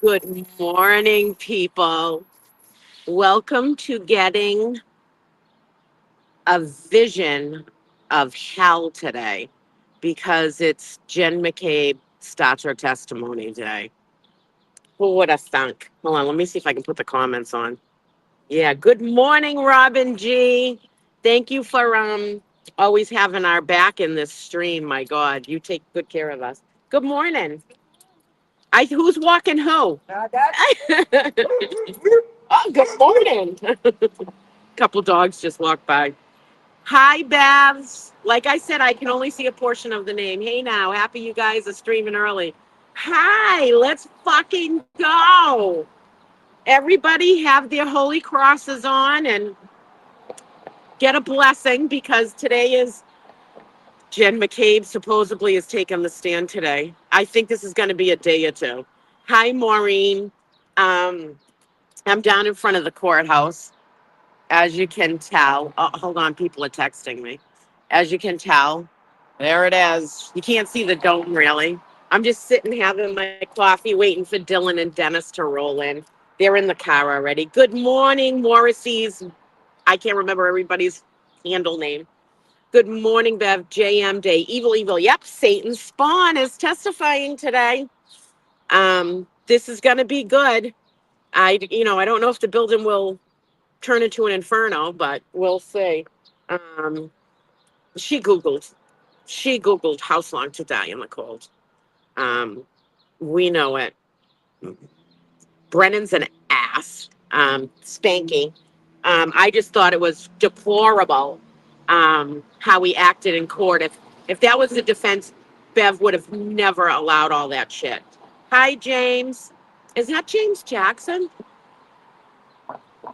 Good morning, people. Welcome to getting a vision of hell today because it's Jen McCabe starts her testimony today. Who would have thunk? Hold on, let me see if I can put the comments on. Yeah, good morning, Robin G. Thank you for always having our back in this stream. My God, you take good care of us. Good morning. Who's walking who? Oh, good morning. Couple dogs just walked by. Hi, Babs. Like I said, I can only see a portion of the name. Hey, now, happy you guys are streaming early. Hi, let's fucking go. Everybody have their holy crosses on and get a blessing because today is Jen McCabe supposedly is taking the stand today. I think this is going to be a day or two. Hi, Maureen. Um, I'm down in front of the courthouse. As you can tell, oh, hold on, people are texting me. As you can tell, there it is. You can't see the dome really. I'm just sitting having my coffee, waiting for Dylan and Dennis to roll in. They're in the car already. Good morning, Morrissey's. I can't remember everybody's handle name. Good morning, Bev. JM Day. Evil, evil. Yep, Satan's spawn is testifying today. This is going to be good. I don't know if the building will turn into an inferno, but we'll see. Um, she Googled, she Googled house long to die in the cold. Um, we know it. Brennan's an ass. Spanky. I just thought it was deplorable how he acted in court. If that was the defense, Bev would have never allowed all that shit. Hi, James. Is that James Jackson?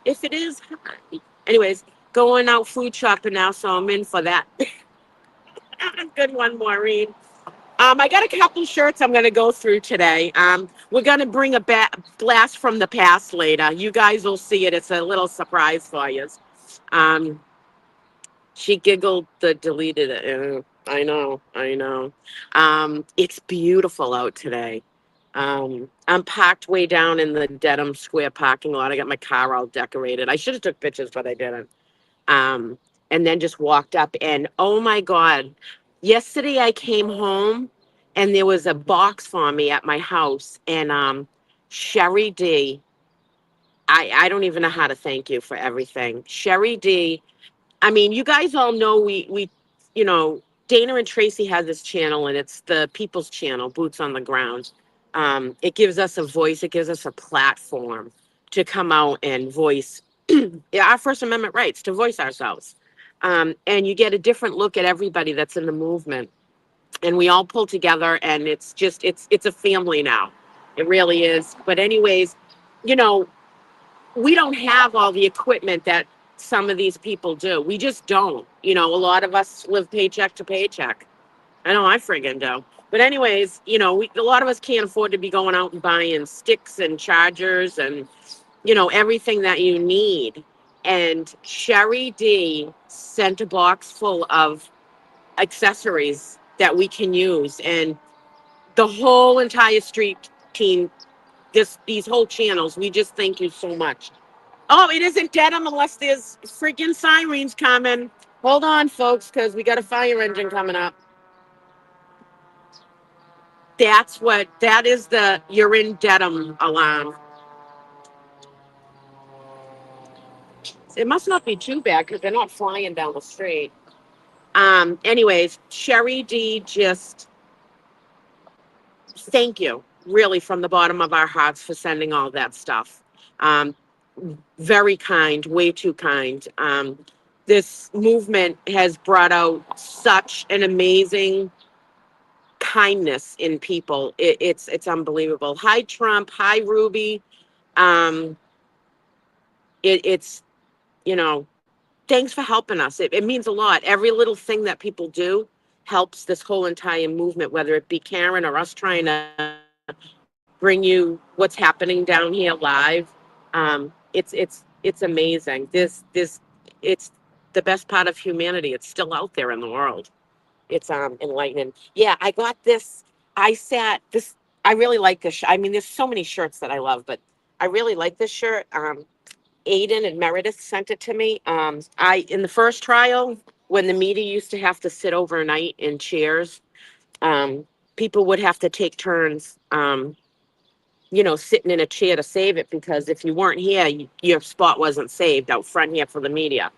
If it is, hi. Anyways, going out food shopping now, so I'm in for that. Good one, Maureen. I got a couple shirts I'm going to go through today. We're going to bring a blast from the past later. You guys will see it. It's a little surprise for you. Um, she giggled, the deleted it. I know, I know. It's beautiful out today. I'm parked way down in the Dedham Square parking lot. I got my car all decorated. I should have took pictures, but I didn't. Um, and then just walked up and oh my God, yesterday I came home and there was a box for me at my house and Sherry D, I don't even know how to thank you for everything. Sherry D, I mean, you guys all know you know, Dana and Tracy have this channel and it's the People's Channel, Boots on the Ground. It gives us a voice, it gives us a platform to come out and voice our First Amendment rights to voice ourselves. And you get a different look at everybody that's in the movement. And we all pull together and it's a family now. It really is. But anyways, you know, we don't have all the equipment that some of these people do. We just don't. You know, a lot of us live paycheck to paycheck. I know I friggin' do. But anyways, you know, a lot of us can't afford to be going out and buying sticks and chargers and, you know, everything that you need. And Sherry D sent a box full of accessories that we can use. And the whole entire street team, these whole channels, we just thank you so much. Oh, it isn't Dedham unless there's freaking sirens coming. Hold on, folks, because we got a fire engine coming up. That is the you're in Dedham alarm. It must not be too bad because they're not flying down the street. Anyways, Sherry D, just thank you, really, from the bottom of our hearts for sending all that stuff. Um, very kind, way too kind. This movement has brought out such an amazing kindness in people. It's unbelievable. Hi, Trump. Hi, Ruby. Um, it's you know, thanks for helping us. It means a lot. Every little thing that people do helps this whole entire movement, whether it be Karen or us trying to bring you what's happening down here live. It's amazing. This it's the best part of humanity. It's still out there in the world. It's enlightening. Yeah, I got this. I sat this. I really like this. I mean, there's so many shirts that I love, but I really like this shirt. Aiden and Meredith sent it to me. In the first trial, when the media used to have to sit overnight in chairs, people would have to take turns, sitting in a chair to save it, because if you weren't here, your spot wasn't saved out front here for the media.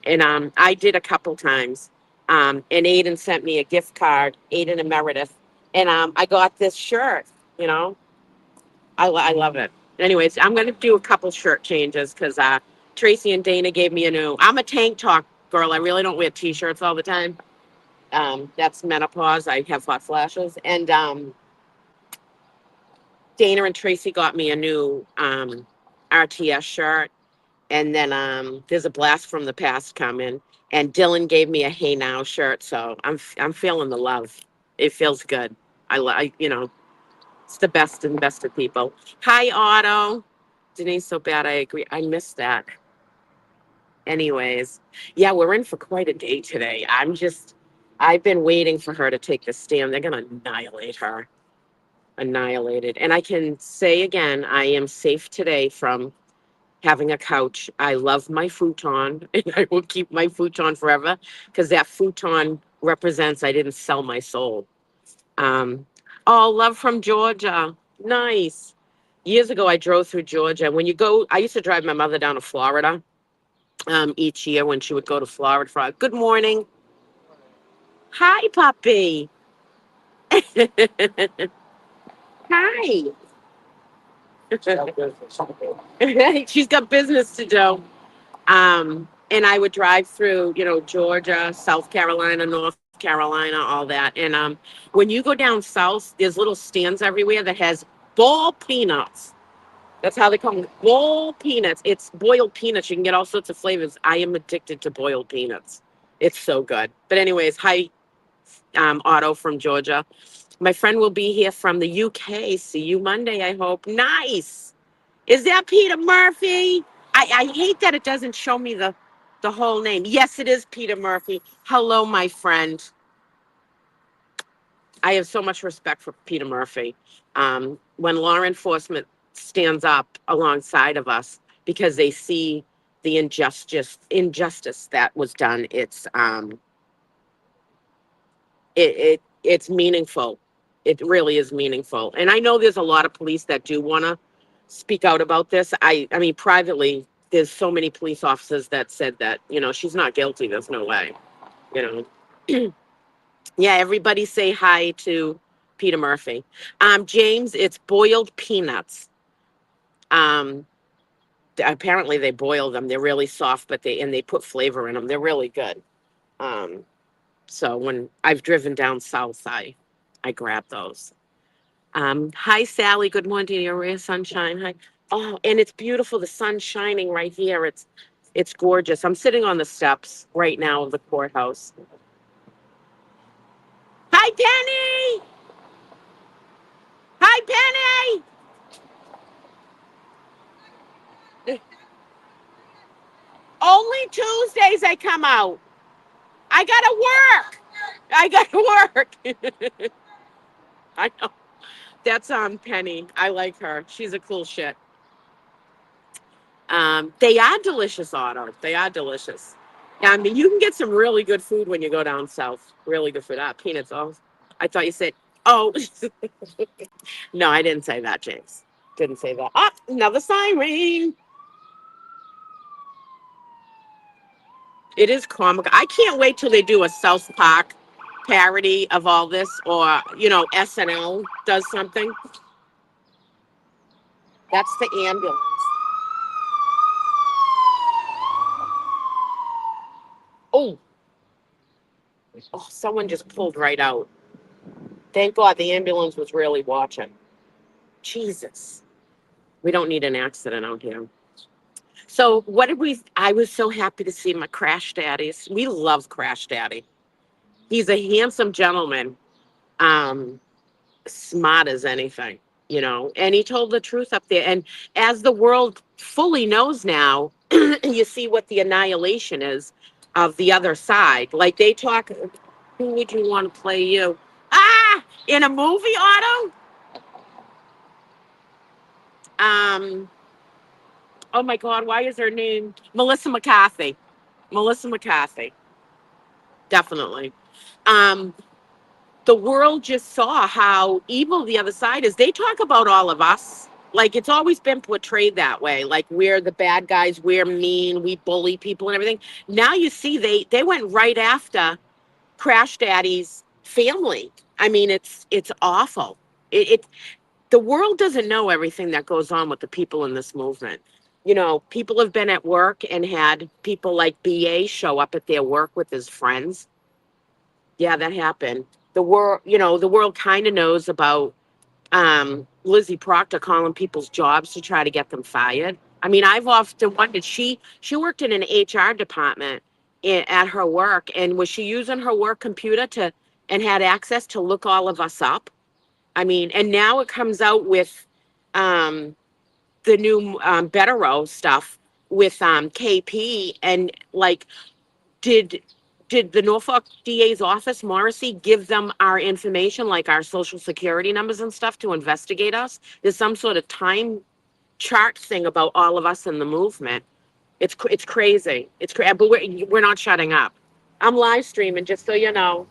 And I did a couple times. And Aiden sent me a gift card, Aiden and Meredith, and I got this shirt. You know, I love it. Anyways, I'm going to do a couple shirt changes because Tracy and Dana gave me a new. I'm a tank top girl. I really don't wear t-shirts all the time. That's menopause. I have hot flashes. And Dana and Tracy got me a new RTS shirt. And then there's a blast from the past coming. And Dylan gave me a Hey Now shirt. So I'm feeling the love. It feels good. It's the best and best of people. Hi, Otto. Denise, so bad. I agree. I missed that. Anyways, yeah, we're in for quite a day today. I've been waiting for her to take the stand. They're going to annihilate her. Annihilated. And I can say again, I am safe today from having a couch. I love my futon, and I will keep my futon forever, because that futon represents I didn't sell my soul. Oh, love from Georgia. Nice. Years ago, I drove through Georgia. I used to drive my mother down to Florida each year when she would go to Florida. Good morning. Hi, puppy. Hi. She's got business to do. And I would drive through, Georgia, South Carolina, North Carolina, all that. And when you go down south, there's little stands everywhere that has ball peanuts. That's how they call them, ball peanuts. It's boiled peanuts. You can get all sorts of flavors. I am addicted to boiled peanuts. It's so good. But anyways, hi, Otto from Georgia. My friend will be here from the UK. See you Monday, I hope. Nice. Is that Peter Murphy? I hate that it doesn't show me the whole name. Yes, it is Peter Murphy. Hello, my friend. I have so much respect for Peter Murphy. When law enforcement stands up alongside of us because they see the injustice that was done, it's meaningful. It really is meaningful. And I know there's a lot of police that do want to speak out about this. I mean, privately, there's so many police officers that said that, she's not guilty. There's no way, you know. Yeah, everybody say hi to Peter Murphy. James, it's boiled peanuts. Um, Apparently they boil them. They're really soft, but they put flavor in them. They're really good. So when I've driven down south, I grab those. Hi, Sally. Good morning, your ray of sunshine. Hi. Oh, and it's beautiful. The sun's shining right here. It's gorgeous. I'm sitting on the steps right now of the courthouse. Hi, Penny. Hi, Penny. Only Tuesdays I come out. I gotta work. I gotta work. I know. That's Penny. I like her. She's a cool shit. They are delicious, Otto. They are delicious. Yeah, I mean, you can get some really good food when you go down south. Really good food. Peanuts. Oh, I thought you said, oh. No, I didn't say that, James. Didn't say that. Oh, another siren. It is comical. I can't wait till they do a South Park parody of all this, or, SNL does something. That's the ambulance. Oh, someone just pulled right out. Thank God the ambulance was really watching. Jesus. We don't need an accident out here. So I was so happy to see my Crash Daddies. We love Crash Daddy. He's a handsome gentleman, smart as anything, and he told the truth up there. And as the world fully knows now, you see what the annihilation is of the other side. Like they talk, who would you want to play you? In a movie, Otto? Um, oh my God, why is her name Melissa McCarthy? Melissa McCarthy, definitely. Um, the world just saw how evil the other side is. They talk about all of us. Like it's always been portrayed that way. Like we're the bad guys, we're mean, we bully people and everything. Now you see they went right after Crash Daddy's family. I mean, it's awful. It the world doesn't know everything that goes on with the people in this movement. You know, people have been at work and had people like BA show up at their work with his friends. Yeah, that happened. The world, you know, the world kind of knows about Lizzie Proctor calling people's jobs to try to get them fired. I mean, I've often wondered. She worked in an HR department at her work, and was she using her work computer to and had access to look all of us up? I mean, and now it comes out with um, the new Betterow stuff with KP and like did did the Norfolk DA's office, Morrissey, give them our information, like our social security numbers and stuff, to investigate us? There's some sort of time chart thing about all of us in the movement. It's crazy. It's crazy, but we're not shutting up. I'm live streaming, just so you know.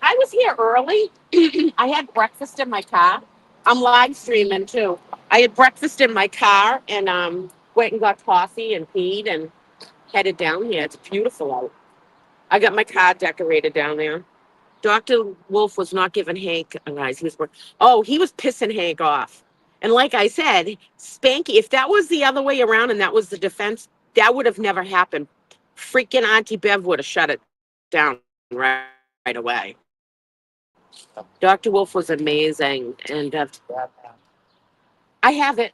I was here early. I had breakfast in my car. I'm live streaming too. I had breakfast in my car and went and got coffee and peed and headed down here. It's beautiful out. I got my car decorated down there. Dr. Wolf was not giving Hank a rise. He was pissing Hank off. And like I said, Spanky, if that was the other way around and that was the defense, that would have never happened. Freaking Auntie Bev would have shut it down right away. Dr. Wolf was amazing. And I have it.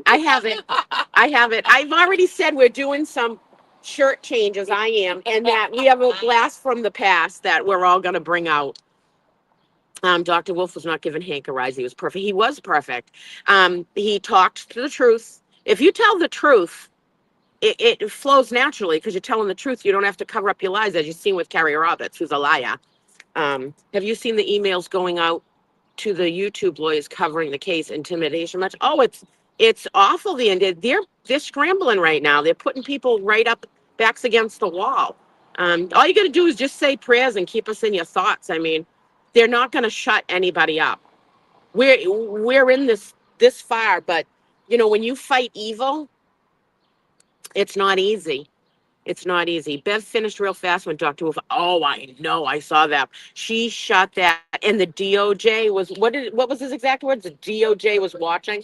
I have it. I have it. I've already said we're doing some shirt changes. I am. And that we have a blast from the past that we're all going to bring out. Dr. Wolf was not giving Hank a rise. He was perfect. He was perfect. He talked to the truth. If you tell the truth, it flows naturally because you're telling the truth. You don't have to cover up your lies, as you've seen with Carrie Roberts, who's a liar. Have you seen the emails going out to the YouTube lawyers covering the case, intimidation much? Oh, it's awful. The end. They're scrambling right now. They're putting people right up backs against the wall. All you got to do is just say prayers and keep us in your thoughts. I mean, they're not going to shut anybody up. We're in this far, but you know when you fight evil, it's not easy. It's not easy. Bev finished real fast when Dr. Wolf. Oh, I know. I saw that. She shot that, and the DOJ was what was his exact words? The DOJ was watching.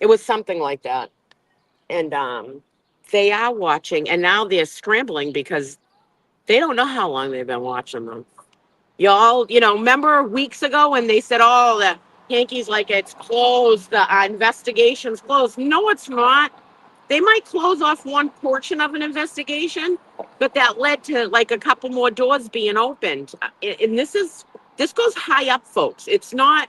It was something like that, and they are watching, and now they're scrambling because they don't know how long they've been watching them. Y'all, remember weeks ago when they said, "Oh, the Yankees like it's closed, the investigation's closed." No, it's not. They might close off one portion of an investigation, but that led to like a couple more doors being opened. And this goes high up, folks. It's not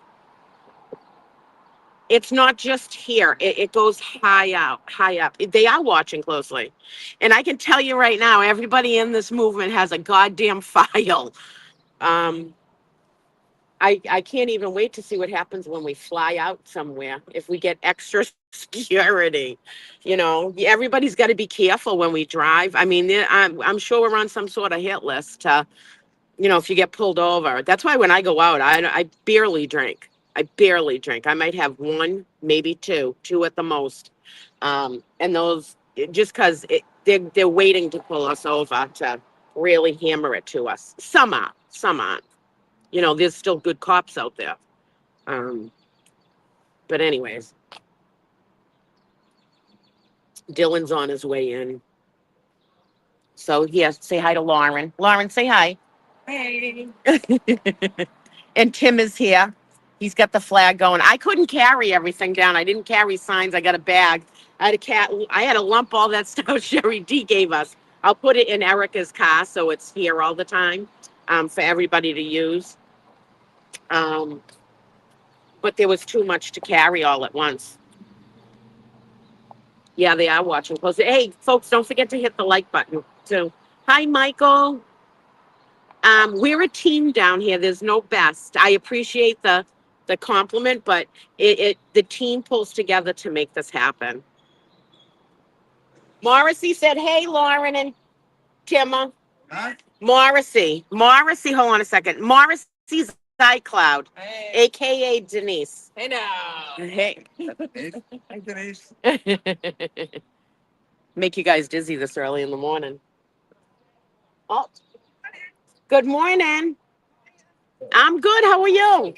just here. It goes high out, high up. They are watching closely. And I can tell you right now, everybody in this movement has a goddamn file. Um, I can't even wait to see what happens when we fly out somewhere. If we get extra security, everybody's got to be careful when we drive. I mean, I'm sure we're on some sort of hit list. If you get pulled over, that's why when I go out, I barely drink. I barely drink. I might have one, maybe two at the most. And those just because they're waiting to pull us over to really hammer it to us. Some are, some aren't. There's still good cops out there. Um, but anyways, Dylan's on his way in. So yes, say hi to Lauren. Lauren, say hi. Hey. And Tim is here. He's got the flag going. I couldn't carry everything down. I didn't carry signs. I got a bag. I had to lump all that stuff Sherry D gave us. I'll put it in Erica's car so it's here all the time for everybody to use. Um, but there was too much to carry all at once. Yeah, they are watching closely. Hey, folks, don't forget to hit the like button too. Hi, Michael. We're a team down here. There's no best. I appreciate the compliment, but the team pulls together to make this happen. Morrissey said, "Hey, Lauren and Timma." Huh? Morrissey. Hold on a second. Morrissey's iCloud, Hey. aka Denise. Hey now. Hey. Hey, Denise. Make you guys dizzy this early in the morning. Oh, good morning. I'm good. How are you?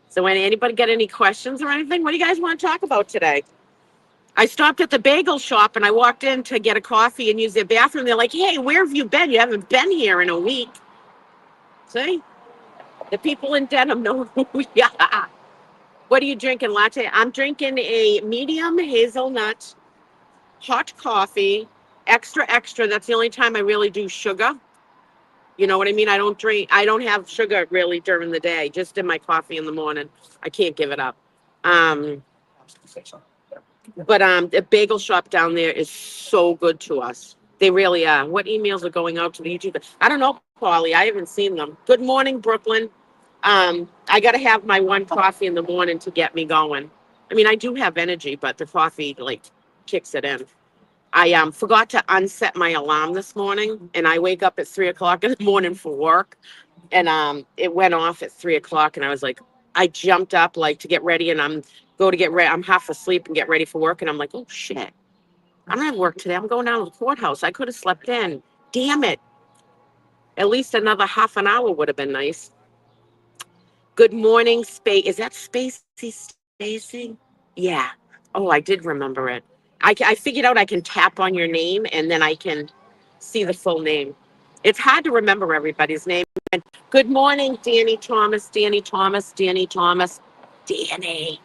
So, when anybody got any questions or anything, what do you guys want to talk about today? I stopped at the bagel shop and I walked in to get a coffee and use their bathroom. They're like, "Hey, where have you been? You haven't been here in a week." See, the people in Denham know who we are. What are you drinking, latte? I'm drinking a medium hazelnut hot coffee, extra, extra. That's the only time I really do sugar. You know what I mean? I don't have sugar really during the day, just in my coffee in the morning. I can't give it up. Um, but the bagel shop down there is so good to us. They really are. What emails are going out to the YouTube? I don't know, Paulie. I haven't seen them. Good morning, Brooklyn. I got to have my one coffee in the morning to get me going. I mean, I do have energy, but the coffee like kicks it in. I forgot to unset my alarm this morning, and I wake up at 3 o'clock in the morning for work, and it went off at 3 o'clock, and I was like, I jumped up like to get ready, and go to get ready. I'm half asleep and get ready for work, and I'm like, oh shit, I don't have work today. I'm going down to the courthouse. I could have slept in. Damn it! At least another half an hour would have been nice. Good morning, Space. Is that Spacey Stacy? Yeah. Oh, I did remember it. I figured out I can tap on your name and then I can see the full name. It's hard to remember everybody's name. And good morning, Danny Thomas, Danny Thomas, Danny Thomas, Danny.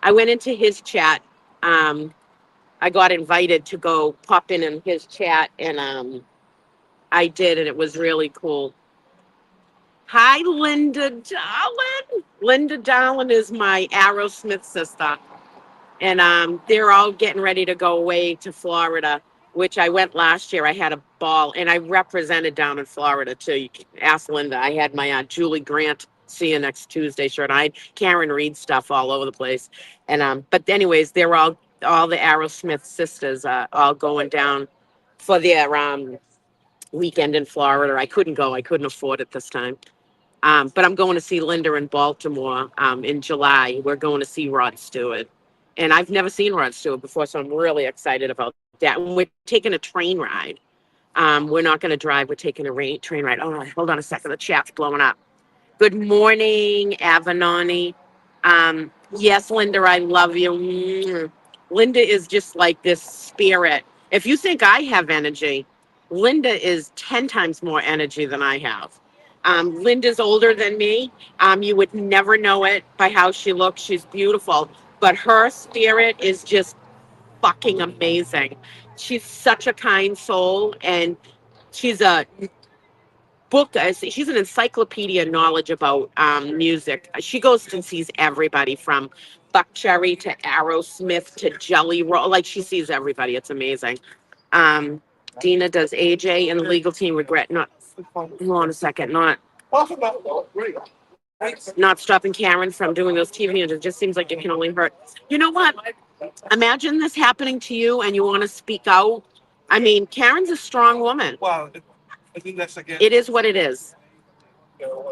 I went into his chat. I got invited to go pop in his chat, and I did, and it was really cool. Hi, Linda Darlin. Linda Darlin is my Aerosmith sister. And they're all getting ready to go away to Florida, which I went last year. I had a ball, and I represented down in Florida too. You can ask Linda. I had my Aunt Julie Grant see you next Tuesday shirt. I had Karen Reed stuff all over the place. And but anyways, they're all the Aerosmith sisters all going down for their weekend in Florida. I couldn't go. I couldn't afford it this time. But I'm going to see Linda in Baltimore in July. We're going to see Rod Stewart. And I've never seen Rod Stewart before, so I'm really excited about that. And we're taking a train ride. We're not going to drive. We're taking a train ride. Oh, hold on a second. The chat's blowing up. Good morning, Avenoni. Yes, Linda, I love you. Linda is just like this spirit. If you think I have energy, Linda is 10 times more energy than I have. Linda's older than me. You would never know it by how she looks. She's beautiful, but her spirit is just fucking amazing. She's such a kind soul, and she's a she's an encyclopedia knowledge about music. She goes and sees everybody from Buck Cherry to Aerosmith to Jelly Roll. Like, she sees everybody. It's amazing. Um, Dina does AJ and the legal team regret not. Hold on a second. Not stopping Karen from doing those TV news. It just seems like it can only hurt. You know what? Imagine this happening to you and you want to speak out. I mean, Karen's a strong woman. Well, I think that's again. It is what it is.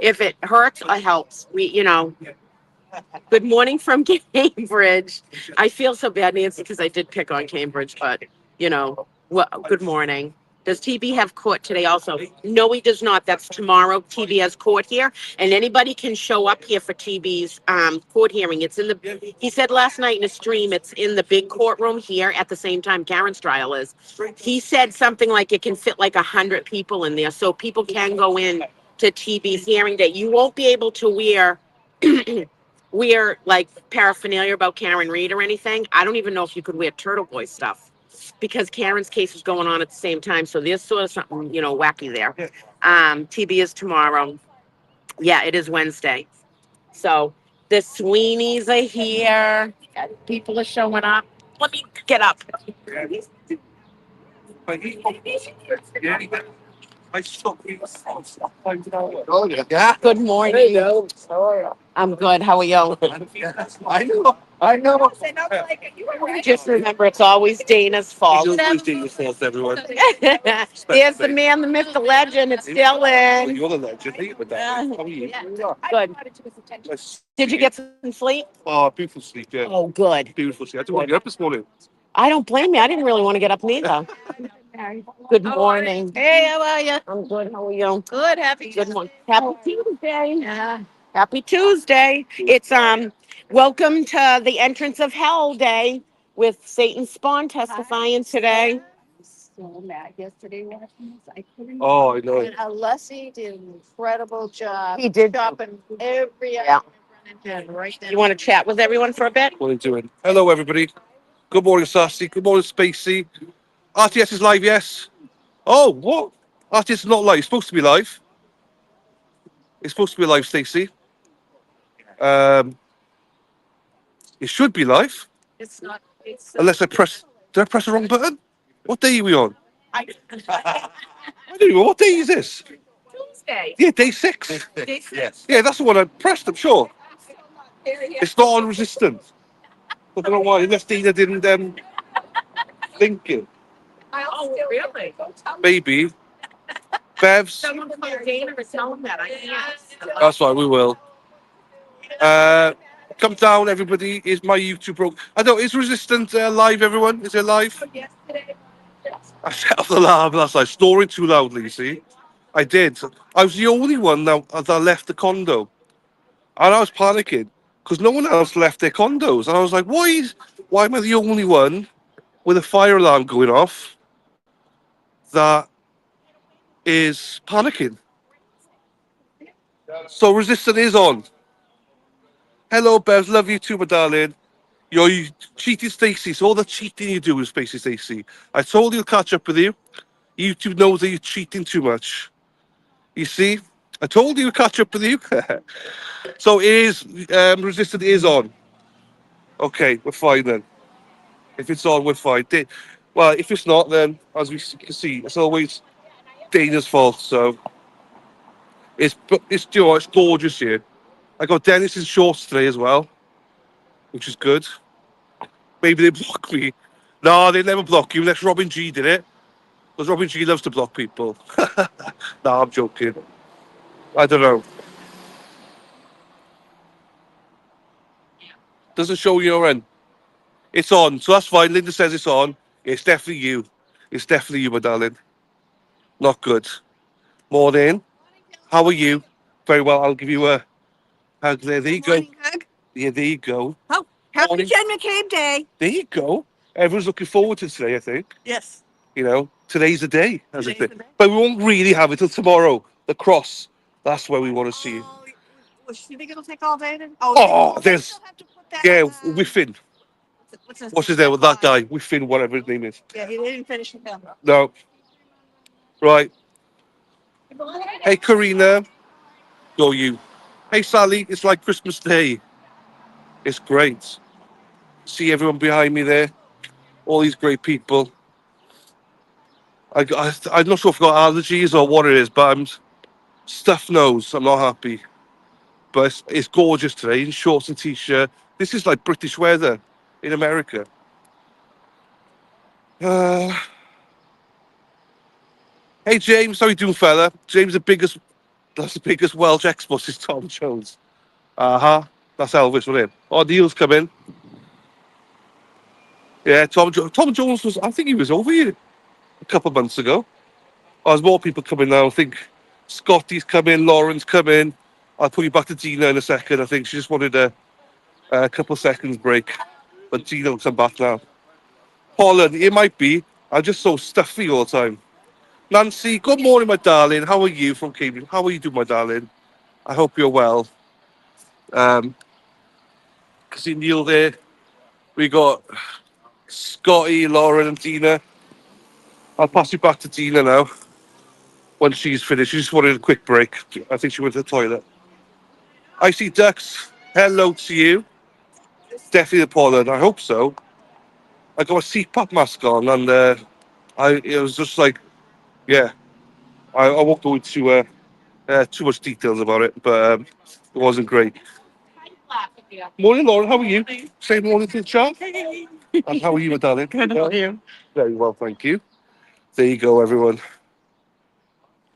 If it hurts or helps, good morning from Cambridge. I feel so bad, Nancy, because I did pick on Cambridge, but well, good morning. Does TB have court today also? No, he does not. That's tomorrow. TB has court here, and anybody can show up here for TB's court hearing. It's in the. He said last night in a stream, it's in the big courtroom here at the same time Karen's trial is. He said something like it can fit like 100 people in there, so people can go in to TB's hearing day. You won't be able to wear like paraphernalia about Karen Reed or anything. I don't even know if you could wear Turtle Boy stuff because Karen's case is going on at the same time. So there's sort of something, wacky there. TB is tomorrow. Yeah, it is Wednesday. So the Sweeneys are here. People are showing up. Let me get up. Yeah. I stopped you. Oh, yeah. Good morning. Hey, Del. How are you? I'm good. How are you? I know. I know. Just remember, it's always Dana's fault. It's always Dana's fault, everyone. There's the man, the myth, the legend. It's Well, Dylan. you're the legend, ain't you, with that? How are you? Good. Nice. Did you get some sleep? Oh, beautiful sleep, yeah. Oh, good. Beautiful sleep. I didn't want to get up this morning. I don't blame you. I didn't really want to get up neither. Good morning. Hey, how are you? I'm good. How are you? Good, happy. Good morning. Happy Tuesday. Yeah. Happy Tuesday. It's welcome to the entrance of hell day with Satan Spawn testifying today. So mad yesterday watching this. I couldn't. Oh, I know. And Alessi did an incredible job. He did. Shopping every Yeah. item right there. You want to chat with everyone for a bit? What are you doing? Hello, everybody. Good morning, Sassy. Good morning, Spacey. RTS is live, yes. Oh, what? RTS is not live. It's supposed to be live. It's supposed to be live, Stacey. It should be live. It's not. It's Unless I press... Did I press the wrong button? What day are we on? I, I don't know. What day is this? Tuesday. Yeah, day 6. They said, Yeah, that's the one I pressed, I'm sure. there you It's not on resistance. I don't know why. Unless Dina didn't link it. Oh, really? Go tell me. Maybe. Bevs. Someone call Dana or tell him that. I can't. That's right, we will. Come down, everybody. Is my YouTube broke? I don't. Is Resistant live, everyone? Is it live? Yesterday. I set off the alarm last night, snoring too loudly, you see. I did. I was the only one that left the condo. And I was panicking because no one else left their condos. And I was like, why am I the only one with a fire alarm going off that is panicking? So Resistant is on. Hello, Bevs. Love you too, my darling. You cheated, Stacey. So all the cheating you do is Spacey, Stacey. I told you to catch up with you. YouTube knows that you're cheating too much. You see? I told you to catch up with you. So it is, Resistant is on. Okay, we're fine then. If it's on, we're fine. Well, if it's not, then as we can see, it's always Dana's fault. So it's it's gorgeous here. I got Dennis in shorts today as well, which is good. Maybe they block me. No, they never block you unless Robin G did it. Because Robin G loves to block people. No, I'm joking. I don't know. Doesn't show your end. It's on, so that's fine. Linda says it's on. It's definitely you. It's definitely you, my darling. Not good. Morning. How are you? Very well. I'll give you a hug there. There you go. Morning hug. Yeah, there you go. Oh, happy Morning. Jen McCabe Day. There you go. Everyone's looking forward to today, I think. Yes. You know, today's the day, as it Today's is. the day. But we won't really have it till tomorrow. The cross. That's where we want to see you. Oh, you think it'll take all day then? Oh, Oh, they there's- still have to put that, Yeah, Whiffen. What's his name? That guy. Whiffen, whatever his name is. Yeah, he didn't finish the film. No. Right. Hey, Karina. Go you. Hey, Sally. It's like Christmas Day. It's great. See everyone behind me there. All these great people. I'm not sure if I've got allergies or what it is, but I'm stuffed nose. I'm not happy. But it's gorgeous today in shorts and t-shirt. This is like British weather in America. Hey, James. How you doing, fella? James, that's the biggest Welsh export is Tom Jones. That's Elvis with him. Oh, Neil's come in. Yeah, Tom Jones was, I think he was over here a couple of months ago. Oh, there's more people coming now. I think Scotty's come in, Lauren's come in. I'll put you back to Dina in a second. I think she just wanted a couple of seconds break. But Dina will come back now. Holland, it might be. I'm just so stuffy all the time. Nancy, good morning, my darling. How are you from Cambridge? How are you doing, my darling? I hope you're well. See Neil there. We got Scotty, Lauren, and Dina. I'll pass you back to Dina now. Once she's finished, she just wanted a quick break. I think she went to the toilet. I see Ducks. Hello to you. Definitely the Pollard. I hope so. I got a CPAP mask on, and It was just like, yeah. I won't go into too much details about it, but it wasn't great. Morning, Lauren. How are you? Say morning to the chat. And how are you, my darling? Good, how are you? Very well, thank you. There you go, everyone.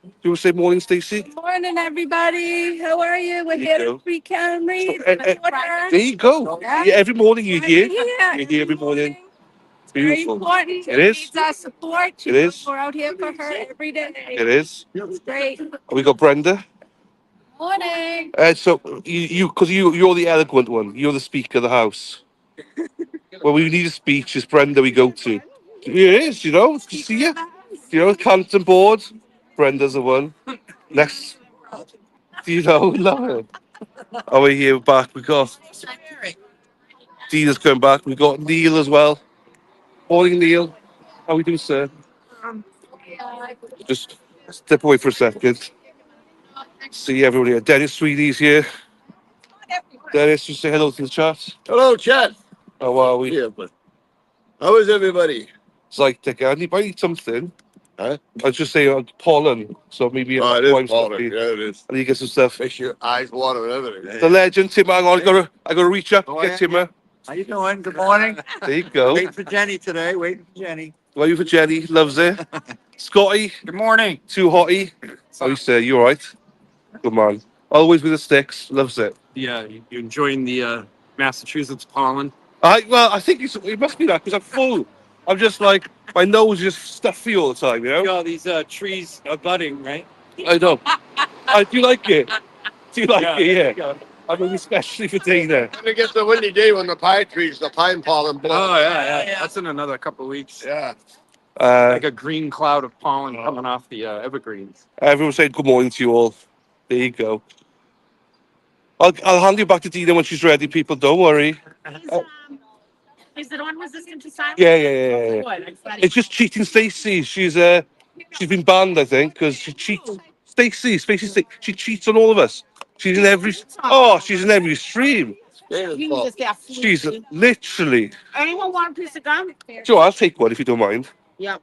Do you want to say morning, Stacey? Morning, everybody. How are you? We're There you here go. to Weekend Read. There you go. Yeah. Yeah, every morning you're here. Yeah. You're here every morning. Very Beautiful. important. It is. Needs our support. It is. We're out here for her every day. It is. It's great. We got Brenda. Morning. So because you're the eloquent one. You're the speaker of the house. When we need a speech, it's Brenda we go to. It is, to see you. Canton board. Brenda's the one. Next, love it. Oh, we're here back. We got Dina's coming back. We got Neil as well. Morning, Neil. How we doing, sir? Just step away for a second. See everybody here. Dennis Sweeney's here. Dennis, just say hello to the chat. Hello, chat. How are we? Yeah, but how is everybody? It's like, I need something. Huh? I was just saying pollen, so maybe Oh, it wine is stuff. pollen. Yeah, it is. I need to get some stuff. Makes your eyes water and everything. The legend, Tim. Hang on, I gotta reach up, get Timmer. How you doing? Good morning. There you go. Waiting for Jenny today. Waiting for Jenny. Waiting for Jenny, loves it. Scotty, Good morning. too hotty. How you say? You alright? Good man. Always with the sticks, loves it. Yeah, you enjoying the Massachusetts pollen? I think it must be that because I'm full. I'm just like my nose is just stuffy all the time, You know, these trees are budding, right? I know. I do like it. Do you like it? there Yeah. you go. I mean, especially for Dana. Then it gets the windy day when the pine trees, the pine pollen blows. Oh yeah. That's in another couple of weeks. Yeah. Like a green cloud of pollen coming off the evergreens. Everyone saying good morning to you all. There you go. I'll hand you back to Dina when she's ready. People, don't worry. Is it on resistant to silence? Yeah. Good. It's just cheating, Stacey. She's been banned, I think, because she cheats. Stacey, she cheats on all of us. She's in every. Oh, she's in every stream. Jesus, that She's fleet. literally. Anyone want a piece of gum? Joe, I'll take one if you don't mind. Yep.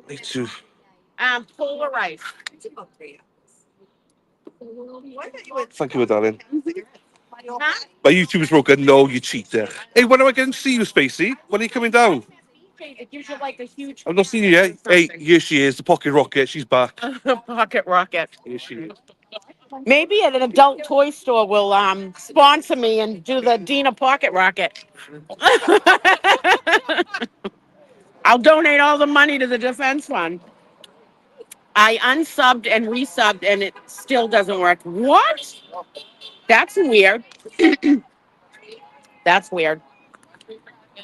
Me too. Polarized. Thank you, darling. Huh? My YouTube is broken. No, you cheater. Hey, when am I going to see you, Spacey? When are you coming down? It gives you like a huge I've not seen you yet. Hey, here she is, the pocket rocket. She's back. pocket rocket. Here she is. Maybe at an adult toy store will sponsor me and do the Dina pocket rocket. I'll donate all the money to the defense fund. I unsubbed and resubbed and it still doesn't work. What? That's weird. That's weird.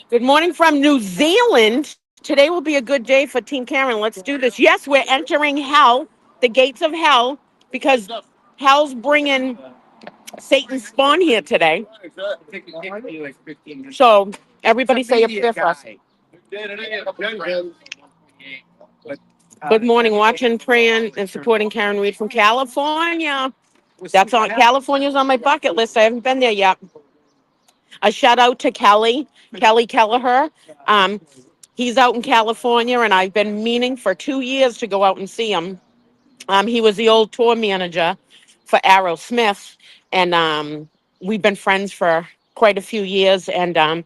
Good morning from New Zealand. Today will be a good day for Team Karen. Let's do this. Yes, we're entering hell, the gates of hell, because hell's bringing Satan's spawn here today. So everybody say a prayer for us. Good morning, watching, praying, and supporting Karen Reed from California. That's on California's on my bucket list. I haven't been there yet. A shout out to Kelly Kelleher. He's out in California, and I've been meaning for 2 years to go out and see him. He was the old tour manager for Aerosmith, and we've been friends for quite a few years. And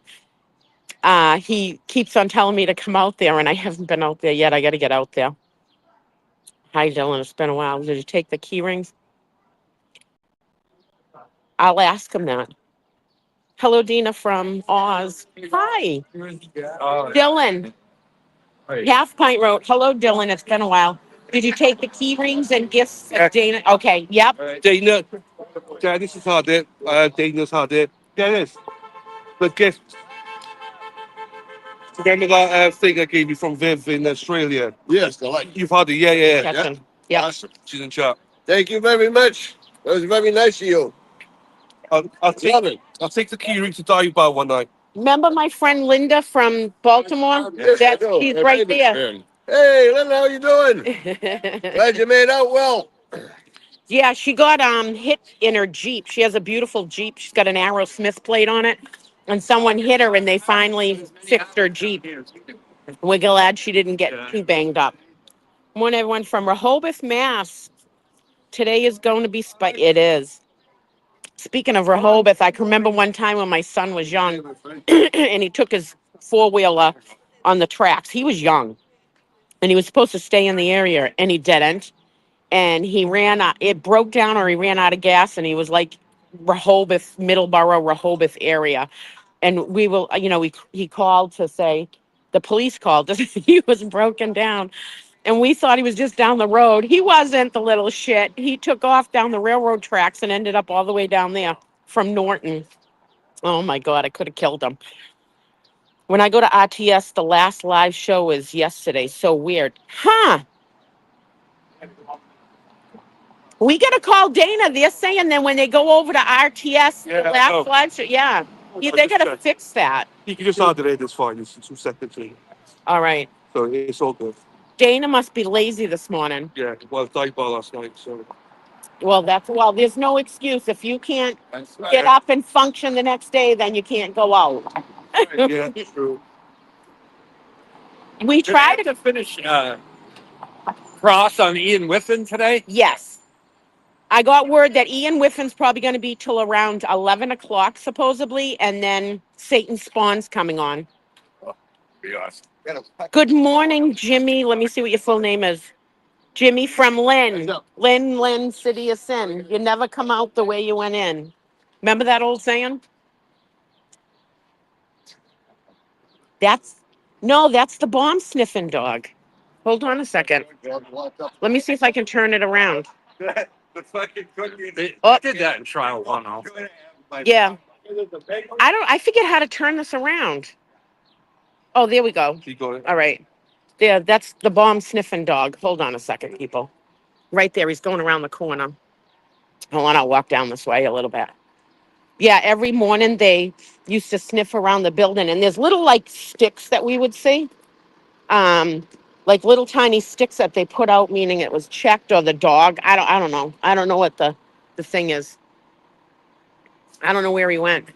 he keeps on telling me to come out there, and I haven't been out there yet. I got to get out there. Hi, Dylan. It's been a while. Did you take the key rings? I'll ask him that. Hello, Dina from Oz. Hi. Dylan. Half Pint Road. Hello, Dylan. It's been a while. Did you take the key rings and gifts of Dana? Okay. Yep. Dana. Dennis has had it. Dana's had it. Dennis, the gift. Remember that thing I gave you from Viv in Australia? Yes, the light. You've had it. Yeah. Catch him. Yep. Awesome. She's in chat. Thank you very much. That was very nice of you. I'll Love it. take the key ring to dive bar one night. Remember my friend Linda from Baltimore? Yes, I know. She's Hey, right baby there. fan. Hey, Linda, how you doing? Glad you made out well. Yeah, she got hit in her Jeep. She has a beautiful Jeep. She's got an Aerosmith plate on it. And someone hit her and they finally fixed her Jeep. We're glad she didn't get Yeah. too banged up. Morning, everyone from Rehoboth, Mass. Today is going to be it is. Speaking of Rehoboth, I can remember one time when my son was young and he took his four-wheeler on the tracks. He was young and he was supposed to stay in the area and he didn't. And he ran out, it broke down or he ran out of gas and he was like Rehoboth, Middleborough, Rehoboth area. And we will, he called to say, the police called to say he was broken down. And we thought he was just down the road. He wasn't, the little shit. He took off down the railroad tracks and ended up all the way down there from Norton. Oh my God, I could have killed him. When I go to RTS, the last live show is yesterday. So weird. Huh. We got to call Dana. They're saying that when they go over to RTS, the Yeah, last no. live show, yeah. I They just got to checked. fix that. You can just add it in, it's fine. It's 2 seconds in. All right. So it's all good. Dana must be lazy this morning. Yeah, well, died bar last night, so. Well, there's no excuse. If you can't get up and function the next day, then you can't go out. Yeah, true. We Did I tried have to, to finish cross on Ian Whiffen today? yes. I got word that Ian Whiffen's probably going to be till around 11 o'clock, supposedly, and then Satan Spawn's coming on. Be awesome. Good morning, Jimmy. Let me see what your full name is. Jimmy from Lynn. Lynn, City of Sin. You never come out the way you went in. Remember that old saying? That's the bomb sniffing dog. Hold on a second. Let me see if I can turn it around. The fucking cookie. They Oh. did that in trial one. Yeah. I forget how to turn this around. Oh, there we go. You got it. All right. There, that's the bomb sniffing dog. Hold on a second, people. Right there. He's going around the corner. Hold on, I'll walk down this way a little bit. Yeah, every morning they used to sniff around the building, and there's little like sticks that we would see. Like little tiny sticks that they put out, meaning it was checked or the dog. I don't know. I don't know what the thing is. I don't know where he went.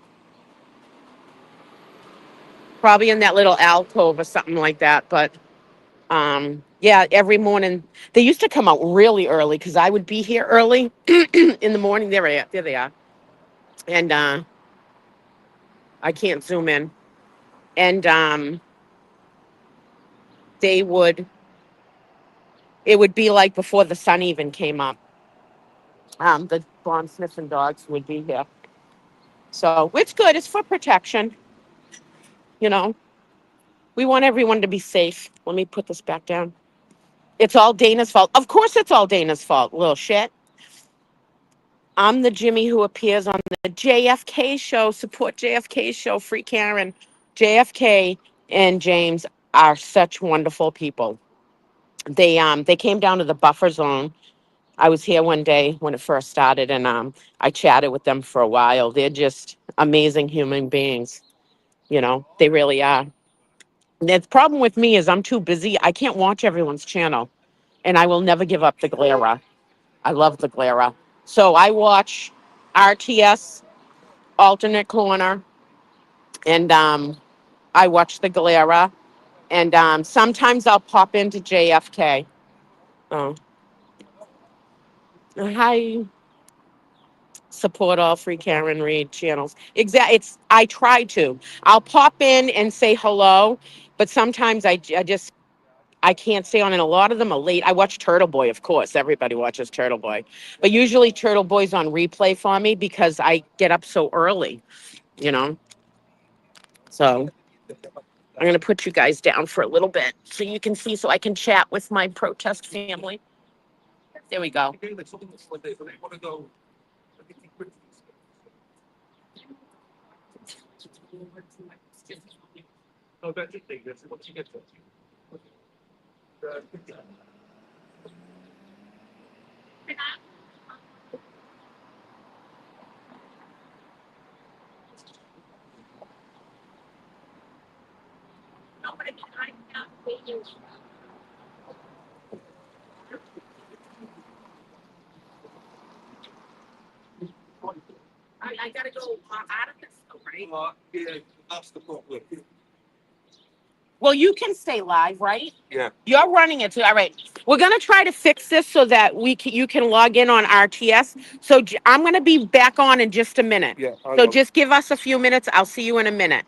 Probably in that little alcove or something like that. But yeah, every morning they used to come out really early because I would be here early in the morning. There they are. And I can't zoom in. And they would it would be like before the sun even came up. The bomb sniffing dogs would be here. So it's good. It's for protection. You know, we want everyone to be safe. Let me put this back down. It's all Dana's fault. Of course, it's all Dana's fault. Little shit. I'm the Jimmy who appears on the JFK show. Support JFK show. Free Karen. JFK and James are such wonderful people. They came down to the buffer zone. I was here one day when it first started, and I chatted with them for a while. They're just amazing human beings. They really are. The problem with me is I'm too busy. I can't watch everyone's channel, and I will never give up the Glera. I love the Glera. So I watch RTS, Alternate Corner, and I watch the Glera, and sometimes I'll pop into JFK. Oh, hi. Support all free Karen Reed channels. I try to. I'll pop in and say hello, but sometimes I can't stay on, and a lot of them are late. I watch Turtle Boy, of course. Everybody watches Turtle Boy, but usually Turtle Boy's on replay for me because I get up so early. You know, so I'm gonna put you guys down for a little bit so you can see, so I can chat with my protest family. There we go. I gotta go out of this, right? Yeah, that's the problem. Well, you can stay live, right? Yeah. You're running it too. All right. We're gonna try to fix this so that you can log in on RTS. So I'm gonna be back on in just a minute. Yeah. So just give us a few minutes. I'll see you in a minute.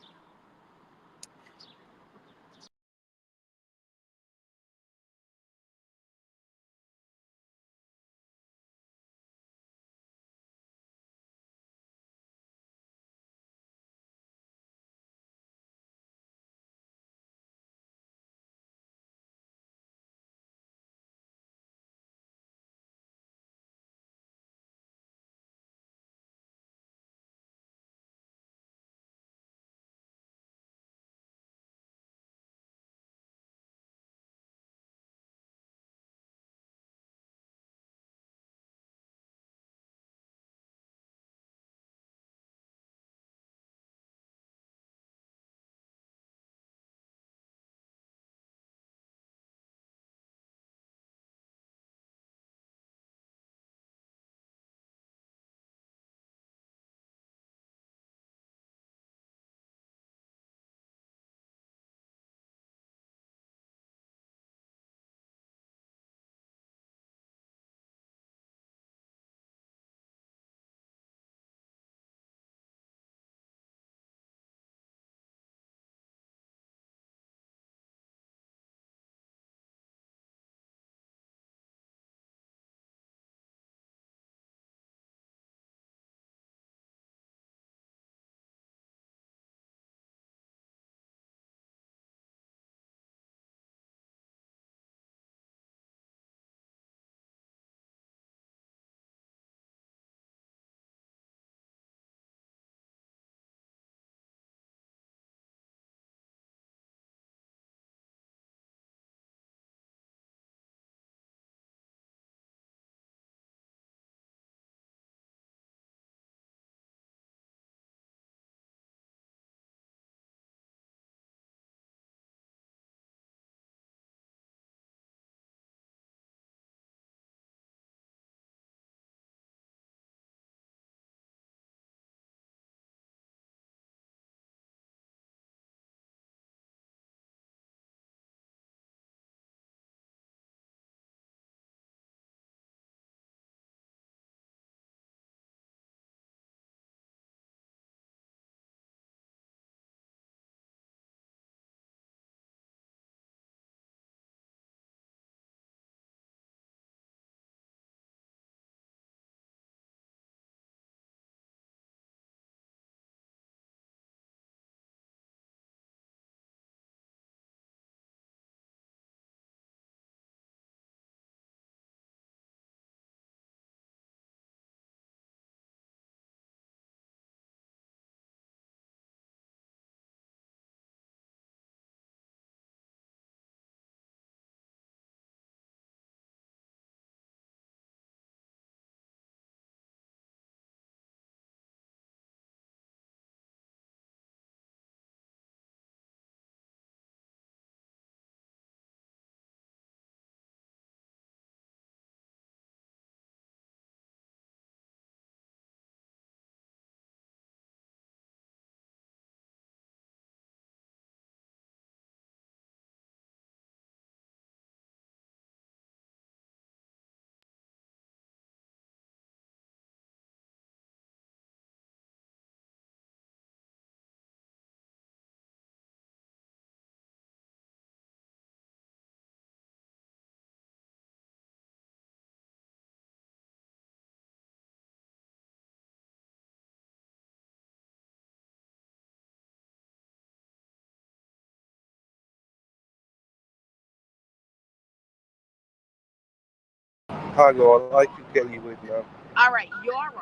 Hang on, I can get you in now. All right, you're on.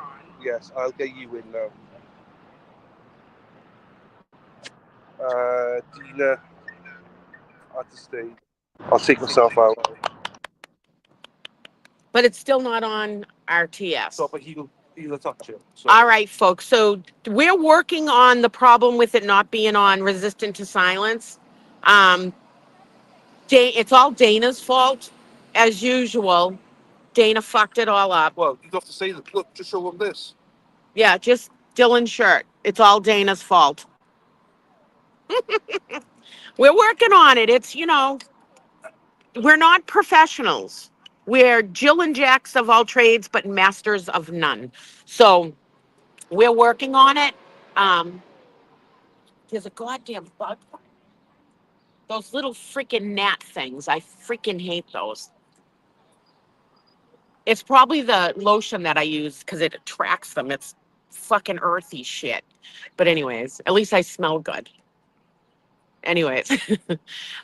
Yes, I'll get you in now. Dina at the stage. I'll take myself out. But it's still not on RTS. So, but he'll touch it. So. All right, folks. So we're working on the problem with it not being on resistant to silence. Um, it's all Dana's fault, as usual. Dana fucked it all up. Well, you have to say that. Look, just show him this. Yeah, just Dylan's shirt. It's all Dana's fault. We're working on it. It's, you know, we're not professionals. We're Jill and Jacks of all trades, but masters of none. So we're working on it. Um, there's a goddamn bug. Those little freaking gnat things. I freaking hate those. It's probably the lotion that I use because it attracts them. It's fucking earthy shit. But anyways, at least I smell good. Anyways,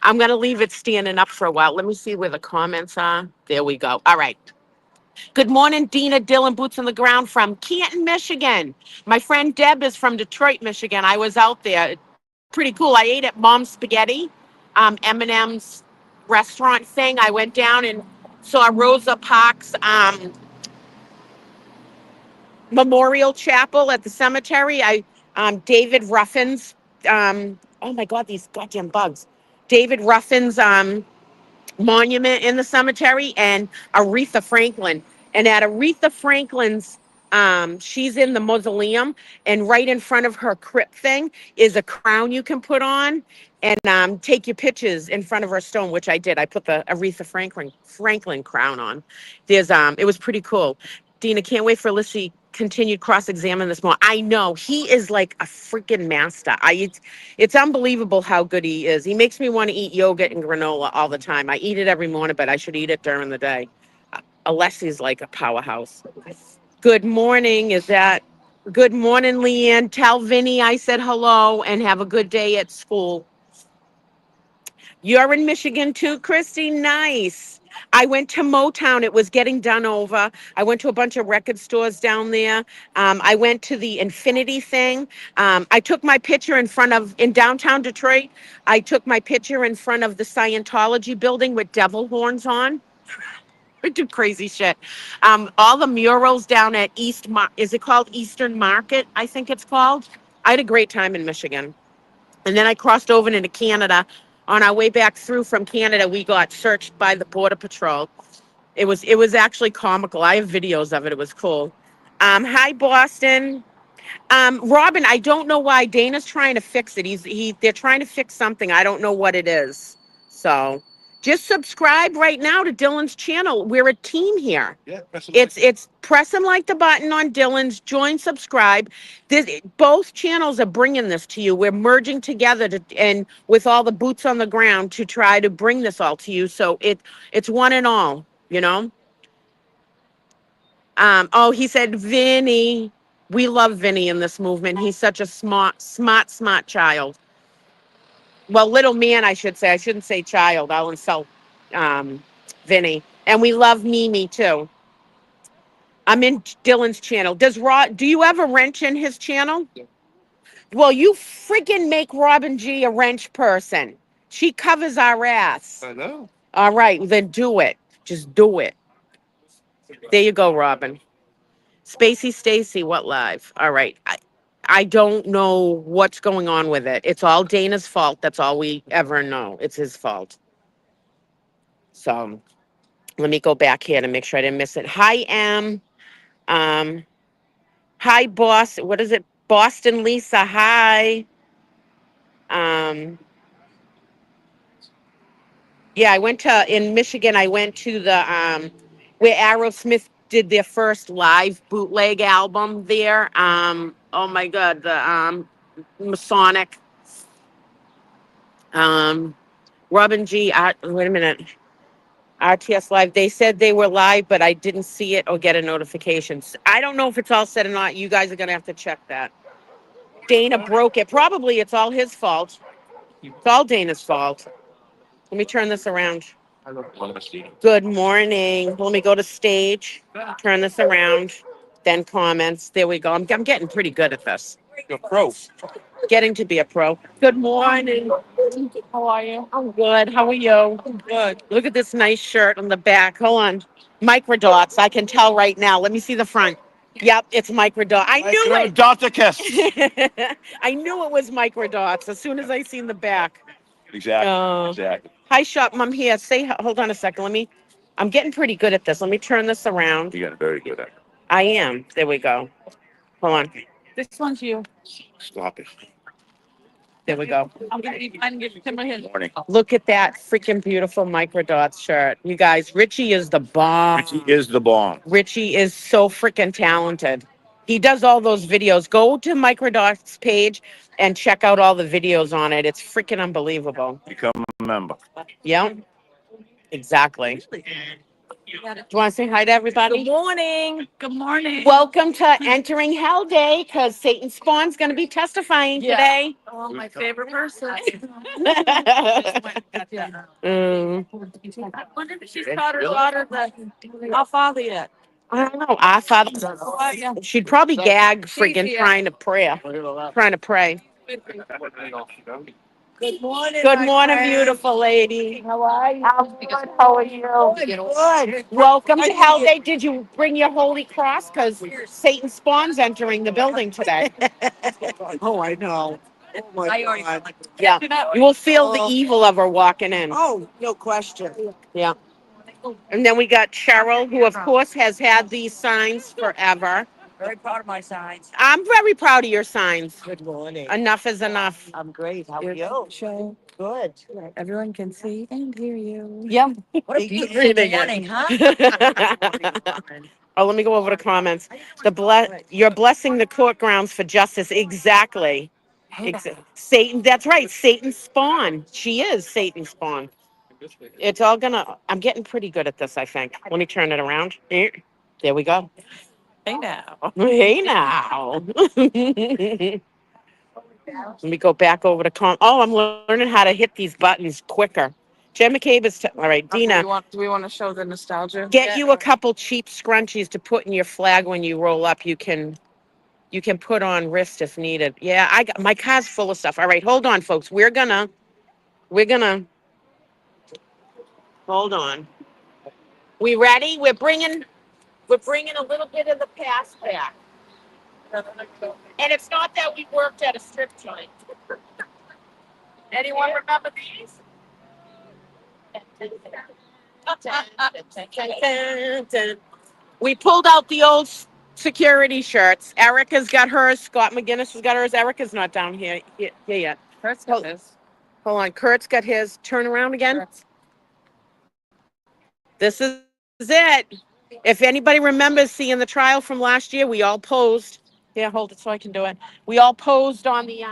I'm going to leave it standing up for a while. Let me see where the comments are. There we go. All right. Good morning, Dina Dillon, boots on the ground from Canton, Michigan. My friend Deb is from Detroit, Michigan. I was out there. Pretty cool. I ate at Mom's Spaghetti, M&M's restaurant thing. I went down and saw Rosa Parks' Memorial Chapel at the cemetery. David Ruffin's, oh my God, these goddamn bugs. David Ruffin's monument in the cemetery, and Aretha Franklin. And at Aretha Franklin's, she's in the mausoleum, and right in front of her crypt thing is a crown you can put on and take your pictures in front of her stone, which I did. I put the Aretha Franklin crown on. There's it was pretty cool. Dina, can't wait for Lissy continued cross-examine this more. I know he is like a freaking master. It's unbelievable how good he is. He makes me want to eat yogurt and granola all the time. I eat it every morning, but I should eat it during the day. Alessi's like a powerhouse. Good morning. Good morning, Leanne? Tell Vinny I said hello and have a good day at school. You're in Michigan too, Christy? Nice. I went to Motown. It was getting done over. I went to a bunch of record stores down there. I went to the Infinity thing. I took my picture in downtown Detroit. I took my picture in front of the Scientology building with devil horns on. I do crazy shit. All the murals down at is it called Eastern Market? I think it's called. I had a great time in Michigan. And then I crossed over into Canada. On our way back through from Canada, we got searched by the Border Patrol. It was actually comical. I have videos of it. It was cool. Hi, Boston. Robin, I don't know why Dana's trying to fix it. They're trying to fix something. I don't know what it is. So just subscribe right now to Dylan's channel. We're a team here. Yeah, press It's press and like the button on Dylan's, join, subscribe. Both channels are bringing this to you. We're merging together and with all the boots on the ground to try to bring this all to you. So it's one and all, you know. Oh, he said Vinny. We love Vinny in this movement. He's such a smart child. Well, little man, I should say. I shouldn't say child. I'll insult Vinny. And we love Mimi too. I'm in Dylan's channel. Do you have a wrench in his channel? Yeah. Well, you freaking make Robin G a wrench person. She covers our ass. I know. All right, then do it. Just do it. There you go, Robin. Spacey Stacy, what live? All right. I don't know what's going on with it. It's all Dana's fault. That's all we ever know. It's his fault. So let me go back here to make sure I didn't miss it. Hi, Em. Hi, boss. What is it? Boston Lisa. Hi. Yeah, in Michigan, I went to the where Aerosmith did their first live bootleg album there. Oh my God, the Masonic. Robin G. Wait a minute. RTS Live. They said they were live, but I didn't see it or get a notification. I don't know if it's all said or not. You guys are gonna have to check that. Dana broke it. Probably it's all his fault. It's all Dana's fault. Let me turn this around. Good morning. Let me go to stage. Turn this around. Then comments. There we go. I'm getting pretty good at this. You're pro. Getting to be a pro. Good morning. How are you? I'm good. How are you? I'm good. Look at this nice shirt on the back. Hold on. Microdots. I can tell right now. Let me see the front. Yep, it's microdot. I knew it. Doticus. I knew it was microdots as soon as I seen the back. Exactly. Exactly. Hi, Shop Mom here. Hold on a second. I'm getting pretty good at this. Let me turn this around. You got very good at it. I am. There we go. Hold on. This one's you. Stop it. There we go. I'm gonna get to my head. Morning. Look at that freaking beautiful microdots shirt. You guys, Richie is the bomb. Richie is the bomb. Richie is so freaking talented. He does all those videos. Go to Microdot's page and check out all the videos on it. It's freaking unbelievable. Become a member. Yeah, exactly. Do you want to say hi to everybody? Good morning. Good morning. Welcome to Entering Hell Day, because Satan Spawn's going to be testifying today. Oh, my favorite person. Mm, I wonder if she's taught her daughter our father yet. I don't know. Our Father. Yeah. She'd probably gag freaking Yeah. trying to pray. Good morning. Good my morning, friend. beautiful lady. How are you? I'm good. How are you? Good. Welcome to Hell Day. Did you bring your holy cross? Because Satan Spawn's entering the building today. Oh, I know. Oh, my God. Yeah. You will feel the evil of her walking in. Oh, no question. Yeah. And then we got Cheryl, who, of course, has had these signs forever. Very proud of my signs. I'm very proud of your signs. Good morning. Enough is enough. I'm great. How are you? Show. Good. Everyone can see and hear you. Yeah. What a beautiful morning, huh? Oh, let me go over the comments. You're blessing the court grounds for justice. Exactly. Satan. That's right. Satan's spawn. She is Satan's spawn. It's all I'm getting pretty good at this, I think. Let me turn it around. There we go. Hey now. Hey now. Let me go back over to Oh, I'm learning how to hit these buttons quicker. Jen McCabe is all right. Dina, Do we want to show the nostalgia? get you a couple cheap scrunchies to put in your flag when you roll up. You can put on wrist if needed. Yeah, I got my car's full of stuff. All right, hold on, folks. We're gonna hold on. We ready? We're bringing a little bit of the past back. And it's not that we worked at a strip joint. Anyone remember these? We pulled out the old security shirts. Erica's got hers. Scott McGinnis has got hers. Erica's not down here yet. Kurt's got his. Hold on. Kurt's got his. Turn around again. This is it. If anybody remembers seeing the trial from last year, we all posed. Yeah, hold it so I can do it. We all posed on the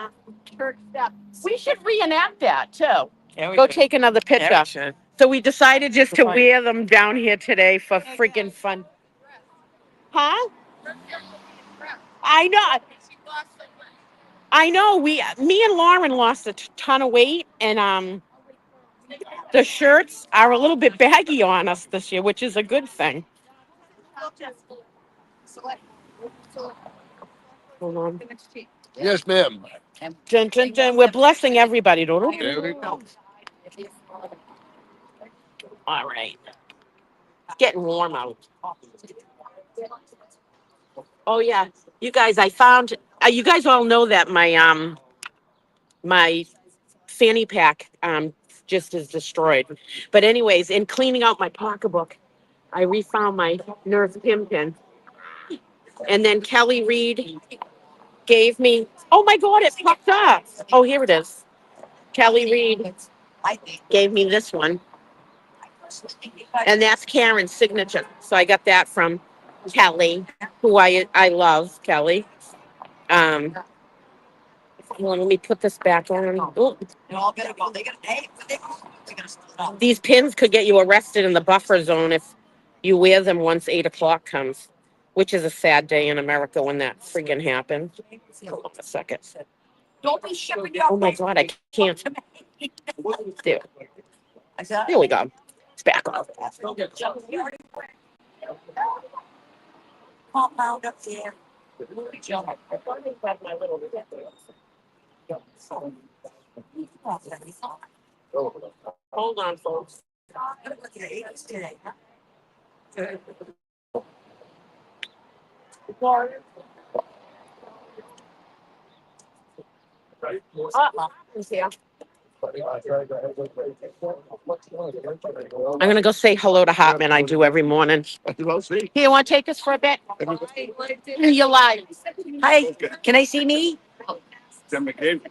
church step. We should reenact that too. Go take another picture. So we decided just to wear them down here today for freaking fun. Huh? I know. I know. Me and Lauren lost a ton of weight, and the shirts are a little bit baggy on us this year, which is a good thing. Hold on. Yes, ma'am. Dun, dun, dun. We're blessing everybody. There we go. All right. It's getting warm out. Oh yeah, you guys. I found. You guys all know that my fanny pack just is destroyed. But anyways, in cleaning out my pocketbook, I refound my Nerf pin pin. And then Kelly Reed gave me. Oh my God! It popped up. Oh, here it is. Kelly Reed gave me this one. And that's Karen's signature. So I got that from Kelly, who I love, Kelly. Hold on, let me put this back on. Ooh. These pins could get you arrested in the buffer zone if you wear them once 8 o'clock comes, which is a sad day in America when that friggin' happens. Hold on a second. Don't be shipping your Oh my God, I can't. There. There we go. It's back off. Compound up there. Hold on, folks. I'm gonna go say hello to Hartman. I do every morning. Here, you want to take us for a bit? You're live. Hi, can I see me?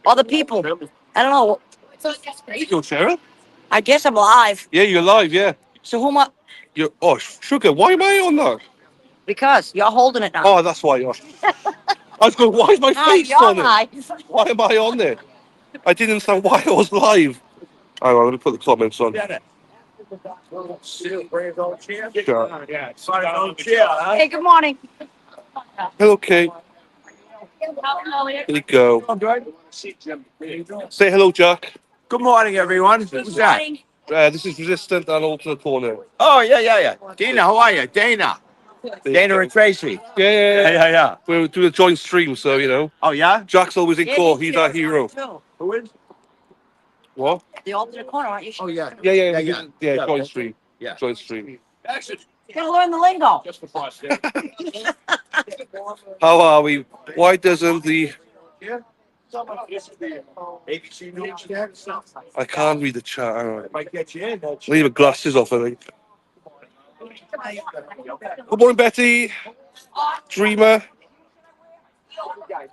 All the people. I don't know. Yo, Sarah? I guess I'm live. Yeah, you're live, yeah. So who am I? You're, oh, sugar, why am I on that? Because you're holding it now. Oh, that's why. I was going, why is my Ah, face you're on it? live. Why am I on there? I didn't understand why I was live. Hang on, let me put the comments on. Sure. Hey, good morning. Hello, Kate. Here you go. Say hello, Jack. Good morning, everyone. Who's that? This is Resistant and Alternate Corner. Oh, yeah. Dana, how are you? Dana. Dana and Tracy. Yeah. We're doing a joint stream, so, you know. Oh, yeah? Jack's always in core. He's our hero. Who is? What? The alternate corner, aren't you? Oh, yeah. Yeah, joint stream. Yeah. Joint stream. Gotta learn the lingo. How are we? Why doesn't the... I can't read the chat. Hang on. Leave my glasses off, I think. Good morning, Betty. Dreamer.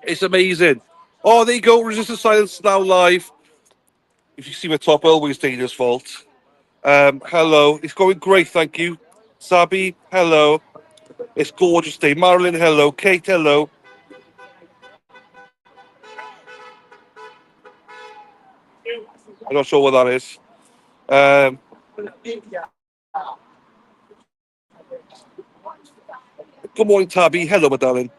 It's amazing. Oh, there you go. Resistance Silence now live. If you see my top, always Dana's fault. Hello. It's going great, thank you. Sabi, hello. It's gorgeous day. Marilyn, hello. Kate, hello. I'm not sure what that is. Good morning, Tabby. Hello, my darling.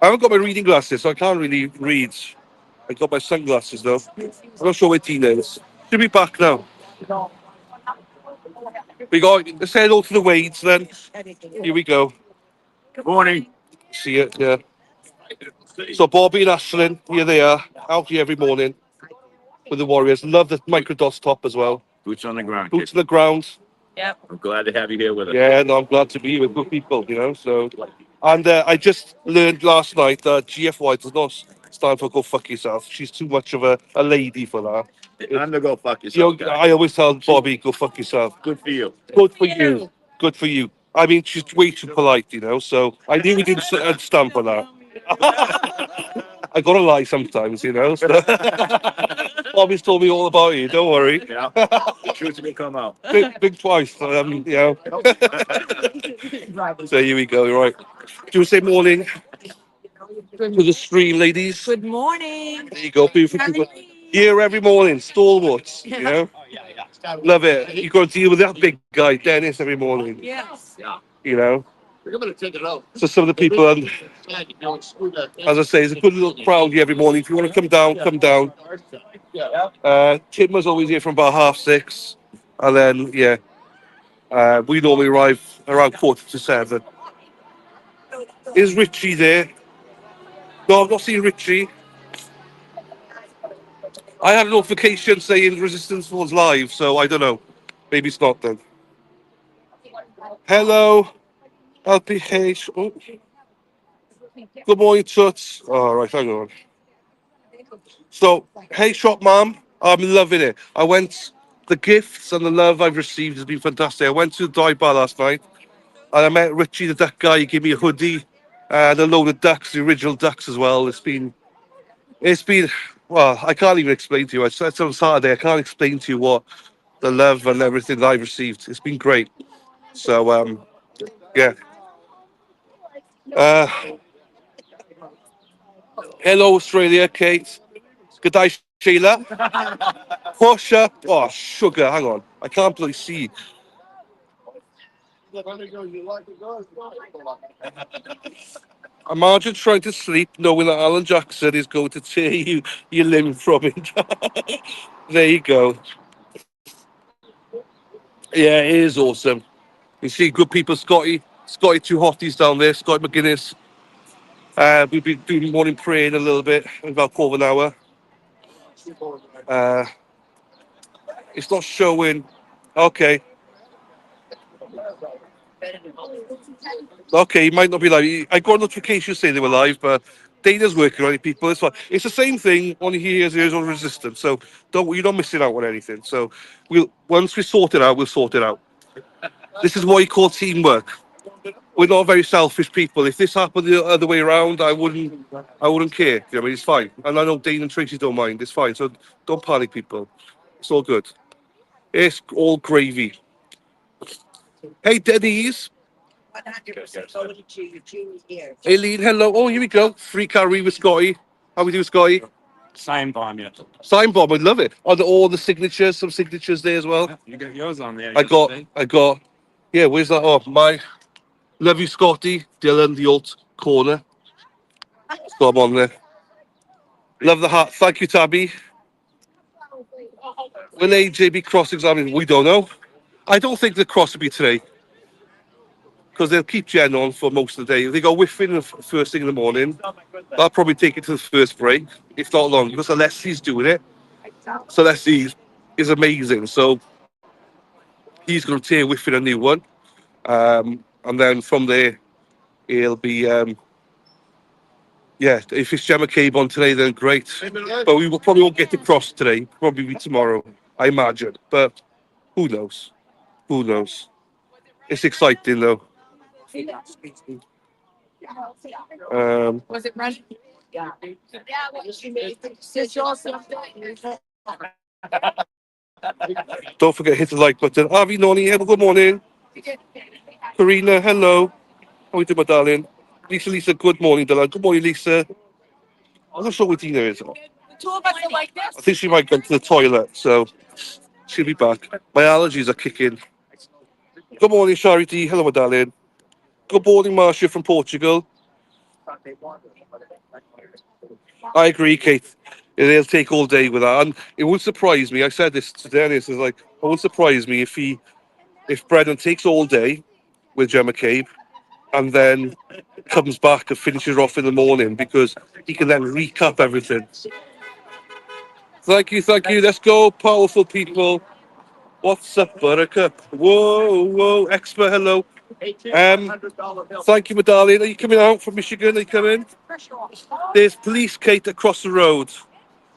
I haven't got my reading glasses, so I can't really read. I got my sunglasses, though. I'm not sure where Tina is. She'll be back now. Let's head over to the Wades, then. Here we go. Good morning. See it, yeah. So Bobby and Ashlyn, here they are, out here every morning with the Warriors. Love the microdots top as well. Boots on the ground. Boots on the ground. Yep. I'm glad to have you here with us. Yeah, no, I'm glad to be with good people, you know. So, and I just learned last night that GFY does not stand for go fuck yourself. She's too much of a lady for that. I'm the go fuck You yourself know, guy. I always tell Bobby, go fuck yourself. Good for you. Good for you. Good for you. I mean, she's way too polite, you know. So I knew we didn't stand for that. I gotta lie sometimes, you know. So. Bobby's told me all about you. Don't worry. Yeah. The truth will come out. Big twice. You know. So here we go. Right. Do you say morning to the stream, ladies? Good morning. There you go. Beautiful people. Here every morning, stalwarts. You know. Love it. You got to deal with that big guy, Dennis, every morning. Yes. You know. We're going to take it out. So some of the people, as I say, it's a good little crowd here every morning. If you want to come down, come down. Tim was always here from about 6:30, and then we normally arrive around 7:15. Is Richie there? No, I've not seen Richie. I had a notification saying Resistance was live, so I don't know. Maybe it's not then. Hello, LPH. Oh. Good morning, Toots. All right, hang on. So, hey, shop mom, I'm loving it. The gifts and the love I've received has been fantastic. I went to the dive bar last night and I met Richie, the duck guy. He gave me a hoodie and a load of ducks, the original ducks as well. It's been, well, I can't even explain to you. I said on Saturday, I can't explain to you what the love and everything that I've received. It's been great. So, yeah. Hello, Australia, Kate. Good day, Sheila. Push up. Oh, sugar. Hang on. I can't really see. Imagine trying to sleep knowing that Alan Jackson is going to tear your limb from it. There you go. Yeah, it is awesome. You see good people, Scotty two hotties down there, Scotty McGuinness. We've been doing morning praying a little bit, about quarter of an hour. It's not showing. Okay. Okay, it might not be live. I got a notification saying they were live, but Dana's working on it, people. It's fine. It's the same thing on here as it is on Resistance. So you're not missing out on anything. So once we sort it out, we'll sort it out. This is what you call teamwork. we're not very selfish people. If this happened the other way around, I wouldn't care. You know what I mean, it's fine. And I know Dane and Tracy don't mind. It's fine. So don't panic, people. It's all good. It's all gravy. Hey, Denise. 100% over to you. Julie here. Aileen, hello. Oh, here we go. Free curry with Scotty. How we do, Scotty? Sign bomb yet? Sign bomb. I love it. Are there all the signatures? Some signatures there as well. You got yours on there. I got. Yeah, where's that? Oh, my. Love you, Scotty. Dylan, the alt corner. It's got 'em on there. Love the hat. Thank you, Tabby. Will AJ be cross-examined? We don't know. I don't think the cross will be today because they'll keep Jen on for most of the day. They got Whiffen first thing in the morning. That'll probably take it to the first break, if not long, because Alessi's doing it. So Alessi is amazing. So he's going to tear Whiffen a new one. And then from there, it'll be, yeah, if it's Gemma Cabe on today, then great. But we will probably won't get to cross today. Probably be tomorrow, I imagine. But who knows? Who knows? It's exciting, though. Was it run? Yeah. Don't forget to hit the like button. Avi, Noni, good morning. Karina, hello. How are you doing, my darling? Lisa, good morning, darling. Good morning, Lisa. I'm not sure where Dina is. I think she might go to the toilet, so she'll be back. My allergies are kicking. Good morning, Charity. Hello, my darling. Good morning, Marcia from Portugal. I agree, Kate. It'll take all day with that. And it would surprise me. I said this to Dennis. It's like, it would surprise me if Brendan takes all day with Gemma Cabe and then comes back and finishes off in the morning because he can then recap everything. Thank you. Let's go, powerful people. What's up, Buttercup? Whoa, expert, hello. Thank you, my darling. Are you coming out from Michigan? Are you coming? There's police, Kate, across the road.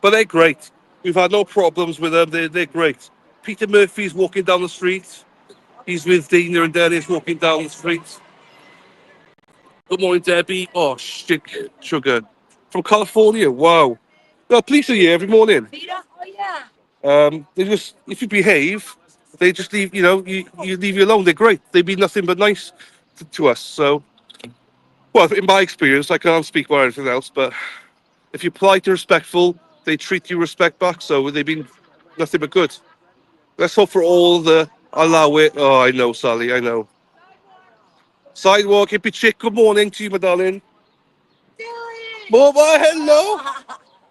But they're great. We've had no problems with them. They're great. Peter Murphy's walking down the street. He's with Dina and Dennis walking down the street. Good morning, Debbie. Oh, shit, sugar. From California. Wow. No, police are here every morning. They just, if you behave, they just leave, you leave you alone. They're great. They be nothing but nice to us. So, well, in my experience, I can't speak about anything else, but if you're polite and respectful, they treat you respect back. So they've been nothing but good. Let's hope for all the allow it. Oh, I know, Sally, I know. Sidewalk, hippie chick, good morning to you, my darling. Mama, hello.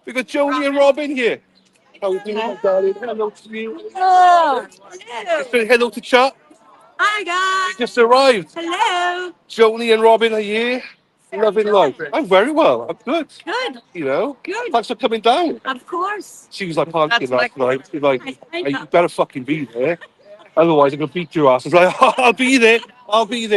We got Joni and Robin here. How are you doing, my darling? Hello to you. Hello. Just say hello to chat. Hi guys. You just arrived. Hello. Joni and Robin are here. Loving life. I'm very well. I'm good. Good. Good. Thanks for coming down. Of course. She was like panicking last night. She's like, I hey, know. you better fucking be there. Otherwise, I'm going to beat your ass. I was like, I'll be there.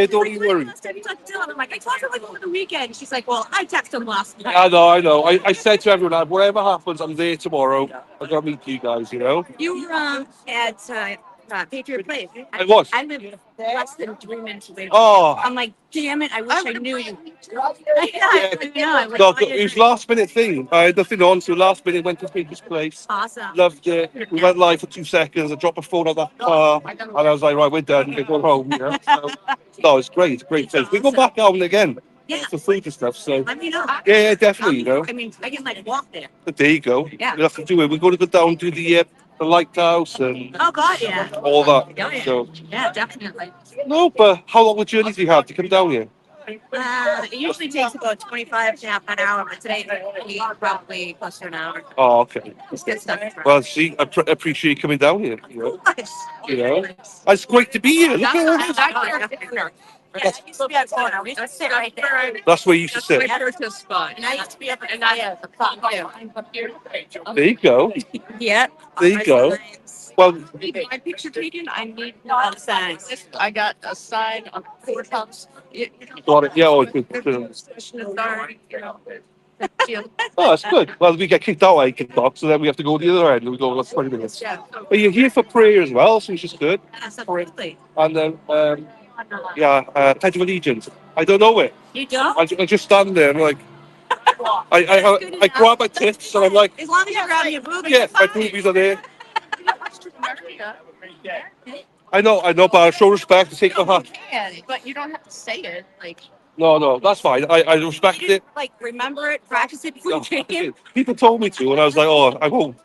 Don't you worry. Last time you talked to Dylan, I'm like, I talked to him like over the weekend. She's like, well, I texted him last night. I know. I said to everyone, whatever happens, I'm there tomorrow. I'm going to meet you guys, You were at Patriot Place. I was. I live less than 3 minutes away. Oh. I'm like, damn it! I wish I knew you. No, it was last minute thing. I had nothing on, so last minute went to Peter's place. Awesome. Loved it. We went live for 2 seconds. I dropped my phone on that car, and I was like, right, we're done. We're going home. So, no, it's great. It's a great place. We go back out again. Yeah. For food and stuff. So Let me know. yeah, definitely. I mean, I can like walk there. But there you go. Yeah. We have to do it. We're going to go down to the lighthouse and Oh God, yeah. all that. Oh, yeah. So Yeah, definitely. no, but how long a journey do you have to come down here? It usually takes about 25 to half an hour, but today probably close to an hour. Oh, okay. It's good stuff. Well, see, I appreciate you coming down here. It's great to be here. Look at all this. Yeah, I used to be at corner. We used to sit right there. That's where you used to sit. Spot. And I used to be up and I have the front too. There you go. Yeah. There you go. Well, My picture taken. I need no signs. I got a sign on 4 cups. got it. Yeah, oh, good. Oh, that's good. Well, we get kicked out at TikTok, so then we have to go to the other end and we go, that's 20 minutes. Yeah. But you're here for prayer as well, so it's just good. Absolutely. And then Yeah, Pledge of Allegiance. I don't know it. You don't? I just stand there and like, I grab my tits and I'm like, As long as you grab your boobies. yeah, my boobies are there. I know, but I show respect to take my hat. But you don't have to say it. Like, No, that's fine. I respect it. Like, remember it, practice it before you take it. People told me to, and I was like, oh, I won't.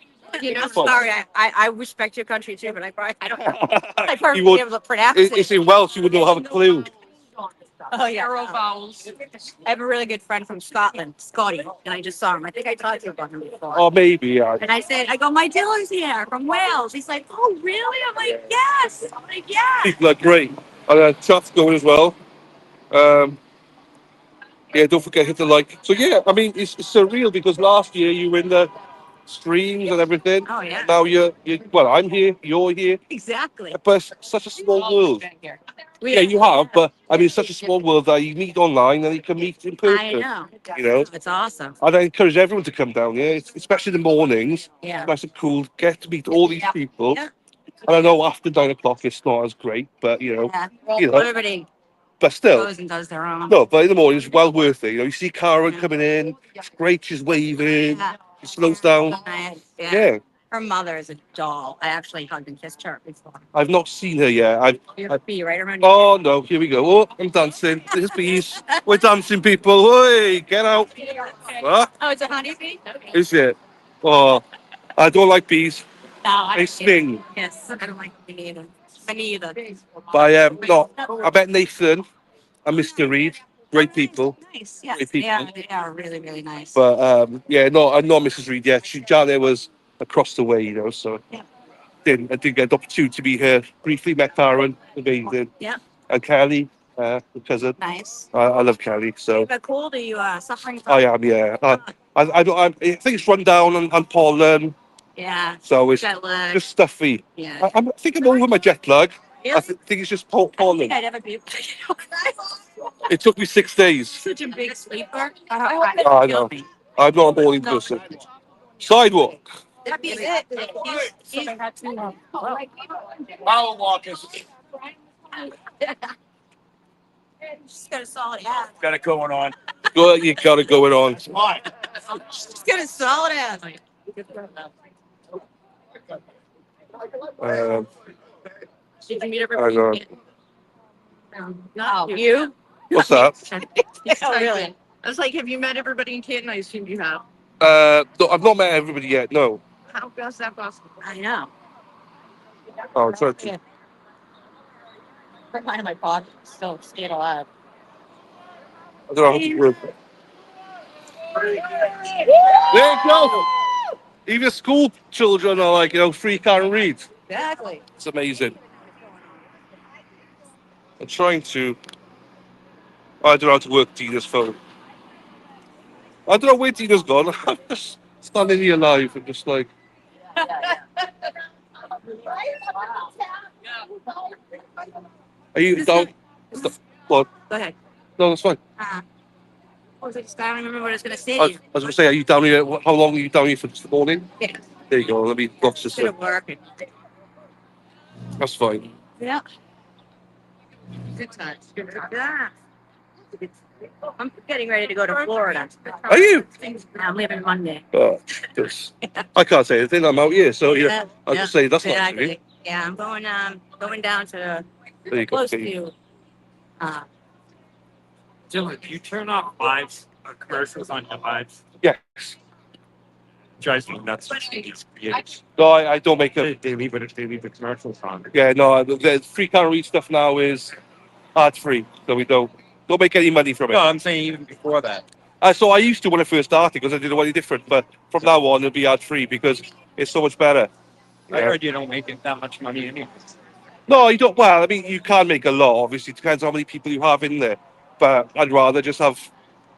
You know, It's fine. sorry, I respect your country too, but I don't. I You probably would- be able to pronounce It's it. in Welsh, you wouldn't have a clue. Oh yeah. arrow vowels. I have a really good friend from Scotland, Scotty, and I just saw him. I think I talked to you about him before. Oh, maybe, yeah. And I go, my dealer's here from Wales. He's like, oh really? I'm like, yes. I'm like, yes. People are great. And chat's going as well. Yeah, don't forget hit the like. So yeah, I mean, it's surreal because last year you were in the streams and everything. Oh yeah. Now you well, I'm here, you're here, Exactly. but it's such a small world. Yeah, you have, but I mean, it's such a small world that you meet online and you can meet in person. I know. You know, It's awesome. and I encourage everyone to come down here, especially in the mornings. Yeah. Nice and cool. Get to meet all these Yeah. people. Yeah. And I know after 9 o'clock it's not as great, but Yeah. you know, Everybody but still. goes and does their own. No, but in the morning it's well worth it. You know, you see Karen coming in, it's great, she's waving, Yeah. she slows down. Yeah. Yeah. Her mother is a doll. I actually hugged and kissed her before. I've not seen her yet. You're be right around your Oh no, here we go. Oh, I'm dancing. There's bees. We're dancing, people. Hey, get out. What? Oh, it's a honeybee? Is it? Oh, I don't like bees. No, They sting. Yes, I don't like me either. Me either. But no, I met Nathan and Mr. Reed. Great people. Nice, yes. Great people. They are really, really nice. But yeah, no, I'm not Mrs. Reed yet. Janet was across the way, you know, so Yeah. I did get the opportunity to be here. Briefly met Karen, amazing. Yeah. And Kelly, the cousin. Nice. I love Kelly, so But cold, are you suffering from? I am, yeah. I think it's run down and pollen, Yeah. so it's Jet lag. just stuffy. Yeah. I think I'm over my jet lag. Really? I think it's just I don't pollen. think I'd ever be able to. It took me 6 days. Such a big sleeper. I know. Me. I'm not a morning person. Sidewalk. That'd be it. Power walkers. She's got a solid ass. Got it going on. You got it going on. Fine. She's got a solid ass. Did you meet I everybody? know. No, You? What's that? Oh, really? I was like, have you met everybody in Canton? I assume you have. No, I've not met everybody yet. No. How is that possible? I know. Oh, it's not. Yeah. Put mine in my pocket. Still staying alive. I don't know how to work. There you go. Even school children are like, free Karen Reed. Exactly. It's amazing. I'm trying to. I don't know how to work Dina's phone. I don't know where Dina's gone. I'm just standing here live and just like. Are you down? What? Go ahead. No, that's fine. What was I just? I don't remember what I was going to say I to you. was going to say, are you down here? How long are you down here for this morning? Yeah. There you go. Let me box this Bit in. of work. That's fine. Yeah. Good times. Good times. Yeah. I'm getting ready to go to Florida. Are you? I'm leaving Monday. I can't say anything. I'm out here, so yeah. I'll Yeah, just say that's not exactly. me. Yeah, I'm going down to There you go. close Okay. to Dylan, do you turn off lives, commercials on your lives? Yes. Drives me nuts. When these creators. No, I don't make them. They leave the commercials on. Yeah, no. The free Karen Reed stuff now is ad free, so we don't make any money from No, it. I'm saying even before that. So I used to when I first started because I didn't know any different, but from now on it'll be ad free because it's so much better. I heard you don't make it that much money anyway. No, you don't. Well, I mean, you can make a lot. Obviously, it depends how many people you have in there. But I'd rather just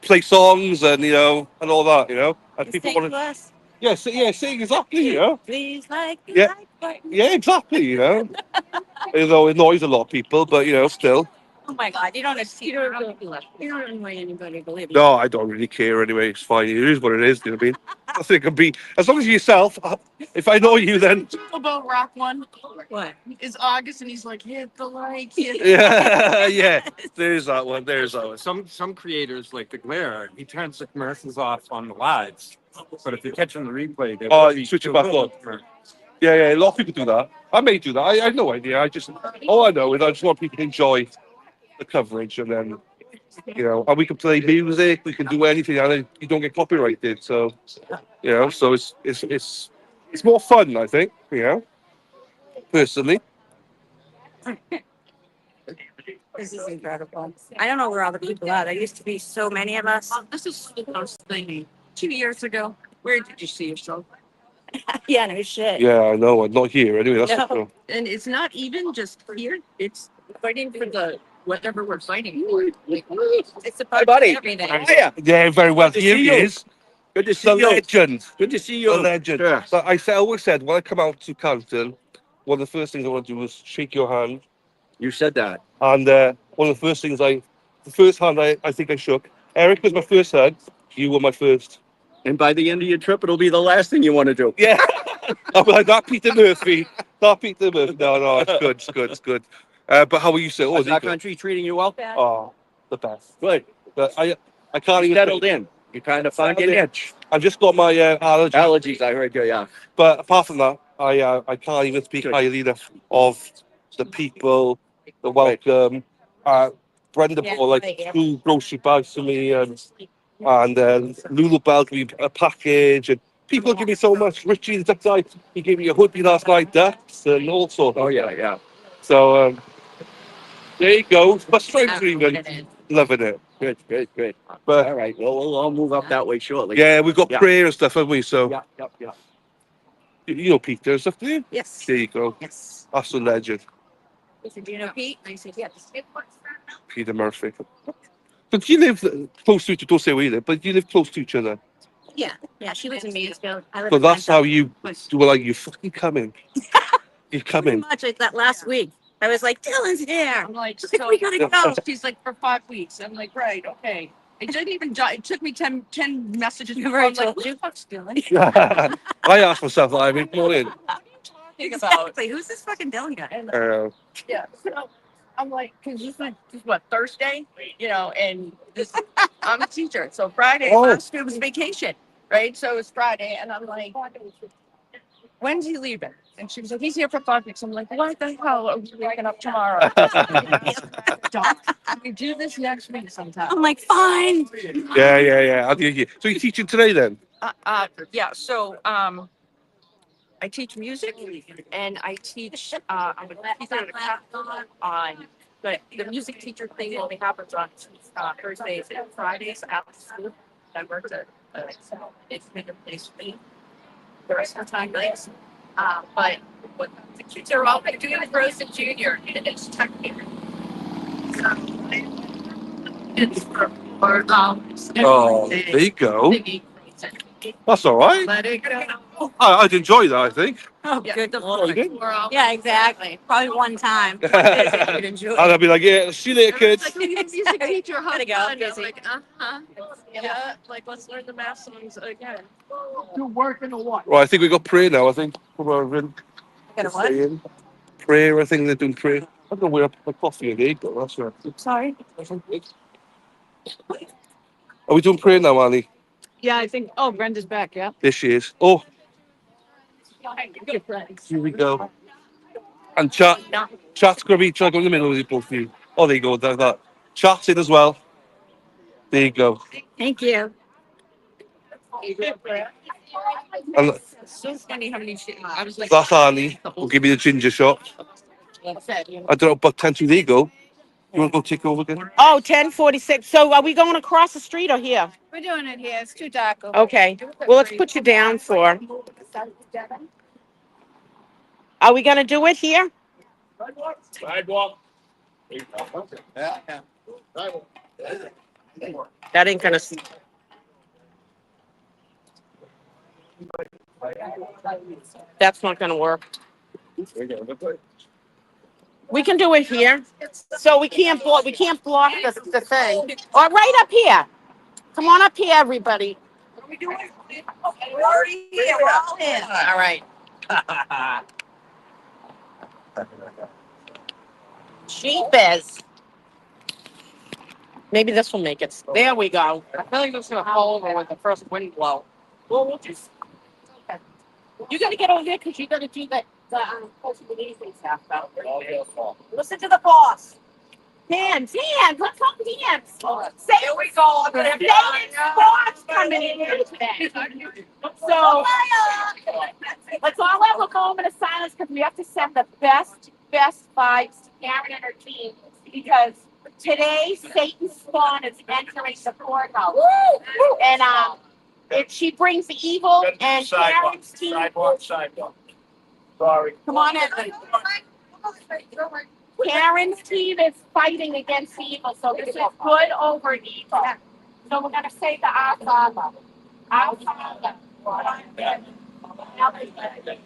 play songs and and all that. And people want to. us. Yeah, sing exactly. Please like. Yeah. Yeah, exactly. Although it annoys a lot of people, but still. Oh my God! You don't annoy anybody. Believe me. No, I don't really care anyway. It's fine. It is what it is. You know what I mean? I think it could be as long as you're yourself. If I know you, then About rock one What? is August, and he's like, hit the like. yeah, yeah. There's that one. There's that one. Some creators like the Glare, he turns the commercials off on the lives. But if you catch on the replay, they Oh, will be switch it still back going. on. Yeah, yeah. A lot of people do that. I may do that. I have no idea. All I know is I just want people to enjoy the coverage, and then and we can play music, we can do anything, and then you don't get copyrighted. So so it's more fun, I think. Personally. This is incredible. I don't know where all the people are. There used to be so many of us. This is what I was thinking 2 years ago. Where did you see yourself? Yeah, no shit. Yeah, I know. I'm not here anyway. That's No. for sure. And it's not even just here. It's fighting for the whatever we're fighting for. Like, It's about buddy. everything. Yeah. Yeah, very well. Good to Here see he you. is, Good to the see you. legend, Good to see you. the legend. Yeah. So always said when I come out to Canton, one of the first things I want to do is shake your hand. You said that. And one of the first things the first hand I think I shook. Eric was my first hug. You were my first. And by the end of your trip, it'll be the last thing you want to do. Yeah. I'm like, not Peter Murphy. Not Peter Murphy. No, it's good. It's good. It's good. But how are you, sir? Oh, Is there you our go. country treating you well? Oh, the best. Good. But I can't even. Settled in. You kind of found your niche. I've just got my allergy. Allergies, I heard you, yeah. But apart from that, I can't even speak highly enough of the people, the welcome. Brenda Yeah, bought right, yeah. 2 grocery bags to me, and Lulu Bell gave me a package, and people give me so much. Richie, the duck guy, he gave me a hoodie last night, ducks, and all sorts. Oh, yeah, yeah. So there you go. But straight I'm dreaming, loving it. loving it. Good, good, good. But All right. Well, we'll all move up that way shortly. yeah, we've got Yeah. prayer and stuff, haven't we? So Yeah. you know Peter and stuff, do you? Yes. There you go. Yes. That's a legend. He said, do you know Pete? I said, yes. Peter Murphy. But you live close to each other, don't say where you live, but you live close to each other. Yeah. Yeah, she lives in Mansfield. I live So in that's how Mansfield. you do it, like, you fucking coming. You're Pretty coming. much like that last week. I was like, Dylan's here. I'm like, She's like, we gotta go. She's like, for 5 weeks. I'm like, right, okay. It didn't even. It took me 10 messages. Never before I'm like, told what you. the fuck's Dylan? I asked myself, I mean, morning. Think about. Exactly. Who's this fucking Dylan guy? And Yeah. so I'm like, because this is what, Thursday? And this, I'm a teacher. So Friday, Oh. last year was vacation, right? So it was Friday. And I'm like, when's he leaving? And she was like, he's here for 5 weeks. I'm like, what the hell are we waking up tomorrow? We do this next week sometime. I'm like, fine. Yeah. I'll give you. So you're teaching today then? Yeah. So I teach music and I teach. I'm a teacher at a class on the music teacher thing only happens on Thursdays and Fridays after school. I work at it's been a place for me the rest of the time. Nice. But what the kids are all doing is Rose and Junior, and it's technical. So it's for Oh, there you go. That's all right. Let it go. I'd enjoy that, I think. Oh, Yeah. good Oh, lord. you did? Yeah, exactly. Probably one time. One visit, you'd enjoy And it. I'd be like, yeah, see you later, kids. Like, you're a music teacher, how Gotta go, fun. I'm busy. like, yeah, like let's learn the math songs again. Right, I think we got prayer now, I think. Gotta what? Prayer, I think they're doing prayer. I don't know where I put my coffee in there, but that's right. Sorry. Are we doing prayer now, Annie? Yeah, I think. Oh, Brenda's back. Yeah. There she is. Oh, Good friends. here we go. And chat's going to be trying to go in the middle of the both of you. Oh, there you go, like that. Chat's in as well. There you go. Thank you. And So funny how many shit. I was like, that's Annie. We'll give you the ginger shot. I don't know, but 10 to there you go. You want to go take over again? Oh, 1046. So are we going across the street or here? We're doing it here. It's too dark. Okay. Well, let's put you down for. Are we going to do it here? That ain't going to. That's not going to work. We can do it here. So we can't block the thing. Or right up here. Come on up here, everybody. We doing? We're already here. We're all here. All right. Jeepers. Maybe this will make it. There we go. I feel like it's gonna fall over with the first wind blow. Well, we'll just. Okay. You got to get over there because you got to do the postal address stuff. Listen to the boss. Dance. Let's go dance. Say Here we go. Satan's boss coming in here today. So let's all have a moment of silence because we have to send the best vibes to Karen and her team because today Satan's spawn is entering the courthouse. And she brings the evil and Karen's team. Sidewalk. Sorry. Come on in. Karen's team is fighting against evil, so this is good over evil. So we're gonna say the Our Father. Our Father. who art in heaven, hallowed be thy name.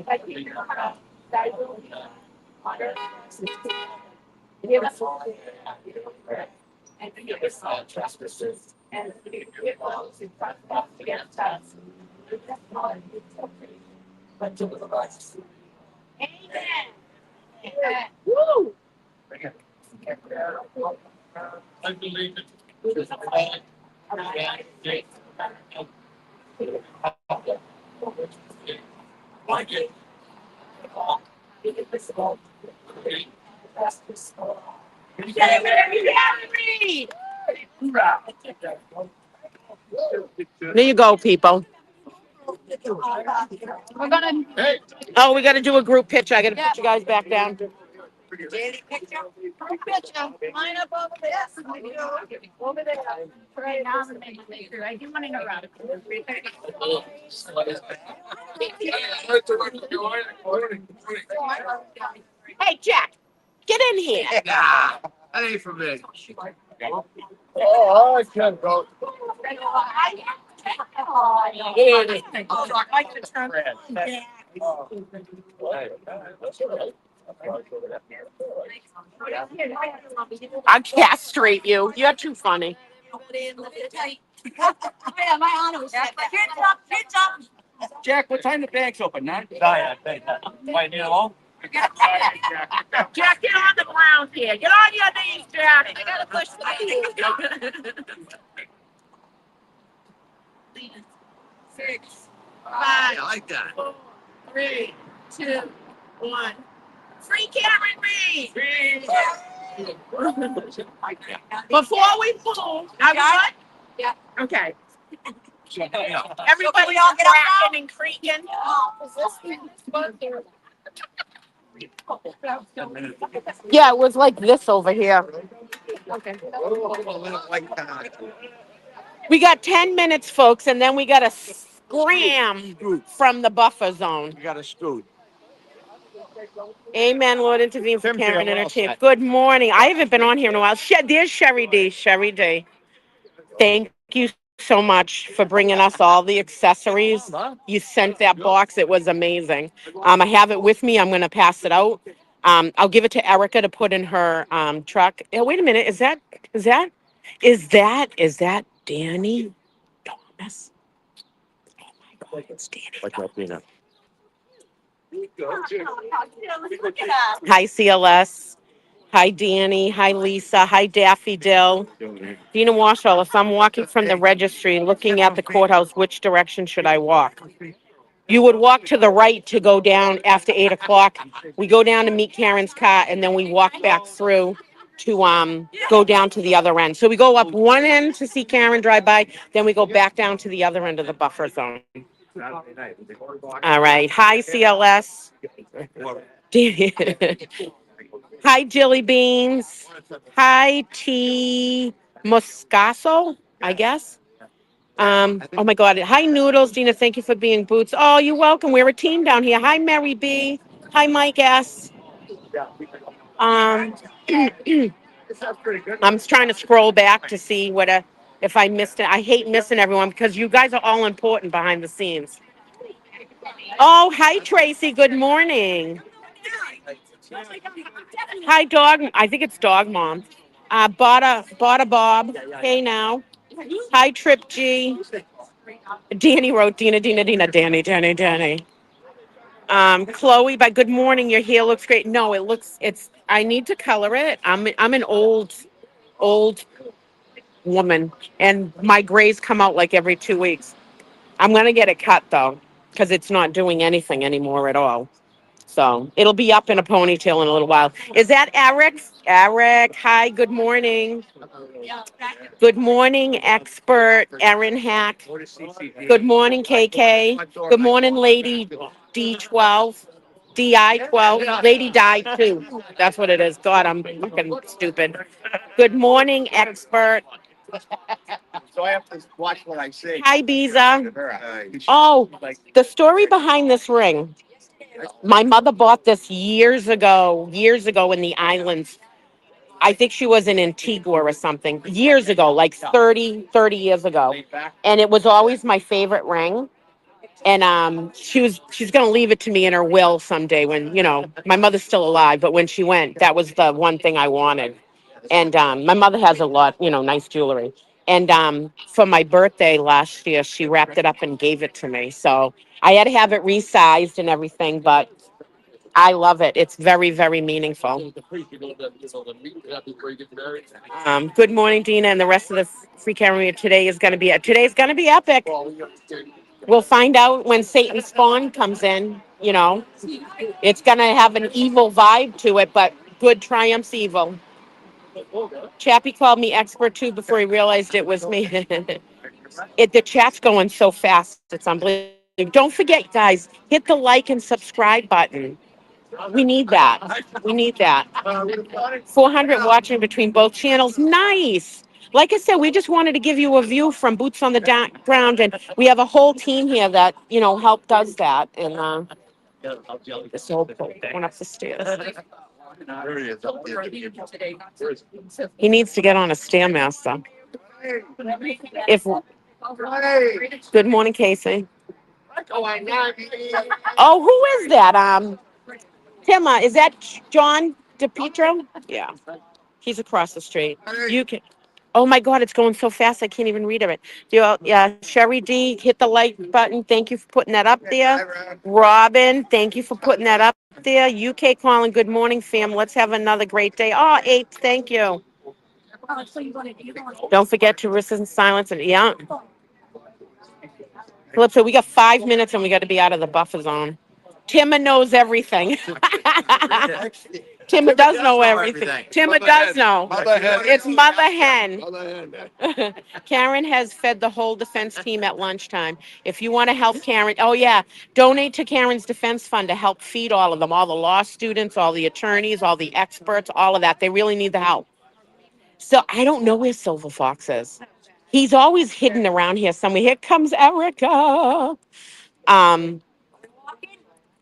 Thy kingdom come, thy will be done, on earth as it is in heaven. Give us all our daily bread, and forgive us our trespasses, and forgive those who trespass against us. Lead us not into temptation, but deliver us. Amen. Amen. Woo! I believe it. Like it. There you go, people. We're gonna. Hey. Oh, we got to do a group picture. I got to put you guys back down. Daily picture. Group picture. Line up over there. Over there. Right now, I'm making sure. I do want to interrupt. Hey, Jack, get in here. That ain't for me. Oh, I can't go. I'll castrate you. You're too funny. Yeah, my honor was set. Kids up. Jack, what time the bank's open? 9? I think. Might need along. Jack, get on the ground here. Get on your knees, Jack. I gotta push the button. 6, I 5, like that. 3, 2, 1. Free Karen Reed. Before we move, I want. Yeah. Okay. Everybody Everybody all get up cracking and creaking. Yeah, it was like this over here. We got 10 minutes, folks, and then we got to scram from the buffer zone. You got a scoot. Amen, Lord, intervene for Tim's Karen here, and her well team. said. Good morning. I haven't been on here in a while. There's Sherry D. Sherry D. Thank you so much for bringing us all the accessories. You sent that box. It was amazing. I have it with me. I'm going to pass it out. I'll give it to Erica to put in her truck. Oh, wait a minute. Is that Danny Thomas? Oh my God, it's Danny. Like my peanut. Look at us. Hi, CLS. Hi, Danny. Hi, Lisa. Hi, Daffy Dill. Dina Washall, if I'm walking from the registry looking at the courthouse, which direction should I walk? You would walk to the right to go down after 8 o'clock. We go down to meet Karen's car and then we walk back through to go down to the other end. So we go up one end to see Karen drive by, then we go back down to the other end of the buffer zone. All right. Hi, CLS. Hi, Jilly Beans. Hi, T. Moscaso, I guess. Oh my God. Hi, Noodles. Dina, thank you for being Boots. Oh, you're welcome. We're a team down here. Hi, Mary B. Hi, Mike S. I'm trying to scroll back to see if I missed it. I hate missing everyone because you guys are all important behind the scenes. Oh, hi, Tracy. Good morning. Hi, dog. I think it's dog mom. Bought a Bob. Hey now. Hi, Trip G. Danny wrote Dina, Danny. Chloe, by good morning, your hair looks great. No, I need to color it. I'm an old woman, and my grays come out like every 2 weeks. I'm gonna get it cut though, because it's not doing anything anymore at all. So it'll be up in a ponytail in a little while. Is that Eric? Eric, hi, good morning. Good morning, expert Erin Hack. Good morning, KK. Good morning, Lady D12. DI12. Lady Di 2. That's what it is. God, I'm fucking stupid. Good morning, expert. So I have to watch what I say. Hi, Biza. Oh, the story behind this ring. My mother bought this years ago in the islands. I think she was in Antigua or something years ago, like 30 years ago. And it was always my favorite ring. And she's going to leave it to me in her will someday when, my mother's still alive. But when she went, that was the one thing I wanted. And my mother has a lot, nice jewelry. And for my birthday last year, she wrapped it up and gave it to me. So I had to have it resized and everything, but I love it. It's very, very meaningful. Good morning, Dina, and the rest of the free camera. Today's going to be epic. We'll find out when Satan's spawn comes in. It's going to have an evil vibe to it, but good triumphs evil. Chappie called me expert too before he realized it was me. The chat's going so fast. It's unbelievable. Don't forget, guys, hit the like and subscribe button. We need that. We need that. 400 watching between both channels. Nice. Like I said, we just wanted to give you a view from boots on the ground, and we have a whole team here that help does that. And this whole boat going up the stairs. He needs to get on a stairmaster. If Good morning, Casey. Oh, who is that? Tima, is that John DePietro? Yeah, he's across the street. You can. Oh my God, it's going so fast I can't even read it. Yeah, Sherry D, hit the like button. Thank you for putting that up there. Robin, thank you for putting that up there. UK calling. Good morning, fam. Let's have another great day. Oh, Ape, thank you. Don't forget to listen in silence and yeah. Calypso, we got 5 minutes and we got to be out of the buffer zone. Timma knows everything. Timma does know everything. Timma does know. Mother hen. It's Mother Hen. Mother hen. Karen has fed the whole defense team at lunchtime. If you want to help Karen, oh yeah, donate to Karen's defense fund to help feed all of them, all the law students, all the attorneys, all the experts, all of that. They really need the help. So I don't know where Silver Fox is. He's always hidden around here somewhere. Here comes Erica. Um,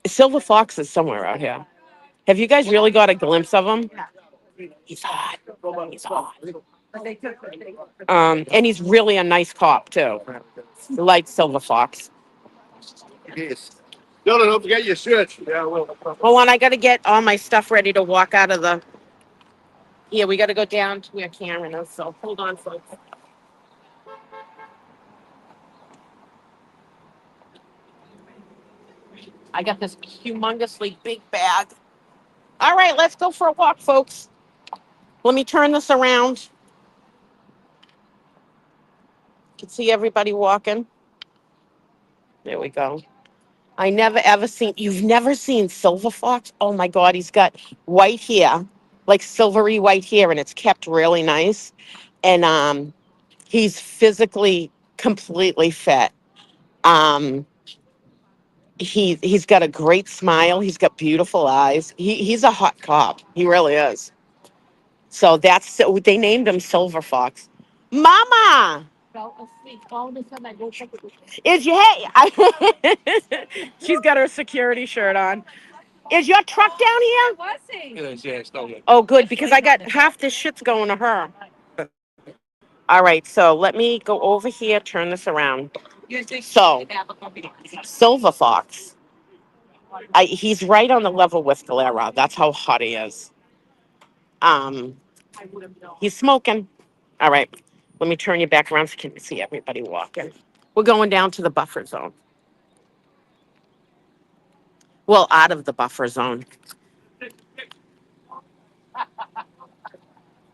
Silver Fox is somewhere out here. Have you guys really got a glimpse of him? He's hot. He's hot. And he's really a nice cop too. Like Silver Fox. Yes. Don't forget your shirt. Hold on, I got to get all my stuff ready to walk out of the. Yeah, we got to go down to where Karen is. So hold on, folks. I got this humongously big bag. All right, let's go for a walk, folks. Let me turn this around. You can see everybody walking. There we go. You've never seen Silver Fox? Oh my God, he's got white hair, like silvery white hair, and it's kept really nice. And he's physically completely fit. Um, he's got a great smile. He's got beautiful eyes. He's a hot cop. He really is. So they named him Silver Fox. Mama, is your she's got her security shirt on. Is your truck down here? Oh, good, because I got half this shit's going to her. All right, so let me go over here, turn this around. So, Silver Fox, he's right on the level with Galera. That's how hot he is. He's smoking. All right, let me turn you back around so you can see everybody walking. We're going down to the buffer zone. Well, out of the buffer zone.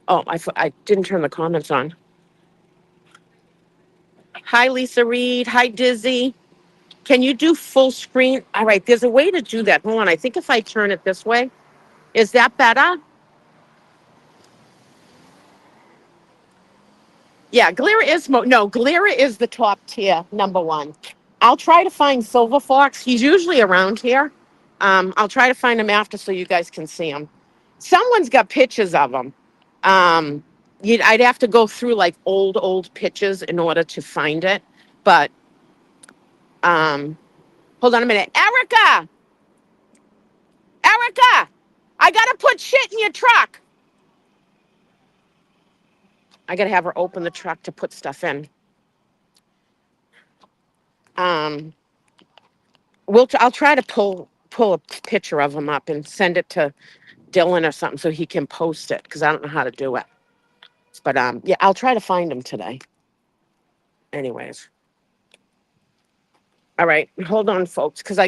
Oh, I didn't turn the comments on. Hi, Lisa Reed. Hi, Dizzy. Can you do full screen? All right, there's a way to do that. Hold on. I think if I turn it this way, is that better? Yeah, Glera is the top tier, number one. I'll try to find Silver Fox. He's usually around here. I'll try to find him after so you guys can see him. Someone's got pictures of him. I'd have to go through like old pictures in order to find it. But hold on a minute. Erica, I gotta put shit in your truck. I gotta have her open the truck to put stuff in. I'll try to pull a picture of him up and send it to Dylan or something so he can post it because I don't know how to do it. But yeah, I'll try to find him today. Anyways. All right, hold on, folks, because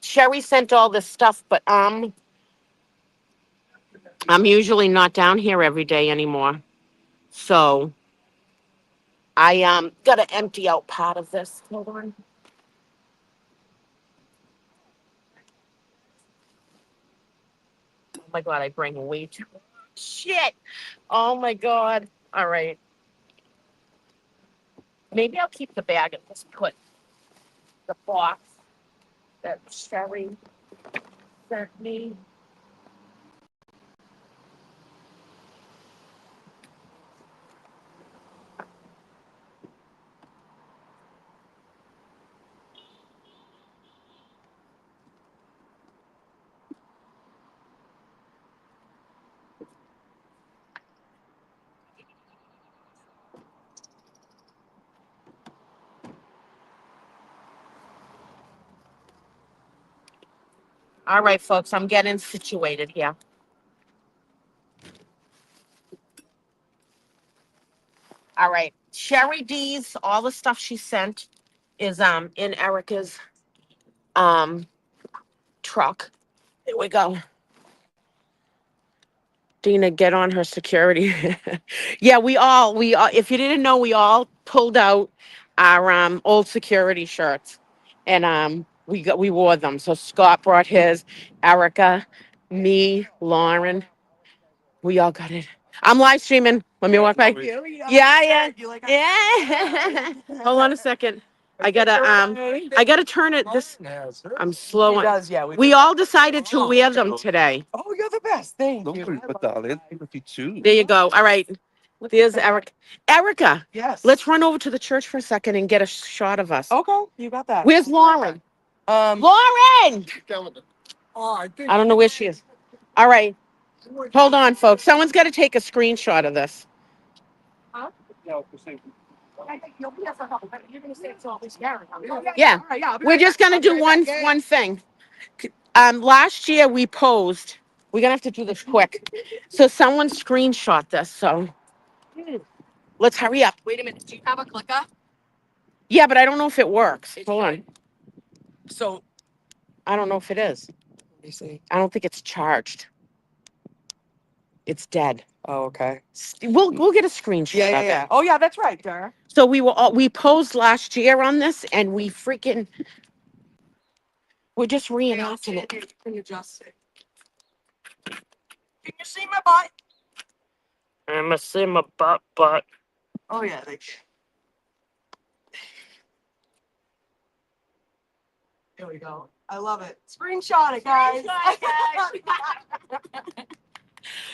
Sherry sent all this stuff, but I'm usually not down here every day anymore. So I gotta empty out part of this. Hold on. Oh my god, I bring way too much shit. Oh my god. All right. Maybe I'll keep the bag and just put the box that Sherry sent me. All right, folks, I'm getting situated here. All right. Sherry D's, all the stuff she sent is in Erica's truck. Here we go. Dina, get on her security. Yeah, we all if you didn't know, we all pulled out our old security shirts and we wore them. So Scott brought his, Erica, me, Lauren, we all got it. I'm live streaming. Let me walk by. Yeah. Hold on a second. I gotta turn it this. I'm slow. We all decided to wear them today. Oh, you're the best. Thank No you. worries, my darling. You too. There you go. All right. There's Eric. Erica, Yes. let's run over to the church for a second and get a shot of us. Okay, you got that. Where's Lauren? Lauren! Oh, I don't know where she is. All right. Hold on, folks. Someone's got to take a screenshot of this. Yeah. We're just going to do one thing. Last year we posed. We're going to have to do this quick. So someone screenshot this. So let's hurry up. Wait a minute, do you have a clicker? Yeah, but I don't know if it works. Hold on. so I don't know if it is. let me see. I don't think it's charged. It's dead. Oh, okay. We'll get a screenshot. Yeah. Oh, yeah, that's right, Dara. So we posed last year on this, and we're just reenacting it. Can you adjust it? Can you see my butt? I'm gonna see my butt. Oh, yeah. There we go. I love it. Screenshot it, guys.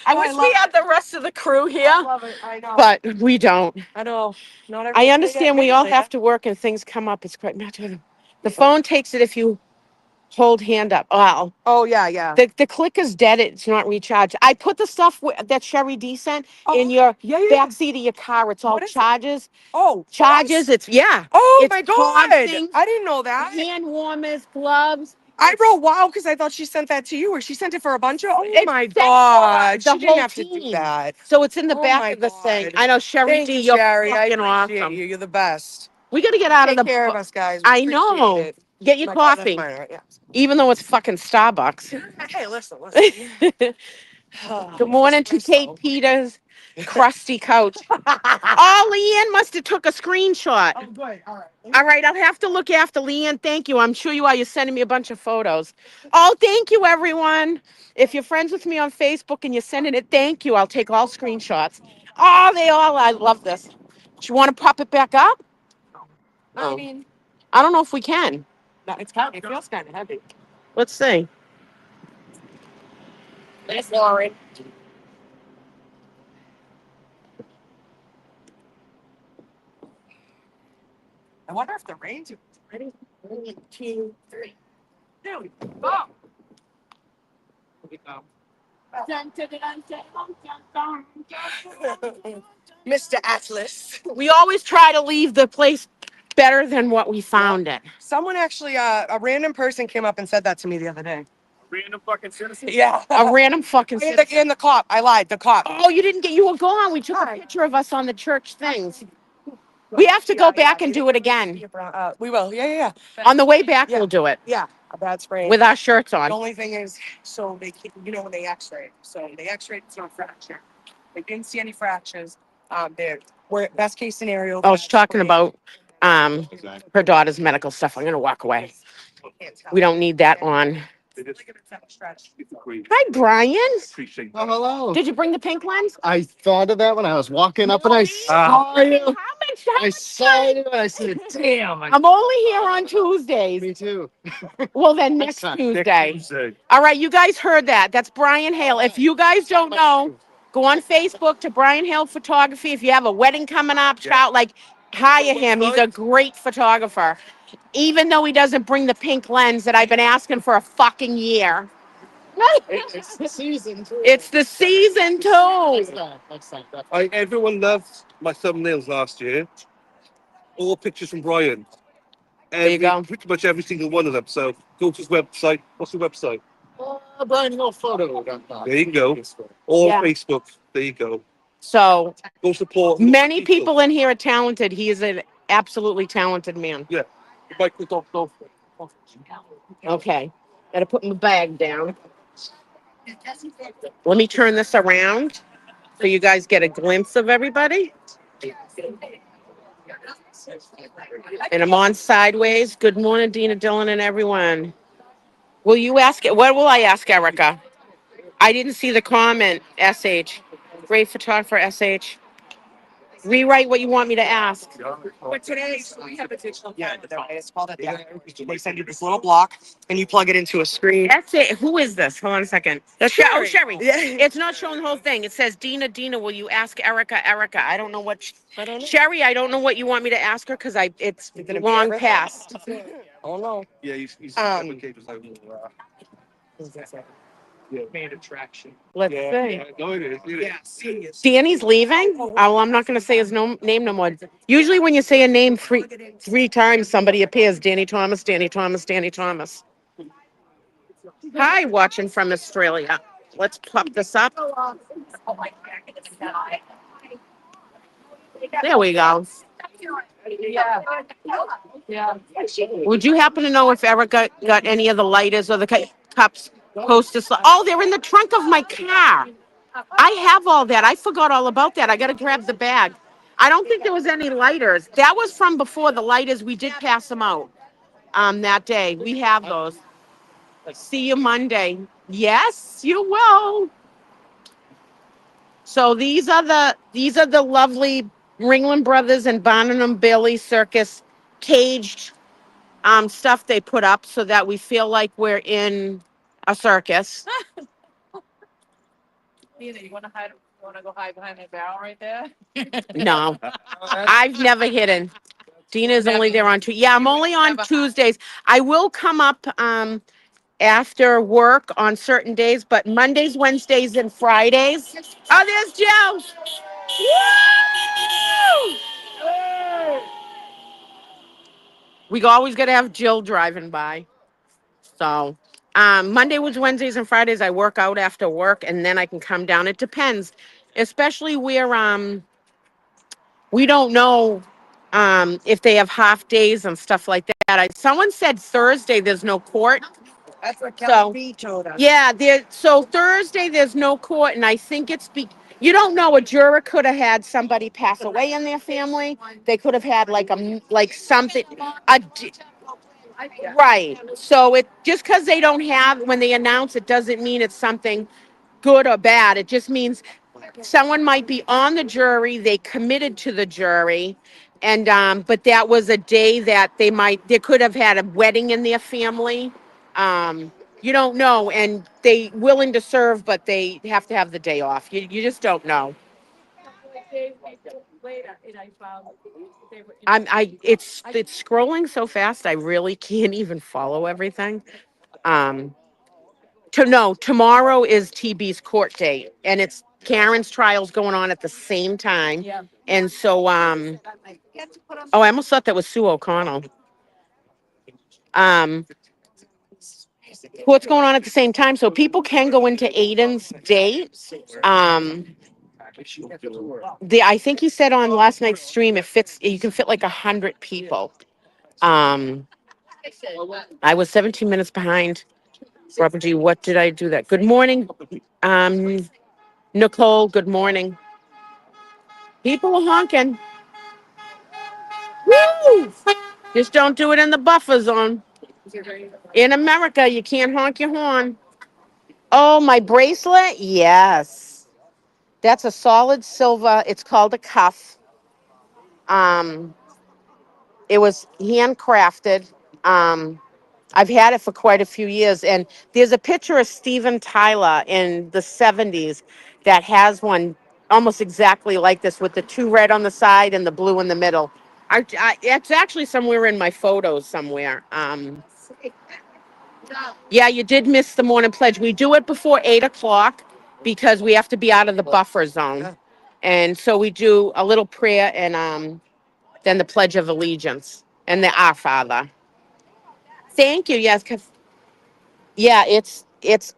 I wish we had the rest of the crew here, I love it. I know. but we don't. I know. Not I everyone's understand we all have to work and things come up. It's quite natural. The phone takes it if you hold hand up. Wow. Oh, yeah. The clicker's dead. It's not recharged. I put the stuff that Sherry D sent in your back seat of your car. It's all What is it? charges. Oh, Charges. us? It's Oh, It's my pod God. things, I didn't know that. hand warmers, gloves. I wrote wow because I thought she sent that to you, or she sent it for a bunch of. Oh It's my sent for God, the she didn't whole have to do team. that. So it's in the Oh back my of the thing. God. I know, Sherry Thank D, you, you're Sherry. I fucking appreciate awesome. you. You're the best. We got to get out Take of the. care of us, guys. I know. Appreciate it. Get your My God, that's coffee, mine, right? Yeah. even though it's fucking Starbucks. Hey, listen, listen. Good morning to Kate Peters, crusty couch. Oh, Leanne must have took a screenshot. Oh, good. All right. All right, I'll have to look after Leanne. Thank you. I'm sure you are. You're sending me a bunch of photos. Oh, thank you, everyone. If you're friends with me on Facebook and you're sending it, thank you. I'll take all screenshots. Oh, I love this. Do you want to pop it back up? I Oh, mean, I don't know if we can. it's kind. It feels kind of heavy. Let's see. That's Lauren. I wonder if the rain's ready. 1, 2, 3. There we go. Here we go. Mr. Atlas. We always try to leave the place better than what we found it. Someone actually, a random person came up and said that to me the other day. Random fucking citizen. Yeah. A random fucking. And the cop. I lied. The cop. Oh, you didn't get. You were gone. We took a Hi. picture of us on the church things. We have to go back and do it again. We will. Yeah. On the way back, Yeah. we'll do it Yeah. A bad sprain. with our shirts The on. only thing is, so they, when they X-ray, so they X-rayed, it's not fracture. They didn't see any fractures. We're best case scenario. I was talking about her daughter's medical stuff. I'm gonna walk away. We don't need that on. Hi, Brian. Appreciate Oh, hello. Did you bring the pink lens? I thought of that when I was walking up and I Really? saw you. How I much? saw you and I said, damn. I'm only here on Tuesdays. Me too. Well, then next Okay. Tuesday. All right, you guys heard that. That's Brian Hale. If you guys don't know, go on Facebook to Brian Hale Photography. If you have a wedding coming up, hire him. He's a great photographer. Even though he doesn't bring the pink lens that I've been asking for a fucking year. It's the season too. It's the season too. Next time. Everyone loved my thumbnails last year. All pictures from Brian. There you go. Pretty much every single one of them. So go to his website. What's the website? Brian Hill Photo.com. There you go. Or Yeah. Facebook. There you go. So Go support. many people in here are talented. He is an absolutely talented man. Yeah. Bike the dog. Okay. Gotta put my bag down. Let me turn this around so you guys get a glimpse of everybody. And I'm on sideways. Good morning, Dina, Dylan, and everyone. Will you ask it? What will I ask Erica? I didn't see the comment, SH. Great photographer, SH. Rewrite what you want me to ask. But today, so we have a digital calendar. It's called They send you this little block, and you plug it into a screen. That's it. Who is this? Hold on a second. That's Sherry. Sherry. Yeah. It's not showing the whole thing. It says, Dina, will you ask Erica? I don't know what. I don't know. Sherry, I don't know what you want me to ask her because it's Is it a long beer? past. Oh no. Yeah, he's Main attraction. Let's yeah, see. yeah, no, it is. Serious. Danny's leaving? Oh, well, I'm not going to say his name no more. Usually when you say a name three times, somebody appears. Danny Thomas, Danny Thomas, Danny Thomas. Hi, watching from Australia. Let's pop this up. There we go. Yeah. Would you happen to know if Erica got any of the lighters or the cups posted? Oh, they're in the trunk of my car. I have all that. I forgot all about that. I got to grab the bag. I don't think there was any lighters. That was from before the lighters. We did pass them out that day. We have those. See you Monday. Yes, you will. So these are the lovely Ringling Brothers and Barnum Bailey Circus caged stuff they put up so that we feel like we're in a circus. You want to go hide behind that barrel right there? No, I've never hidden. Dina's only there on Tuesdays. Yeah, I'm only on Tuesdays. I will come up after work on certain days, but Mondays, Wednesdays, and Fridays. Oh, there's Joe. Woo! We always got to have Jill driving by. So Monday, Wednesdays, and Fridays, I work out after work, and then I can come down. It depends, especially where we don't know if they have half days and stuff like that. Someone said Thursday there's no court. That's what So- Kelly B told us. Yeah, so Thursday there's no court, and I think you don't know, a juror could have had somebody pass away in their family. They could have had like something, right. So it just because they don't have, when they announce it, doesn't mean it's something good or bad. It just means someone might be on the jury, they committed to the jury, and but that was a day that they could have had a wedding in their family. You don't know, and they willing to serve, but they have to have the day off. You just don't know. It's scrolling so fast I really can't even follow everything. Um Tomorrow is TB's court date, and it's Karen's trial's going on at the same time. Yeah. And so oh, I almost thought that was Sue O'Connell. Um What's going on at the same time, so people can go into Aiden's date. I think he said on last night's stream you can fit like 100 people. I was 17 minutes behind. Robert G, what did I do that? Good morning, Nicole. Good morning. People are honking. Woo! Just don't do it in the buffer zone. In America, you can't honk your horn. Oh, my bracelet? Yes. That's a solid silver. It's called a cuff. Um, it was handcrafted. I've had it for quite a few years. And there's a picture of Steven Tyler in the 70s that has one almost exactly like this, with the two red on the side and the blue in the middle. It's actually somewhere in my photos somewhere. Yeah, you did miss the morning pledge. We do it before 8 o'clock because we have to be out of the buffer zone. And so we do a little prayer, and then the Pledge of Allegiance and the Our Father. Thank you. Yes, 'cause yeah, it's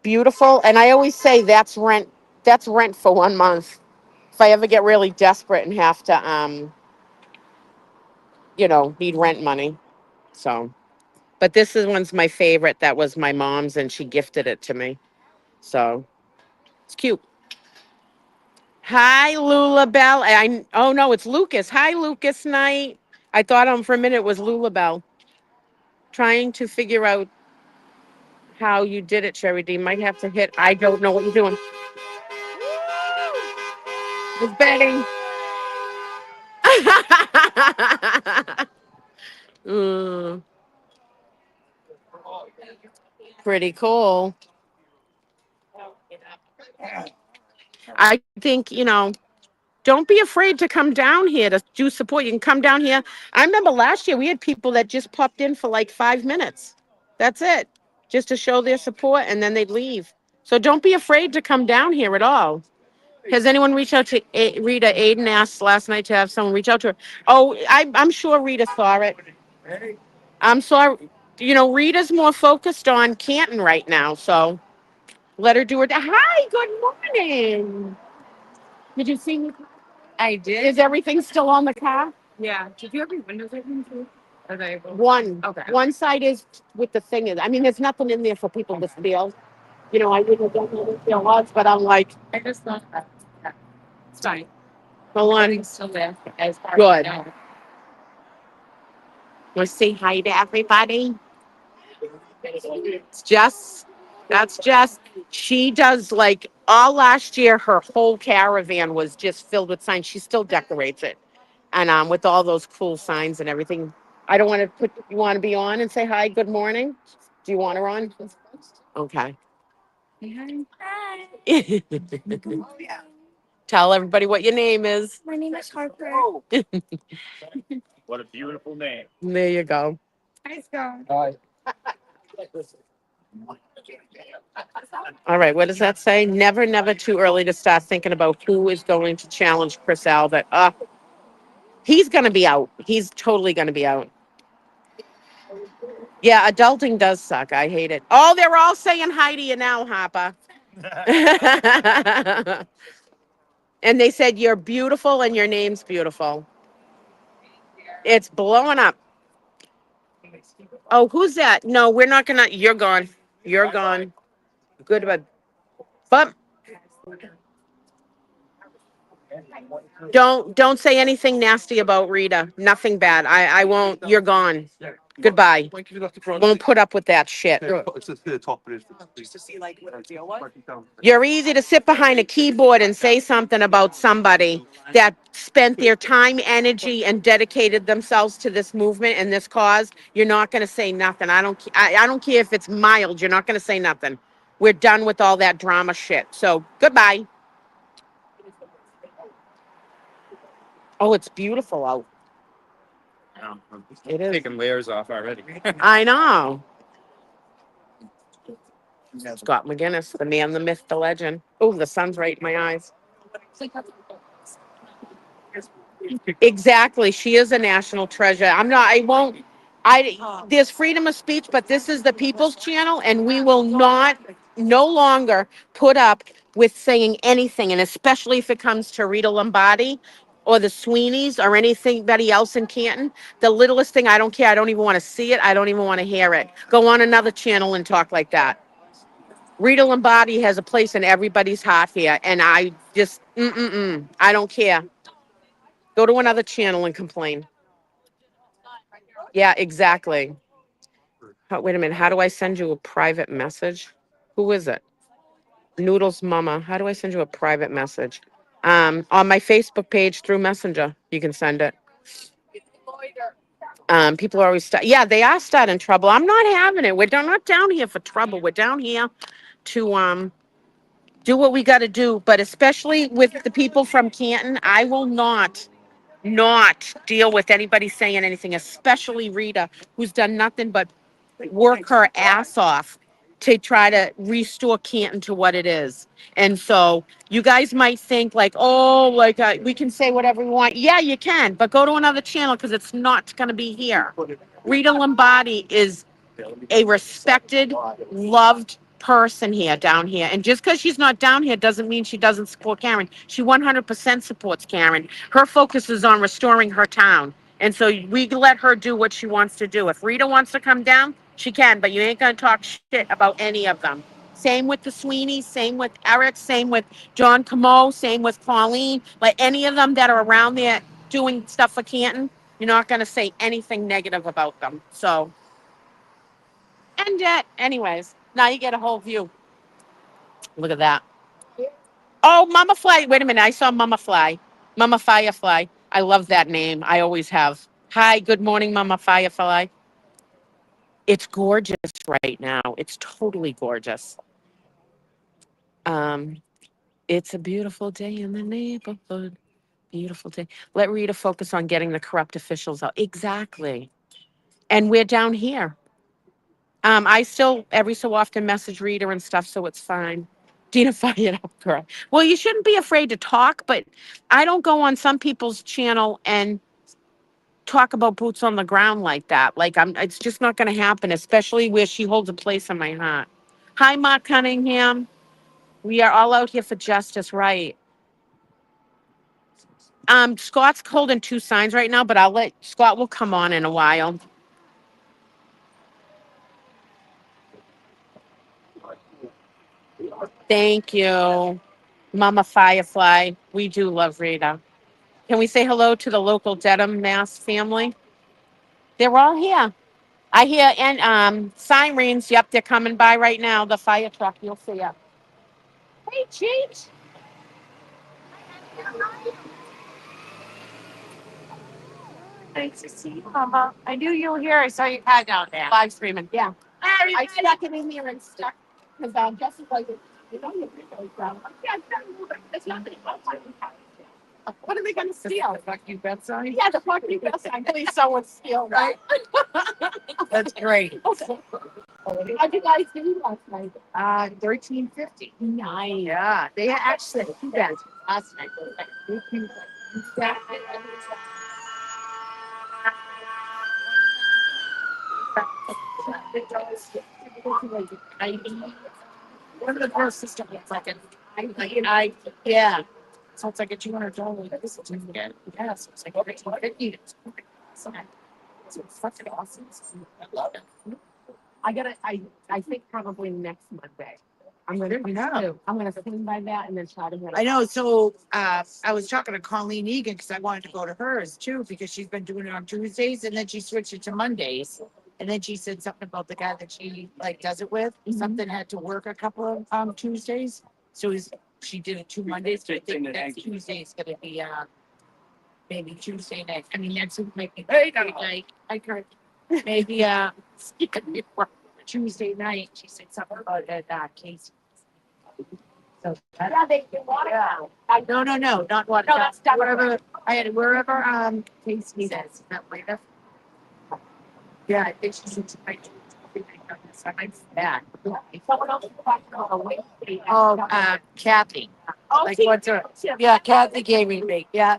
beautiful. And I always say that's rent. That's rent for 1 month. If I ever get really desperate and have to need rent money. So, but one's my favorite. That was my mom's, and she gifted it to me. So it's cute. Hi, Lula Bell. Oh no, it's Lucas. Hi, Lucas Knight. I thought for a minute it was Lula Bell. Trying to figure out how you did it, Sherry D. Might have to hit. I don't know what you're doing. It's Betty. Mm, pretty cool. I think, don't be afraid to come down here to do support. You can come down here. I remember last year we had people that just popped in for like 5 minutes. That's it. Just to show their support, and then they'd leave. So don't be afraid to come down here at all. Has anyone reached out to Rita? Aiden asked last night to have someone reach out to her. Oh, I'm sure Rita saw it. I'm sorry. Rita's more focused on Canton right now. So let her do her. Hi, good morning. Did you see me? I did. Is everything still on the car? Yeah. Did you have your windows open too? Are they? One. Okay. One side is with the thing. I mean, there's nothing in there for people to steal. I wouldn't have done what there was, but I'm like, I just thought that. Yeah. It's fine. hold on. Everything's still there as far Good. as I know. Want to say hi to everybody? That's Jess. She does, like, all last year, her whole caravan was just filled with signs. She still decorates it. And with all those cool signs and everything. I don't want to you want to be on and say hi, good morning? Do you want her on? Okay. Hi. Tell everybody what your name is. My name is Harper. What a beautiful name. There you go. Hi, Scott. Hi. All right, what does that say? Never, never too early to start thinking about who is going to challenge Chris Albert. He's going to be out. He's totally going to be out. Yeah, adulting does suck. I hate it. Oh, they're all saying hi to you now, Hopper. And they said you're beautiful and your name's beautiful. It's blowing up. Oh, who's that? No, we're not gonna. You're gone. You're gone. Good, but don't say anything nasty about Rita. Nothing bad. I won't. You're gone. Goodbye. Thank you for that. Won't put up with that shit. It's the top it is. Just to see like what the deal was. You're easy to sit behind a keyboard and say something about somebody that spent their time, energy, and dedicated themselves to this movement and this cause. You're not going to say nothing. I don't care if it's mild. You're not going to say nothing. We're done with all that drama shit. So goodbye. Oh, it's beautiful out. It is. Taking layers off already. I know. Scott McGinnis, the man, the myth, the legend. Oh, the sun's right in my eyes. Exactly. She is a national treasure. There's freedom of speech, but this is the people's channel, and we will not, no longer put up with saying anything, and especially if it comes to Rita Lombardi or the Sweeneys or anybody else in Canton. The littlest thing, I don't care. I don't even want to see it. I don't even want to hear it. Go on another channel and talk like that. Rita Lombardi has a place in everybody's heart here, and I just, I don't care. Go to another channel and complain. Yeah, exactly. Wait a minute. How do I send you a private message? Who is it? Noodles Mama. How do I send you a private message? On my Facebook page through Messenger, you can send it. People are always, yeah, they are starting trouble. I'm not having it. Not down here for trouble. We're down here to do what we got to do. But especially with the people from Canton, I will not deal with anybody saying anything, especially Rita, who's done nothing but work her ass off to try to restore Canton to what it is. And so you guys might think like, oh, like we can say whatever we want. Yeah, you can, but go to another channel because it's not going to be here. Rita Lombardi is a respected, loved person here, down here. And just because she's not down here doesn't mean she doesn't support Karen. She 100% supports Karen. Her focus is on restoring her town. And so we let her do what she wants to do. If Rita wants to come down, she can, but you ain't going to talk shit about any of them. Same with the Sweeneys, same with Eric, same with John Camo, same with Pauline. Like any of them that are around there doing stuff for Canton, you're not going to say anything negative about them. So, and yet, anyways, now you get a whole view. Look at that. Oh, Mama Fly. Wait a minute. I saw Mama Fly. Mama Firefly. I love that name. I always have. Hi, good morning, Mama Firefly. It's gorgeous right now. It's totally gorgeous. Um, it's a beautiful day in the neighborhood. Beautiful day. Let Rita focus on getting the corrupt officials out. Exactly. And we're down here. I still every so often message Rita and stuff, so it's fine. Dina, fire it up, girl. Well, you shouldn't be afraid to talk, but I don't go on some people's channel and talk about boots on the ground like that. Like it's just not going to happen, especially where she holds a place in my heart. Hi, Mark Cunningham. We are all out here for justice, right? Scott's holding two signs right now, but Scott will come on in a while. Thank you, Mama Firefly. We do love Rita. Can we say hello to the local Dedham, Mass family? They're all here. I hear and sirens. Yep, they're coming by right now. The fire truck. You'll see it. Hey, Cheech. Nice to see you, Mama. I knew you were here. I saw your cat down there. Live streaming. Yeah. I stuck it in here and stuck because Jesse like you know you're really proud. Yeah, it's nothing. What are they going to steal? The fuck you bet sign? Yeah, the fuck you bet sign. Please, someone steal that. That's great. How'd you guys do last night? 1350. Nice. Yeah, they actually had two bands last night. One of the girls' system was like yeah. So it's like a $200 certificate. Yes, it's like $250. Such an awesome. I think probably next Monday. I'm gonna swing by that and then try to hit. I know. So I was talking to Colleen Egan because I wanted to go to hers too because she's been doing it on Tuesdays and then she switched it to Mondays. And then she said something about the guy that she like does it with. Something had to work a couple of Tuesdays, so she did it 2 Mondays. So I think next Tuesday is gonna be maybe Tuesday night. I mean next week might be night. I heard maybe Tuesday night. She said something about that Casey. So Yeah, they want it now. no, not what. No, that's done. Wherever I had wherever Casey says is that later. Yeah, I think she said tonight. Back. Someone else is talking about a weight. Oh, Kathy. Oh, Like see, what's her? Yeah, Kathy gave me me. Yeah.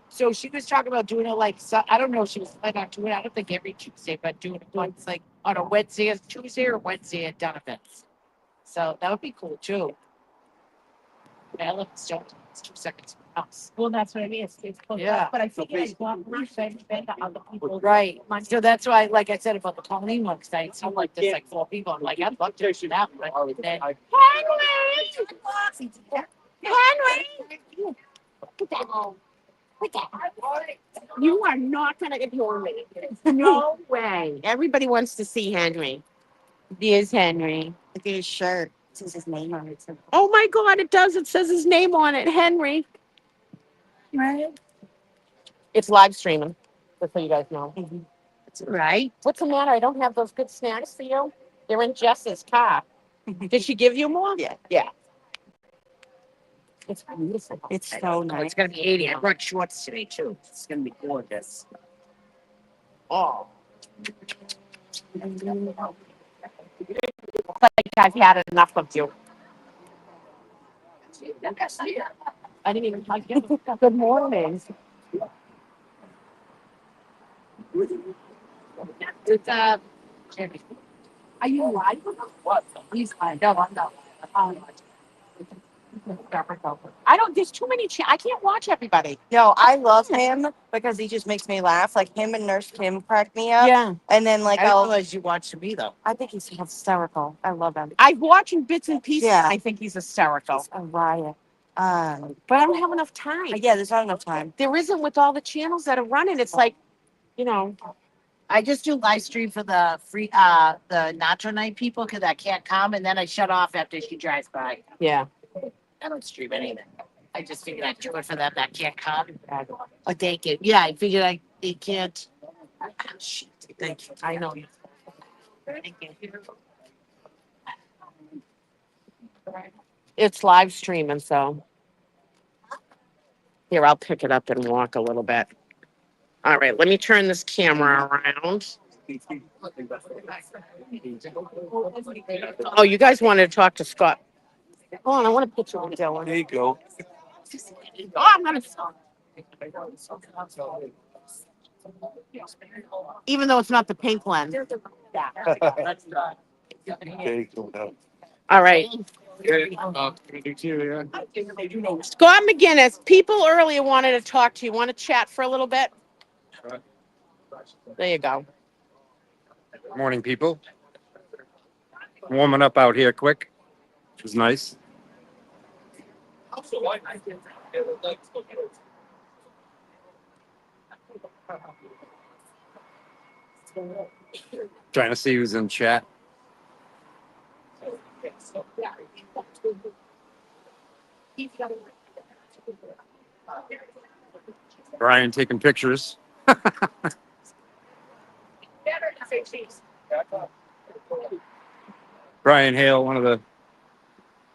So she was talking about doing it like so. I don't know if she was planning on doing it. I don't think every Tuesday, but doing it once like on a Wednesday, Tuesday or Wednesday at Donovan's. So that would be cool too. I live in Stoughton. It's 2 seconds from my house. Well, that's what I mean. It's close. Yeah. But I think it's walk around and to other people. Right. So that's why, like I said about the Colleen one, because I seemed like there's like 4 people. I'm like, I'd love to do that. But then, Henry! You are not gonna ignore me. No way. Everybody wants to see Henry. There's Henry. look at his shirt. It says his name on it. Oh my God, it does. It says his name on it, Henry. Right. It's live streaming, just so you guys know. That's right. What's the matter? I don't have those good snacks for you. They're in Jess's car. Did she give you more? Yeah. Yeah. It's beautiful. It's so nice. It's gonna be 80. I brought shorts today too. It's gonna be gorgeous. Oh. Like I've had enough of you. I didn't even hug you. Good morning. It's Are you live? what? He's fine. No, I'm not. I don't, there's too many, I can't watch everybody. No, I love him because he just makes me laugh. Like him and Nurse Kim crack me up. Yeah. And then like I didn't I'll realize you watched me though. I think he's hysterical. I love him. I've watched in bits and pieces. Yeah. I think he's hysterical. He's a riot. But I don't have enough time. Yeah, there's not enough time. There isn't with all the channels that are running. It's like, you know, I just do live stream for the free the Nacho Night people because I can't come, and then I shut off after she drives by. yeah. I don't stream anything. I just figured I'd do it for them that can't come. Or they can. Yeah, I figured they can't. Oh, shit. Thank you. I know you. Thank you. It's live streaming, so. Here, I'll pick it up and walk a little bit. All right, let me turn this camera around. Oh, you guys wanted to talk to Scott. Hold on, I want to put you on Dylan. There you go. Oh, I'm gonna. Even though it's not the pink one. There you go now. All right. Scott McGinnis, people earlier wanted to talk to you. Want to chat for a little bit? There you go. Morning, people. Warming up out here quick, which is nice. Trying to see who's in chat. Brian taking pictures. Brian Hale, one of the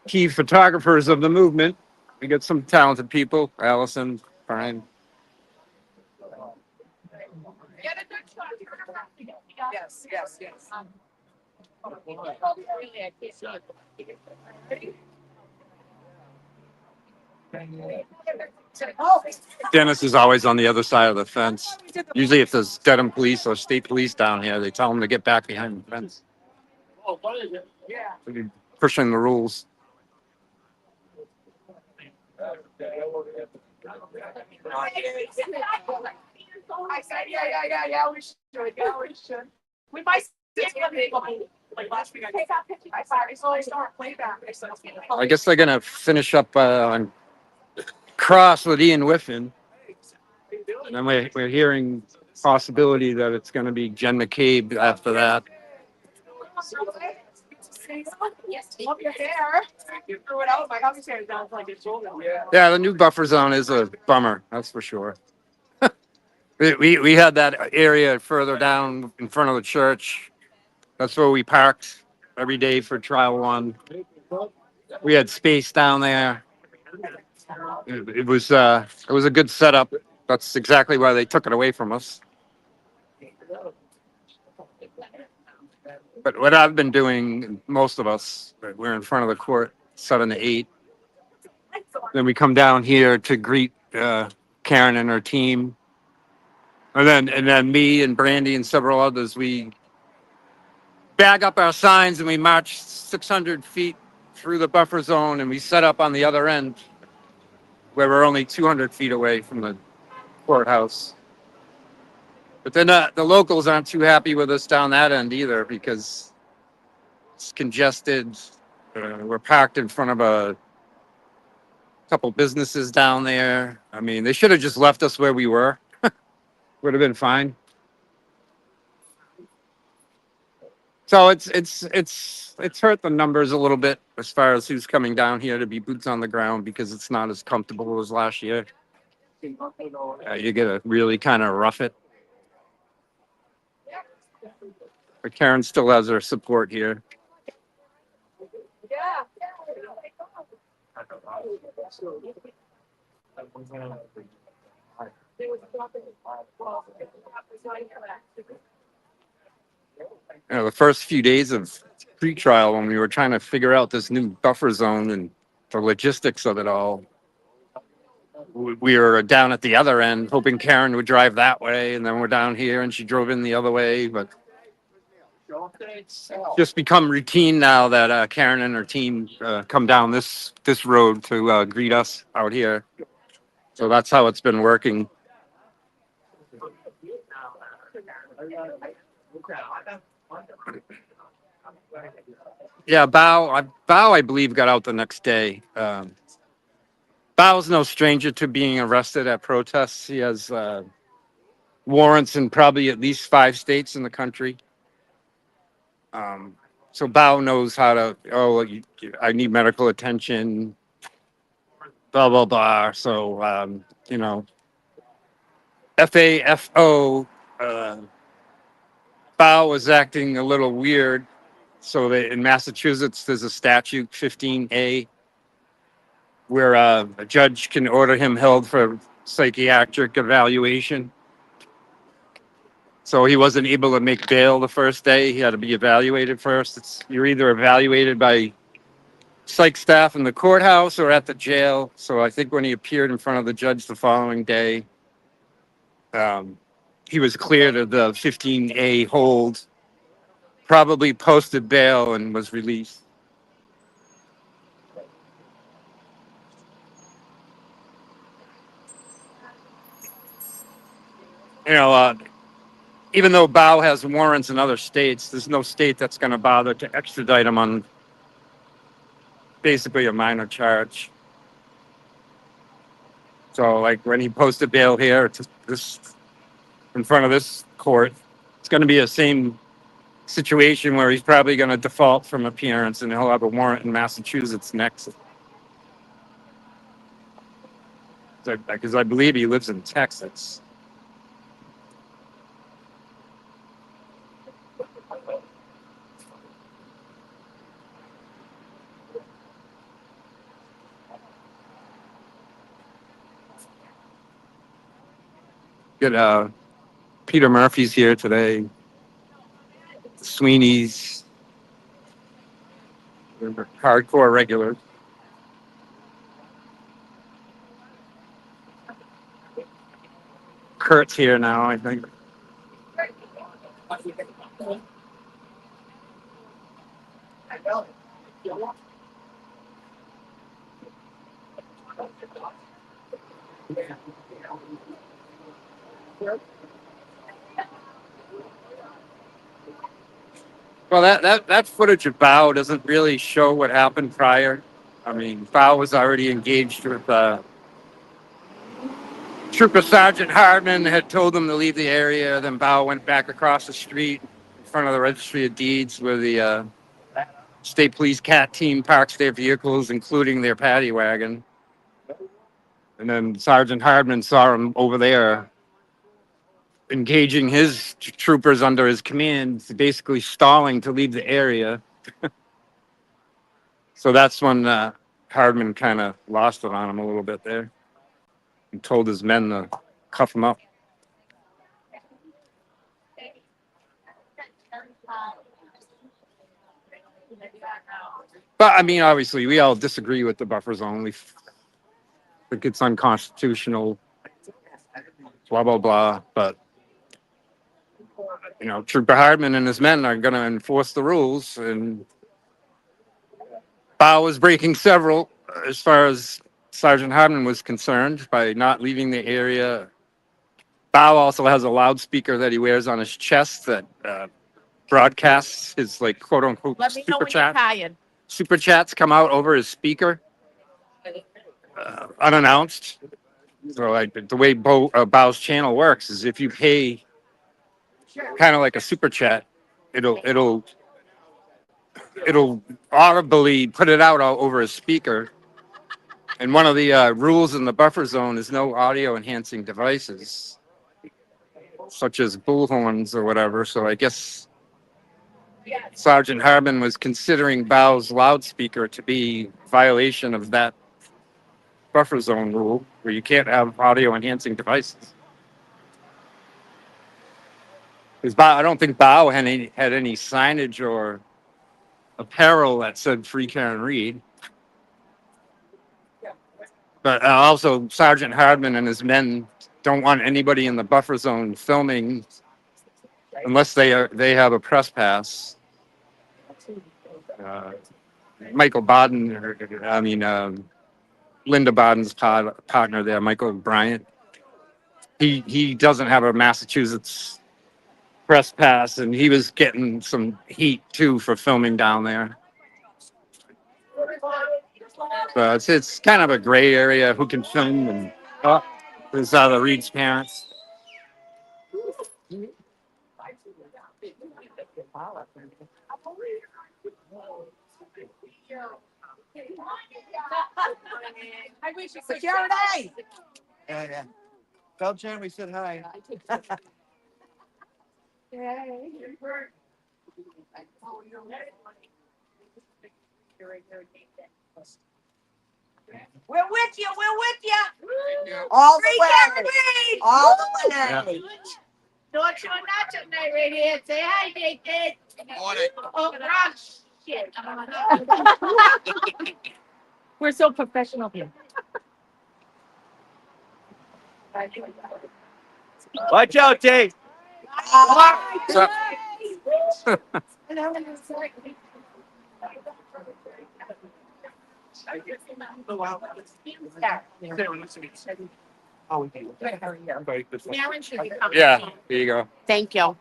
key photographers of the movement. We got some talented people. Allison, Brian. Yes, yes, yes. Dennis is always on the other side of the fence. Usually if there's Dedham police or state police down here, they tell them to get back behind the fence. Pushing the rules. I said, yeah, we should. Yeah, we should. We might see it like last week. I thought I saw playback. I guess they're gonna finish up on Cross with Ian Whiffen, and then we're hearing possibility that it's gonna be Jen McCabe after that. Love your hair. You threw it out. My husband's hair sounds like it's over. Yeah, the new buffer zone is a bummer, that's for sure. We had that area further down in front of the church. That's where we parked every day for trial one. We had space down there. It was a good setup. That's exactly why they took it away from us. But what I've been doing, most of us, we're in front of the court 7 to 8. Then we come down here to greet Karen and her team, and then me and Brandy and several others. We bag up our signs and we march 600 feet through the buffer zone, and we set up on the other end where we're only 200 feet away from the courthouse. But then the locals aren't too happy with us down that end either because it's congested. We're parked in front of a couple businesses down there. I mean, they should have just left us where we were. Would have been fine. So it's hurt the numbers a little bit as far as who's coming down here to be boots on the ground because it's not as comfortable as last year. You get to really kind of rough it. But Karen still has her support here. The first few days of pre-trial when we were trying to figure out this new buffer zone and the logistics of it all, we were down at the other end hoping Karen would drive that way, and then we're down here and she drove in the other way. But it's just become routine now that Karen and her team come down this road to greet us out here. So that's how it's been working. Yeah, Bao, I believe, got out the next day. Bao's no stranger to being arrested at protests. He has warrants in probably at least 5 states in the country. So Bao knows how to, I need medical attention, blah, blah, blah. So, FAFO, Bao was acting a little weird. So in Massachusetts, there's a statute, 15A, where a judge can order him held for psychiatric evaluation. So he wasn't able to make bail the first day. He had to be evaluated first. You're either evaluated by psych staff in the courthouse or at the jail. So I think when he appeared in front of the judge the following day, he was cleared of the 15A hold, probably posted bail, and was released. Even though Bao has warrants in other states, there's no state that's going to bother to extradite him on basically a minor charge. So, like when he posted bail here, this in front of this court, it's going to be the same situation where he's probably going to default from appearance, and he'll have a warrant in Massachusetts next. Because I believe he lives in Texas. Good. Peter Murphy's here today. Sweeney's, hardcore regulars. Kurt's here now, I think. Well, that footage of Bao doesn't really show what happened prior. I mean, Bao was already engaged with Trooper Sergeant Hardman had told them to leave the area. Then Bao went back across the street in front of the Registry of Deeds where the State Police CAT team parks their vehicles, including their paddy wagon. And then Sergeant Hardman saw him over there engaging his troopers under his command, basically stalling to leave the area. So that's when Hardman kind of lost it on him a little bit there and told his men to cuff him up. But I mean, obviously, we all disagree with the buffer zone. We think it's unconstitutional, blah, blah, blah. But, you know, Trooper Hardman and his men are going to enforce the rules. And Bao was breaking several as far as Sergeant Hardman was concerned by not leaving the area. Bao also has a loudspeaker that he wears on his chest that broadcasts his, like, quote unquote, Let me know super when you're chat. tired. Super chats come out over his speaker, unannounced. So like the way Bao's channel works is if you pay kind of like a super chat, it'll audibly put it out all over his speaker. And one of the rules in the buffer zone is no audio enhancing devices, such as bullhorns or whatever. So I guess Sergeant Hardman was considering Bao's loudspeaker to be violation of that buffer zone rule where you can't have audio enhancing devices. Because I don't think Bao had any signage or apparel that said Free Karen Reed. But also Sergeant Hardman and his men don't want anybody in the buffer zone filming unless they have a press pass. Michael Baden, Linda Baden's partner there, Michael Bryant. He doesn't have a Massachusetts press pass, and he was getting some heat too for filming down there. So it's kind of a gray area who can film, and there's the Reed's parents. Security! Yeah. Tell Jen we said hi. We're with you. All the way. All the way. Don't you not tonight right here. Say hi, Nathan. Oh, gosh. Shit. We're so professional here. Watch out, Dave. So, yeah, there you go. Thank you.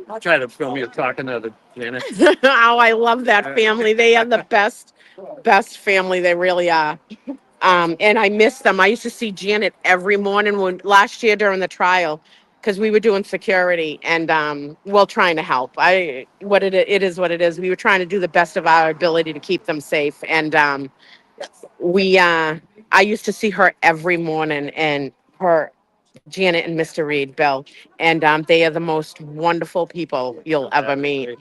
I'll try to film you talking to the Janet. Oh, I love that family. They are the best family. They really are. And I miss them. I used to see Janet every morning last year during the trial because we were doing security and trying to help. It is what it is. We were trying to do the best of our ability to keep them safe. And I used to see her every morning and Janet and Mr. Reed, Bill, and they are the most wonderful people you'll ever meet.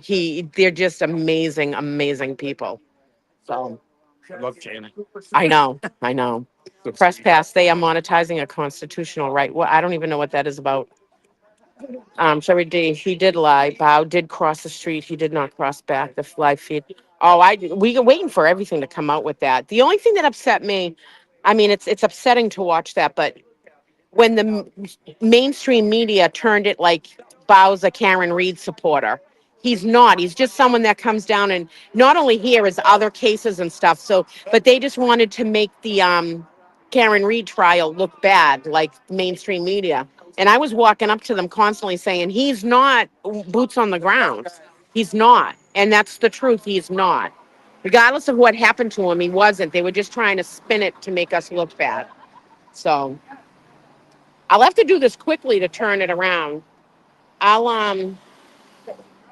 They're just amazing people. So I love Janet. I know. Press pass, they are monetizing a constitutional right. Well, I don't even know what that is about. Sherry D, he did lie. Bao did cross the street. He did not cross back the live feed. Oh, we are waiting for everything to come out with that. The only thing that upset me, I mean, it's upsetting to watch that, but when the mainstream media turned it like Bao's a Karen Reed supporter. He's not. He's just someone that comes down and not only here is other cases and stuff. So, but they just wanted to make the Karen Reed trial look bad, like mainstream media. And I was walking up to them constantly saying, he's not boots on the ground. He's not. And that's the truth. He's not. Regardless of what happened to him, he wasn't. They were just trying to spin it to make us look bad. So I'll have to do this quickly to turn it around. I'll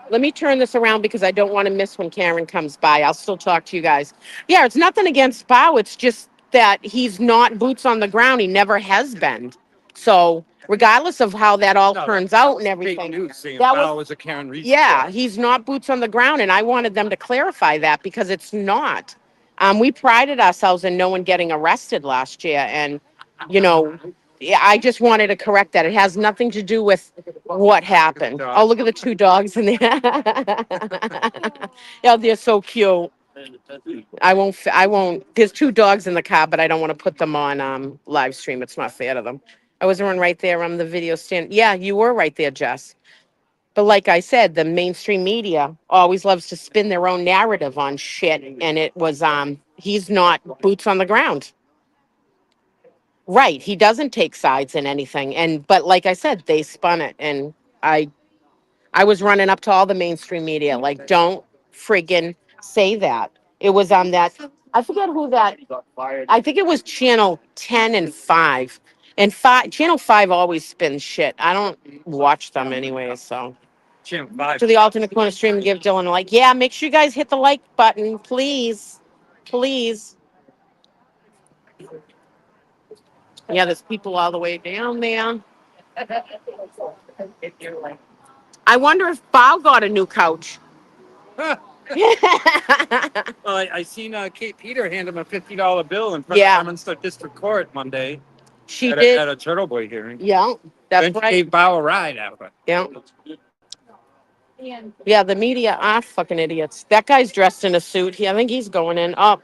let me turn this around because I don't want to miss when Karen comes by. I'll still talk to you guys. Yeah, it's nothing against Bow. It's just that he's not boots on the ground. He never has been. So regardless of how that all turns out and Fake everything, news saying that was Powell was a Karen Reed. yeah, he's not boots on the ground, and I wanted them to clarify that because it's not. We prided ourselves in no one getting arrested last year, and you know, yeah, I just wanted to correct that. It has nothing to do with what happened. Oh, look at the two dogs in there. Yeah, they're so cute. I won't. There's two dogs in the car, but I don't want to put them on live stream. It's not fair to them. I was running right there on the video stand. Yeah, you were right there, Jess. But like I said, the mainstream media always loves to spin their own narrative on shit. And it was, he's not boots on the ground. Right. He doesn't take sides in anything. But like I said, they spun it. And I, I was running up to all the mainstream media, like, don't friggin' say that. It was on that, I forget who that, I think it was channel 10 and 5. And channel 5 always spins shit. I don't watch them anyway, so. Channel 5. To the alternate corner stream and give Dylan a like. Yeah, make sure you guys hit the like button, please. Please. Yeah, there's people all the way down there. I wonder if Bow got a new couch. Well, I seen Kate Peter hand him a $50 bill in front Yeah. of Leominster District Court Monday She at did. a Turtle Boy hearing. Yeah, that's Then she right. gave Bow a ride out. Yeah. Yeah, the media are fucking idiots. That guy's dressed in a suit. I think he's going in. Oh,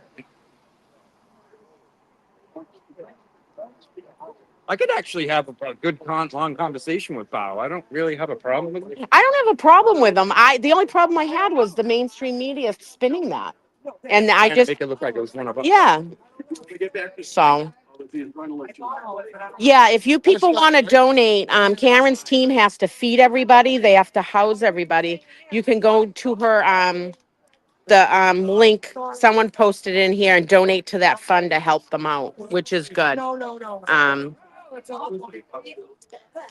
I could actually have a good long conversation with Bow. I don't really have a problem with it. I don't have a problem with them. The only problem I had was the mainstream media spinning that. And I And just, make it look like it was one of us. yeah. So, yeah, if you people want to donate, Karen's team has to feed everybody. They have to house everybody. You can go to her, the link. Someone posted in here and donate to that fund to help them out, which is good.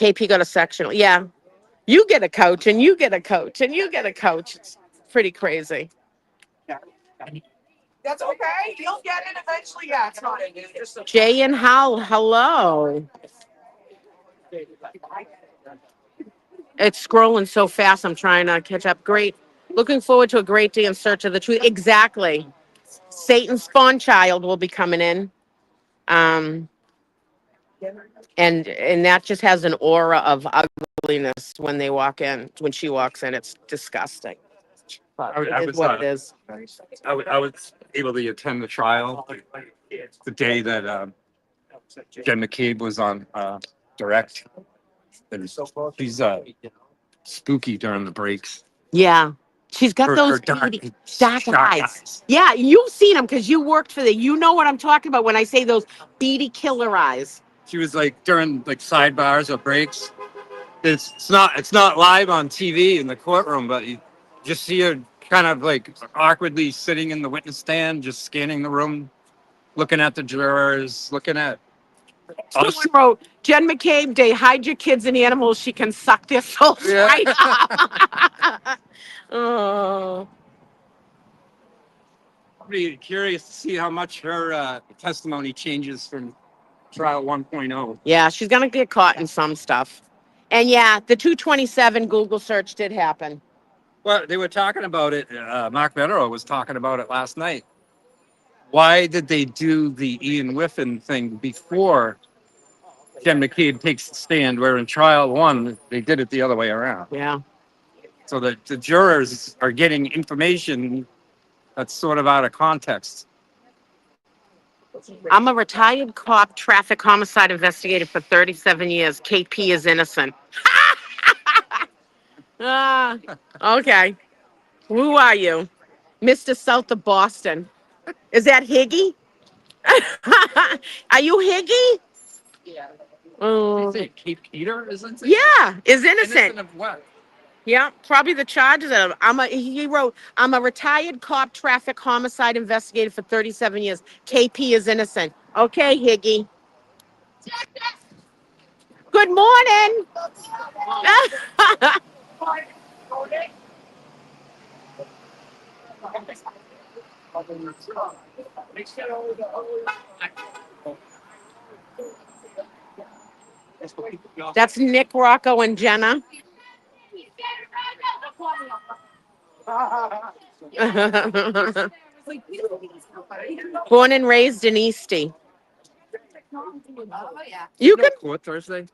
KP got a sectional. Yeah, you get a coach and you get a coach and you get a coach. It's pretty crazy. That's okay. You'll get it eventually. Yeah, it's not. Jay and Hal, hello. It's scrolling so fast. I'm trying to catch up. Great. Looking forward to a great day in search of the truth. Exactly. Satan's spawn child will be coming in. And that just has an aura of ugliness when they walk in. When she walks in, it's disgusting. But it is what it is. I was able to attend the trial the day that Jen McCabe was on direct. And she's spooky during the breaks. Yeah. She's got Her those dark dark eyes. Yeah, you've seen them because you worked for the. You know what I'm talking about when I say those beady killer eyes. She was like during like sidebars or breaks. It's not live on TV in the courtroom, but you just see her kind of like awkwardly sitting in the witness stand, just scanning the room, looking at the jurors, looking at us. Someone wrote, Jen McCabe Day, hide your kids and animals. She can suck their souls Yeah. right up. Oh. Pretty curious to see how much her testimony changes from trial 1.0. Yeah, she's going to get caught in some stuff. And yeah, the 227 Google search did happen. Well, they were talking about it. Mark Vetero was talking about it last night. Why did they do the Ian Whiffen thing before Jen McCabe takes the stand, where in trial 1, they did it the other way around? Yeah. So that the jurors are getting information that's sort of out of context. I'm a retired cop, traffic homicide investigator for 37 years. KP is innocent. Okay. Who are you? Mr. South of Boston. Is that Higgy? Are you Higgy? Cape Peter is innocent? Yeah, is innocent. Innocent of what? Yeah, probably the charges of him. He wrote, I'm a retired cop traffic homicide investigator for 37 years. KP is innocent. Okay, Higgy. Good morning. That's Nick, Rocco, and Jenna. Born and raised in Eastie. You can Court Thursday?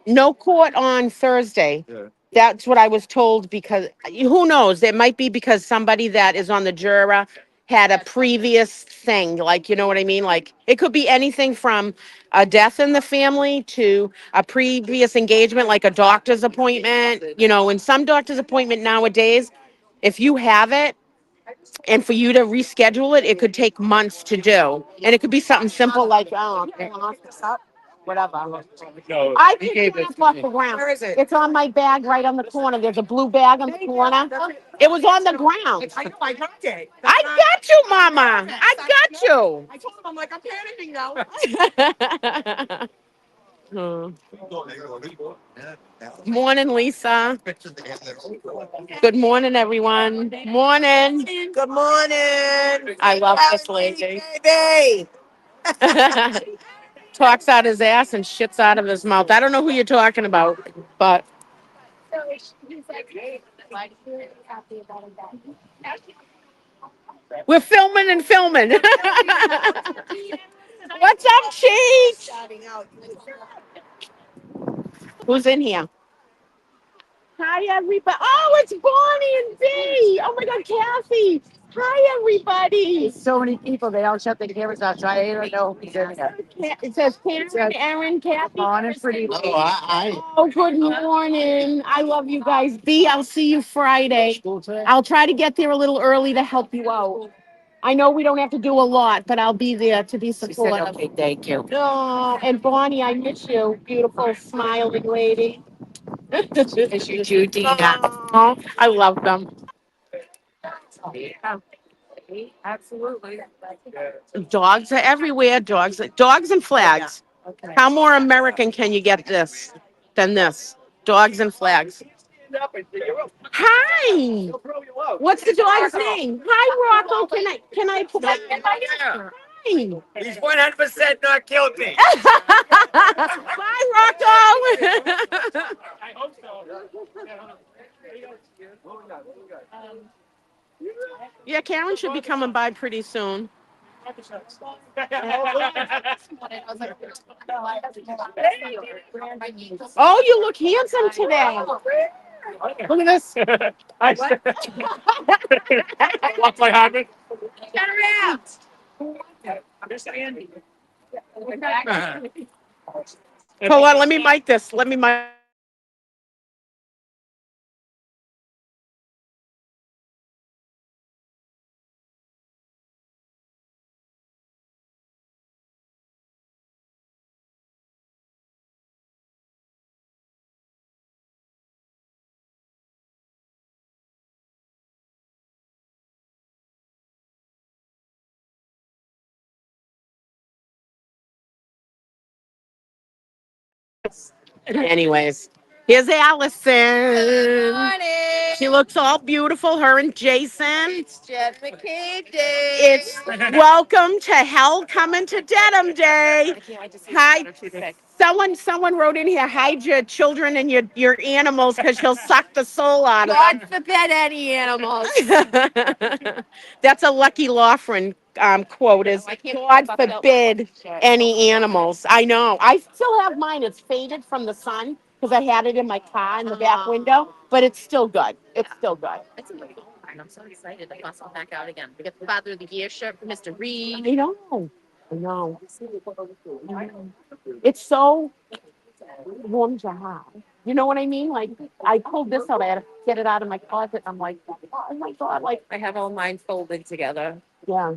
no court on Thursday. Yeah. That's what I was told because who knows? It might be because somebody that is on the juror had a previous thing. Like, you know what I mean? Like, it could be anything from a death in the family to a previous engagement, like a doctor's appointment. You know, in some doctor's appointment nowadays, if you have it, and for you to reschedule it, it could take months to do. And it could be something simple like, oh, can I lock this up? Whatever. I picked it up off the ground. Where is it? It's on my bag right on the corner. There's a blue bag on the corner. It was on the ground. I know, I got it. I got you, Mama. I got you. I told him, I'm like, I'm panicking now. Morning, Lisa. Good morning, everyone. Morning. Good morning. I love this lady. Baby. Talks out his ass and shits out of his mouth. I don't know who you're talking about, but we're filming and filming. What's up, Cheech? Who's in here? Hi, everybody. Oh, it's Bonnie and Dee. Oh, my God, Kathy. Hi, everybody. So many people, they all shut their cameras off, so I don't know who's in there. It says Karen, Aaron, Kathy. On and pretty. Oh, good morning. I love you guys. B, I'll see you Friday. I'll try to get there a little early to help you out. I know we don't have to do a lot, but I'll be there to be She said, supportive. okay, thank you. Oh, and Bonnie, I miss you. Beautiful, smiling lady. Miss you too, Dina. Oh, I love them. Absolutely. Dogs are everywhere. Dogs and flags. How more American can you get than this? Dogs and flags. Hi. What's the dog's name? Hi, Rocco. Can I put that in my ear? Hi. He's 100% not guilty. Bye, Rocco. Yeah, Karen should be coming by pretty soon. Oh, you look handsome today. Look at this. What's my habit? Turn around. Hold on, let me mic this. Let me mic. Anyways, here's Allison. Morning. She looks all beautiful, her and Jason. It's Jen McKay Day. It's welcome to hell coming to Dedham Day. I can't wait to see Hi. the toothpick. Someone wrote in here, hide your children and your animals because he'll suck the soul out of God forbid any animals. them. That's a Lucky Laughlin quote is, I can't God fuck it up. forbid any animals. I know. I still have mine. It's faded from the sun because I had it in my car in the back window, but it's still good. It's still good. It's a good time. I'm so excited. I got some back out again. We got the Father of the Year shirt from Mr. Reed. I know. I know. It's so warm to have. You know what I mean? Like, I pulled this out. I had to get it out of my closet. I'm like, oh my God. Like, I have all mine folded together. yeah.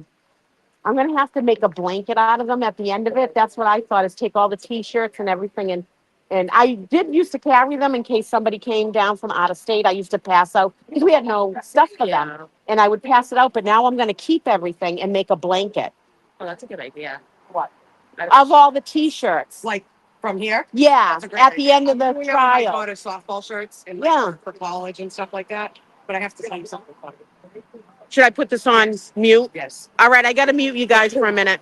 I'm gonna have to make a blanket out of them at the end of it. That's what I thought, is take all the t-shirts and everything, and I did used to carry them in case somebody came down from out of state. I used to pass out because we had no stuff for them. And I would pass it out, but now I'm gonna keep everything and make a blanket. Oh, that's a good idea. What? Of all the t-shirts. Like from here? Yeah, That's a great at the end of I'm the doing it when I trial. go to softball shirts and Yeah. for college and stuff like that. But I have to send you something funny. Should I put this on mute? Yes. All right, I gotta mute you guys for a minute.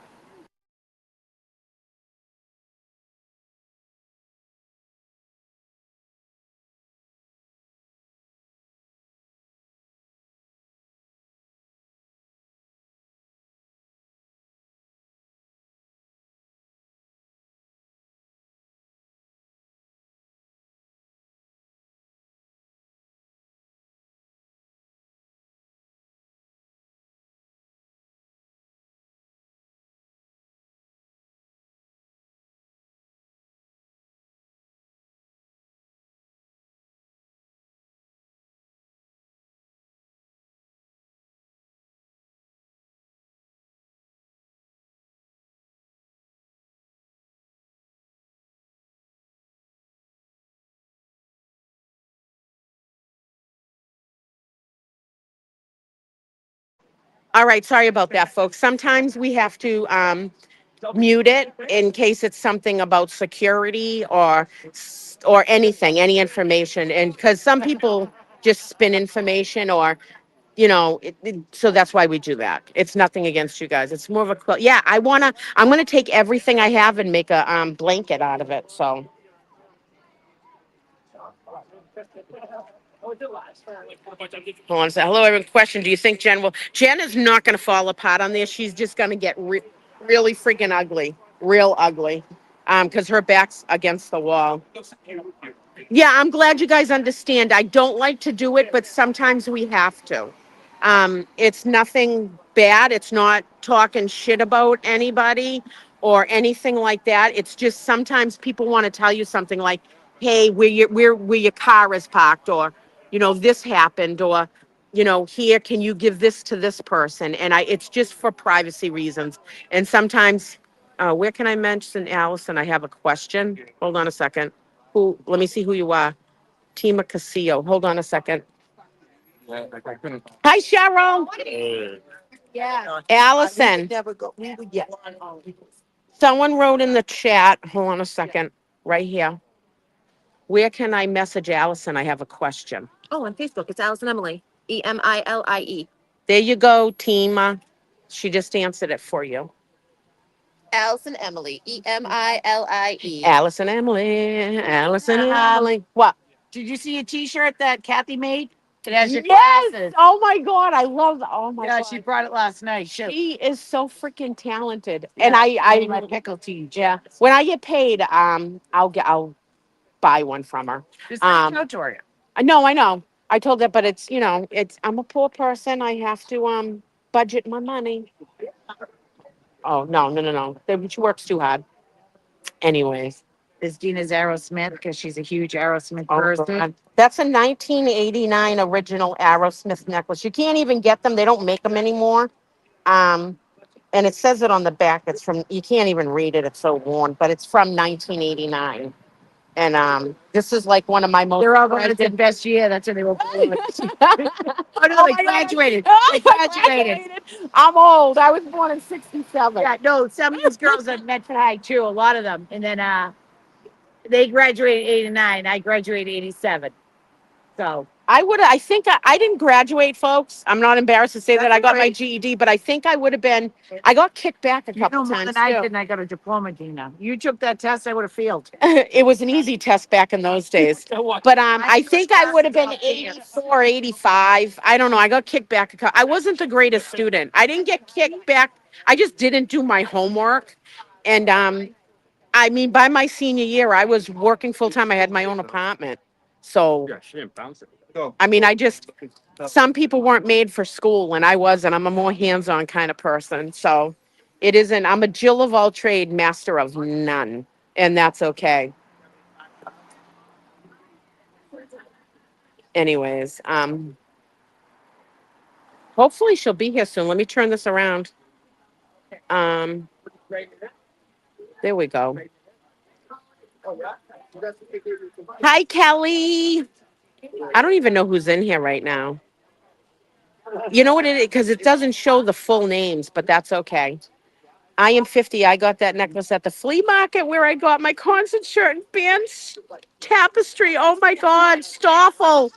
All right, sorry about that, folks. Sometimes we have to mute it in case it's something about security or anything, any information, and because some people just spin information or so that's why we do that. It's nothing against you guys. It's more of a yeah. I'm gonna take everything I have and make a blanket out of it. So. Hold on a second. Hello, everyone. Question: do you think Jen is not going to fall apart on this? She's just going to get really freaking ugly, real ugly, because her back's against the wall. Yeah, I'm glad you guys understand. I don't like to do it, but sometimes we have to. It's nothing bad. It's not talking shit about anybody or anything like that. It's just sometimes people want to tell you something like, "Hey, where your car is parked," or this happened, or here, can you give this to this person? And it's just for privacy reasons. And sometimes, where can I mention Allison? I have a question. Hold on a second. Let me see who you are. Tima Casillo. Hold on a second. Hi, Cheryl. Yeah. Allison. Never go. We would, yeah. Someone wrote in the chat. Hold on a second. Right here. Where can I message Allison? I have a question. Oh, on Facebook, it's Allison Emily. Emilie. There you go, Tima. She just answered it for you. Allison Emily. Emilie. Allison Emily. Allison Emily. What? Did you see a T-shirt that Kathy made? It has your Yes. glasses. Oh my God. I love. Oh my Yeah, God. she brought it last night. She is so freaking talented. Yeah, And I my pickle tea. yeah. When I get paid, I'll buy one from her. Just Um, out to her. no, I know. I told her, but I'm a poor person. I have to budget my money. Oh no. She works too hard. Anyways. Is Dina's Aerosmith because she's a huge Aerosmith Oh, person. God. That's a 1989 original Aerosmith necklace. You can't even get them. They don't make them anymore. Um, and it says it on the back. You can't even read it. It's so worn, but it's from 1989. And this is like one of my most. They're all going to the best year. That's when they were born. Oh no, they graduated. They graduated. I'm old. I was born in 67. Yeah, no, some of these girls are Medford High too, a lot of them. And then they graduated 89. I graduated 87. So I think I didn't graduate, folks. I'm not embarrassed to say that I got my right. GED, but I think I would have been. I got kicked back a you know couple more times than I too. did, and I got a diploma, Dina. You took that test, I would have failed. It was an easy test back in those days. But I think I would have been 84, 85. I don't know. I got kicked back. I wasn't the greatest student. I didn't get kicked back. I just didn't do my homework. And I mean, by my senior year, I was working full time. I had my own apartment. So, I mean, some people weren't made for school, and I was, and I'm a more hands on kind of person. So, I'm a Jill of all trade, master of none. And that's okay. Anyways, hopefully she'll be here soon. Let me turn this around. Um, there we go. Hi, Kelly. I don't even know who's in here right now. You know what it is? Because it doesn't show the full names, but that's okay. I am 50. I got that necklace at the flea market where I got my concert shirt and bands tapestry. Oh my God, Stoffel.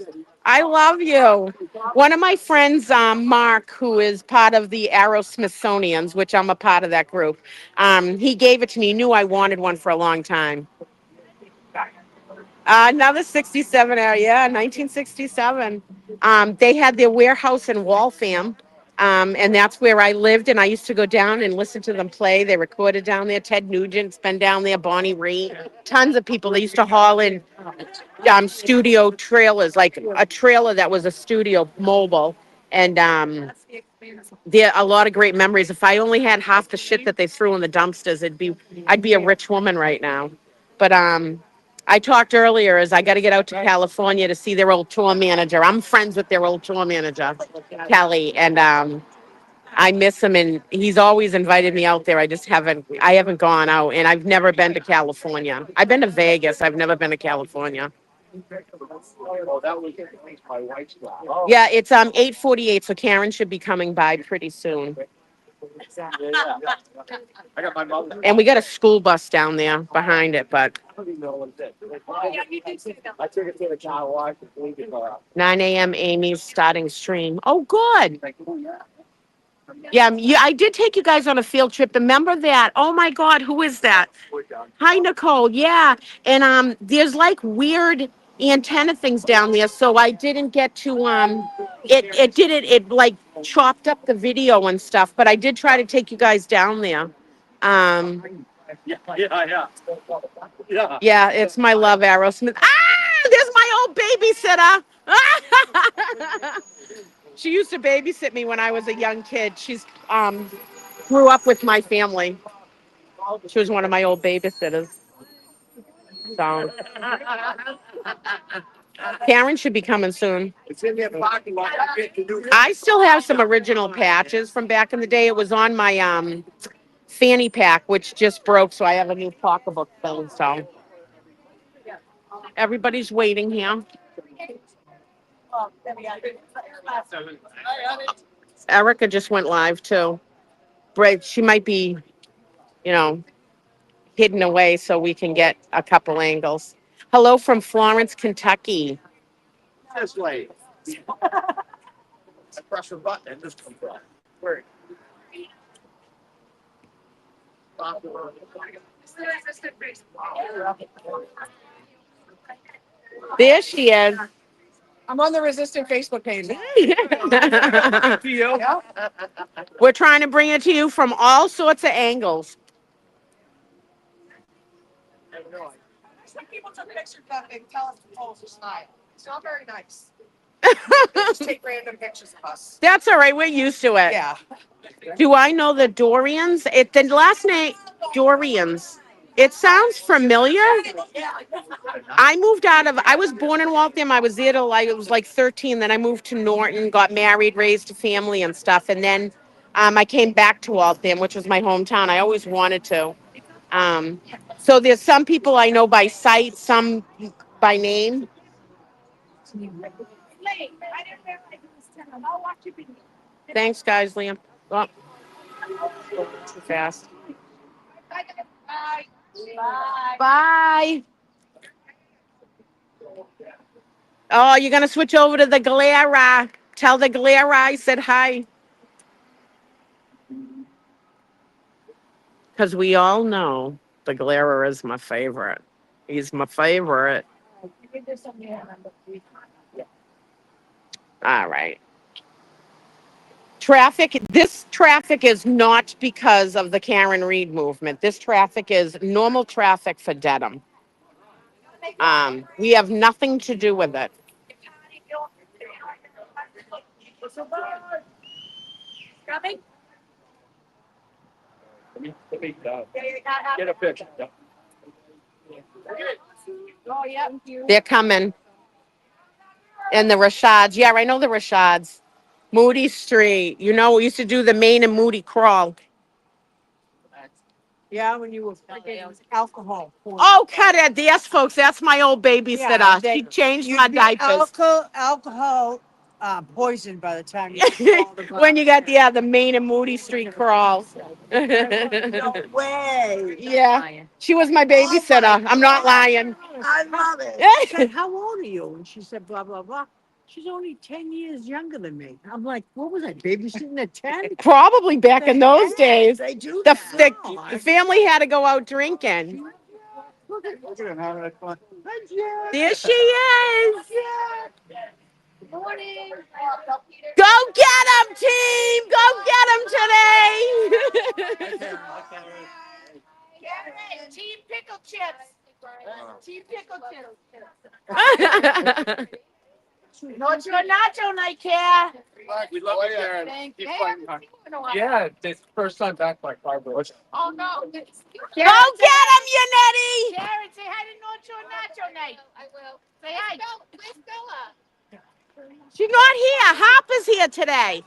I love you. One of my friends, Mark, who is part of the Aerosmithsonians, which I'm a part of that group, he gave it to me. He knew I wanted one for a long time. Another 67 era, yeah, 1967. They had their warehouse in Waltham, and that's where I lived. And I used to go down and listen to them play. They recorded down there. Ted Nugent's been down there. Bonnie Raitt, tons of people. They used to haul in studio trailers, like a trailer that was a studio mobile, and there are a lot of great memories. If I only had half the shit that they threw in the dumpsters, I'd be a rich woman right now. But I talked earlier as I got to get out to California to see their old tour manager. I'm friends with their old tour manager, Kelly, and I miss him, and he's always invited me out there. I haven't gone out, and I've never been to California. I've been to Vegas. I've never been to California. Yeah, it's 8:48, so Karen should be coming by pretty soon. And we got a school bus down there behind it, but 9 a.m. Amy's starting stream. Oh, good. Yeah, I did take you guys on a field trip. Remember that? Oh my God, who is that? Hi, Nicole. Yeah, and there's like weird antenna things down there, so I didn't get to it like chopped up the video and stuff, but I did try to take you guys down there. Yeah, it's my love, Aerosmith. There's my old babysitter. She used to babysit me when I was a young kid. She's grew up with my family. She was one of my old babysitters. So Karen should be coming soon. I still have some original patches from back in the day. It was on my fanny pack, which just broke, so I have a new pocketbook thing. So everybody's waiting here. Erica just went live too. Brett, she might be, you know, hidden away so we can get a couple angles. Hello from Florence, Kentucky. There she is. I'm on the Resistant Facebook page. We're trying to bring it to you from all sorts of angles. Some people took pictures of it and tell us to pose or smile. It's not very nice. They just take random pictures of us. That's all right. We're used to it. Yeah. Do I know the Dorians? The last name Dorians. It sounds familiar. I was born in Waltham. I was there till I was like 13. Then I moved to Norton, got married, raised a family and stuff. And then I came back to Waltham, which was my hometown. I always wanted to. Um, so there's some people I know by sight, some by name. Thanks, guys, Liam. Oh, too fast. Bye. Oh, you're going to switch over to the Galera. Tell the Galera I said hi. Because we all know the Galera is my favorite. He's my favorite. All right. This traffic is not because of the Karen Reed movement. This traffic is normal traffic for Dedham. We have nothing to do with it. Get a picture. They're coming. And the Rashads. Yeah, I know the Rashads. Moody Street. You know, we used to do the Main and Moody crawl. Yeah, when you were freaking alcohol. Oh, cut it. Yes, folks, that's my old babysitter. Yeah, they- She changed You'd my be diapers. alcohol poisoned by the time you get all the When you got the Main and Moody Street crawl. No way. Yeah, she was my babysitter. I'm not lying. I love it. I said, how old are you? And she said, blah, blah, blah. She's only 10 years younger than me. I'm like, what was I, babysitting at 10? Probably back in those days. They do The, that. the, the family had to go out drinking. Look at him having that fun. There she is. Morning. Go get him, team. Go get him today. Team pickle chips. Team pickle chips. Nacho nacho night, care. We love you, Karen. Thank Keep you. fighting hard. Yeah, it's first time back by Barbara. Oh, no. Go get him, you nutty. Sharon, say hi to Nacho nacho night. I will. Say hi. Where's Bella? She's not here. Harper's here today.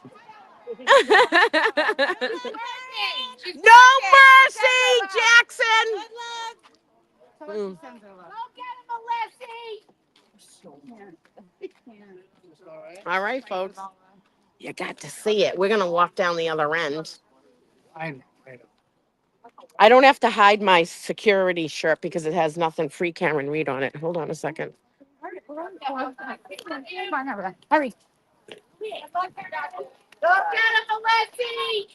No mercy, Jackson. Mm. Go get him, Alessi. All right, folks. You got to see it. We're going to walk down the other end. I know. I don't have to hide my security shirt because it has nothing free Karen Reed on it. Hold on a second. Hurry. Go get him, Alessi.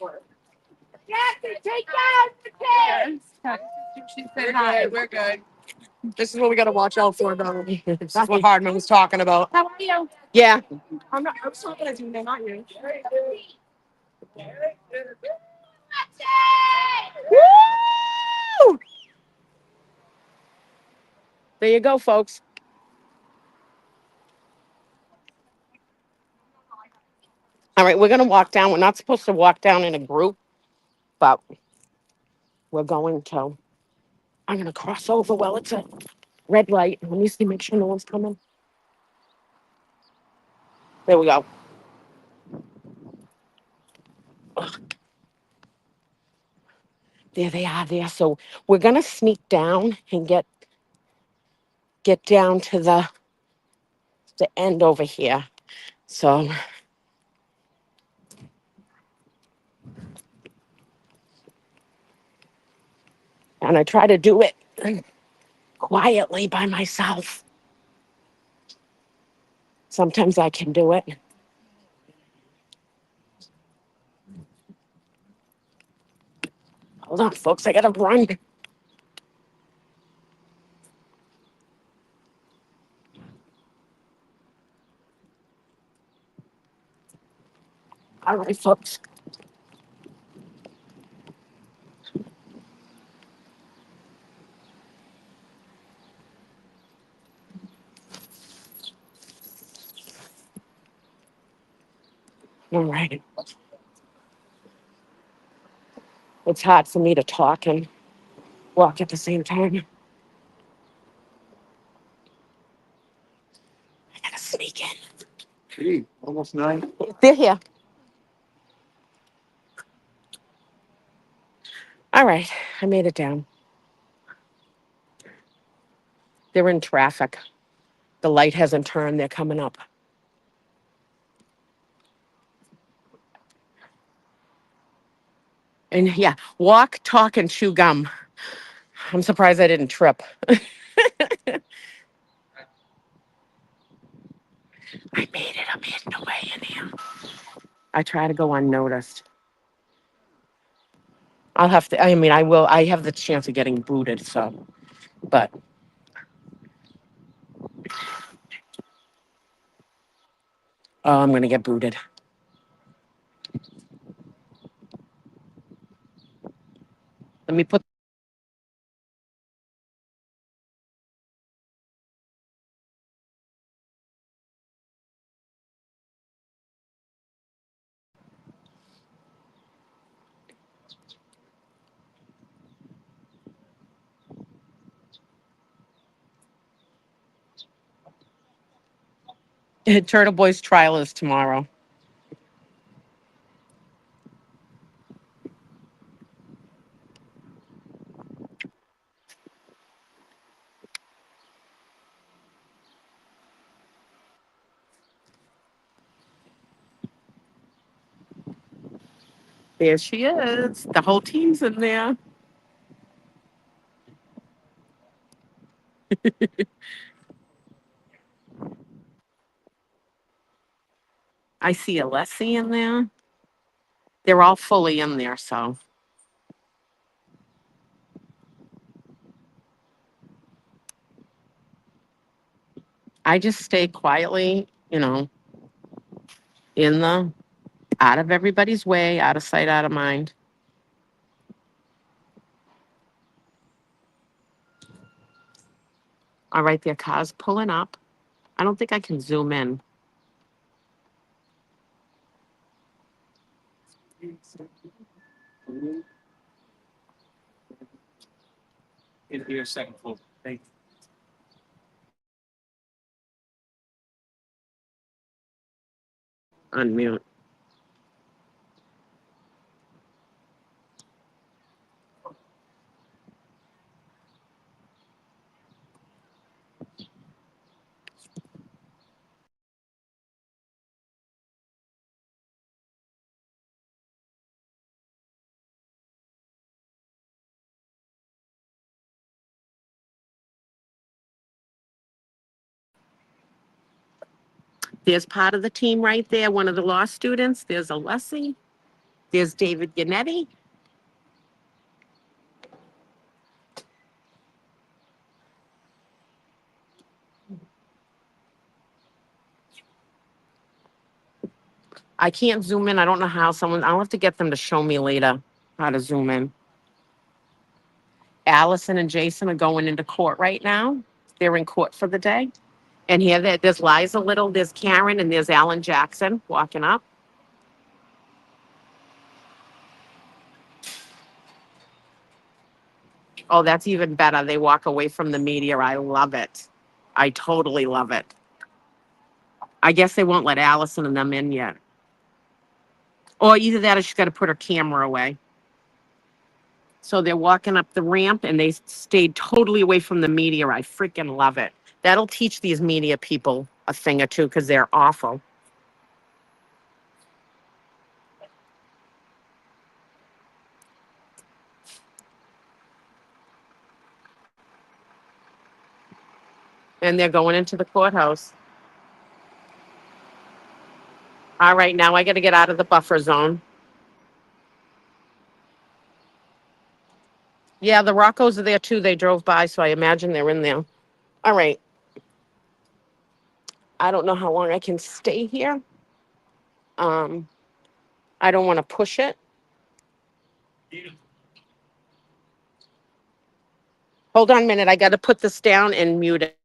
Jackson, take out the kids. She said hi. We're good. This is what we got to watch out for, though. This is what Hardman was talking about. How are you? Yeah. I'm talking to you, not you. Woo! There you go, folks. All right, we're going to walk down. We're not supposed to walk down in a group, but we're going to. I'm going to cross over. Well, it's a red light. Let me see, make sure no one's coming. There we go. There they are there. So we're going to sneak down and get down to the end over here. So and I try to do it quietly by myself. Sometimes I can do it. Hold on, folks. I gotta run. All right, folks. All right. It's hard for me to talk and walk at the same time. I gotta sneak in. Gee, almost 9. They're here. All right. I made it down. They're in traffic. The light hasn't turned. They're coming up. And yeah, walk, talk, and chew gum. I'm surprised I didn't trip. I made it. I'm hidden away in here. I try to go unnoticed. I'll have to, I mean, I will, I have the chance of getting booted, so, but. Oh, I'm going to get booted. Let me put. Turtle Boy's trial is tomorrow. There she is. The whole team's in there. I see Alessi in there. They're all fully in there, so. I just stay quietly, in the, out of everybody's way, out of sight, out of mind. All right, their car's pulling up. I don't think I can zoom in. In here, second floor. Thank Unmute. There's part of the team right there, one of the law students. There's Alessi. There's David Yannetti. I can't zoom in. I don't know how I'll have to get them to show me later how to zoom in. Allison and Jason are going into court right now. They're in court for the day. And here there's Liza Little, there's Karen, and there's Alan Jackson walking up. Oh, that's even better. They walk away from the media. I love it. I totally love it. I guess they won't let Allison and them in yet. Or either that or she's got to put her camera away. So they're walking up the ramp and they stayed totally away from the media. I freaking love it. That'll teach these media people a thing or two because they're awful. And they're going into the courthouse. All right, now I got to get out of the buffer zone. Yeah, the Roccos are there too. They drove by, so I imagine they're in there. All right. I don't know how long I can stay here. Um, I don't want to push it. Hold on a minute. I got to put this down and mute it.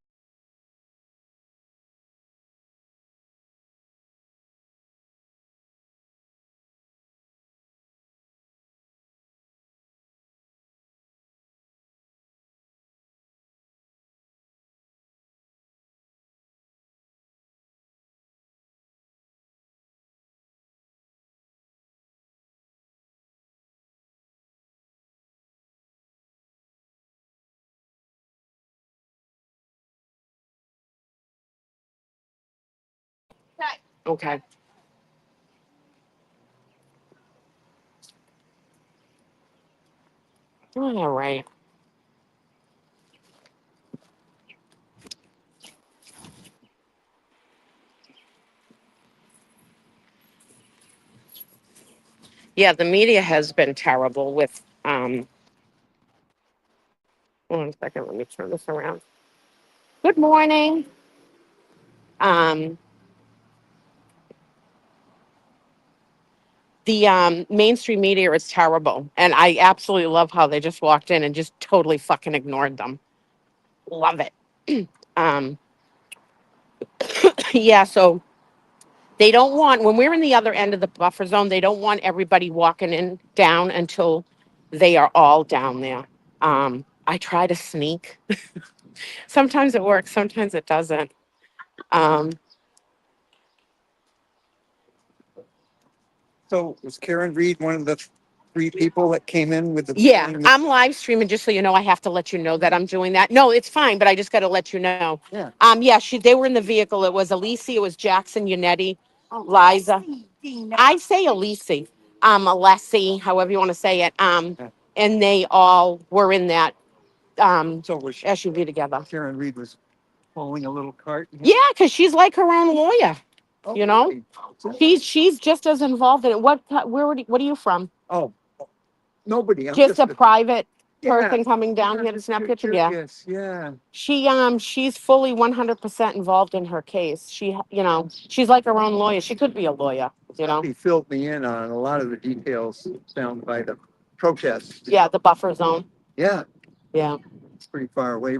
Okay. All right. Yeah, the media has been terrible with one second, let me turn this around. Good morning. Um the mainstream media is terrible. And I absolutely love how they just walked in and just totally fucking ignored them. Love it. um yeah, so they don't want, when we're in the other end of the buffer zone, they don't want everybody walking in down until they are all down there. I try to sneak. Sometimes it works, sometimes it doesn't. Um, So was Karen Reed one of the three people that came in with the? yeah, I'm live streaming just so you know. I have to let you know that I'm doing that. No, it's fine, but I just got to let you know. Yeah. Yeah, they were in the vehicle. It was Elise, it was Jackson, Yannetti, Liza. I say Elise. Alessi, however you want to say it. And they all were in that So was SUV together. Sharon Reed was pulling a little cart? Yeah, because she's like her own lawyer. Oh, You know? really? She's just as involved in it. What are you from? Oh, nobody. I'm Just just a private yeah. person coming down here to snap pictures? Yeah. Yes, yeah. She's fully 100% involved in her case. She's like her own lawyer. She could be a lawyer, you know? He filled me in on a lot of the details found by the protests. Yeah, the buffer zone. Yeah, Yeah. it's pretty far away.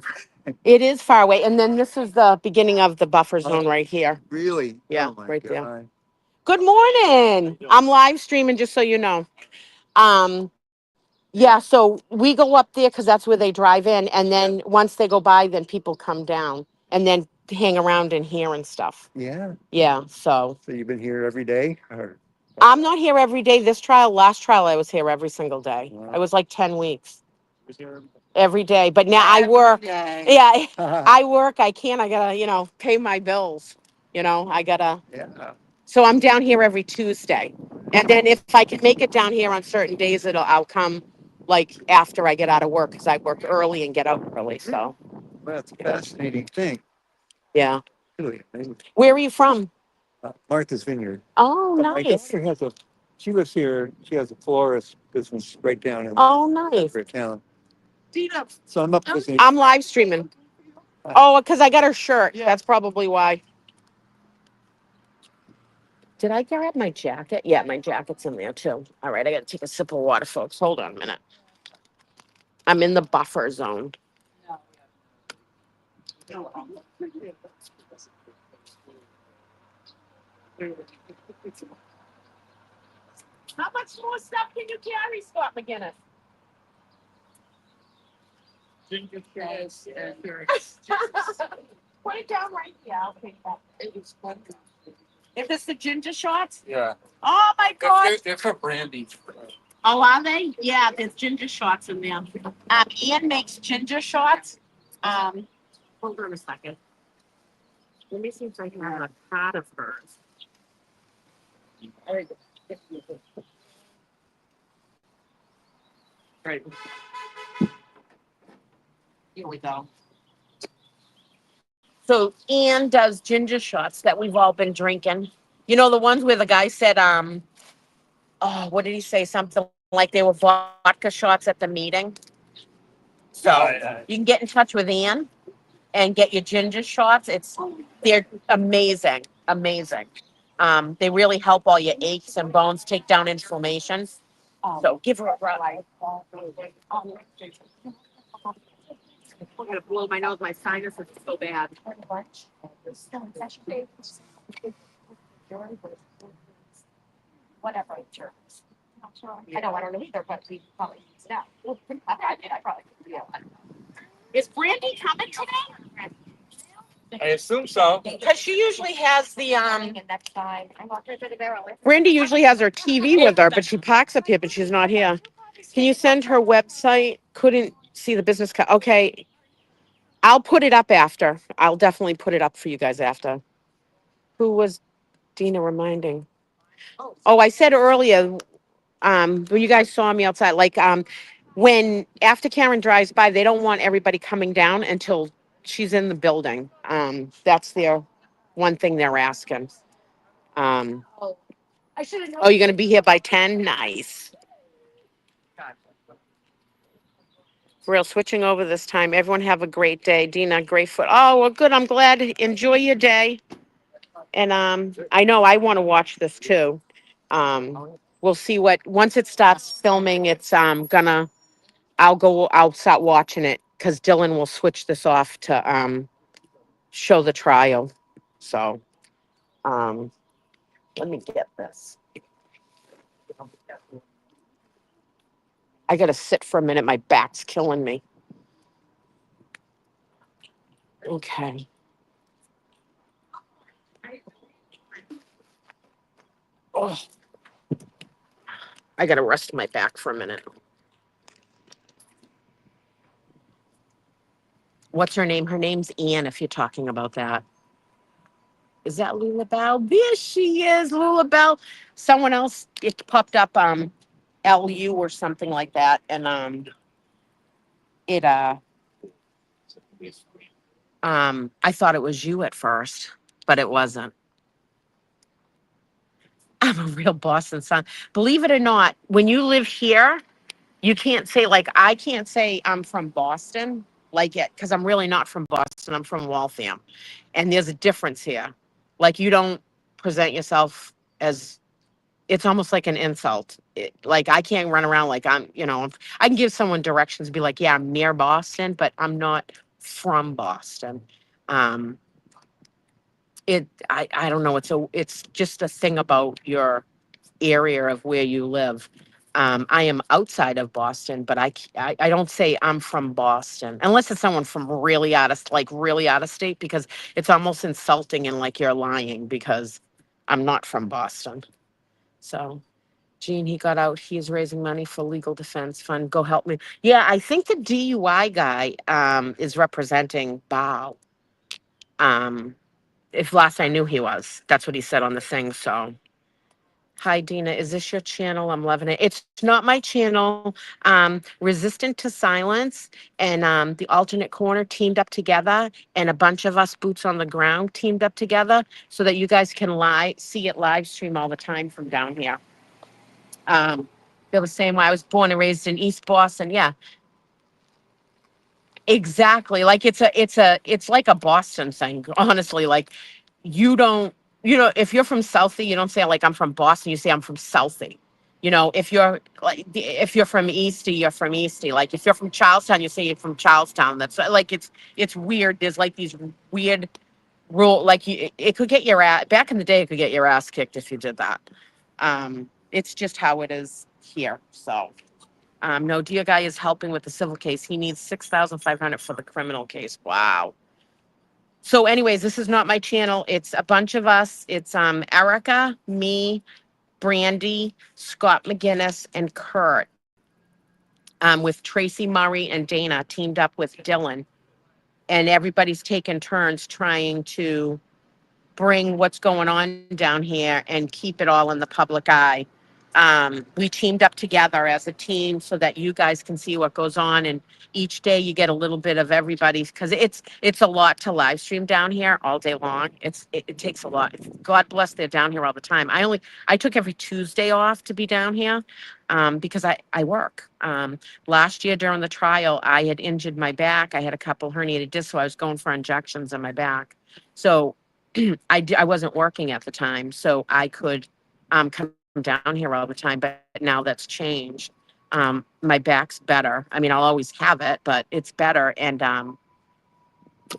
It is far away. And then this is the beginning of the buffer zone right here. Really? Yeah, Oh my right there. God. Good morning. I'm live streaming, just so you know. Yeah, so we go up there because that's where they drive in. And then once they go by, then people come down and then hang around in here and stuff. Yeah. Yeah, so So you've been here every day? Or I'm not here every day. Last trial, I was here every single day. I was like 10 weeks every day. But now I work. Yeah, I work. I gotta, pay my bills. I gotta. yeah. So I'm down here every Tuesday. And then if I can make it down here on certain days, I'll come like after I get out of work because I work early and get out early. So Well, that's a fascinating thing. yeah. Really amazing. Where are you from? Martha's Vineyard. Oh, But my nice. daughter she lives here. She has a florist business right down in Oh, nice. for town. So I'm up visiting. I'm live streaming. Oh, because I got her shirt. That's probably why. Did I grab my jacket? Yeah, my jacket's in there too. All right, I got to take a sip of water, folks. Hold on a minute. I'm in the buffer zone. How much more stuff can you carry, Scott McGinnis? Put it down right here. I'll take that. Is this the ginger shots? Yeah. Oh my God. They're for brandy. Oh, are they? Yeah, there's ginger shots in there. Ian makes ginger shots. Hold on a second. Let me see if I can have a pot of hers. Right. Here we go. So Ian does ginger shots that we've all been drinking. You know, the ones where the guy said, oh, what did he say? Something like they were vodka shots at the meeting. So you can get in touch with Ian and get your ginger shots. They're amazing, amazing. They really help all your aches and bones, take down inflammation. So give her a try. I'm gonna blow my nose. My sinus is so bad. Whatever. Sure. I know, I don't know either, but we probably use it out. I probably could do that. Is Brandy coming today? I assume so. Because she usually has the And next time, I want her to the barrel. Brandy usually has her TV with her, but she parks up here, but she's not here. Can you send her website? Couldn't see the business card. Okay. I'll put it up after. I'll definitely put it up for you guys after. Who was Dina reminding? Oh, I said earlier, when you guys saw me outside, like, when after Karen drives by, they don't want everybody coming down until she's in the building. That's their one thing they're asking. I should have known. Oh, you're gonna be here by 10? Nice. Real switching over this time. Everyone have a great day. Dina, great foot. Oh, well, good. I'm glad. Enjoy your day. And I know I want to watch this too. We'll see once it starts filming, I'll start watching it because Dylan will switch this off to show the trial. So let me get this. I gotta sit for a minute. My back's killing me. Okay. Oh, I gotta rest my back for a minute. What's her name? Her name's Anne, if you're talking about that. Is that Lula Bell? There she is, Lula Bell. Someone else, it popped up, LU or something like that. And, it, I thought it was you at first, but it wasn't. I'm a real Boston son. Believe it or not, when you live here, you can't say, like, I can't say I'm from Boston, like it, because I'm really not from Boston. I'm from Waltham. And there's a difference here. Like, you don't present yourself as, it's almost like an insult. Like, I can't run around like I'm, I can give someone directions, be like, yeah, I'm near Boston, but I'm not from Boston. Um, I don't know. It's just a thing about your area of where you live. I am outside of Boston, but I don't say I'm from Boston unless it's someone from really out of state, because it's almost insulting and like you're lying, because I'm not from Boston. So, Gene, he got out. He is raising money for legal defense fund. Go help me. Yeah, I think the DUI guy is representing Bow. Um, if last I knew he was, that's what he said on the thing. So. Hi, Dina. Is this your channel? I'm loving it. It's not my channel. Resistant to Silence and the Alternate Corner teamed up together, and a bunch of us boots on the ground teamed up together so that you guys can see it live stream all the time from down here. Feel the same way. I was born and raised in East Boston. Yeah, exactly. Like it's like a Boston thing, honestly. Like you don't, if you're from Southie, you don't say like I'm from Boston, you say I'm from Southie. If you're like if you're from Eastie, you're from Eastie. Like if you're from Charlestown, you say you're from Charlestown. That's like it's weird. There's like these weird rule, like it could get your ass back in the day, it could get your ass kicked if you did that. It's just how it is here. So no, dear guy is helping with the civil case. He needs 6,500 for the criminal case. Wow. So, anyways, this is not my channel. It's a bunch of us. It's Erica, me, Brandy, Scott McGinnis, and Kurt. With Tracy Murray and Dana teamed up with Dylan, and everybody's taken turns trying to bring what's going on down here and keep it all in the public eye. We teamed up together as a team so that you guys can see what goes on, and each day you get a little bit of everybody's, because it's a lot to live stream down here all day long. It takes a lot. God bless, they're down here all the time. I took every Tuesday off to be down here because I work. Last year during the trial, I had injured my back. I had a couple herniated discs, so I was going for injections in my back. So I wasn't working at the time, so I could come down here all the time. But now that's changed. My back's better. I mean, I'll always have it, but it's better. And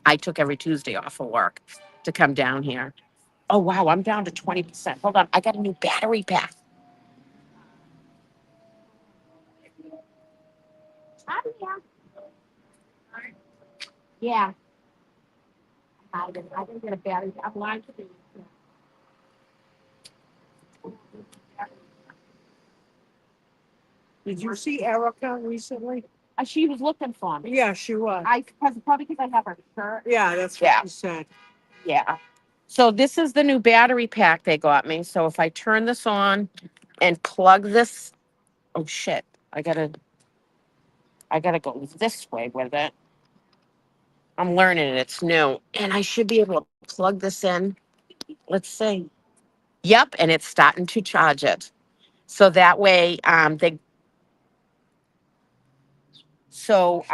I took every Tuesday off of work to come down here. Oh wow, I'm down to 20%. Hold on, I got a new battery pack. Yeah. I didn't get a battery. I'm lying to you. Did you see Erica recently? She was looking for me. Yeah, she was. Probably because I have her shirt. Yeah, that's what Yeah. she said. Yeah. So this is the new battery pack they got me. So if I turn this on and plug this, oh shit, I gotta go this way with it. I'm learning it. It's new, and I should be able to plug this in. Let's see. Yep, and it's starting to charge it. So that way, so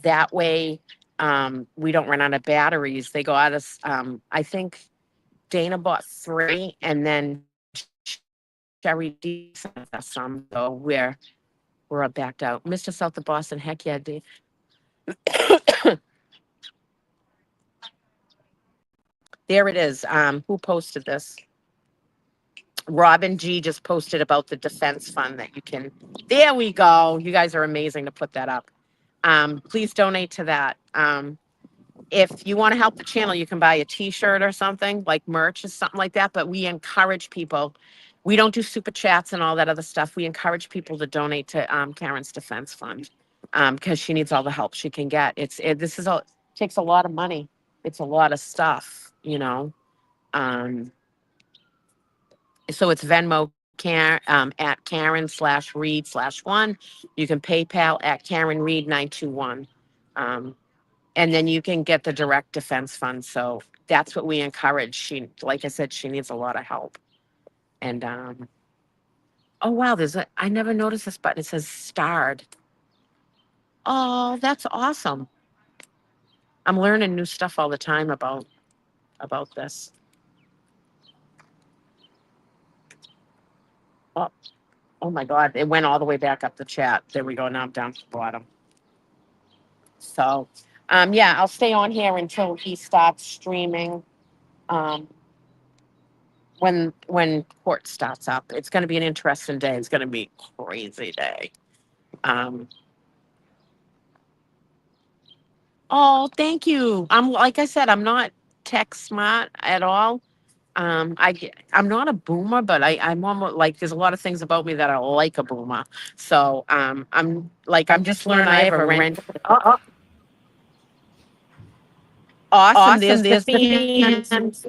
that way, we don't run out of batteries. They go out of, I think Dana bought 3, and then Sherry D sent us some. So we're backed out. Mr. South of Boston, heck yeah, D. There it is. Who posted this? Robin G just posted about the defense fund that you can. There we go. You guys are amazing to put that up. Please donate to that. If you want to help the channel, you can buy a T-shirt or something like merch or something like that. But we encourage people. We don't do super chats and all that other stuff. We encourage people to donate to Karen's defense fund because she needs all the help she can get. This is all takes a lot of money. It's a lot of stuff. you know. Um, so it's Venmo at Karen/Reed/1. You can PayPal at Karen Reed 921. And then you can get the direct defense fund. So that's what we encourage. She, like I said, she needs a lot of help. And oh wow, I never noticed this button. It says starred. Oh, that's awesome. I'm learning new stuff all the time about this. Oh, oh my God, it went all the way back up the chat. There we go. Now I'm down to the bottom. So, yeah, I'll stay on here until he stops streaming. Um, when court starts up, it's going to be an interesting day. It's going to be a crazy day. Um, oh, thank you. Like I said, I'm not tech smart at all. I'm not a boomer, but I'm almost like there's a lot of things about me that are like a boomer. So I'm just learning. I have a rent. Awesome. There's the fans.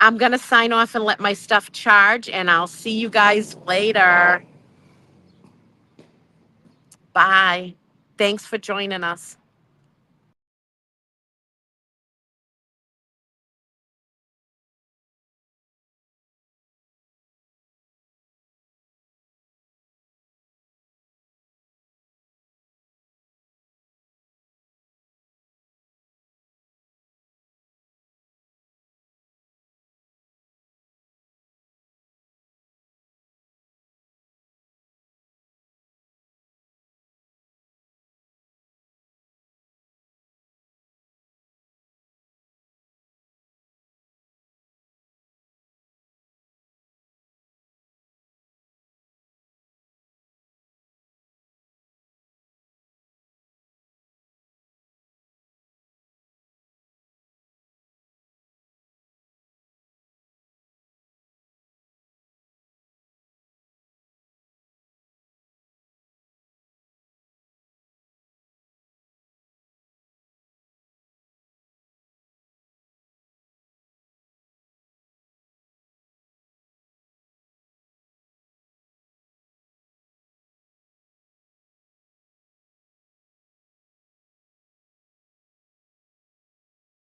I'm gonna sign off and let my stuff charge, and I'll see you guys later. Bye. Thanks for joining us.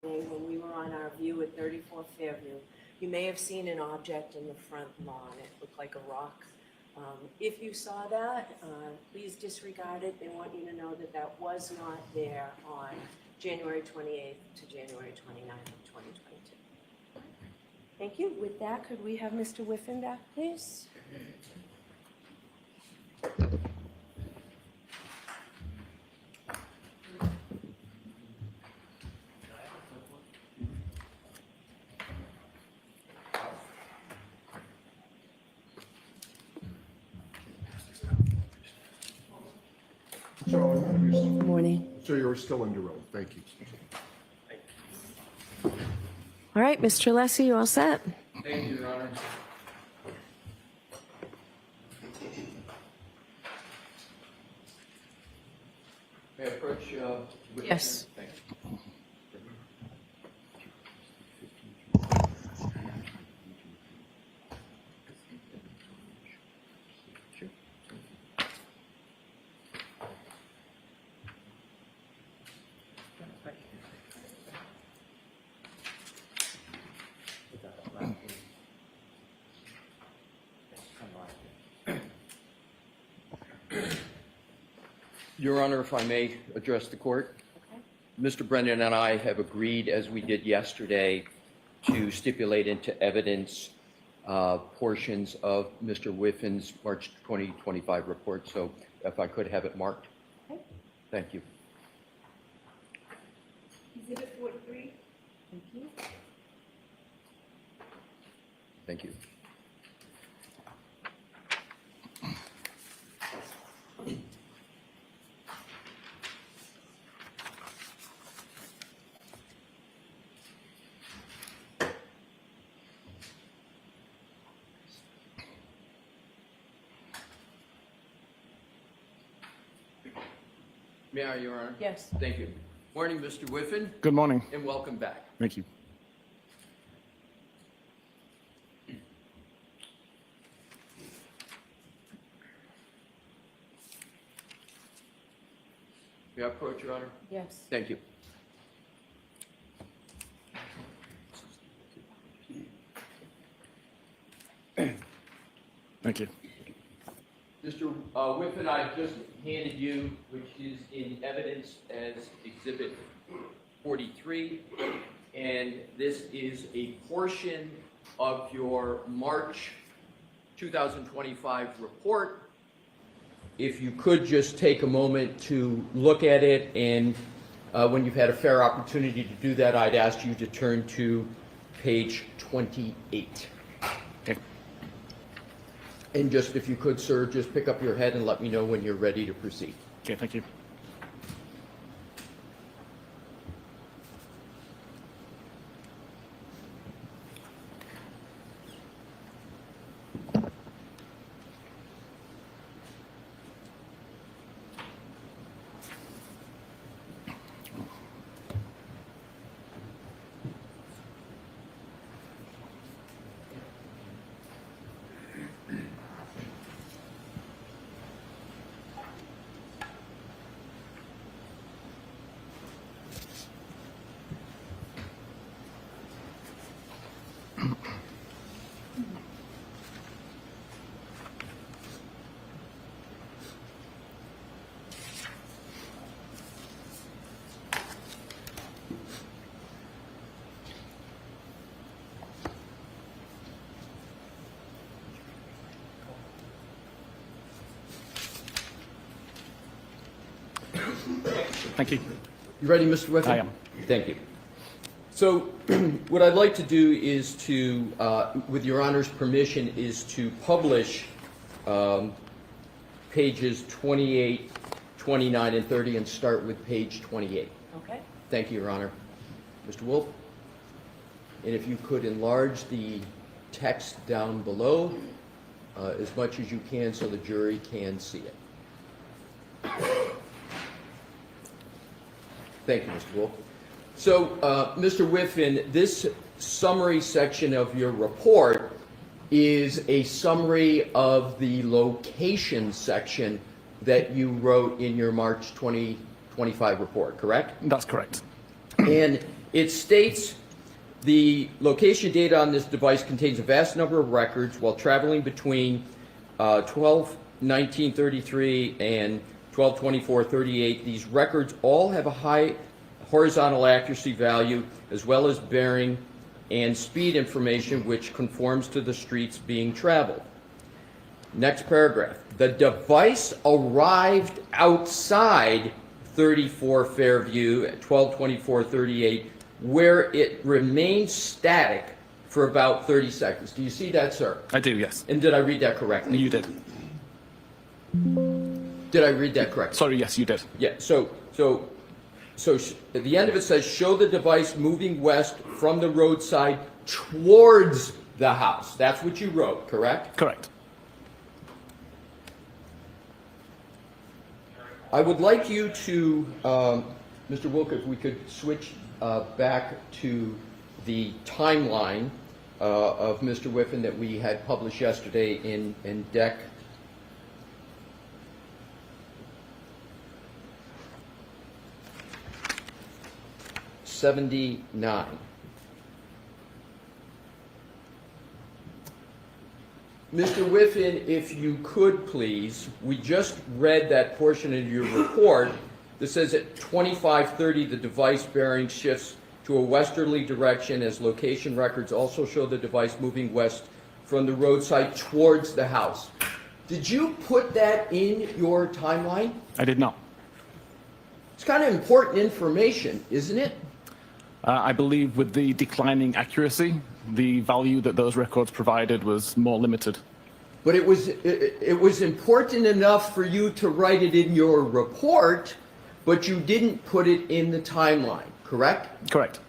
When we were on our view at 34 Fairview, you may have seen an object in the front lawn. It looked like a rock. If you saw that, please disregard it. They want you to know that that was not there on January 28th to January 29th of 2022. Thank you. With that, could we have Mr. Whiffen back, please? Good morning. So you're still under oath. Thank you. All right, Mr. Alessi, you all set? Thank you, Your Honor. May I approach? Yes. Thank you. Your Honor, if I may address the court. Mr. Brennan and I have agreed, as we did yesterday, to stipulate into evidence portions of Mr. Whiffen's March 2025 report. So if I could have it marked. Okay. Thank you. Exhibit 43. Thank you. Thank you. May I, Your Honor? Yes. Thank you. Morning, Mr. Whiffen, Good morning. and welcome back. Thank you. May I approach, Your Honor? Yes. Thank you. Thank you. Mr. Whiffen, I've just handed you, which is in evidence as Exhibit 43, and this is a portion of your March 2025 report. If you could just take a moment to look at it, and when you've had a fair opportunity to do that, I'd ask you to turn to page 28. Okay. And just, if you could, sir, just pick up your head and let me know when you're ready to proceed. Okay, thank you. Thank you. You ready, Mr. Whiffen? I am. Thank you. So what I'd like to do is to, with Your Honor's permission, is to publish pages 28, 29, and 30, and start with page 28. Okay. Thank you, Your Honor. Mr. Wolf? And if you could enlarge the text down below as much as you can so the jury can see it. Thank you, Mr. Wolf. So, Mr. Whiffen, this summary section of your report is a summary of the location section that you wrote in your March 2025 report, correct? That's correct. And it states the location data on this device contains a vast number of records while traveling between 12/19/33 and 12/24/38. These records all have a high horizontal accuracy value as well as bearing and speed information which conforms to the streets being traveled. Next paragraph. The device arrived outside 34 Fairview at 12/24/38 where it remained static for about 30 seconds. Do you see that, sir? I do, yes. And did I read that correctly? You did. Did I read that correctly? Sorry, yes, you did. Yeah, so at the end of it says, show the device moving west from the roadside towards the house. That's what you wrote, correct? Correct. I would like you to, Mr. Wilk, if we could switch back to the timeline of Mr. Whiffen that we had published yesterday in Deck 79. Mr. Whiffen, if you could please, we just read that portion of your report that says at 25:30 the device bearing shifts to a westerly direction as location records also show the device moving west from the roadside towards the house. Did you put that in your timeline? I did not. It's kind of important information, isn't it? I believe with the declining accuracy, the value that those records provided was more limited. But it was important enough for you to write it in your report, but you didn't put it in the timeline, correct? Correct.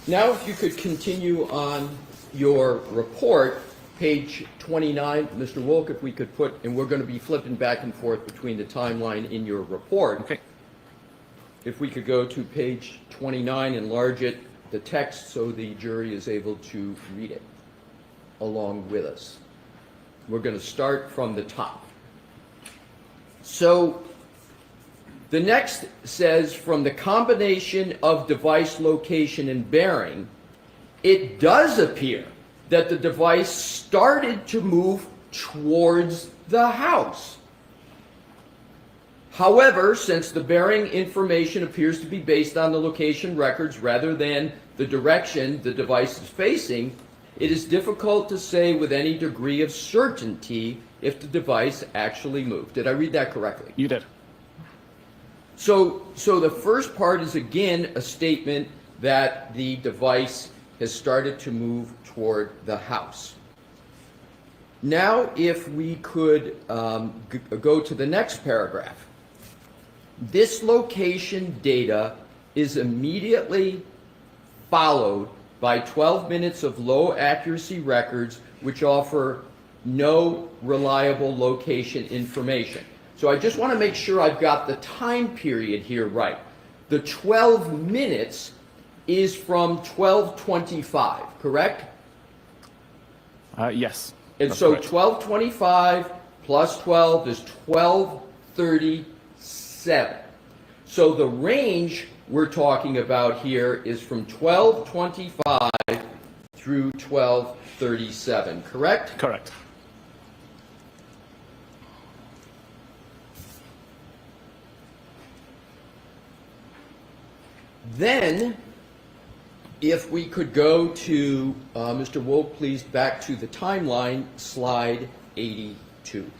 Now if you could continue on your report, page 29, Mr. Wolk, if we could put, and we're going to be flipping back and forth between the timeline in your report. Okay. If we could go to page 29, enlarge it, the text, so the jury is able to read it along with us. We're going to start from the top. So the next says, from the combination of device location and bearing, it does appear that the device started to move towards the house. However, since the bearing information appears to be based on the location records rather than the direction the device is facing, it is difficult to say with any degree of certainty if the device actually moved. Did I read that correctly? You did. So the first part is again a statement that the device has started to move toward the house. Now, if we could go to the next paragraph. This location data is immediately followed by 12 minutes of low accuracy records which offer no reliable location information. So I just want to make sure I've got the time period here right. The 12 minutes is from 12:25, correct? Yes. And that's so correct. 12:25 plus 12 is 12:37. So the range we're talking about here is from 12:25 through 12:37, correct? Correct. Then, if we could go to, Mr. Wolf, please, back to the timeline, slide 82.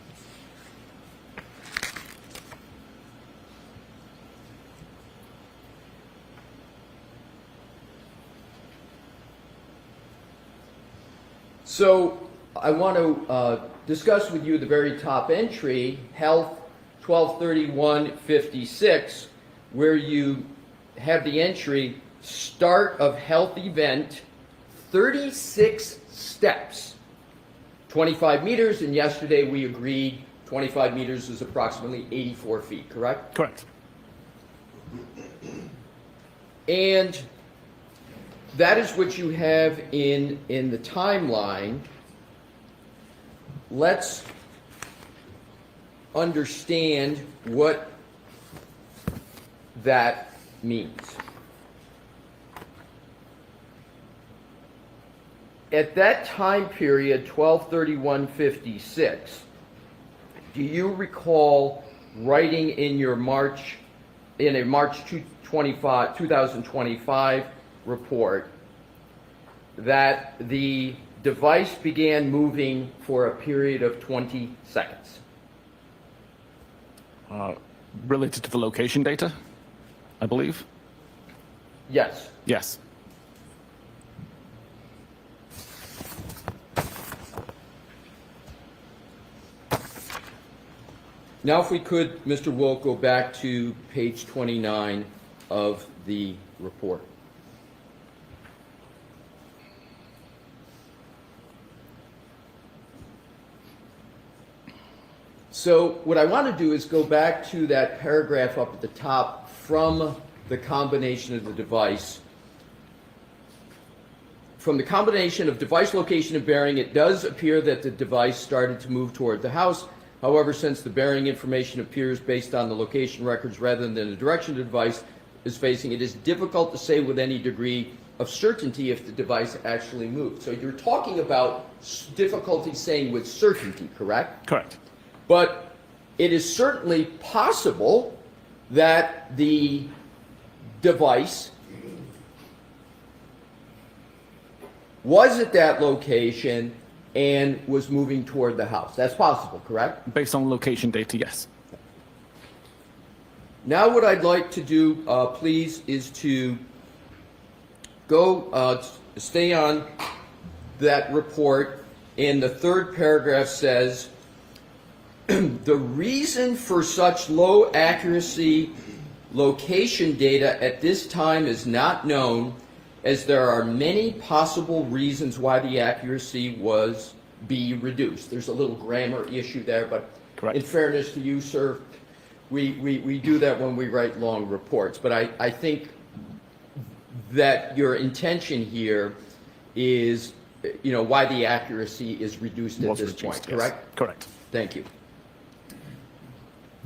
So I want to discuss with you the very top entry, Health 12/31/56, where you have the entry, start of health event, 36 steps, 25 meters, and yesterday we agreed 25 meters is approximately 84 feet, correct? Correct. And that is what you have in the timeline. Let's understand what that means. At that time period, 12/31/56, do you recall writing in your March 2025 report that the device began moving for a period of 20 seconds? Related to the location data, I believe. Yes. Yes. Now, if we could, Mr. Wilk, go back to page 29 of the report. So what I want to do is go back to that paragraph up at the top from the combination of the device. From the combination of device location and bearing, it does appear that the device started to move toward the house. However, since the bearing information appears based on the location records rather than the direction the device is facing, it is difficult to say with any degree of certainty if the device actually moved. So you're talking about difficulty saying with certainty, correct? Correct. But it is certainly possible that the device was at that location and was moving toward the house. That's possible, correct? Based on location data, yes. Now what I'd like to do, please, is to go, stay on that report, and the third paragraph says, the reason for such low accuracy location data at this time is not known, as there are many possible reasons why the accuracy be reduced. There's a little grammar issue there, but Correct. In fairness to you, sir, we do that when we write long reports. But I think that your intention here is, why the accuracy is reduced at Was this reduced, point, yes. correct? Correct. Thank you.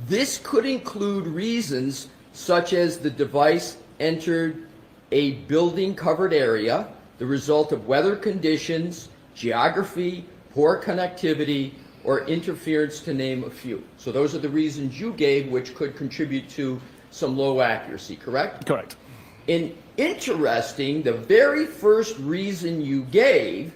This could include reasons such as the device entered a building covered area, the result of weather conditions, geography, poor connectivity, or interference, to name a few. So those are the reasons you gave, which could contribute to some low accuracy, correct? Correct. And interesting, the very first reason you gave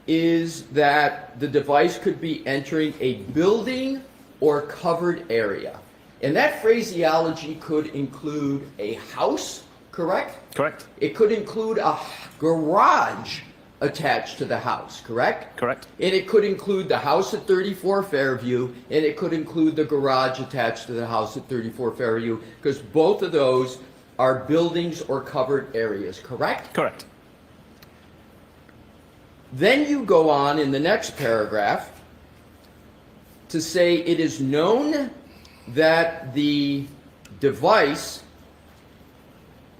is that the device could be entering a building or covered area. And that phraseology could include a house, correct? Correct. It could include a garage attached to the house, correct? Correct. And it could include the house at 34 Fairview, and it could include the garage attached to the house at 34 Fairview, because both of those are buildings or covered areas, correct? Correct. Then you go on in the next paragraph to say it is known that the device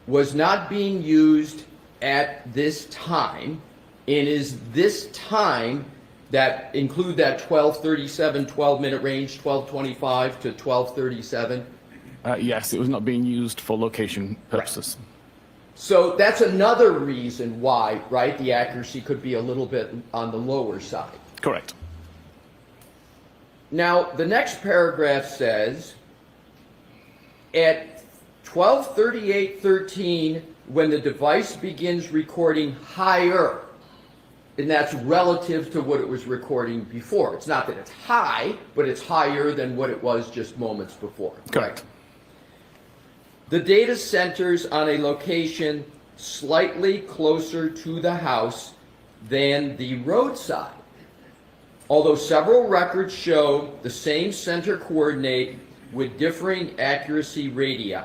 was not being used at this time, and is this time that include that 12:37, 12-minute range, 12:25 to 12:37? Yes, it was not being used for location purposes. So that's another reason why, right, the accuracy could be a little bit on the lower side. Correct. Now, the next paragraph says, at 12:38:13, when the device begins recording higher, and that's relative to what it was recording before. It's not that it's high, but it's higher than what it was just moments before. Correct. The data centers on a location slightly closer to the house than the roadside. Although several records show the same center coordinate with differing accuracy radii.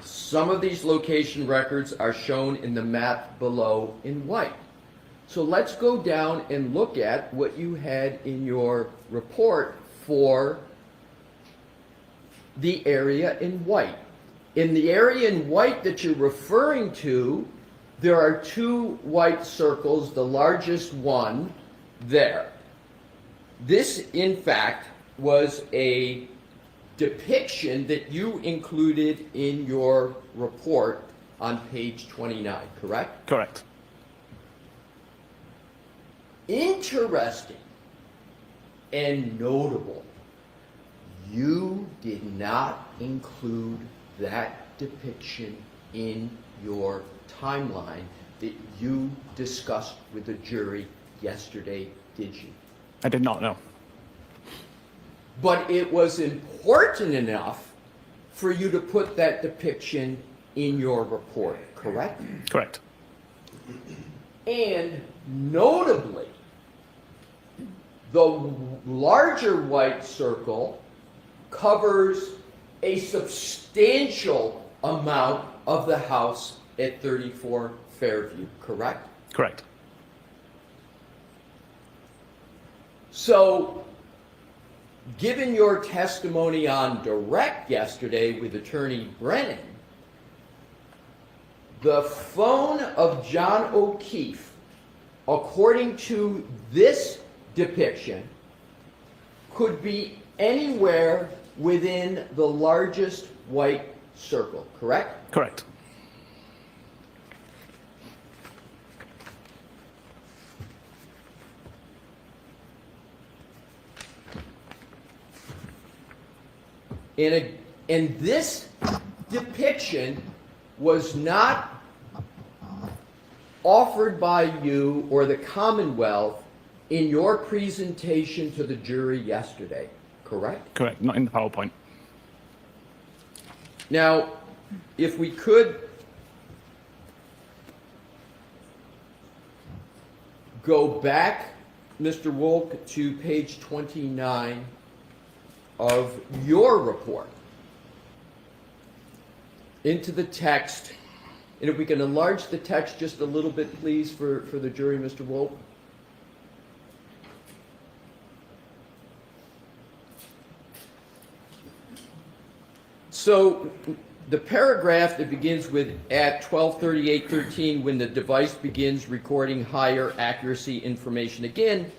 Some of these location records are shown in the map below in white. So let's go down and look at what you had in your report for the area in white. In the area in white that you're referring to, there are two white circles, the largest one there. This, in fact, was a depiction that you included in your report on page 29, correct? Correct. Interesting and notable, you did not include that depiction in your timeline that you discussed with the jury yesterday, did you? I did not know. But it was important enough for you to put that depiction in your report, correct? Correct. And notably, the larger white circle covers a substantial amount of the house at 34 Fairview, correct? Correct. So, given your testimony on direct yesterday with Attorney Brennan, the phone of John O'Keefe, according to this depiction, could be anywhere within the largest white circle, correct? Correct. And this depiction was not offered by you or the Commonwealth in your presentation to the jury yesterday, correct? Correct. Not in the PowerPoint. Now, if we could go back, Mr. Wolk, to page 29 of your report, into the text, and if we can enlarge the text just a little bit, please, for the jury, Mr. Wolk. So the paragraph that begins with at 12:38:13, when the device begins recording higher accuracy information, again,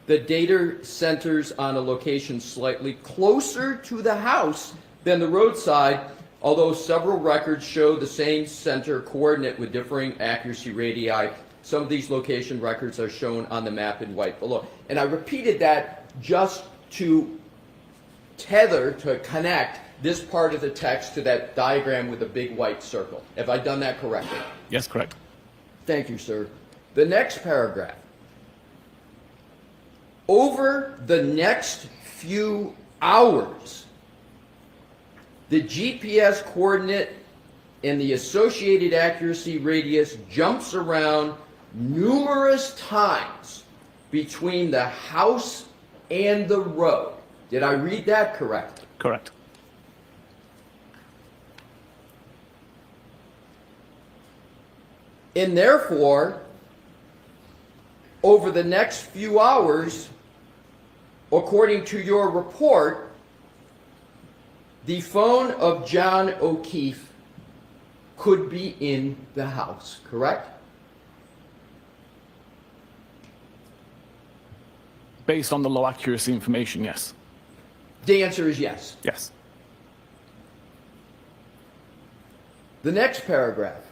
The data centers on a location slightly closer to the house than the roadside, although several records show the same center coordinate with differing accuracy radii. Some of these location records are shown on the map in white below. And I repeated that just to to connect this part of the text to that diagram with a big white circle. Have I done that correctly? Yes, correct. Thank you, sir. The next paragraph. Over the next few hours, the GPS coordinate and the associated accuracy radius jumps around numerous times between the house and the road. Did I read that correctly? Correct. And therefore, over the next few hours, according to your report, the phone of John O'Keefe could be in the house, correct? Based on the low accuracy information, yes. The answer is yes. Yes. The next paragraph.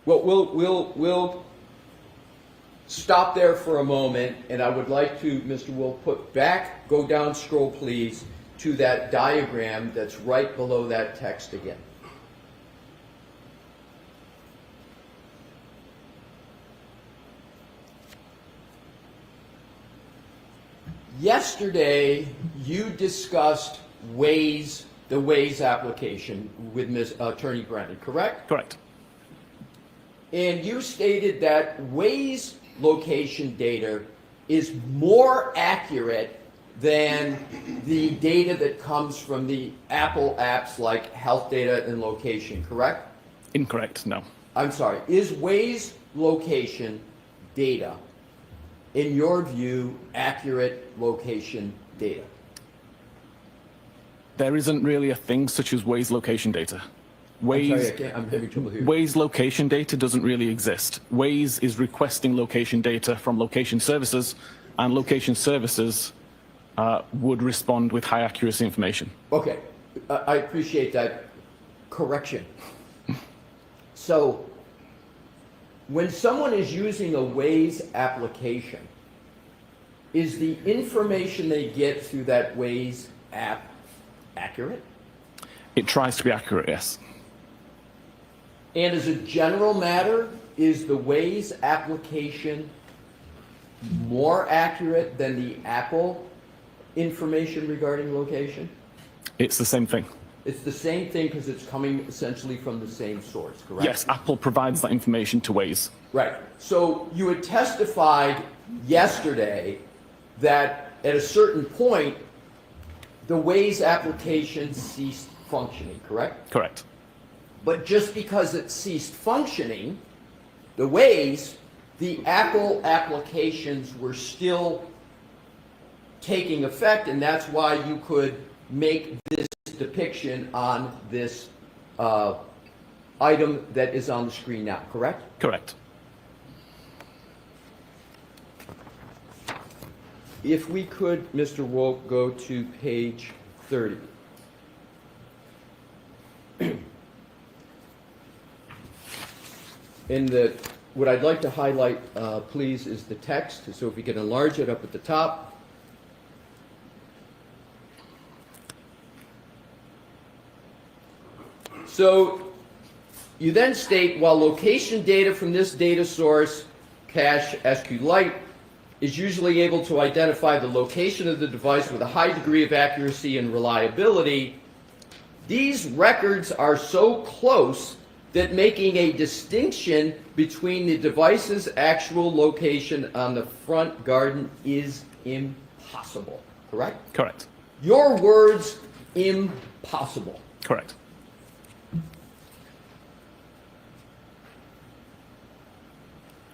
Well, we'll stop there for a moment, and I would like to, Mr. Wolf, go down, scroll please, to that diagram that's right below that text again. Yesterday, you discussed the Waze application with Ms. Attorney Brennan, correct? Correct. And you stated that Waze location data is more accurate than the data that comes from the Apple apps like health data and location, correct? Incorrect, no. I'm sorry. Is Waze location data, in your view, accurate location data? There isn't really a thing such as Waze location data. I'm having trouble hearing. Waze location data doesn't really exist. Waze is requesting location data from location services, and location services would respond with high accuracy information. Okay, I appreciate that correction. So, when someone is using a Waze application, is the information they get through that Waze app accurate? It tries to be accurate, yes. And as a general matter, is the Waze application more accurate than the Apple information regarding location? It's the same thing. It's the same thing because it's coming essentially from the same source, correct? Yes, Apple provides that information to Waze. Right. So you had testified yesterday that at a certain point, the Waze application ceased functioning, correct? Correct. But just because it ceased functioning, the Waze, the Apple applications were still taking effect, and that's why you could make this depiction on this item that is on the screen now, correct? Correct. If we could, Mr. Wolk, go to page 30. What I'd like to highlight, please, is the text. So if we can enlarge it up at the top. So you then state, while location data from this data source, cache SQLite, is usually able to identify the location of the device with a high degree of accuracy and reliability, these records are so close that making a distinction between the device's actual location on the front garden is impossible, correct? Correct. Your words, impossible. Correct.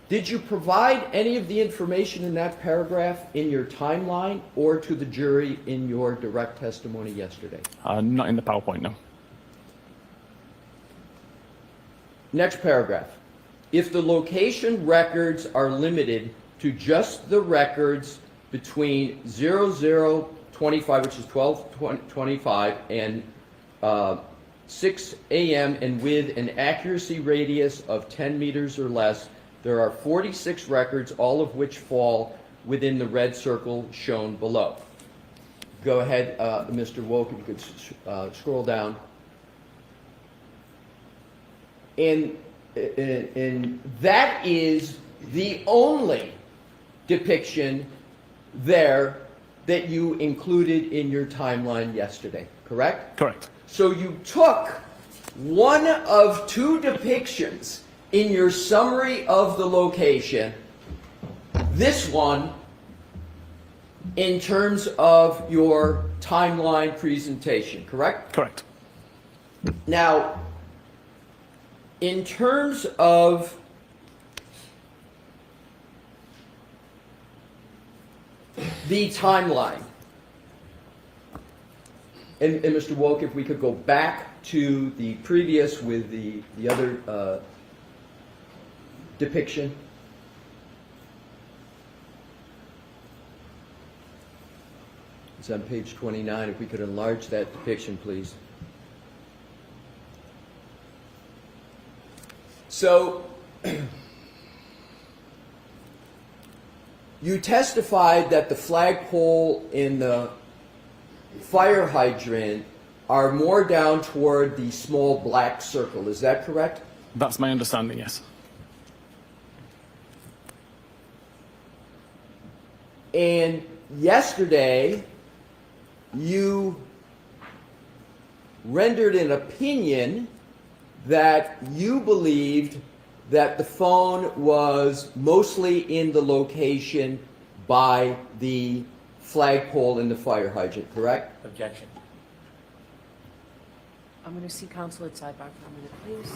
Did you provide any of the information in that paragraph in your timeline or to the jury in your direct testimony yesterday? Not in the PowerPoint, no. Next paragraph. if the location records are limited to just the records between 00:25, which is 12:25, and 6 a.m. and with an accuracy radius of 10 meters or less, there are 46 records, all of which fall within the red circle shown below. Go ahead, Mr. Woke, if you could scroll down. And that is the only depiction there that you included in your timeline yesterday, correct? Correct. So you took one of two depictions in your summary of the location, this one, in terms of your timeline presentation, correct? Correct. Now, in terms of the timeline, and Mr. Woke, if we could go back to the previous with the other depiction. It's on page 29. If we could enlarge that depiction, please. So, you testified that the flagpole in the fire hydrant are more down toward the small black circle. Is that correct? That's my understanding, yes. And yesterday, you rendered an opinion that you believed that the phone was mostly in the location by the flagpole in the fire hydrant, correct? Objection. I'm going to see counsel at sidebar for a minute, please.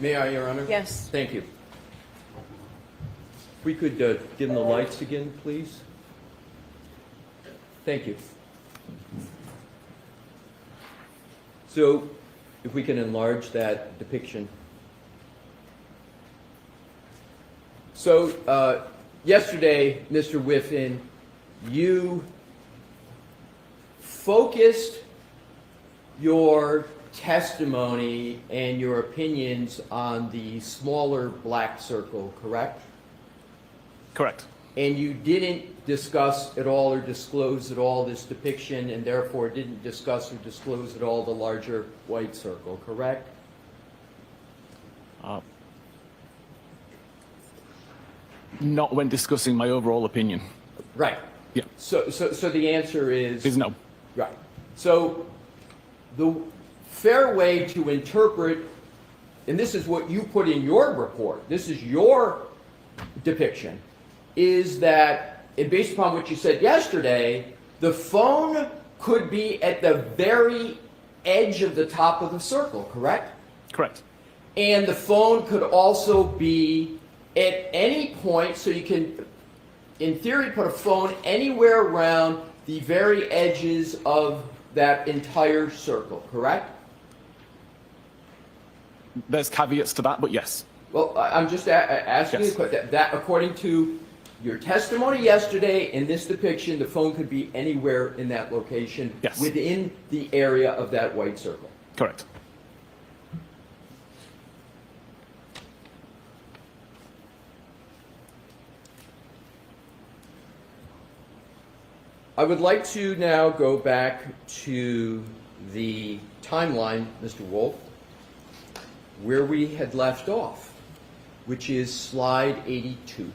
May I, Your Honor? Yes. Thank you. If we could give them the lights again, please. Thank you. So, if we can enlarge that depiction. So, yesterday, Mr. Whiffen, you focused your testimony and your opinions on the smaller black circle, correct? Correct. And you didn't discuss at all or disclose at all this depiction, and therefore didn't discuss or disclose at all the larger white circle, correct? Not when discussing my overall opinion. Right. Yeah. So the answer Is no. right. So the fair way to interpret, and this is what you put in your report, this is your depiction, is that, and based upon what you said yesterday, the phone could be at the very edge of the top of the circle, correct? Correct. And the phone could also be at any point, so you can, in theory, put a phone anywhere around the very edges of that entire circle, correct? There's caveats to that, but yes. Well, I'm just asking you Yes. a question. That, according to your testimony yesterday in this depiction, the phone could be anywhere in that location. Yes. Within the area of that white circle. Correct. I would like to now go back to the timeline, Mr. Wolf, where we had left off, which is slide 82.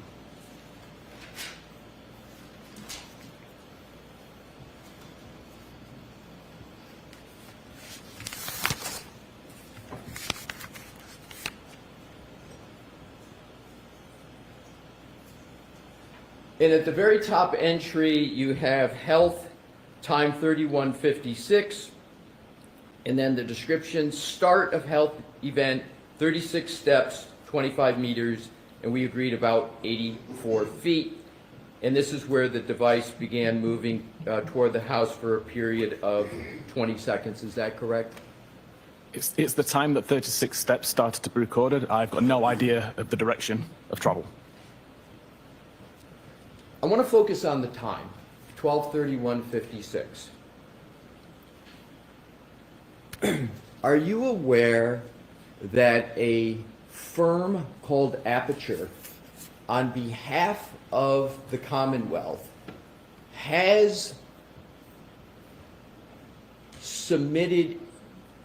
And at the very top entry, you have health, time 31:56, and then the description, start of health event, 36 steps, 25 meters, and we agreed about 84 feet. And this is where the device began moving toward the house for a period of 20 seconds. Is that correct? It's the time that 36 steps started to be recorded. I've got no idea of the direction of travel. I want to focus on the time, 12:31:56. Are you aware that a firm called Aperture, on behalf of the Commonwealth, has submitted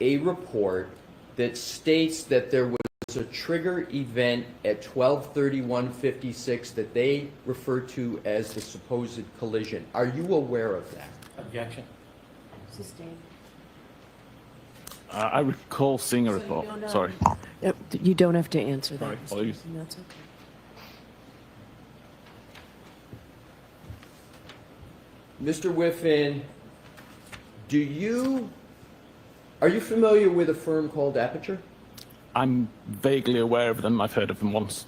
a report that states that there was a trigger event at 12:31:56 that they refer to as the supposed collision? Are you aware of that? Objection. Sustained. I recall seeing a So you report. don't know. Sorry. You don't have to answer Sorry, that. apologies. That's okay. Mr. Whiffen, are you familiar with a firm called Aperture? I'm vaguely aware of them. I've heard of them once.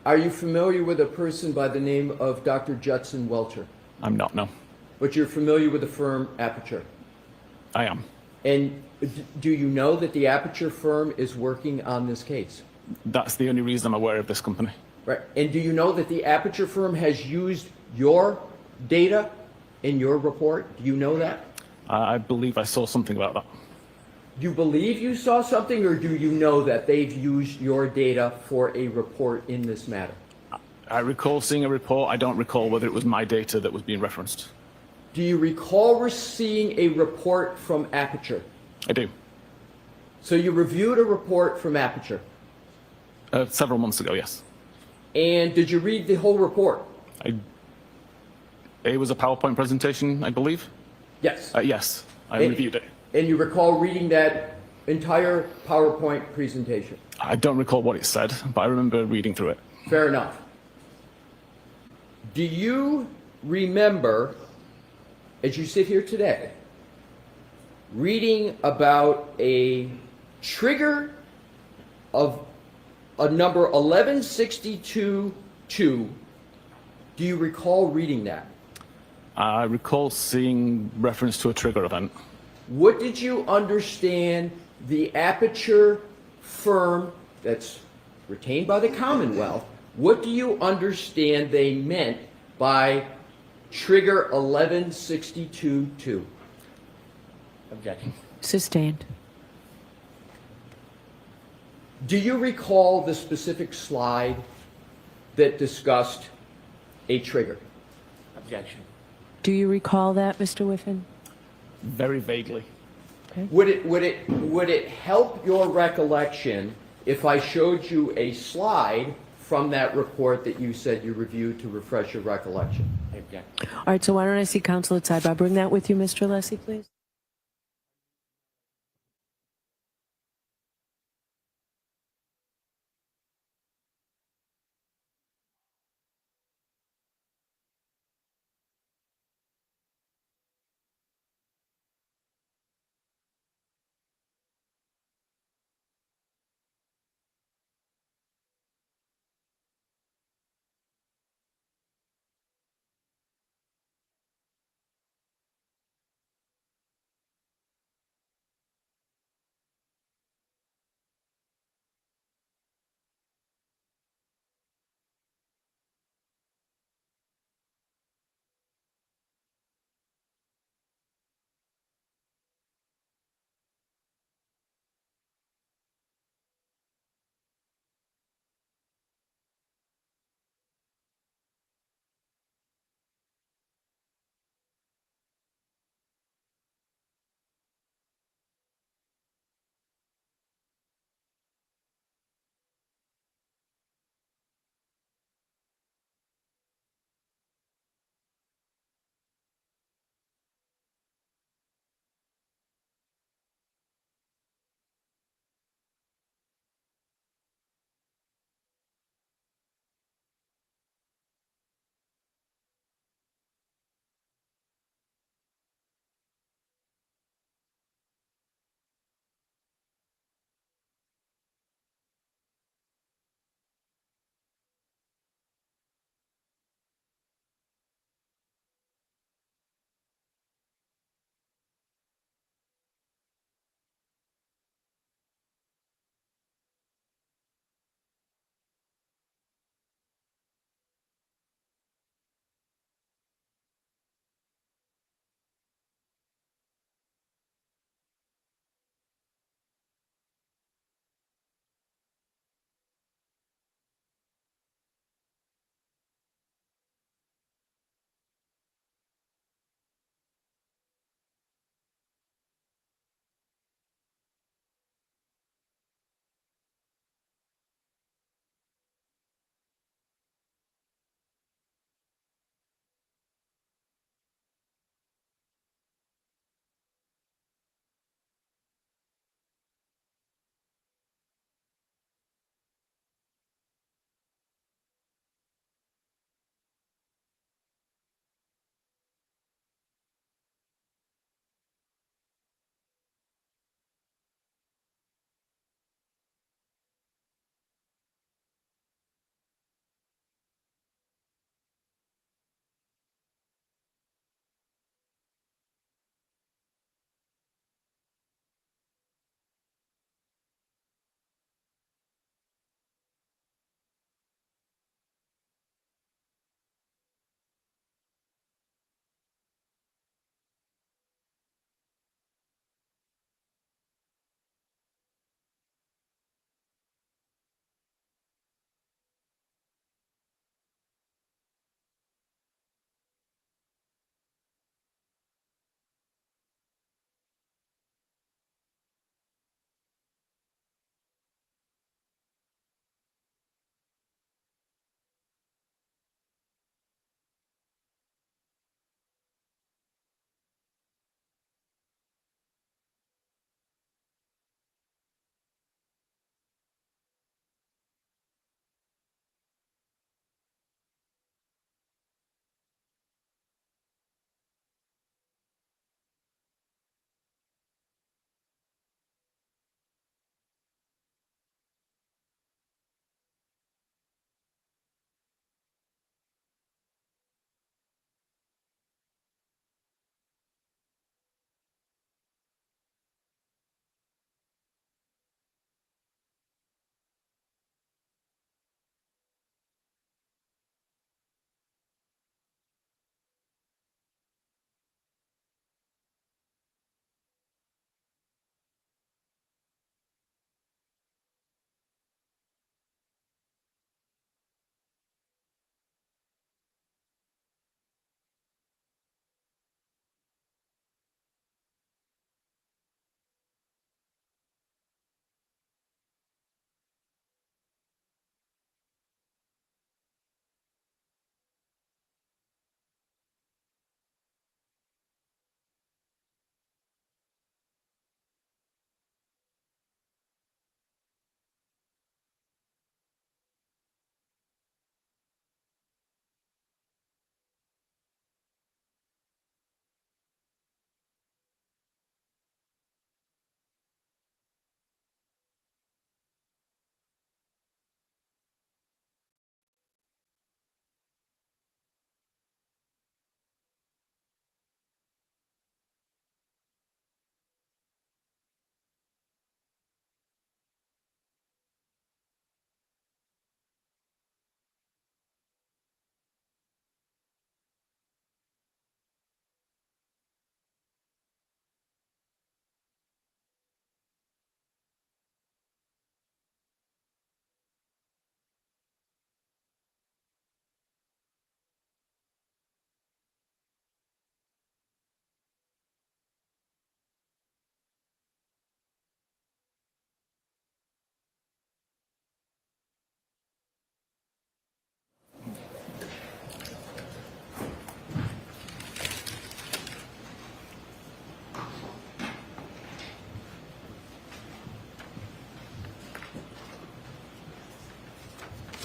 Are you familiar with a person by the name of Dr. Judson Welcher? I'm not, no. But you're familiar with the firm Aperture? I am. And do you know that the Aperture firm is working on this case? That's the only reason I'm aware of this company. Right. And do you know that the Aperture firm has used your data in your report? Do you know that? I believe I saw something about that. You believe you saw something, or do you know that they've used your data for a report in this matter? I recall seeing a report. I don't recall whether it was my data that was being referenced. Do you recall seeing a report from Aperture? I do. So you reviewed a report from Aperture. Several months ago, yes. And did you read the whole report? It was a PowerPoint presentation, I believe. Yes. Yes, I reviewed it. And you recall reading that entire PowerPoint presentation? I don't recall what it said, but I remember reading through it. Fair enough. Do you remember, as you sit here today, reading about a trigger of a number 1162-2? Do you recall reading that? I recall seeing reference to a trigger event. What did you understand the Aperture firm that's retained by the Commonwealth, what do you understand they meant by trigger 1162-2? Objection. Sustained. Do you recall the specific slide that discussed a trigger? Objection. Do you recall that, Mr. Whiffen? Very vaguely. Would it help your recollection if I showed you a slide from that report that you said you reviewed to refresh your recollection? I object. All right, so why don't I see counsel at sidebar? Bring that with you, Mr. Alessi, please.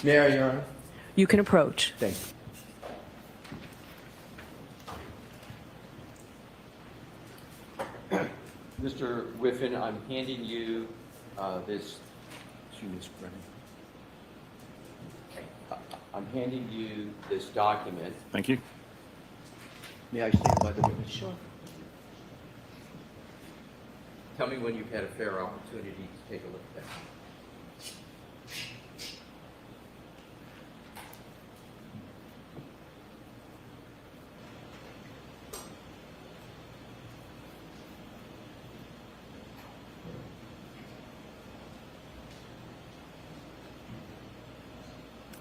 May I, Your Honor? You can approach. Thank you. Mr. Whiffen, I'm handing you this. Excuse me, Mr. Brennan. I'm handing you this document. Thank you. May I stand by the witness? Sure. Tell me when you've had a fair opportunity to take a look at that.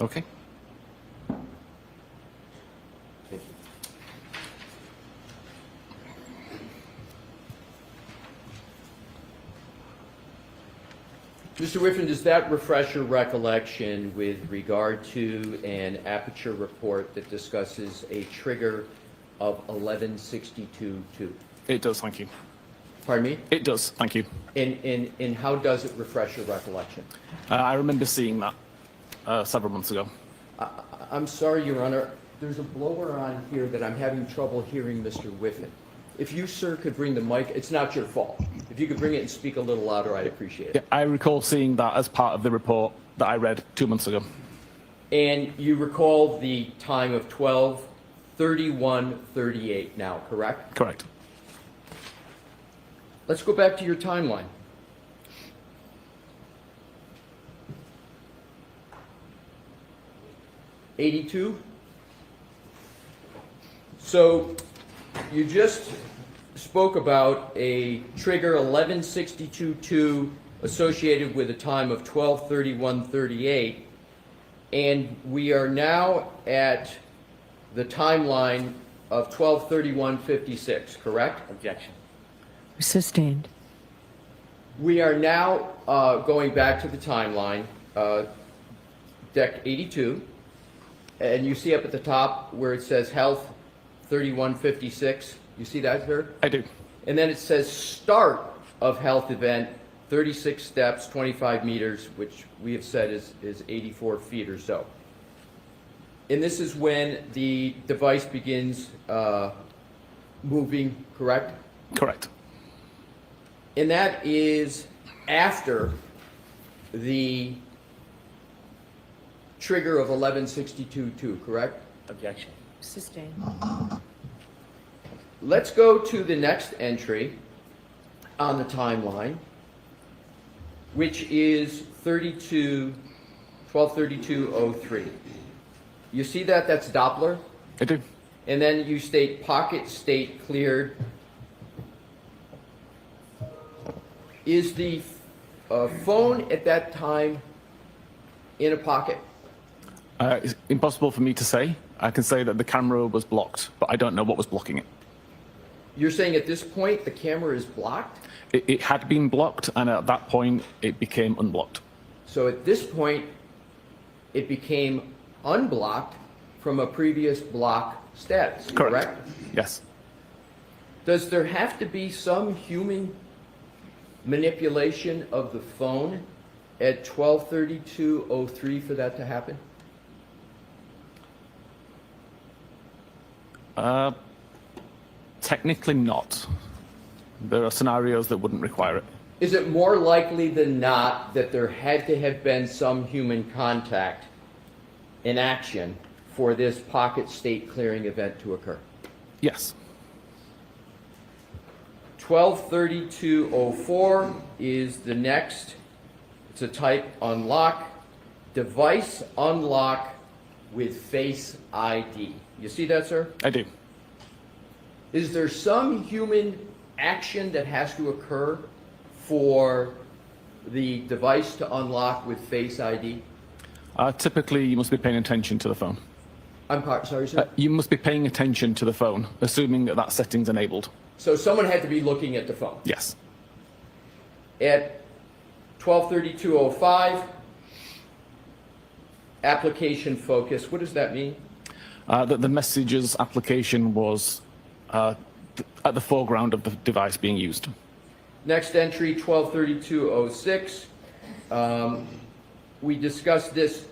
Okay. Thank you. Mr. Whiffen, does that refresh your recollection with regard to an aperture report that discusses a trigger of 1162.2? It does, thank you. Pardon me? It does, thank you. And how does it refresh your recollection? I remember seeing that several months ago. I'm sorry, Your Honor. There's a blower on here that I'm having trouble hearing Mr. Whiffen. If you, sir, could bring the mic, it's not your fault. If you could bring it and speak a little louder, I'd appreciate it. Yeah, I recall seeing that as part of the report that I read 2 months ago. And you recall the time of 12:31:38 now, correct? Correct. Let's go back to your timeline. '82. So you just spoke about a trigger 1162.2 associated with a time of 12:31:38, and we are now at the timeline of 12:31:56, correct? Objection. Sustained. We are now going back to the timeline, deck 82, and you see up at the top where it says health 31:56. You see that, sir? I do. And then it says start of health event, 36 steps, 25 meters, which we have said is 84 feet or so. And this is when the device begins moving, correct? Correct. And that is after the trigger of 1162.2, correct? Objection. Sustained. Let's go to the next entry on the timeline, which is 12:32:03. You see that? That's Doppler. I do. And then you state pocket state cleared. Is the phone at that time in a pocket? It's impossible for me to say. I can say that the camera was blocked, but I don't know what was blocking it. You're saying at this point the camera is blocked? It had been blocked, and at that point, it became unblocked. So at this point, it became unblocked from a previous block status, correct? Yes. Does there have to be some human manipulation of the phone at 12:32:03 for that to happen? Technically not. There are scenarios that wouldn't require it. Is it more likely than not that there had to have been some human contact in action for this pocket state clearing event to occur? Yes. 12:32:04 is the next. It's a type unlock. Device unlock with Face ID. You see that, sir? I do. Is there some human action that has to occur for the device to unlock with Face ID? Typically, you must be paying attention to the phone. Sorry, sir? You must be paying attention to the phone, assuming that that setting's enabled. So someone had to be looking at the phone. Yes. At 12:32:05, application focus. What does that mean? That the messages application was at the foreground of the device being used. Next entry, 12:32:06. We discussed this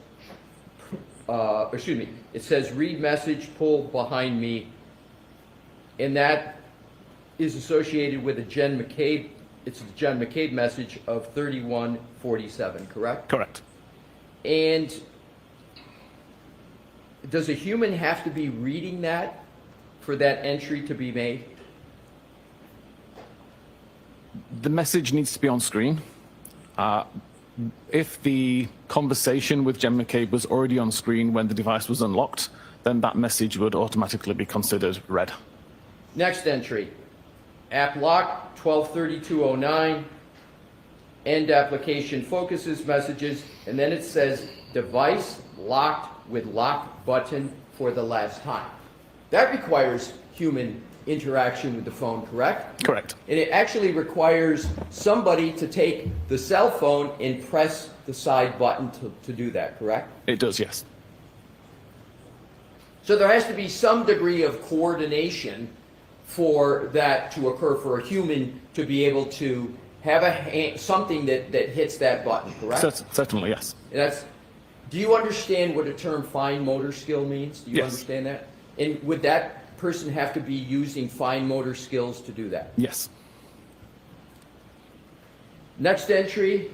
excuse me, it says read message, pull behind me, and that is associated with a Jen McCabe, it's a Jen McCabe message of 3147, correct? Correct. And does a human have to be reading that for that entry to be made? The message needs to be on screen. If the conversation with Jen McCabe was already on screen when the device was unlocked, then that message would automatically be considered read. Next entry, app lock 123209, end application focuses messages, and then it says device locked with lock button for the last time. That requires human interaction with the phone, correct? Correct. And it actually requires somebody to take the cell phone and press the side button to do that, correct? It does, yes. So there has to be some degree of coordination for that to occur, for a human to be able to have something that hits that button, correct? Certainly, yes. And do you understand what the term fine motor skill means? Do you Yes. understand that? And would that person have to be using fine motor skills to do that? Yes. Next entry,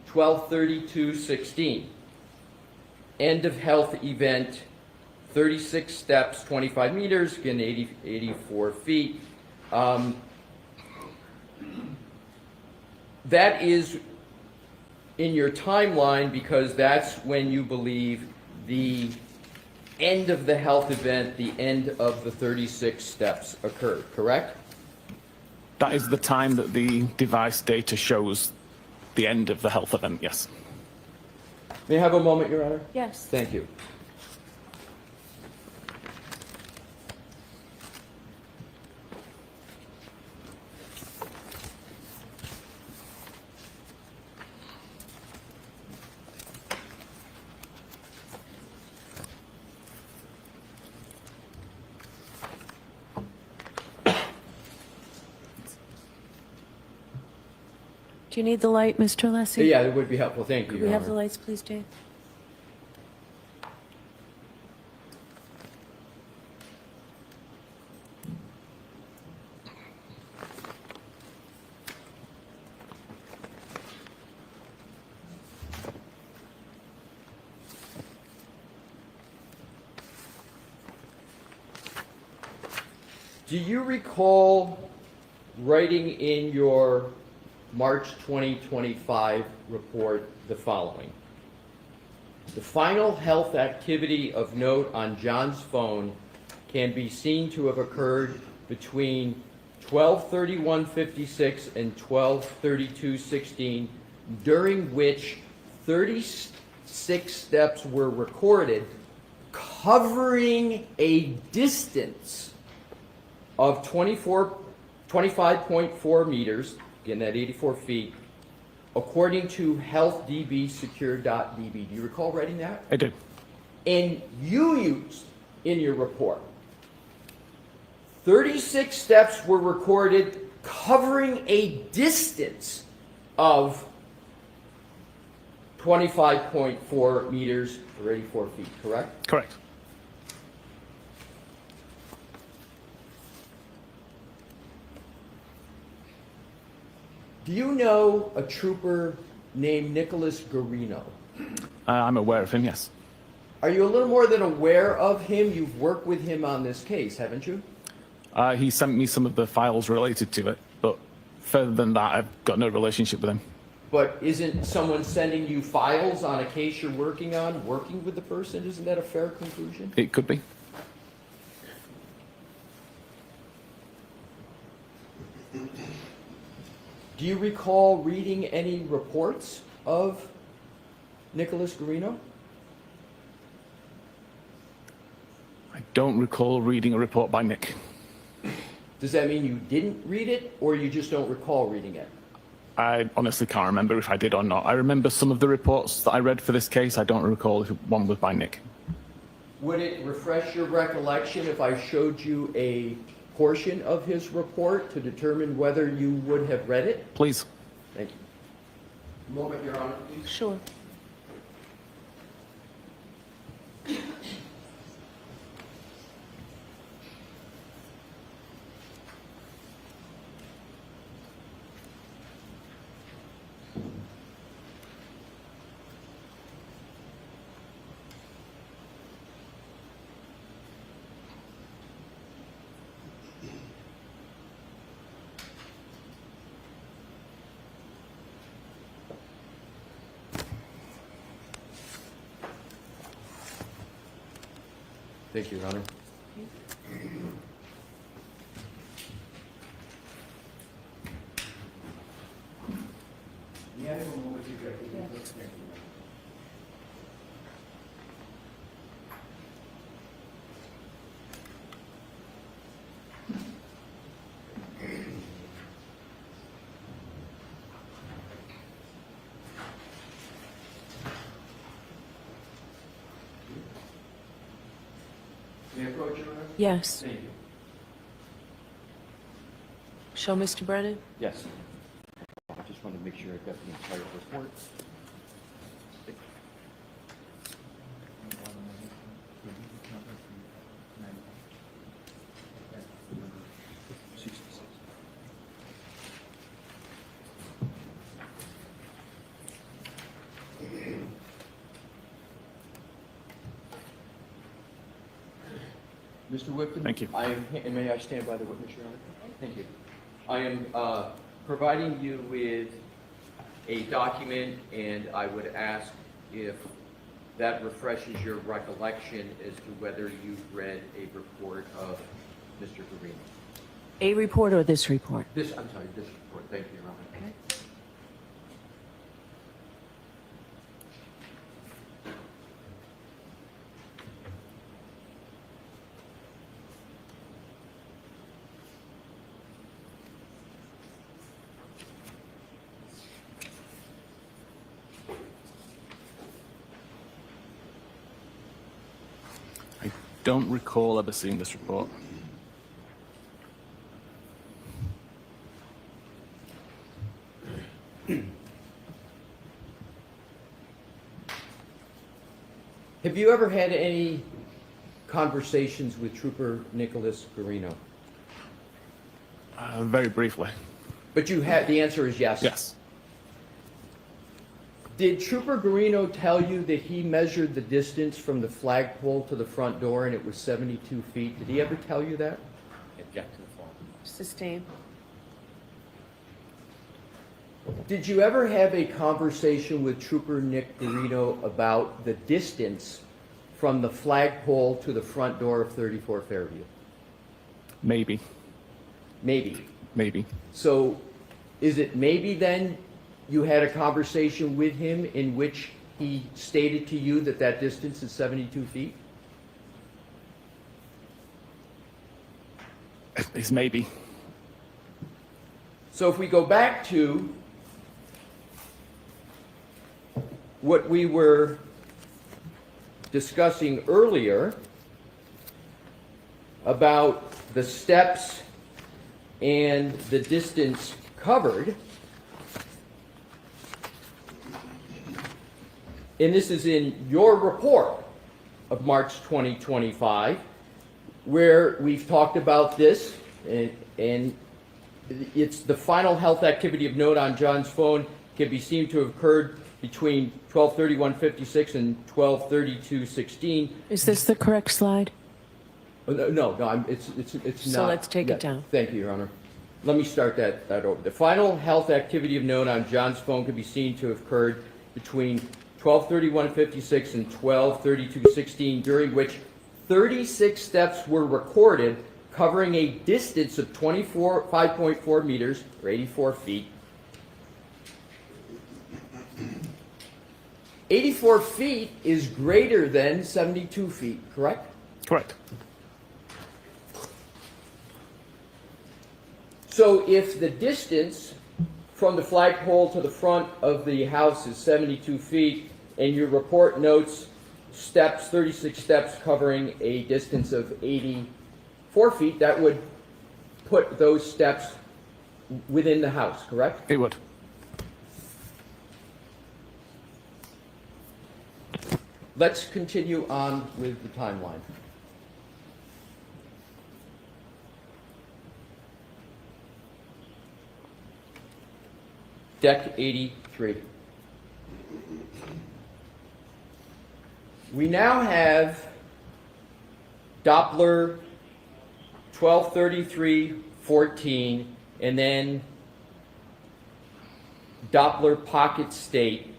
123216. End of health event, 36 steps, 25 meters, again 84 feet. That is in your timeline because that's when you believe the end of the health event, the end of the 36 steps occurred, correct? That is the time that the device data shows the end of the health event, yes. May I have a moment, Your Honor? Yes. Thank you. Do you need the light, Mr. Alessi? Yeah, that would be helpful. Thank you, Could Your we have the Honor. lights, please, Dave? Do you recall writing in your March 2025 report the following? The final health activity of note on John's phone can be seen to have occurred between 12:31:56 and 12:32:16, during which 36 steps were recorded, covering a distance of 25.4 meters, again that 84 feet, according to healthdbsecure.db. Do you recall writing that? I do. And you used in your report 36 steps were recorded covering a distance of 25.4 meters or 84 feet, correct? Correct. Do you know a trooper named Nicholas Garino? I'm aware of him, yes. Are you a little more than aware of him? You've worked with him on this case, haven't you? He sent me some of the files related to it, but further than that, I've got no relationship with him. But isn't someone sending you files on a case you're working on, working with the person? Isn't that a fair conclusion? It could be. Do you recall reading any reports of Nicholas Garino? I don't recall reading a report by Nick. Does that mean you didn't read it, or you just don't recall reading it? I honestly can't remember if I did or not. I remember some of the reports that I read for this case. I don't recall if one was by Nick. Would it refresh your recollection if I showed you a portion of his report to determine whether you would have read it? Please. Thank you. Moment, Your Honor, please. Sure. Thank you, Your Honor. May I approach, Your Honor? Yes. Thank you. Show Mr. Brennan. Yes. I just wanted to make sure I got the entire report. Mr. Whiffen? Thank you. And may I stand by the witness, Your Honor? Thank you. I am providing you with a document, and I would ask if that refreshes your recollection as to whether you've read a report of Mr. Garino. A report or this report? This report. Thank you, Your Honor. I don't recall ever seeing this report. Have you ever had any conversations with Trooper Nicholas Garino? Very briefly. But you had, the answer is yes? Yes. Did Trooper Garino tell you that he measured the distance from the flagpole to the front door and it was 72 feet? Did he ever tell you that? Object to the form. Sustain. Did you ever have a conversation with Trooper Nick Garino about the distance from the flagpole to the front door of 34 Fairview? Maybe. Maybe. Maybe. So is it maybe then you had a conversation with him in which he stated to you that that distance is 72 feet? It's maybe. So if we go back to what we were discussing earlier about the steps and the distance covered, and this is in your report of March 2025, where we've talked about this, and it's the final health activity of note on John's phone can be seen to have occurred between 12:31:56 and 12:32:16. Is this the correct slide? No, it's not. So let's take it down. Thank you, Your Honor. Let me start that over. The final health activity of note on John's phone can be seen to have occurred between 12:31:56 and 12:32:16, during which 36 steps were recorded, covering a distance of 5.4 meters, or 84 feet. 84 feet is greater than 72 feet, correct? Correct. So if the distance from the flagpole to the front of the house is 72 feet, and your report notes steps, 36 steps covering a distance of 84 feet, that would put those steps within the house, correct? It would. Let's continue on with the timeline. Deck 83. We now have Doppler 1233-14 and then Doppler pocket state.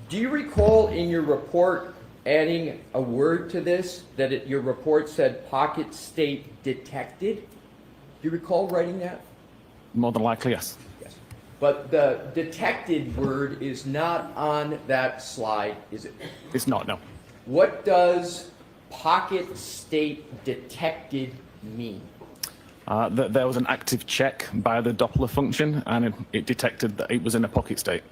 Do you recall in your report adding a word to this, that your report said pocket state detected? Do you recall writing that? More than likely, yes. Yes. But the detected word is not on that slide, is it? It's not, no. What does pocket state detected mean? There was an active check by the Doppler function, and it detected that it was in a pocket state.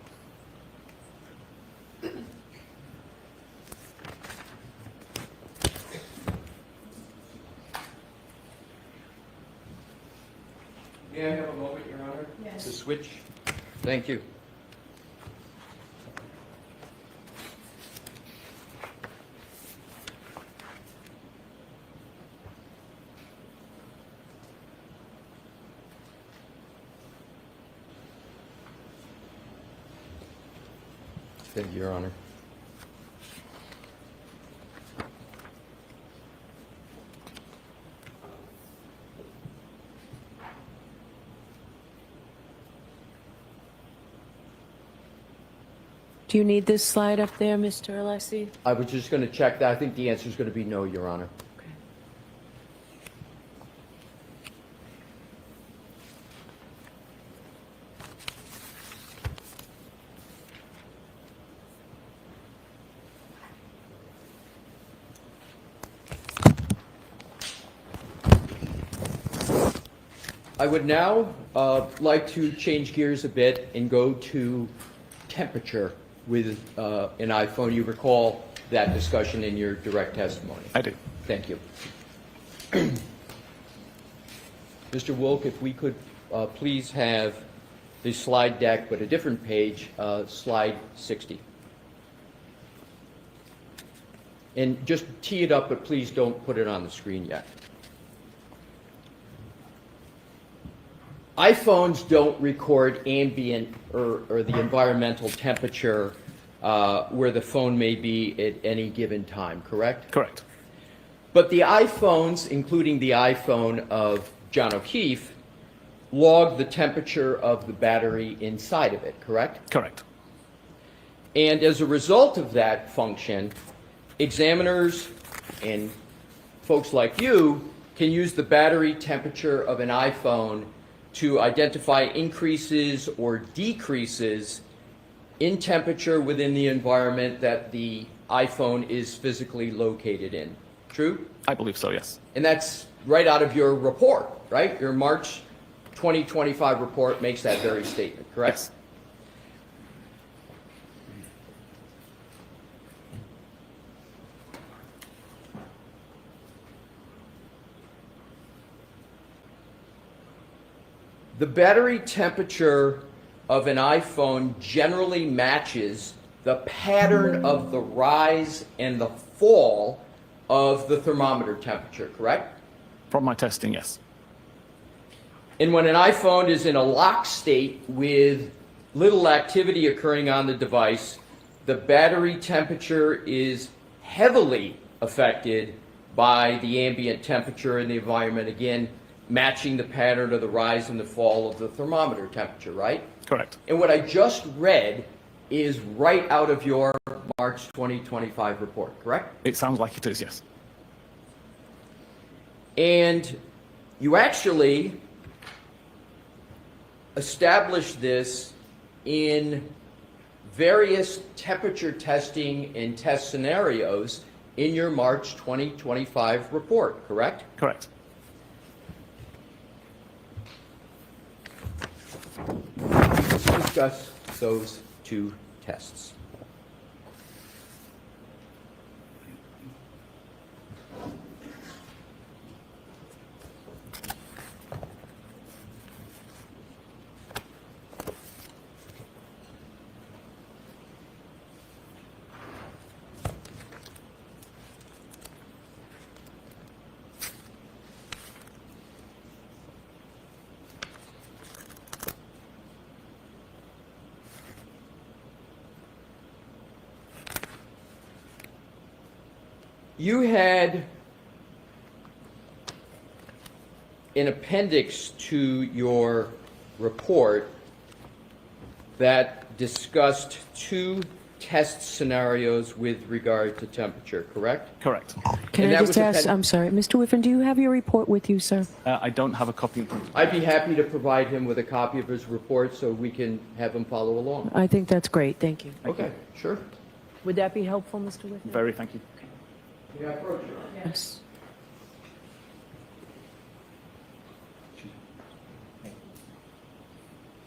May I have a moment, Your Honor? Yes. To switch? Thank you. Thank you, Your Honor. Do you need this slide up there, Mr. Alessi? I was just going to check that. I think the answer is going to be no, Your Honor. Okay. I would now like to change gears a bit and go to temperature with an iPhone. You recall that discussion in your direct testimony? I do. Thank you. Mr. Wilk, if we could please have the slide deck, but a different page, slide 60. And just tee it up, but please don't put it on the screen yet. iPhones don't record ambient or the environmental temperature where the phone may be at any given time, correct? Correct. But the iPhones, including the iPhone of John O'Keefe, log the temperature of the battery inside of it, correct? Correct. And as a result of that function, examiners and folks like you can use the battery temperature of an iPhone to identify increases or decreases in temperature within the environment that the iPhone is physically located in. True? I believe so, yes. And that's right out of your report, right? Your March 2025 report makes that very statement, correct? Yes. The battery temperature of an iPhone generally matches the pattern of the rise and the fall of the thermometer temperature, correct? From my testing, yes. And when an iPhone is in a lock state with little activity occurring on the device, the battery temperature is heavily affected by the ambient temperature in the environment, again, matching the pattern of the rise and the fall of the thermometer temperature, right? Correct. And what I just read is right out of your March 2025 report, correct? It sounds like it is, yes. And you actually established this in various temperature testing and test scenarios in your March 2025 report, correct? Correct. Let's discuss those two tests. You had an appendix to your report that discussed two test scenarios with regard to temperature, correct? Correct. Can And I that just was ask, append- I'm sorry, Mr. Whiffen, do you have your report with you, sir? I don't have a copy in front of me. I'd be happy to provide him with a copy of his report so we can have him follow along. I think that's great, thank you. Okay, sure. Would that be helpful, Mr. Whiffen? Very, thank you. May I approach you? Yes.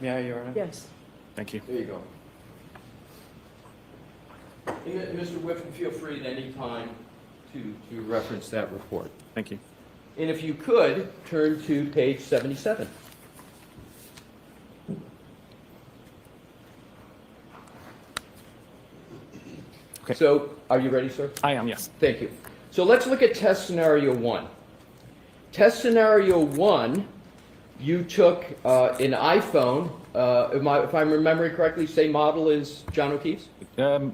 May I, Your Honor? Yes. Thank you. There you go. And, Mr. Whiffen, feel free at any time to reference that report. Thank you. And if you could, turn to page 77. Okay. So, are you ready, sir? I am, yes. Thank you. So let's look at test scenario 1. Test scenario 1, you took an iPhone, if I'm remembering correctly, same model as John O'Keefe's? I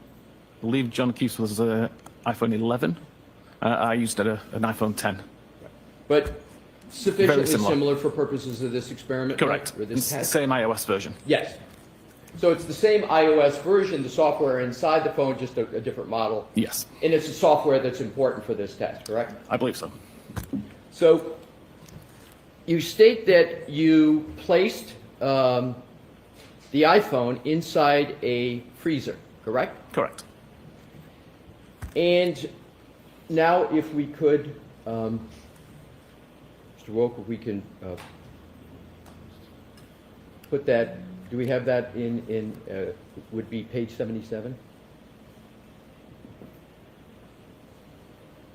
believe John Keefe's was iPhone 11. I used an iPhone 10. But sufficiently similar. similar for purposes of this experiment? right? Correct. Or this test? Same iOS version. Yes. So it's the same iOS version, the software inside the phone, just a different model. Yes, And it's the software that's important for this test, correct? I believe so. So you state that you placed the iPhone inside a freezer, correct? Correct. And now if we could, Mr. Woke, if we can put that, do we have that would be page 77?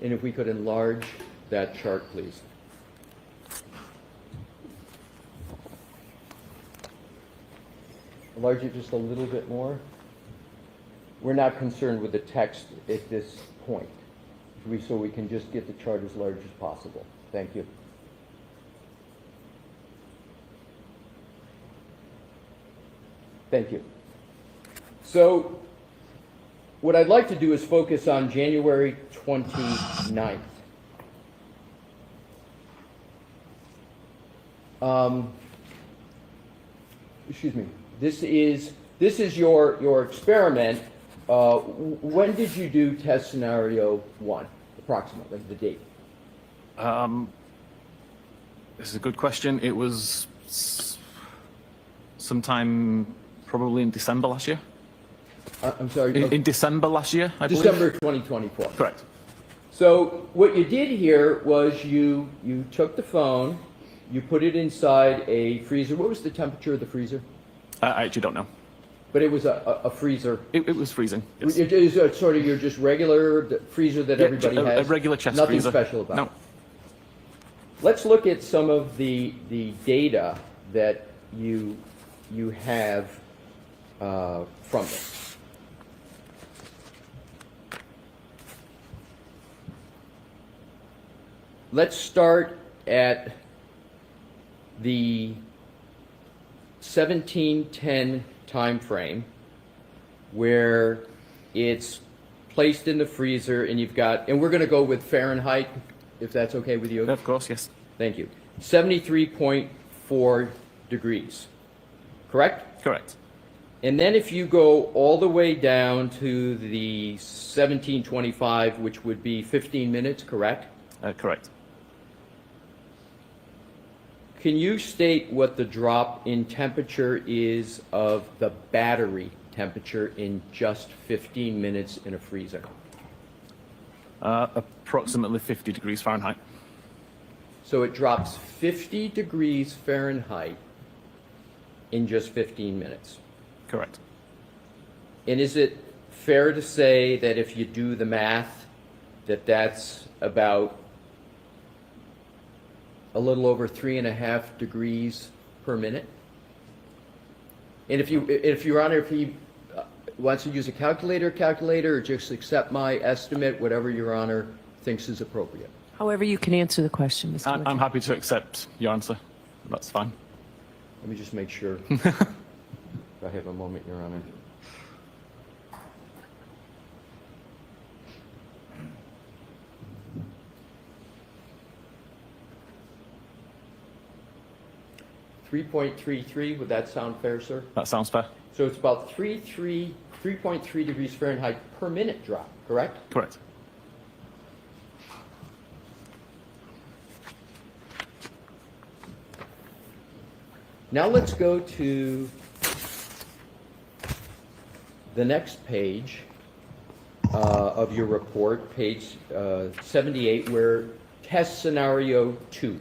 And if we could enlarge that chart, please. Enlarge it just a little bit more. We're not concerned with the text at this point, so we can just get the chart as large as possible. Thank you. Thank you. So what I'd like to do is focus on January 29th. Excuse me. This is your experiment. When did you do test scenario 1, approximately, the date? This is a good question. It was sometime probably in December last year. I'm sorry. In December last year, I believe. December 2024. Correct. So what you did here was you took the phone, you put it inside a freezer. What was the temperature of the freezer? I actually don't know. But it was a freezer. It was freezing. Yes. It is sort of your just regular freezer that Yeah, everybody a has. regular chest Nothing freezer. special about No. it. Let's look at some of the data that you have from this. Let's start at the 1710 time frame, where it's placed in the freezer and you've got, and we're going to go with Fahrenheit, if that's okay with you. Of course, yes. Thank you. 73.4 degrees, correct? Correct. And then if you go all the way down to the 1725, which would be 15 minutes, correct? Correct. Can you state what the drop in temperature is of the battery temperature in just 15 minutes in a freezer? Approximately 50 degrees Fahrenheit. So it drops 50 degrees Fahrenheit in just 15 minutes. Correct. And is it fair to say that if you do the math, that that's about a little over 3.5 degrees per minute? And if Your Honor, if he wants to use a calculator, or just accept my estimate, whatever Your Honor thinks is appropriate. However you can answer the question, Mr. I'm Whiffen. happy to accept your answer. That's fine. Let me just make sure. If I have a moment, Your Honor. .33, would that sound fair, sir? That sounds fair. So it's about 334 3.3 degrees Fahrenheit per minute drop, correct? Correct. Now let's go to the next page of your report, page 78, where test scenario 2.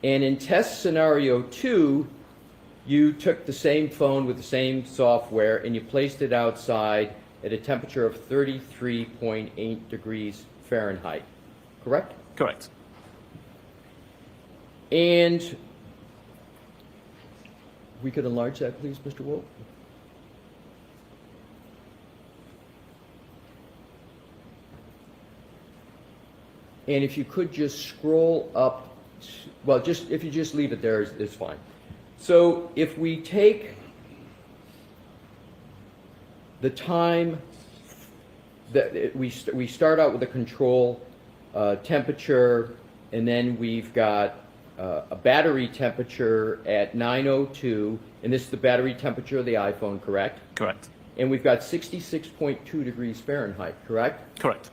And in test scenario 2, you took the same phone with the same software and you placed it outside at a temperature of 33.8 degrees Fahrenheit, correct? Correct. And we could enlarge that, please, Mr. Wolf? And if you could just scroll up, well, just if you just leave it there, it's fine. So if we take the time that we start out with a control temperature, and then we've got a battery temperature at 9:02, and this is the battery temperature of the iPhone, correct? Correct. And we've got 66.2 degrees Fahrenheit, correct? Correct.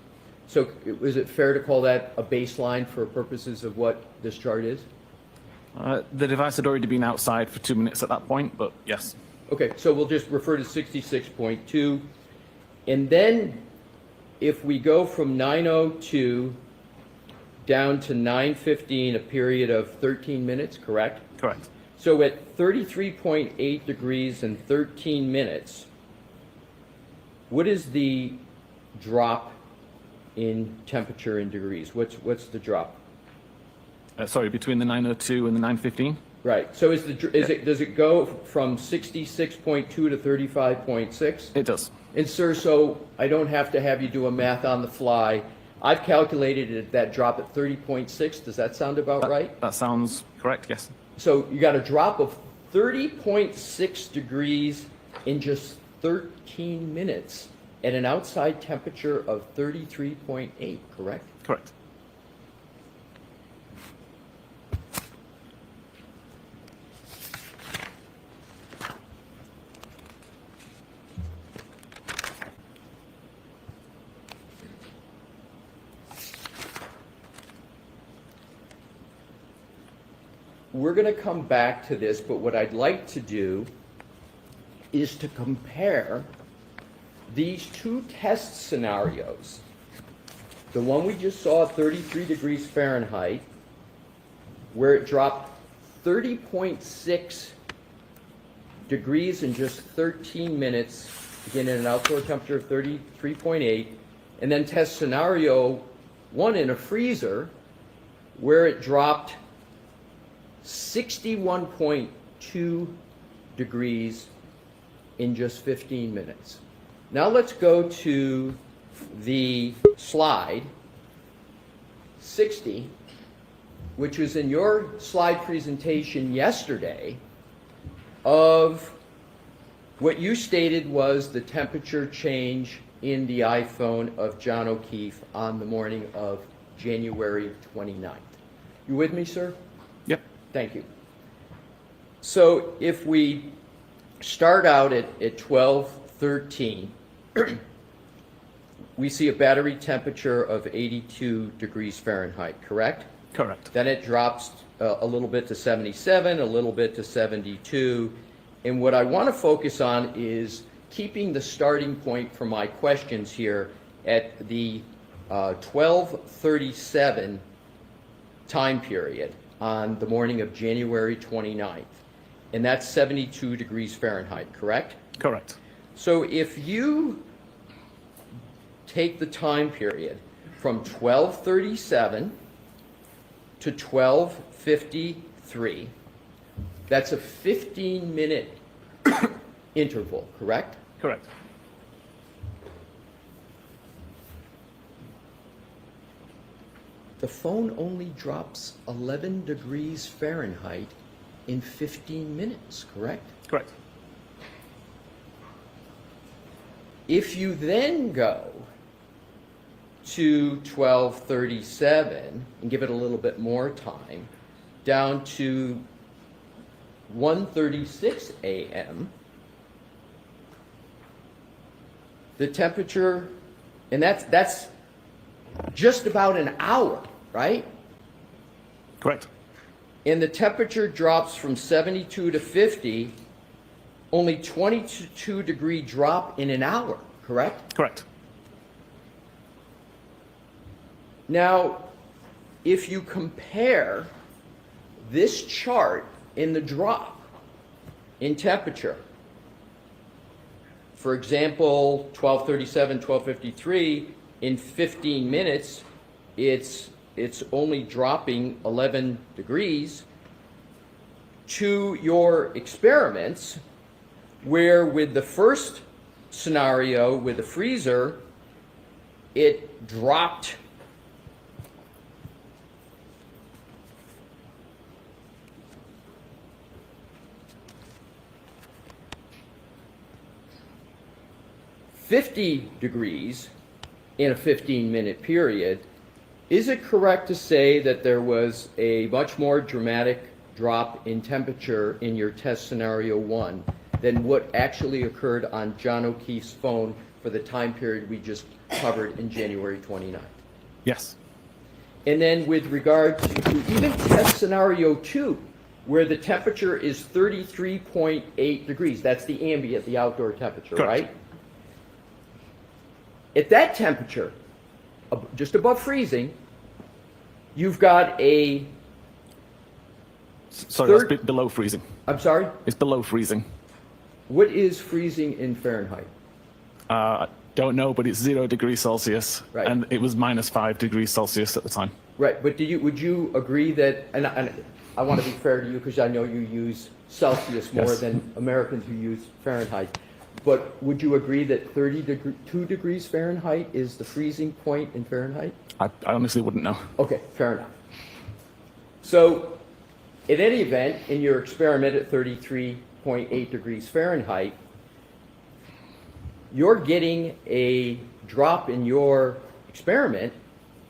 So is it fair to call that a baseline for purposes of what this chart is? The device had already been outside for 2 minutes at that point, but yes. Okay, so we'll just refer to 66.2. And then if we go from 9:02 down to 9:15, a period of 13 minutes, correct? Correct. So at 33.8 degrees and 13 minutes, what is the drop in temperature in degrees? What's the drop? Sorry, between the 9:02 and the 9:15? Right. So does it go from 66.2 to 35.6? It does. And sir, so I don't have to have you do a math on the fly. I've calculated that drop at 30.6. Does that sound about right? That sounds correct, yes. So you got a drop of 30.6 degrees in just 13 minutes at an outside temperature of 33.8, correct? Correct. We're going to come back to this, but what I'd like to do is to compare these two test scenarios. The one we just saw at 33 degrees Fahrenheit, where it dropped 30.6 degrees in just 13 minutes, again at an outdoor temperature of 33.8, and then test scenario 1 in a freezer, where it dropped 61.2 degrees in just 15 minutes. Now let's go to the slide 60, which was in your slide presentation yesterday, of what you stated was the temperature change in the iPhone of John O'Keefe on the morning of January 29th. You with me, sir? Yep. Thank you. So if we start out at 12:13, we see a battery temperature of 82 degrees Fahrenheit, correct? Correct. Then it drops a little bit to 77, a little bit to 72. And what I want to focus on is keeping the starting point for my questions here at the 12:37 time period on the morning of January 29th. And that's 72 degrees Fahrenheit, correct? Correct. So if you take the time period from 12:37 to 12:53, that's a 15-minute interval, correct? Correct. The phone only drops 11 degrees Fahrenheit in 15 minutes, correct? Correct. If you then go to 12:37 and give it a little bit more time, down to 1:36 a.m., the temperature, and that's just about an hour, right? Correct. And the temperature drops from 72 to 50, only 22 degree drop in an hour, correct? Correct. Now, if you compare this chart in the drop in temperature, for example, 1237, 1253, in 15 minutes, it's only dropping 11 degrees, to your experiments, where with the first scenario with the freezer, it dropped $50 degrees in a 15-minute period. Is it correct to say that there was a much more dramatic drop in temperature in your test scenario 1 than what actually occurred on John O'Keefe's phone for the time period we just covered in January 29th? Yes. And then with regard to even test scenario 2, where the temperature is 33.8 degrees, that's the ambient, the outdoor temperature, Correct. right? At that temperature, just above freezing, you've got a... Sorry, that's below freezing. I'm sorry? It's below freezing. What is freezing in Fahrenheit? Don't know, but it's 0 degrees Celsius. Right. And it was -5 degrees Celsius at the time. Right, but would you agree that, and I want to be fair to you because I know you use Celsius more Yes. than Americans who use Fahrenheit, but would you agree that 32 degrees Fahrenheit is the freezing point in Fahrenheit? I honestly wouldn't know. Okay, fair enough. So, in any event, in your experiment at 33.8 degrees Fahrenheit, you're getting a drop in your experiment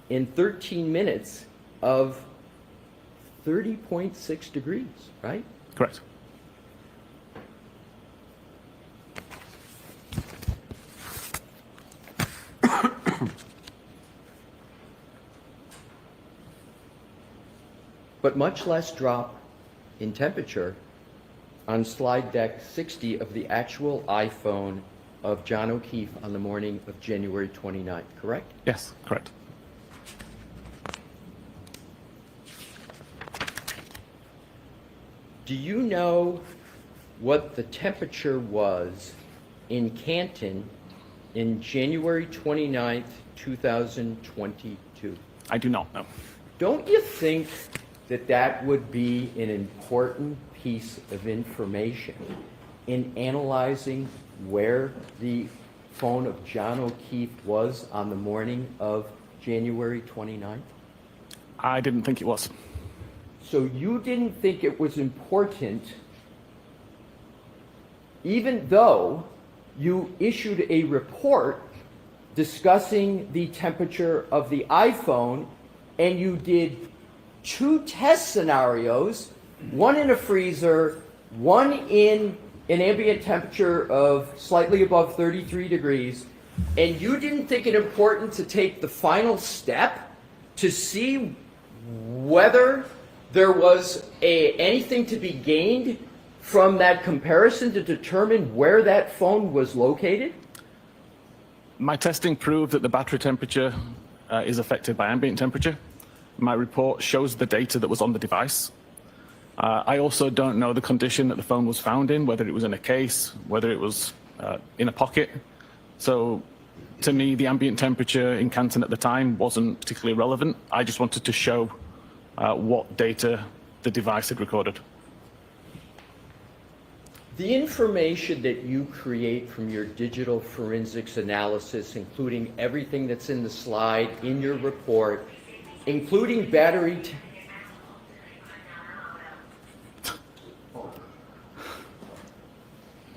in 13 minutes of 30.6 degrees, right? Correct. But much less drop in temperature on slide deck 60 of the actual iPhone of John O'Keefe on the morning of January 29th, correct? Yes, correct. Do you know what the temperature was in Canton in January 29th, 2022? I do not know. Don't you think that that would be an important piece of information in analyzing where the phone of John O'Keefe was on the morning of January 29th? I didn't think it was. So you didn't think it was important, even though you issued a report discussing the temperature of the iPhone, and you did 2 test scenarios, one in a freezer, one in an ambient temperature of slightly above 33 degrees, and you didn't think it important to take the final step to see whether there was anything to be gained from that comparison to determine where that phone was located? My testing proved that the battery temperature is affected by ambient temperature. My report shows the data that was on the device. I also don't know the condition that the phone was found in, whether it was in a case, whether it was in a pocket. So to me, the ambient temperature in Canton at the time wasn't particularly relevant. I just wanted to show what data the device had recorded. The information that you create from your digital forensics analysis, including everything that's in the slide, in your report, including battery...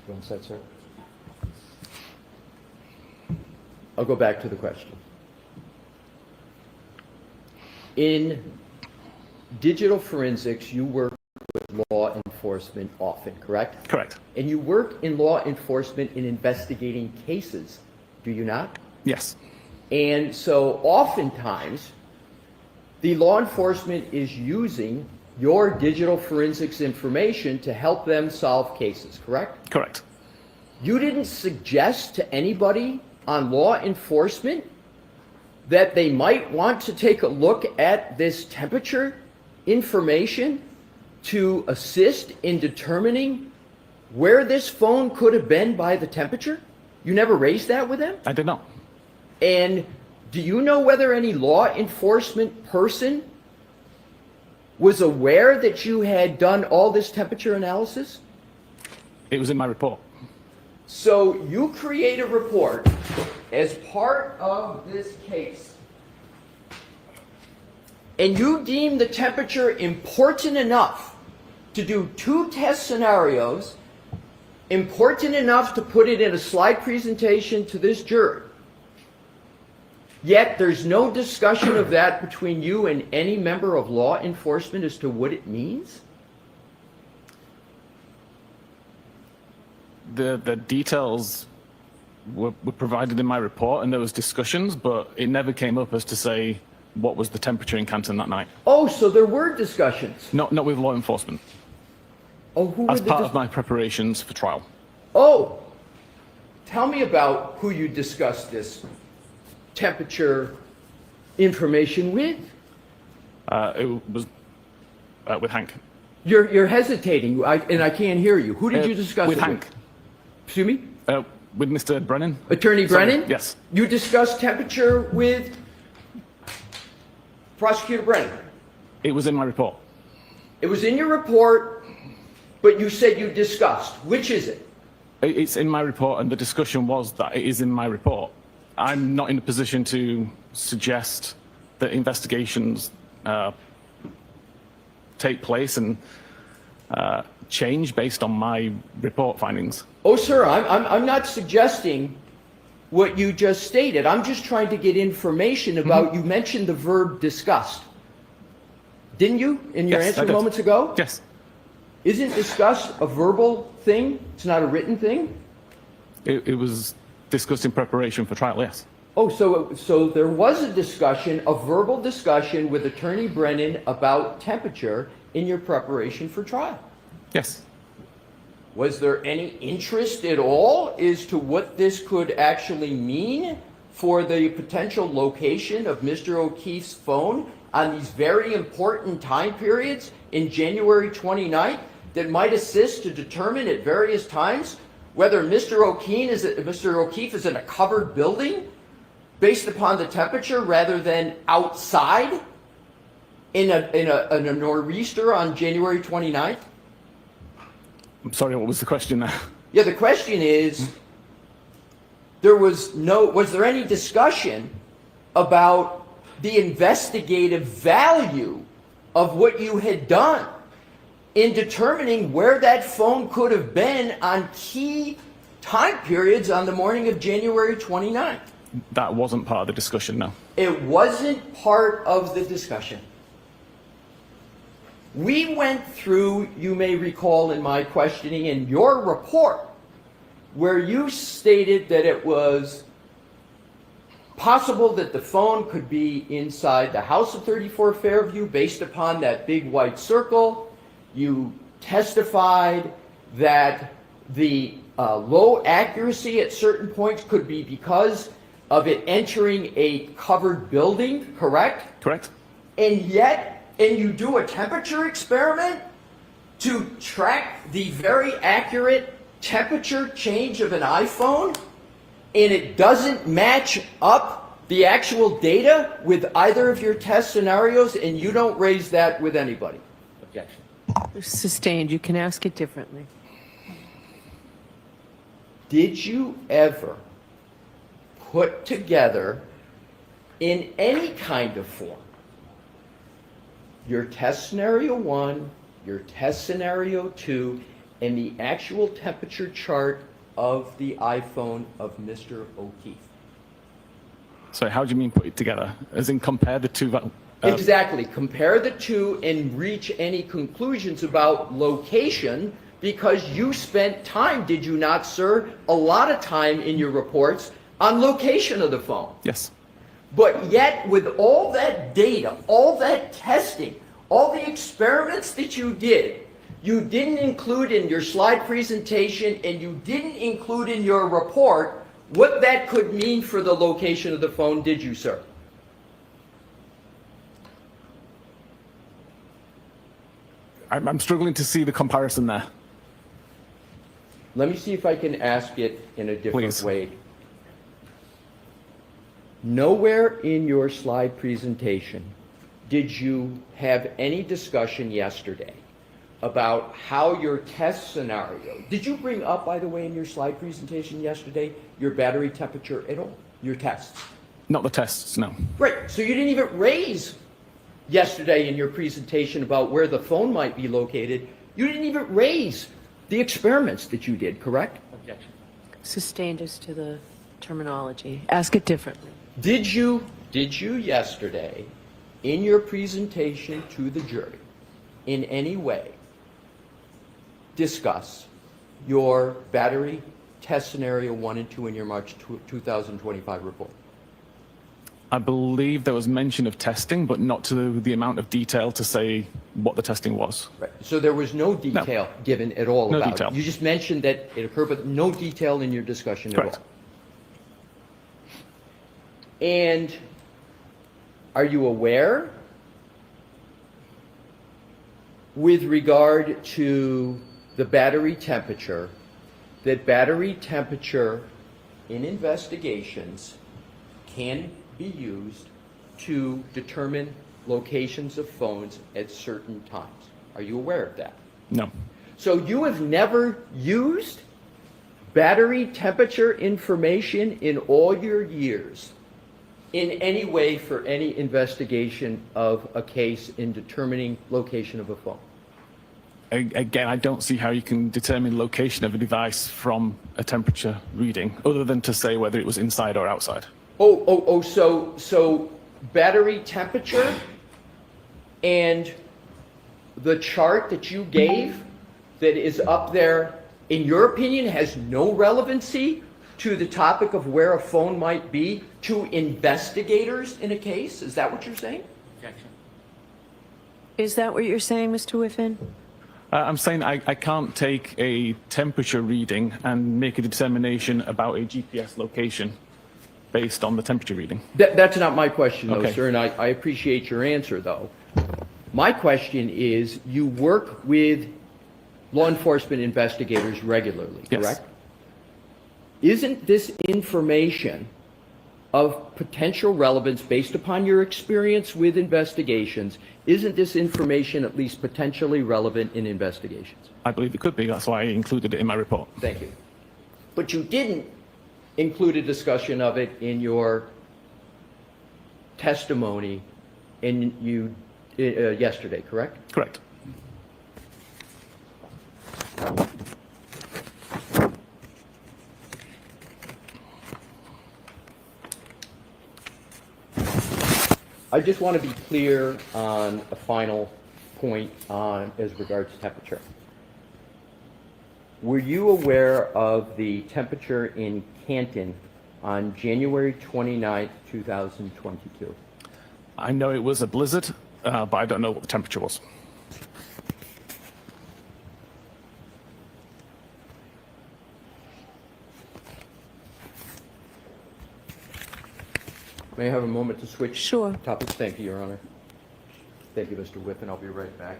One sec, sir. I'll go back to the question. In digital forensics, you work with law enforcement often, correct? Correct. And you work in law enforcement in investigating cases do you not? Yes. And so oftentimes, the law enforcement is using your digital forensics information to help them solve cases, correct? Correct. You didn't suggest to anybody on law enforcement that they might want to take a look at this temperature information to assist in determining where this phone could have been by the temperature? You never raised that with them? I did not. And do you know whether any law enforcement person was aware that you had done all this temperature analysis? It was in my report. So you create a report as part of this case, and you deem the temperature important enough to do 2 test scenarios, important enough to put it in a slide presentation to this jury. Yet there's no discussion of that between you and any member of law enforcement as to what it means? The details were provided in my report, and there was discussions, but it never came up as to say what was the temperature in Canton that night. Oh, so there were discussions? Not with law enforcement. Oh, who were as part of my preparations for trial. Oh, tell me about who you discussed this temperature information with. It was with Hank. You're hesitating, and I can't hear you. Who did you discuss with it Hank? with? Excuse me? With Mr. Brennan. Attorney Brennan? Yes. You discussed temperature with Prosecutor Brennan? It was in my report. It was in your report, but you said you discussed. Which is it? It's in my report, and the discussion was that it is in my report. I'm not in a position to suggest that investigations take place and change based on my report findings. Oh, sir, I'm not suggesting what you just stated. I'm just trying to get information about, you mentioned the verb discussed. Didn't you, in your answer moments ago? Yes. Isn't discuss a verbal thing? It's not a written thing? It was discussed in preparation for trial, yes. Oh, so there was a discussion, a verbal discussion with Attorney Brennan about temperature in your preparation for trial? Yes. Was there any interest at all as to what this could actually mean for the potential location of Mr. O'Keefe's phone on these very important time periods in January 29th that might assist to determine at various times whether Mr. O'Keefe is in a covered building based upon the temperature rather than outside in a nor'easter on January 29th? I'm sorry, what was the question there? Yeah, the question is, was there any discussion about the investigative value of what you had done in determining where that phone could have been on key time periods on the morning of January 29th? That wasn't part of the discussion, no. It wasn't part of the discussion. We went through, you may recall in my questioning, in your report, where you stated that it was possible that the phone could be inside the house of 34 Fairview based upon that big white circle. You testified that the low accuracy at certain points could be because of it entering a covered building, correct? Correct. And you do a temperature experiment to track the very accurate temperature change of an iPhone, and it doesn't match up the actual data with either of your test scenarios, and you don't raise that with anybody. Objection. Sustained. You can ask it differently. Did you ever put together in any kind of form your test scenario 1, your test scenario 2, and the actual temperature chart of the iPhone of Mr. O'Keefe? So how do you mean put it together? As in compare the two? Exactly. Compare the two and reach any conclusions about location, because you spent time, did you not, sir? A lot of time in your reports on location of the phone. Yes. But yet, with all that data, all that testing, all the experiments that you did, you didn't include in your slide presentation and you didn't include in your report what that could mean for the location of the phone, did you, sir? I'm struggling to see the comparison there. Let me see if I can ask it in a different Please. way. Nowhere in your slide presentation did you have any discussion yesterday about how your test scenario, did you bring up, by the way, in your slide presentation yesterday, your battery temperature at all, your tests? Not the tests, no. Right, so you didn't even raise yesterday in your presentation about where the phone might be located. You didn't even raise the experiments that you did, correct? Objection. Sustained as to the terminology. Ask it differently. Did you yesterday, in your presentation to the jury, in any way discuss your battery test scenario 1 and 2 in your March 2025 report? I believe there was mention of testing, but not to the amount of detail to say what the testing was. Right. So there was no detail given at all No about detail. it. You just mentioned that it occurred, but no detail in your discussion Correct. at all. And are you aware, with regard to the battery temperature, that battery temperature in investigations can be used to determine locations of phones at certain times? Are you aware of that? No. So you have never used battery temperature information in all your years in any way for any investigation of a case in determining location of a phone? Again, I don't see how you can determine location of a device from a temperature reading, other than to say whether it was inside or outside. So battery temperature and the chart that you gave that is up there, in your opinion, has no relevancy to the topic of where a phone might be to investigators in a case? Is that what you're saying? Objection. Is that what you're saying, Mr. Whiffen? I'm saying I can't take a temperature reading and make a determination about a GPS location based on the temperature reading. That's not my question, though, Okay. sir, and I appreciate your answer, though. My question is, you work with law enforcement investigators regularly, Yes. correct? Isn't this information of potential relevance based upon your experience with investigations? Isn't this information at least potentially relevant in investigations? I believe it could be. That's why I included it in my report. Thank you. But you didn't include a discussion of it in your testimony yesterday, correct? Correct. I just want to be clear on a final point as regards temperature. Were you aware of the temperature in Canton on January 29th, 2022? I know it was a blizzard, but I don't know what the temperature was. May I have a moment to switch Sure. topics? Thank you, Your Honor. Thank you, Mr. Whiffen. I'll be right back.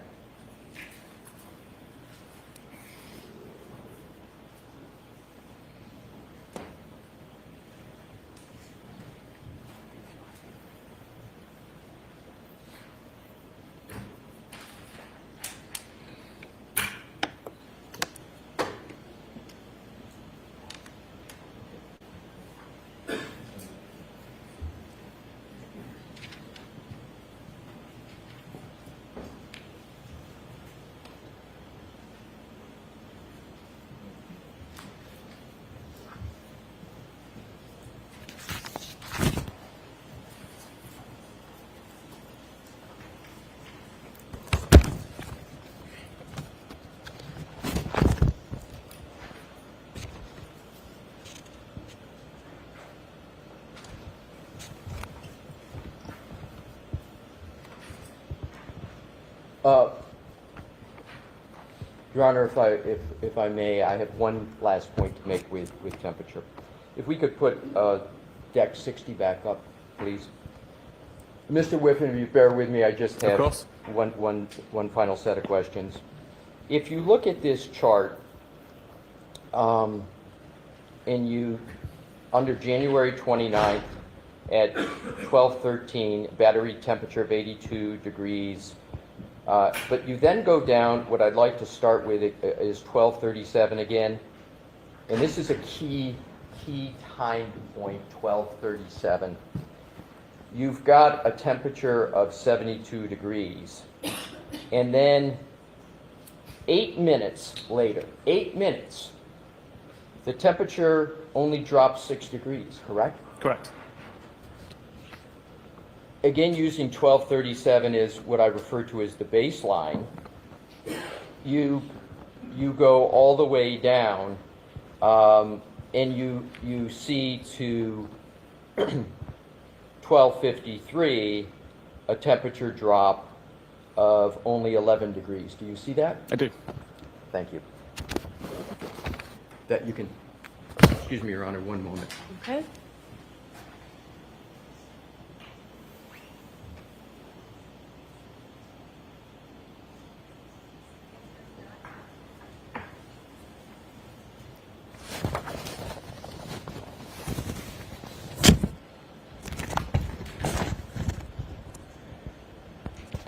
Your Honor, if I may, I have one last point to make with temperature. If we could put deck 60 back up, please. Mr. Whiffen, if you bear with me, I just have one final set of questions. If you look at this chart, and you, under January 29th at 12:13, battery temperature of 82 degrees, but you then go down, what I'd like to start with is 12:37 again, and this is a key time point, 12:37. You've got a temperature of 72 degrees, and then 8 minutes later, 8 minutes, the temperature only drops 6 degrees, correct? Correct. Again, using 12:37 is what I refer to as the baseline. You go all the way down, and you see to 12:53 a temperature drop of only 11 degrees. Do you see that? I do. Thank you. That you can, excuse me, Your Honor, one moment. Okay.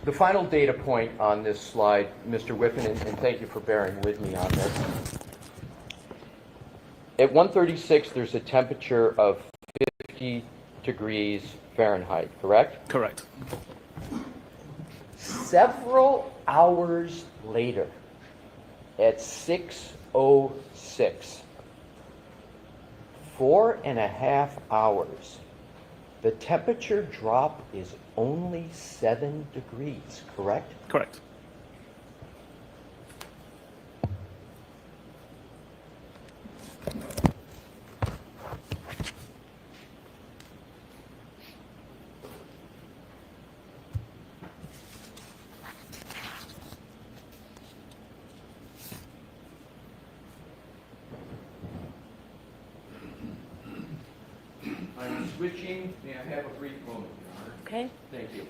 The final data point on this slide, Mr. Whiffen, and thank you for bearing with me on this. At 1:36, there's a temperature of 50 degrees Fahrenheit, correct? Correct. Several hours later, at 6:06, 4.5 hours, the temperature drop is only 7 degrees, correct? Correct. I'm switching. May I have a brief moment, Your Honor? Okay. Thank you.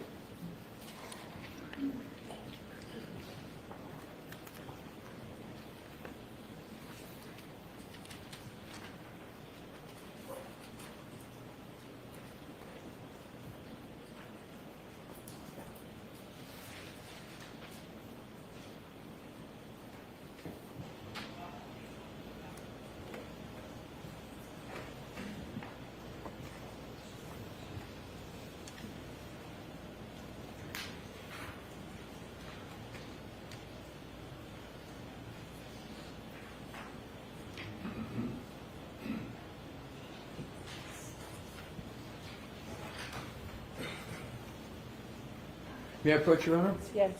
May I approach, Your Honor? Yes.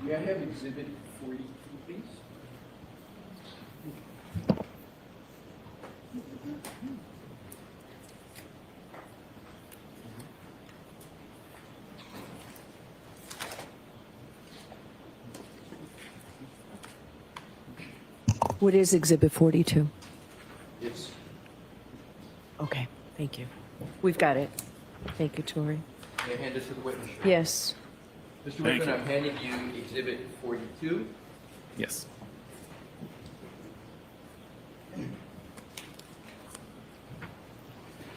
May I have Exhibit 42, please? What is Exhibit 42? It's Okay, thank you. We've got it. Thank you, Tori. May I hand it to the witness? Yes. Mr. Thank Whiffen, you. I'm handing you Exhibit 42. Yes.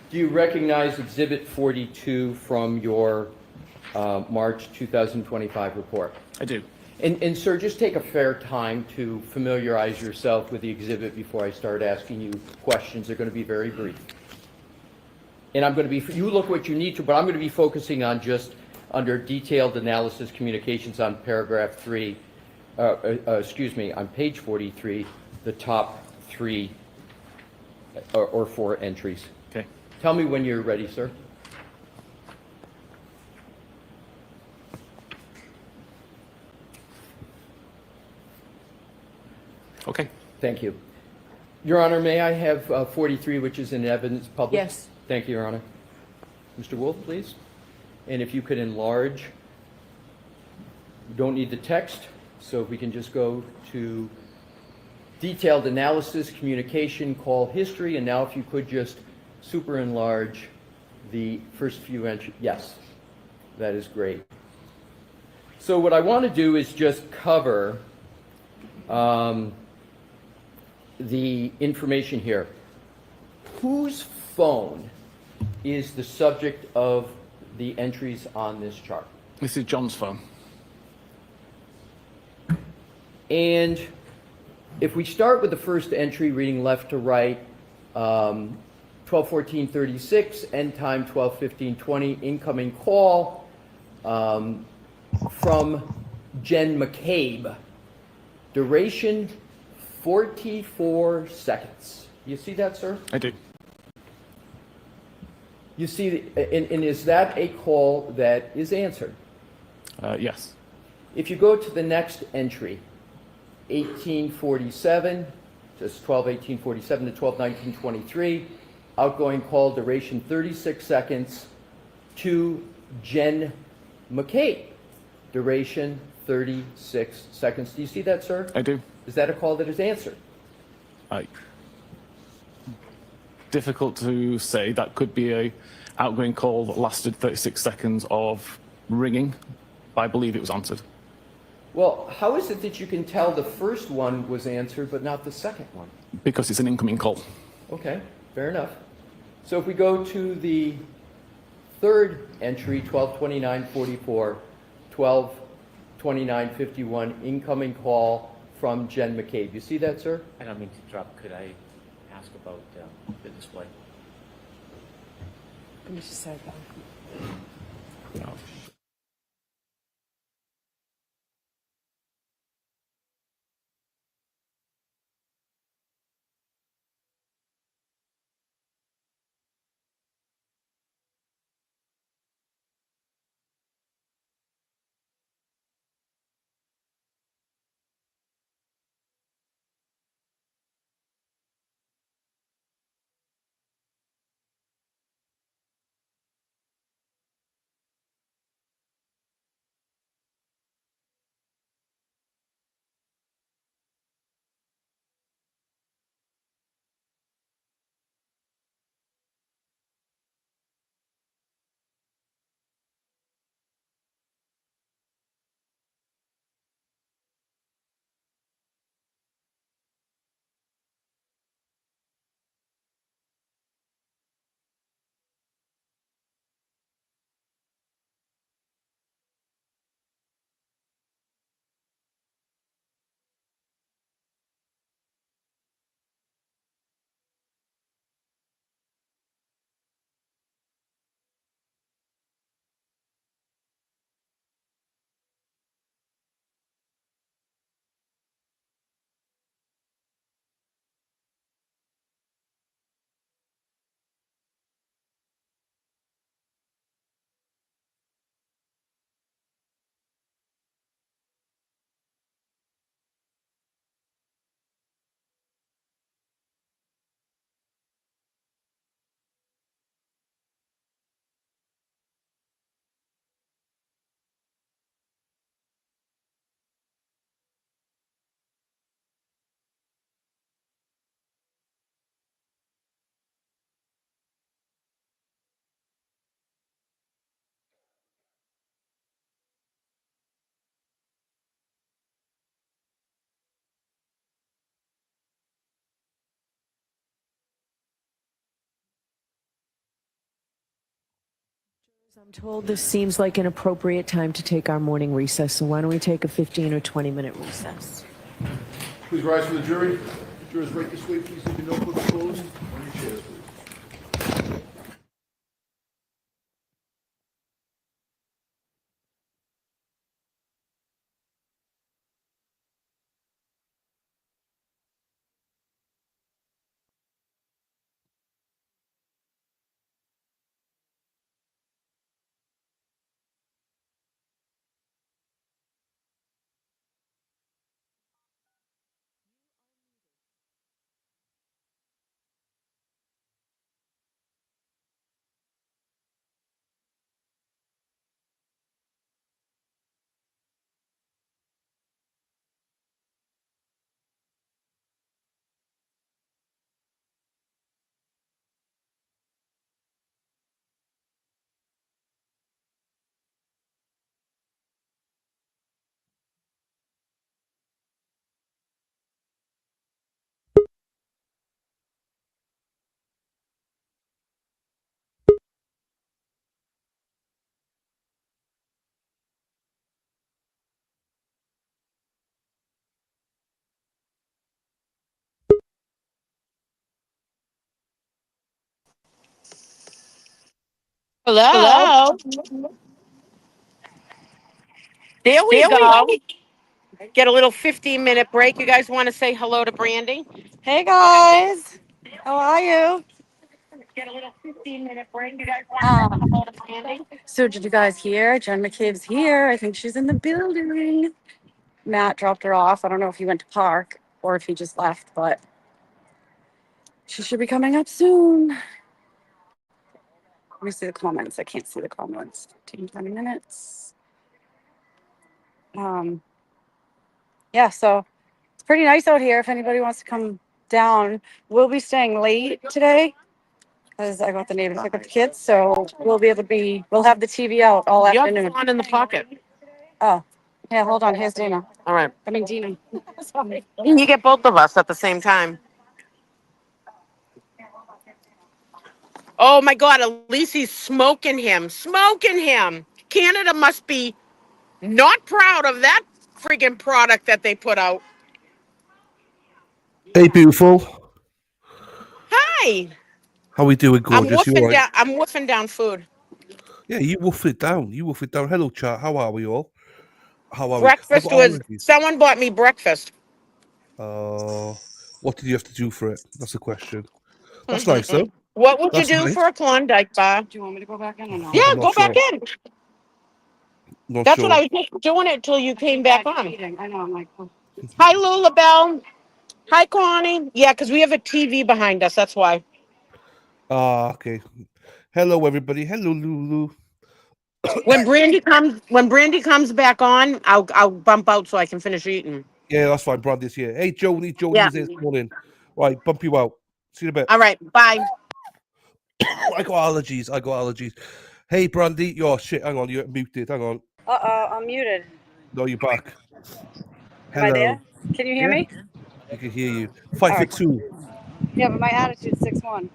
Do you recognize Exhibit 42 from your March 2025 report? I do. And sir, just take a fair time to familiarize yourself with the exhibit before I start asking you questions. They're going to be very brief. And I'm going to be, you look what you need to, but I'm going to be focusing on just under detailed analysis communications on paragraph 3, on page 43, the top 3 or 4 entries. Okay. Tell me when you're ready, sir. Okay. Thank you. Your Honor, may I have 43, which is in evidence published? Yes. Thank you, Your Honor. Mr. Wolf, please. And if you could enlarge We don't need the text, so if we can just go to detailed analysis, communication, call history, and now if you could just super enlarge the first few entries. Yes, that is great. So what I want to do is just cover the information here. Whose phone is the subject of the entries on this chart? This is John's phone. And if we start with the first entry, reading left to right, 12:14:36, end time 12:15:20, incoming call from Jen McCabe, duration 44 seconds. You see that, sir? I do. You see, and is that a call that is answered? Yes. If you go to the next entry, 1847, just 12:18:47 to 12:19:23, outgoing call, duration 36 seconds, to Jen McCabe, duration 36 seconds. Do you see that, sir? I do. Is that a call that is answered? Difficult to say. That could be a outgoing call that lasted 36 seconds of ringing, but I believe it was answered. Well, how is it that you can tell the first one was answered but not the second one? Because it's an incoming call. Okay, fair enough. So if we go to the third entry, 12:29:44, 12:29:51, incoming call from Jen McCabe. You see that, sir? I don't mean to interrupt. Could I ask about the display? Let me just say that. No. I'm told this seems like an appropriate time to take our morning recess, so why don't we take a 15 or 20-minute recess? Please rise for the jury. Jurors, right this way, please leave your notebooks closed on your chairs, please. Hello. There we go. Get a little 15-minute break. You guys want to say hello to Brandy? Hey guys, how are you? Get a little 15-minute break. You guys want to say hello to Brandy? So did you guys hear? Jen McCabe's here. I think she's in the building. Matt dropped her off. I don't know if he went to park or if he just left, but she should be coming up soon. Let me see the comments. I can't see the comments. 15, 20 minutes. Yeah, so it's pretty nice out here if anybody wants to come down. We'll be staying late today because I got the neighbor to pick up the kids, so we'll have the TV out all You have afternoon. one in the pocket. Oh, yeah, hold on. Here's Dana. All right. I mean, Dina. Sorry. You get both of us at the same time. Oh my God, at least he's smoking him. Smoking him. Canada must be not proud of that freaking product that they put out. Hey, beautiful. Hi. How we doing, gorgeous? You all right? I'm woofing down food. Yeah, you wolf it down. You wolf it down. Hello, chat. How are we all? How are we? Breakfast someone bought me breakfast. What did you have to do for it? That's the question. That's nice, though. What would That's you do nice. for a Klondike bar? Do you want me to go back in or no? Yeah, I'm not go back sure. in. Not That's sure. what I was just doing it till you came back on. I know, I'm like, oh. Hi, Lulabelle. Hi, Connie. Yeah, because we have a TV behind us. That's why. Okay. Hello, everybody. Hello, Lulu. When Brandy comes back on, I'll bump out so I can finish eating. Yeah, that's fine. Brandy's here. Hey, Joni. Yeah. Joni's here this morning. Right, bump you out. See you in a bit. All right. Bye. I got allergies. Hey, Brandy. Yo, shit. Hang on. You're muted. Hang on. I'm muted. No, you're back. Am I Hello. there? Can you hear me? I can hear you. 5'2". Yeah, but my attitude's 6'1".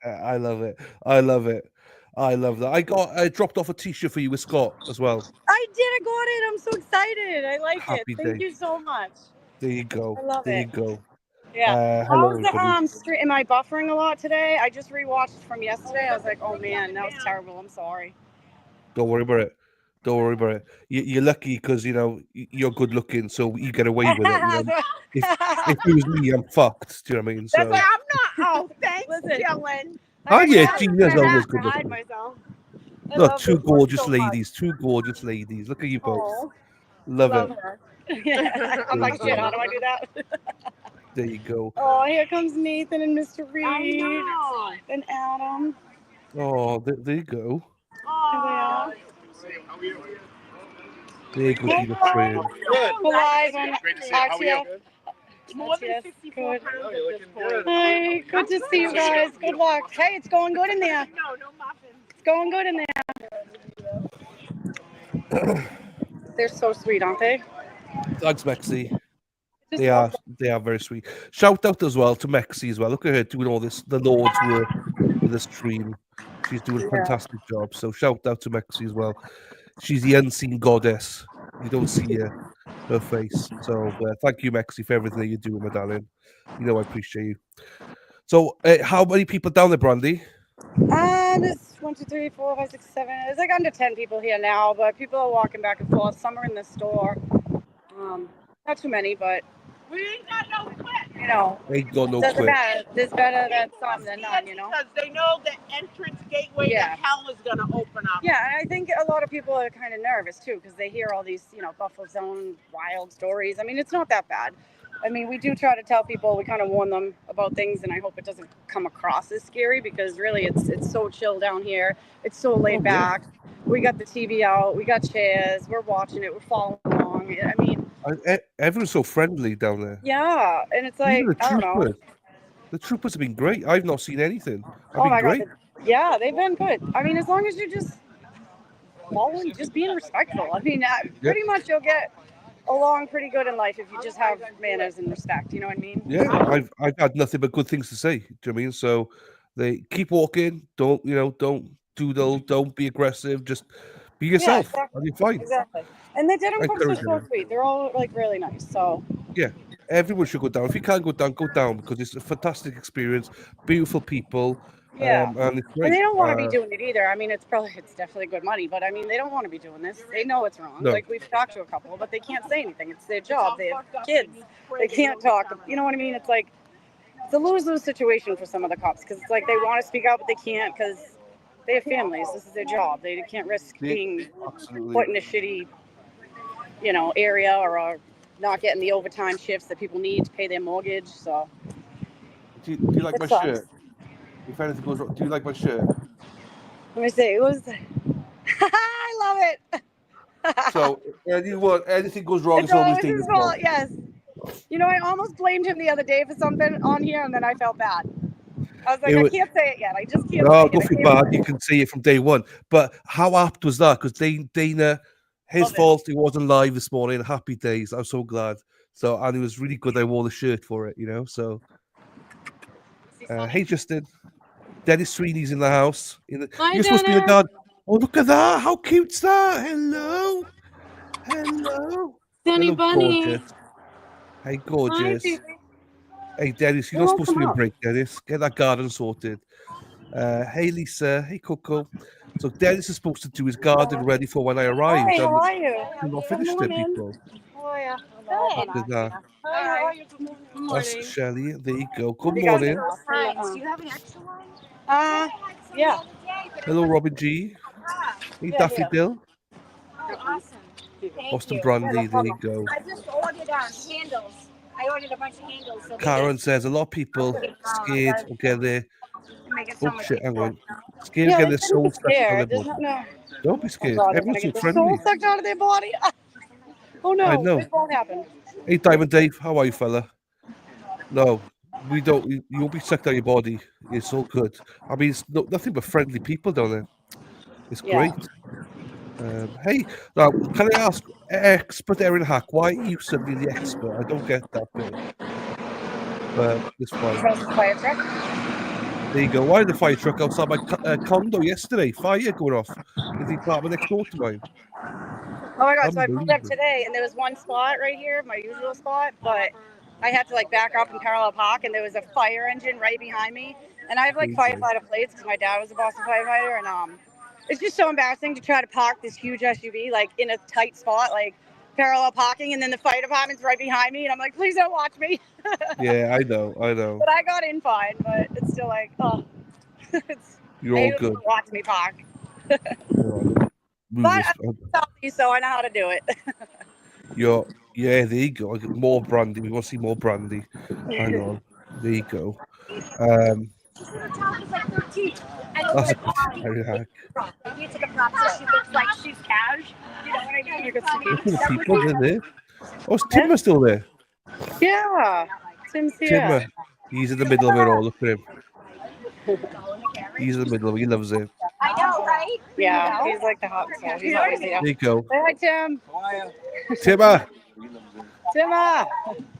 I love it. I love that. I dropped off a T-shirt for you with Scott as well. I did. I got it. I'm so excited. I like Happy it. Thank day. you so much. There you go. I love There it. you go. Yeah. Hello, How's the everybody. stream? Am I buffering a lot today? I just rewatched from yesterday. I was like, oh man, that was terrible. I'm sorry. Don't worry about it. Don't worry about it. You're lucky because you're good looking, so you get away with it. If it was me, I'm fucked. Do you know what I mean? So. I'm not. Oh, thanks, Dylan. Oh yeah, I Gina's have always to good hide looking. myself. I Look, love two this one gorgeous so much. ladies. Two gorgeous ladies. Look at you both. Oh, Love love it. her. Yeah. I'm like, shit, how do I do that? There you go. Oh, here comes Nathan and Mr. Reed and Adam. Oh, there you go. Oh. There you go, Gina Tran. We're live on RTF. More than 54 pounds at this point. Hi, good to see you guys. Good luck. Hey, it's going good in there. No muffins. It's going good in there. They're so sweet, aren't they? Thanks, Mexi. They are very sweet. Shout out as well to Mexi as well. Look at her doing all this, the Lord's work with the stream. She's doing a fantastic job. So shout out to Mexi as well. She's the unseen goddess. You don't see her face. So thank you, Mexi, for everything that you're doing, my darling. You know I appreciate you. So how many people down there, Brandy? There's 1, 2, 3, 4, 5, 6, 7. There's like under 10 people here now, but people are walking back and forth. Some are in the store. Not too many, but We ain't got no quit. Ain't got no doesn't quit. matter. There's better than some than none, Because they know the entrance gateway to hell is going to open up. Yeah, and I think a lot of people are kind of nervous too because they hear all these, Buffalo Zone wild stories. I mean, it's not that bad. I mean, we do try to tell people, we kind of warn them about things, and I hope it doesn't come across as scary because really it's so chill down here. It's so laid back. We got the TV out, we got chairs, we're watching it, we're following along. I mean, everyone's so friendly down there. Yeah, and it's like, Even I don't know. The troopers have been great. I've not seen anything. Oh my God. Yeah, they've been good. I mean, as long as you're just following, just being respectful. I mean, pretty much you'll get along pretty good in life if you just have manners and respect. You know what I mean? Yeah, I've had nothing but good things to say. Do you know what I mean? So they keep walking. Don't doodle. Don't be aggressive. Just be yourself. Yeah, exactly. And you're fine. Exactly. And the Dedham folks are so sweet. They're all like really nice. So yeah, everyone should go down. If you can't go down, go down because it's a fantastic experience. Beautiful people. Yeah. And it's And great. they don't want to be doing it either. I mean, it's definitely good money, but I mean, they don't want to be doing this. They know it's wrong. No. Like, we've talked to a couple, but they can't say anything. It's their job. They have kids. They can't talk. You know what I mean? It's like, it's a lose-lose situation for some of the cops because it's like they want to speak out, but they can't because they have families. This is their job. They can't risk being put in a shitty, area or not getting the overtime shifts that people need to pay their mortgage. So, Do you like it my sucks. shirt? If anything goes wrong, do you like my shirt? Let me see. It was. I love it. So anything goes wrong, It's it's always always his Dana's fault. fault. Yes. I almost blamed him the other day for something on here, and then I felt bad. I was like, I can't say it yet. I just can't say No, it. don't feel bad. You can see it from day one. But how apt was that? Because Dana, his fault, he wasn't live this morning. Happy days. I'm so glad. So, and it was really good. I wore the shirt for it, So, hey, Justin. Dennis Sweeney's in the house. You're supposed to be in the garden. Oh, look at that. How cute's that? Hello. Sunny Hello, Bunny. gorgeous. Hey, gorgeous. baby. Hey, Dennis, you're They not won't supposed to come be on out. break, Dennis. Get that garden sorted. Hey, Lisa. Hey, Coco. So Dennis is supposed to do his garden ready for when I arrived. Hi, how And are you? we've not Good finished it, morning. people. How are you? Look at that. Hi, how are you? Good morning. That's Shelly. There you go. Good You guys morning. are Do you have an extra one? Yeah. Hello, Robin G. Hey, Yeah, Daffy here. Dill. Oh, awesome. Thank Boston you. Brandy. There you go. I just ordered handles. I ordered a bunch of handles. So Karen says a lot of people scared or get their make it so oh much shit, hang easier. on. Scared Yeah, get they their shouldn't be soul sucked out of their scared. There's body. no. Don't be Oh scared. God, they're gonna Everyone's so get the friendly. soul sucked out of their body. Oh I no, know. it won't happen. Hey, Diamond Dave, how are you, fella? No, we don't. You won't be sucked out of your body. It's all good. I mean, it's nothing but friendly people down there. It's Yeah. great. Hey, now can I ask, expert Erin Hack, why are you suddenly the expert? I don't get that bit. But it's fine. Trust the fire truck. There you go. Why the fire truck outside my condo yesterday? Fire going off in the apartment next door to mine. Oh my God! So I pulled up Amazing. today, and there was one spot right here, my usual spot, but I had to back up and parallel park, and there was a fire engine right behind me. And I have Crazy. firefighter plates because my dad was a Boston firefighter, and it's just so embarrassing to try to park this huge SUV in a tight spot, parallel parking, and then the fire department's right behind me, and I'm like, please don't watch me. Yeah, I know. But I got in fine, but it's still it's, You're I all hate when good. people watch me park. Hold on, let me move But this. I'm salty, so I know how to do it. Yeah, there you go. I get more brandy. We want to see more brandy. Hang on. There you go. That's a good Erin Hack. You took a prop so she looks like she's cash. You know what I mean? Look at the people, they're there. Oh, is Timmer still there? Yeah, Tim's here. Timmer. He's in the middle of it all. Look at him. He's in the middle of it. He loves it. I know, right? Yeah, he's like the hot so he's always here. There you go. Say hi, Tim. Timmer. Timmer.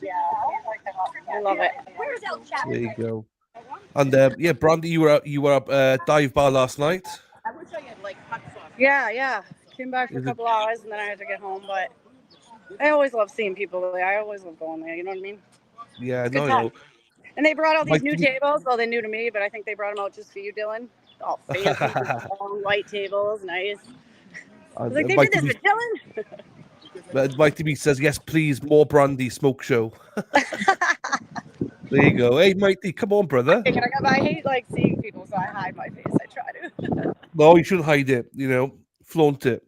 Yeah, I love it. Where's El Chapo? There you go. And yeah, Brandy, you were up dive bar last night. I wish I had hot sauce. Yeah. Came back for a couple hours and then I had to get home, but I always love seeing people there. I always love going there. You know what I mean? Yeah, Good no, time. no. And they brought out these Mike, new did you- tables. Well, they're new to me, but I think they brought them out just for you, Dylan. All fancy, long white tables, nice. I was like, they Mike did this for Dylan? Mike TV says, yes, please, more brandy smoke show. There you go. Hey, Mikey, come on, brother. I hate seeing people, so I hide my face. I try to. No, you shouldn't hide it. Flaunt it.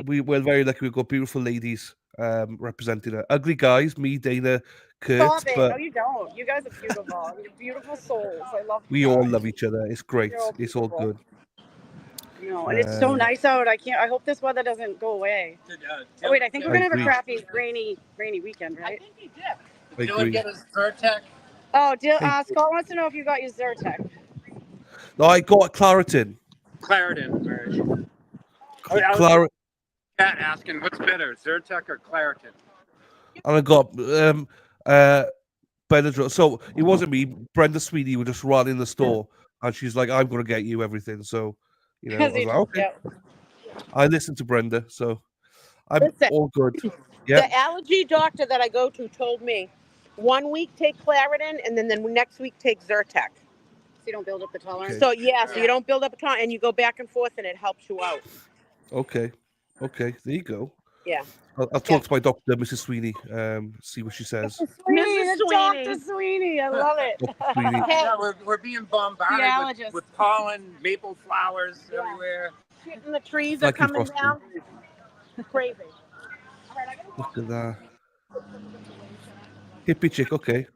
We're very lucky. We've got beautiful ladies representing it. Ugly guys, me, Dana, Kurt. Stop it. But No, you don't. You guys are beautiful. You're beautiful souls. I love you. we all love each other. It's great. You're all It's all good. No, and it's so nice out. I hope this weather doesn't go away. Oh wait, I think we're gonna have a crappy, rainy weekend, right? I agree. get his Zyrtec? Oh, Scott wants to know if you got your Zyrtec. No, I got a Claritin. Claritin. Cat asking what's better, Zyrtec or Claritin? And I got Benadryl. So it wasn't me. Brenda Sweeney would just run in the store, and she's like, "I'm going to get you everything." So, I was like, "Okay." I listened to Brenda, so I'm all good. Yeah. The allergy doctor that I go to told me 1 week take Claritin and then the next week take Zyrtec. you don't build up the tolerance. So yeah, so you don't build up a tolerance, and you go back and forth, and it helps you out. Okay. Okay. There you go. Yeah. I'll talk to my doctor, Mrs. Sweeney. See what she says. Sweeney, Dr. Sweeney, I love it. Dr. Sweeney. Yeah, we're being bombarded with pollen, maple flowers everywhere. Shit in the trees are Thank you, coming Frosty. down. Crazy. Look at that. Hippie chick. Okay.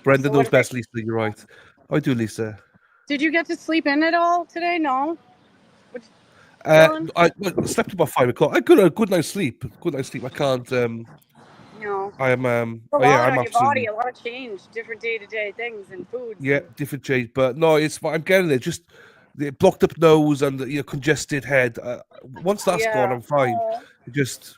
Brenda knows best, Lisa. You're right. How do, Lisa? Did you get to sleep in at all today? No. I slept about 5 o'clock. I got a good night's sleep. Good night's sleep. I can't. No. I am. A lot I'm on your absolutely. body, a lot of change, different day-to-day things and foods. Yeah, different shades, but no, it's fine. I'm getting there. Just the blocked up nose and the congested head. Once that's gone, I'm fine. It just,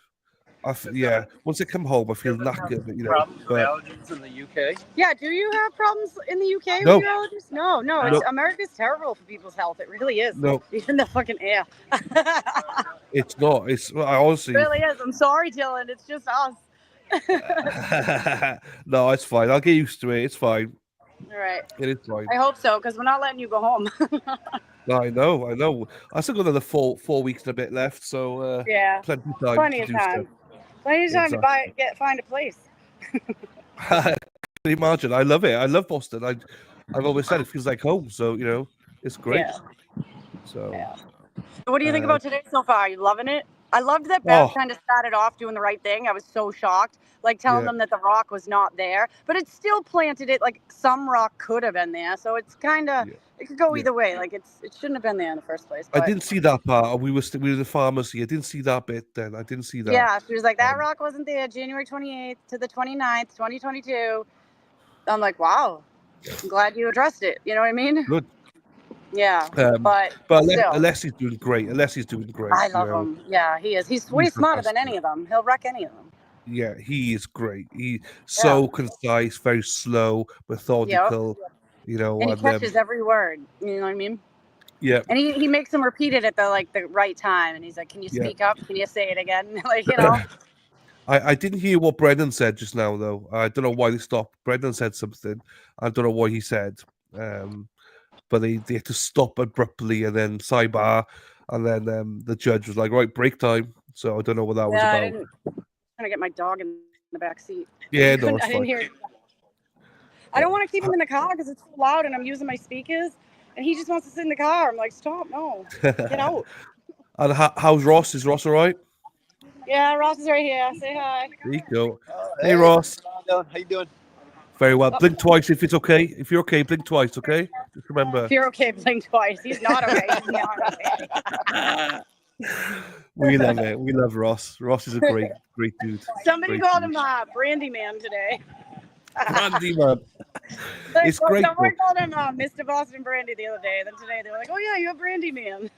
yeah. Once I come home, I feel knackered. Problems with But allergies in the UK? Yeah, do you have problems in the UK No. with your allergies? No, No. it's, America's terrible for people's health. It really is. No. Even the fucking air. it's not. It's I honestly. It really is. I'm sorry, Dylan. It's just us. No, it's fine. I'll get used to it. It's fine. All right. It is fine. I hope so, because we're not letting you go home. No, I know. I still got another 4 weeks and a bit left, so Yeah. plenty of time. Plenty to of do time. Plenty of time to find a place. Stuff. Can you imagine? I love it. I love Boston. I've always said it feels like home. So it's great. Yeah. So. Yeah. So what do you think about today so far? Are you loving it? I loved that Beth kind of started off doing the right thing. I was so shocked, like telling them that the rock was not there, but it still planted it like some rock could have been there. So it's kind of it could go either way. Like it shouldn't have been there in the first place. I but- didn't see that part. We were in the pharmacy. I didn't see that bit then. I didn't see that. Yeah, she was like, that rock wasn't there January 28th to the 29th, 2022. I'm like, wow, I'm glad you addressed it. You know what I mean? Good. Yeah, but still. Alessi's doing great. Alessi's doing great. I love him. Yeah, he is. He's way smarter than any of them. He'll wreck any of them. Yeah, he is great. He's so concise, very slow, methodical. And he catches every word. You know what I mean? Yeah. And he makes them repeat it at the right time. And he's like, "Can you speak up? Can you say it again?" I didn't hear what Brendan said just now, though. I don't know why they stopped. Brendan said something. I don't know what he said. But they had to stop abruptly and then sidebar, and then the judge was like, "Right, break time." So I don't know what that was about. I'm trying to get my dog in the back seat. Yeah, no, it's I didn't fine. hear it. I don't want to keep him in the car because it's too loud and I'm using my speakers, and he just wants to sit in the car. I'm like, stop, no, get out. And how's Ross? Is Ross all right? Yeah, Ross is right here. Say hi. There you go. Hey, Ross. How you doing? Very well. Blink twice if it's okay. If you're okay, blink twice, okay? Just remember. If you're okay, blink twice. He's not okay. He's not okay. We love it. We love Ross. Ross is a great dude. Somebody Great called dude. him Brandy Man today. Brandy Man. It's great. Someone called him Mr. Boston Brandy the other day. Then today they were like, "Oh yeah, you're Brandy Man."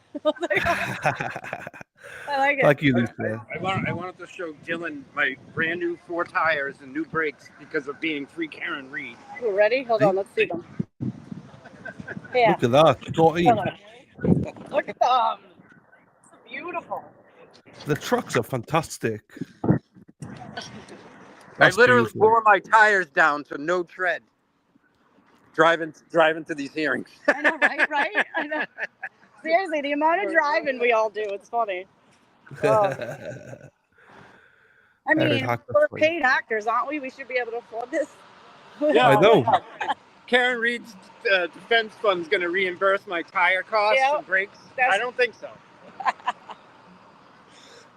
I like it. Thank you, Lisa. I wanted to show Dylan my brand new 4 tires and new brakes because of being free Karen Reed. You ready? Hold on, let's see them. Yeah. Look at that. Scotty. Hold on. Look at them. It's beautiful. The trucks are fantastic. I That's literally beautiful. wore my tires down to no tread. Driving to these hearings. I know, right? I know. Seriously, the amount of driving we all do, it's funny. I mean, we're paid actors, aren't we? We should be able to afford this. Yeah, I know. Karen Reed's defense fund's going to reimburse my tire costs and brakes. I don't think so.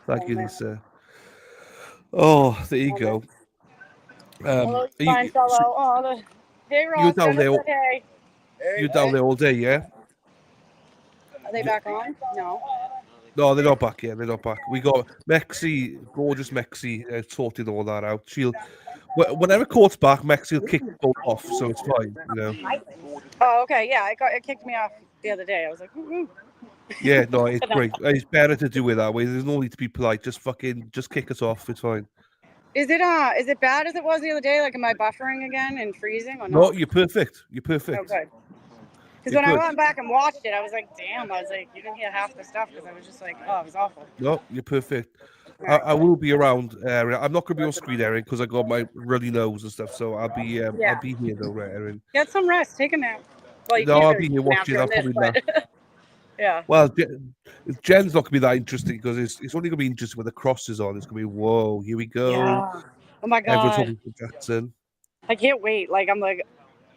Thank you, Lisa. Oh, there you go. Hello, fine fellow. Hey, Ross. You're down there. Hey. You're down there all day, yeah? Are they back on? No. No, they're not back yet. They're not back. We got Mexi, gorgeous Mexi, sorting all that out. Whenever court's back, Mexi will kick both off, so it's fine, Oh, okay. Yeah, it kicked me off the other day. I was like, woo. Yeah, no, it's great. It's better to do it that way. There's no need to be polite. Just kick us off. It's fine. Is it bad as it was the other day? Like, am I buffering again and freezing or not? No, you're perfect. You're perfect. Okay. Because when I went back and watched it, I was like, damn. I was like, you didn't hear half the stuff because I was just like, oh, it was awful. No, you're perfect. I will be around, Erin. I'm not going to be on screen, Erin, because I got my runny nose and stuff. So I'll be here though, right, Erin? Get some rest. Take a nap. Well, you No, can't I'll really be here see him watching. after I'll this, probably not. but yeah. Well, Jen's not going to be that interesting because it's only going to be interesting when the cross is on. It's going to be, whoa, here we go. Yeah. Oh my Everyone's God. hoping for Jackson. I can't wait. Like,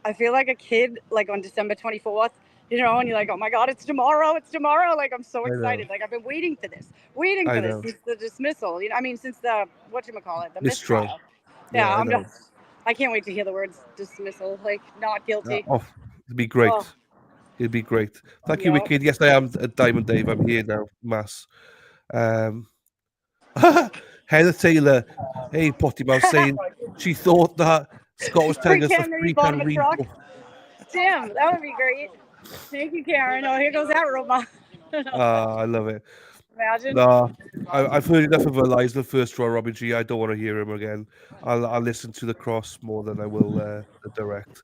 I feel like a kid, like on December 24th, you know, and you're like, oh my God, it's tomorrow. It's tomorrow. Like, I'm so I know. excited. Like, I've been waiting for this I know. since the dismissal. You know, I mean, since the, whatchamacallit, the Mistrial. mistrial. Yeah, I I'm know. just, I can't wait to hear the words dismissal, like, not guilty. It'd be great. Oh. It'd be great. Thank you, Yeah. Wicked. Yes, I am Diamond Dave. I'm here now, Mass. Heather Taylor, hey, Potty Mouth, saying she thought that Scott was telling us the Free free bottom can of read. truck. Damn, that would be great. Thank you, Karen. Oh, here goes that robot. I love it. Imagine. No, I've heard enough of her lies the first row, Robin G. I don't want to hear him again. I'll listen to the cross more than I will the direct.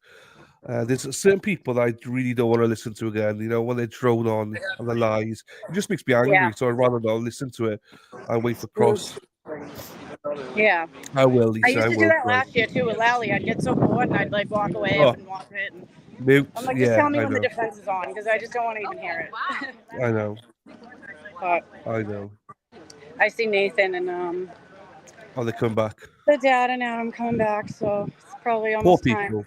There's certain people that I really don't want to listen to again. You know, when they drone on the lies, it just makes me angry. Yeah. So I'd rather not listen to it and wait for cross. Yeah. I will, Lisa. I used to do will, that right. last year too with Lally. I'd get so bored and I'd like walk away. I wouldn't watch it. And Mute. I'm like, just Yeah, tell me I when the know. defense is on because I just don't want to even hear it. I know. But I know. I see Nathan and Oh, they come back. the dad and Adam coming back, so it's probably Poor almost time. people.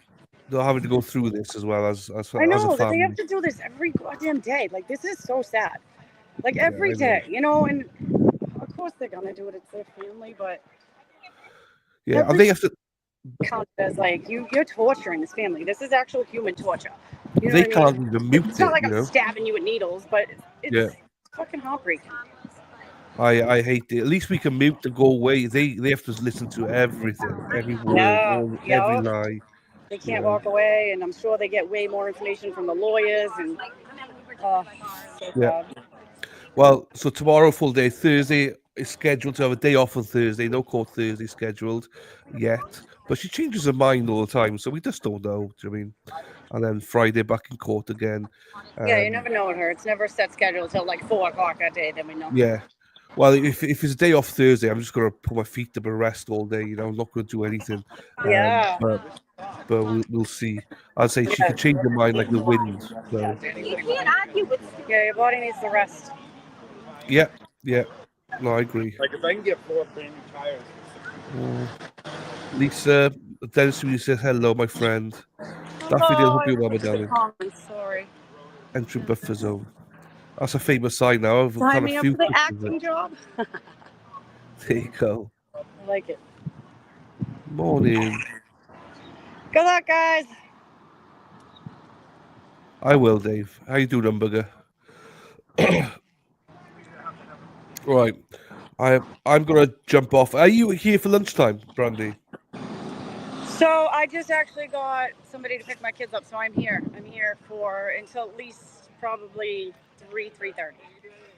They're having to go through this as well as I a know that they family. have to do this every goddamn day. Like this is so sad. Like Yeah, every I know. day, you know, and of course they're gonna do it. It's their family, but Yeah, and they have to. count as like you're torturing this family. This is actual human torture. You know They what I can't mean? even mute It's not it. like You I'm know. stabbing you with needles, but it's Yeah. fucking heartbreaking. I hate it. At least we can mute and go away. They have to listen to everything, every word, every lie. They can't walk away, and I'm sure they get way more information from the lawyers. And so Yeah. sad. Well, so tomorrow, full day. Thursday is scheduled to have a day off on Thursday. No court Thursday scheduled yet. But she changes her mind all the time, so we just don't know. Do you know what I mean? And then Friday back in court again. Yeah, you never know with her. It's never set schedule till like 4 o'clock that day. Then we know. Yeah. Well, if it's a day off Thursday, I'm just gonna put my feet up and rest all day. You know, I'm not gonna do anything. Yeah. But we'll see. I'd say she could change her mind like the wind. So You can't argue with. Yeah, your body needs to rest. yeah. No, I agree. Like if I can get 4 brand new tires. Lisa, Dennis Sweeney says hello, my friend. That video, hope you're well, my darling. Sorry. Entry buffer zone. That's a famous sign now. I've Sign had me a up few for the pictures of acting it. job. There you go. I like it. Morning. Good luck, guys. I will, Dave. How you doing, Hamburger? Right. I'm gonna jump off. Are you here for lunchtime, Brandy? So I just actually got somebody to pick my kids up, so I'm here. I'm here for until at least probably 3:30.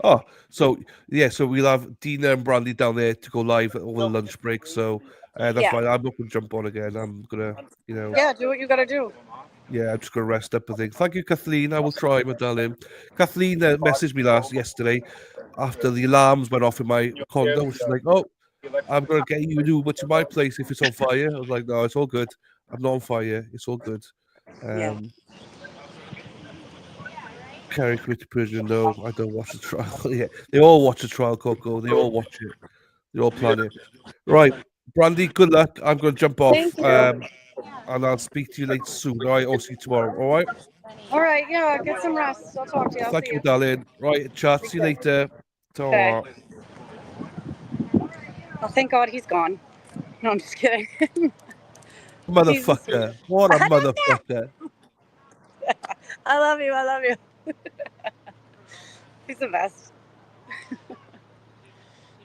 Oh, so yeah, so we'll have Dina and Brandy down there to go live over the lunch break. So that's Yeah. fine. I'm not gonna jump on again. I'm gonna, Yeah, do what you gotta do. Yeah, I'm just gonna rest up. I think. Thank you, Kathleen. I will try, my darling. Kathleen messaged me yesterday after the alarms went off in my condo. She's like, "Oh, I'm gonna get you an Uber to my place if it's on fire." I was like, "No, it's all good. I'm not on fire. It's all good." Carrie committed perjury. No, I don't watch the trial. Yeah, they all watch the trial, Coco. They all watch it. They all plan it. Right, Brandy. Good luck. I'm gonna jump off. Thank you. And I'll speak to you later soon. All right, I'll see you tomorrow. All right. All right, yeah, get some rest. I'll talk to you. I'll Thank see you, you. darling. Right, chat. See you later. Ta-ra. Oh, thank God he's gone. No, I'm just kidding. Motherfucker. What a motherfucker. I love you. I love you. He's the best.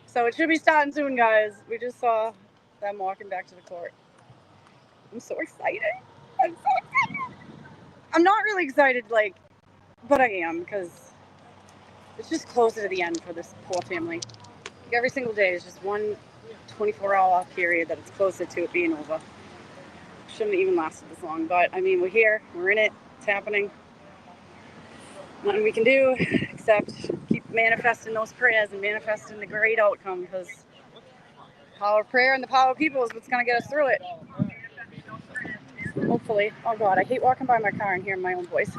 So it should be starting soon, guys. We just saw them walking back to the court. I'm so excited. I'm so excited. I'm not really excited, but I am because it's just closer to the end for this poor family. Like every single day is just one 24-hour period that it's closer to it being over. Shouldn't have even lasted this long, but I mean, we're here, we're in it, it's happening. Nothing we can do except keep manifesting those prayers and manifesting the great outcome, because the power of prayer and the power of people is what's going to get us through it. Hopefully. Oh God, I hate walking by my car and hearing my own voice.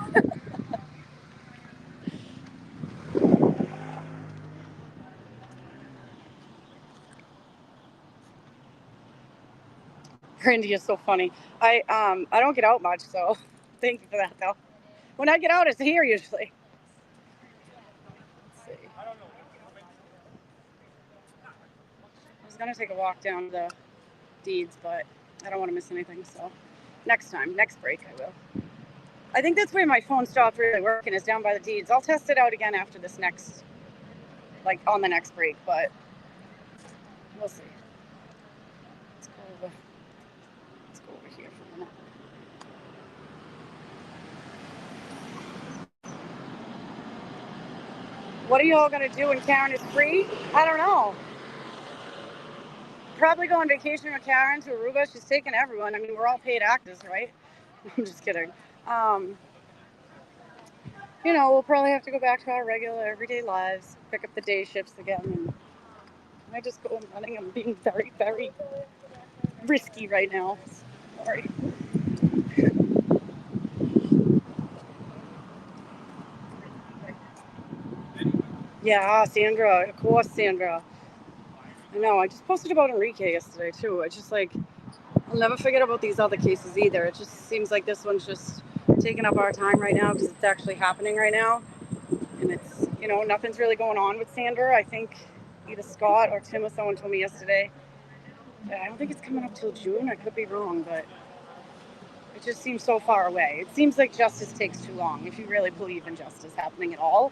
Randy is so funny. I don't get out much, so thank you for that though. When I get out, it's here usually. Let's see. I was gonna take a walk down the deeds, but I don't want to miss anything. So next time, next break, I will. I think that's where my phone stopped really working, is down by the deeds. I'll test it out again after this next, like on the next break, but we'll see. Let's go over here for a minute. What are y'all gonna do when Karen is free? I don't know. Probably go on vacation with Karen to Aruba. She's taking everyone. I mean, we're all paid actors, right? I'm just kidding. We'll probably have to go back to our regular everyday lives, pick up the day shifts again. And I just go running. I'm being very, very risky right now. Sorry. Yeah, Sandra. Of course, Sandra. I know. I just posted about Enrique yesterday, too. I just I'll never forget about these other cases either. It just seems like this one's just taking up our time right now because it's actually happening right now. And it's, nothing's really going on with Sandra. I think either Scott or Tim or someone told me yesterday. I don't think it's coming up till June. I could be wrong, but it just seems so far away. It seems like justice takes too long. If you really believe in justice happening at all,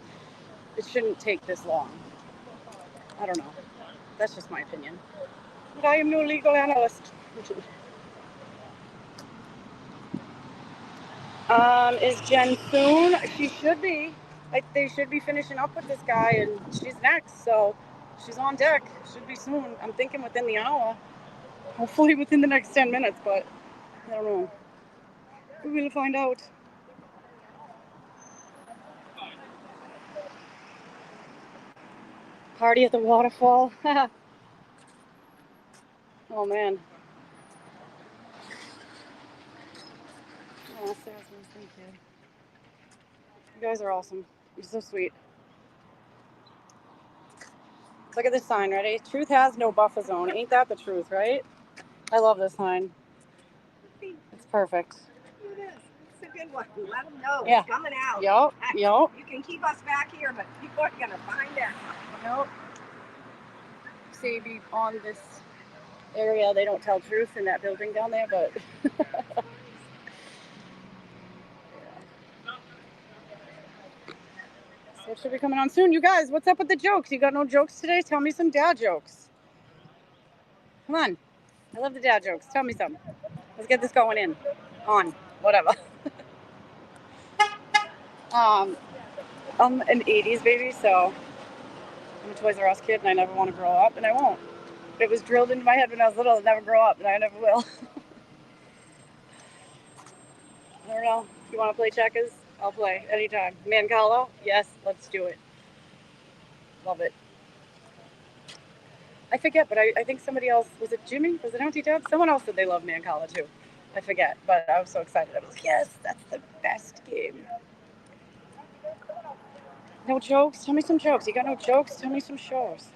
it shouldn't take this long. I don't know. That's just my opinion. But I am no legal analyst. Is Jen soon? She should be. They should be finishing up with this guy, and she's next. So she's on deck. Should be soon. I'm thinking within the hour. Hopefully within the next 10 minutes, but I don't know. We will find out. Party at the waterfall. Oh man. Oh, thank you. You guys are awesome. You're so sweet. Look at this sign, ready? Truth has no buffer zone. Ain't that the truth, right? I love this sign. It's perfect. It is. It's a good one. Let them know Yeah. it's coming out. Yup. Yup. You can keep us back here, but people are gonna find out. Nope. See, on this area, they don't tell truth in that building down there, but. So it should be coming on soon. You guys, what's up with the jokes? You got no jokes today? Tell me some dad jokes. Come on. I love the dad jokes. Tell me some. Let's get this going in. On. Whatever. I'm an 80s baby, so I'm a Toys R Us kid, and I never want to grow up, and I won't. It was drilled into my head when I was little, I'd never grow up, and I never will. I don't know. If you want to play checkers, I'll play anytime. Mancala? Yes, let's do it. Love it. I forget, but I think somebody else, was it Jimmy? Was it Auntie Deb? Someone else said they love Mancala too. I forget, but I was so excited. I was like, yes, that's the best game. No jokes? Tell me some jokes. You got no jokes? Tell me some shows.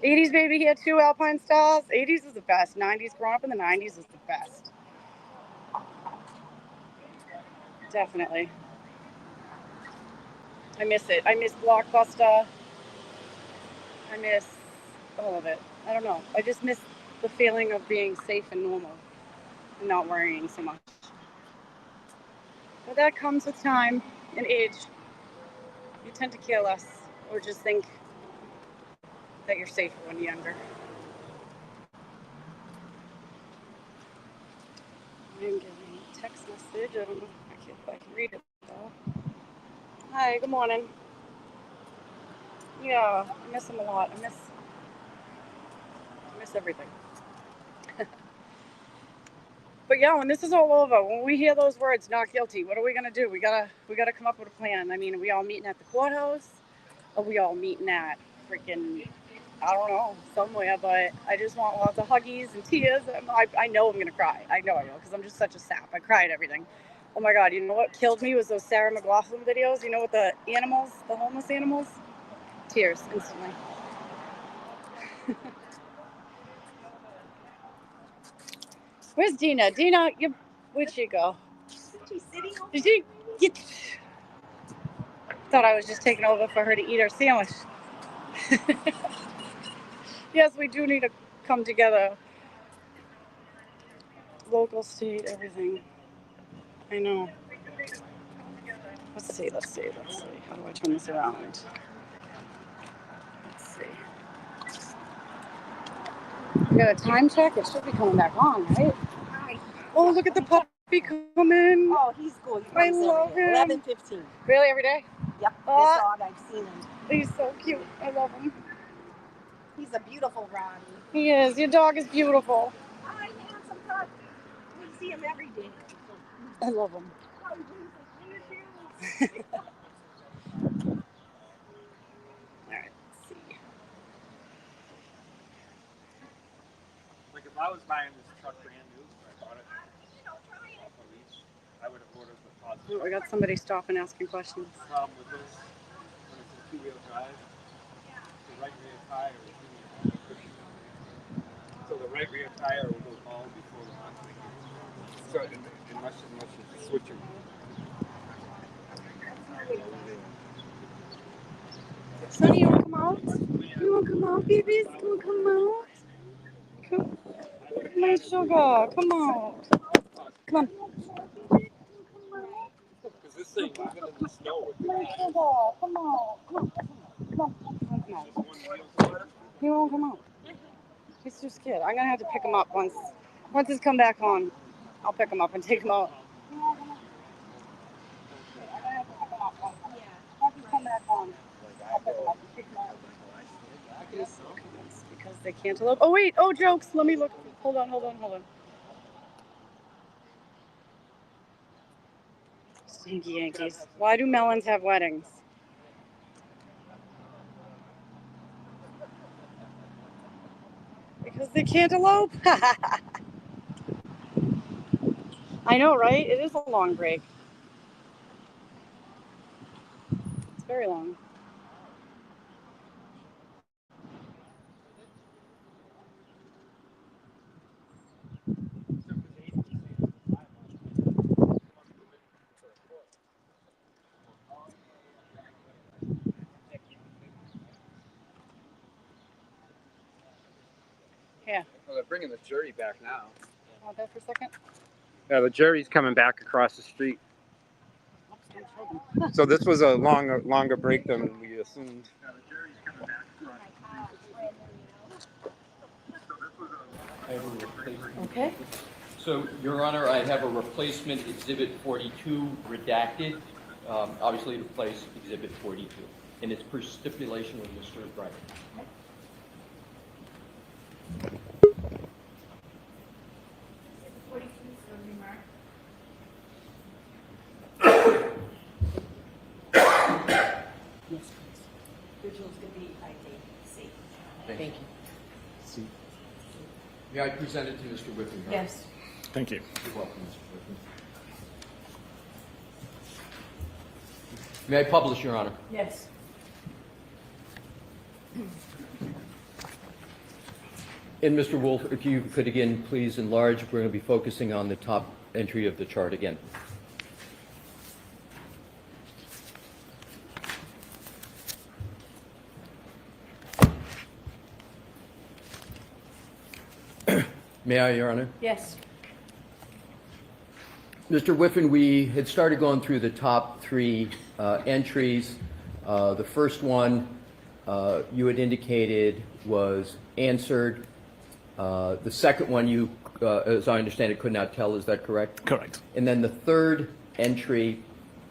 80s baby, he had 2 Alpine Stars. 80s was the best. 90s, growing up in the 90s was the best. Definitely. I miss it. I miss Blockbuster. I miss all of it. I don't know. I just miss the feeling of being safe and normal and not worrying so much. But that comes with time and age. You tend to care less or just think that you're safer when you're younger. I'm getting a text message. I don't know if I can read it though. Hi, good morning. Yeah, I miss him a lot. I miss everything. But yeah, when this is all over, when we hear those words, not guilty, what are we gonna do? We gotta come up with a plan. I mean, are we all meeting at the courthouse? Are we all meeting at freaking I don't know, somewhere, but I just want lots of huggies and tears. I know I'm going to cry. I know, because I'm just such a sap. I cry at everything. Oh my God, you know what killed me was those Sarah McLachlan videos, you know, with the animals, the homeless animals? Tears, instantly. Where's Dina? Dina, where'd she go? Did she get... Thought I was just taking over for her to eat her sandwich. Yes, we do need to come together. Local, state, everything. I know. Let's see. How do I turn this around? Let's see. We got a time check. It should be coming back on, right? Oh, look at the puppy coming. Oh, he's cool. I love him. 11:15. Really, every day? Yep. This dog, I've seen him. He's so cute. I love him. He's a beautiful Ronnie. He is. Your dog is beautiful. Hi, handsome pup. We see him every day. I love him. Oh, he's like, All right, let's see. Like if I was buying this truck brand new, if I bought it off a lease, I would have ordered the positive. Oh, I got somebody stopping asking questions. The problem with this, when it's a two-wheel drive, the right rear tire is doing all the pushing. So the right rear tire will go bald before the left thing gets. So unless you switch them. Sonny, you want to come out? You want to come out, babies? You want to come out? Come, my sugar, come out. Come on. Because this thing, even in the snow, My sugar, come out. Come on. Come on. Come out. He won't come out. He's too scared. I'm gonna have to pick him up once it's come back on. I'll pick him up and take him out. Once he's come back on, I'll pick him up and take him out. Because they can't elope. Oh wait, oh jokes. Let me look. Hold on. Stinky Yankees. Why do melons have weddings? Because they can't elope. I know, right? It is a long break. It's very long. Yeah. Well, they're bringing the jury back now. Want that for a second? Yeah, the jury's coming back across the street. So this was a longer break than we assumed. Okay. So, Your Honor, I have a replacement Exhibit 42 redacted, obviously to replace Exhibit 42, and it's per stipulation with Mr. Wright. yes, please. Original's going to be ID. Thank Thank you. May I present it to Mr. Whiffen? Your Honor? Yes. Thank you. You're welcome, Mr. Whiffen. May I publish, Your Honor? Yes. And Mr. Wolf, if you could again please enlarge, we're going to be focusing on the top entry of the chart again. May I, Your Honor? Yes. Mr. Whiffen, we had started going through the top three entries. The first one you had indicated was answered. The second one you, as I understand it, could not tell. Is that correct? Correct. And then the third entry,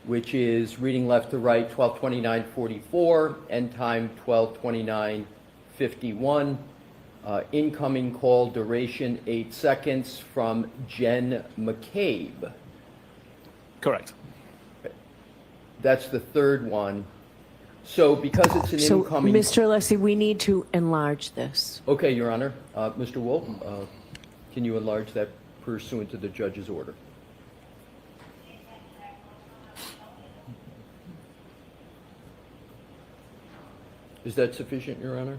which is reading left to right, 12:29:44, end time 12:29:51. Incoming call duration 8 seconds from Jen So because it's an So, incoming. Mr. Alessi, we need to enlarge this. Okay, Your Honor. Mr. Wolf, can you enlarge that pursuant to the judge's order? Is that sufficient, Your Honor?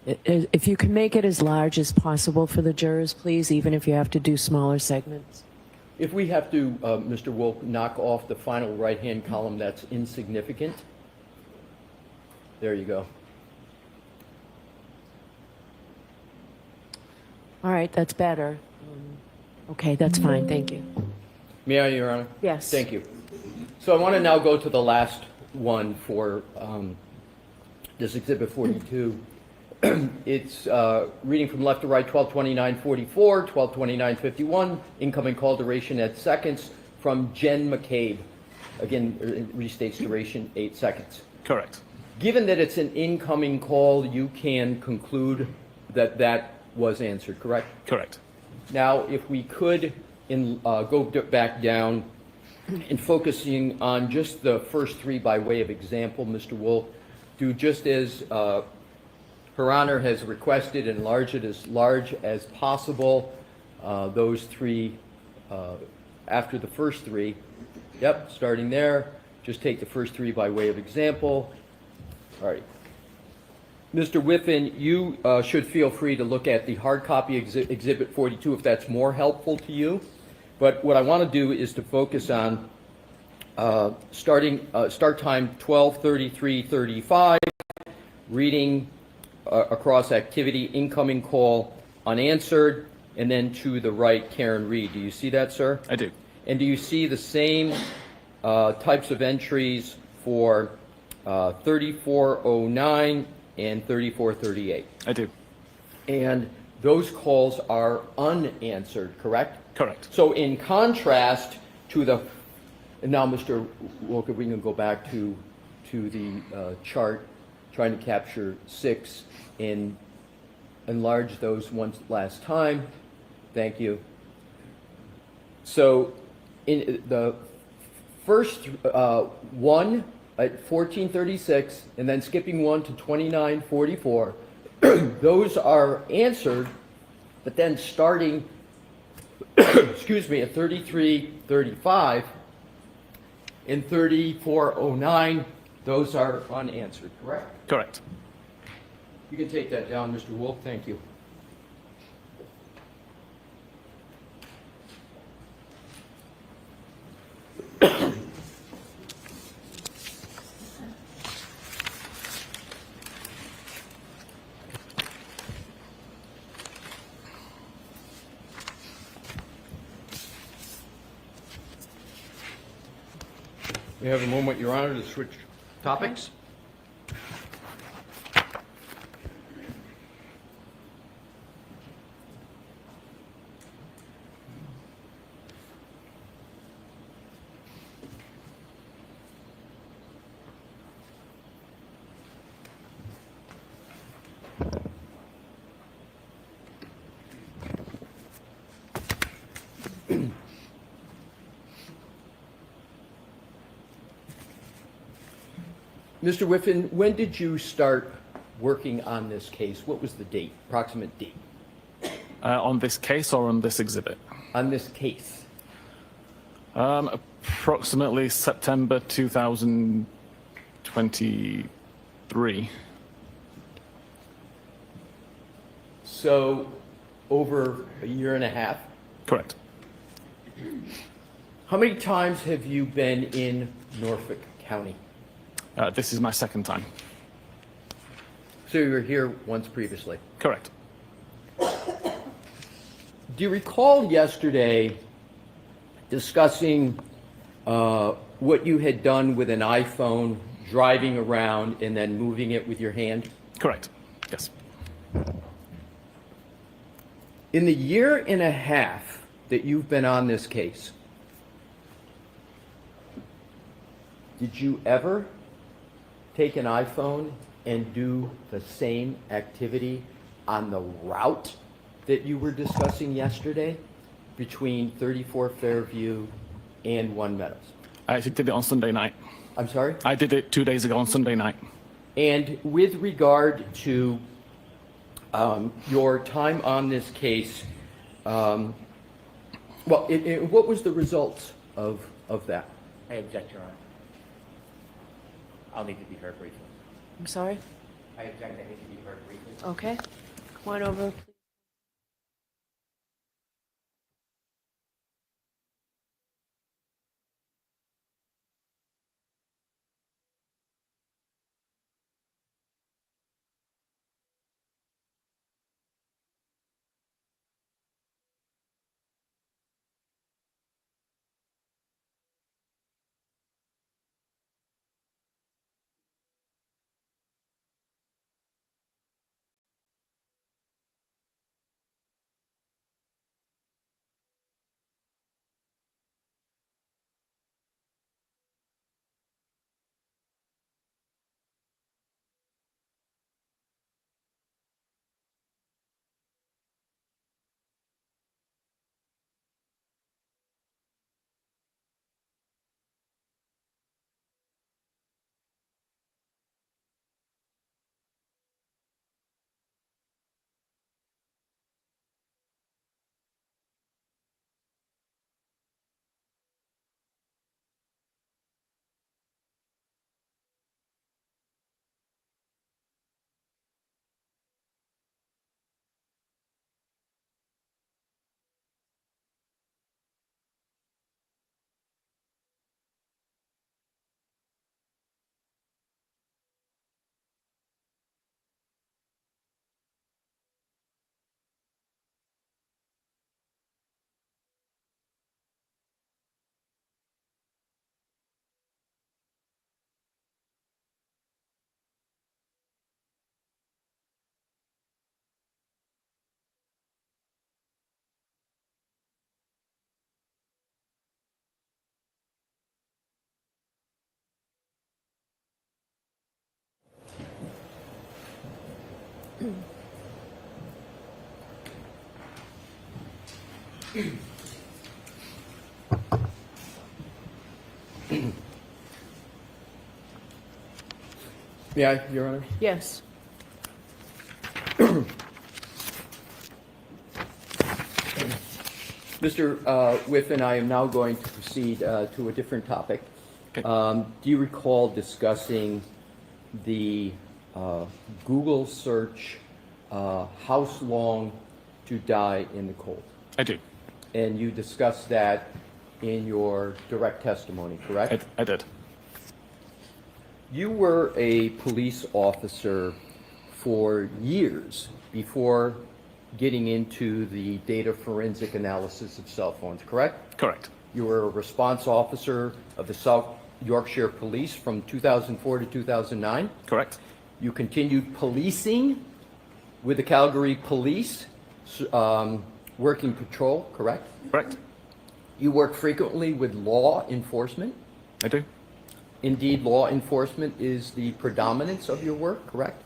If you can make it as large as possible for the jurors, please, even if you have to do smaller segments. If we have to, Mr. Wolf, knock off the final right-hand column, that's insignificant. There you go. All right, that's better. Okay, that's fine. Thank you. May I, Your Honor? Yes. Thank you. So I want to now go to the last one for this Exhibit 42. It's reading from left to right, 12:29:44, 12:29:51, incoming call duration at seconds from Jen McCabe. Again, it restates duration 8 seconds. Correct. Given that it's an incoming call, you can conclude that that was answered, correct? Correct. Now, if we could go back down and focusing on just the first three by way of example, Mr. Wolf, do just as Her Honor has requested, enlarge it as large as possible. Those three, after the first three, yep, starting there, just take the first three by way of example. All right. Mr. Whiffen, you should feel free to look at the hard copy Exhibit 42 if that's more helpful to you. But what I want to do is to focus on start time 12:33:35, reading across activity, incoming call, unanswered, and then to the right, Karen Reed. Do you see that, sir? I do. And do you see the same types of entries for 3409 and 3438? I do. And those calls are unanswered, correct? Correct. So in contrast to the, and now Mr. Walker, we can go back to the chart, trying to capture 6 and enlarge those once last time. Thank you. So in the first one at 1436 and then skipping one to 2944, those are answered, but then starting excuse me, at 3335 and 3409, those are unanswered, correct? Correct. You can take that down, Mr. Wolf. Thank you. We have a moment, Your Honor, to switch topics. Mr. Whiffen, when did you start working on this case? What was the date, approximate date? On this case or on this exhibit? On this case. Approximately September 2023. So over a year and a half? Correct. How many times have you been in Norfolk County? This is my second time. So you were here once previously? Correct. Do you recall yesterday discussing what you had done with an iPhone, driving around and then moving it with your hand? Correct. Yes. In the year and a half that you've been on this case, did you ever take an iPhone and do the same activity on the route that you were discussing yesterday between 34 Fairview and One Meadows? I actually did it on Sunday night. I'm sorry? I did it 2 days ago on Sunday night. And with regard to your time on this case, what was the results of that? I object, Your Honor. I'll need to be heard briefly. I'm sorry? I object, I need to be heard briefly. Okay. Come on over. Yeah, Your Honor. Yes. Mr. Whiffen, I am now going to proceed to a different topic. Do you recall discussing the Google search, how long to die in the cold? I do. And you discussed that in your direct testimony, correct? I did. You were a police officer for years before getting into the data forensic analysis of cell phones, correct? Correct. You were a response officer of the South Yorkshire Police from 2004 to 2009? Correct. You continued policing with the Calgary Police, working patrol, correct? Correct. You work frequently with law enforcement? I do. Indeed, law enforcement is the predominance of your work, correct?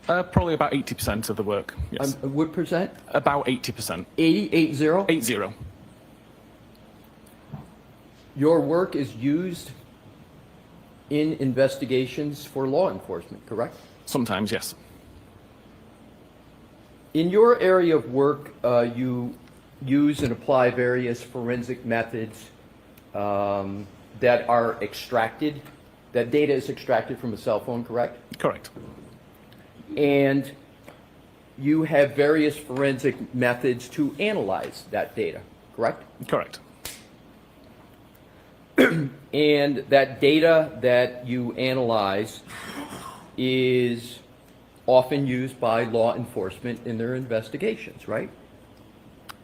Probably about 80% of the work, yes. What percent? About 80%. 80? 80. Your work is used in investigations for law enforcement, correct? Sometimes, yes. In your area of work, you use and apply various forensic methods that are extracted, that data is extracted from a cell phone, correct? Correct. And you have various forensic methods to analyze that data, correct? Correct. And that data that you analyze is often used by law enforcement in their investigations, right?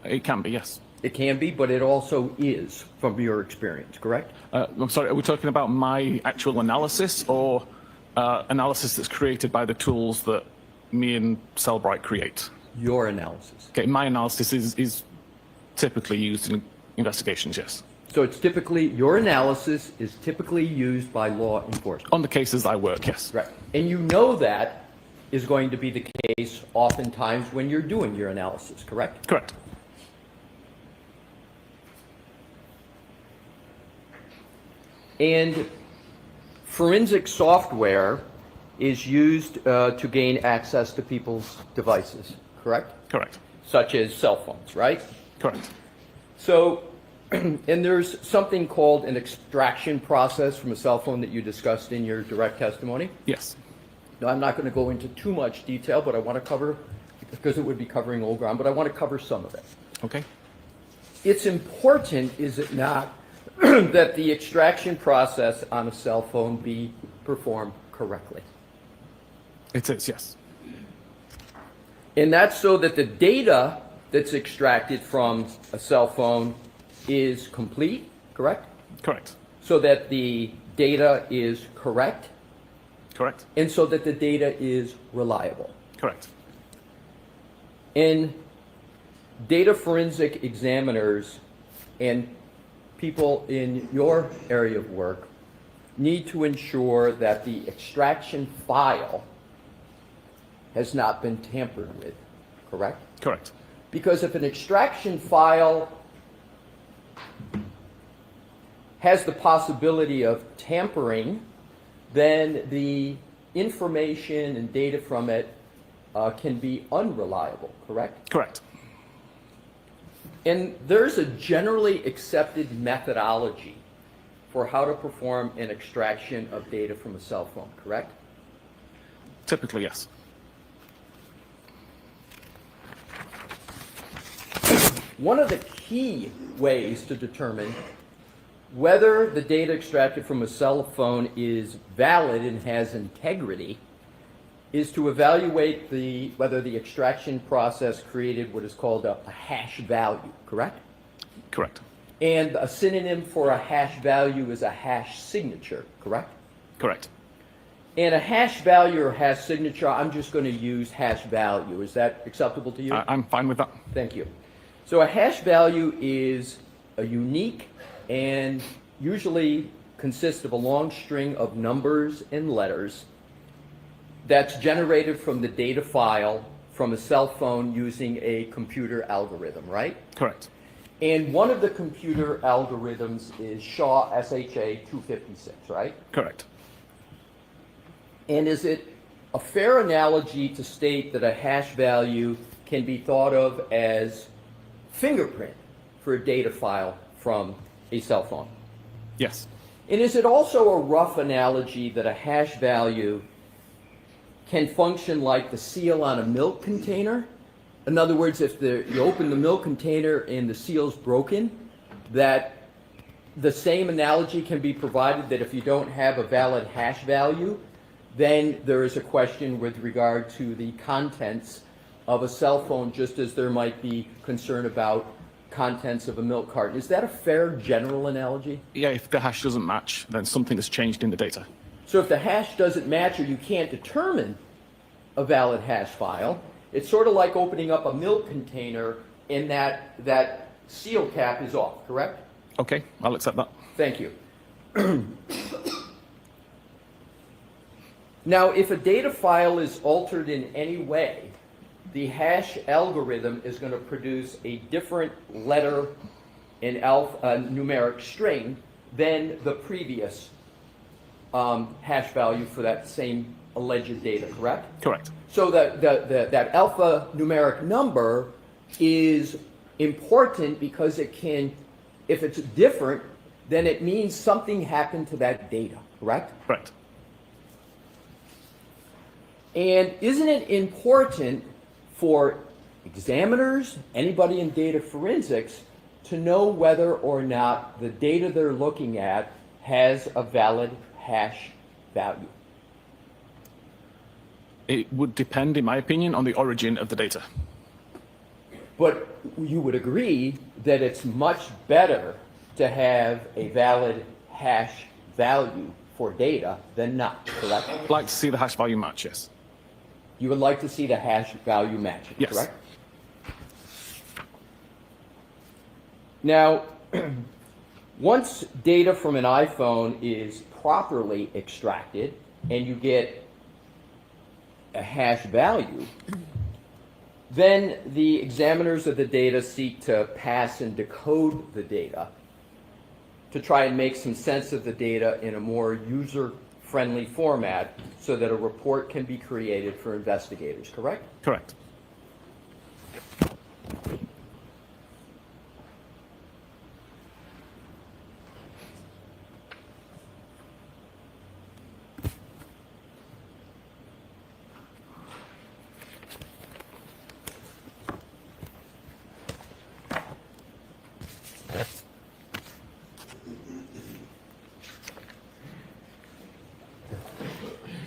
It can be, yes. It can be, but it also is, from your experience, correct? I'm sorry, are we talking about my actual analysis or analysis that's created by the tools that me and Cellbrite create? Your analysis. Okay, my analysis is typically used in investigations, yes. So it's typically, your analysis is typically used by law enforcement? On the cases I work, yes. Right. And you know that is going to be the case oftentimes when you're doing your analysis, correct? Correct. And forensic software is used to gain access to people's devices, correct? Correct. Such as cell phones, right? Correct. So, and there's something called an extraction process from a cell phone that you discussed in your direct testimony. Yes. Now, I'm not going to go into too much detail, but I want to cover, because it would be covering old ground, but I want to cover some of it. Okay. It's important, is it not, that the extraction process on a cell phone be performed correctly? It is, yes. And that's so that the data that's extracted from a cell phone is complete, correct? Correct. So that the data is correct? Correct. And so that the data is reliable? Correct. And data forensic examiners and people in your area of work need to ensure that the extraction file has not been tampered with, correct? Correct. Because if an extraction file has the possibility of tampering, then the information and data from it can be unreliable, correct? Correct. And there's a generally accepted methodology for how to perform an extraction of data from a cell phone, correct? Typically, yes. One of the key ways to determine whether the data extracted from a cell phone is valid and has integrity is to evaluate whether the extraction process created what is called a hash value, correct? Correct. And a synonym for a hash value is a hash signature, correct? Correct. And a hash value or hash signature, I'm just going to use hash value. Is that acceptable to you? I'm fine with that. Thank you. So a hash value is a unique and usually consists of a long string of numbers and letters that's generated from the data file from a cell phone using a computer algorithm, right? Correct. And one of the computer algorithms is SHA 256, right? Correct. And is it a fair analogy to state that a hash value can be thought of as fingerprint for a data file from a cell phone? Yes. And is it also a rough analogy that a hash value can function like the seal on a milk container? In other words, if you open the milk container and the seal's broken, that the same analogy can be provided that if you don't have a valid hash value, then there is a question with regard to the contents of a cell phone, just as there might be concern about contents of a milk carton. Is that a fair general analogy? Yeah, if the hash doesn't match, then something has changed in the data. So if the hash doesn't match or you can't determine a valid hash file, it's sort of like opening up a milk container and that seal cap is off, correct? Okay, I'll accept that. Thank you. Now, if a data file is altered in any way, the hash algorithm is going to produce a different letter in numeric string than the previous hash value for that same alleged data, correct? Correct. So that alphanumeric number is important because it can, if it's different, then it means something happened to that data, correct? Correct. And isn't it important for examiners, anybody in data forensics, to know whether or not the data they're looking at has a valid hash value? It would depend, in my opinion, on the origin of the data. But you would agree that it's much better to have a valid hash value for data than not, correct? I'd like to see the hash value match, yes. You would like to see the hash value matching, Yes. correct? Now, once data from an iPhone is properly extracted and you get a hash value, then the examiners of the data seek to pass and decode the data to try and make some sense of the data in a more user-friendly format so that a report can be created for investigators, correct? Correct.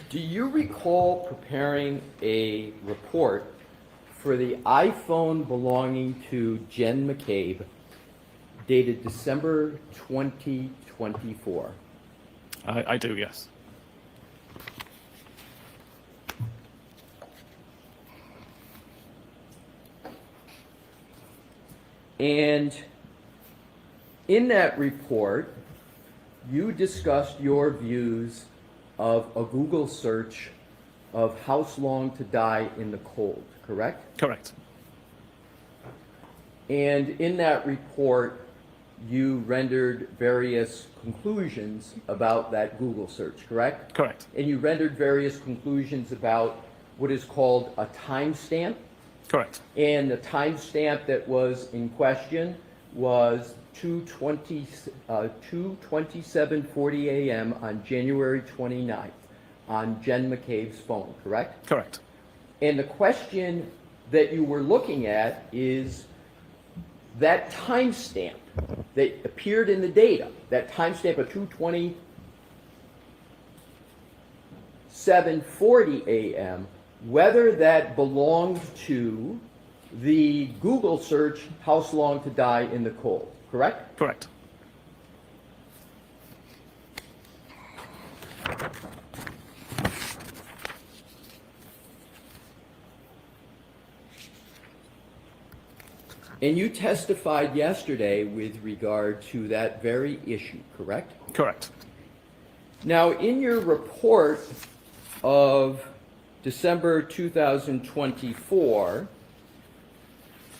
Do you recall preparing a report for the iPhone belonging to Jen McCabe dated December 2024? I do, yes. And in that report, you discussed your views of a Google search of House Long to Die in the Cold, correct? Correct. And in that report, you rendered various conclusions about that Google search, correct? Correct. And you rendered various conclusions about what is called a timestamp. Correct. And the timestamp that was in question was 2:27:40 a.m. on January 29th on Jen McCabe's phone, correct? Correct. And the question that you were looking at is that timestamp that appeared in the data, that timestamp of 2:27:40 a.m., whether that belonged to the Google search, House Long to Die in the Cold, correct? Correct. And you testified yesterday with regard to that very issue, correct? Correct. Now, in your report of December 2024,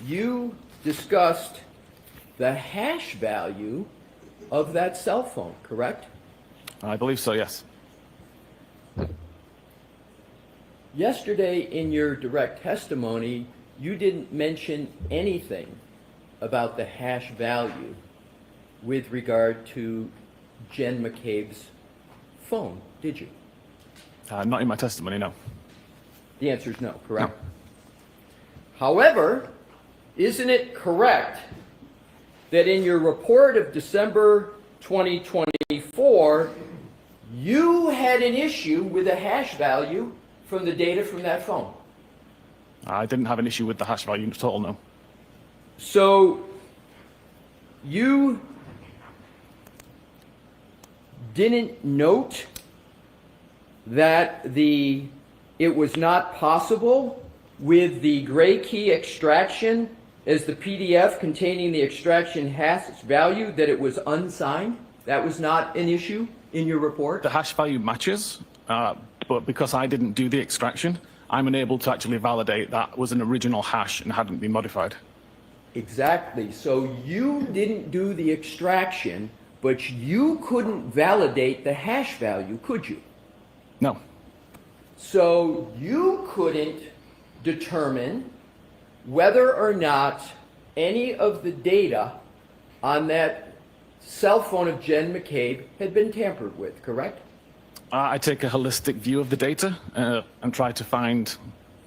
you discussed the hash value of that cell phone, correct? I believe so, yes. Yesterday, in your direct testimony, you didn't mention anything about the hash value with regard to Jen McCabe's phone, did you? Not in my testimony, no. The answer is no, correct? No. However, isn't it correct that in your report of December 2024, you had an issue with the hash value from the data from that phone? I didn't have an issue with the hash value at all, no. So you didn't note that it was not possible with the gray key extraction as the PDF containing the extraction hash value that it was unsigned? That was not an issue in your report? The hash value matches, but because I didn't do the extraction, I'm unable to actually validate that was an original hash and hadn't been modified. Exactly. So you didn't do the extraction, but you couldn't validate the hash value, could you? No. So you couldn't determine whether or not any of the data on that cell phone of Jen McCabe had been tampered with, correct? I take a holistic view of the data and try to find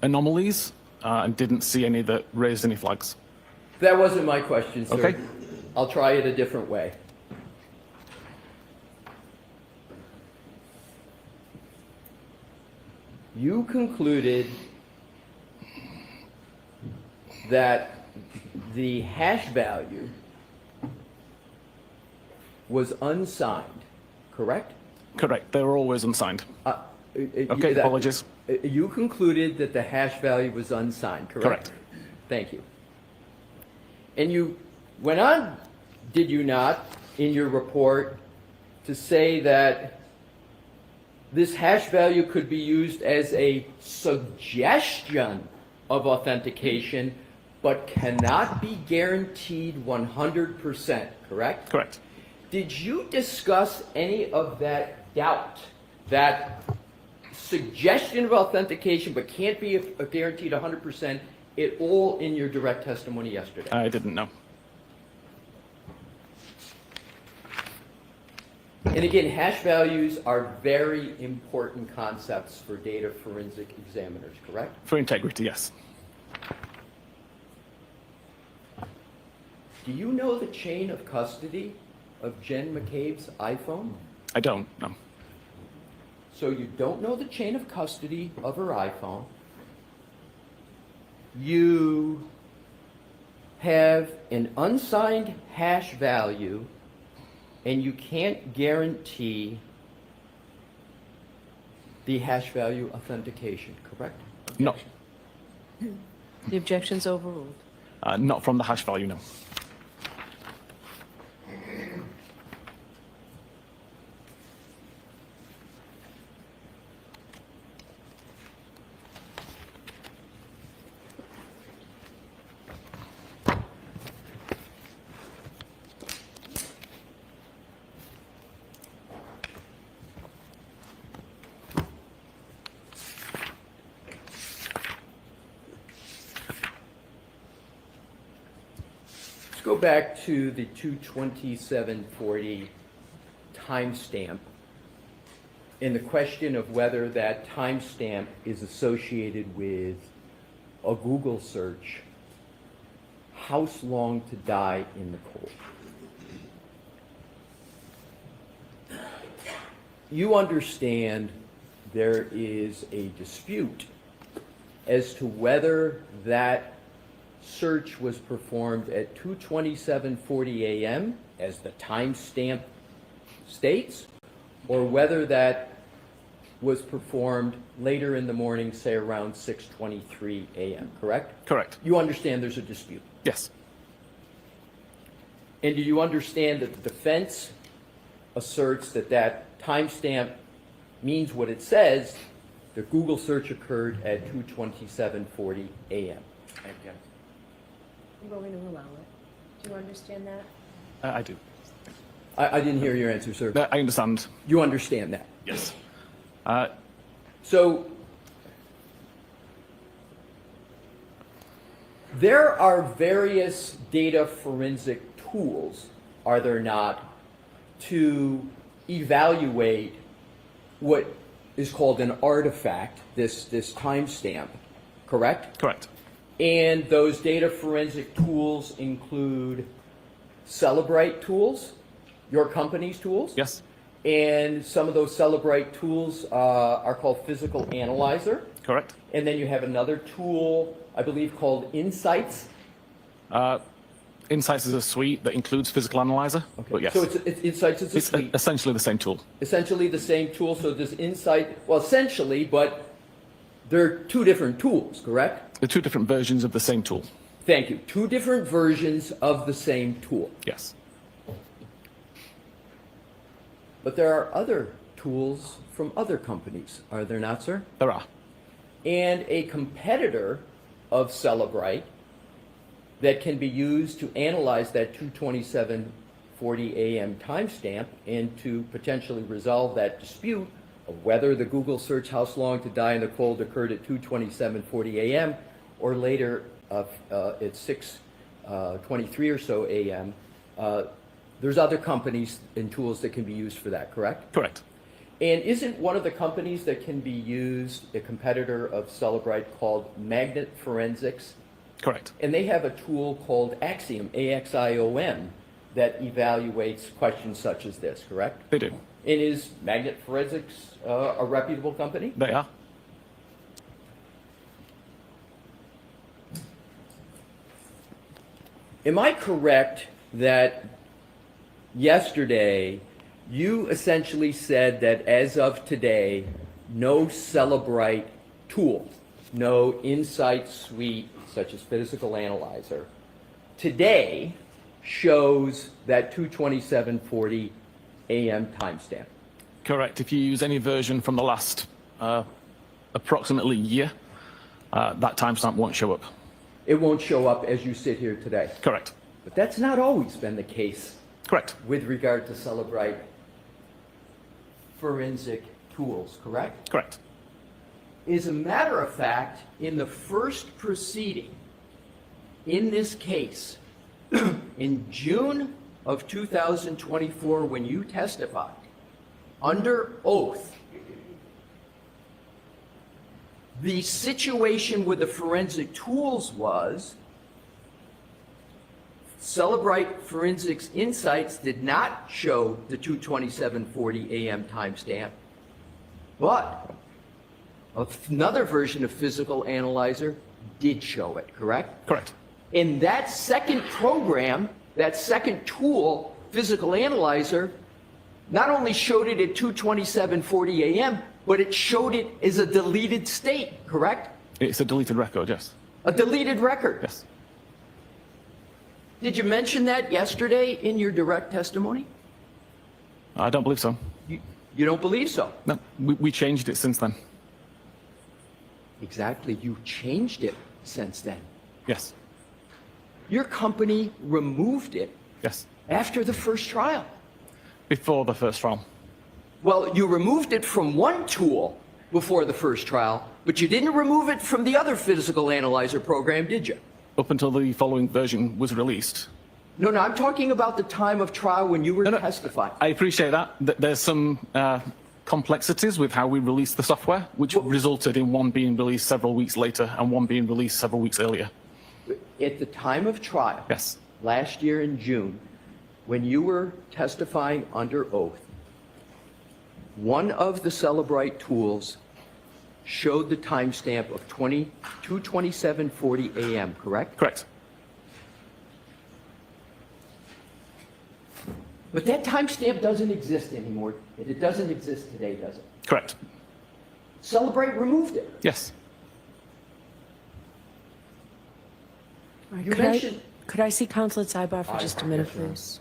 anomalies and didn't see any that raised any flags. That wasn't my question, sir. Okay. I'll try it a different way. You concluded that the hash value was unsigned, correct? Correct. They were always unsigned. Okay, apologies. You concluded that the hash value was unsigned, correct? Correct. Thank you. And you went on, did you not, in your report to say that this hash value could be used as a suggestion of authentication, but cannot be guaranteed 100%, correct? Correct. Did you discuss any of that doubt, that suggestion of authentication but can't be guaranteed 100% at all in your direct testimony yesterday? I didn't know. And again, hash values are very important concepts for data forensic examiners, correct? For integrity, yes. Do you know the chain of custody of Jen McCabe's iPhone? I don't, no. So you don't know the chain of custody of her iPhone. You have an unsigned hash value, and you can't guarantee the hash value authentication, correct? No. The objection's overruled. Not from the hash value, no. Go back to the 22740 timestamp and the question of whether that timestamp is associated with a Google search, house long to die in the cold. You understand there is a dispute as to whether that search was performed at 2:27:40 a.m. as the timestamp states, or whether that was performed later in the morning, say around 6:23 a.m., correct? Correct. You understand there's a dispute? Yes. And do you understand that the defense asserts that that timestamp means what it says, the Google search occurred at 2:27:40 a.m.? I'm going to allow it. Do you understand that? I do. I didn't hear your answer, sir. I understand. You understand that? Yes. So there are various data forensic tools, are there not, to evaluate what is called an artifact, this timestamp, correct? Correct. And those data forensic tools include Celebrite tools, your company's tools. Yes. And some of those Celebrite tools are called Physical Analyzer. Correct. And then you have another tool, I believe, called Insights. Insights is a suite that includes Physical Analyzer. Okay. But yes. So it's Insights is a suite. It's essentially the same tool. Essentially the same tool. So this Insight, well, essentially, but they're two different tools, correct? They're two different versions of the same tool. Thank you. Two different versions of the same tool. Yes. But there are other tools from other companies, are there not, sir? There are. And a competitor of Celebrite that can be used to analyze that 2:27:40 a.m. timestamp and to potentially resolve that dispute of whether the Google search "house long to die in the cold" occurred at 2:27:40 a.m. or later at 6:23 or so a.m. There's other companies and tools that can be used for that, correct? Correct. And isn't one of the companies that can be used a competitor of Celebrite called Magnet Forensics? Correct. And they have a tool called Axiom, AXIOM, that evaluates questions such as this, correct? They do. And is Magnet Forensics a reputable company? They are. Am I correct that yesterday you essentially said that as of today, no Celebrite tool, no Insight suite such as Physical Analyzer, today shows that 2:27:40 a.m. timestamp? Correct. If you use any version from the last approximately year, that timestamp won't show up. It won't show up as you sit here today. Correct. But that's not always been the case Correct. with regard to Celebrite forensic tools, correct? Correct. As a matter of fact, in the first proceeding in this case, in June of 2024, when you testified under oath, the situation with the forensic tools was Celebrite Forensics Insights did not show the 2:27:40 a.m. timestamp, but another version of Physical Analyzer did show it, correct? Correct. In that second program, that second tool, Physical Analyzer, not only showed it at 2:27:40 a.m., but it showed it as a deleted state, correct? It's a deleted record, yes. A deleted record. Yes. Did you mention that yesterday in your direct testimony? I don't believe so. You don't believe so? No, we changed it since then. Exactly, you changed it since then. Yes. Your company removed it Yes. after the first trial. Before the first trial. Well, you removed it from one tool before the first trial, but you didn't remove it from the other Physical Analyzer program, did you? Up until the following version was released. No, I'm talking about the time of trial when you were testifying. I appreciate that. There's some complexities with how we released the software, which resulted in one being released several weeks later and one being released several weeks earlier. At the time of trial, yes, last year in June, when you were testifying under oath, one of the Celebrite tools showed the timestamp of 2:27:40 a.m., correct? Correct. But that timestamp doesn't exist anymore. It doesn't exist today, does it? Correct. Celebrite removed it. Yes. All right, You mentioned- could I see Counselor Sidebar for just a minute, please?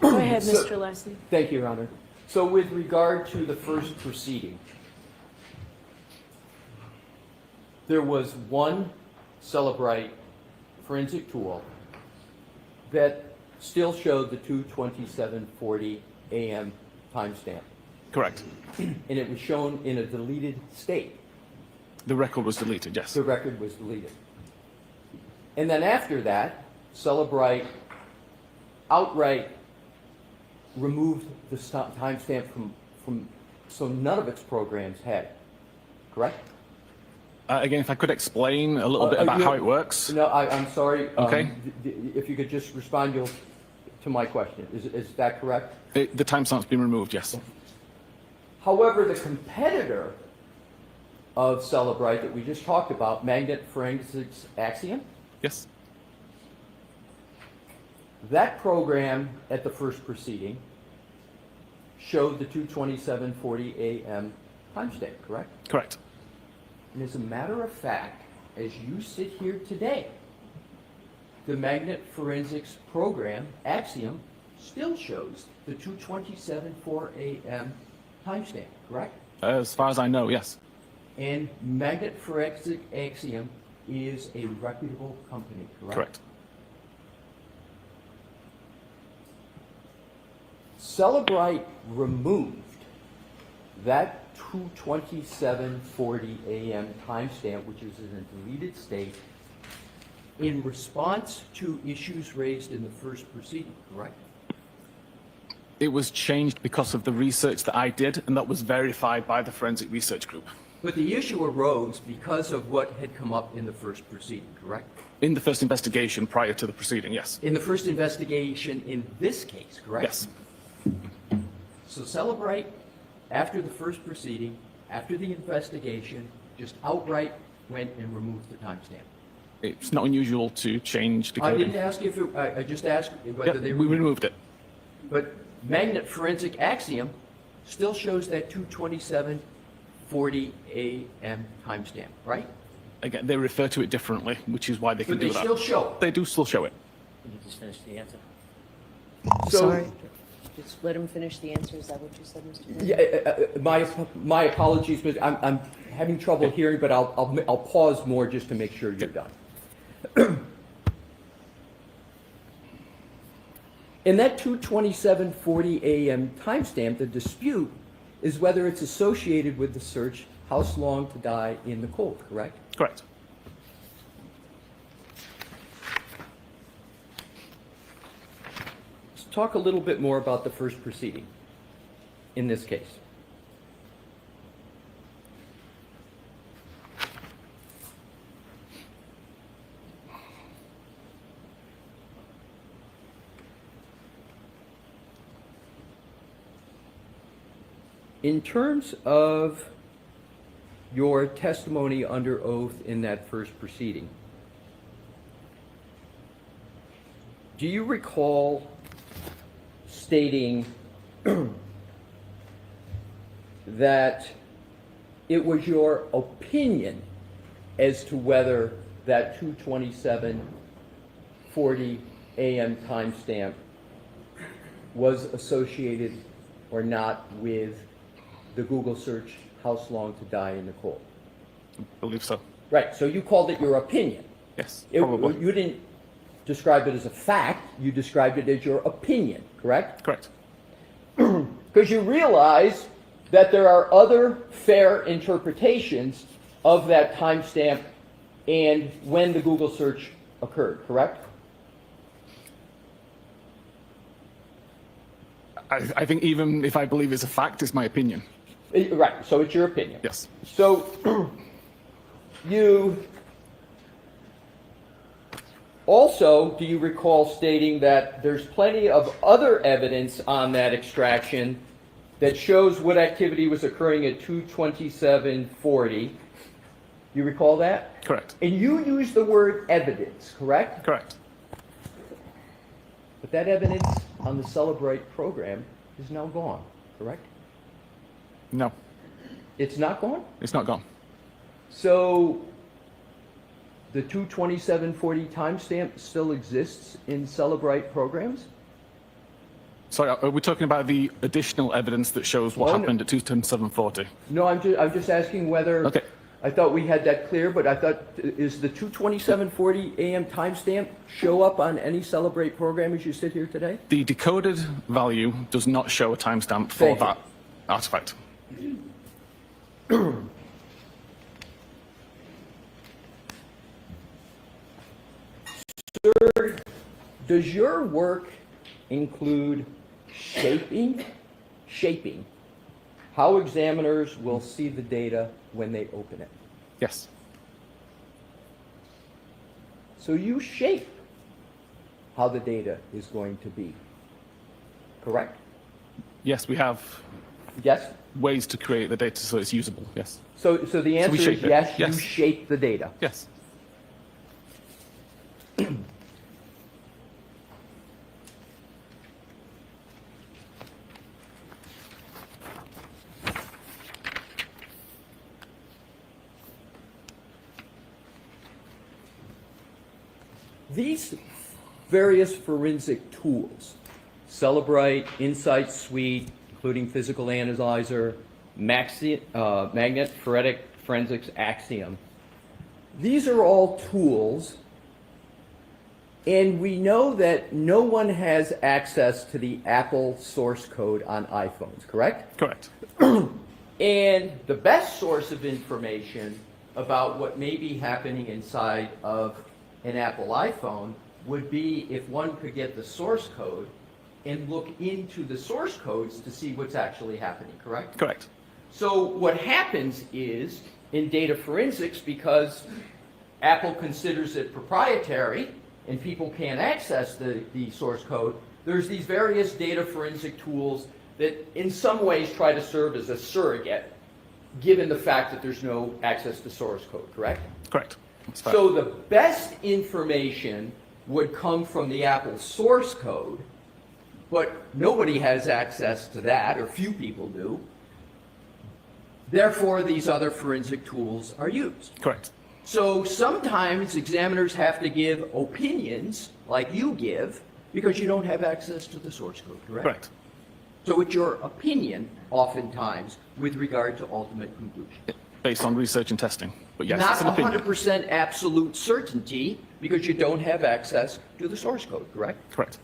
Go ahead, Mr. Leslie. Thank you, Your Honor. So with regard to the first proceeding, there was one Celebrite forensic tool that still showed the 2:27:40 a.m. timestamp. Correct. And it was shown in a deleted state. The record was deleted, yes. The record was deleted. And then after that, Celebrite outright removed the timestamp from, so none of its programs had it, correct? Again, if I could explain a little bit about how it works. No, I'm sorry. Okay. If you could just respond to my question. Is that correct? The timestamp's been removed, yes. However, the competitor of Celebrite that we just talked about, Magnet Forensics Axiom, yes, that program at the first proceeding showed the 2:27:40 a.m. timestamp, correct? Correct. And as a matter of fact, as you sit here today, the magnet forensics program, Axiom, still shows the 2:27:04 a.m. timestamp, correct? As far as I know, yes. And Magnet Forensic Axiom is a reputable company, correct? Correct. Celebrite removed that 2:27:40 a.m. timestamp, which is in a deleted state, in response to issues raised in the first proceeding, correct? It was changed because of the research that I did, and that was verified by the forensic research group. But the issue arose because of what had come up in the first proceeding, correct? In the first investigation prior to the proceeding, yes. In the first investigation in this case, correct? Yes. So Celebrite, after the first proceeding, after the investigation, just outright went and removed the timestamp. It's not unusual to change the I coding. didn't ask if it, I just asked whether Yep, they we removed it. But Magnet Forensic Axiom still shows that 2:27:40 a.m. timestamp, right? Again, they refer to it differently, which is why they can But do they that. still show it. They do still show it. Can you just finish the answer? So- Sorry. Just let him finish the answer. Is that what you said, Mr. Chairman? Yeah, my apologies, but I'm having trouble hearing, but I'll pause more just to make sure you're done. In that 2:27:40 a.m. timestamp, the dispute is whether it's associated with the search, House Long to Die in the Cold, correct? Correct. Let's talk a little bit more about the first proceeding in this case. In terms of your testimony under oath in that first proceeding, do you recall stating that it was your opinion as to whether that 2:27:40 a.m. timestamp was associated or not with the Google search, House Long to Die in the Cold? I believe so. Right, so you called it your opinion. Yes, probably. You didn't describe it as a fact, you described it as your opinion, correct? Correct. Because you realize that there are other fair interpretations of that timestamp and when the Google search occurred, correct? I think even if I believe it's a fact, it's my opinion. Right, so it's your opinion. Yes. So you also, do you recall stating that there's plenty of other evidence on that extraction that shows what activity was occurring at 2:27:40? You recall that? Correct. And you use the word evidence, correct? Correct. But that evidence on the Celebrate program is now gone, correct? No, It's not gone? it's not gone. So the 2:27:40 timestamp still exists in Celebrate programs? Sorry, are we talking about the additional evidence that shows what Oh, no. happened at 2:27:40? No, I'm just asking whether, Okay. I thought we had that clear, but I thought, is the 2:27:40 a.m. timestamp show up on any Celebrate program as you sit here today? The decoded value does not show a timestamp for Thank you. that artifact. Sir, does your work include shaping how examiners will see the data when they open it? Yes. So you shape how the data is going to be, correct? Yes, we have Yes? ways to create the data so it's usable. Yes. So the answer is shape it. yes, you Yes. shape the data. Yes. These various forensic tools. Celebrite, Insight Suite, including Physical Analyzer, Magnet Forensics Axiom. These are all tools, and we know that no one has access to the Apple source code on iPhones, correct? Correct. And the best source of information about what may be happening inside of an Apple iPhone would be if one could get the source code and look into the source codes to see what's actually happening, correct? Correct. So what happens is, in data forensics, because Apple considers it proprietary and people can't access the source code, there's these various data forensic tools that in some ways try to serve as a surrogate, given the fact that there's no access to source code, correct? Correct. That's fair. So the best information would come from the Apple source code, but nobody has access to that, or few people do. Therefore, these other forensic tools are used. Correct. So sometimes examiners have to give opinions, like you give, because you don't have access to the source code, correct? Correct. So it's your opinion, oftentimes, with regard to ultimate conclusion. Based on research and testing. But yes, Not it's an opinion. 100% absolute certainty, because you don't have access to the source code, correct? Correct.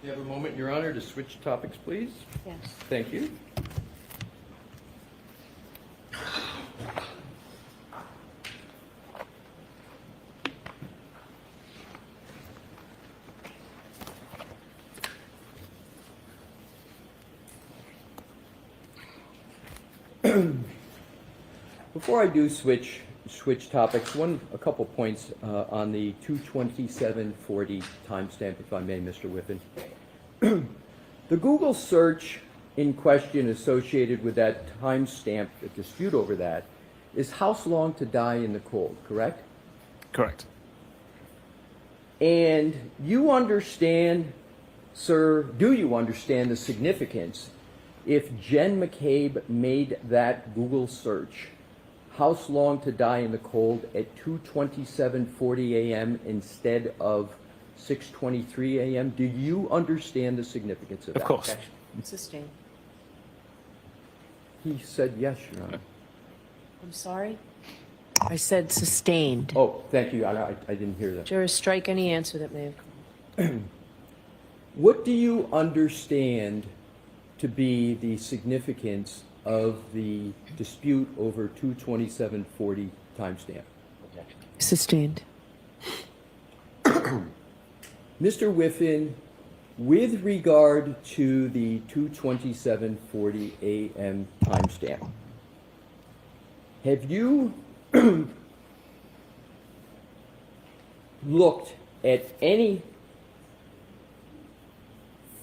You have a moment, Your Honor, to switch topics, please? Yes. Thank you. Before I do switch topics, a couple points on the 22740 timestamp, if I may, Mr. Whiffen. The Google search in question associated with that timestamp, the dispute over that, is house long to die in the cold, correct? Correct. And you understand, sir, do you understand the significance if Jen McCabe made that Google search, house long to die in the cold, at 2:27:40 a.m. instead of 6:23 a.m.? Do you understand the significance of that? Of course. Okay. Sustained. He said yes, Your Honor. I'm sorry? I said sustained. Oh, thank you, Your Honor. I didn't hear that. Jurors, strike any answer that may have come. What do you understand to be the significance of the dispute over 2:27:40 timestamp? Sustained. Mr. Whiffen, with regard to the 2:27:40 a.m. timestamp, have you looked at any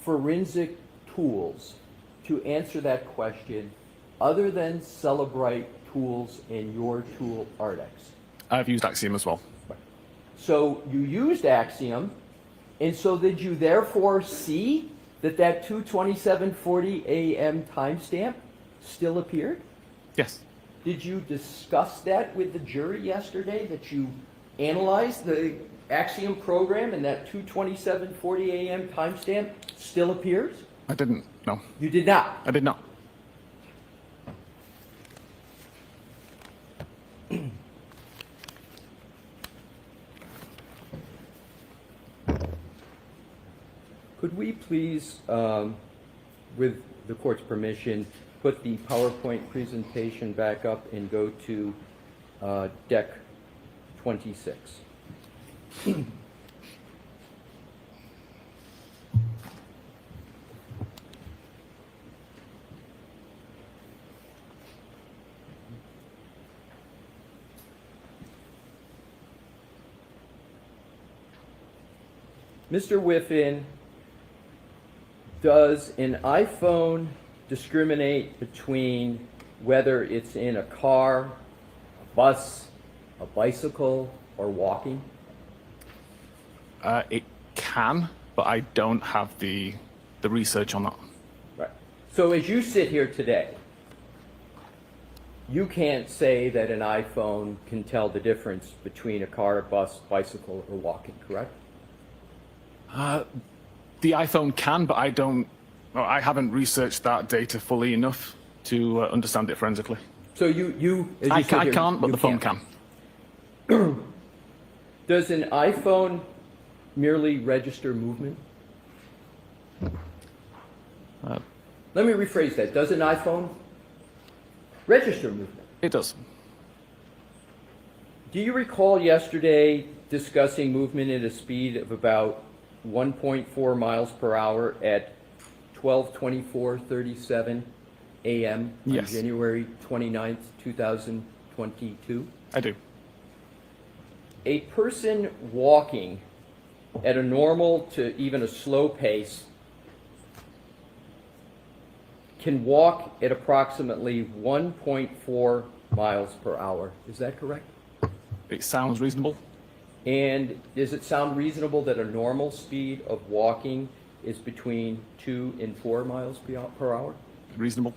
forensic tools to answer that question other than Celebrite tools in your tool Ardex? I've used Axiom as well. So you used Axiom, and so did you therefore see that 2:27:40 a.m. timestamp still appeared? Yes. Did you discuss that with the jury yesterday, that you analyzed the Axiom program and that 2:27:40 a.m. timestamp still appears? I didn't, no. You did not? I did not. Could we please, with the court's permission, put the PowerPoint presentation back up and go to deck 26? Mr. Whiffen, Does an iPhone discriminate between whether it's in a car, a bus, a bicycle, or walking? It can, but I don't have the research on that. Right. So as you sit here today, you can't say that an iPhone can tell the difference between a car, a bus, bicycle, or walking, correct? The iPhone can, but I haven't researched that data fully enough to understand it forensically. So as you I sit here, can't, but you the phone can't. can. Does an iPhone merely register movement? Let me rephrase that. Does an iPhone register movement? It does. Do you recall yesterday discussing movement at a speed of about 1.4 miles per hour at 12:24:37 a.m. on Yes. January 29th, 2022? I do. A person walking at a normal to even a slow pace can walk at approximately 1.4 miles per hour. Is that correct? It sounds reasonable. And does it sound reasonable that a normal speed of walking is between 2 and 4 miles per hour? Reasonable.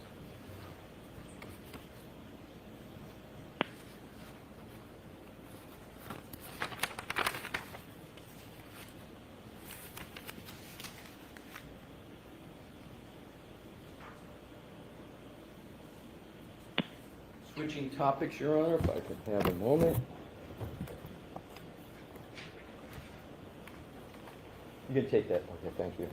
Switching topics, Your Honor, if I could have a moment. You can take that. Okay, thank you.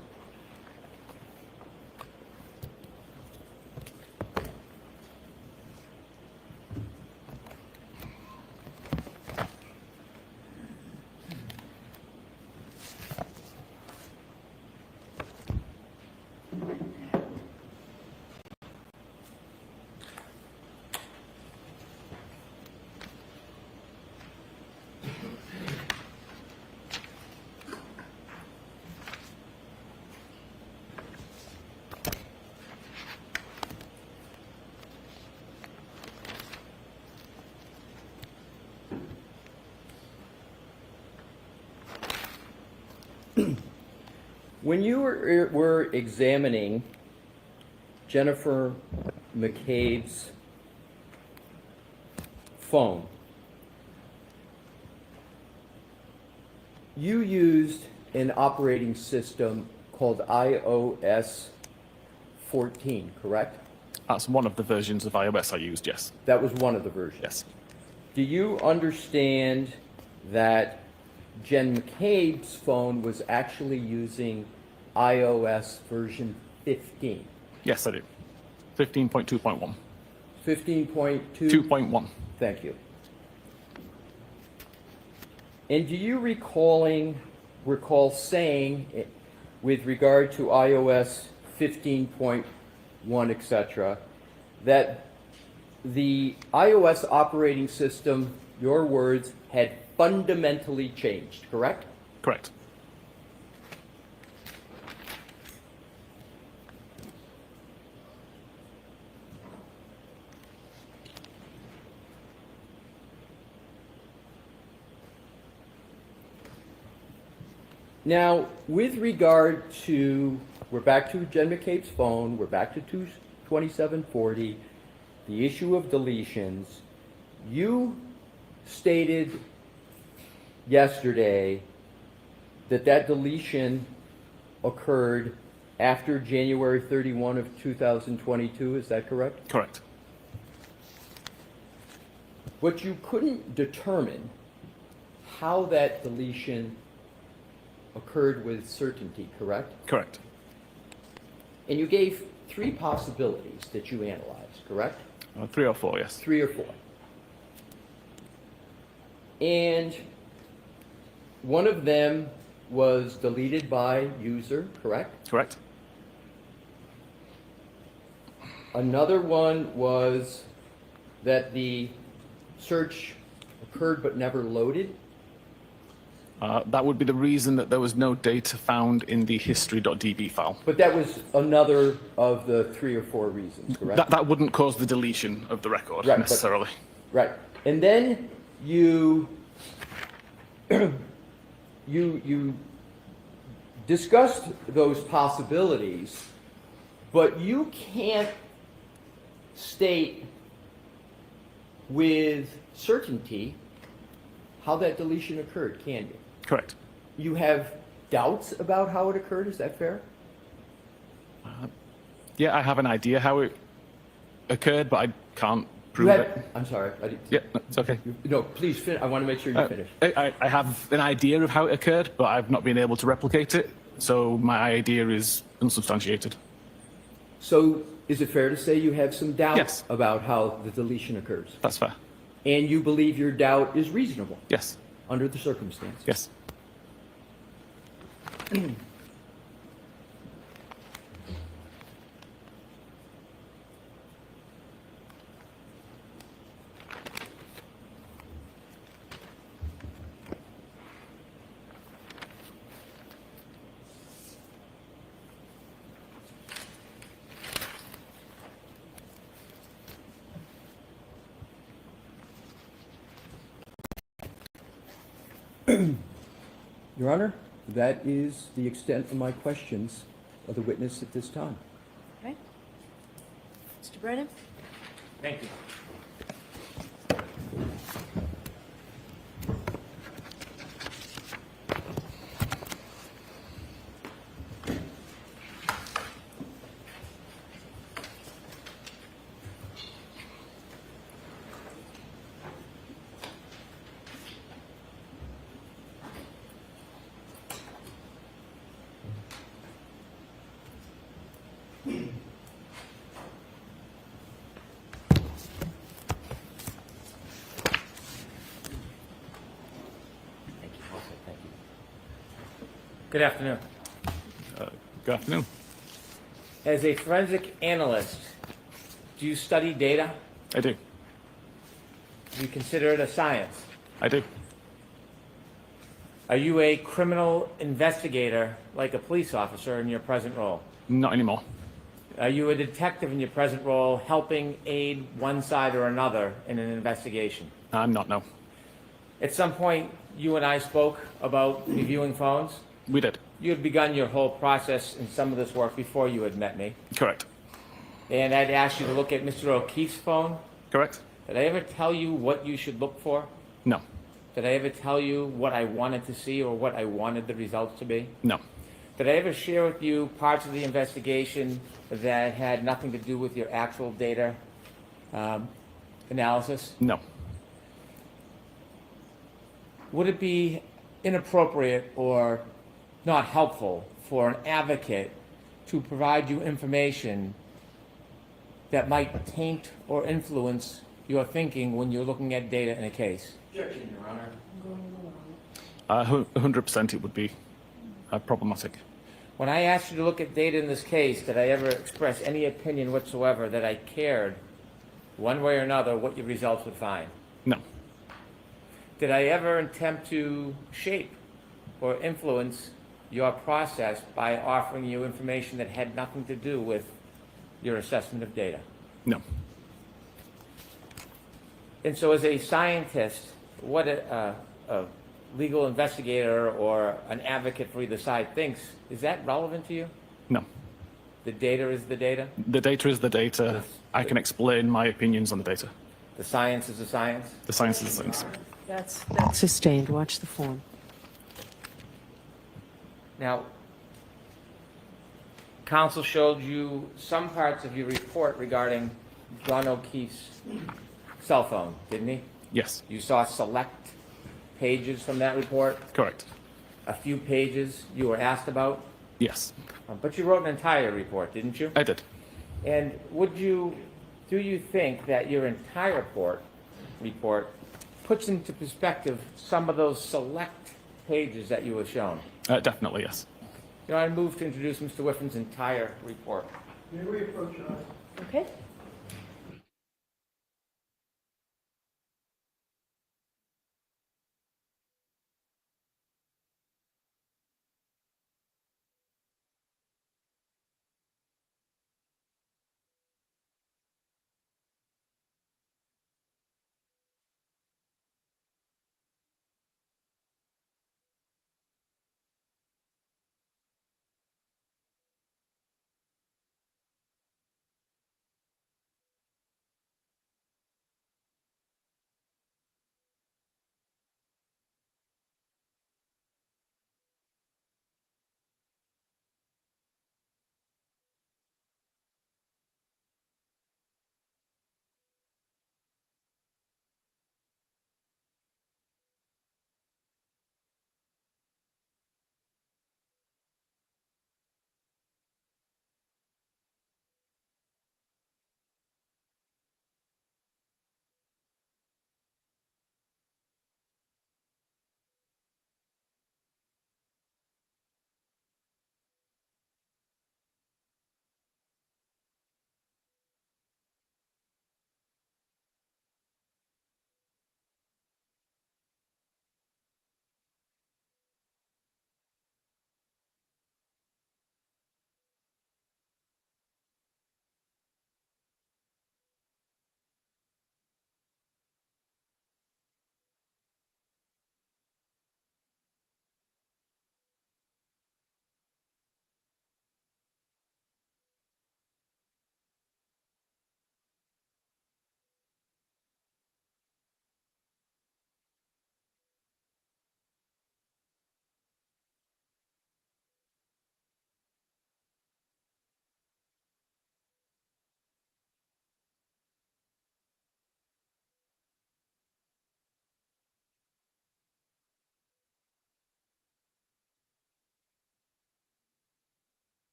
When you were examining Jennifer McCabe's phone, you used an operating system called iOS 14, correct? That's one of the versions of iOS I used, yes. That was one of the versions. Yes. Do you understand that Jen McCabe's phone was actually using iOS version 15? Yes, I do. 15.2.1. 15.2? 2.1. Thank you. And do you recall saying, with regard to iOS 15.1, etc., that the iOS operating system, your words, had fundamentally changed, correct? Correct. Now, with regard to, we're back to Jen McCabe's phone, we're back to 2740, the issue of deletions. You stated yesterday that that deletion occurred after January 31 of 2022, is that correct? Correct. But you couldn't determine how that deletion occurred with certainty, correct? Correct. And you gave 3 possibilities that you analyzed, correct? 3 or 4, yes. 3 or 4. And one of them was deleted by user, correct? Correct. Another one was that the search occurred but never loaded. That would be the reason that there was no data found in the history.db file. But that was another of the 3 or 4 reasons, correct? That wouldn't cause the deletion of the record Right, necessarily. Right. And then you you discussed those possibilities, but you can't state with certainty how that deletion occurred, can you? Correct. You have doubts about how it occurred, is that fair? Yeah, I have an idea how it occurred, but I can't prove it. I'm sorry. Yeah, no, it's okay. No, please finish. I want to make sure you finish. I have an idea of how it occurred, but I've not been able to replicate it, so my idea is unsubstantiated. So is it fair to say you have some doubts Yes. about how the deletion occurs? That's fair. And you believe your doubt is reasonable? Yes. Under the circumstances? Yes. Your Honor, that is the extent of my questions of the witness at this time. Okay. Mr. Brennan? Thank you. Good afternoon. Good afternoon. As a forensic analyst, do you study data? I do. Do you consider it a science? I do. Are you a criminal investigator like a police officer in your present role? Not anymore. Are you a detective in your present role helping aid one side or another in an investigation? I'm not, no. At some point, you and I spoke about reviewing phones. We did. You had begun your whole process in some of this work before you had met me. Correct. And I'd asked you to look at Mr. O'Keefe's phone. Correct. Did I ever tell you what you should look for? No. Did I ever tell you what I wanted to see or what I wanted the results to be? No. Did I ever share with you parts of the investigation that had nothing to do with your actual data analysis? No. Would it be inappropriate or not helpful for an advocate to provide you information that might taint or influence your thinking when you're looking at data in a case? Objection, Your Honor. 100% it would be problematic. When I asked you to look at data in this case, did I ever express any opinion whatsoever that I cared, one way or another, what your results would find? No. Did I ever attempt to shape or influence your process by offering you information that had nothing to do with your assessment of data? No. And so as a scientist, what a legal investigator or an advocate for either side thinks, is that relevant to you? No. The data is the data? The data is the data. I can explain my opinions on the data. The science is the science? The science is the science. That's sustained. Watch the form. Now, counsel showed you some parts of your report regarding John O'Keefe's cell phone, didn't he? Yes. You saw select pages from that report? Correct. A few pages you were asked about? Yes. But you wrote an entire report, didn't you? I did. And do you think that your entire report puts into perspective some of those select pages that you were shown? Definitely, yes. You know, I move to introduce Mr. Whiffen's entire report. May we approach Your Honor? Okay.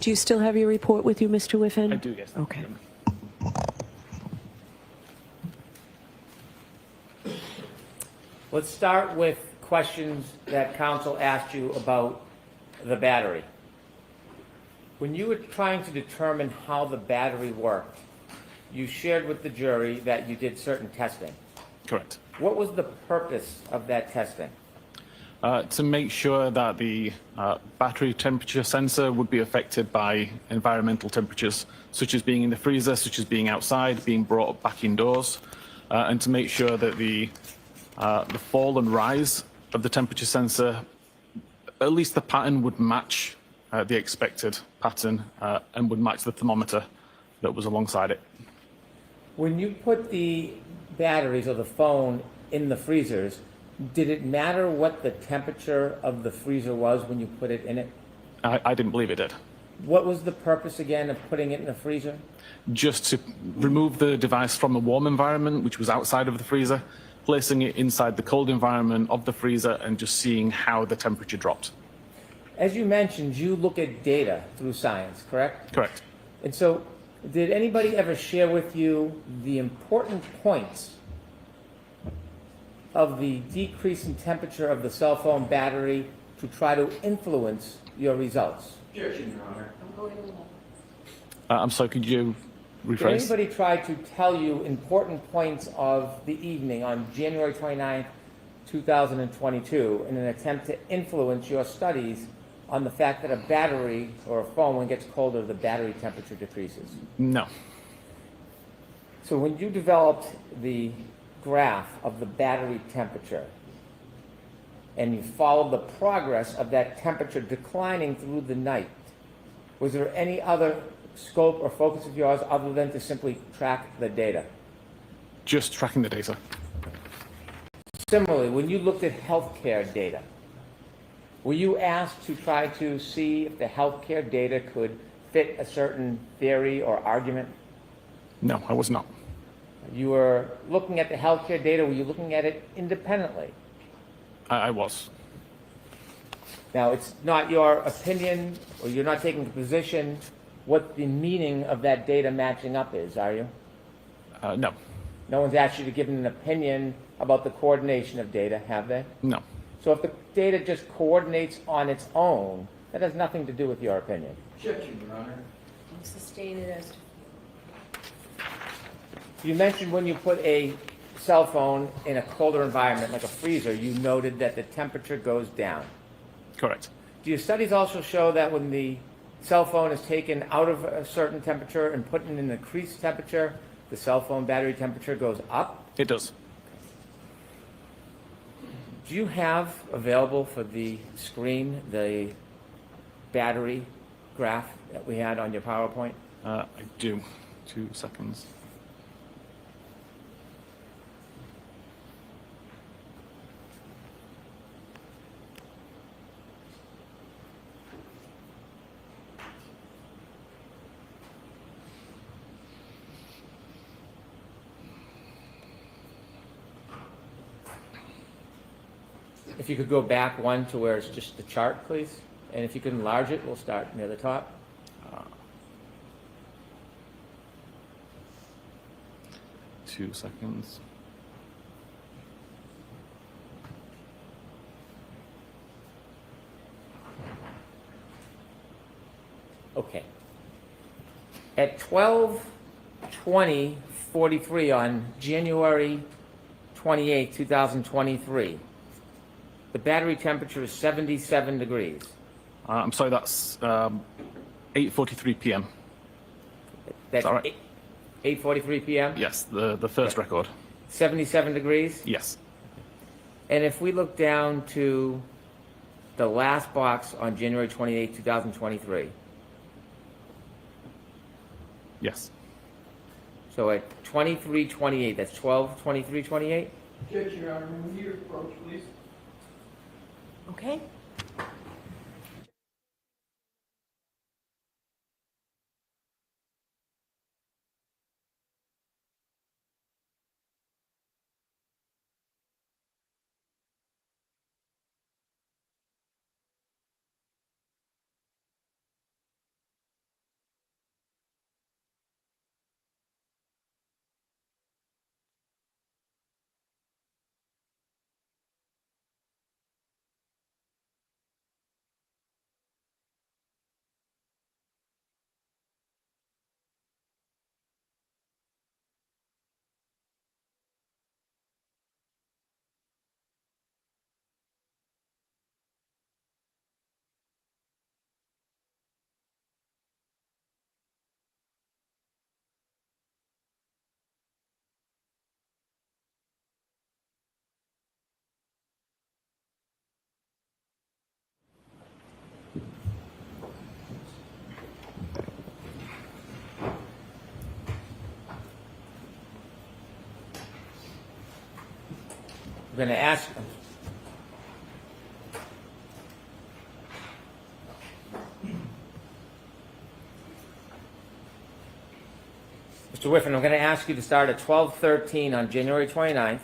Do you still have your report with you, Mr. Whiffen? I do, yes. Okay. Let's start with questions that council asked you about the battery. When you were trying to determine how the battery worked, you shared with the jury that you did certain testing. Correct. What was the purpose of that testing? To make sure that the battery temperature sensor would be affected by environmental temperatures, such as being in the freezer, such as being outside, being brought back indoors, and to make sure that the fall and rise of the temperature sensor, at least the pattern would match the expected pattern and would match the thermometer that was alongside it. When you put the batteries or the phone in the freezers, did it matter what the temperature of the freezer was when you put it in it? I didn't believe it did. What was the purpose again of putting it in the freezer? Just to remove the device from the warm environment, which was outside of the freezer, placing it inside the cold environment of the freezer and just seeing how the temperature dropped. As you mentioned, you look at data through science, correct? Correct. And so, did anybody ever share with you the important points of the decrease in temperature of the cell phone battery to try to influence your results? Objection, Your Honor. I'm sorry, could you Did rephrase? anybody try to tell you important points of the evening on January 29th, 2022 in an attempt to influence your studies on the fact that a battery or a phone, when it gets colder, the battery temperature decreases? No. So when you developed the graph of the battery temperature and you followed the progress of that temperature declining through the night, was there any other scope or focus of yours other than to simply track the data? Just tracking the data. Similarly, when you looked at healthcare data, were you asked to try to see if the healthcare data could fit a certain theory or argument? No, I was not. You were looking at the healthcare data, were you looking at it independently? I was. Now, it's not your opinion, or you're not taking a position what the meaning of that data matching up is, are you? No. No one's asked you to give an opinion about the coordination of data, have they? No. So if the data just coordinates on its own, that has nothing to do with your opinion. Objection, Your Honor. Sustain it as You mentioned when you put a cell phone in a colder environment, like a freezer, you noted that the temperature goes down. Correct. Do your studies also show that when the cell phone is taken out of a certain temperature and put in an increased temperature, the cell phone battery temperature goes up? It does. Do you have available for the screen the battery graph that we had on your PowerPoint? I do. 2 seconds. If you could go back one to where it's just the chart, please. And if you could enlarge it, we'll start near the top. 2 seconds. Okay. At 12:20:43 on January 28, 2023, the battery temperature is 77 degrees. I'm sorry, that's 8:43 p.m. That's all right? 8:43 p.m.? Yes, the first record. 77 degrees? Yes. And if we look down to the last box on January 28, 2023. Yes. So at 23:28, that's 12:23:28? Objection, Your Honor. Move your approach, please. Okay. I'm going to ask. Mr. Whiffen, I'm going to ask you to start at 12:13 on January 29th,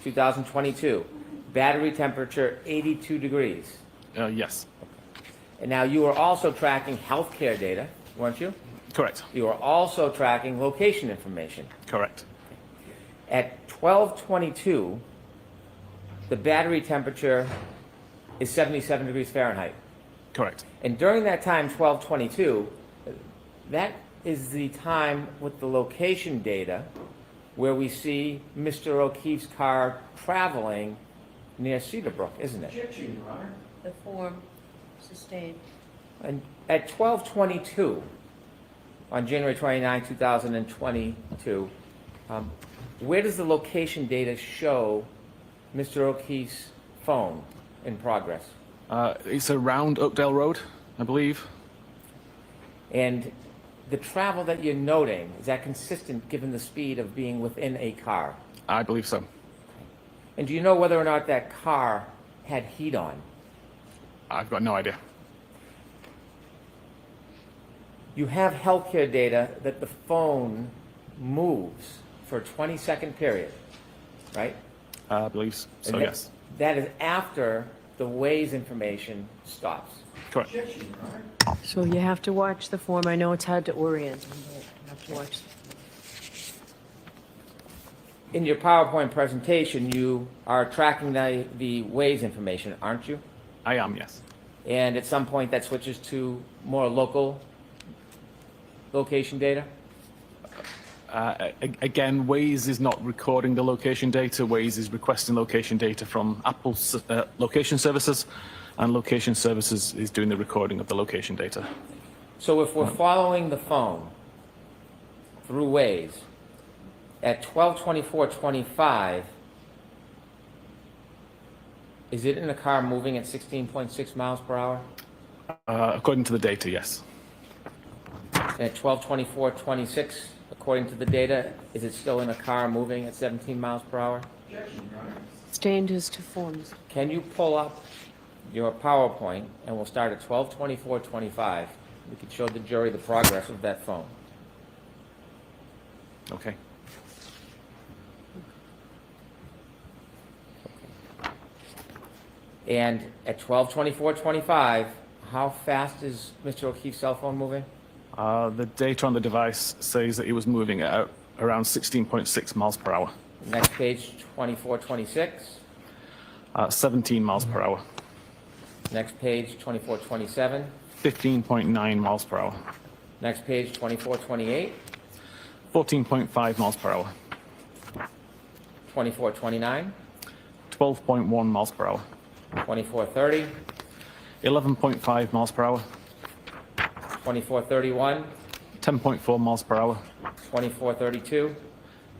2022. Battery temperature 82 degrees. Yes. And now you are also tracking healthcare data, weren't you? Correct. You are also tracking location information. Correct. At 12:22, the battery temperature is 77 degrees Fahrenheit. Correct. And during that time, 12:22, that is the time with the location data where we see Mr. O'Keefe's car traveling near Cedarbrook, isn't it? The form sustained. And at 12:22, on January 29, 2022, where does the location data show Mr. O'Keefe's phone in progress? It's around Oakdale Road, I believe. And the travel that you're noting, is that consistent given the speed of being within a car? I believe so. And do you know whether or not that car had heat on? I've got no idea. You have healthcare data that the phone moves for a 20-second period, right? I believe so, And that- yes. That is after the Waze information stops. Correct. So you have to watch the form. I know it's hard to orient, but you have to watch. In your PowerPoint presentation, you are tracking the Waze information, aren't you? I am, yes. And at some point, that switches to more local location data? Again, Waze is not recording the location data. Waze is requesting location data from Apple's location services, and location services is doing the recording of the location data. So if we're following the phone through Waze, at 12:24:25, is it in a car moving at 16.6 miles per hour? According to the data, yes. And at 12:24:26, according to the data, is it still in a car moving at 17 miles per hour? Sustained is to forms. Can you pull up your PowerPoint, and we'll start at 12:24:25. We can show the jury the progress of that phone. Okay. And at 12:24:25, how fast is Mr. O'Keefe's cell phone moving? The data on the device says that it was moving at around 16.6 miles per hour. Next page, 24:26. 17 miles per hour. Next page, 24:27. 15.9 miles per hour. Next page, 24:28. 14.5 miles per hour. 24:29. 12.1 miles per hour. 24:30. 11.5 miles per hour. 24:31. 10.4 miles per hour. 24:32.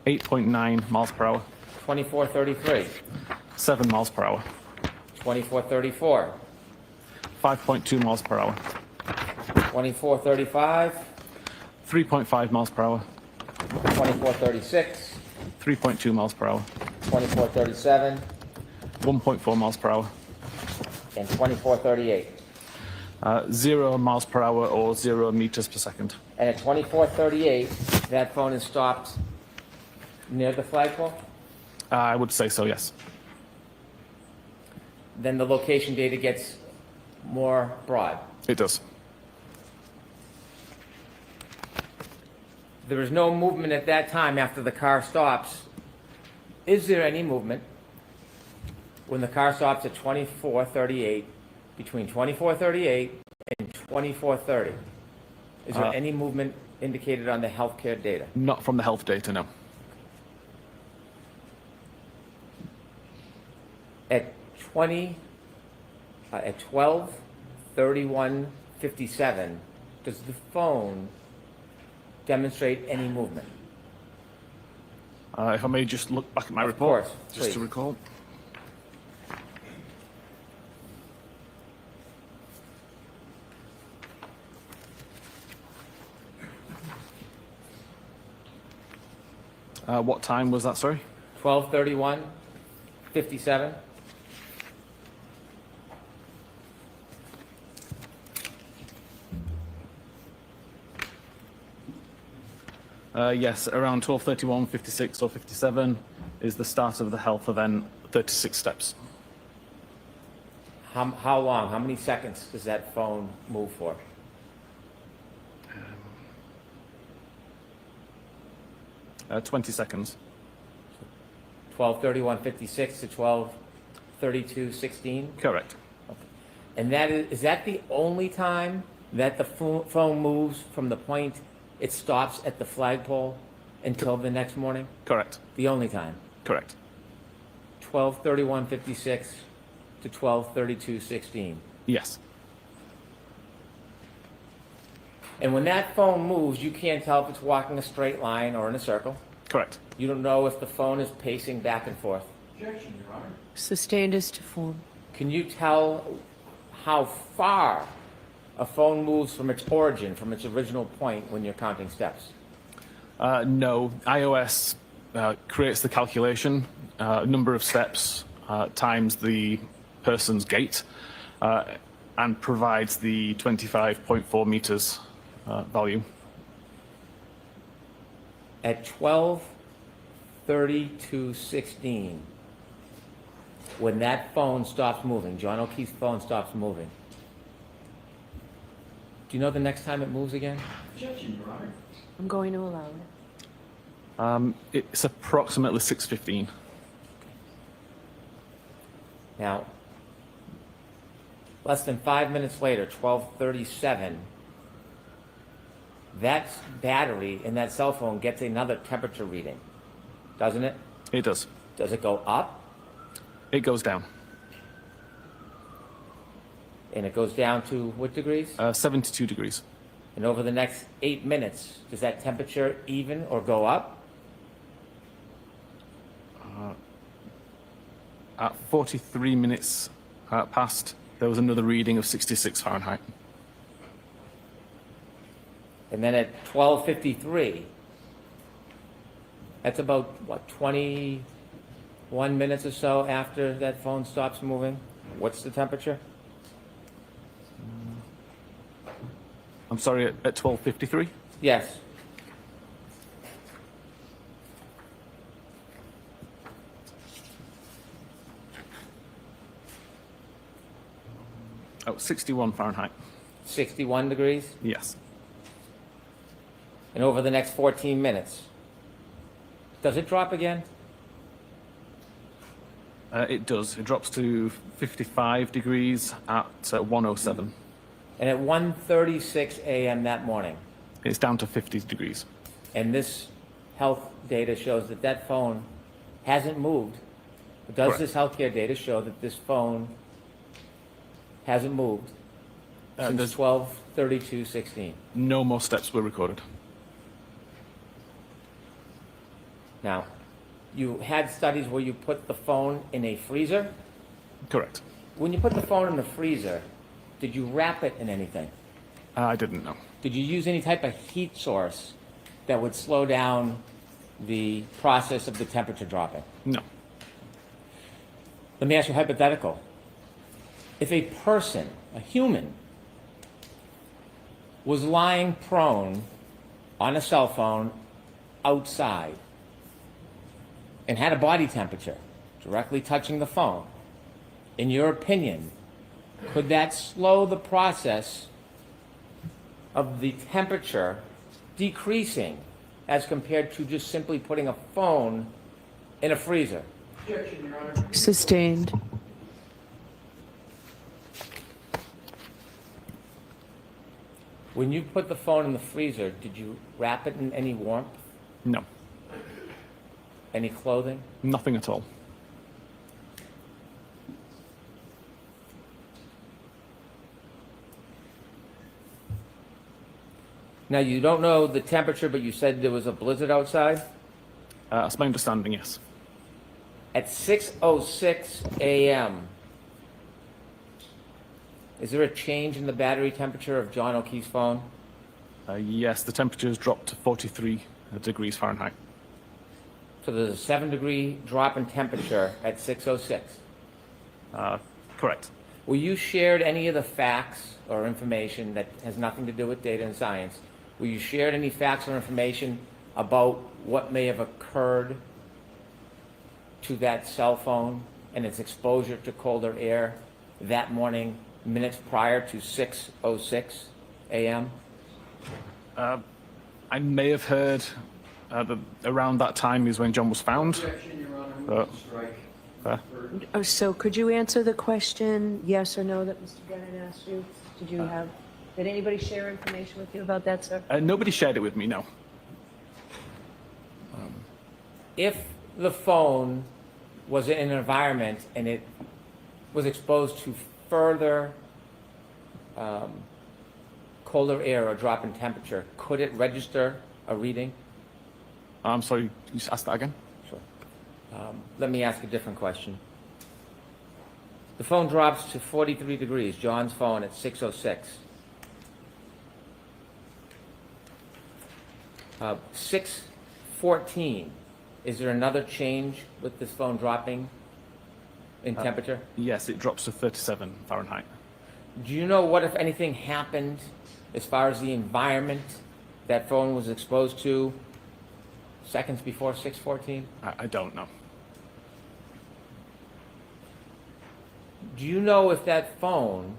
8.9 miles per hour. 24:33. 7 miles per hour. 24:34. 5.2 miles per hour. 24:35. 3.5 miles per hour. 24:36. 3.2 miles per hour. 24:37. 1.4 miles per hour. And 24:38. 0 miles per hour or 0 meters per second. And at 24:38, that phone is stopped near the flagpole? I would say so, yes. Then the location data gets more broad. It does. There is no movement at that time after the car stops. Is there any movement when the car stops at 24:38, between 24:38 and 24:30? Is there any movement indicated on the healthcare data? Not from the health data, no. At 12:31:57, does the phone demonstrate any movement? If I may just look back at my Of report, course, just to please. recall. What time was that, sorry? 12:31. 57? Yes, around 12:31, 56 or 57 is the start of the health event, 36 steps. How long, how many seconds does that phone move for? 20 seconds. 12:31:56 to 12:32:16? Correct. And is that the only time that the phone moves from the point it stops at the flagpole until the next morning? Correct. The only time? Correct. 12:31:56 to 12:32:16. Yes. And when that phone moves, you can't tell if it's walking a straight line or in a circle. Correct. You don't know if the phone is pacing back and forth. Objection, Your Honor. Sustained as to form. Can you tell how far a phone moves from its origin, from its original point when you're counting steps? No. iOS creates the calculation, number of steps times the person's gait, and provides the 25.4 meters value. At 12:32:16, when that phone stops moving, John O'Keefe's phone stops moving, do you know the next time it moves again? Objection, Your Honor. I'm going to allow it. It's approximately 6:15. Now, less than 5 minutes later, 12:37, that battery in that cell phone gets another temperature reading, doesn't it? It does. Does it go up? It goes down. And it goes down to what degrees? 72 degrees. And over the next 8 minutes, does that temperature even or go up? At 43 minutes past, there was another reading of 66 Fahrenheit. And then at 12:53, that's about, what, 21 minutes or so after that phone stops moving? What's the temperature? I'm sorry, at 12:53? Yes. Oh, 61 Fahrenheit. 61 degrees? Yes. And over the next 14 minutes, does it drop again? It does. It drops to 55 degrees at 1:07. And at 1:36 a.m. that morning, It's down to 50 degrees. and this health data shows that that phone hasn't moved. But does Correct. this healthcare data show that this phone hasn't moved since there's 12:32:16? no more steps were recorded. Now, you had studies where you put the phone in a freezer. Correct. When you put the phone in the freezer, did you wrap it in anything? I didn't know. Did you use any type of heat source that would slow down the process of the temperature dropping? No. Let me ask you a hypothetical. If a person, a human, was lying prone on a cell phone outside and had a body temperature directly touching the phone, in your opinion, could that slow the process of the temperature decreasing as compared to just simply putting a phone in a freezer? Objection, Your Honor. Sustained. When you put the phone in the freezer, did you wrap it in any warmth? No. Any clothing? Nothing at all. Now, you don't know the temperature, but you said there was a blizzard outside? That's my understanding, yes. At 6:06 a.m., is there a change in the battery temperature of John O'Keefe's phone? Yes, the temperature has dropped to 43 degrees Fahrenheit. So there's a 7-degree drop in temperature at 6:06. Correct. Were you shared any of the facts or information that has nothing to do with data and science? Were you shared any facts or information about what may have occurred to that cell phone and its exposure to colder air that morning, minutes prior to 6:06 a.m.? I may have heard that around that time is when John was found. Objection, Your Honor. Move But- to strike. Oh, so could you answer the question, yes or no, that Mr. Gannon asked you? Did anybody share information with you about that, sir? Nobody shared it with me, no. If the phone was in an environment and it was exposed to further colder air or drop in temperature, could it register a reading? I'm sorry, can you just ask that again? Sure. Let me ask a different question. The phone drops to 43 degrees, John's phone at 6:06. 6:14, is there another change with this phone dropping in temperature? Yes, it drops to 37 Fahrenheit. Do you know what, if anything, happened as far as the environment that phone was exposed to seconds before 6:14? I don't know. Do you know if that phone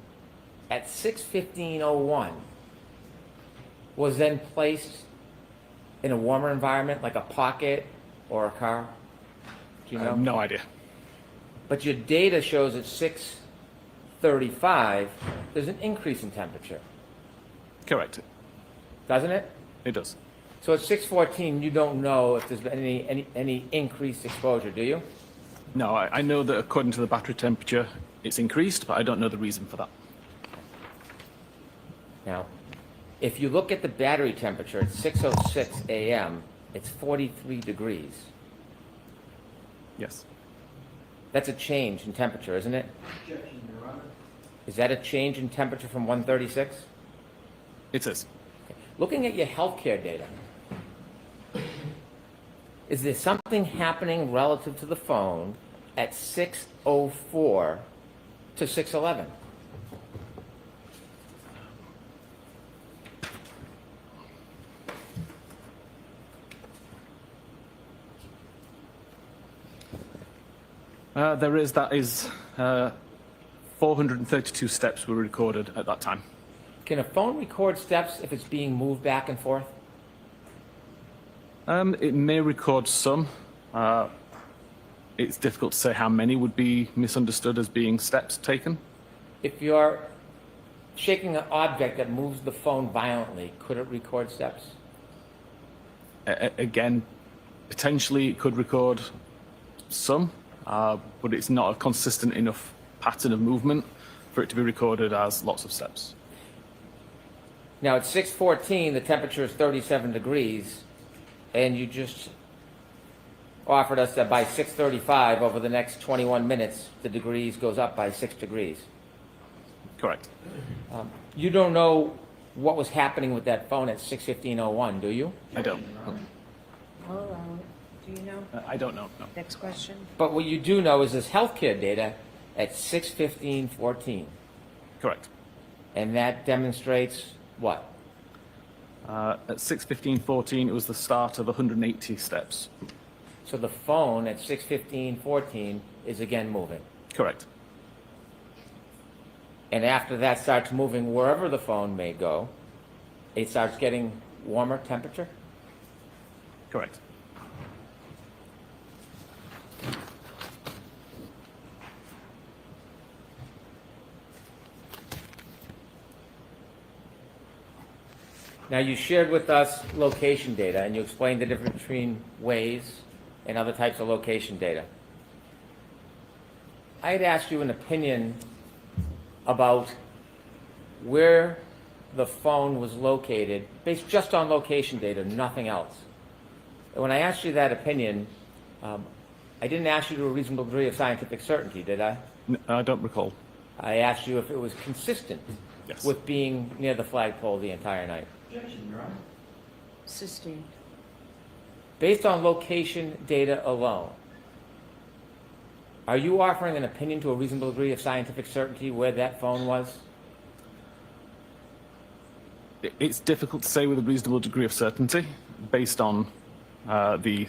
at 6:15:01 was then placed in a warmer environment like a pocket or a car? Do you I know? have no idea. But your data shows at 6:35 there's an increase in temperature, Correct. doesn't it? It does. So at 6:14 you don't know if there's been any increased exposure, do you? No, I know that according to the battery temperature, it's increased, but I don't know the reason for that. Now, if you look at the battery temperature at 6:06 a.m., it's 43 degrees. Yes. That's a change in temperature, isn't it? Objection, Your Honor. Is that a change in temperature from 136? It is. Looking at your healthcare data, is there something happening relative to the phone at 6:04 to 6:11? There is, 432 steps were recorded at that time. Can a phone record steps if it's being moved back and forth? It may record some. It's difficult to say how many would be misunderstood as being steps taken. If you're shaking an object that moves the phone violently, could it record steps? Again, potentially it could record some, but it's not a consistent enough pattern of movement for it to be recorded as lots of steps. Now at 6:14, the temperature is 37 degrees, and you just offered us that by 6:35, over the next 21 minutes, the degrees goes up by 6 degrees. Correct. You don't know what was happening with that phone at 6:15:01, do you? I don't. Do you know? I don't know. No. Next question. But what you do know is this healthcare data at 6:15:14, Correct. and that demonstrates what? At 6:15:14, it was the start of 180 steps. So the phone at 6:15:14 is again moving. Correct. And after that starts moving wherever the phone may go, it starts getting warmer temperature? Correct. Now, you shared with us location data, and you explained the difference between Waze and other types of location data. I had asked you an opinion about where the phone was located, based just on location data, nothing else. And when I asked you that opinion, I didn't ask you to a reasonable degree of scientific certainty, did I? I don't recall. I asked you if it was consistent Yes. with being near the flagpole the entire night. Objection, Your Honor. Sustained. Based on location data alone, are you offering an opinion to a reasonable degree of scientific certainty where that phone was? It's difficult to say with a reasonable degree of certainty based on the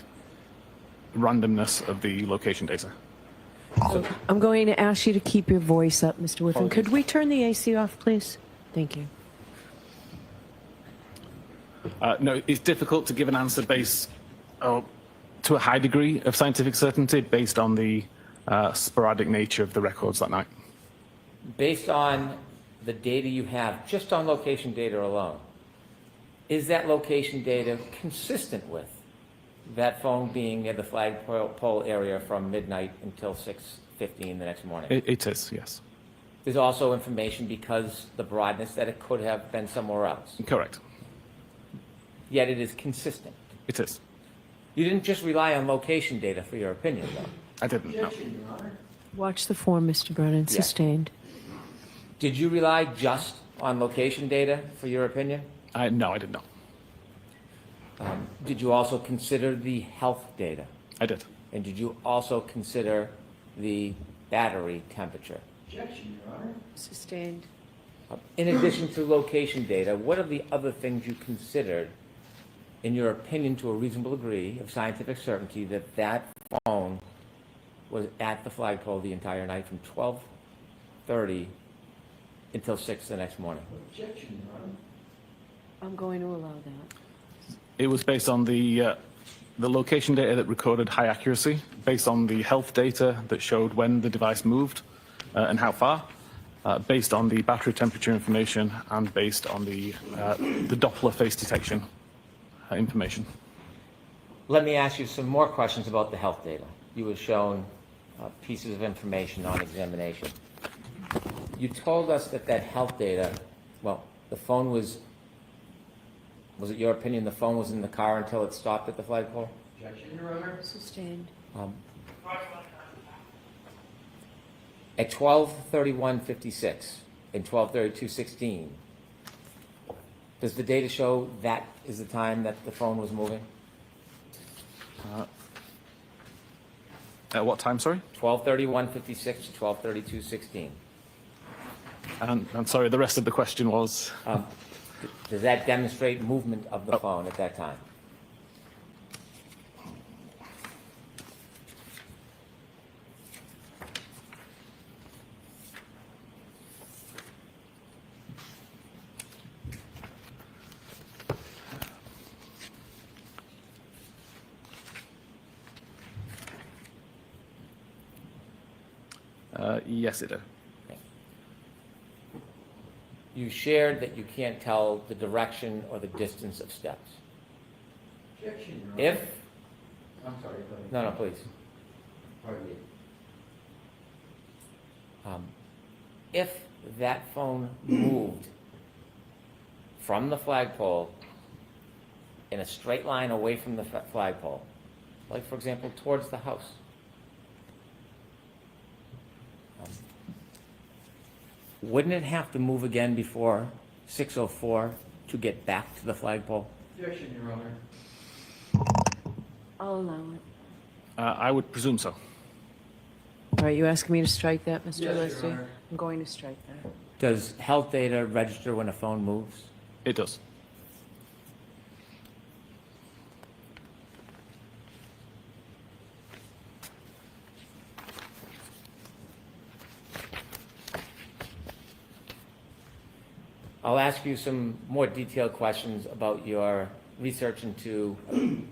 randomness of the location data. I'm going to ask you to keep your voice up, Mr. Whiffen. Could Apologies. we turn the AC off, please? Thank you. No, it's difficult to give an answer based to a high degree of scientific certainty based on the sporadic nature of the records that night. Based on the data you have, just on location data alone, is that location data consistent with that phone being near the flagpole area from midnight until 6:15 the next morning? It is, yes. There's also information because the broadness that it could have been somewhere else. Correct. Yet it is consistent. It is. You didn't just rely on location data for your opinion, though. I didn't, no. Watch the form, Mr. Brennan. Yeah. Sustained. Did you rely just on location data for your opinion? No, I did not. Did you also consider the health data? I did. And did you also consider the battery temperature? Objection, Your Honor. Sustained. In addition to location data, what are the other things you considered, in your opinion, to a reasonable degree of scientific certainty, that that phone was at the flagpole the entire night from 12:30 until 6 the next morning? Objection, Your Honor. I'm going to allow that. It was based on the location data that recorded high accuracy, based on the health data that showed when the device moved and how far, based on the battery temperature information, and based on the Doppler face detection information. Let me ask you some more questions about the health data. You were shown pieces of information on examination. You told us that that health data, well, the phone was it your opinion the phone was in the car until it stopped at the flagpole? Objection, Your Honor. Sustained. At 12:31:56 and 12:32:16, does the data show that is the time that the phone was moving? At what time, sorry? 12:31:56 to 12:32:16. And sorry, the rest of the question was? Does that demonstrate movement of the phone at that time? Yes, it did. You shared that you can't tell the direction or the distance of steps. Objection, Your Honor. If, I'm sorry, go ahead. no, please. Pardon me. If that phone moved from the flagpole in a straight line away from the flagpole, like for example towards the house, wouldn't it have to move again before 6:04 to get back to the flagpole? Objection, Your Honor. I'll allow it. I would presume so. All right, you asking me to strike that, Mr. Yes, Your Leslie? Honor. I'm going to strike that. Does health data register when a phone moves? It does. I'll ask you some more detailed questions about your research into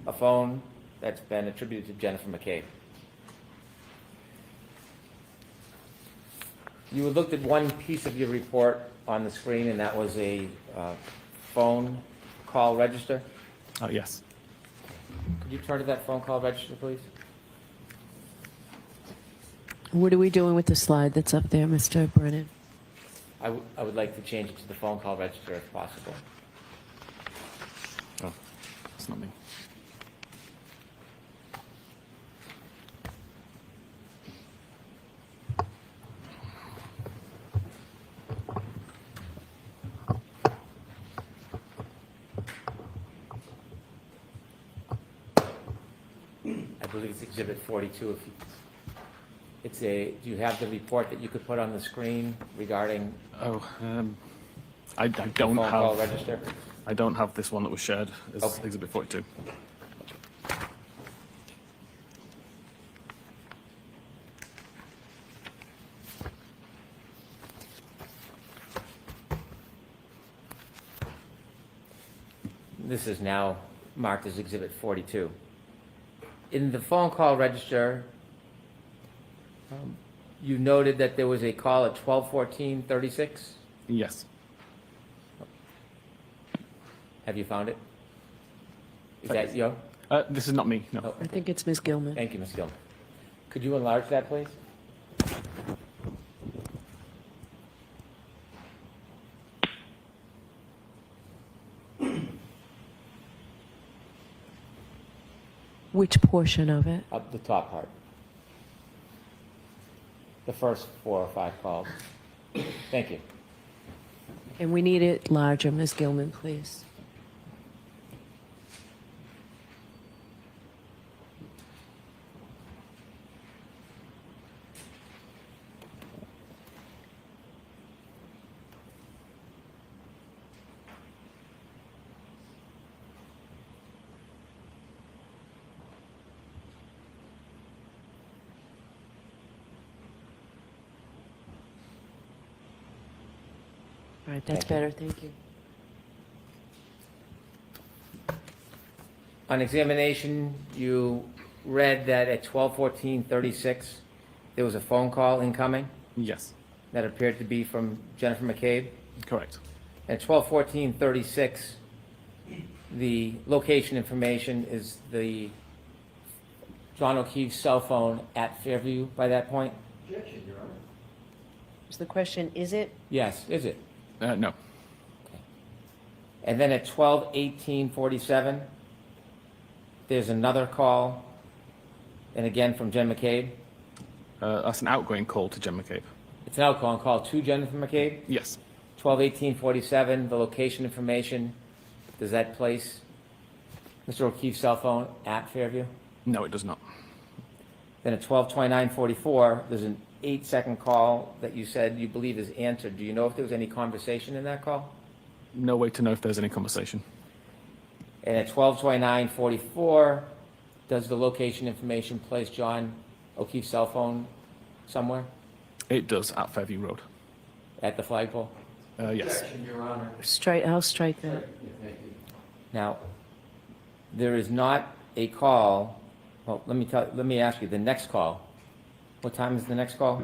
a phone that's been attributed to Jennifer McCabe. You had looked at one piece of your report on the screen, and that was a phone call register. Yes. Could you turn to that phone call register, please? What are we doing with the slide that's up there, Mr. Brennan? I would like to change it to the phone call register if possible. Oh, it's not me. believe it's Exhibit 42. If you, it's a, do you have the report that you could put on the screen regarding Oh, I the don't phone call have. register? I don't have this one that was shared as Okay. Exhibit 42. This is now marked as Exhibit 42. In the phone call register, you noted that there was a call at 12:14:36. Yes. Have you found it? Is that you? This is not me. No. Oh, I think it's Ms. Gilman. thank you, Ms. Gilman. Could you enlarge that, please? Which portion of it? Up the top part. The first 4 or 5 calls. Thank you. And we need it larger, Ms. Gilman, please. All right, that's better, thank you. On examination, you read that at 12:14:36, there was a phone call incoming Yes. that appeared to be from Jennifer McCabe. Correct. At 12:14:36, the location information is the John O'Keefe's cell phone at Fairview by that point? Objection, Your Honor. Is the question, is it? Yes, is it? No. And then at 12:18:47, there's another call, and again from Jen McCabe. That's an outgoing call to Jen McCabe. It's an outgoing call to Jennifer McCabe. Yes. 12:18:47, the location information, does that place Mr. O'Keefe's cell phone at Fairview? No, it does not. Then at 12:29:44, there's an 8-second call that you said you believe is answered. Do you know if there was any conversation in that call? No way to know if there's any conversation. And at 12:29:44, does the location information place John O'Keefe's cell phone somewhere It does at Fairview Road. at the flagpole? Yes. Objection, Your Honor. I'll strike that. Thank you. Now, there is not a call, well, let me ask you, the next call, what time is the next call?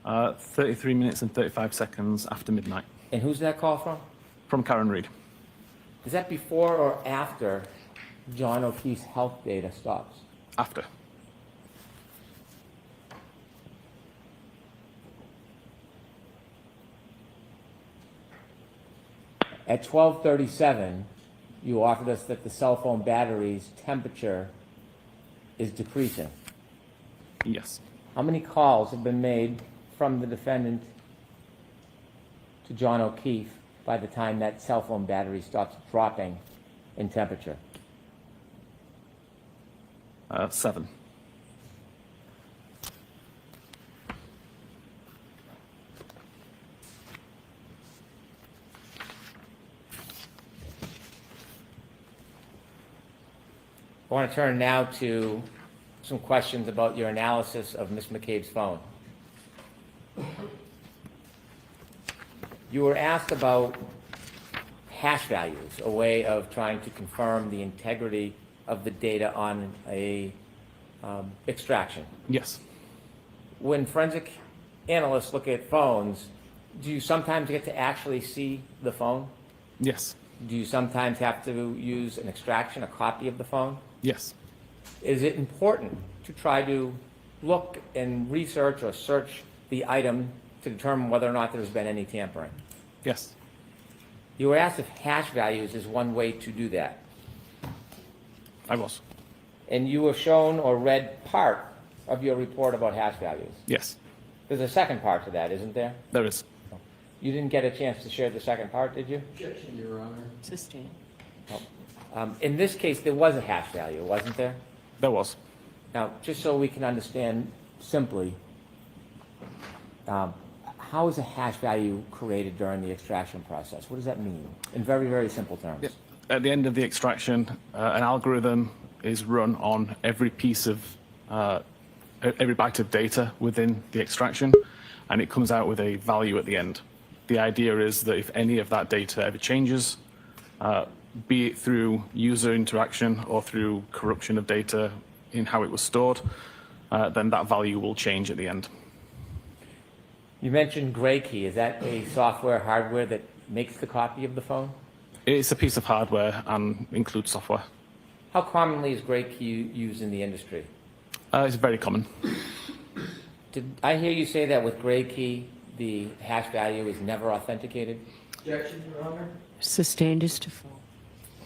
33 minutes and 35 seconds after midnight. And who's that call from? From Karen Reed. Is that before or after John O'Keefe's health data stops? After. At 12:37, you offered us that the cell phone battery's temperature is decreasing. Yes. How many calls have been made from the defendant to John O'Keefe by the time that cell phone battery stops dropping in temperature? 7. I want to turn now to some questions about your analysis of Ms. McCabe's phone. You were asked about hash values, a way of trying to confirm the integrity of the data on a extraction. Yes. When forensic analysts look at phones, do you sometimes get to actually see the phone? Yes. Do you sometimes have to use an extraction, a copy of the phone? Yes. Is it important to try to look and research or search the item to determine whether or not there's been any tampering? Yes. You were asked if hash values is one way to do that. I was. And you were shown or read part of your report about hash values. Yes. There's a second part to that, isn't there? There is. You didn't get a chance to share the second part, did you? Objection, Your Honor. Sustained. In this case, there was a hash value, wasn't there? There was. Now, just so we can understand simply, how is a hash value created during the extraction process? What does that mean in very, very simple terms? At the end of the extraction, an algorithm is run on every piece of, every byte of data within the extraction, and it comes out with a value at the end. The idea is that if any of that data ever changes, be it through user interaction or through corruption of data in how it was stored, then that value will change at the end. You mentioned Gray Key. Is that a software, hardware that makes the copy of the phone? It's a piece of hardware and includes software. How commonly is Gray Key used in the industry? It's very common. Did I hear you say that with Gray Key, the hash value is never authenticated? Objection, Your Honor. Sustained as to fall.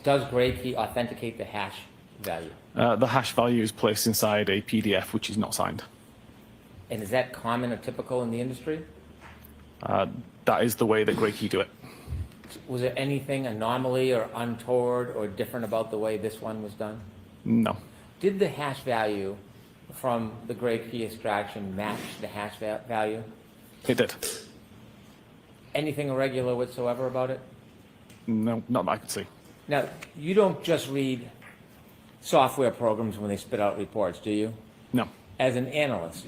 Does Gray Key authenticate the hash value? The hash value is placed inside a PDF which is not signed. And is that common or typical in the industry? That is the way that Gray Key do it. Was there anything anomaly or untoward or different about the way this one was done? No. Did the hash value from the Gray Key extraction match the hash value? It did. Anything irregular whatsoever about it? No, not that I could see. Now, you don't just read software programs when they spit out reports, do you? No. As an analyst,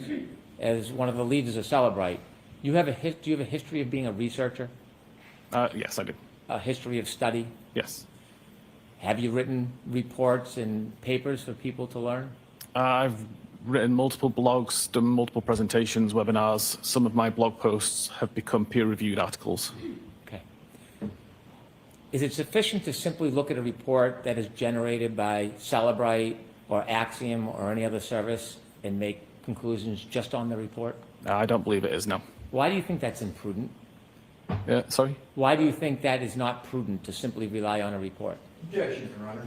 as one of the leaders of Celebrite, do you have a history of being a researcher? Yes, I do. A history of study? Yes. Have you written reports and papers for people to learn? I've written multiple blogs, done multiple presentations, webinars. Some of my blog posts have become peer-reviewed articles. Okay. Is it sufficient to simply look at a report that is generated by Celebrite or Axiom or any other service and make conclusions just on the report? I don't believe it is, no. Why do you think that's imprudent? Sorry? Why do you think that is not prudent to simply rely on a report? Objection, Your Honor.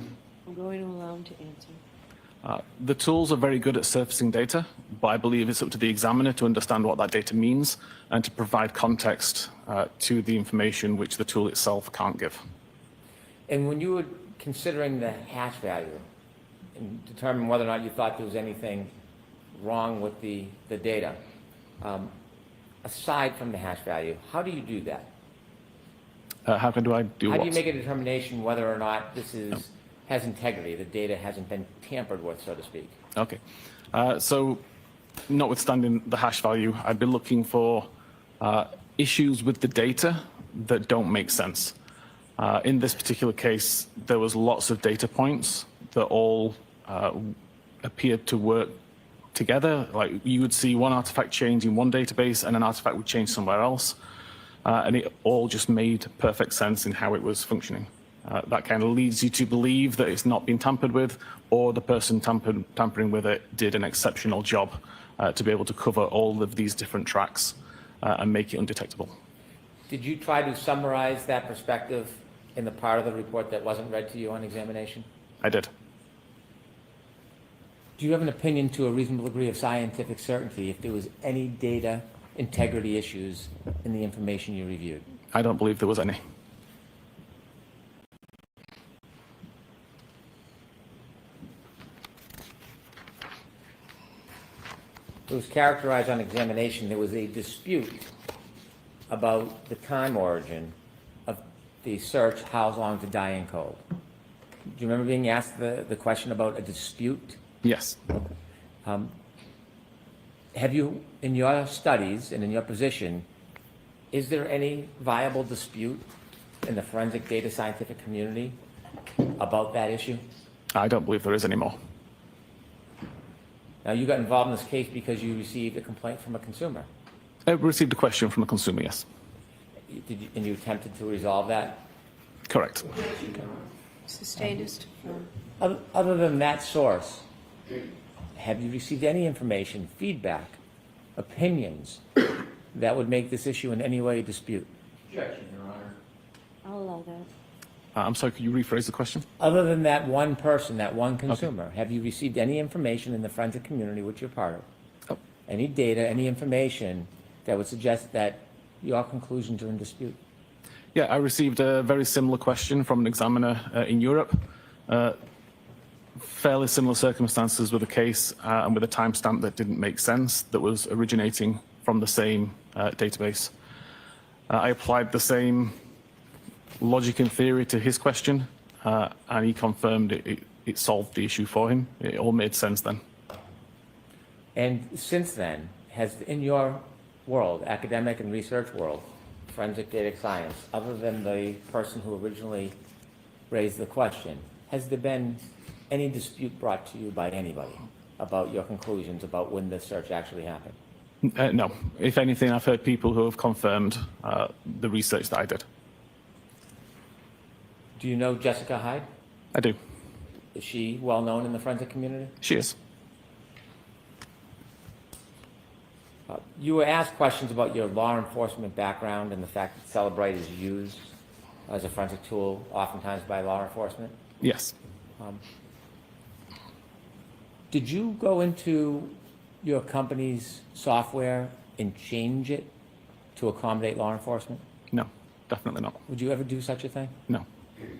I'm going to allow him to answer. The tools are very good at surfacing data, but I believe it's up to the examiner to understand what that data means and to provide context to the information which the tool itself can't give. And when you were considering the hash value and determine whether or not you thought there was anything wrong with the data, aside from the hash value, how do you do that? How do I do How what? do you make a determination whether or not this has integrity, the data hasn't been tampered with, so to speak? Okay. So notwithstanding the hash value, I'd be looking for issues with the data that don't make sense. In this particular case, there was lots of data points that all appeared to work together. Like you would see one artifact change in one database and an artifact would change somewhere else. And it all just made perfect sense in how it was functioning. That kind of leads you to believe that it's not been tampered with, or the person tampering with it did an exceptional job to be able to cover all of these different tracks and make it undetectable. Did you try to summarize that perspective in the part of the report that wasn't read to you on examination? I did. Do you have an opinion to a reasonable degree of scientific certainty if there was any data integrity issues in the information you reviewed? I don't believe there was any. It was characterized on examination there was a dispute about the time origin of the search, how long to die in cold. Do you remember being asked the question about a dispute? Yes. Have you, in your studies and in your position, is there any viable dispute in the forensic data scientific community about that issue? I don't believe there is anymore. Now, you got involved in this case because you received a complaint from a consumer. I received a question from a consumer, yes. And you attempted to resolve that? Correct. Sustained as to fall. Other than that source, have you received any information, feedback, opinions that would make this issue in any way a dispute? Objection, Your Honor. I'll allow that. I'm sorry, could you rephrase the question? Other than that one person, that one consumer, have you received any information in the forensic community which you're part of? Oh. Any data, any information that would suggest that your conclusions are in dispute? Yeah, I received a very similar question from an examiner in Europe. fairly similar circumstances with a case and with a timestamp that didn't make sense, that was originating from the same database. I applied the same logic and theory to his question, and he confirmed it solved the issue for him. It all made sense then. And since then, has in your world, academic and research world, forensic data science, other than the person who originally raised the question, has there been any dispute brought to you by anybody about your conclusions about when this search actually happened? No. If anything, I've heard people who have confirmed the research that I did. Do you know Jessica Hyde? I do. Is she well known in the forensic community? She is. You were asked questions about your law enforcement background and the fact that Celebrite is used as a forensic tool oftentimes by law enforcement. Yes. Did you go into your company's software and change it to accommodate law enforcement? No, definitely not. Would you ever do such a thing? No.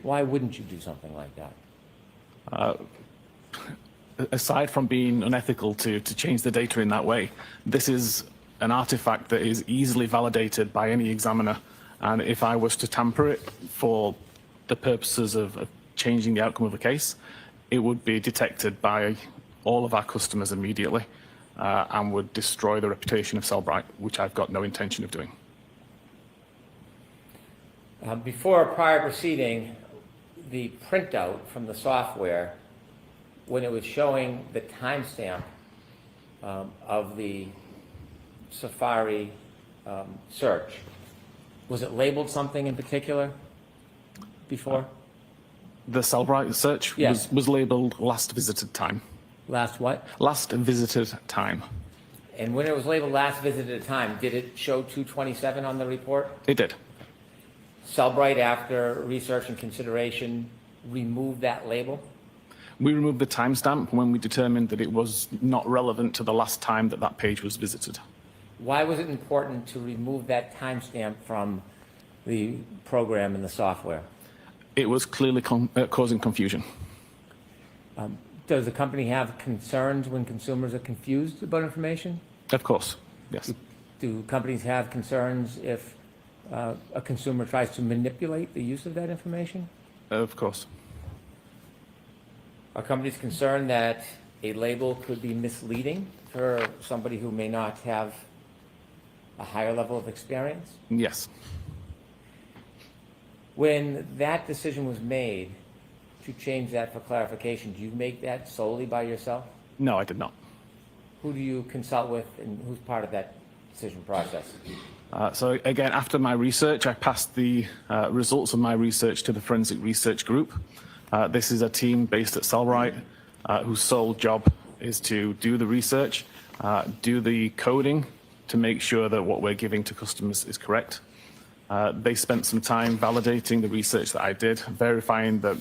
Why wouldn't you do something like that? Aside from being unethical to change the data in that way, this is an artifact that is easily validated by any examiner. And if I was to tamper it for the purposes of changing the outcome of a case, it would be detected by all of our customers immediately and would destroy the reputation of Cellbrite, which I've got no intention of doing. Before a prior proceeding, the printout from the software, when it was showing the timestamp of the Safari search, was it labeled something in particular before? The Cellbrite search Yes. was labeled last visited time. Last what? Last visited time. And when it was labeled last visited time, did it show 227 on the report? It did. Cellbrite, after research and consideration, removed that label? We removed the timestamp when we determined that it was not relevant to the last time that that page was visited. Why was it important to remove that timestamp from the program and the software? It was clearly causing confusion. Does the company have concerns when consumers are confused about information? Of course, yes. Do companies have concerns if a consumer tries to manipulate the use of that information? Of course. Are companies concerned that a label could be misleading for somebody who may not have a higher level of experience? Yes. When that decision was made to change that for clarification, do you make that solely by yourself? No, I did not. Who do you consult with and who's part of that decision process? So again, after my research, I passed the results of my research to the Forensic Research Group. This is a team based at Cellbrite whose sole job is to do the research, do the coding to make sure that what we're giving to customers is correct. They spent some time validating the research that I did, verifying that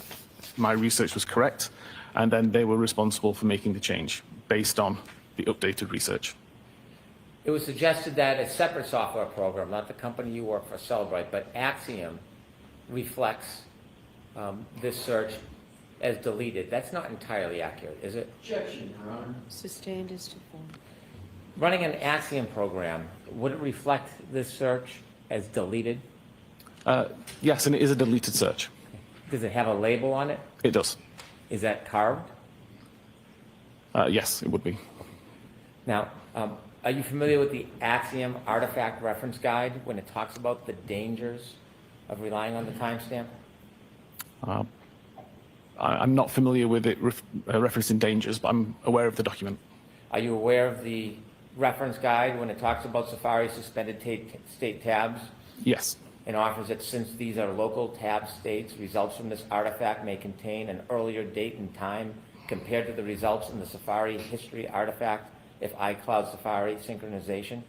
my research was correct, and then they were responsible for making the change based on the updated research. It was suggested that a separate software program, not the company you work for, Cellbrite, but Axiom, reflects this search as deleted. That's not entirely accurate, is it? Objection, Your Honor. Sustained is to form. Running an Axiom program, would it reflect this search as deleted? Yes, and it is a deleted search. Does it have a label on it? It does. Is that carved? Yes, it would be. Now, are you familiar with the Axiom Artifact Reference Guide when it talks about the dangers of relying on the timestamp? I'm not familiar with it referencing dangers, but I'm aware of the document. Are you aware of the reference guide when it talks about Safari suspended state tabs? Yes. And offers that since these are local tab states, results from this artifact may contain an earlier date and time compared to the results in the Safari history artifact if iCloud Safari synchronization?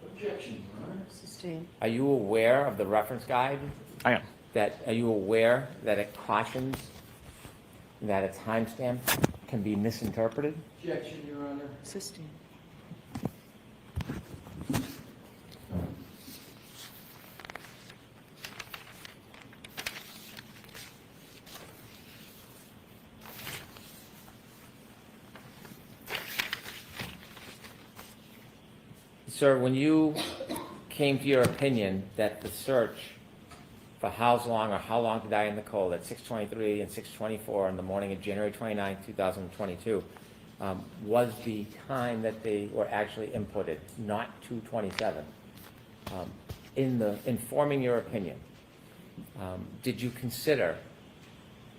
Objection, Your Honor. Sustained. Are you aware of the reference guide? I am. Are you aware that it cautions that a timestamp can be misinterpreted? Objection, Your Honor. Sustained. Sir, when you came to your opinion that the search for how long to die in the cold at 6:23 and 6:24 on the morning of January 29, 2022, was the time that they were actually inputted, not 2:27. In forming your opinion, did you consider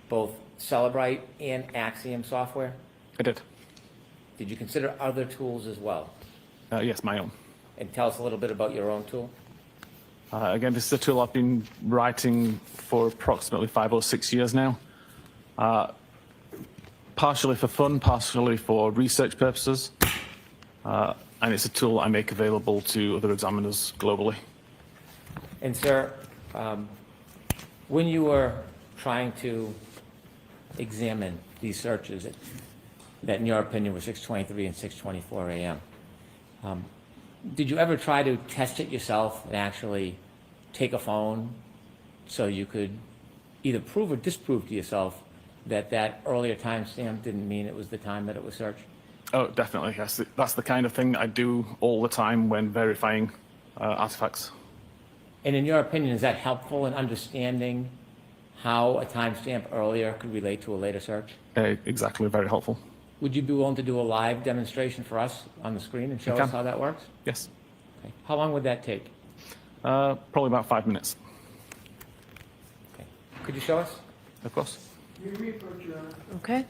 both Celebrite and Axiom software? I did. Did you consider other tools as well? Yes, my own. And tell us a little bit about your own tool. Again, this is a tool I've been writing for approximately 5 or 6 years now. Partially for fun, partially for research purposes. And it's a tool I make available to other examiners globally. And sir, when you were trying to examine these searches that in your opinion were 6:23 and 6:24 a.m., did you ever try to test it yourself and actually take a phone so you could either prove or disprove to yourself that that earlier timestamp didn't mean it was the time that it was searched? Oh, definitely, yes. That's the kind of thing I do all the time when verifying artifacts. And in your opinion, is that helpful in understanding how a timestamp earlier could relate to a later search? Exactly, very helpful. Would you be willing to do a live demonstration for us on the screen and show us how that works? Yes. Okay. How long would that take? Probably about 5 minutes. Okay. Could you show us? Of course. Okay.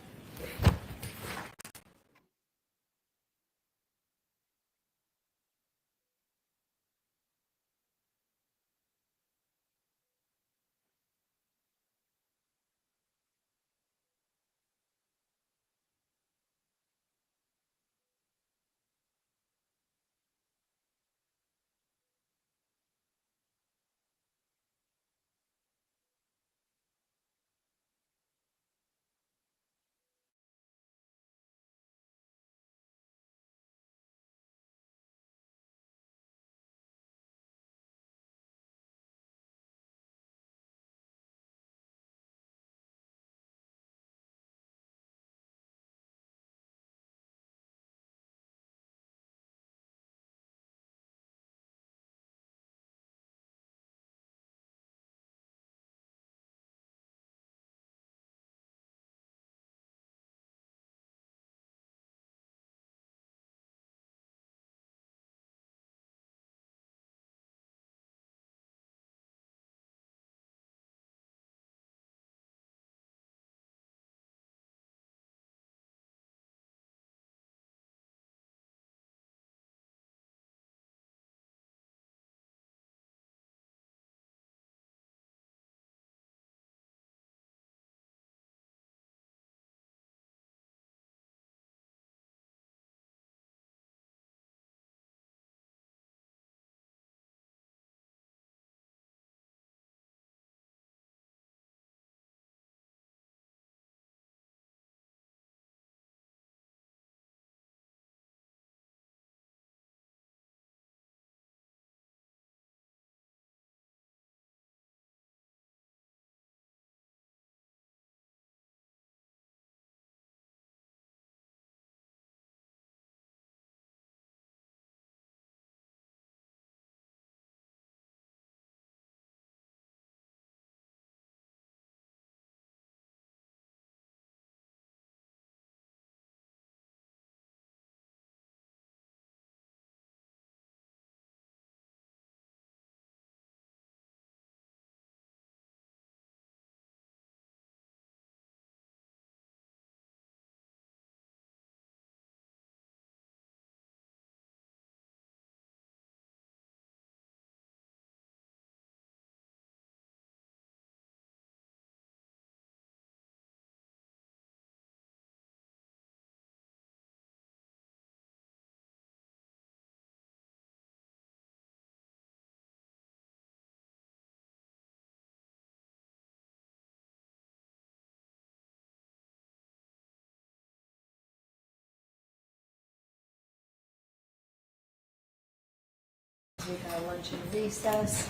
We got lunch and recess,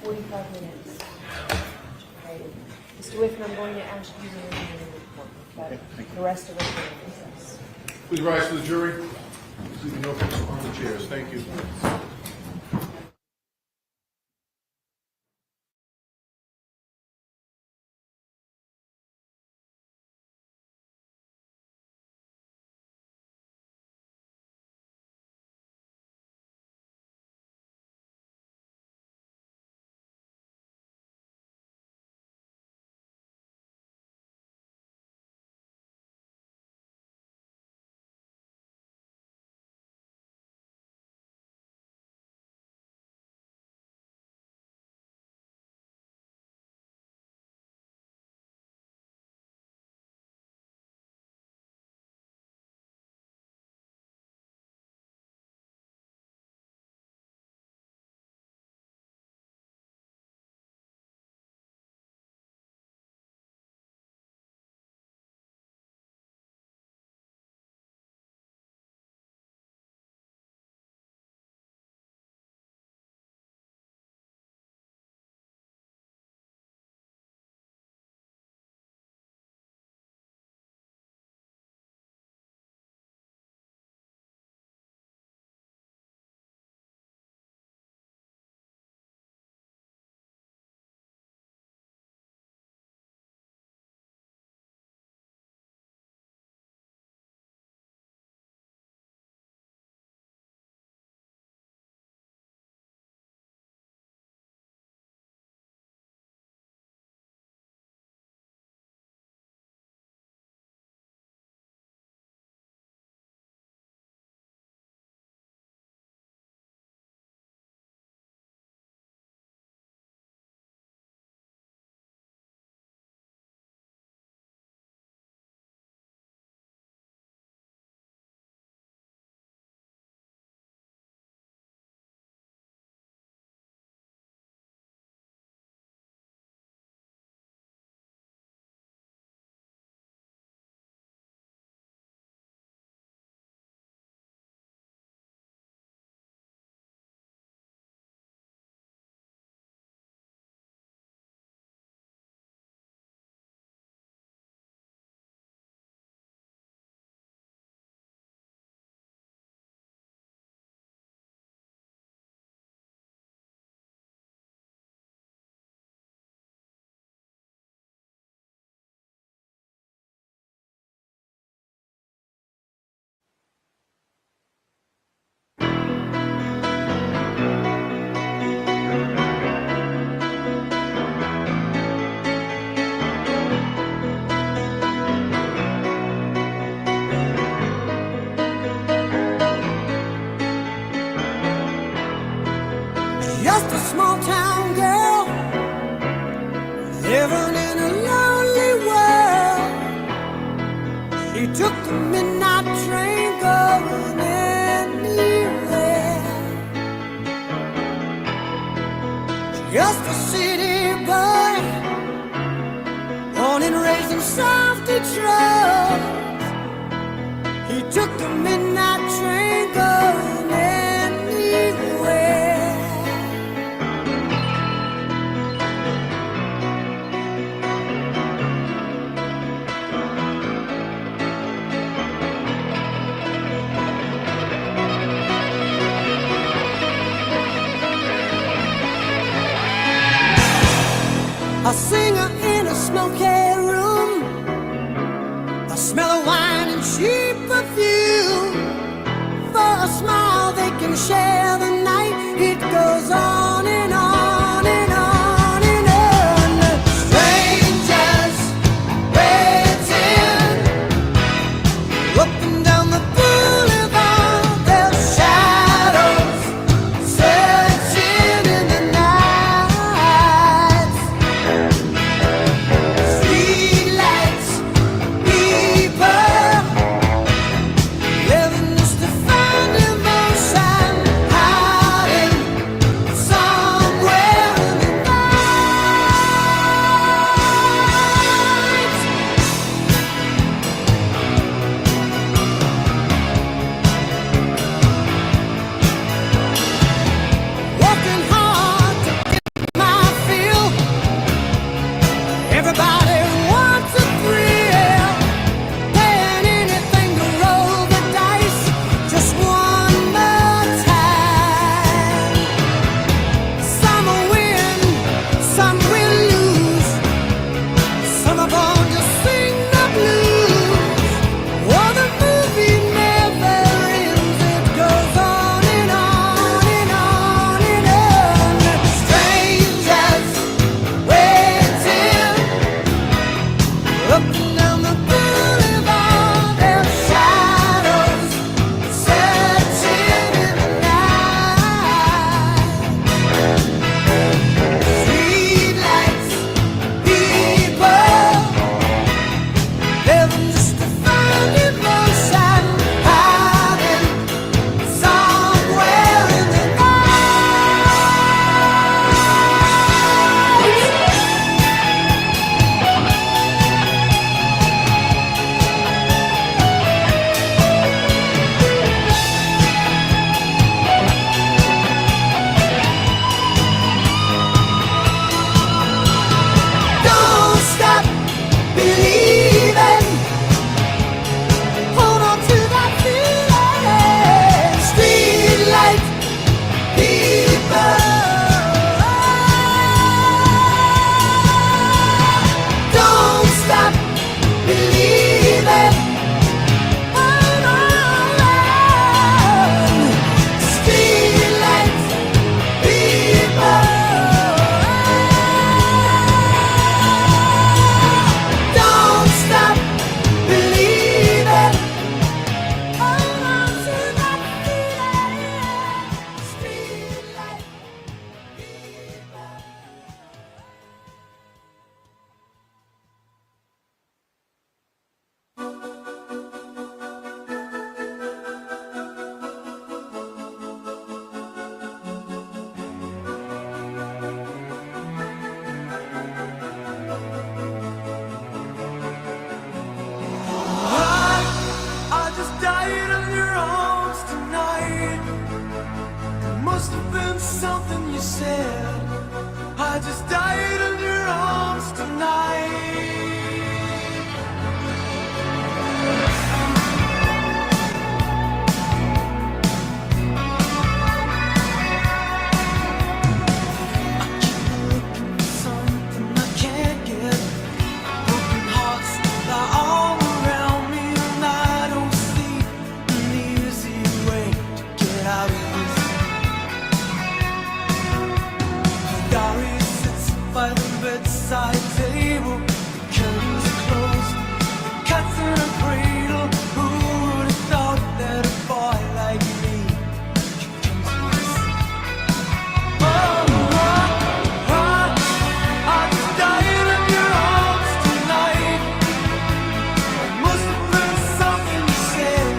45 minutes. Okay. Mr. Whiffen, I'm going to ask you to read the report, but the rest of us are in recess. Please rise to the jury. Leaving no place on the chairs. Thank you. Just a small town girl living in a lonely world. She took the midnight train going anywhere. Just a city boy, born and raised in South Detroit. He took the midnight train going anywhere. A singer in a smoky room, the smell of wine and cheap perfume. For a smile they can share the night. It goes on and on and on and on. Strangers waiting up and down the boulevard. Their shadows searching in the night. Streetlights, people living just to find emotion. High I just died in your arms tonight. Something I can't get. Broken hearts lie all around me, and I don't see an easy way to get out of this. Diary sits by the bedside table. The curtains are closed. The cat's in a cradle. Who would have thought that a boy like me could come to this? I just died in your arms tonight. It must have been something you said.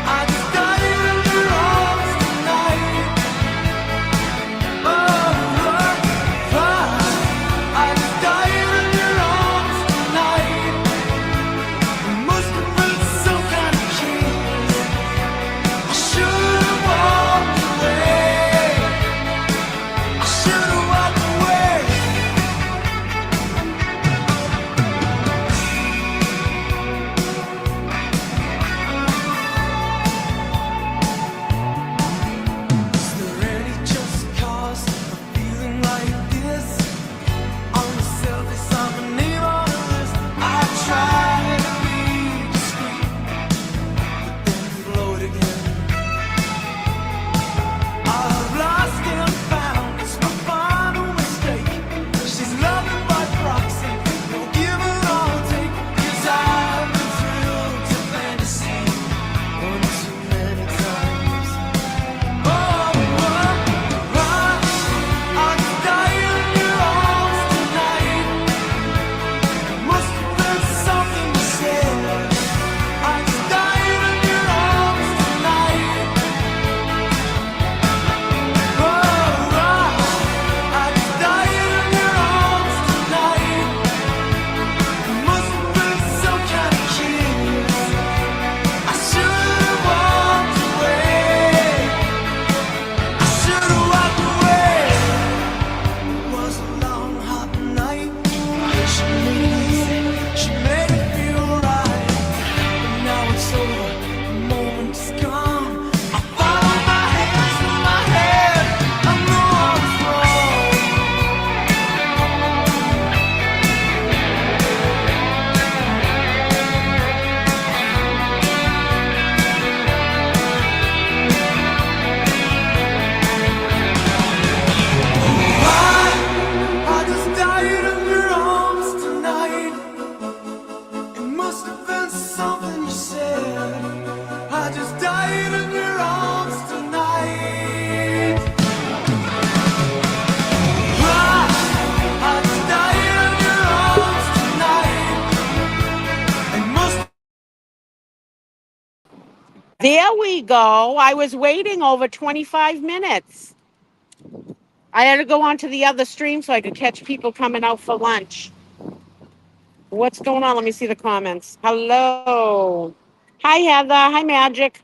I just died in your arms tonight. I just died in your arms tonight. It must have been some kind of kiss. I should have walked away. I should have walked away. Is there any just cause for feeling like this? On the surface, I'm a name on a list. I try to be discreet, but then blow it again. I've lost and found, it's my final mistake. She's loving by proxy, no give and all take. 'Cause I've been thrilled to fantasy one too many times. I just died in your arms tonight. It must have been something you said. I just died in your arms tonight. I just died in your arms tonight. It must have been some kind of kiss. I should have walked away. I should have walked away. It was a long, hot night. She made it easy. She made it feel right. But now it's over. The moment is gone. I follow my hands through my head. I know I was wrong. I just died in your arms tonight. It must have been something you said. I just died in your arms tonight. I just died in your arms tonight. It must. There we go. I was waiting over 25 minutes. I had to go onto the other stream so I could catch people coming out for lunch. What's going on? Let me see the comments. Hello. Hi, Heather. Hi, Magic.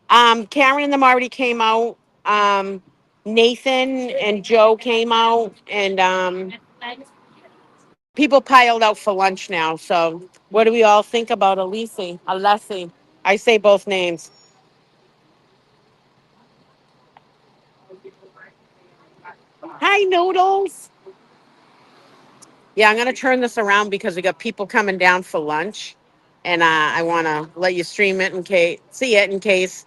Karen and them already came out. Nathan and Joe came out, and people piled out for lunch now. So, what do we all think about Alessi? Alessi. I say both names. Hi, Noodles. Yeah, I'm gonna turn this around because we got people coming down for lunch, and I want to let you stream it in case, see it in case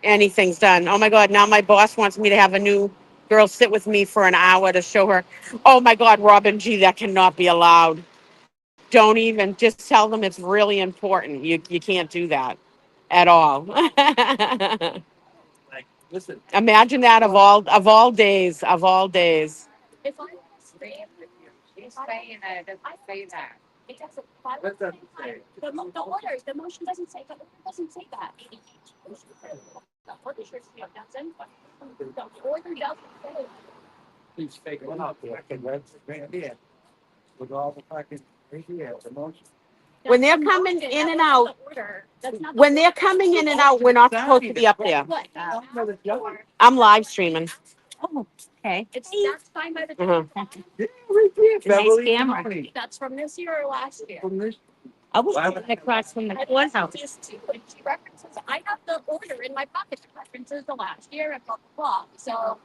anything's done. Oh my God! Now my boss wants me to have a new girl sit with me for an hour to show her. Oh my God, Robin G, that cannot be allowed. Don't even just tell them it's really important. You can't do that at all. Listen. Imagine that of all days of all days. Let them say. Please take one out there. Yeah. With all the fucking, yeah, the motion. When they're coming in and out, when they're coming in and out, we're not supposed to be up there. I'm live streaming. Okay. That's fine by the. Uh-huh. Nice camera. That's from this year or last year? I was sitting across from the courthouse. This too, and she references, I have the order in my pocket, it references the last year and blah, blah, blah, so.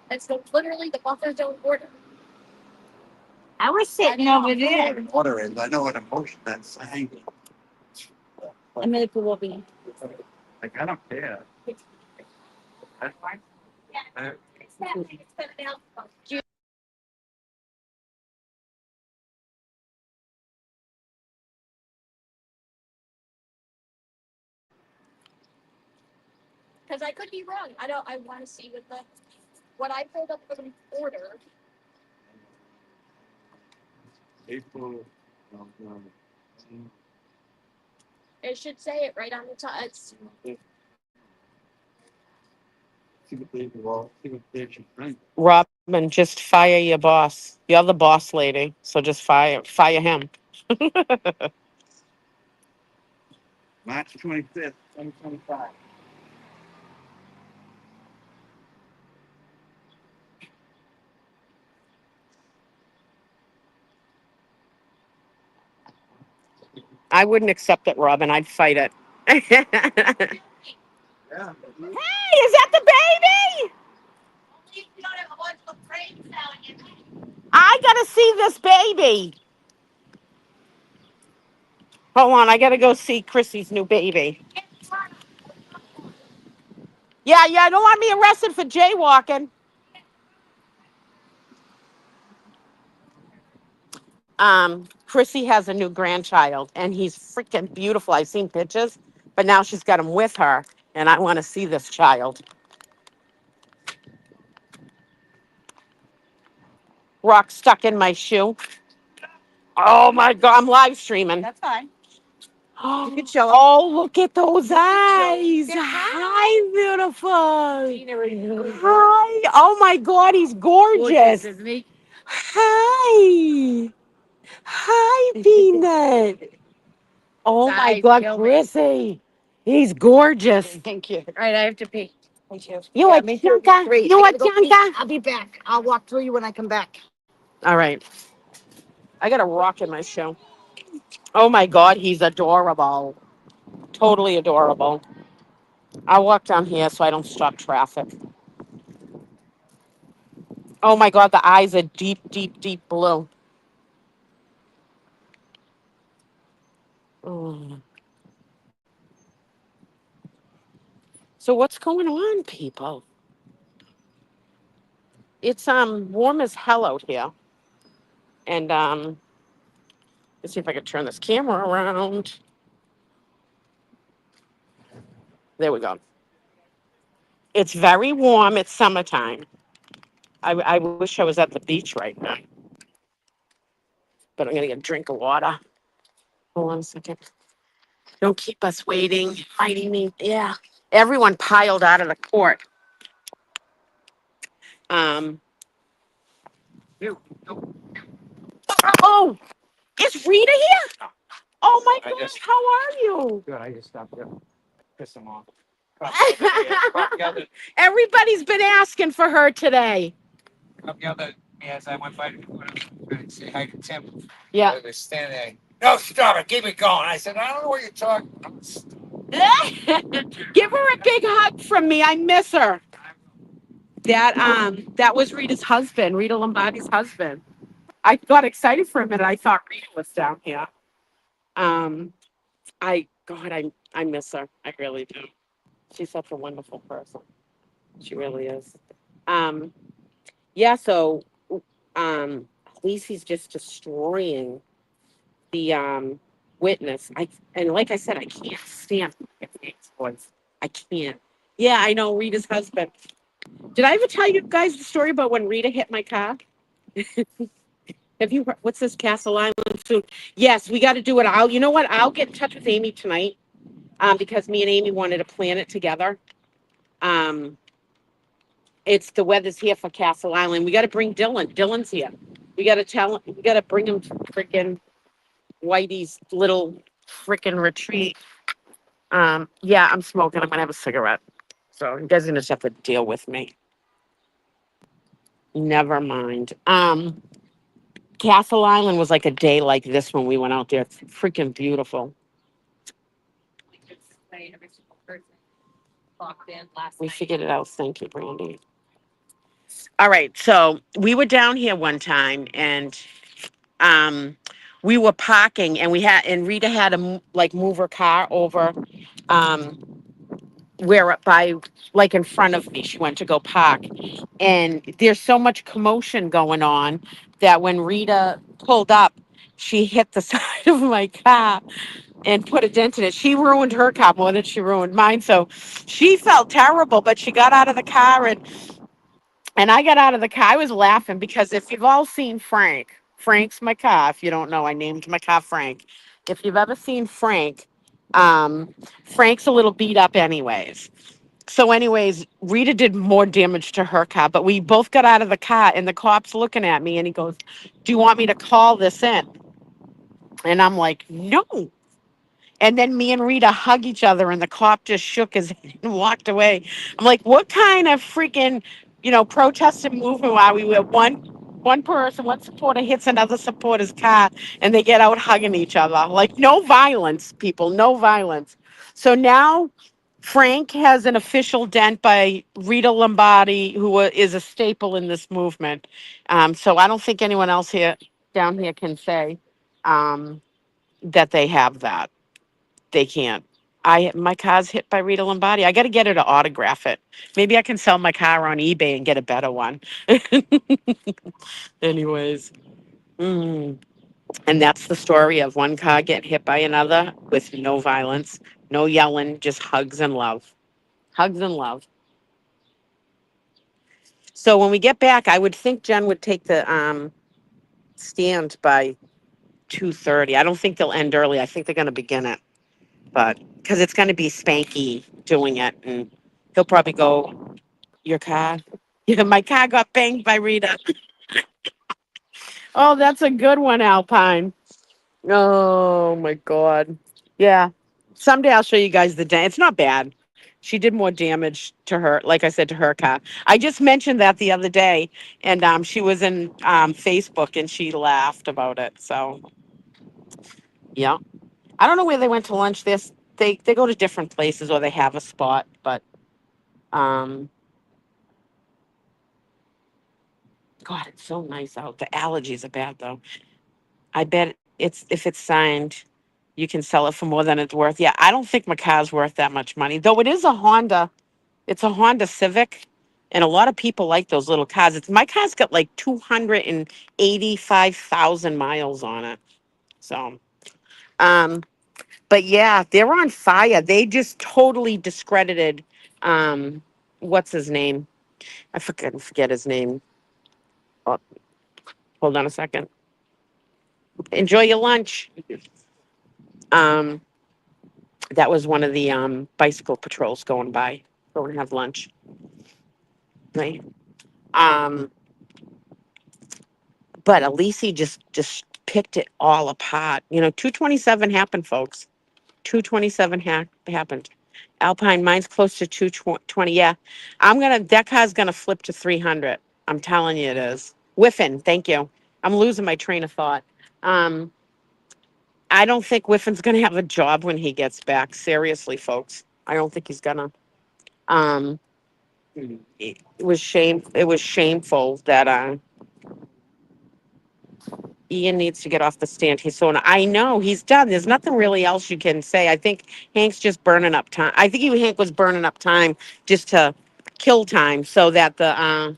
It's literally the buffer zone order. I was sitting over there. Water is, I know what emotion that's saying. I'm gonna go over here. Like, I don't care. That's fine. Cause I could be wrong, I wanna see what I pulled up for the order. April. It should say it right on the top, it's, See what they do all, see what they should bring. Robin, just fire your boss. You're the boss lady, so just fire him. March 25th, 2025. I wouldn't accept it, Robin. I'd fight it. Hey, is Yeah. that the baby? I gotta see this baby. Hold on, I gotta go see Chrissy's new baby. Yeah, don't want me arrested for jaywalking. Chrissy has a new grandchild, and he's freaking beautiful. I've seen pictures, but now she's got him with her, and I want to see this child. Rock stuck in my shoe. Oh my God, I'm live streaming. That's fine. You can show. Oh, look at those eyes. Hi, beautiful. Hi. Oh my God, he's gorgeous. Isn't he? Hi. Hi, Peanut. Oh my Hi, God, Gilby. Chrissy. He's gorgeous. Thank you. All right, I have to pee. Thank you. You Yeah, want me too. Chunka? Great. You I want gotta go pee. Chunka? I'll be back. I'll walk through you when I come back. All right. I got a rock in my shoe. Oh my God, he's adorable. Totally adorable. I'll walk down here so I don't stop traffic. Oh my God, the eyes are deep, deep, deep blue. Oh. So what's going on, people? It's warm as hell out here. And let's see if I can turn this camera around. There we go. It's very warm. It's summertime. I wish I was at the beach right now. But I'm gonna get a drink of water. Hold on a second. Don't keep us waiting. Fighting me. Yeah. Everyone piled out of the court. Um. Oh, is Rita here? Oh my gosh, how are you? Good, I just stopped there. Piss them off. Everybody's been asking for her today. Come yelled at me as I went by to say hi to Tim. Yeah. I was standing there. No, stop it. Keep it going. I said, I don't know what you're talking about. Give her a big hug from me. I miss her. That was Rita's husband, Rita Lombardi's husband. I got excited for a minute. I thought Rita was down here. I miss her. I really do. She's such a wonderful person. She really is. Um, yeah, so Lacey's just destroying the witness. And like I said, I can't stand Nate's voice. I can't. Yeah, I know Rita's husband. Did I ever tell you guys the story about when Rita hit my car? Have you heard, what's this, Castle Island soon? Yes, we got to do it. You know what? I'll get in touch with Amy tonight because me and Amy wanted to plan it together. It's the weather's here for Castle Island. We got to bring Dylan. Dylan's here. We got to bring him to freaking Whitey's little freaking retreat. Yeah, I'm smoking. I'm going to have a cigarette. So you guys are going to just have to deal with me. Never mind. Castle Island was like a day like this when we went out there. It's freaking beautiful. We figured it out. Thank you, Brandy. All right, so we were down here one time, and um, we were parking, and Rita had to like move her car over, um, where by like in front of me. She went to go park, and there's so much commotion going on that when Rita pulled up, she hit the side of my car and put a dent in it. She ruined her car more than she ruined mine. So she felt terrible, but she got out of the car, and I got out of the car. I was laughing because if you've all seen Frank's my car. If you don't know, I named my car Frank. If you've ever seen Frank, Frank's a little beat up anyways. So anyways, Rita did more damage to her car, but we both got out of the car, and the cop's looking at me, and he goes, "Do you want me to call this in?" And I'm like, "No." And then me and Rita hug each other, and the cop just shook his head and walked away. I'm like, what kind of freaking, protesting movement are we where one supporter hits another supporter's car and they get out hugging each other? Like, no violence, people, no violence. So now Frank has an official dent by Rita Lombardi, who is a staple in this movement. So I don't think anyone else down here can say that they have that. They can't. My car's hit by Rita Lombardi. I got to get her to autograph it. Maybe I can sell my car on eBay and get a better one. Anyways, mm. And that's the story of one car getting hit by another with no violence, no yelling, just hugs and love. Hugs and love. So when we get back, I would think Jen would take the stand by 2:30. I don't think they'll end early. I think they're going to begin it. But because it's going to be Spanky doing it, and he'll probably go, "Your car." Yeah, my car got banged by Rita. Oh, that's a good one, Alpine. Oh my God. Yeah. Someday I'll show you guys the dent. It's not bad. She did more damage to her, like I said, to her car. I just mentioned that the other day, and she was in Facebook, and she laughed about it. So yeah. I don't know where they went to lunch. They go to different places, or they have a spot, but um God, it's so nice out. The allergies are bad though. I bet it's if it's signed, you can sell it for more than it's worth. Yeah, I don't think my car's worth that much money. Though it is a Honda. It's a Honda Civic. And a lot of people like those little cars. My car's got like 285,000 miles on it. So um but yeah, they're on fire. They just totally discredited what's his name? I forget his name. Oh, hold on a second. Enjoy your lunch. Um, that was one of the bicycle patrols going by. Go and have lunch. Right. Um, but Elise just picked it all apart. 227 happened, folks. 227 happened. Alpine, mine's close to 220. Yeah. That car's gonna flip to 300. I'm telling you it is. Whiffen, thank you. I'm losing my train of thought. Um, I don't think Whiffen's gonna have a job when he gets back. Seriously, folks. I don't think he's gonna. Um, it was shameful that Ian needs to get off the stand. I know he's done. There's nothing really else you can say. I think Hank's just burning up time. I think Hank was burning up time just to kill time so that the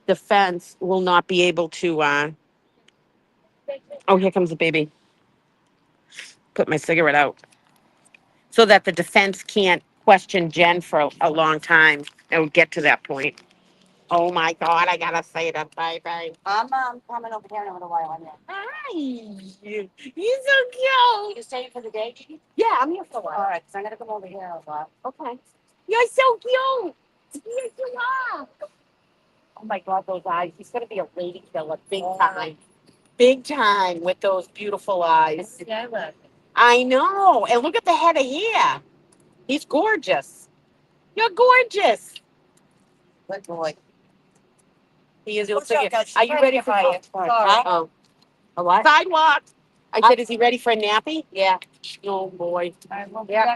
defense will not be able to oh, here comes the baby. Put my cigarette out. So that the defense can't question Jen for a long time and get to that point. Oh my God, I gotta say that. Bye bye. I'm coming over here in a little while. I'm Hi. You're so cute. You staying for the day? Yeah, I'm here for a while. All right, so I'm gonna come over here a lot. Okay. You're so cute. Yes, you are. Oh my God, those eyes. He's gonna be a lady killer, big time. Big time with those beautiful eyes. Yeah, look. I know. And look at the head of hair. He's gorgeous. You're gorgeous. Good boy. He is. He looks What's up, like guys? Are you ready for Sorry. Huh? Oh, a what? Sidewalk. I said, is he ready for a nappy? Yeah. Oh boy. Yeah.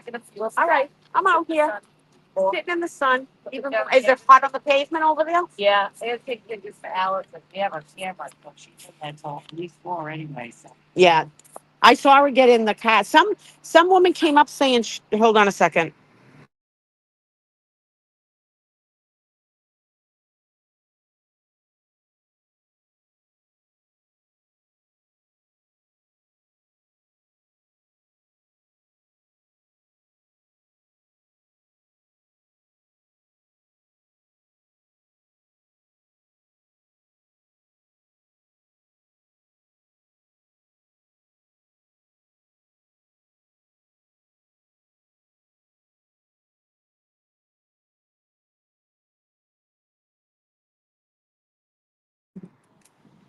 All right. I'm out here sitting in the sun. Is it hot on the pavement over there? Yeah, it'll take pictures for Alice if we have a camera, so she said that's all, at least 4 anyway, so. Yeah. I saw her get in the car. Some woman came up saying, hold on a second.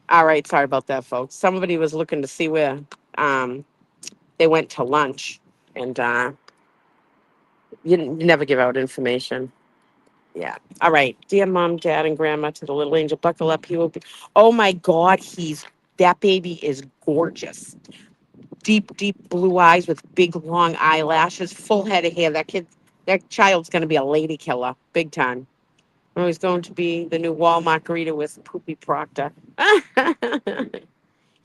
All right, sorry about that, folks. Somebody was looking to see where um, they went to lunch, and you never give out information. Yeah. All right, dear mom, dad, and grandma, to the little angel, buckle up. He will be. Oh my God, that baby is gorgeous. Deep, deep blue eyes with big long eyelashes, full head of hair. That child's going to be a lady killer, big time. Oh, he's going to be the new Walmart greeter with Poopy Proctor.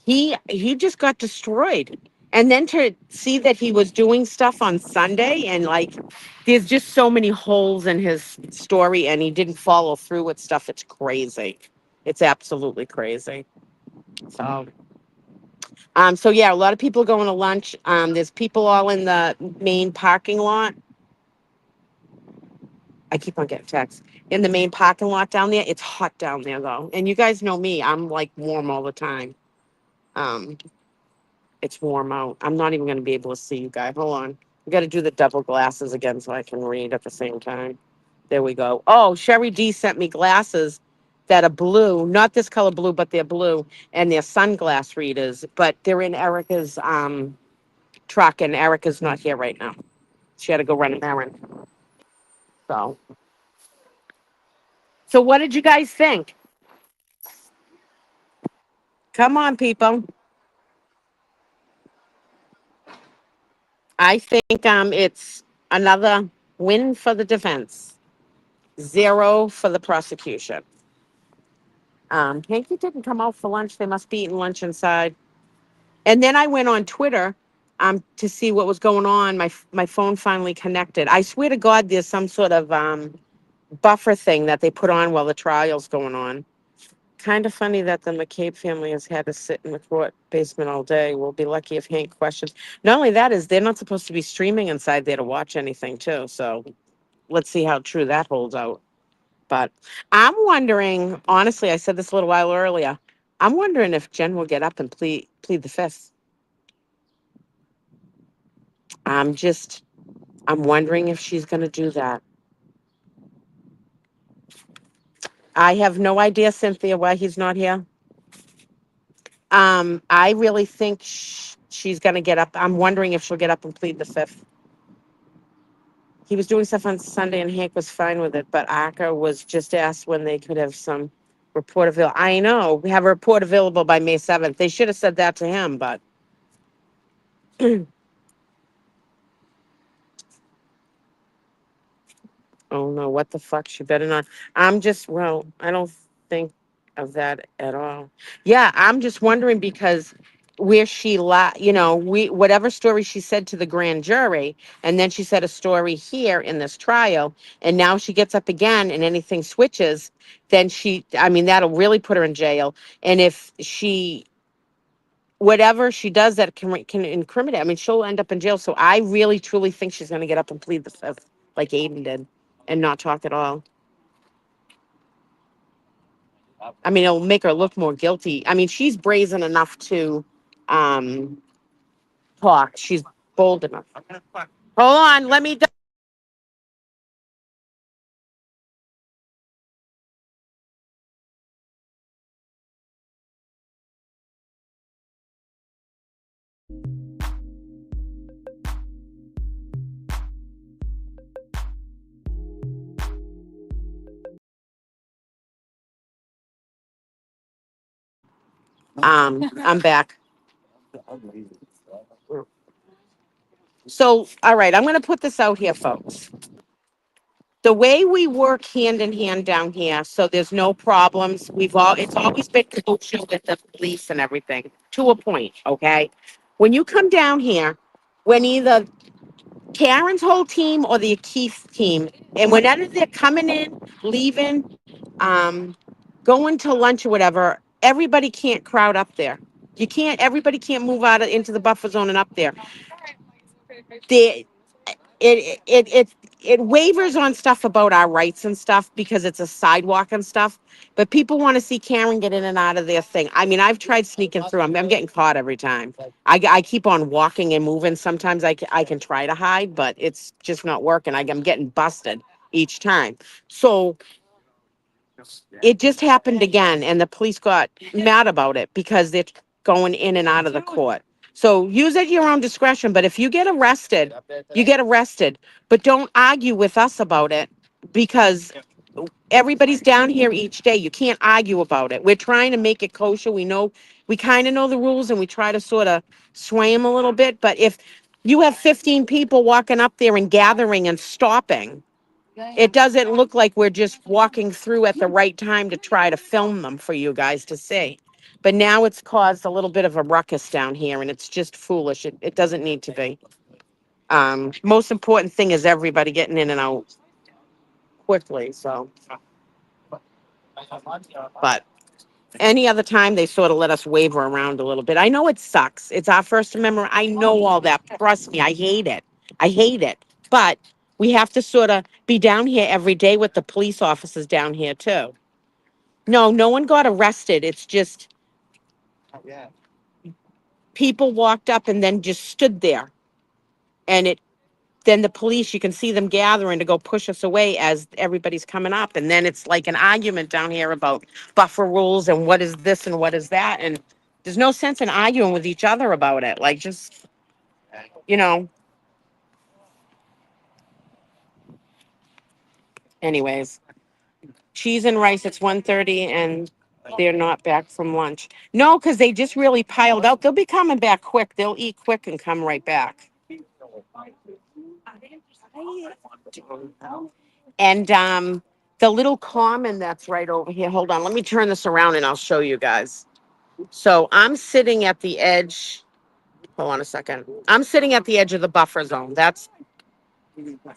He just got destroyed. And then to see that he was doing stuff on Sunday and like there's just so many holes in his story and he didn't follow through with stuff. It's crazy. It's absolutely crazy. So yeah, a lot of people going to lunch. There's people all in the main parking lot. I keep on getting texts. In the main parking lot down there. It's hot down there though. And you guys know me. I'm like warm all the time. Um, It's warm out. I'm not even going to be able to see you guys. Hold on. I got to do the double glasses again so I can read at the same time. There we go. Oh, Sherry D sent me glasses that are blue, not this color blue, but they're blue, and they're sunglass readers. But they're in Erica's truck, and Erica's not here right now. She had to go run an errand. So, so what did you guys think? Come on, people. I think it's another win for the defense, 0 for the prosecution. Hanky didn't come out for lunch. They must be eating lunch inside. And then I went on Twitter to see what was going on. My phone finally connected. I swear to God, there's some sort of buffer thing that they put on while the trial's going on. Kind of funny that the McCabe family has had to sit in the court basement all day. We'll be lucky if Hank questions. Not only that is they're not supposed to be streaming inside there to watch anything too. So let's see how true that holds out. But I'm wondering, honestly, I said this a little while earlier. I'm wondering if Jen will get up and plead the fifth. I'm wondering if she's going to do that. I have no idea, Cynthia, why he's not here. I really think she's going to get up. I'm wondering if she'll get up and plead the fifth. He was doing stuff on Sunday and Hank was fine with it, but Aka was just asked when they could have some report available. I know, we have a report available by May 7th. They should have said that to him, but oh no, what the fuck? She better not. Well, I don't think of that at all. Yeah, I'm just wondering because where whatever story she said to the grand jury, and then she said a story here in this trial, and now she gets up again and anything switches, then that'll really put her in jail. And if whatever she does that can incriminate, she'll end up in jail. So I really truly think she's going to get up and plead the fifth, like Aiden did, and not talk at all. It'll make her look more guilty. She's brazen enough to um talk. She's bold enough. Hold on, let me I'm back. So, all right, I'm going to put this out here, folks. The way we work hand in hand down here, so there's no problems. It's always been kosher with the police and everything to a point, okay? When you come down here, when either Karen's whole team or the Keith team, and whenever they're coming in, leaving, going to lunch or whatever, everybody can't crowd up there. Everybody can't move into the buffer zone and up there. They, it wavers on stuff about our rights and stuff because it's a sidewalk and stuff. But people want to see Karen get in and out of their thing. I mean, I've tried sneaking through. I'm getting caught every time. I keep on walking and moving. Sometimes I can try to hide, but it's just not working. I'm getting busted each time. So it just happened again, and the police got mad about it because they're going in and out of the court. So use at your own discretion, but if you get arrested, you get arrested. But don't argue with us about it because everybody's down here each day. You can't argue about it. We're trying to make it kosher. We kind of know the rules and we try to sort of sway them a little bit. But if you have 15 people walking up there and gathering and stopping, it doesn't look like we're just walking through at the right time to try to film them for you guys to see. But now it's caused a little bit of a ruckus down here and it's just foolish. It doesn't need to be. Most important thing is everybody getting in and out quickly. So, but any other time they sort of let us waver around a little bit. I know it sucks. It's our First Amendment. I know all that. Trust me, I hate it. I hate it. But we have to sort of be down here every day with the police officers down here too. No one got arrested. It's just people walked up and then just stood there. And then the police, you can see them gathering to go push us away as everybody's coming up. And then it's like an argument down here about buffer rules and what is this and what is that. And there's no sense in arguing with each other about it. Like just, you know, anyways, cheese and rice, it's 1:30 and they're not back from lunch. No, because they just really piled out. They'll be coming back quick. They'll eat quick and come right back. And the little common that's right over here. Hold on, let me turn this around and I'll show you guys. So I'm sitting at the edge. Hold on a second. I'm sitting at the edge of the buffer zone. Hold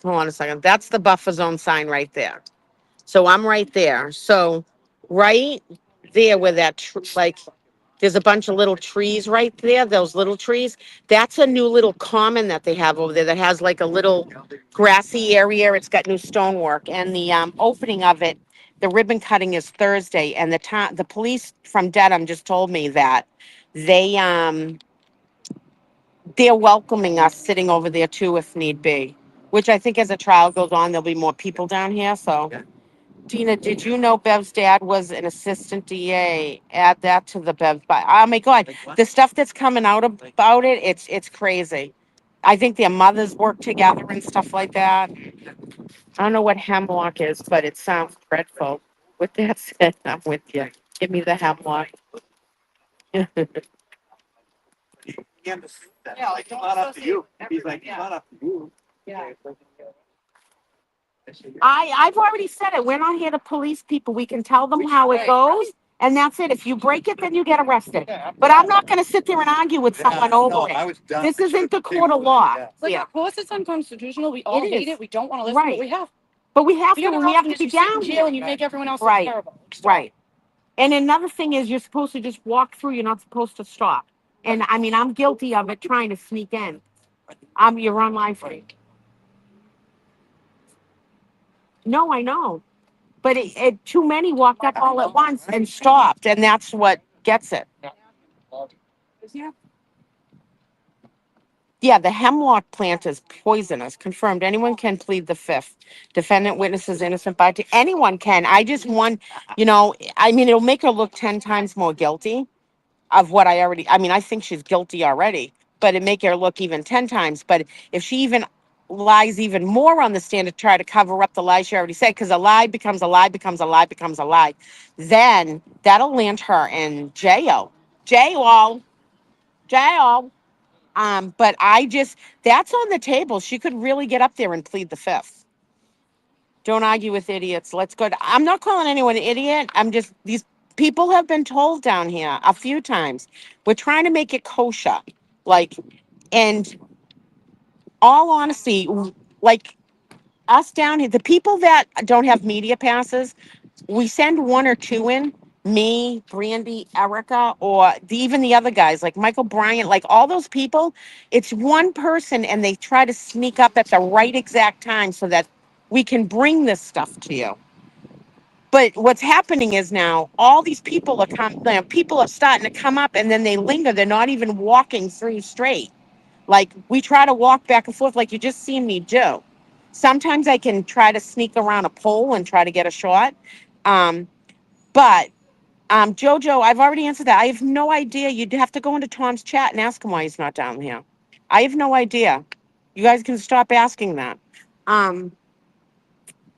on a second. That's the buffer zone sign right there. So I'm right there. So right there where there's a bunch of little trees right there, those little trees. That's a new little common that they have over there that has like a little grassy area. It's got new stonework. And the opening of it, the ribbon cutting is Thursday. And the police from Dedham just told me that they're welcoming us sitting over there too if need be. Which I think as a trial goes on, there'll be more people down here. So Tina, did you know Bev's dad was an assistant DA? Add that to the Bev. Oh my God, the stuff that's coming out about it, it's crazy. I think their mothers work together and stuff like that. I don't know what hemlock is, but it sounds dreadful. With that said, I'm with you. Give me the hemlock. Yeah, like, it's not up to you. He's like, it's not up to you. I've already said it. We're not here to police people. We can tell them how it goes, and that's it. If you break it, then you get arrested. But I'm not going to sit there and argue with someone over it. This isn't the court of law. Like, of course, it's unconstitutional. We all It hate is. it. We don't want to listen, but we have. But we have to. The other We have option to is be you sit in down jail here. and you make everyone else look Right. terrible. Stop. Right. And another thing is, you're supposed to just walk through. You're not supposed to stop. And I mean, I'm guilty of it trying to sneak in. You're on live stream. No, I know. But too many walked up all at once and stopped, and that's what gets it. Yeah, the hemlock plant is poisonous. Confirmed. Anyone can plead the fifth. Defendant witnesses innocent by anyone can. I just want, I mean, it'll make her look 10 times more guilty of what I think she's guilty already, but it make her look even 10 times. But if she even lies even more on the stand to try to cover up the lie she already said, because a lie becomes a lie becomes a lie becomes a lie, then that'll land her in jail. J-Wall, J-Wall. But that's on the table. She could really get up there and plead the fifth. Don't argue with idiots. Let's go. I'm not calling anyone an idiot. These people have been told down here a few times. We're trying to make it kosher. Like, and all honesty, like us down here, the people that don't have media passes, we send one or two in. Me, Brandy, Erica, or even the other guys like Michael Bryant, like all those people. It's one person, and they try to sneak up at the right exact time so that we can bring this stuff to you. But what's happening is now all these people are starting to come up, and then they linger. They're not even walking through straight. Like we try to walk back and forth, like you just seen me do. Sometimes I can try to sneak around a pole and try to get a shot. Um, but Jojo, I've already answered that. I have no idea. You'd have to go into Tom's chat and ask him why he's not down here. I have no idea. You guys can stop asking that. Um,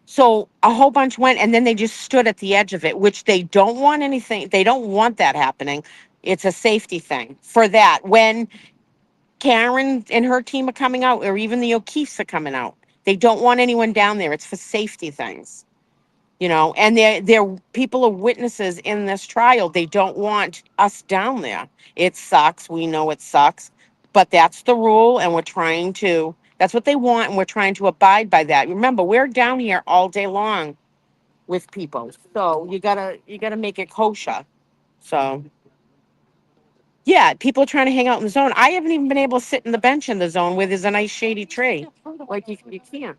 so a whole bunch went, and then they just stood at the edge of it, which they don't want anything. They don't want that happening. It's a safety thing for that. When Karen and her team are coming out, or even the O'Keefes are coming out, they don't want anyone down there. It's for safety things. And they're people are witnesses in this trial. They don't want us down there. It sucks. We know it sucks, but that's the rule, and that's what they want, and we're trying to abide by that. Remember, we're down here all day long with people, so you gotta make it kosher. So yeah, people are trying to hang out in the zone. I haven't even been able to sit in the bench in the zone where there's a nice shady tree. Like you can't.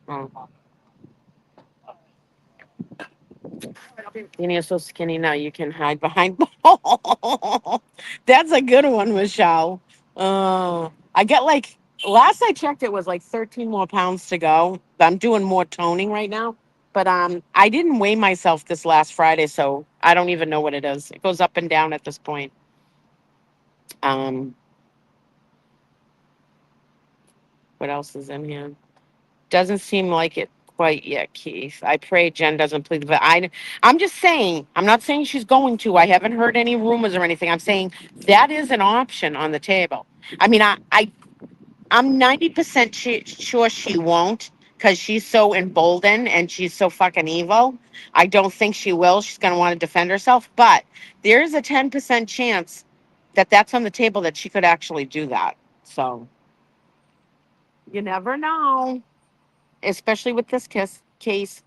Oh. You're so skinny now you can hide behind. That's a good one, Michelle. I get like last I checked, it was like 13 more pounds to go. I'm doing more toning right now, but I didn't weigh myself this last Friday, so I don't even know what it is. It goes up and down at this point. Um, what else is in here? Doesn't seem like it quite yet, Keith. I pray Jen doesn't plead, but I'm just saying, I'm not saying she's going to. I haven't heard any rumors or anything. I'm saying that is an option on the table. I mean, I'm 90% sure she won't because she's so emboldened and she's so fucking evil. I don't think she will. She's going to want to defend herself, but there is a 10% chance that that's on the table that she could actually do that. So you never know, especially with this case.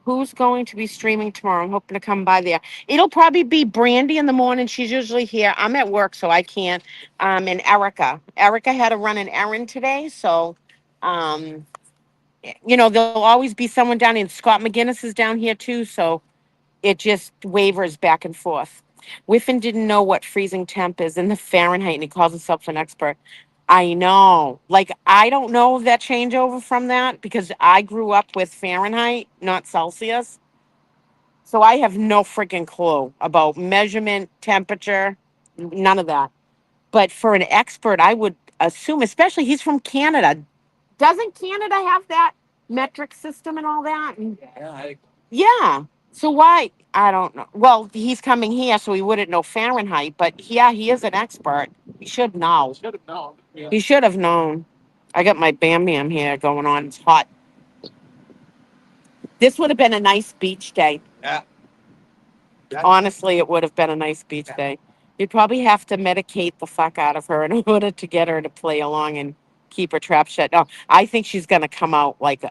Who's going to be streaming tomorrow? I'm hoping to come by there. It'll probably be Brandy in the morning. She's usually here. I'm at work, so I can't. And Erica. Erica had to run an errand today, so um, there'll always be someone down here. And Scott McGinnis is down here too, so it just wavers back and forth. Whiffen didn't know what freezing temp is in the Fahrenheit, and he calls himself an expert. I know. Like, I don't know that changeover from that because I grew up with Fahrenheit, not Celsius. So I have no freaking clue about measurement, temperature, none of that. But for an expert, I would assume, especially he's from Canada. Doesn't Canada have that metric system and all that? Yeah. So why? I don't know. Well, he's coming here, so he wouldn't know Fahrenheit. But yeah, he is an expert. He should know. Should have known. Yeah. He should have known. I got my Bam Bam here going on. It's hot. This would have been a nice beach day. Yeah. Honestly, it would have been a nice beach day. You'd probably have to medicate the fuck out of her in order to get her to play along and keep her trap shut. No, I think she's gonna come out like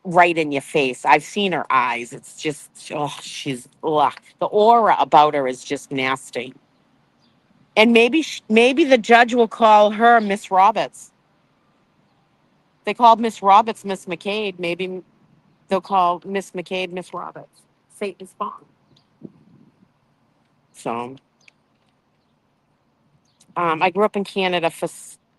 right in your face. I've seen her eyes. It's just, ugh. The aura about her is just nasty. And maybe the judge will call her Miss Roberts. They called Miss Roberts Miss McCabe. Maybe they'll call Miss McCabe Miss Roberts. Satan's spawn. So, I grew up in Canada for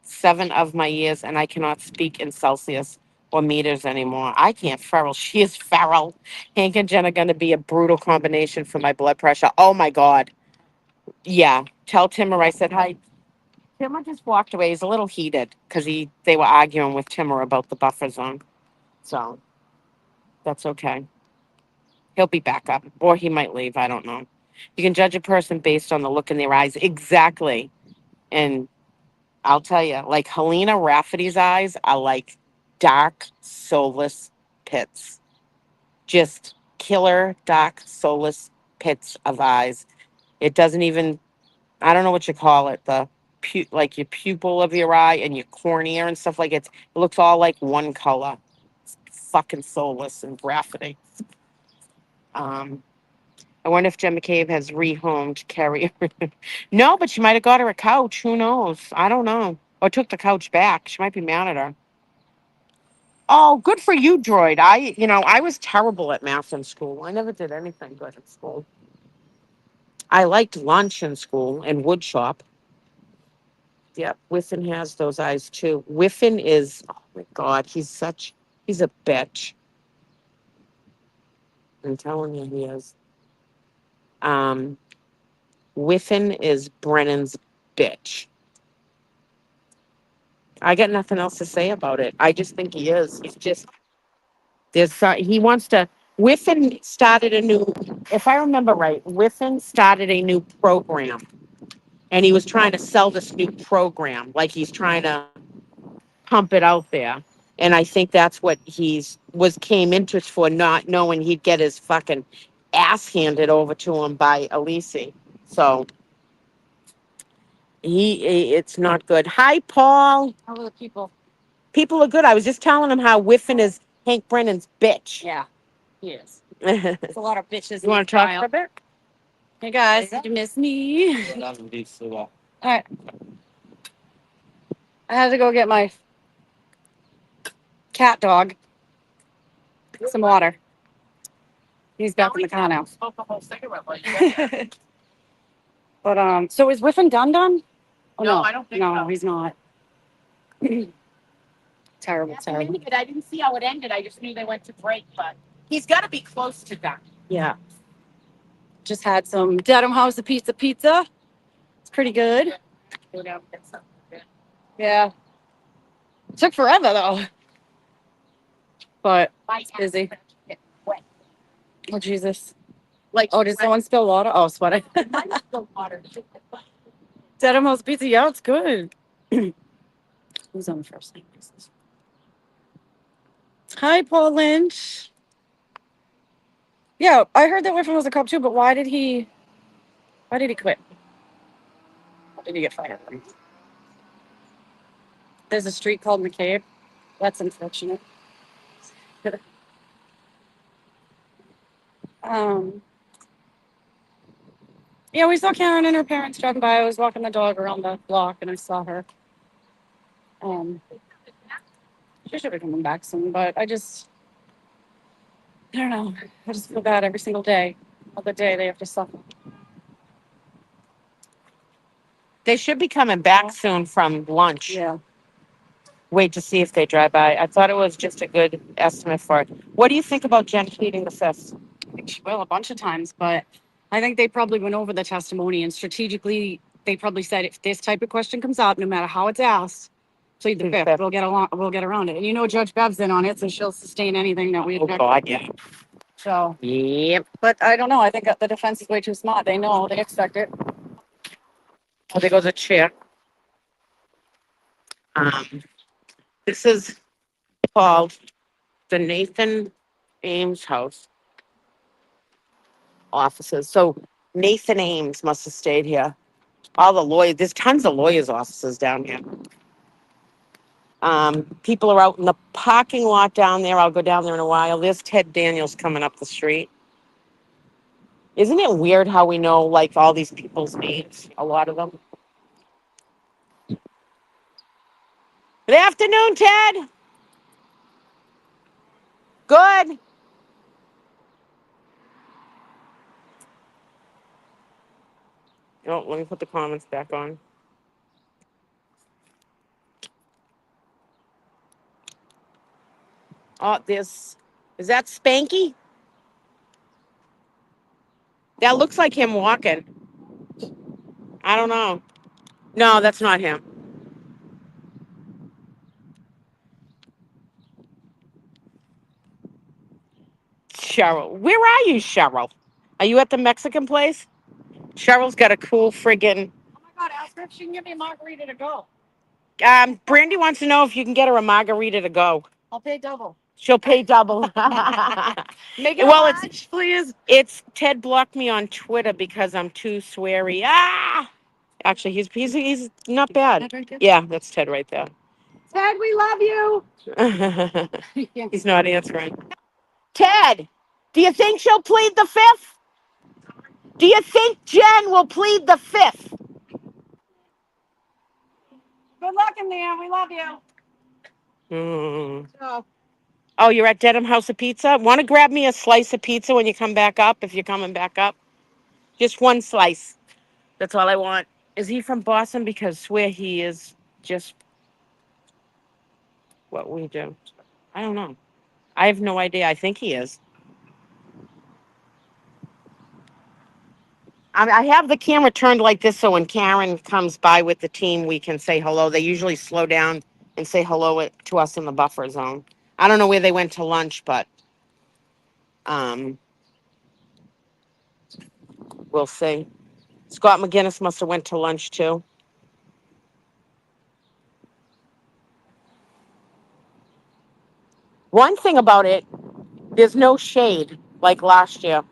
7 of my years, and I cannot speak in Celsius or meters anymore. I can't feral. She is feral. Hank and Jen are going to be a brutal combination for my blood pressure. Oh my God. Yeah. Tell Timmer I said hi. Timmer just walked away. He's a little heated because they were arguing with Timmer about the buffer zone. So that's okay. He'll be back up, or he might leave. I don't know. You can judge a person based on the look in their eyes. Exactly. And I'll tell you, like Helena Rafferty's eyes are like dark, soulless pits. Just killer, dark, soulless pits of eyes. It doesn't even, I don't know what you call it, like your pupil of your eye and your cornea and stuff like it looks all like one color. It's fucking soulless and Rafferty. I wonder if Jen McCabe has rehomed Carrie. No, but she might have got her a couch. Who knows? I don't know. Or took the couch back. She might be mad at her. Oh, good for you, Droid. I was terrible at math in school. I never did anything good in school. I liked lunch in school and wood shop. Yep, Whiffen has those eyes too. Whiffen is, oh my God, he's a bitch. I'm telling you, he is. Um, Whiffen is Brennan's bitch. I got nothing else to say about it. I just think he is. He's just he wants to. Whiffen started a new, if I remember right, Whiffen started a new program, and he was trying to sell this new program, like he's trying to pump it out there. And I think that's what came into it for, not knowing he'd get his fucking ass handed over to him by Elise. So it's not good. Hi, Paul. How are the people? People are good. I was just telling him how Whiffen is Hank Brennan's bitch. Yeah, he is. You There's a lot of bitches. want to talk for a bit? Hey guys, did you miss me? All right. I had to go get my cat dog some water. He's back in the car now. But so is Whiffen done? Oh, No, I don't think no, so. he's not. Terrible, terrible. I didn't see how it ended. I just knew they went to break, but he's got to be close to that. Yeah. Just had some Dedham House of pizza. It's pretty good. Yeah. Took forever though. But it's busy. Oh Jesus. Oh, did someone spill water? Oh, sweating. Dedham House pizza. Yeah, it's good. Who's on the first name? Hi, Paul Lynch. Yeah, I heard that Whiffen was a cop too, but why did he quit? Why did he get fired? There's a street called McCabe. That's unfortunate. um, yeah, we saw Karen and her parents driving by. I was walking the dog around the block and I saw her. She should be coming back soon, but I don't know. I just feel bad every single day of the day they have to suffer. They should be coming back soon from lunch. Yeah. Wait to see if they drive by. I thought it was just a good estimate for it. What do you think about Jen pleading the fifth? I think she will a bunch of times, but I think they probably went over the testimony and strategically they probably said if this type of question comes up, no matter how it's asked, plead the fifth. We'll get around it. And you know Judge Bev's in on it, so she'll sustain anything that we Oh object. God, yeah. So Yep. but I don't know. I think the defense is way too smart. They know, they expect it. Oh, there goes a chair. This is called the Nathan Ames House offices. So Nathan Ames must have stayed here. All the lawyers, there's tons of lawyers' offices down here. People are out in the parking lot down there. I'll go down there in a while. There's Ted Daniels coming up the street. Isn't it weird how we know like all these people's names? A lot of them. Good afternoon, Ted. Good. Oh, let me put the comments back on. Oh, is that Spanky? That looks like him walking. I don't know. No, that's not him. Cheryl. Where are you, Cheryl? Are you at the Mexican place? Cheryl's got a cool friggin'. Oh my God, ask her if she can give me a margarita to go. Brandy wants to know if you can get her a margarita to go. I'll pay double. She'll pay double. Make it Well, a it's large, please. it's Ted blocked me on Twitter because I'm too sweary. Ah, actually, he's not bad. Ted right there? Yeah, that's Ted right there. Ted, we love you. He's not answering. Ted, do you think she'll plead the fifth? Do you think Jen will plead the fifth? Good luck in there. We love you. Oh. Oh, you're at Dedham House of Pizza? Want to grab me a slice of pizza when you come back up, if you're coming back up? Just one slice. That's all I want. Is he from Boston? Because swear he is just what we do. I don't know. I have no idea. I think he is. I have the camera turned like this so when Karen comes by with the team, we can say hello. They usually slow down and say hello to us in the buffer zone. I don't know where they went to lunch, but um, we'll see. Scott McGinnis must have went to lunch too. One thing about it, there's no shade like last year.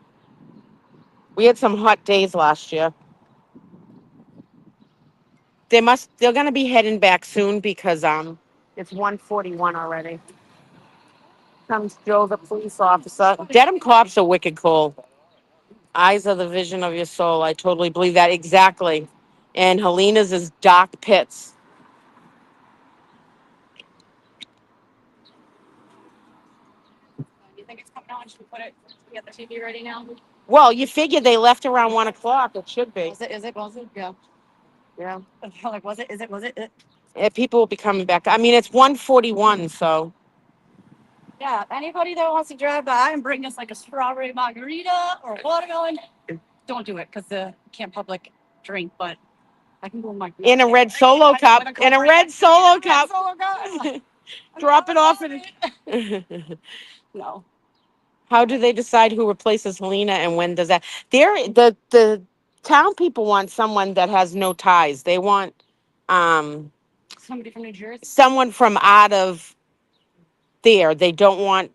We had some hot days last year. They're gonna be heading back soon because it's 1:41 already. Comes Joe, the police officer. Dedham cops are wicked cool. Eyes are the vision of your soul. I totally believe that exactly. And Helena's is dark pits. You think it's coming on? Should we put it? We got the TV ready now. Well, you figure they left around 1 o'clock. It should be. Was it? Is it? Was it? Yeah. Yeah. Like, was it? Is it? Was it? People will be coming back. I mean, it's 1:41, so. Yeah. Anybody that wants to drive by and bring us like a strawberry margarita or watermelon, don't do it because the can't public drink. But I can go with my In a red solo cup. In a red solo cup. Drop it off in. No. How do they decide who replaces Helena and when does that? The town people want someone that has no ties. They want Somebody from New Jersey. someone from out of there. They don't want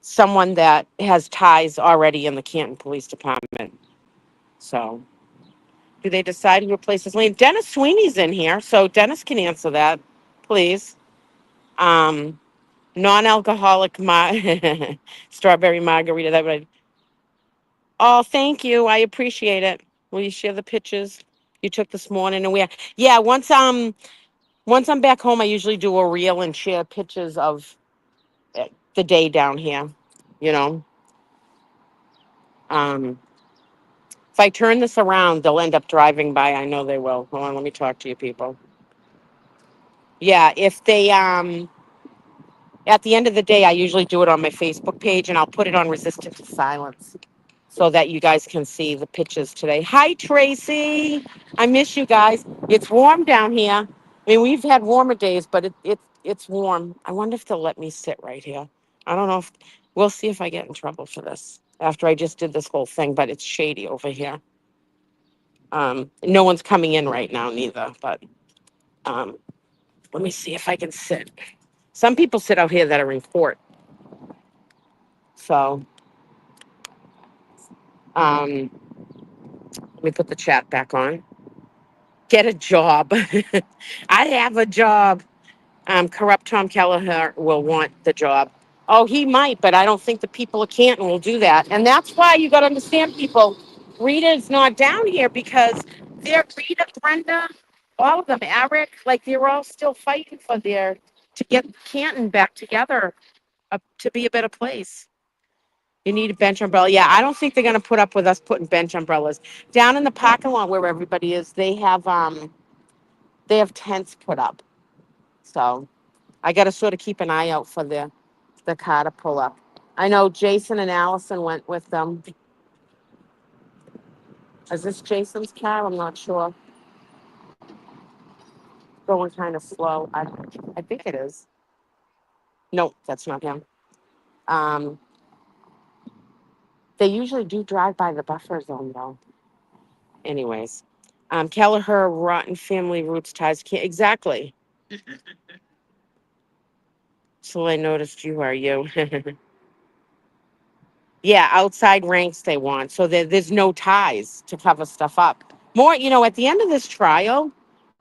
someone that has ties already in the Canton Police Department. So, do they decide who replaces Helena? Dennis Sweeney's in here, so Dennis can answer that, please. Non-alcoholic strawberry margarita. That would. Oh, thank you. I appreciate it. Will you share the pictures you took this morning? And yeah, once I'm back home, I usually do a reel and share pictures of the day down here. You know, if I turn this around, they'll end up driving by. I know they will. Hold on, let me talk to you people. Yeah, if they at the end of the day, I usually do it on my Facebook page, and I'll put it on Resistant to Silence, so that you guys can see the pictures today. Hi, Tracy. I miss you guys. It's warm down here. I mean, we've had warmer days, but it's warm. I wonder if they'll let me sit right here. I don't know if we'll see if I get in trouble for this after I just did this whole thing, but it's shady over here. No one's coming in right now, neither, but let me see if I can sit. Some people sit out here that are in court. So, let me put the chat back on. Get a job. I have a job. Corrupt Tom Kelleher will want the job. Oh, he might, but I don't think the people of Canton will do that. And that's why you got to understand, people. Rita's not down here because they're Rita, Brenda, all of them, Eric, like they're all still fighting for to get Canton back together to be a better place. You need a bench umbrella. Yeah, I don't think they're going to put up with us putting bench umbrellas down in the parking lot where everybody is. They have tents put up. So I got to sort of keep an eye out for the car to pull up. I know Jason and Allison went with them. Is this Jason's car? I'm not sure. Going kind of slow. I think it is. No, that's not him. They usually do drive by the buffer zone though. Anyways, Kelleher, rotten family roots ties. Can't, exactly. So I noticed you are you. Yeah, outside ranks they want. So there's no ties to cover stuff up. More, at the end of this trial,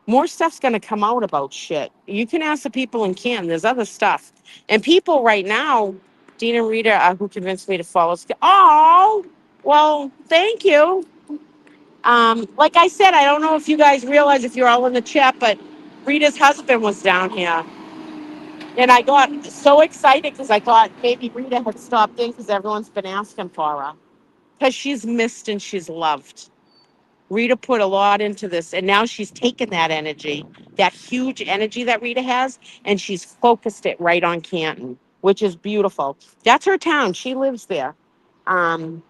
more stuff's going to come out about shit. You can ask the people in Canton. There's other stuff. And people right now, Dean and Rita, who convinced me to follow. Oh, well, thank you. Like I said, I don't know if you guys realize if you're all in the chat, but Rita's husband was down here. And I got so excited because I thought maybe Rita had stopped in because everyone's been asking for her. Because she's missed and she's loved. Rita put a lot into this, and now she's taken that energy, that huge energy that Rita has, and she's focused it right on Canton, which is beautiful. That's her town. She lives there. And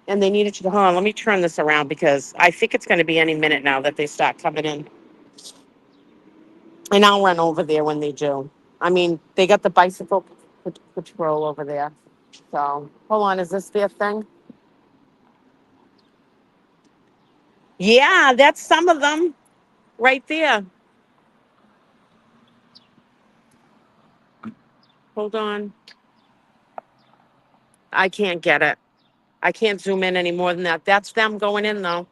they needed to go, hold on, let me turn this around because I think it's going to be any minute now that they start coming in. And I'll run over there when they do. I mean, they got the bicycle patrol over there. So, hold on, is this their thing? Yeah, that's some of them right there. Hold on. I can't get it. I can't zoom in any more than that. That's them going in, though.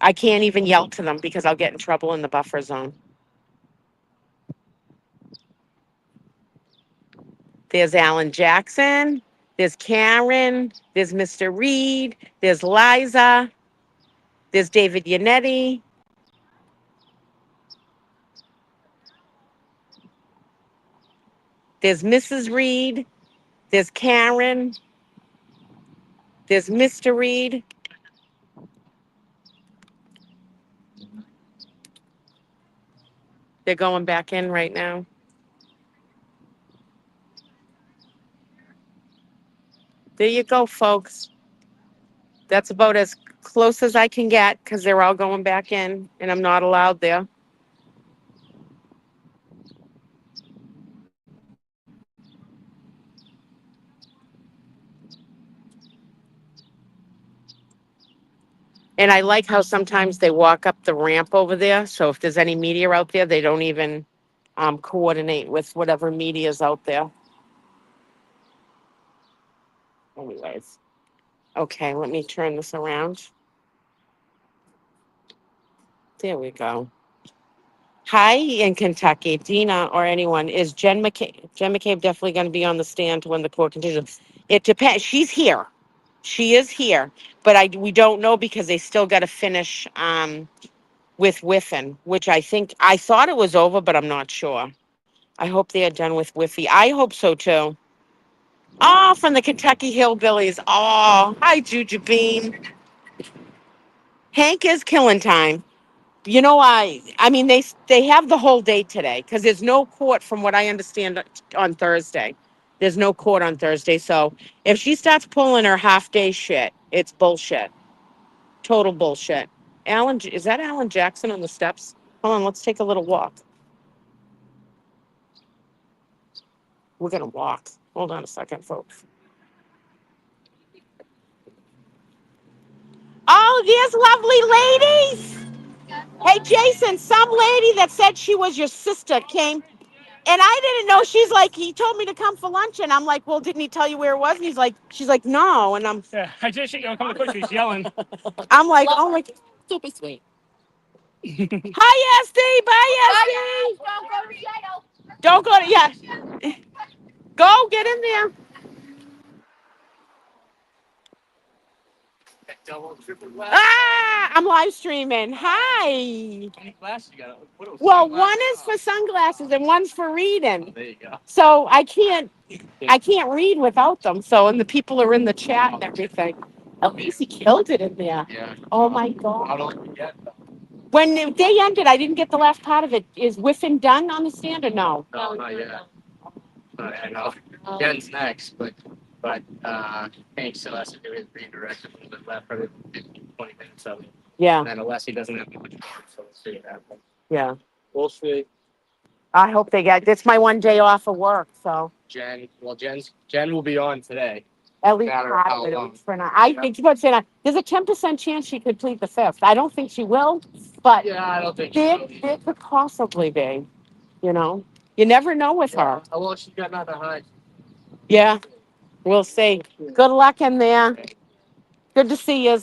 I can't even yell to them because I'll get in trouble in the buffer zone. There's Alan Jackson. There's Karen. There's Mr. Reed. There's Liza. There's David Yannetti. There's Mrs. Reed. There's Karen. There's Mr. Reed. They're going back in right now. There you go, folks. That's about as close as I can get because they're all going back in and I'm not allowed there. And I like how sometimes they walk up the ramp over there. So if there's any media out there, they don't even coordinate with whatever media's out there. Anyways. Okay, let me turn this around. There we go. Hi in Kentucky, Dina or anyone. Is Jen McCabe? Jen McCabe definitely going to be on the stand when the court continues. It depends. She's here. She is here, but we don't know because they still got to finish with Whiffen, which I thought it was over, but I'm not sure. I hope they are done with Whiffy. I hope so too. Oh, from the Kentucky Hillbillies. Oh, hi, Juju Bean. Hank is killing time. I mean, they have the whole day today because there's no court, from what I understand, on Thursday. There's no court on Thursday. So if she starts pulling her half day shit, it's bullshit. Total bullshit. Is that Alan Jackson on the steps? Hold on, let's take a little walk. We're going to walk. Hold on a second, folks. Oh, there's lovely ladies. Hey, Jason, some lady that said she was your sister came, and I didn't know. She's like, he told me to come for lunch, and I'm like, well, didn't he tell you where it was? And she's like, no, and yeah, I just come to push. She's yelling. I'm like, oh my, super sweet. Hi, Esty. Bye, Esty. Don't go to yeah. Go get in there. I'm live streaming. Hi. Well, one is for sunglasses and one's for reading. There you go. So I can't read without them. So, and the people are in the chat and everything. At least he killed it in there. Yeah. Oh my God. When they ended, I didn't get the last part of it. Is Whiffen done on the stand or no? No, not yet. I know. Jen's next, but Hank still has to do his redirect a little bit left for the 20 minutes of it. Yeah. And then unless he doesn't have much more, so we'll see what happens. Yeah. We'll see. I hope they get. It's my one day off of work, so Jen will be on today. At least Matter part how of it long. for now. I think about saying there's a 10% chance she could plead the fifth. I don't think she will, but Yeah, I don't think there could possibly be. You know, you never know with her. How long she got nothing to hide? Yeah, we'll see. Good luck in there. Good to see you.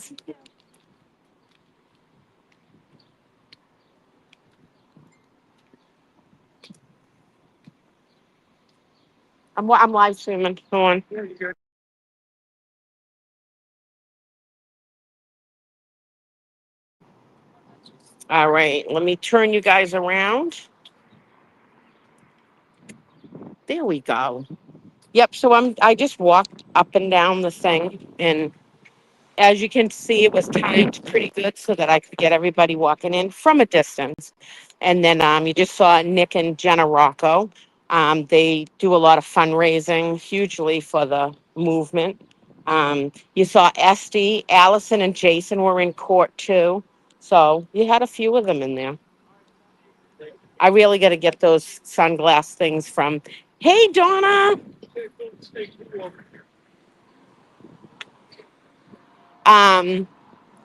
I'm live streaming. Hold on. All right, let me turn you guys around. There we go. Yep. So I just walked up and down the thing, and as you can see, it was timed pretty good so that I could get everybody walking in from a distance. And then you just saw Nick and Jenna Rocco. They do a lot of fundraising, hugely for the movement. You saw Esty, Allison, and Jason were in court too. So you had a few of them in there. I really got to get those sunglass things from. Hey, Donna.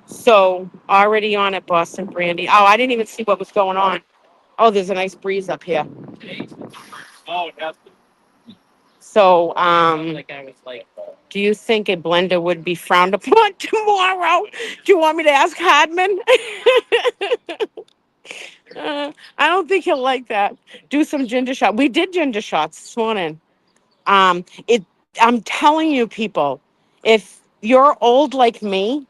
So already on at Boston Brandy. Oh, I didn't even see what was going on. Oh, there's a nice breeze up here. Oh, that's So, like I was like. do you think a blender would be frowned upon tomorrow? Do you want me to ask Hardman? I don't think he'll like that. Do some ginger shot. We did ginger shots this morning. It. I'm telling you, people, if you're old like me,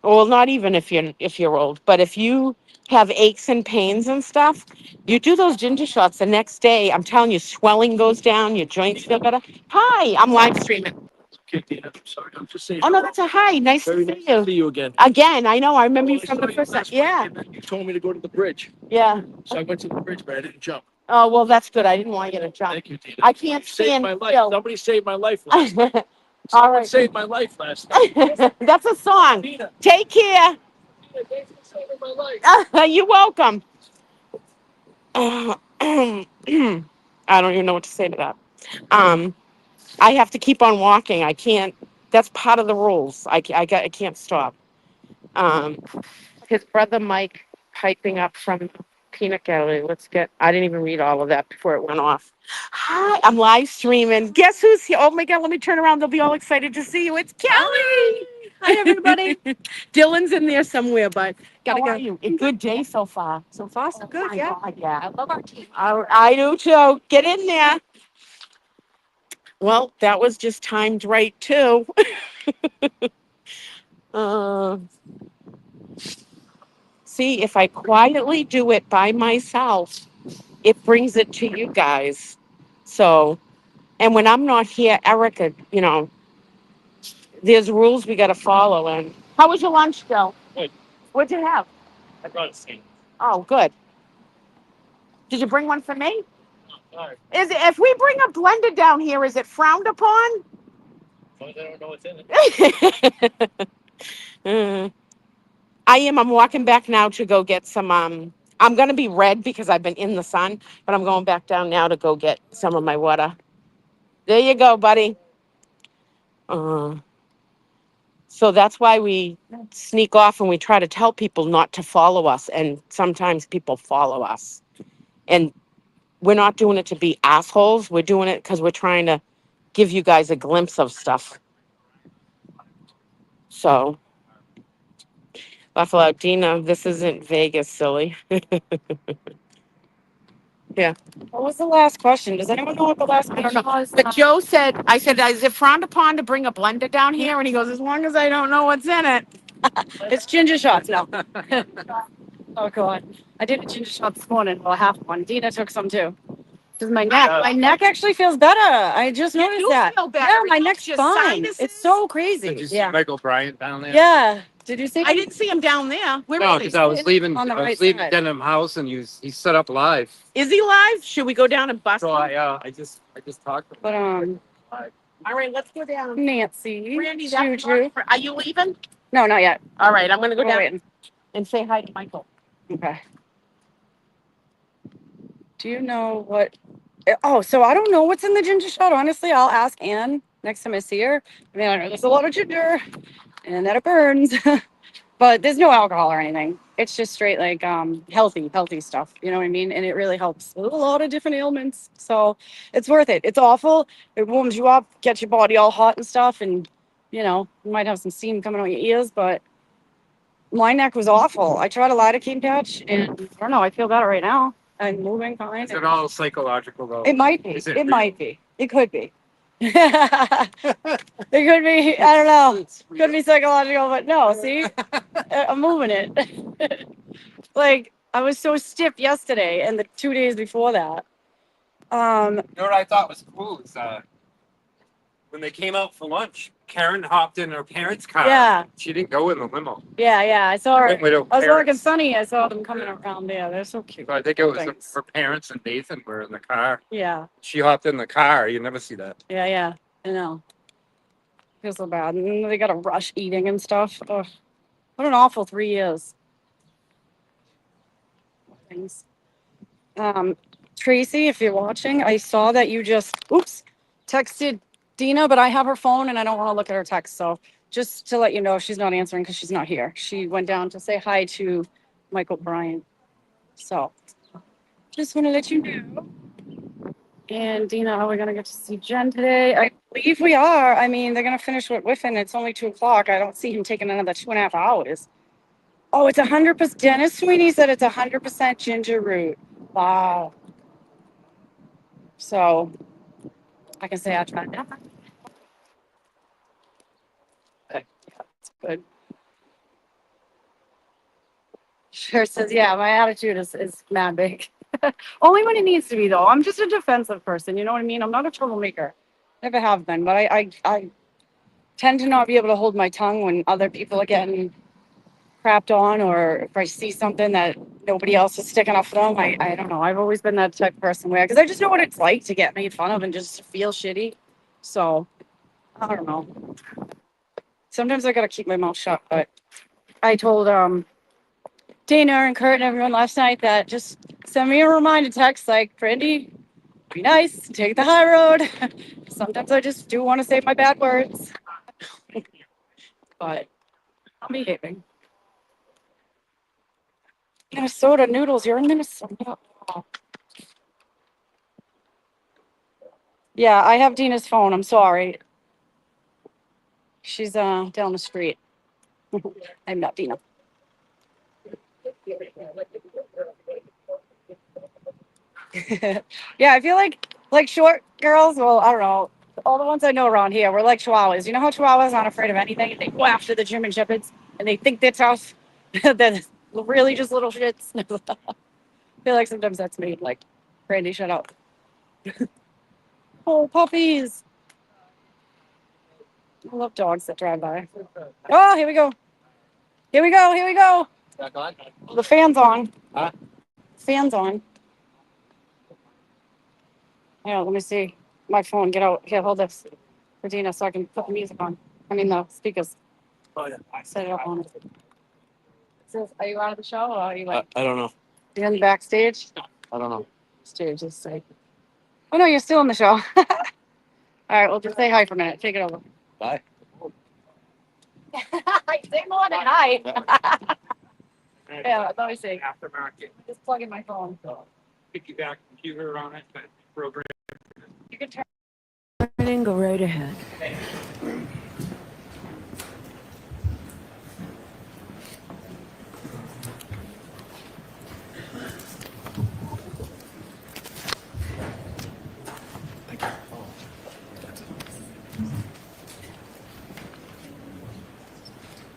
well, not even if you're old, but if you have aches and pains and stuff, you do those ginger shots the next day. I'm telling you, swelling goes down, your joints feel better. Hi, I'm live streaming. Okay, Dana, I'm sorry. I'm just saying. Oh no, that's a hi. Nice Very to nice see you. to see you again. Again, I know. I remember you I from saw the you first time. last week, Yeah, and then you told me to go to the bridge, yeah. so I went to the bridge, but I didn't jump. Oh well, that's good. I didn't want you to jump. Thank you, Dana. I can't You saved stand my life. still. Somebody saved my life last night. All Someone right. saved my life last night. That's a song. Dina, Take care. Dina, thanks for saving my life. You're welcome. I don't even know what to say to that. I have to keep on walking. I can't. That's part of the rules. I can't stop. Um, his brother Mike piping up from Peanut Gallery. Let's get. I didn't even read all of that before it went off. Hi, I'm live streaming. Guess who's here? Oh my God, let me turn around. They'll be all excited to see you. It's Kelly. Hi, everybody. Dylan's in there somewhere, but Gotta how go. are you? A good day so far. So far, so good. My Yeah. God, yeah. I love our team. I do too. Get in there. Well, that was just timed right too. Uh, see, if I quietly do it by myself, it brings it to you guys. So, and when I'm not here, Erica, there's rules we got to follow. And how was your lunch, Joe? Good. What'd you have? I brought a steak. Oh, good. Did you bring one for me? Sorry. Is it, if we bring a blender down here, is it frowned upon? As long as I don't know what's in it. I am. I'm walking back now to go get some. I'm gonna be red because I've been in the sun, but I'm going back down now to go get some of my water. There you go, buddy. Uh, so that's why we sneak off and we try to tell people not to follow us, and sometimes people follow us, and we're not doing it to be assholes. We're doing it because we're trying to give you guys a glimpse of stuff. So, Buffalo, Dina, this isn't Vegas, silly. Yeah. What was the last question? Does anyone know what the last question was? But Joe said, I said, is it frowned upon to bring a blender down here? And he goes, as long as I don't know what's in it. It's ginger shots now. Oh God, I did a ginger shot this morning. Well, half one. Dina took some too. Because my neck actually feels better. I just noticed do that. feel better. Yeah, It my helps neck's your fine. sinuses. It's so crazy. Did you see Yeah. Michael Bryant down there? Yeah. Did you see? I didn't see him down there. Where No, is he? because I was leaving. On the I was right leaving side. Denham House, and he set up live. Is he live? Should we go down and bust So him? I just talked to him. But All right, let's go down. Nancy, Randy, that's Juju. are you leaving? No, not yet. All right, I'm going to go We're down waiting. and say hi to Michael. Okay. Do you know what Oh, so I don't know what's in the ginger shot. Honestly, I'll ask Anne next time I see her. I mean, I know there's a lot of ginger and that it burns, but there's no alcohol or anything. It's just straight like healthy stuff. You know what I mean? And it really helps with a lot of different ailments. So it's worth it. It's awful. It warms you up, gets your body all hot and stuff, and you know, you might have some steam coming out your ears, but my neck was awful. I tried a lidocaine patch, and I don't know. I feel better right now. I'm moving fine. Is it all psychological though? It might be. Is It real? might be. It could be. It could be. I don't know. Could be psychological, but no. See, I'm moving it. Like I was so stiff yesterday, and the 2 days before that. You know what I thought was cool is when they came out for lunch, Karen hopped in her parents' car. Yeah. She didn't go in the limo. Yeah. I saw her. Went with her I was looking parents. funny. I saw them coming around there. They're so cute. So I think it was Thanks. her parents and Nathan were in the car. Yeah. She hopped in the car. You never see that. Yeah. I know. Feels so bad. And then they got to rush eating and stuff. Ugh. What an awful 3 years. Things. Tracy, if you're watching, I saw that you just texted Dina, but I have her phone and I don't want to look at her text. So just to let you know, she's not answering because she's not here. She went down to say hi to Michael Bryant. So just want to let you know. And Dina, are we gonna get to see Jen today? I believe we are. I mean, they're gonna finish with Whiffen. It's only 2 o'clock. I don't see him taking another 2.5 hours. Oh, it's 100%. Dennis Sweeney said it's 100% ginger root. Wow. So I can say I tried that. Okay, yeah, that's good. Sure says, yeah, my attitude is mad big. Only when it needs to be, though. I'm just a defensive person. You know what I mean? I'm not a troublemaker. Never have been. But I tend to not be able to hold my tongue when other people are getting crapped on, or if I see something that nobody else is sticking up for them. I don't know. I've always been that type of person where, because I just know what it's like to get made fun of and just feel shitty. So I don't know. Sometimes I gotta keep my mouth shut. But I told Dana and Kurt and everyone last night that just send me a reminder text like, Brandy, be nice, take the high road. Sometimes I just do want to say my bad words. But I'm behaving. Minnesota noodles, you're in Minnesota. Oh. Yeah, I have Dina's phone. I'm sorry. She's down the street. I'm not Dina. Yeah, I feel like short girls. Well, I don't know. All the ones I know around here, we're like chihuahuas. You know how chihuahuas aren't afraid of anything? They go after the German shepherds and they think they're tough. They're really just little shits. I feel like sometimes that's me. Like, Brandy, shut up. Oh, puppies. I love dogs that drive by. Oh, here we go. Here we go. Back on? The fan's on. Huh? Fan's on. Yeah, let me see. My phone, get out. Here, hold this for Dina so I can put the music on. I mean, the speakers. Oh, yeah. I set it up on it. Says, are you out of the show or are you like, I don't know. you're in the backstage? I don't know. Stage is safe. Oh, no, you're still in the show. All right, well, just say hi for a minute. Take it over. Bye. Say more than hi. Yeah, let me see. Aftermarket, Just plug in my phone. piggyback computer on it, that program. You can turn. Go right ahead.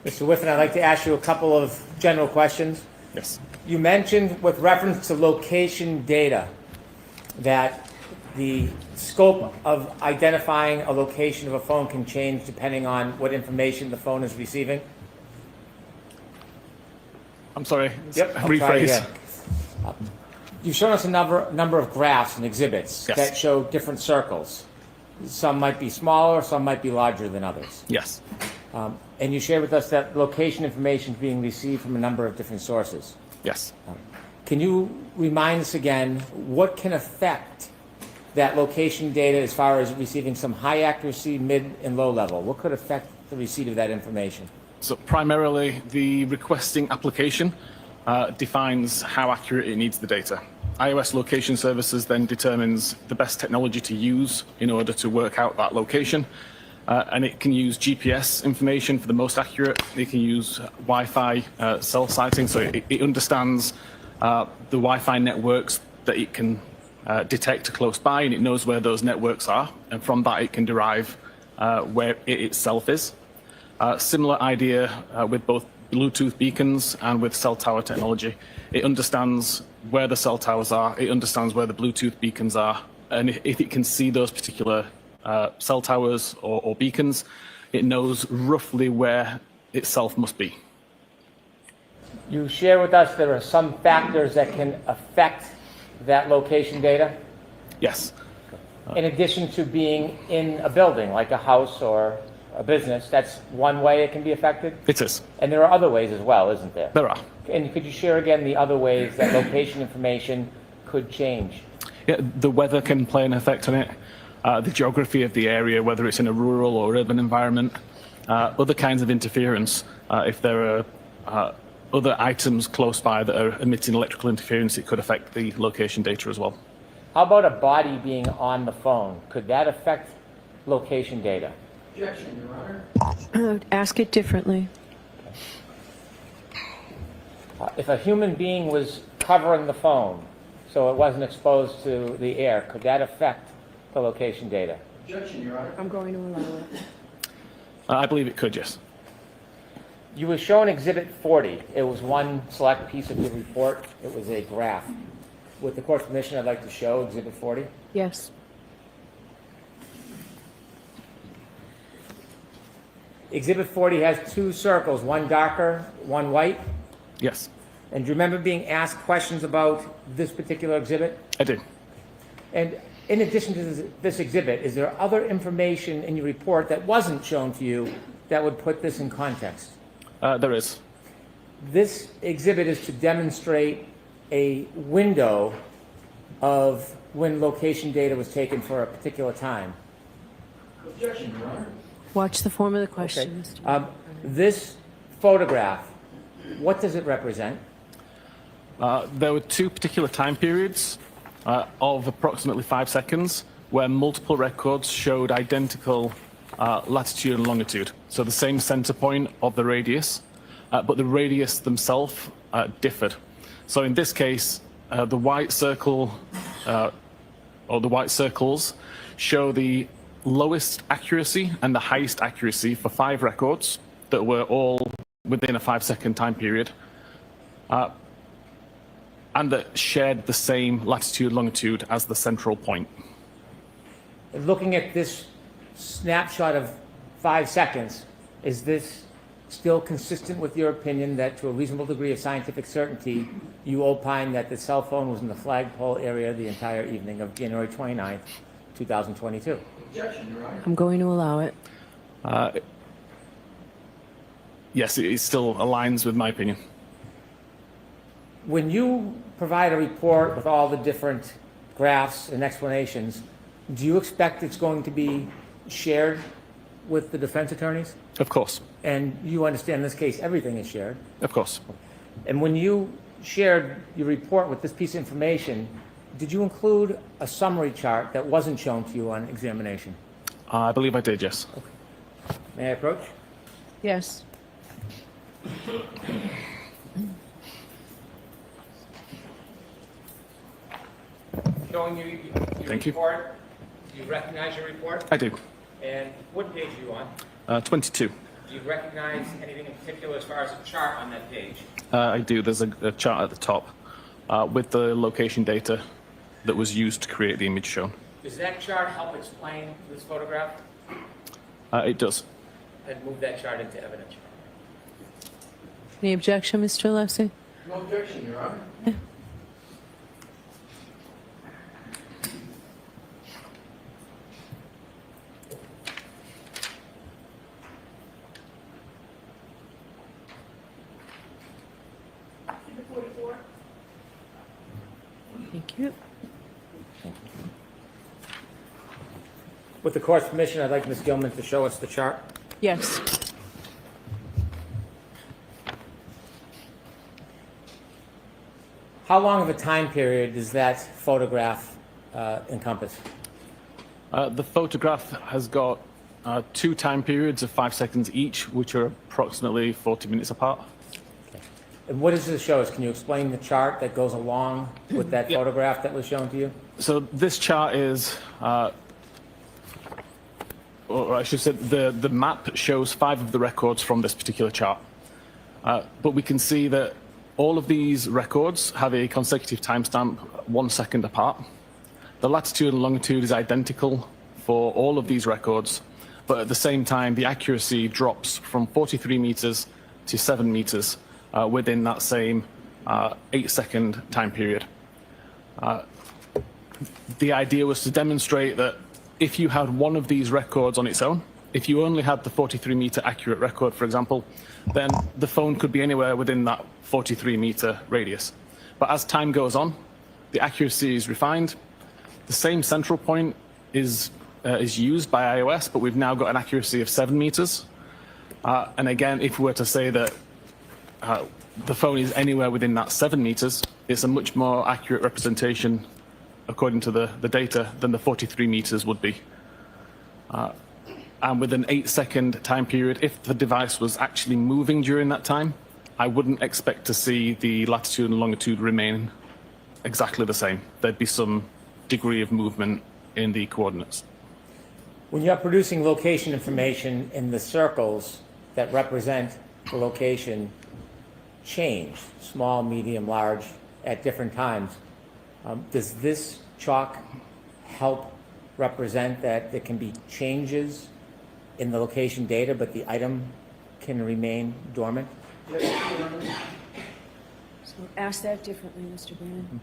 Mr. Whiffen, I'd like to ask you a couple of general questions. Yes. You mentioned with reference to location data that the scope of identifying a location of a phone can change depending on what information the phone is receiving. I'm sorry. Yep, I'll try Rephrase. again. You've shown us a number of graphs and exhibits Yes. that show different circles. Some might be smaller, some might be larger than others. Yes. And you shared with us that location information is being received from a number of different sources. Yes. Can you remind us again what can affect that location data as far as receiving some high accuracy, mid, and low level? What could affect the receipt of that information? So primarily, the requesting application defines how accurate it needs the data. iOS Location Services then determines the best technology to use in order to work out that location. And it can use GPS information for the most accurate. It can use Wi-Fi cell sighting, so it understands the Wi-Fi networks that it can detect close by, and it knows where those networks are. And from that, it can derive where it itself is. Similar idea with both Bluetooth beacons and with cell tower technology. It understands where the cell towers are, it understands where the Bluetooth beacons are, and if it can see those particular cell towers or beacons, it knows roughly where itself must be. You share with us there are some factors that can affect that location data? Yes. In addition to being in a building, like a house or a business, that's one way it can be affected? It is. And there are other ways as well, isn't there? There are. And could you share again the other ways that location information could change? Yeah, the weather can play an effect on it, the geography of the area, whether it's in a rural or urban environment, other kinds of interference. If there are other items close by that are emitting electrical interference, it could affect the location data as well. How about a body being on the phone? Could that affect location data? Objection, Your Honor. I would ask it differently. If a human being was covering the phone so it wasn't exposed to the air, could that affect the location data? Objection, Your Honor. I'm going to allow it. I believe it could, yes. You were shown Exhibit 40. It was one select piece of your report. It was a graph. With the court's permission, I'd like to show Exhibit 40. Yes. Exhibit 40 has two circles, one darker, one white. Yes. And do you remember being asked questions about this particular exhibit? I do. And in addition to this exhibit, is there other information in your report that wasn't shown to you that would put this in context? There is. This exhibit is to demonstrate a window of when location data was taken for a particular time. Objection, Your Honor. Watch the form of the question. Okay. This photograph, what does it represent? There were two particular time periods of approximately 5 seconds where multiple records showed identical latitude and longitude. So the same center point of the radius, but the radius themselves differed. So in this case, the white circle or the white circles show the lowest accuracy and the highest accuracy for 5 records that were all within a 5-second time period, and that shared the same latitude longitude as the central point. Looking at this snapshot of 5 seconds, is this still consistent with your opinion that to a reasonable degree of scientific certainty, you opine that the cell phone was in the flagpole area the entire evening of January 29th, 2022? Objection, Your Honor. I'm going to allow it. Yes, it still aligns with my opinion. When you provide a report with all the different graphs and explanations, do you expect it's going to be shared with the defense attorneys? Of course. And you understand in this case everything is shared? Of course. And when you shared your report with this piece of information, did you include a summary chart that wasn't shown to you on examination? I believe I did, yes. May I approach? Yes. Showing you your Thank you. report. Do you recognize your report? I do. And what page are you on? 22. Do you recognize anything in particular as far as a chart on that page? I do. There's a chart at the top with the location data that was used to create the image shown. Does that chart help explain this photograph? It does. And move that chart into evidence. Any objection, Mr. Alessi? No objection, Your Honor. Thank you. With the court's permission, I'd like Ms. Gilman to show us the chart. Yes. How long of a time period does that photograph encompass? The photograph has got 2 time periods of 5 seconds each, which are approximately 40 minutes apart. And what does this show us? Can you explain the chart that goes along with that photograph that was shown to you? So this chart is, or I should say, the map shows 5 of the records from this particular chart. But we can see that all of these records have a consecutive timestamp 1 second apart. The latitude and longitude is identical for all of these records, but at the same time, the accuracy drops from 43 meters to 7 meters within that same 8-second time period. The idea was to demonstrate that if you had one of these records on its own, if you only had the 43-meter accurate record, for example, then the phone could be anywhere within that 43-meter radius. But as time goes on, the accuracy is refined. The same central point is used by iOS, but we've now got an accuracy of 7 meters. And again, if we were to say that the phone is anywhere within that 7 meters, it's a much more accurate representation, according to the data, than the 43 meters would be. And with an 8-second time period, if the device was actually moving during that time, I wouldn't expect to see the latitude and longitude remain exactly the same. There'd be some degree of movement in the coordinates. When you're producing location information in the circles that represent the location change, small, medium, large, at different times, does this chalk help represent that there can be changes in the location data, but the item can remain dormant? So ask that differently, Mr. Brannon.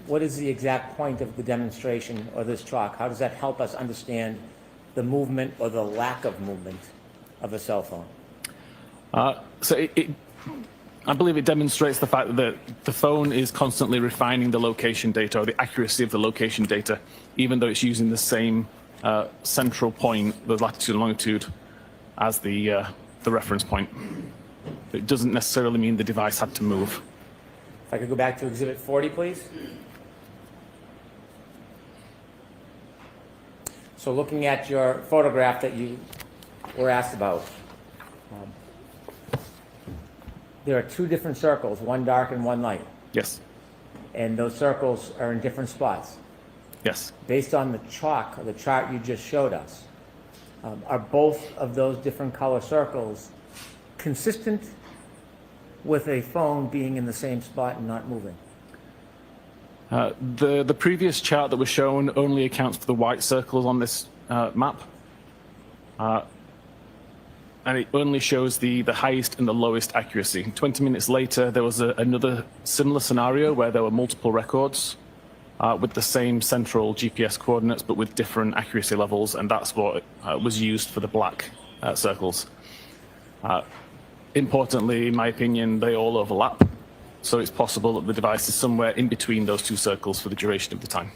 What is the exact point of the demonstration or this chalk? How does that help us understand the movement or the lack of movement of a cell phone? I believe it demonstrates the fact that the phone is constantly refining the location data or the accuracy of the location data, even though it's using the same central point, the latitude and longitude, as the reference point. It doesn't necessarily mean the device had to move. If I could go back to Exhibit 40, please. So looking at your photograph that you were asked about, there are 2 different circles, one dark and one light. Yes. And those circles are in different spots. Yes. Based on the chalk, or the chart you just showed us, are both of those different color circles consistent with a phone being in the same spot and not moving? The previous chart that was shown only accounts for the white circles on this map. And it only shows the highest and the lowest accuracy. 20 minutes later, there was another similar scenario where there were multiple records with the same central GPS coordinates, but with different accuracy levels, and that's what was used for the black circles. Importantly, in my opinion, they all overlap, so it's possible that the device is somewhere in between those 2 circles for the duration of the time.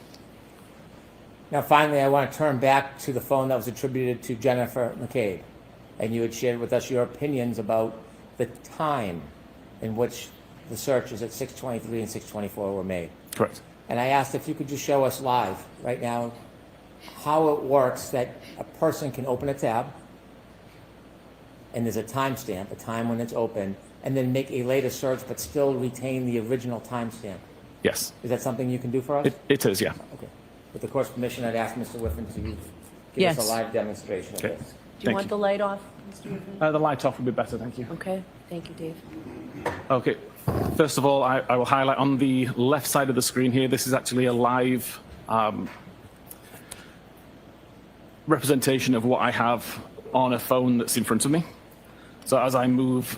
Now, finally, I want to turn back to the phone that was attributed to Jennifer McCabe. And you had shared with us your opinions about the time in which the searches at 623 and 624 were made. Correct. And I asked if you could just show us live right now how it works that a person can open a tab and there's a timestamp, a time when it's open, and then make a later search but still retain the original timestamp. Yes. Is that something you can do for us? It is, yeah. Okay. With the court's permission, I'd ask Mr. Whiffen to give us a live demonstration of this. Do you want the light off, Mr. Whiffen? The light off would be better, thank you. Okay, thank you, Dave. Okay. First of all, I will highlight on the left side of the screen here, this is actually a live representation of what I have on a phone that's in front of me. So as I move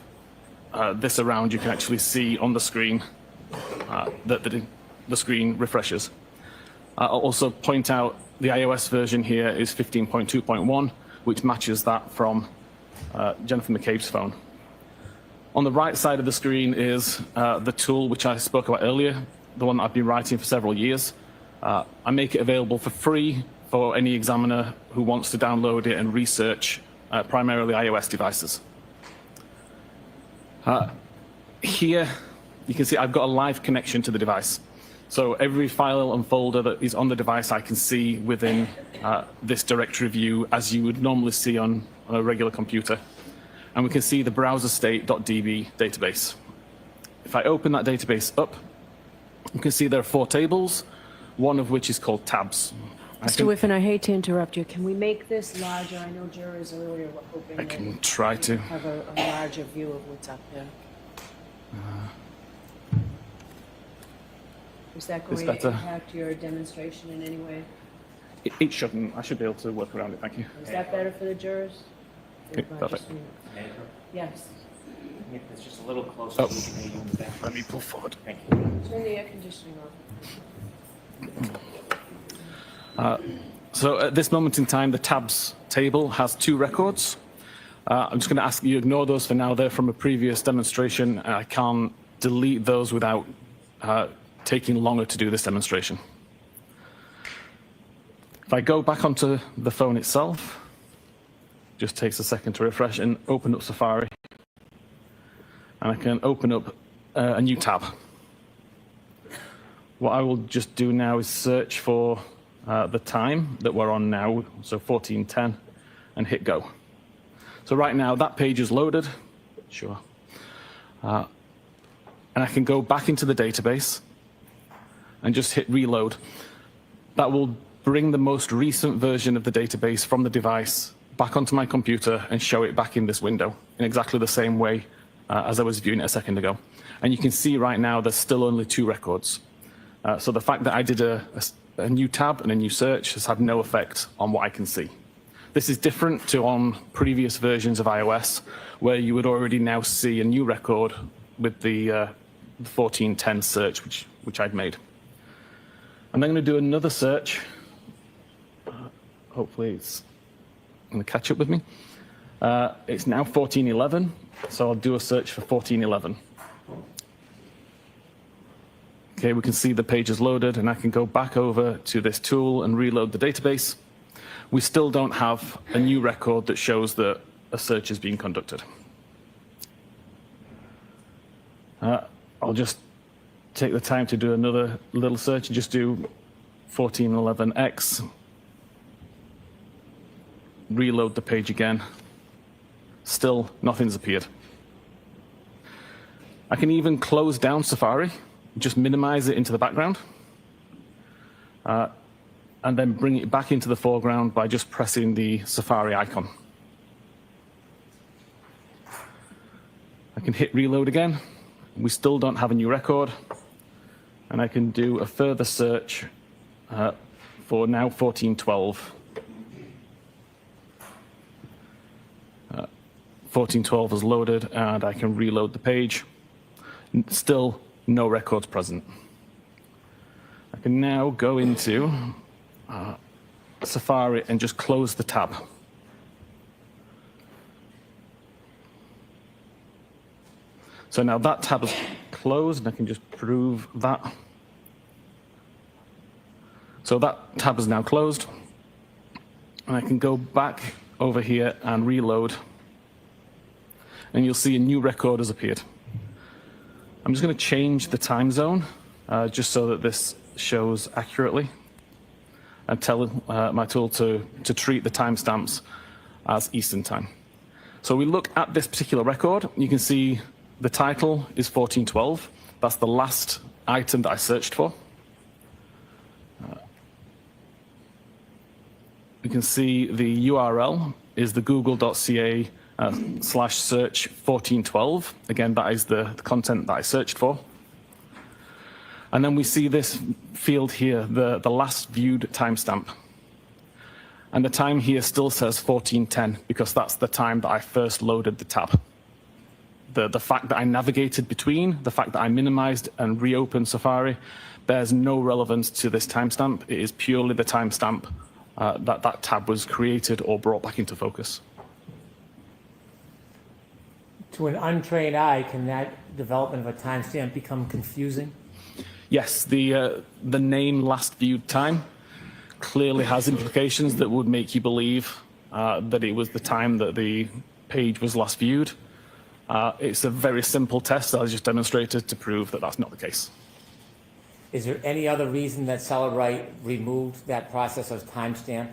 this around, you can actually see on the screen that the screen refreshes. I'll also point out the iOS version here is 15.2.1, which matches that from Jennifer McCabe's phone. On the right side of the screen is the tool which I spoke about earlier, the one that I've been writing for several years. I make it available for free for any examiner who wants to download it and research primarily iOS devices. Here, you can see I've got a live connection to the device. So every file and folder that is on the device I can see within this directory view as you would normally see on a regular computer. And we can see the browser state.db database. If I open that database up, you can see there are 4 tables, one of which is called tabs. Mr. Whiffen, I hate to interrupt you. Can we make this larger? I know jurors earlier were hoping I can try to have a larger view of what's up there. Is that going to impact your demonstration in any way? It shouldn't. I should be able to work around it. Thank you. Is that better for the jurors? Okay, perfect. Yes. It's just a little closer. So we can hear you in the back. Let me pull forward. Thank you. Turn the air conditioning off. So at this moment in time, the tabs table has 2 records. I'm just going to ask you to ignore those for now. They're from a previous demonstration. I can't delete those without taking longer to do this demonstration. If I go back onto the phone itself, just takes a second to refresh and open up Safari. And I can open up a new tab. What I will just do now is search for the time that we're on now, so 14:10, and hit go. So right now that page is loaded. Sure. And I can go back into the database and just hit reload. That will bring the most recent version of the database from the device back onto my computer and show it back in this window in exactly the same way as I was viewing it a second ago. And you can see right now there's still only 2 records. So the fact that I did a new tab and a new search has had no effect on what I can see. This is different to on previous versions of iOS, where you would already now see a new record with the 1410 search, which I'd made. I'm then going to do another search. Hopefully it's going to catch up with me. It's now 1411, so I'll do a search for 1411. Okay, we can see the page is loaded, and I can go back over to this tool and reload the database. We still don't have a new record that shows that a search is being conducted. I'll just take the time to do another little search and just do 1411X. Reload the page again. Still, nothing's appeared. I can even close down Safari, just minimize it into the background, and then bring it back into the foreground by just pressing the Safari icon. I can hit reload again. We still don't have a new record, and I can do a further search for now 1412. 1412 is loaded, and I can reload the page. Still no records present. I can now go into Safari and just close the tab. So now that tab is closed, and I can just prove that. So that tab is now closed, and I can go back over here and reload, and you'll see a new record has appeared. I'm just going to change the time zone just so that this shows accurately, and tell my tool to treat the timestamps as Eastern time. So we look at this particular record. You can see the title is 1412. That's the last item that I searched for. You can see the URL is the google.ca /search 1412. Again, that is the content that I searched for. And then we see this field here, the last viewed timestamp. And the time here still says 1410 because that's the time that I first loaded the tab. The fact that I navigated between, the fact that I minimized and reopened Safari bears no relevance to this timestamp. It is purely the timestamp that tab was created or brought back into focus. To an untrained eye, can that development of a timestamp become confusing? Yes, the name last viewed time clearly has implications that would make you believe that it was the time that the page was last viewed. It's a very simple test that I just demonstrated to prove that that's not the case. Is there any other reason that Celebrite removed that process of timestamp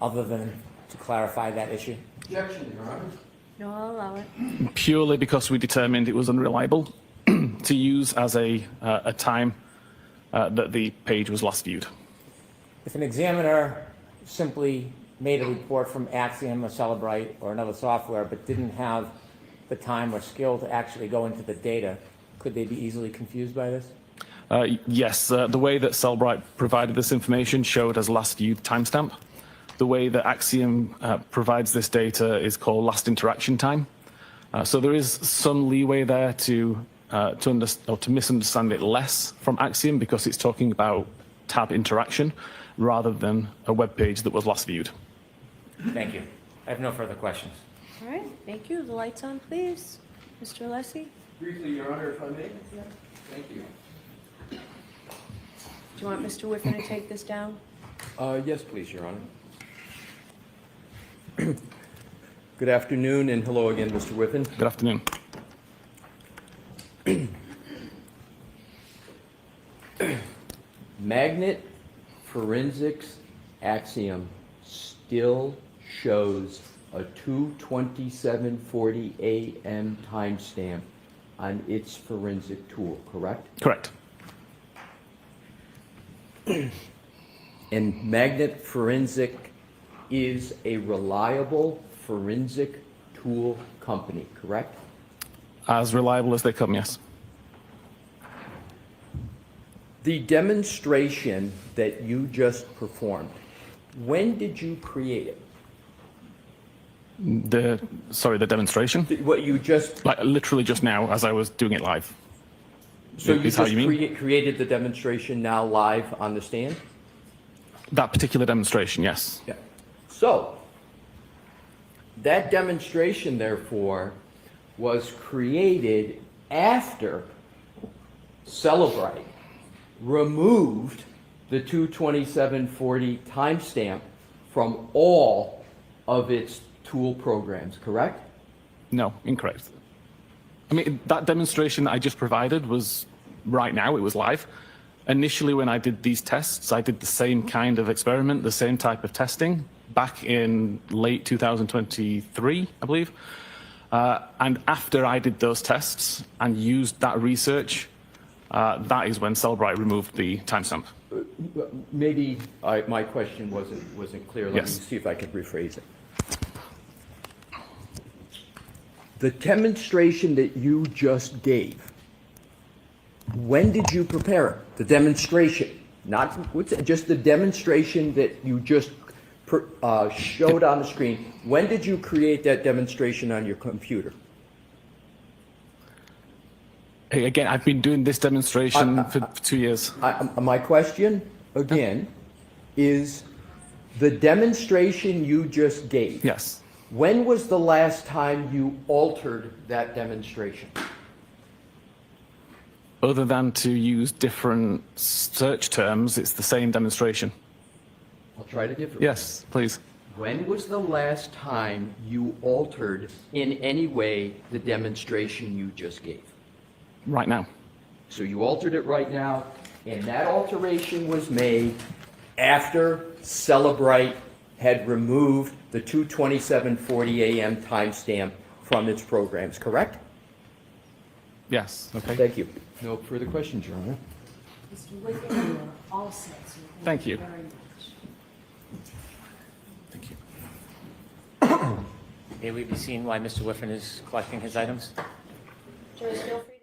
other than to clarify that issue? Objection, Your Honor. No, I'll allow it. Purely because we determined it was unreliable to use as a time that the page was last viewed. If an examiner simply made a report from Axiom or Celebrite or another software but didn't have the time or skill to actually go into the data, could they be easily confused by this? Yes, the way that Cellbrite provided this information showed as last viewed timestamp. The way that Axiom provides this data is called last interaction time. So there is some leeway there to misunderstand it less from Axiom because it's talking about tab interaction rather than a web page that was last viewed. Thank you. I have no further questions. All right, thank you. The lights on, please. Mr. Alessi? Briefly, Your Honor, if I may. Thank you. Do you want Mr. Whiffen to take this down? Yes, please, Your Honor. Good afternoon, and hello again, Mr. Whiffen. Good afternoon. Magnet forensics Axiom still shows a 2:27:40 a.m. timestamp on its forensic tool, correct? Correct. And Magnet Forensic is a reliable forensic tool company, correct? As reliable as they come, yes. The demonstration that you just performed, when did you create it? The demonstration? What you just... Like literally just now as I was doing it live. So you Is how just you mean? created the demonstration now live on the stand? That particular demonstration, yes. Yeah. So, that demonstration, therefore, was created after Celebrite removed the 2:27:40 timestamp from all of its tool programs, correct? No, incorrect. I mean, that demonstration that I just provided was right now, it was live. Initially, when I did these tests, I did the same kind of experiment, the same type of testing back in late 2023, I believe. And after I did those tests and used that research, that is when Cellbrite removed the timestamp. Maybe my question wasn't clear. Let me see if I can rephrase it. The demonstration that you just gave, when did you prepare it? The demonstration, not just the demonstration that you just showed on the screen. When did you create that demonstration on your computer? Hey, again, I've been doing this demonstration for 2 years. My question, again, is the demonstration you just gave. Yes. When was the last time you altered that demonstration? Other than to use different search terms, it's the same demonstration. I'll try to differ. Yes, please. When was the last time you altered in any way the demonstration you just gave? Right now. So you altered it right now, and that alteration was made after Celebrite had removed the 2:27:40 a.m. timestamp from its programs, correct? Yes, okay. Thank you. No further questions, Your Honor. Mr. Whiffen, you are all set, sir. Thank you. Very much. Thank you. May we be seeing why Mr. Whiffen is collecting his items? Judge, feel free.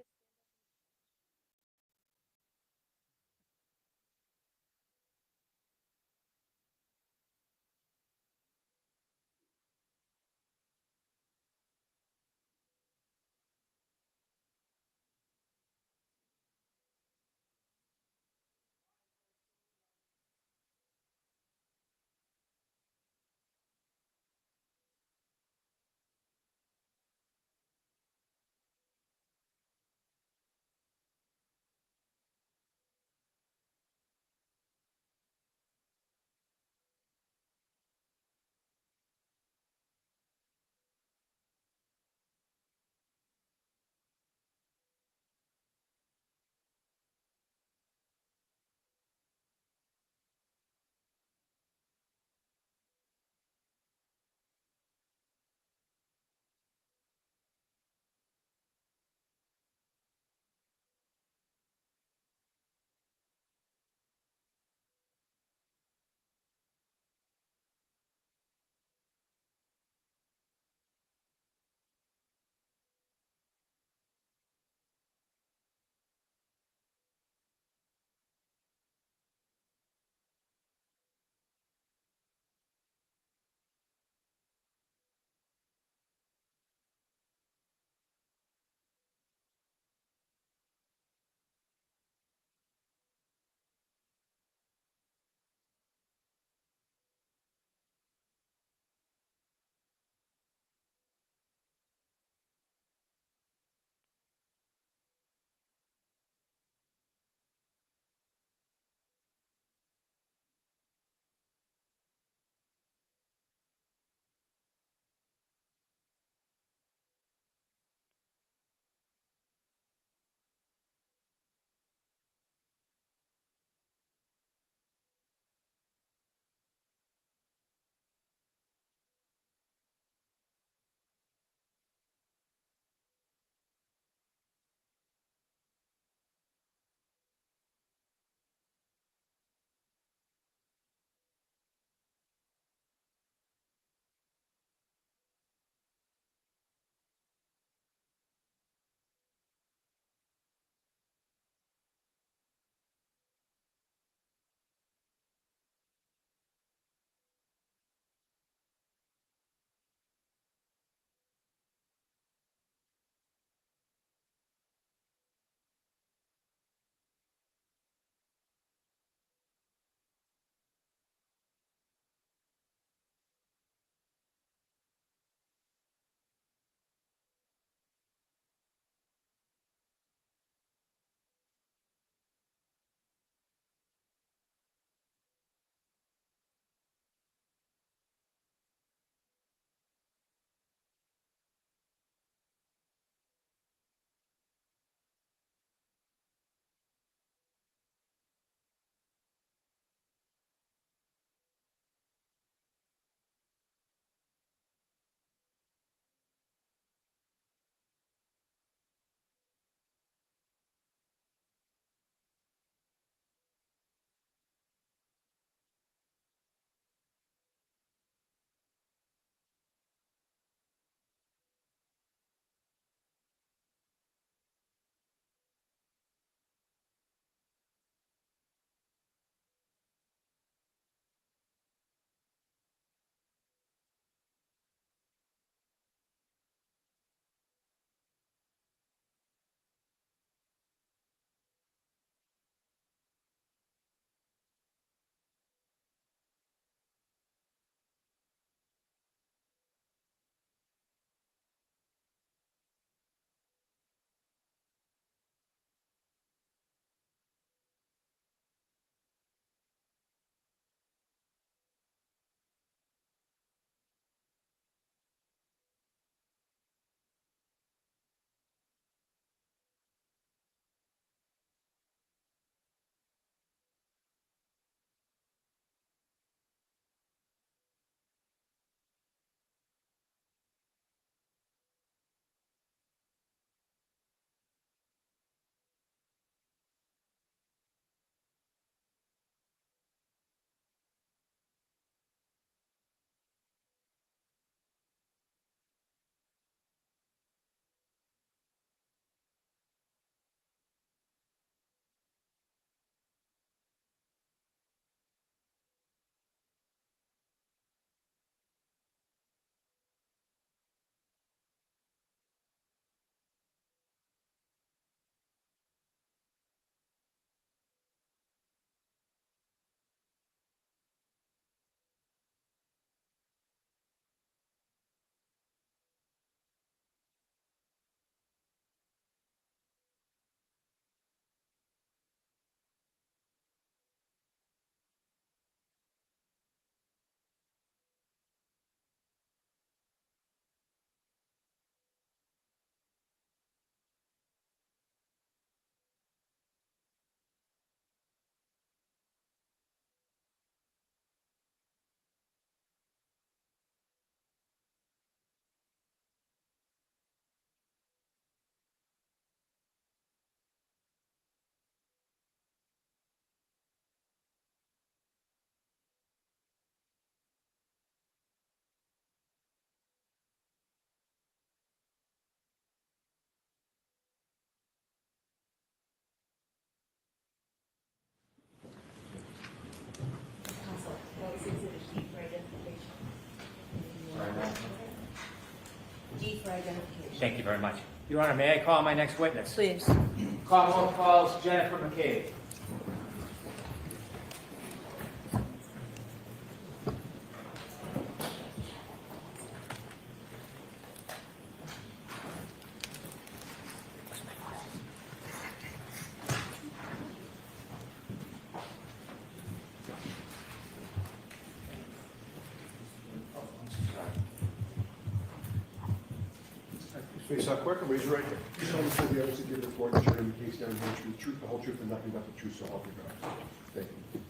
Thank you very much. Your Honor, may I call my next witness? Please. Call calls Jennifer McCabe. Face up quick and raise your right hand. You solemnly swear the evidence to give the court the jury in the case down the truth, the whole truth, and nothing but the truth, so help you God. Thank you.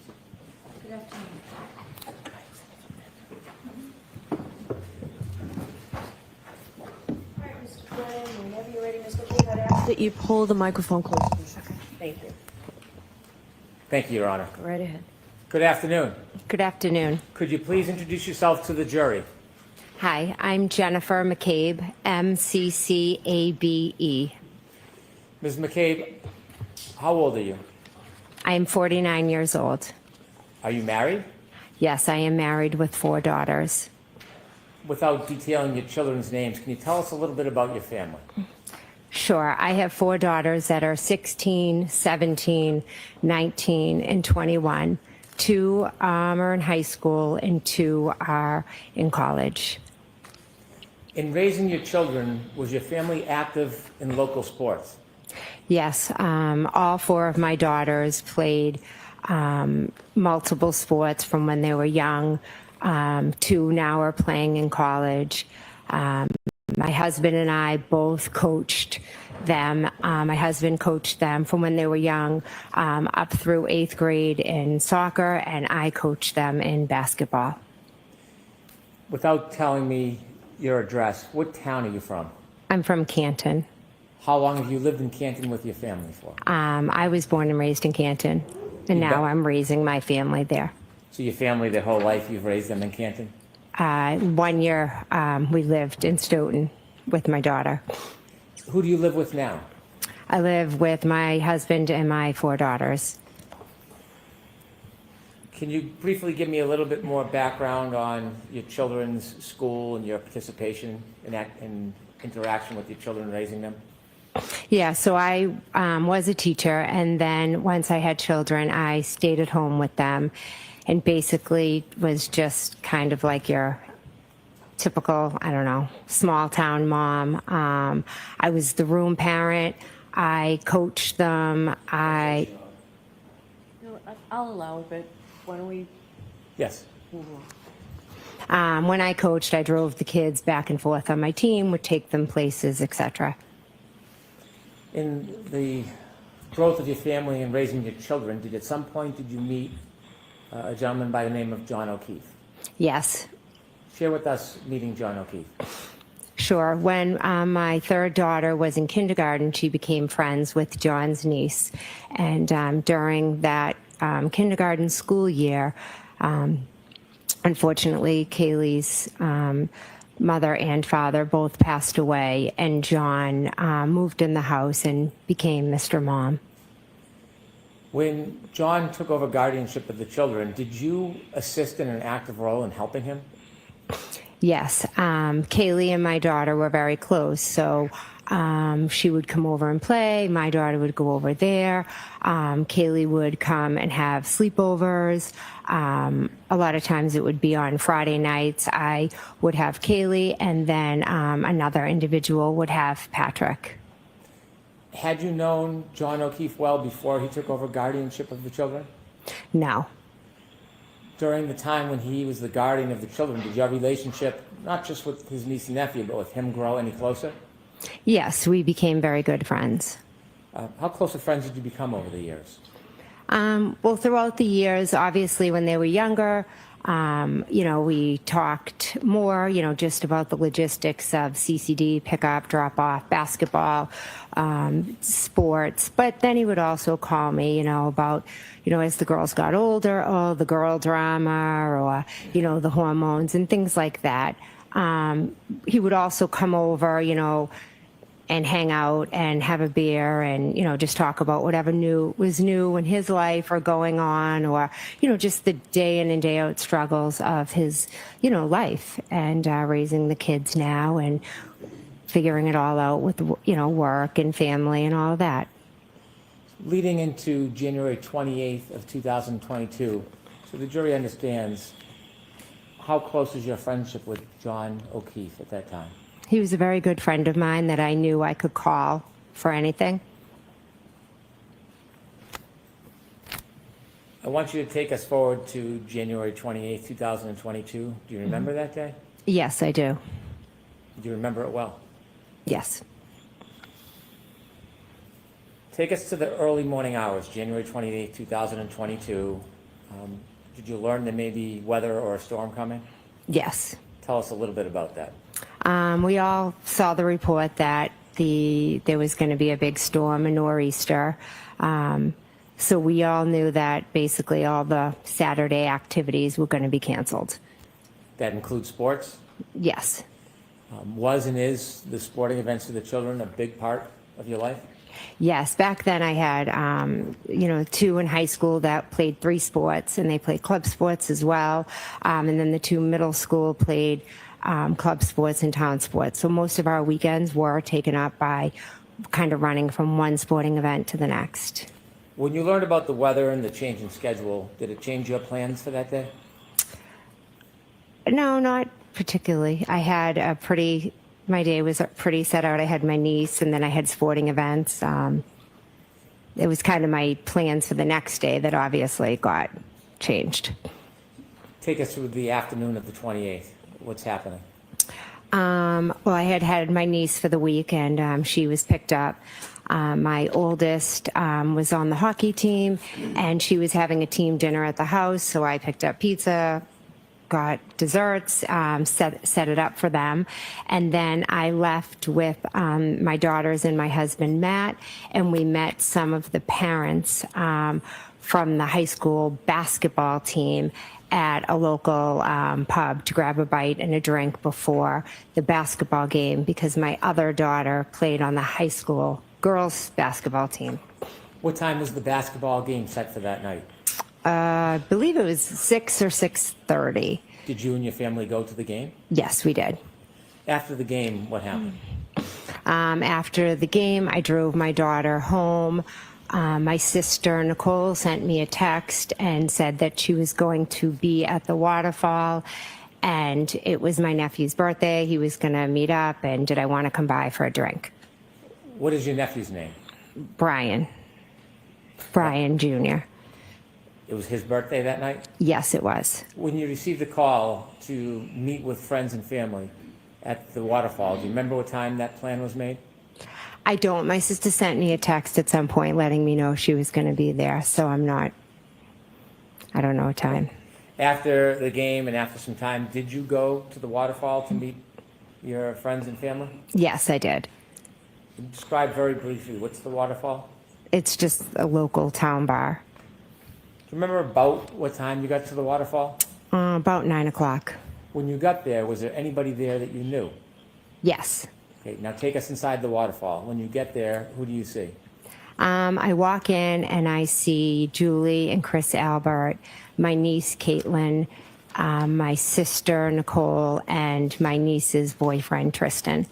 Good afternoon. All right, Mr. Brennan, whenever you're ready, Mr. Booth, I'd ask that you pull the microphone close, please. Thank you. Thank you, Your Honor. Go right ahead. Good afternoon. Good afternoon. Could you please introduce yourself to the jury? Hi, I'm Jennifer McCabe, MCCABE. Ms. McCabe, how old are you? I am 49 years old. Are you married? Yes, I am married with 4 daughters. Without detailing your children's names, can you tell us a little bit about your family? Sure, I have 4 daughters that are 16, 17, 19, and 21. 2 are in high school and 2 are in college. In raising your children, was your family active in local sports? Yes, all 4 of my daughters played multiple sports from when they were young. 2 now are playing in college. My husband and I both coached them. My husband coached them from when they were young up through 8th grade in soccer, and I coached them in basketball. Without telling me your address, what town are you from? I'm from Canton. How long have you lived in Canton with your family for? I was born and raised in Canton, and now I'm raising my family there. So your family, their whole life, you've raised them in Canton? 1 year we lived in Stoughton with my daughter. Who do you live with now? I live with my husband and my 4 daughters. Can you briefly give me a little bit more background on your children's school and your participation in interaction with your children, raising them? Yeah, so I was a teacher, and then once I had children, I stayed at home with them and basically was just kind of like your typical, I don't know, small town mom. I was the room parent. I coached them. No, I'll allow it, but why don't we? Yes. When I coached, I drove the kids back and forth on my team, would take them places, etc. In the growth of your family and raising your children, at some point did you meet a gentleman by the name of John O'Keefe? Yes. Share with us meeting John O'Keefe. Sure. When my 3rd daughter was in kindergarten, she became friends with John's niece. And during that kindergarten school year, unfortunately, Kaylee's mother and father both passed away, and John moved in the house and became Mr. Mom. When John took over guardianship of the children, did you assist in an active role in helping him? Yes. Kaylee and my daughter were very close, so she would come over and play. My daughter would go over there. Kaylee would come and have sleepovers. A lot of times it would be on Friday nights. I would have Kaylee, and then another individual would have Patrick. Had you known John O'Keefe well before he took over guardianship of the children? No. During the time when he was the guardian of the children, did your relationship, not just with his niece and nephew, but with him, grow any closer? Yes, we became very good friends. How close of friends did you become over the years? Well, throughout the years, obviously when they were younger, we talked more, just about the logistics of CCD, pickup, drop off, basketball, sports. But then he would also call me, about, as the girls got older, the girl drama or, the hormones and things like that. He would also come over, and hang out and have a beer and, just talk about whatever was new in his life or going on, or, just the day in and day out struggles of his, life and raising the kids now. And figuring it all out with, work and family and all of that. Leading into January 28th of 2022, so the jury understands, how close is your friendship with John O'Keefe at that time? He was a very good friend of mine that I knew I could call for anything. I want you to take us forward to January 28th, 2022. Do you remember that day? Yes, I do. Do you remember it well? Yes. Take us to the early morning hours, January 28th, 2022. Did you learn there may be weather or a storm coming? Yes. Tell us a little bit about that. We all saw the report that there was going to be a big storm, a nor'easter. So we all knew that basically all the Saturday activities were going to be canceled. That includes sports? Yes. Was and is the sporting events for the children a big part of your life? Yes. Back then I had, two in high school that played 3 sports, and they played club sports as well. And then the 2 middle school played club sports and town sports. So most of our weekends were taken up by kind of running from one sporting event to the next. When you learned about the weather and the change in schedule, did it change your plans for that day? No, not particularly. I had my day was pretty set out. I had my niece, and then I had sporting events. It was kind of my plans for the next day that obviously got changed. Take us through the afternoon of the 28th. What's happening? Well, I had my niece for the week, and she was picked up. My oldest was on the hockey team, and she was having a team dinner at the house, so I picked up pizza, got desserts, set it up for them, and then I left with my daughters and my husband, Matt, and we met some of the parents from the high school basketball team at a local pub to grab a bite and a drink before the basketball game, because my other daughter played on the high school girls basketball team. What time was the basketball game set for that night? I believe it was 6 or 6:30. Did you and your family go to the game? Yes, we did. After the game, what happened? After the game, I drove my daughter home. My sister, Nicole, sent me a text and said that she was going to be at the waterfall, and it was my nephew's birthday. He was going to meet up, and did I want to come by for a drink? What is your nephew's name? Brian Jr. It was his birthday that night? Yes, it was. When you received a call to meet with friends and family at the waterfall, do you remember what time that plan was made? I don't. My sister sent me a text at some point letting me know she was going to be there, so I don't know what time. After the game and after some time, did you go to the waterfall to meet your friends and family? Yes, I did. Describe very briefly, what's the waterfall? It's just a local town bar. Do you remember about what time you got to the waterfall? About 9 o'clock. When you got there, was there anybody there that you knew? Yes. Okay, now take us inside the waterfall. When you get there, who do you see? I walk in and I see Julie and Chris Albert, my niece Caitlin, my sister Nicole, and my niece's boyfriend Tristan.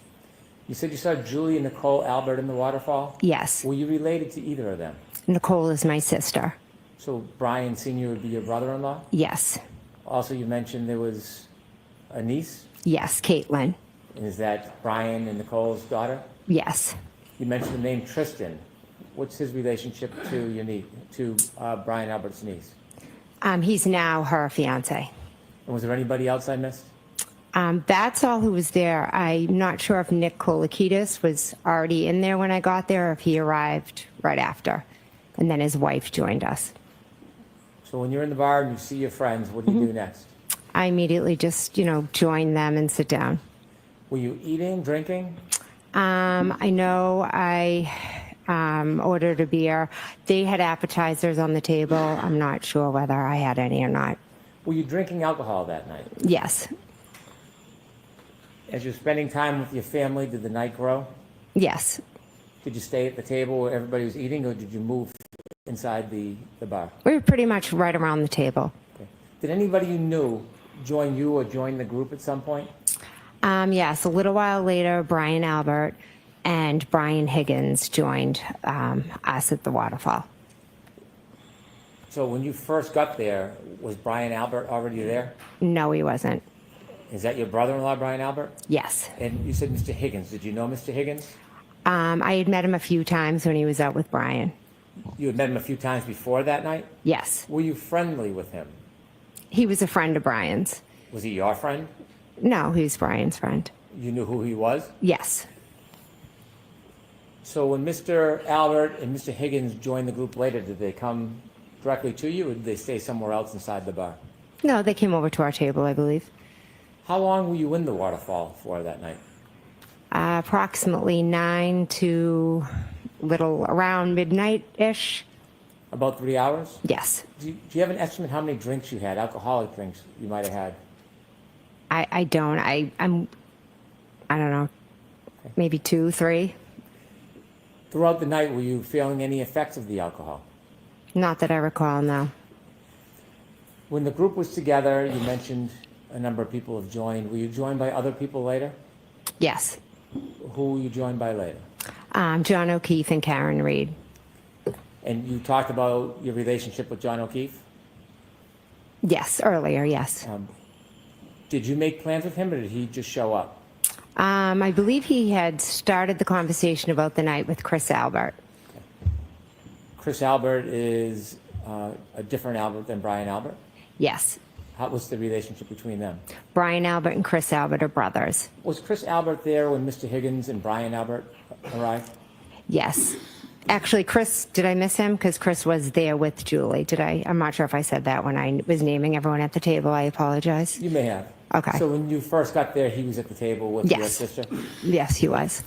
You said you saw Julie and Nicole Albert in the waterfall? Yes. Were you related to either of them? Nicole is my sister. So Brian Sr. would be your brother-in-law? Yes. Also, you mentioned there was a niece? Yes, Caitlin. And is that Brian and Nicole's daughter? Yes. You mentioned the name Tristan. What's his relationship to your niece, to Brian Albert's niece? He's now her fiance. And was there anybody else I missed? That's all who was there. I'm not sure if Nick Kolakidis was already in there when I got there, or if he arrived right after. And then his wife joined us. So when you're in the bar and you see your friends, what do you do next? I immediately just, join them and sit down. Were you eating, drinking? I know I ordered a beer. They had appetizers on the table. I'm not sure whether I had any or not. Were you drinking alcohol that night? Yes. As you're spending time with your family, did the night grow? Yes. Did you stay at the table where everybody was eating, or did you move inside the bar? We were pretty much right around the table. Okay. Did anybody you knew join you or join the group at some point? Yes, a little while later, Brian Albert and Brian Higgins joined us at the waterfall. So when you first got there, was Brian Albert already there? No, he wasn't. Is that your brother-in-law, Brian Albert? Yes. And you said Mr. Higgins. Did you know Mr. Higgins? I had met him a few times when he was out with Brian. You had met him a few times before that night? Yes. Were you friendly with him? He was a friend of Brian's. Was he your friend? No, he was Brian's friend. You knew who he was? Yes. So when Mr. Albert and Mr. Higgins joined the group later, did they come directly to you, or did they stay somewhere else inside the bar? No, they came over to our table, I believe. How long were you in the waterfall for that night? Approximately 9 to little around midnight-ish. About 3 hours? Yes. Do you have an estimate how many drinks you had, alcoholic drinks you might have had? I don't. I don't know. Maybe 2, 3. Throughout the night, were you feeling any effects of the alcohol? Not that I recall, no. When the group was together, you mentioned a number of people have joined. Were you joined by other people later? Yes. Who were you joined by later? John O'Keefe and Karen Reed. And you talked about your relationship with John O'Keefe? Yes, earlier, yes. Did you make plans with him, or did he just show up? I believe he had started the conversation about the night with Chris Albert. Chris Albert is a different Albert than Brian Albert? Yes. How was the relationship between them? Brian Albert and Chris Albert are brothers. Was Chris Albert there when Mr. Higgins and Brian Albert arrived? Yes. Actually, Chris, did I miss him? Because Chris was there with Julie. Did I? I'm not sure if I said that when I was naming everyone at the table. I apologize. You may have. Okay. So when you first got there, he was at the table with your Yes. sister? Yes, he was.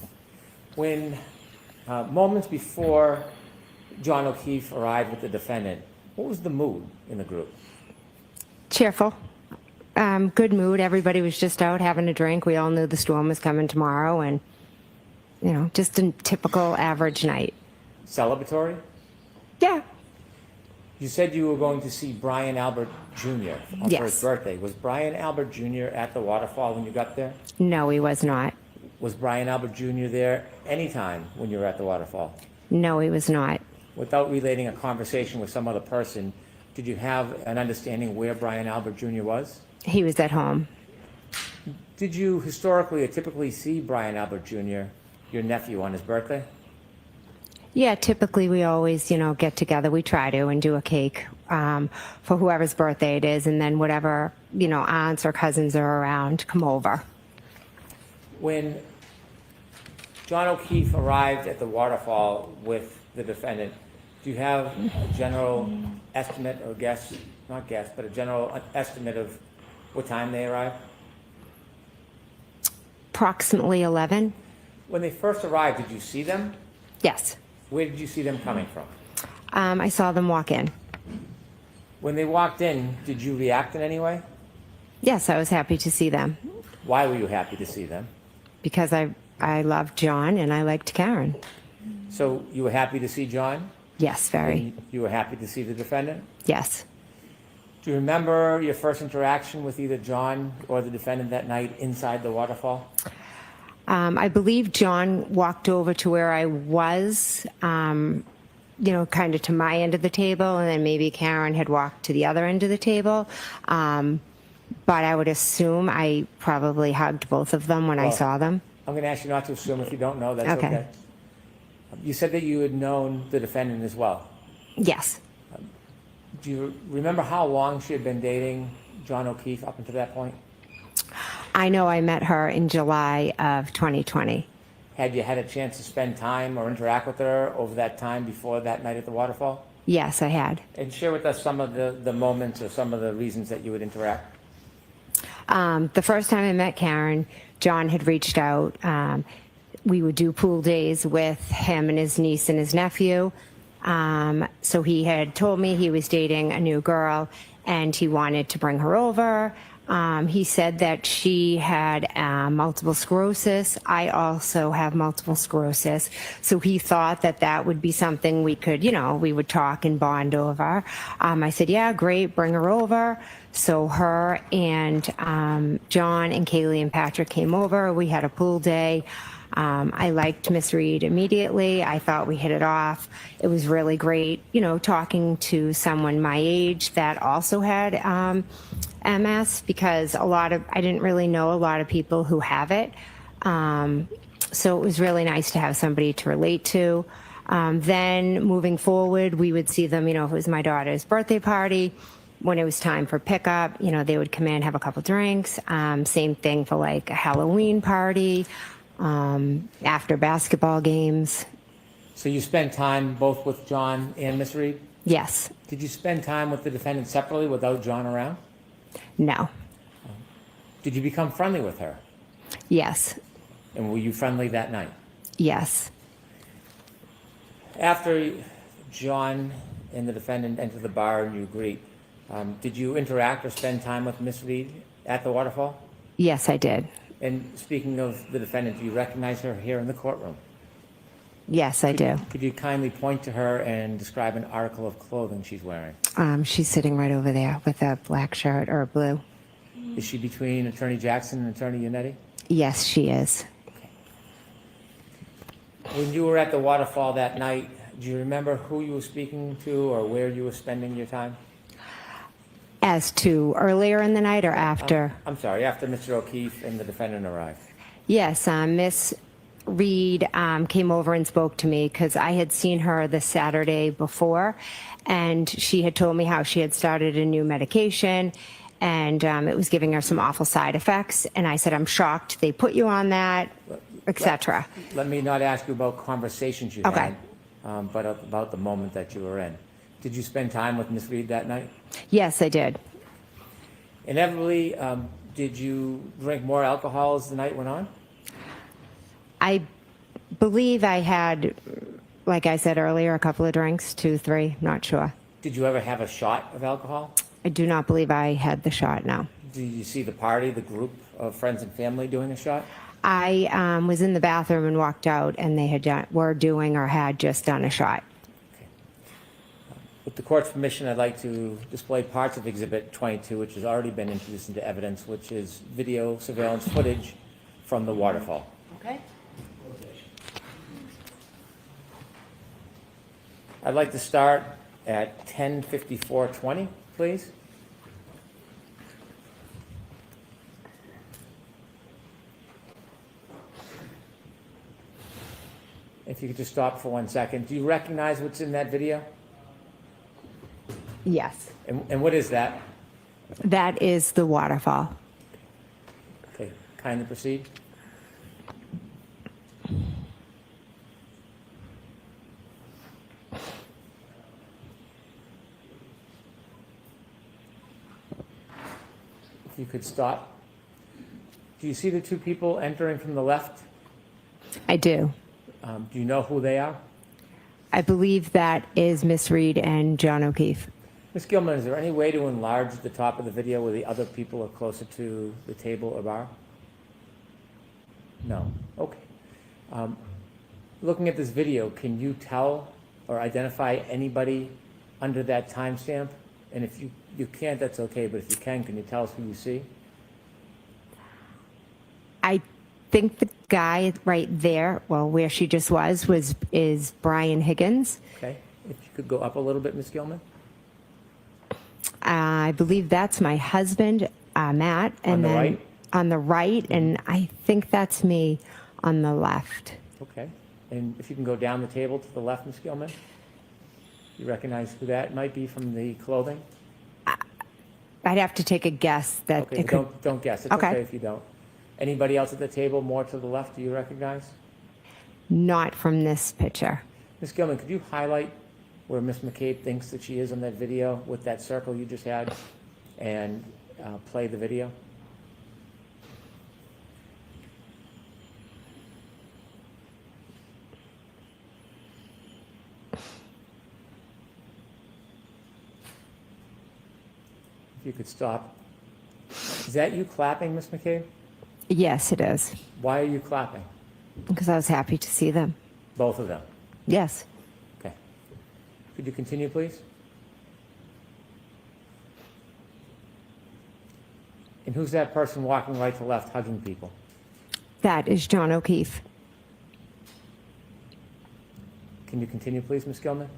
When moments before John O'Keefe arrived with the defendant, what was the mood in the group? Cheerful. Good mood. Everybody was just out having a drink. We all knew the storm was coming tomorrow, and, just a typical average night. Celebratory? Yeah. You said you were going to see Brian Albert Jr. for Yes. his birthday. Was Brian Albert Jr. at the waterfall when you got there? No, he was not. Was Brian Albert Jr. there anytime when you were at the waterfall? No, he was not. Without relating a conversation with some other person, did you have an understanding where Brian Albert Jr. was? He was at home. Did you historically or typically see Brian Albert Jr., your nephew, on his birthday? Yeah, typically we always, get together. We try to and do a cake for whoever's birthday it is, and then whatever, aunts or cousins are around come over. When John O'Keefe arrived at the waterfall with the defendant, do you have a general estimate or guess, not guess, but a general estimate of what time they arrived? Approximately 11. When they first arrived, did you see them? Yes. Where did you see them coming from? I saw them walk in. When they walked in, did you react in any way? Yes, I was happy to see them Why were you happy to see them? because I loved John and I liked Karen. So you were happy to see John? Yes, very. And you were happy to see the defendant? Yes. Do you remember your first interaction with either John or the defendant that night inside the waterfall? I believe John walked over to where I was, kind of to my end of the table, and then maybe Karen had walked to the other end of the table. But I would assume I probably hugged both of them when I Well, saw them. I'm going to ask you not to assume. If you don't know, that's Okay. okay. You said that you had known the defendant as well. Yes. Do you remember how long she had been dating John O'Keefe up until that point? I know I met her in July of 2020. Had you had a chance to spend time or interact with her over that time before that night at the waterfall? Yes, I had. And share with us some of the moments or some of the reasons that you would interact. The first time I met Karen, John had reached out. We would do pool days with him and his niece and his nephew. So he had told me he was dating a new girl and he wanted to bring her over. He said that she had multiple sclerosis. I also have multiple sclerosis. So he thought that that would be something we could, we would talk and bond over. I said, yeah, great, bring her over. So her and John and Kaylee and Patrick came over. We had a pool day. I liked Miss Reed immediately. I thought we hit it off. It was really great, talking to someone my age that also had MS, because I didn't really know a lot of people who have it. So it was really nice to have somebody to relate to. Then moving forward, we would see them, if it was my daughter's birthday party, when it was time for pickup, they would come in, have a couple drinks. Same thing for like a Halloween party, after basketball games. So you spent time both with John and Miss Reed? Yes. Did you spend time with the defendant separately without John around? No. Did you become friendly with her? Yes. And were you friendly that night? Yes. After John and the defendant entered the bar and you agreed, did you interact or spend time with Miss Reed at the waterfall? Yes, I did. And speaking of the defendant, do you recognize her here in the courtroom? Yes, I do. Could you kindly point to her and describe an article of clothing she's wearing? She's sitting right over there with a black shirt or a blue. Is she between Attorney Jackson and Attorney Yannetti? Yes, she is. When you were at the waterfall that night, do you remember who you were speaking to or where you were spending your time? As to earlier in the night or after? I'm sorry, after Mr. O'Keefe and the defendant arrived. Yes, Miss Reed came over and spoke to me because I had seen her the Saturday before, and she had told me how she had started a new medication, and it was giving her some awful side effects. And I said, I'm shocked they put you on that, etc. Let me not ask you about conversations you Okay. had, but about the moment that you were in. Did you spend time with Miss Reed that night? Yes, I did. Inevitably, did you drink more alcohol as the night went on? I believe I had, like I said earlier, a couple of drinks, 2, 3, not sure. Did you ever have a shot of alcohol? I do not believe I had the shot, no. Did you see the party, the group of friends and family doing a shot? I was in the bathroom and walked out, and they were doing or had just done a shot. With the court's permission, I'd like to display parts of Exhibit 22, which has already been introduced into evidence, which is video surveillance footage from the waterfall. Okay. I'd like to start at 10:54:20, please. If you could just stop for 1 second. Do you recognize what's in that video? Yes. And what is that? That is the waterfall. Okay, kindly proceed. If you could stop. Do you see the two people entering from the left? I do. Do you know who they are? I believe that is Miss Reed and John O'Keefe. Ms. Gilman, is there any way to enlarge the top of the video where the other people are closer to the table or bar? No. Okay. Looking at this video, can you tell or identify anybody under that timestamp? And if you can't, that's okay, but if you can you tell us who you see? I think the guy right there, well, where she just is Brian Higgins. Okay. If you could go up a little bit, Ms. Gilman. I believe that's my husband, Matt. And On the then right? On the right, and I think that's me on the left. Okay. And if you can go down the table to the left, Ms. Gilman. You recognize who that might be from the clothing? I'd have to take a guess that Okay, it could. don't guess. It's okay if you don't. Anybody else at the table more to the left do you recognize? Not from this picture. Ms. Gilman, could you highlight where Ms. McCabe thinks that she is on that video with that circle you just had and play the video? If you could stop. Is that you clapping, Miss McCabe? Yes, it is. Why are you clapping? Because I was happy to see them. Both of them. Yes. Okay. Could you continue, please? And who's that person walking right to left hugging people? That is John O'Keefe. Can you continue, please, Ms. Gilman?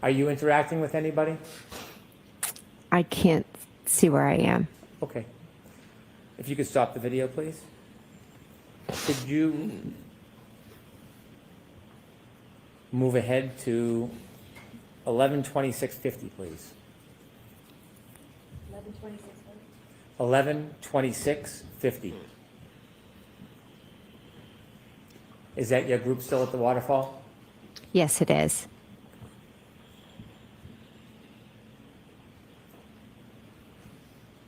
Are you interacting with anybody? I can't see where I am. Okay. If you could stop the video, please. Could you move ahead to 11:26:50, please? 11:26:50. Is that your group still at the waterfall? Yes, it is.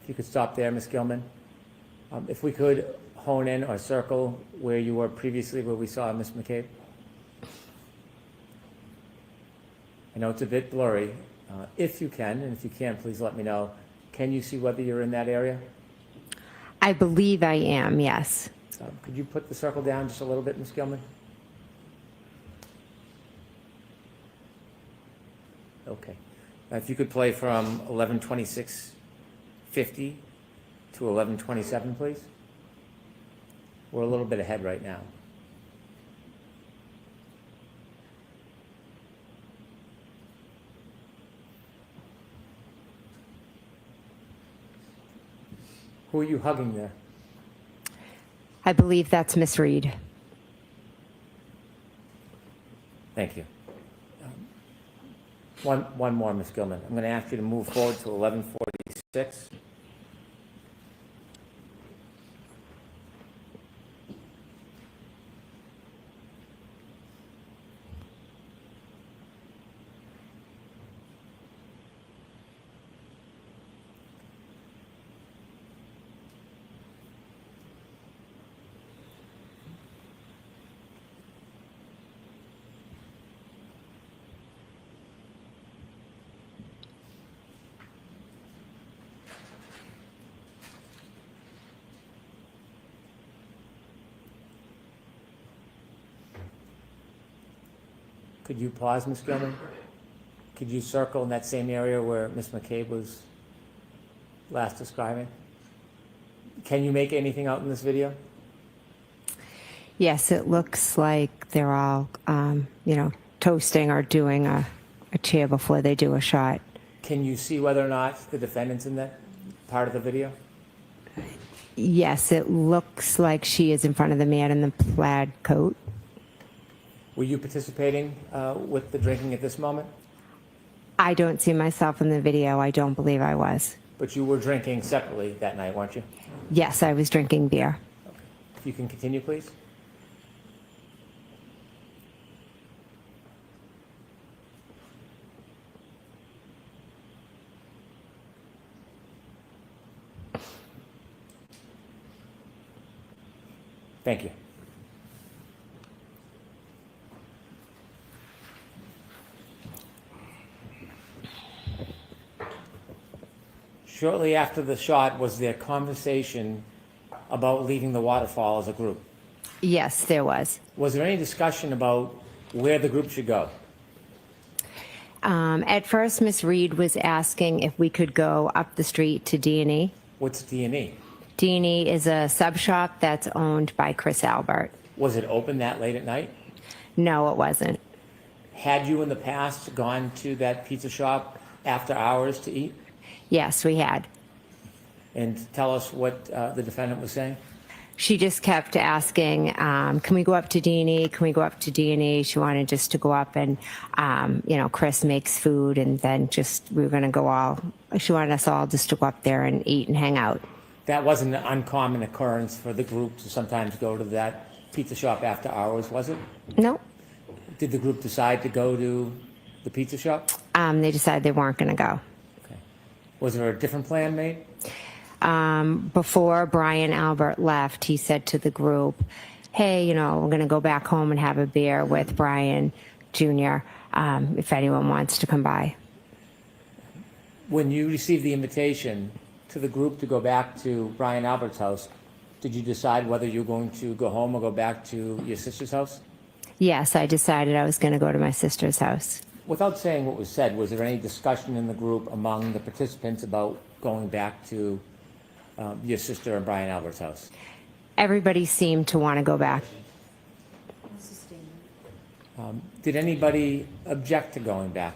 If you could stop there, Ms. Gilman. If we could hone in or circle where you were previously, where we saw Ms. McCabe. I know it's a bit blurry. If you can, and if you can't, please let me know. Can you see whether you're in that area? I believe I am, yes. Could you put the circle down just a little bit, Ms. Gilman? Okay. If you could play from 11:26:50 to 11:27, please. We're a little bit ahead right now. Who are you hugging there? I believe that's Miss Reed. Thank you. One more, Ms. Gilman. I'm going to ask you to move forward to 11:46. Could you pause, Ms. Gilman? Could you circle in that same area where Ms. McCabe was last describing? Can you make anything out in this video? Yes, it looks like they're all, toasting or doing a cheer before they do a shot. Can you see whether or not the defendant's in that part of the video? Yes, it looks like she is in front of the man in the plaid coat. Were you participating with the drinking at this moment? I don't see myself in the video. I don't believe I was. But you were drinking separately that night, weren't you? Yes, I was drinking beer. If you can continue, please. Thank you. Shortly after the shot, was there conversation about leaving the waterfall as a group? Yes, there was. Was there any discussion about where the group should go? At first, Miss Reed was asking if we could go up the street to D&E. What's D&E? D&E is a sub shop that's owned by Chris Albert. Was it open that late at night? No, it wasn't. Had you in the past gone to that pizza shop after hours to eat? Yes, we had. And tell us what the defendant was saying? She just kept asking, can we go up to D&E? Can we go up to D&E? She wanted just to go up and, Chris makes food and then we were going to go she wanted us all just to go up there and eat and hang out. That wasn't an uncommon occurrence for the group to sometimes go to that pizza shop after hours, was it? No. Did the group decide to go to the pizza shop? They decided they weren't going to go. Was there a different plan made? Before Brian Albert left, he said to the group, hey, you know, we're going to go back home and have a beer with Brian Jr. If anyone wants to come by. When you received the invitation to the group to go back to Brian Albert's house, did you decide whether you were going to go home or go back to your sister's house? Yes, I decided I was going to go to my sister's house. Without saying what was said, was there any discussion in the group among the participants about going back to your sister and Brian Albert's house? Everybody seemed to want to go back. Did anybody object to going back?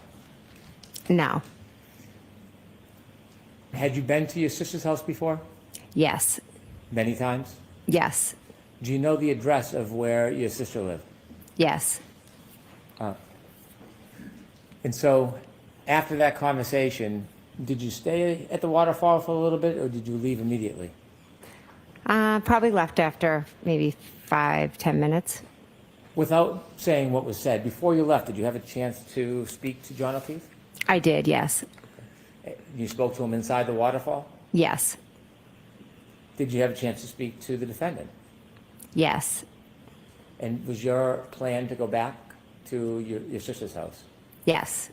No. Had you been to your sister's house before? Yes. Many times? Yes. Do you know the address of where your sister lived? Yes. And so, after that conversation, did you stay at the waterfall for a little bit, or did you leave immediately? Probably left after maybe 5-10 minutes. Without saying what was said, before you left, did you have a chance to speak to John O'Keefe? I did, yes. You spoke to him inside the waterfall? Yes. Did you have a chance to speak to the defendant? Yes. And was your plan to go back to your sister's house? Yes.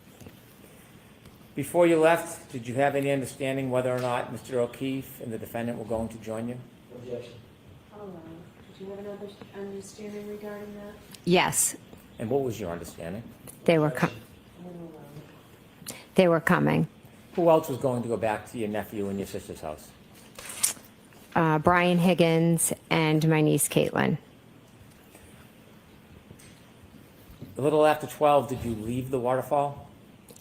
Before you left, did you have any understanding whether or not Mr. O'Keefe and the defendant were going to join you? Did you have another understanding regarding that? Yes. And what was your understanding? They were coming. Who else was going to go back to your nephew and your sister's house? Brian Higgins and my niece Caitlin. A little after 12, did you leave the waterfall?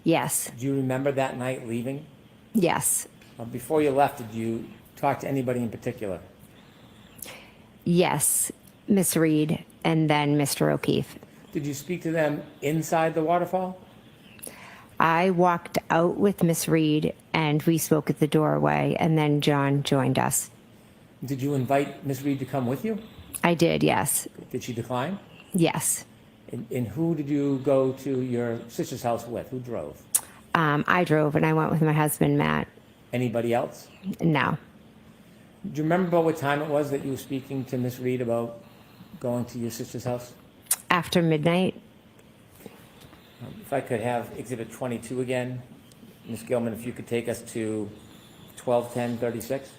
Yes. Do you remember that night leaving? Yes. Before you left, did you talk to anybody in particular? Yes. Miss Reed and then Mr. O'Keefe. Did you speak to them inside the waterfall? I walked out with Miss Reed and we spoke at the doorway, and then John joined us. Did you invite Miss Reed to come with you? I did, yes. Did she decline? Yes. And who did you go to your sister's house with? Who drove? I drove and I went with my husband, Matt. Anybody else? No. Do you remember about what time it was that you were speaking to Miss Reed about going to your sister's house? After midnight. If I could have Exhibit 22 again. Ms. Gilman, if you could take us to 12:10:36.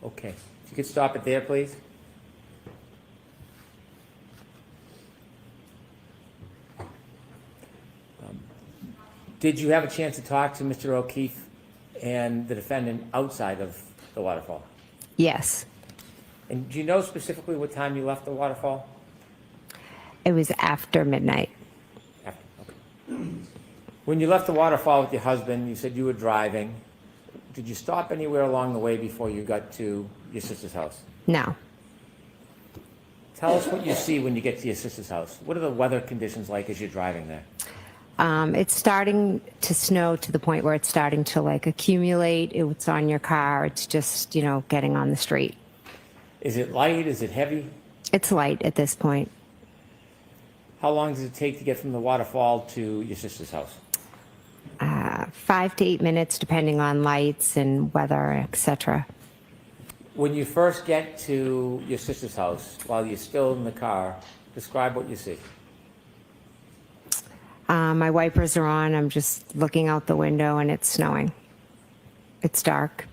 Okay, if you could stop it there, please. Did you have a chance to talk to Mr. O'Keefe and the defendant outside of the waterfall? Yes. And do you know specifically what time you left the waterfall? It was after midnight. When you left the waterfall with your husband, you said you were driving. Did you stop anywhere along the way before you got to your sister's house? No. Tell us what you see when you get to your sister's house. What are the weather conditions like as you're driving there? It's starting to snow to the point where it's starting to like accumulate. It's on your car. It's just, you know, getting on the street. Is it light? Is it heavy? It's light at this point. How long does it take to get from the waterfall to your sister's house? 5 to 8 minutes, depending on lights and weather, etc. When you first get to your sister's house, while you're still in the car, describe what you see. My wipers are on. I'm just looking out the window and it's snowing. It's dark.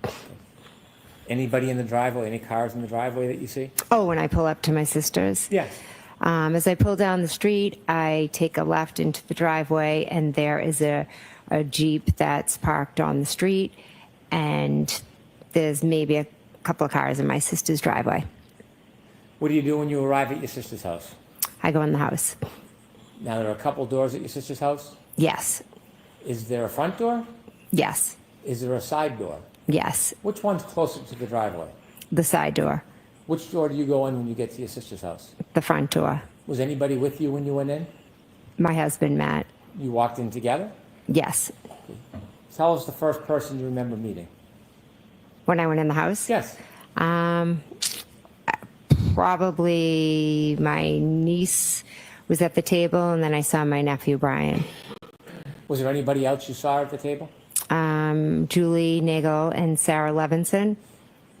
Anybody in the driveway? Any cars in the driveway that you see? Oh, when I pull up to my sister's? Yes. As I pull down the street, I take a left into the driveway, and there is a Jeep that's parked on the street, and there's maybe a couple of cars in my sister's driveway. What do you do when you arrive at your sister's house? I go in the house. Now, there are a couple doors at your sister's house? Yes. Is there a front door? Yes. Is there a side door? Yes. Which one's closer to the driveway? The side door, Which door do you go in when you get to your sister's house? the front door. Was anybody with you when you went in? My husband, Matt. You walked in together? Yes. Tell us the first person you remember meeting. When I went in the house? Yes. Probably my niece was at the table, and then I saw my nephew, Brian. Was there anybody else you saw at the table? Julie Nagel and Sarah Levinson.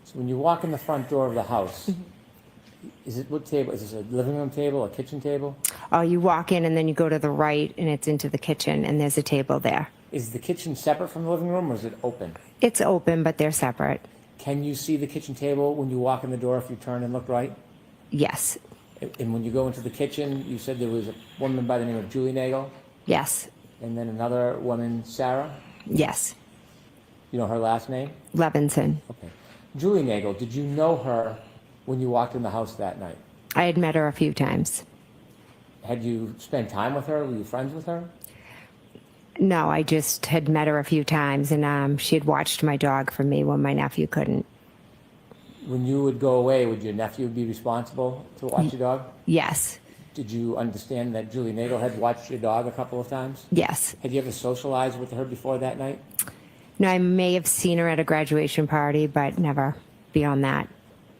So when you walk in the front door of the house, is it what table? Is this a living room table, a kitchen table? Oh, you walk in and then you go to the right and it's into the kitchen and there's a table there. Is the kitchen separate from the living room or is it open? It's open, but they're separate. Can you see the kitchen table when you walk in the door if you turn and look right? Yes. And when you go into the kitchen, you said there was a woman by the name of Julie Nagel? Yes. And then another woman, Sarah? Yes. You know her last name? Levinson. Okay. Julie Nagel, did you know her when you walked in the house that night? I had met her a few times. Had you spent time with her? Were you friends with her? No, I just had met her a few times, and she had watched my dog for me when my nephew couldn't. When you would go away, would your nephew be responsible to watch your dog? Yes. Did you understand that Julie Nagel had watched your dog a couple of times? Yes. Had you ever socialized with her before that night? No, I may have seen her at a graduation party, but never beyond that.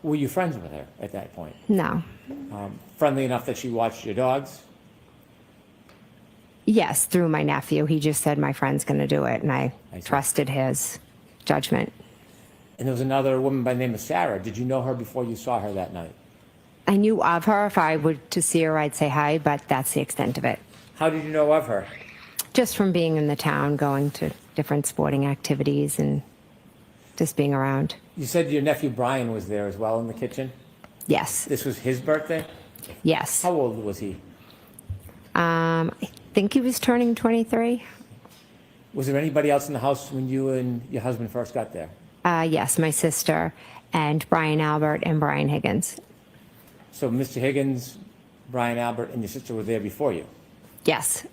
Were you friends with her at that point? No. Friendly enough that she watched your dogs? Yes, through my nephew. He just said my friend's going to do it, and I see. trusted his judgment. And there was another woman by the name of Sarah. Did you know her before you saw her that night? I knew of her. If I were to see her, I'd say hi, but that's the extent of it. How did you know of her? Just from being in the town, going to different sporting activities, and just being around. You said your nephew Brian was there as well in the kitchen? Yes. This was his birthday? Yes. How old was he? I think he was turning 23. Was there anybody else in the house when you and your husband first got there? Yes, my sister and Brian Albert and Brian Higgins. So Mr. Higgins, Brian Albert, and your sister were there before you? Yes.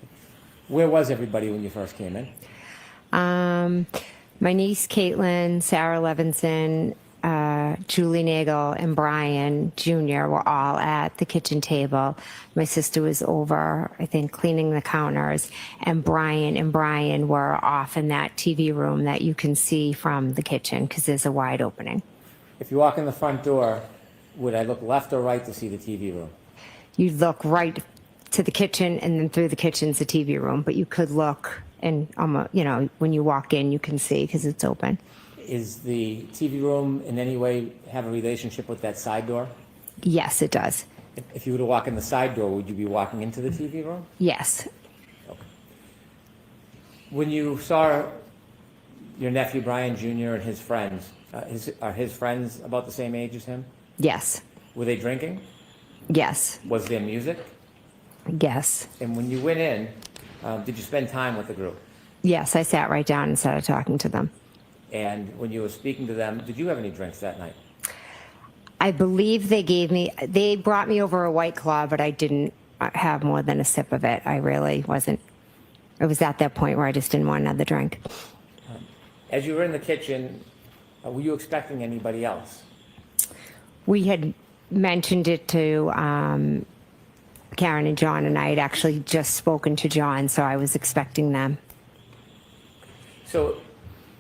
Where was everybody when you first came in? My niece Caitlin, Sarah Levinson, Julie Nagel, and Brian Jr. were all at the kitchen table. My sister was over, I think, cleaning the counters, and Brian were off in that TV room that you can see from the kitchen because there's a wide opening. If you walk in the front door, would I look left or right to see the TV room? You look right to the kitchen, and then through the kitchen's the TV room, but you could look, and when you walk in, you can see because it's open. Is the TV room in any way have a relationship with that side door? Yes, it does. If you were to walk in the side door, would you be walking into the TV room? Yes. Okay. When you saw your nephew Brian Jr. and his friends, are his friends about the same age as him? Yes. Were they drinking? Yes. Was there music? Yes. And when you went in, did you spend time with the group? Yes, I sat right down and started talking to them. And when you were speaking to them, did you have any drinks that night? I believe they brought me over a White Claw, but I didn't have more than a sip of it. I really wasn't. It was at that point where I just didn't want another drink. As you were in the kitchen, were you expecting anybody else? We had mentioned it to Karen and John, and I had actually just spoken to John, so I was expecting them. So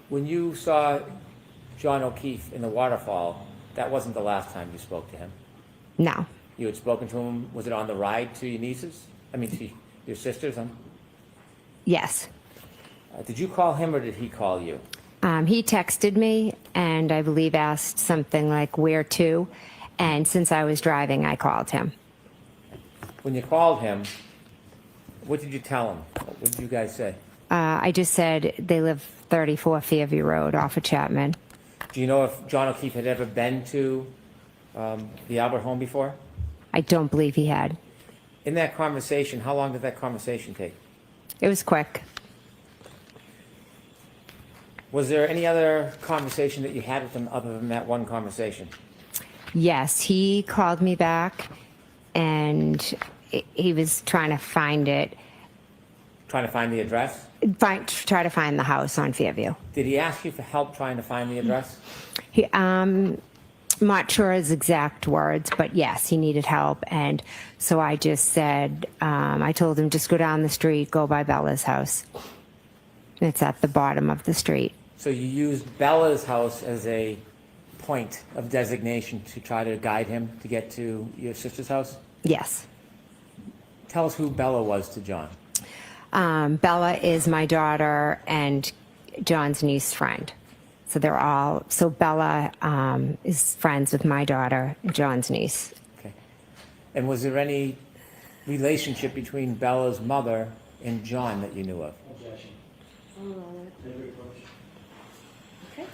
when you saw John O'Keefe in the waterfall, that wasn't the last time you spoke to him? No. You had spoken to him, was it on the ride to your nieces? To your sisters? Yes. Did you call him or did he call you? He texted me and I believe asked something like, where to? And since I was driving, I called him. When you called him, what did you tell him? What did you guys say? I just said they live 34 Fairview Road off of Chapman. Do you know if John O'Keefe had ever been to the Albert home before? I don't believe he had. In that conversation, how long did that conversation take? It was quick. Was there any other conversation that you had with him other than that one conversation? Yes, he called me back and he was trying to find it. Trying to find the address? Try to find the house on Fairview. Did he ask you for help trying to find the address? not sure his exact words, but yes, he needed help. And so I just said, I told him, just go down the street, go by Bella's house. It's at the bottom of the street. So you used Bella's house as a point of designation to try to guide him to get to your sister's house? Yes. Tell us who Bella was to John. Bella is my daughter and John's niece friend. So so Bella is friends with my daughter and John's niece. Okay. And was there any relationship between Bella's mother and John that you knew of? Okay.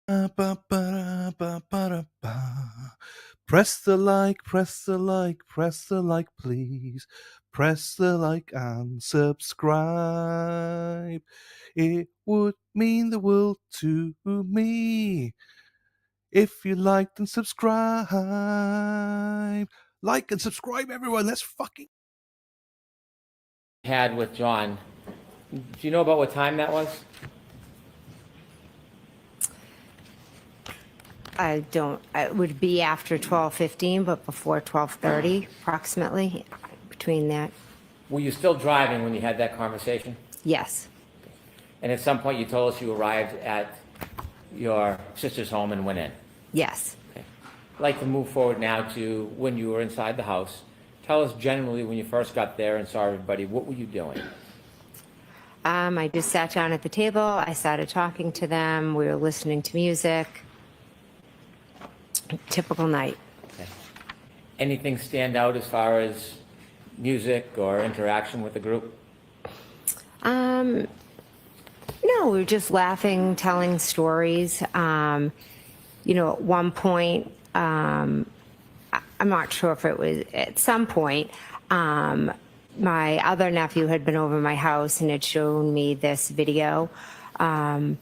Ba-ba-da-ba-ba-da-ba. Press the like, press the like, press the like, please. Press the like and subscribe. It would mean the world to me if you liked and subscribe. Like and subscribe, everyone. Let's fucking. Had with John. Do you know about what time that was? I don't, it would be after 12:15, but before 12:30 approximately, between that. Were you still driving when you had that conversation? Yes, And at some point you told us you arrived at your sister's home and went in. yes. I'd like to move forward now to when you were inside the house. Tell us generally when you first got there and saw everybody, what were you doing? I just sat down at the table. I started talking to them. We were listening to music. Typical night. Okay. Anything stand out as far as music or interaction with the group? No, we were just laughing, telling stories. At one point, I'm not sure if it was at some point, my other nephew had been over my house and had shown me this video on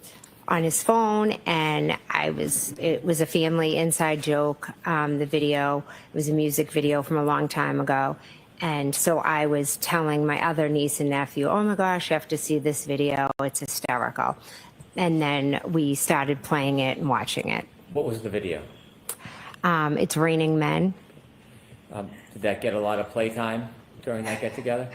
his phone, and it was a family inside joke. The video, it was a music video from a long time ago. And so I was telling my other niece and nephew, oh my gosh, you have to see this video. It's hysterical. And then we started playing it and watching it. What was the video? It's Raining Men. Did that get a lot of playtime during that get-together?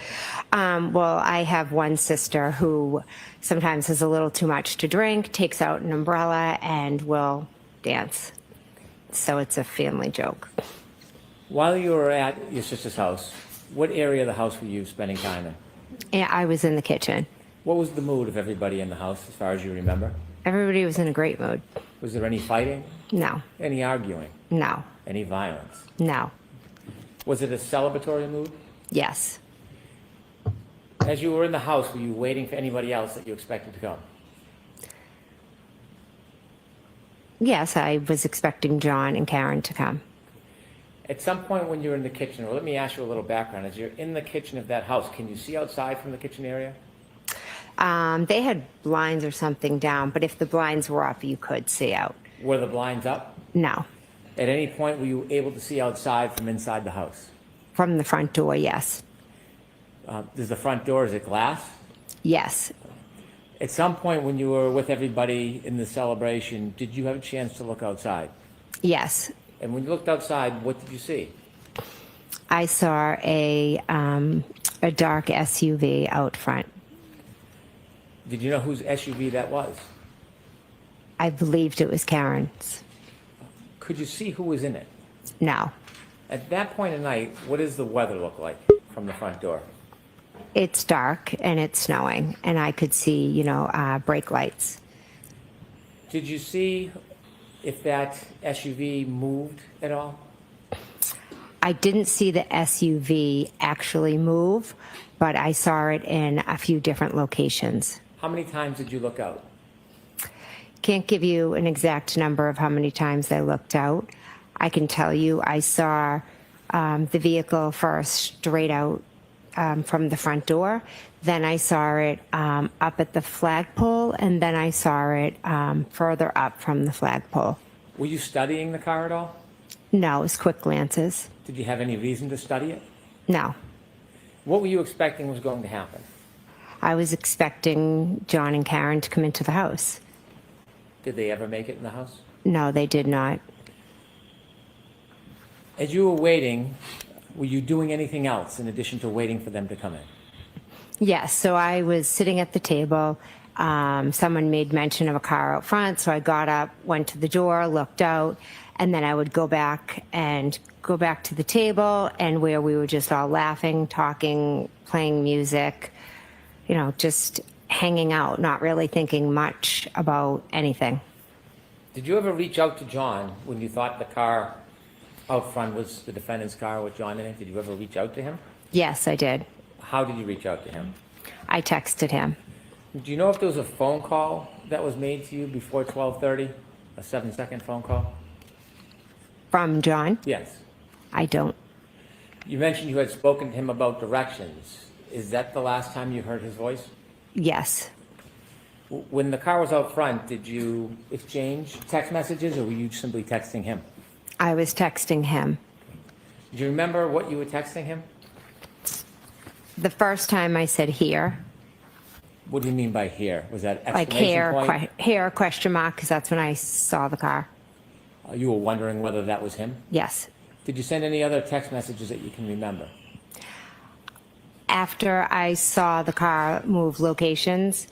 Well, I have one sister who sometimes has a little too much to drink, takes out an umbrella, and will dance. So it's a family joke. While you were at your sister's house, what area of the house were you spending time in? And I was in the kitchen. What was the mood of everybody in the house, as far as you remember? Everybody was in a great mood. Was there any fighting? No, Any arguing? no, Any violence? no. Was it a celebratory mood? Yes. As you were in the house, were you waiting for anybody else that you expected to come? Yes, I was expecting John and Karen to come. At some point when you're in the kitchen, or let me ask you a little background. As you're in the kitchen of that house, can you see outside from the kitchen area? They had blinds or something down, but if the blinds were up, you could see out. Were the blinds up? No. At any point were you able to see outside from inside the house? From the front door, yes. Is the front door, is it glass? Yes. At some point when you were with everybody in the celebration, did you have a chance to look outside? Yes. And when you looked outside, what did you see? I saw a dark SUV out front. Did you know whose SUV that was? I believed it was Karen's. Could you see who was in it? No. At that point of night, what does the weather look like from the front door? It's dark and it's snowing, and I could see, brake lights. Did you see if that SUV moved at all? I didn't see the SUV actually move, but I saw it in a few different locations. How many times did you look out? Can't give you an exact number of how many times I looked out. I can tell you I saw the vehicle first straight out from the front door. Then I saw it up at the flagpole, and then I saw it further up from the flagpole. Were you studying the car at all? No, it was quick glances. Did you have any reason to study it? No. What were you expecting was going to happen? I was expecting John and Karen to come into the house. Did they ever make it in the house? No, they did not. As you were waiting, were you doing anything else in addition to waiting for them to come in? Yes, so I was sitting at the table. Someone made mention of a car out front, so I got up, went to the door, looked out, and then I would go back to the table, and where we were just all laughing, talking, playing music, just hanging out, not really thinking much about anything. Did you ever reach out to John when you thought the car out front was the defendant's car with John in it? Did you ever reach out to him? Yes, I did. How did you reach out to him? I texted him. Do you know if there was a phone call that was made to you before 12:30? A 7-second phone call? From John? Yes. I don't. You mentioned you had spoken to him about directions. Is that the last time you heard his voice? Yes. When the car was out front, did you exchange text messages or were you simply texting him? I was texting him. Do you remember what you were texting him? The first time I said here, What do you mean by here? Was that like exclamation point? hair question mark, because that's when I saw the car. You were wondering whether that was him? Yes. Did you send any other text messages that you can remember? After I saw the car move locations,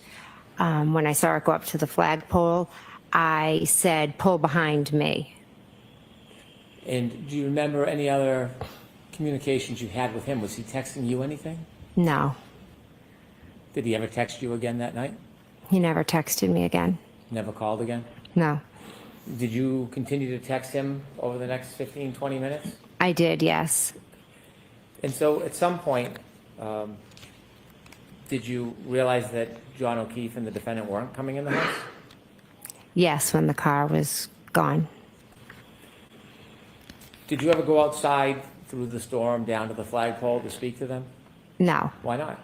when I saw it go up to the flagpole, I said, pull behind me. And do you remember any other communications you had with him? Was he texting you anything? No, Did he ever text you again that night? he never texted me again. Never called again? No, Did you continue to text him over the next 15, 20 minutes? I did, yes. And so at some point, did you realize that John O'Keefe and the defendant weren't coming in the house? Yes, when the car was gone. Did you ever go outside through the storm down to the flagpole to speak to them? No. Why not?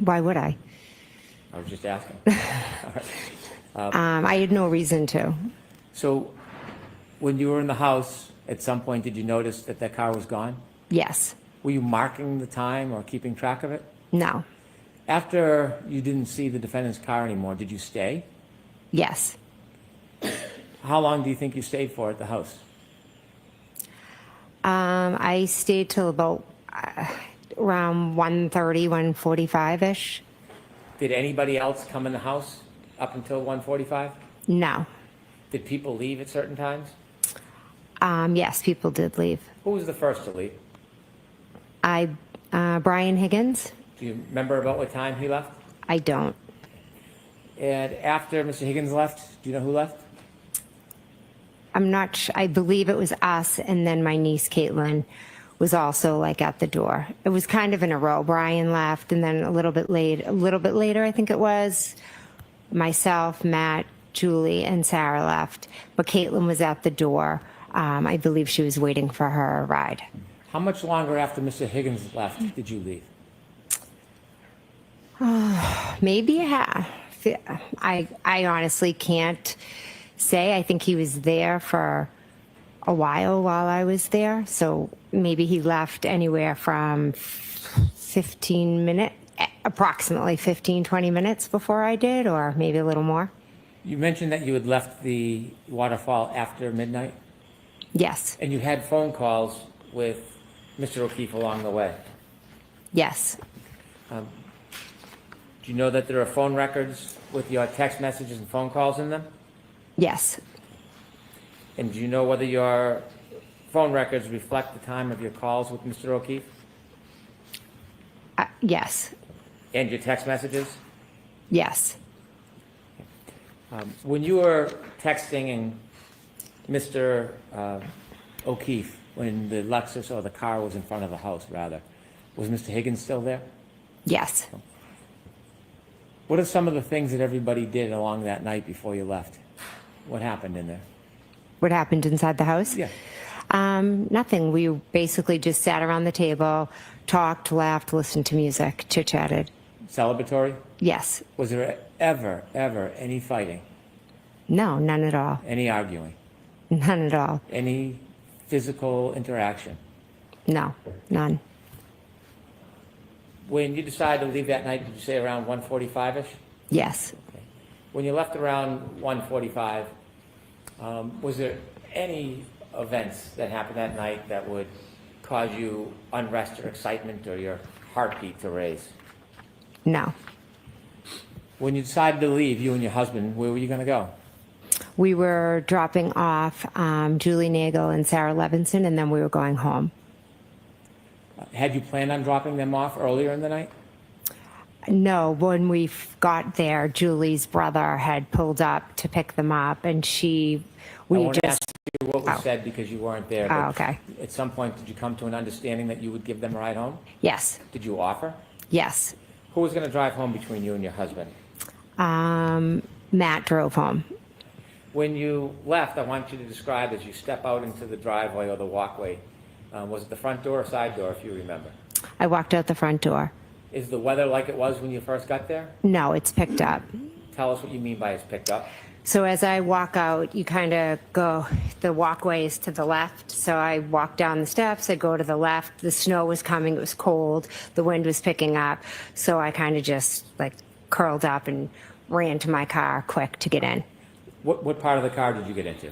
Why would I? I was just asking. All right. I had no reason to. So when you were in the house, at some point, did you notice that that car was gone? Yes. Were you marking the time or keeping track of it? No. After you didn't see the defendant's car anymore, did you stay? Yes. How long do you think you stayed for at the house? I stayed till about around 1:30, 1:45-ish. Did anybody else come in the house up until 1:45? No. Did people leave at certain times? Yes, people did leave. Who was the first to leave? Brian Higgins? Do you remember about what time he left? I don't. And after Mr. Higgins left, do you know who left? I'm not I believe it was us, and then my niece Caitlin was also like at the door. It was kind of in a row. Brian left, and then a little bit later, I think it was, myself, Matt, Julie, and Sarah left. But Caitlin was at the door. I believe she was waiting for her ride. How much longer after Mr. Higgins left did you leave? Maybe a half. I honestly can't say. I think he was there for a while I was there. So maybe he left anywhere from 15 minutes, approximately 15, 20 minutes before I did, or maybe a little more. You mentioned that you had left the waterfall after midnight, Yes. and you had phone calls with Mr. O'Keefe along the way. Yes. Do you know that there are phone records with your text messages and phone calls in them? Yes. And do you know whether your phone records reflect the time of your calls with Mr. O'Keefe Yes. and your text messages? Yes. When you were texting Mr. O'Keefe, when the Lexus or the car was in front of the house, rather, was Mr. Higgins still there? Yes. What are some of the things that everybody did along that night before you left? What happened in there? What happened inside the house? Yeah. Nothing. We basically just sat around the table, talked, laughed, listened to music, chit-chatted. Celebratory? Yes. Was there ever any fighting? No, none at all. Any arguing? None at all. Any physical interaction? No, none. When you decided to leave that night, did you say around 1:45-ish? Yes. When you left around 1:45, was there any events that happened that night that would cause you unrest or excitement or your heartbeat to raise? No. When you decided to leave, you and your husband, where were you going to go? We were dropping off Julie Nagel and Sarah Levinson, and then we were going home. Had you planned on dropping them off earlier in the night? No, when we got there, Julie's brother had pulled up to pick them up, and I won't ask you what was said because you weren't there. Oh, but okay. At some point, did you come to an understanding that you would give them a ride home? Yes. Did you offer? Yes. Who was going to drive home between you and your husband? Matt drove home. When you left, I want you to describe as you step out into the driveway or the walkway. Was it the front door or side door, if you remember? I walked out the front door. Is the weather like it was when you first got there? No, it's picked up. Tell us what you mean by it's picked up. So as I walk out, you kind of go, the walkway is to the left. So I walk down the steps, I go to the left. The snow was coming, it was cold, the wind was picking up. So I kind of just like curled up and ran to my car quick to get in. What part of the car did you get into?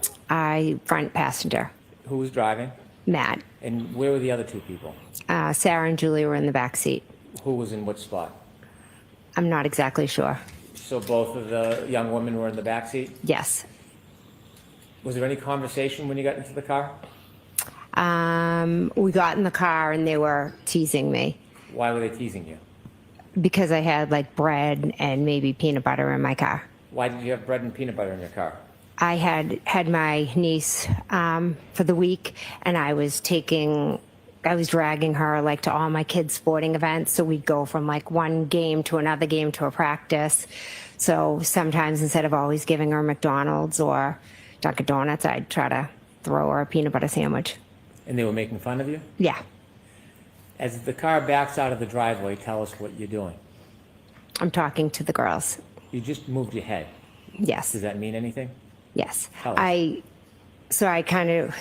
Front passenger, Who was driving? Matt. And where were the other two people? Sarah and Julie were in the back seat. Who was in which spot? I'm not exactly sure. So both of the young women were in the back seat? Yes. Was there any conversation when you got into the car? We got in the car and they were teasing me Why were they teasing you? because I had like bread and maybe peanut butter in my car. Why did you have bread and peanut butter in your car? I had my niece for the week, and I was dragging her like to all my kids' sporting events. So we'd go from like one game to another game to a practice. So sometimes instead of always giving her McDonald's or Dunkin' Donuts, I'd try to throw her a peanut butter sandwich. And they were making fun of you? Yeah. As the car backs out of the driveway, tell us what you're doing. I'm talking to the girls. You just moved your head. Yes. Does that mean anything? Yes. Tell us.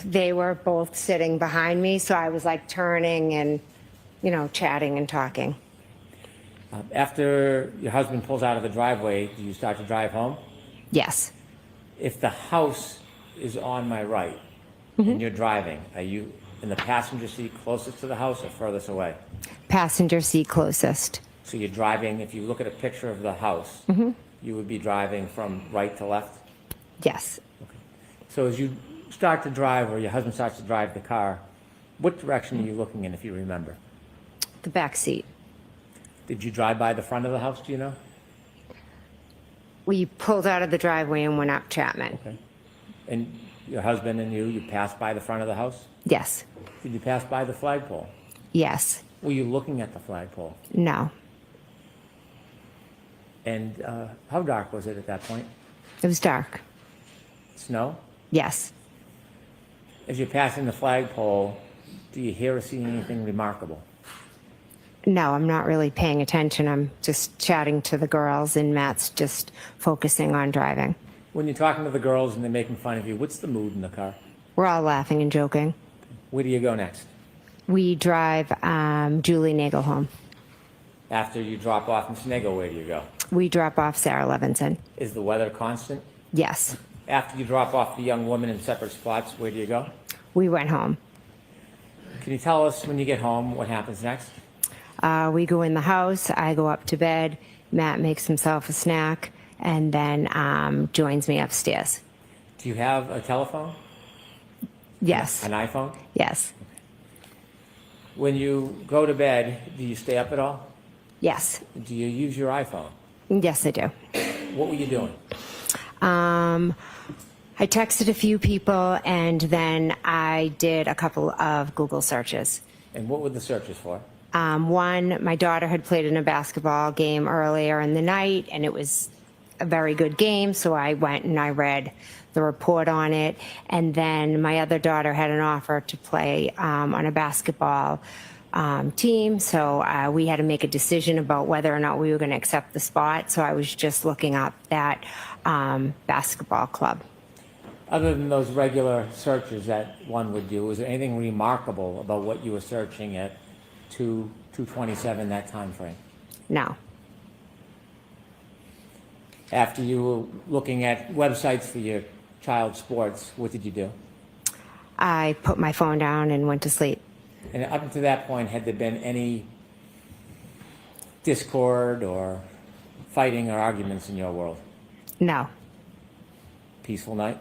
They were both sitting behind me, so I was like turning and, chatting and talking. After your husband pulls out of the driveway, do you start to drive home? Yes. If the house is on my right and you're driving, are you in the passenger seat closest to the house or furthest away? Passenger seat closest. So you're driving, if you look at a picture of the house, you would be driving from right to left? Yes. So as you start to drive, or your husband starts to drive the car, what direction are you looking in, if you remember? The back seat. Did you drive by the front of the house, do you know? We pulled out of the driveway and went up Chapman. Okay. And your husband and you passed by the front of the house? Yes. Did you pass by the flagpole? Yes. Were you looking at the flagpole? No. And how dark was it at that point? It was dark. Snow? Yes. As you're passing the flagpole, do you hear or see anything remarkable? No, I'm not really paying attention. I'm just chatting to the girls, and Matt's just focusing on driving. When you're talking to the girls and they're making fun of you, what's the mood in the car? We're all laughing and joking. Where do you go next? We drive Julie Nagel home. After you drop off in Snego, where do you go? We drop off Sarah Levinson. Is the weather constant? Yes. After you drop off the young woman in separate spots, where do you go? We went home. Can you tell us when you get home what happens next? We go in the house. I go up to bed. Matt makes himself a snack and then joins me upstairs. Do you have a telephone? Yes. An iPhone? Yes. When you go to bed, do you stay up at all? Yes. Do you use your iPhone? Yes, I do. What were you doing? I texted a few people and then I did a couple of Google searches. And what were the searches for? One, my daughter had played in a basketball game earlier in the night, and it was a very good game, so I went and I read the report on it. And then my other daughter had an offer to play on a basketball team, so we had to make a decision about whether or not we were going to accept the spot. So I was just looking up that basketball club. Other than those regular searches that one would do, was there anything remarkable about what you were searching at 2/2/27, that time frame? No. After you were looking at websites for your child's sports, what did you do? I put my phone down and went to sleep. And up to that point, had there been any discord or fighting or arguments in your world? No. Peaceful night?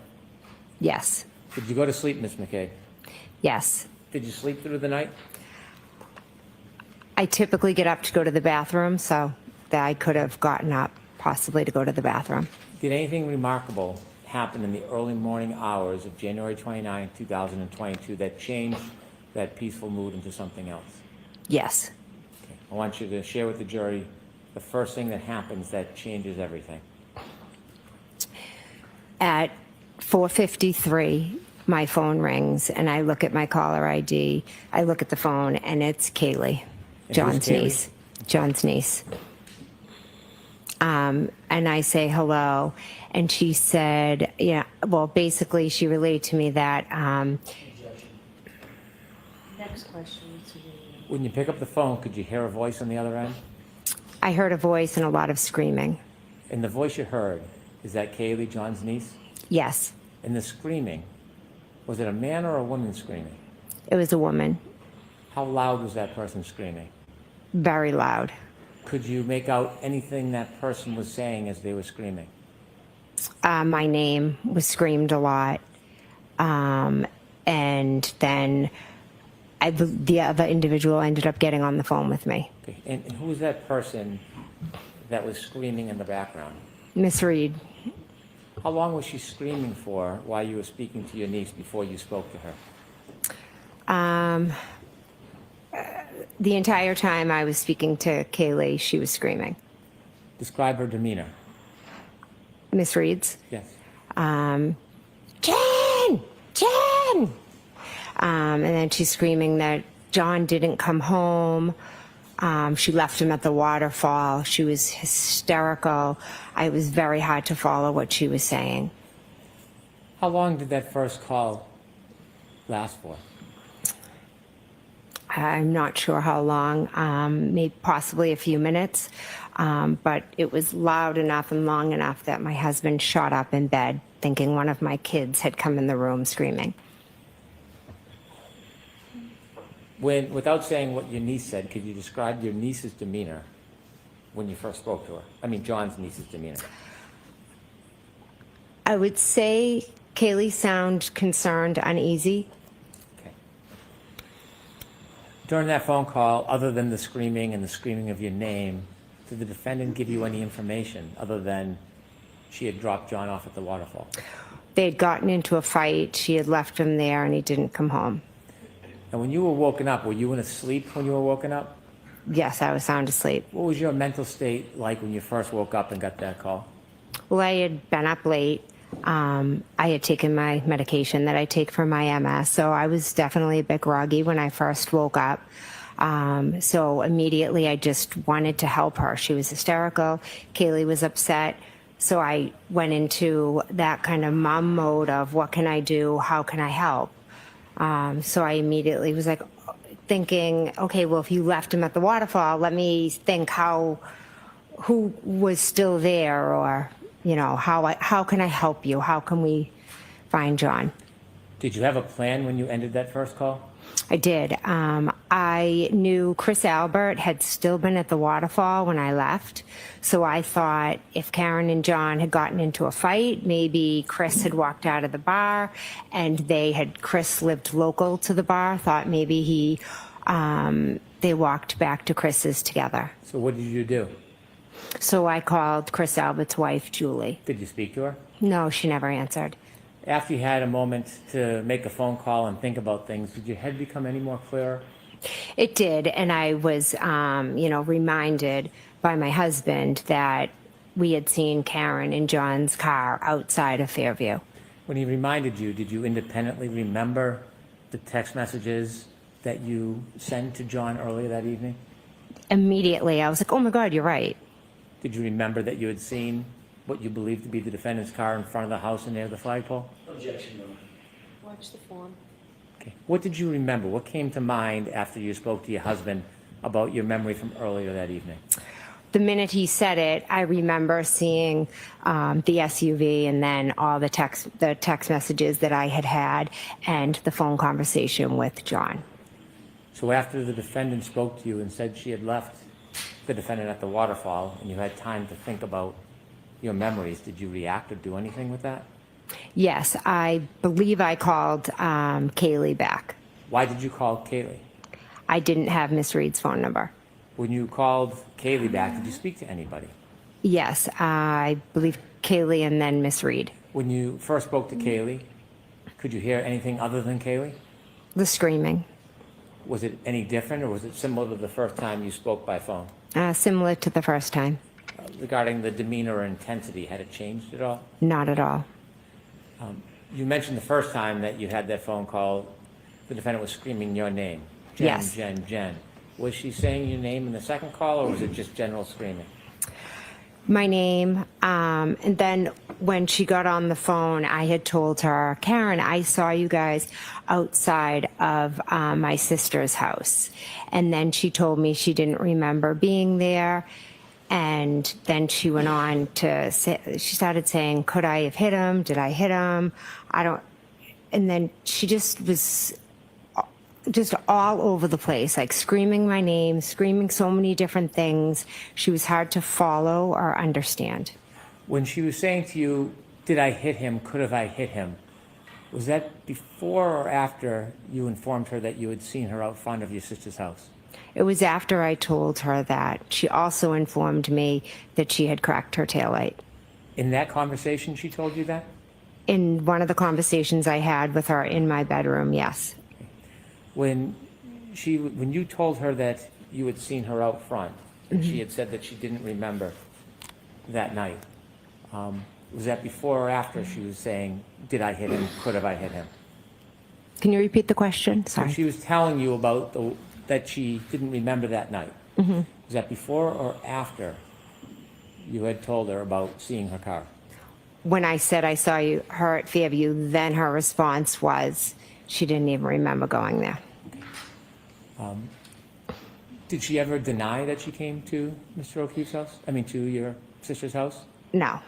Yes. Did you go to sleep, Miss McKay? Yes. Did you sleep through the night? I typically get up to go to the bathroom, so that I could have gotten up possibly to go to the bathroom. Did anything remarkable happen in the early morning hours of January 29, 2022 that changed that peaceful mood into something else? Yes. Okay. I want you to share with the jury the first thing that happens that changes everything. At 4:53, my phone rings, and I look at my caller ID. I look at the phone, and it's Kaylee, And who's John's Kaylee? niece. John's niece. And I say hello, and she said, yeah, well, basically, she relayed to me that Next question. Mr. Green. When you pick up the phone, could you hear a voice on the other end? I heard a voice and a lot of screaming. And the voice you heard, is that Kaylee, John's niece? Yes, And the screaming, was it a man or a woman screaming? it was a woman, How loud was that person screaming? very loud. Could you make out anything that person was saying as they were screaming? My name was screamed a lot. And then the other individual ended up getting on the phone with me. Okay. And who was that person that was screaming in the background? Miss Reed, How long was she screaming for while you were speaking to your niece before you spoke to her? the entire time I was speaking to Kaylee, she was screaming. Describe her demeanor. Miss Reed's. Yes. Jen! Jen! And then she's screaming that John didn't come home. She left him at the waterfall. She was hysterical. It was very hard to follow what she was saying. How long did that first call last for? I'm not sure how long, maybe possibly a few minutes, but it was loud enough and long enough that my husband shot up in bed thinking one of my kids had come in the room screaming. Without saying what your niece said, could you describe your niece's demeanor when you first spoke to her? I mean, John's niece's demeanor. I would say Kaylee sounded concerned, uneasy. During that phone call, other than the screaming and the screaming of your name, did the defendant give you any information other than she had dropped John off at the waterfall? They had gotten into a fight. She had left him there and he didn't come home. And when you were woken up, were you in a sleep when you were woken up? Yes, I was sound asleep. What was your mental state like when you first woke up and got that call? Well, I had been up late. I had taken my medication that I take for my MS, so I was definitely a bit groggy when I first woke up. So immediately I just wanted to help her. She was hysterical. Kaylee was upset. So I went into that kind of mom mode of what can I do? How can I help? So I immediately was like thinking, okay, well, if you left him at the waterfall, let me think who was still there, or, you know, how can I help you? How can we find John? Did you have a plan when you ended that first call? I did. I knew Chris Albert had still been at the waterfall when I left. So I thought if Karen and John had gotten into a fight, maybe Chris had walked out of the bar and Chris lived local to the bar, thought maybe they walked back to Chris's together. So what did you do? So I called Chris Albert's wife, Julie. Did you speak to her? No, she never answered. After you had a moment to make a phone call and think about things, did your head become any more clearer? It did, and I was, reminded by my husband that we had seen Karen in John's car outside of Fairview. When he reminded you, did you independently remember the text messages that you sent to John earlier that evening? Immediately, I was like, oh my God, you're right. Did you remember that you had seen what you believed to be the defendant's car in front of the house and near the flagpole? Objection, Your Honor. Watch the form. Okay. What did you remember? What came to mind after you spoke to your husband about your memory from earlier that evening? The minute he said it, I remember seeing the SUV and then all the text messages that I had and the phone conversation with John. So after the defendant spoke to you and said she had left the defendant at the waterfall and you had time to think about your memories, did you react or do anything with that? Yes, I believe I called Kaylee back. Why did you call Kaylee? I didn't have Miss Reed's phone number. When you called Kaylee back, did you speak to anybody? Yes, I believe Kaylee and then Miss Reed. When you first spoke to Kaylee, could you hear anything other than Kaylee? The screaming. Was it any different, or was it similar to the first time you spoke by phone? Similar to the first time. Regarding the demeanor or intensity, had it changed at all? Not at all. You mentioned the first time that you had that phone call, the defendant was screaming your name. Jen, Yes. Jen, Jen. Was she saying your name in the second call, or was it just general screaming? My name. And then when she got on the phone, I had told her, Karen, I saw you guys outside of my sister's house. And then she told me she didn't remember being there. And then she went on to say, she started saying, could I have hit him? Did I hit him? I don't. And then she just was just all over the place, like screaming my name, screaming so many different things. She was hard to follow or understand. When she was saying to you, did I hit him? Could have I hit him? Was that before or after you informed her that you had seen her out front of your sister's house? It was after I told her that. She also informed me that she had cracked her taillight. In that conversation, she told you that? In one of the conversations I had with her in my bedroom, yes. When you told her that you had seen her out front, and she had said that she didn't remember that night, was that before or after she was saying, did I hit him? Could have I hit him? Can you repeat the question? When Sorry. she was telling you about that she didn't remember that night, was that before or after you had told her about seeing her car? When I said I saw her at Fairview, then her response was she didn't even remember going there. Did she ever deny that she came to Mr. O'Keefe's house? I mean, to your sister's house? No.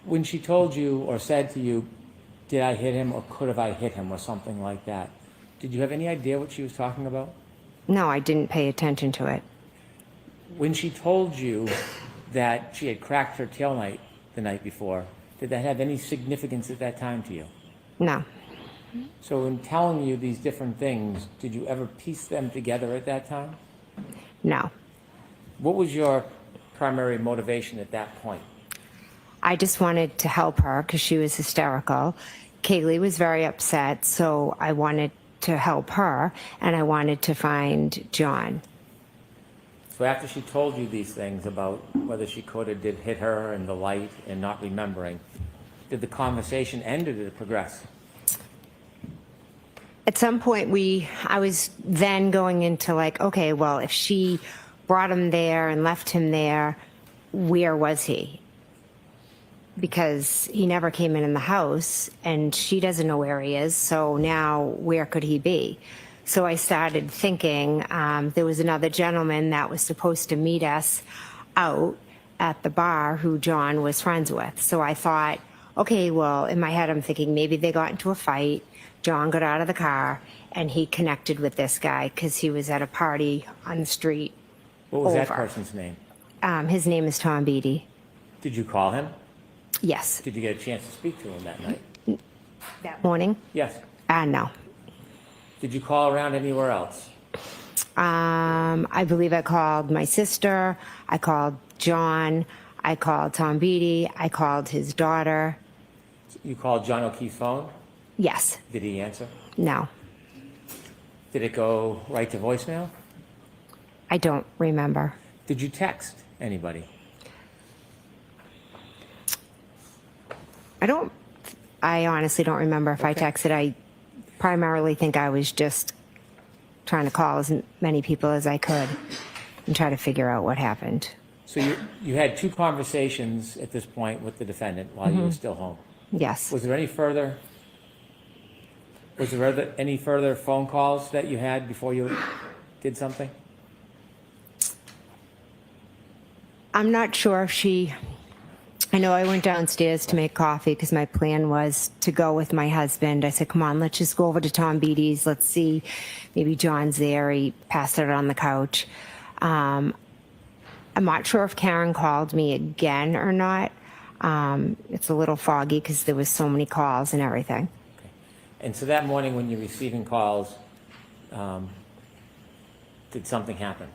When she told you or said to you, did I hit him or could have I hit him or something like that, did you have any idea what she was talking about? No, I didn't pay attention to it. When she told you that she had cracked her taillight the night before, did that have any significance at that time to you? No. So in telling you these different things, did you ever piece them together at that time? No. What was your primary motivation at that point? I just wanted to help her because she was hysterical. Kaylee was very upset, so I wanted to help her, and I wanted to find John. So after she told you these things about whether she could or did hit her and the light and not remembering, did the conversation end or did it progress? At some point, I was then going into like, okay, well, if she brought him there and left him there, where was he? Because he never came in the house, and she doesn't know where he is, so now where could he be? So I started thinking there was another gentleman that was supposed to meet us out at the bar who John was friends with. So I thought, okay, well, in my head I'm thinking maybe they got into a fight, John got out of the car, and he connected with this guy because he was at a party on the street. What was that over. person's name? His name is Tom Beatty. Did you call him? Yes. Did you get a chance to speak to him that night? That morning? Yes. No. Did you call around anywhere else? I believe I called my sister, I called John, I called Tom Beatty, I called his daughter. You called John O'Keefe's phone? Yes. Did he answer? No. Did it go right to voicemail? I don't remember. Did you text anybody? I honestly don't remember if I texted. I primarily think I was just trying to call as many people as I could and try to figure out what happened. So you had two conversations at this point with the defendant while you were still home? Yes. Was there any further phone calls that you had before you did something? I'm not sure if I know I went downstairs to make coffee because my plan was to go with my husband. I said, come on, let's just go over to Tom Beatty's. Let's see. Maybe John's there. He passed it on the couch. I'm not sure if Karen called me again or not. It's a little foggy because there was so many calls and everything. Okay. And so that morning when you're receiving calls, did something happen?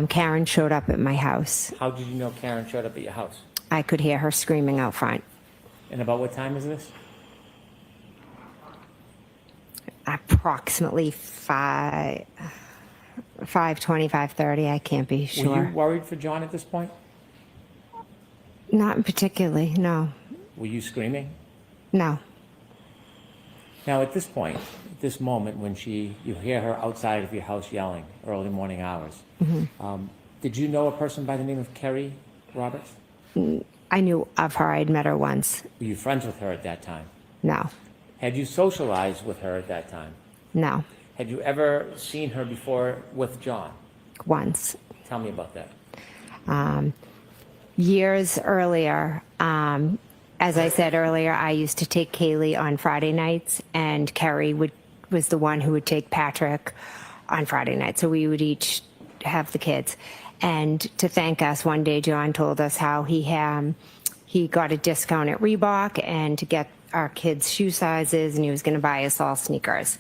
Karen showed up at my house. How did you know Karen showed up at your house? I could hear her screaming out front. And about what time is this? Approximately 5:20, 5:30. I can't be sure. Were you worried for John at this point? Not particularly, no. Were you screaming? No. Now, at this point, at this moment, when you hear her outside of your house yelling, early morning hours, did you know a person by the name of Kerry Roberts? I knew of her. I'd met her once. Were you friends with her at that time? No. Had you socialized with her at that time? No. Had you ever seen her before with John? Once. Tell me about that. Years earlier, as I said earlier, I used to take Kaylee on Friday nights, and Kerry was the one who would take Patrick on Friday nights. So we would each have the kids. And to thank us, one day John told us how he got a discount at Reebok and to get our kids' shoe sizes, and he was going to buy us all sneakers,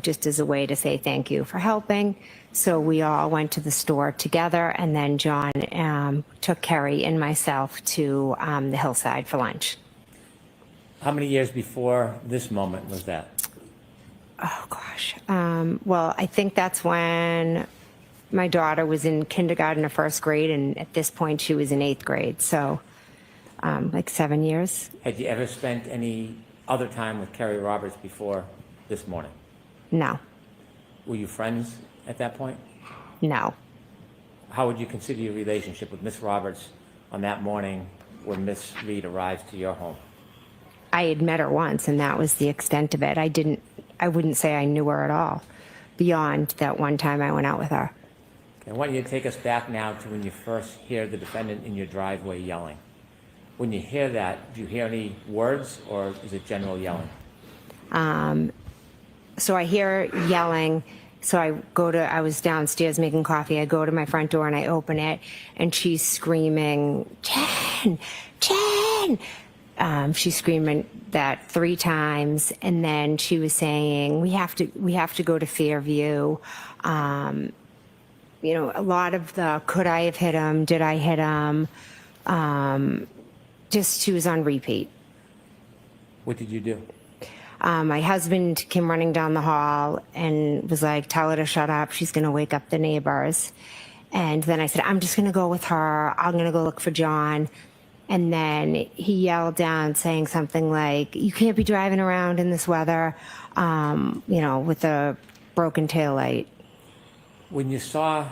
just as a way to say thank you for helping. So we all went to the store together, and then John took Kerry and myself to the hillside for lunch. How many years before this moment was that? Oh, gosh. Well, I think that's when my daughter was in kindergarten or first grade, and at this point she was in 8th grade. So like 7 years. Had you ever spent any other time with Kerry Roberts before this morning? No. Were you friends at that point? No. How would you consider your relationship with Miss Roberts on that morning when Miss Reed arrived to your home? I had met her once, and that was the extent of it. I wouldn't say I knew her at all, beyond that one time I went out with her. Okay, I want you to take us back now to when you first hear the defendant in your driveway yelling. When you hear that, do you hear any words, or is it general yelling? So I hear yelling. So I was downstairs making coffee. I go to my front door and I open it, and she's screaming, "Jen, Jen!" She's screaming that 3 times, and then she was saying, "We have to go to Fairview." A lot of the "could I have hit him? Did I hit him?" Just she was on repeat. What did you do? My husband came running down the hall and was like, "Tell her to shut up. She's going to wake up the neighbors." And then I said, "I'm just going to go with her. I'm going to go look for John." And then he yelled down saying something like, "You can't be driving around in this weather, with a broken taillight." When you saw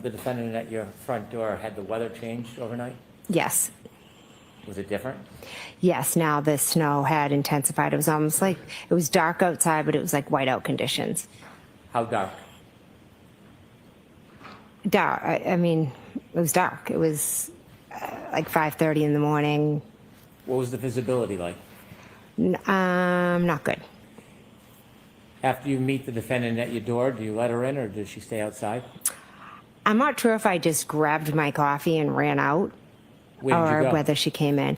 the defendant at your front door, had the weather changed overnight? Yes. Was it different? Yes, now the snow had intensified. It was almost like, it was dark outside, but it was like whiteout conditions. How dark? Dark. I mean, it was dark. It was like 5:30 in the morning. What was the visibility like? Not good. After you meet the defendant at your door, do you let her in, or does she stay outside? I'm not sure if I just grabbed my coffee and ran out, Where did you or go? whether she came in.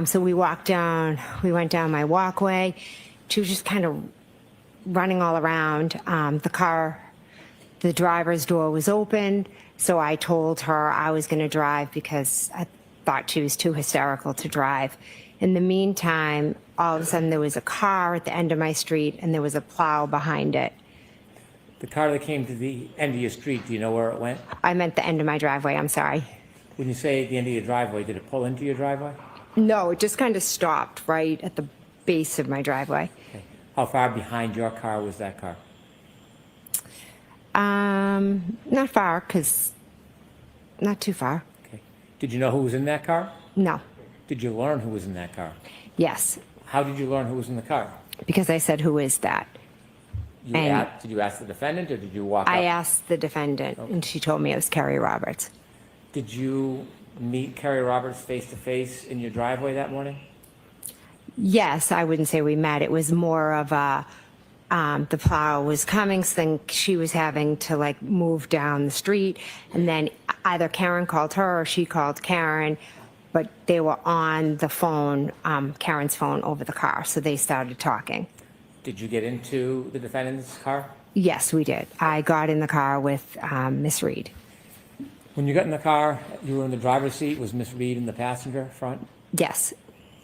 So we went down my walkway. She was just kind of running all around. The driver's door was open, so I told her I was going to drive because I thought she was too hysterical to drive. In the meantime, all of a sudden there was a car at the end of my street, and there was a plow behind it. The car that came to the end of your street, do you know where it went? I meant the end of my driveway, I'm sorry. When you say the end of your driveway, did it pull into your driveway? No, it just kind of stopped right at the base of my driveway. Okay. How far behind your car was that car? Not far, not too far. Okay. Did you know who was in that car? No. Did you learn who was in that car? Yes, How did you learn who was in the car? because I said, "Who is that?" Did you ask the defendant, or did you walk I up? asked the defendant, and she told me it was Kerry Roberts. Did you meet Kerry Roberts face to face in your driveway that morning? Yes, I wouldn't say we met. It was more of the plow was coming, so then she was having to like move down the street, and then either Karen called her or she called Karen, but they were on the phone, Karen's phone over the car, so they started talking. Did you get into the defendant's car? Yes, we did. I got in the car with Miss Reed. When you got in the car, you were in the driver's seat. Was Miss Reed in the passenger front? Yes.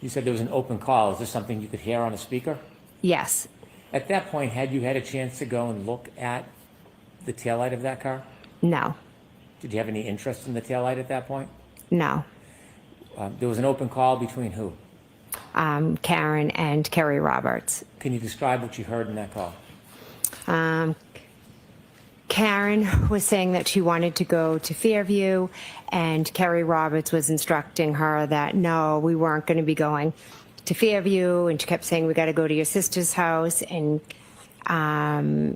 You said there was an open call. Is this something you could hear on a speaker? Yes. At that point, had you had a chance to go and look at the taillight of that car? No. Did you have any interest in the taillight at that point? No. There was an open call between who? Karen and Kerry Roberts. Can you describe what you heard in that call? Karen was saying that she wanted to go to Fairview, and Kerry Roberts was instructing her that no, we weren't going to be going to Fairview, and she kept saying, we got to go to your sister's house, and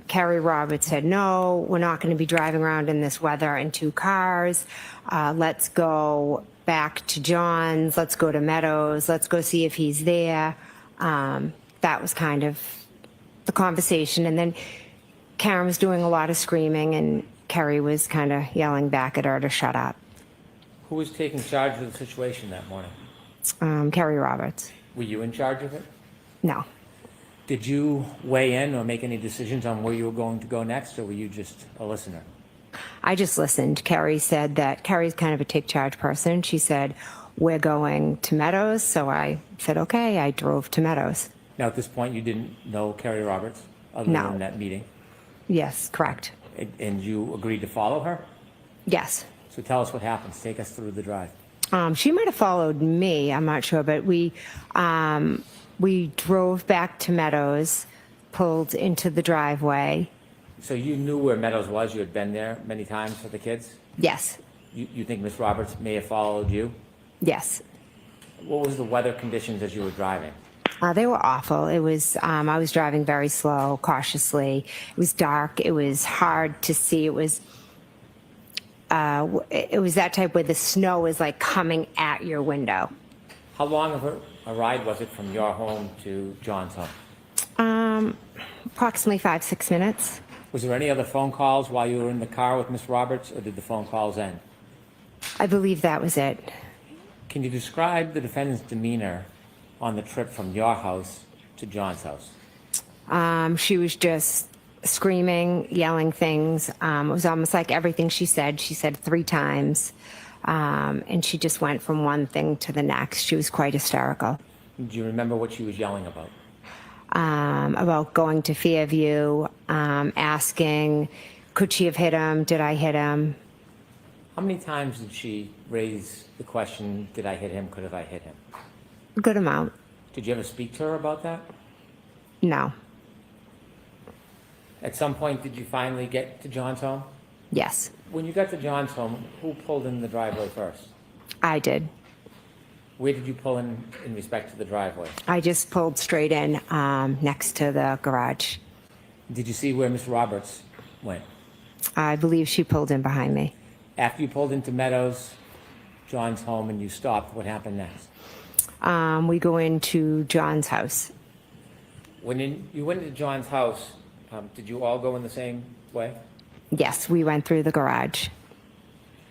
Kerry Roberts said, no, we're not going to be driving around in this weather in 2 cars. Let's go back to John's. Let's go to Meadows. Let's go see if he's there. That was kind of the conversation. And then Karen was doing a lot of screaming, and Kerry was kind of yelling back at her to shut up. Who was taking charge of the situation that morning? Kerry Roberts. Were you in charge of it? No. Did you weigh in or make any decisions on where you were going to go next, or were you just a listener? I just listened. Kerry said that Kerry's kind of a take charge person. She said, we're going to Meadows. So I said, okay. I drove to Meadows. Now, at this point, you didn't know Kerry Roberts other No. than that meeting? Yes, correct. And you agreed to follow her? Yes. So tell us what happens. Take us through the drive. She might have followed me. I'm not sure, but we drove back to Meadows, pulled into the driveway. So you knew where Meadows was? You had been there many times for the kids? Yes. You think Miss Roberts may have followed you? Yes. What was the weather conditions as you were driving? They were awful. It was, I was driving very slow, cautiously. It was dark. It was hard to see. It was that type where the snow was like coming at your window. How long of a ride was it from your home to John's home? Approximately 5-6 minutes. Was there any other phone calls while you were in the car with Miss Roberts, or did the phone calls end? I believe that was it. Can you describe the defendant's demeanor on the trip from your house to John's house? She was just screaming, yelling things. It was almost like everything she said 3 times. And she just went from one thing to the next. She was quite hysterical. Do you remember what she was yelling about? About going to Fairview, asking, could she have hit him? Did I hit him? How many times did she raise the question, did I hit him? Could have I hit him? A good amount. Did you ever speak to her about that? No. At some point, did you finally get to John's home? Yes, When you got to John's home, who pulled in the driveway first? I did. Where did you pull in respect to the driveway? I just pulled straight in next to the garage. Did you see where Miss Roberts went? I believe she pulled in behind me. After you pulled into Meadows, John's home, and you stopped, what happened next? We go into John's house. When you went into John's house, did you all go in the same way? Yes, we went through the garage.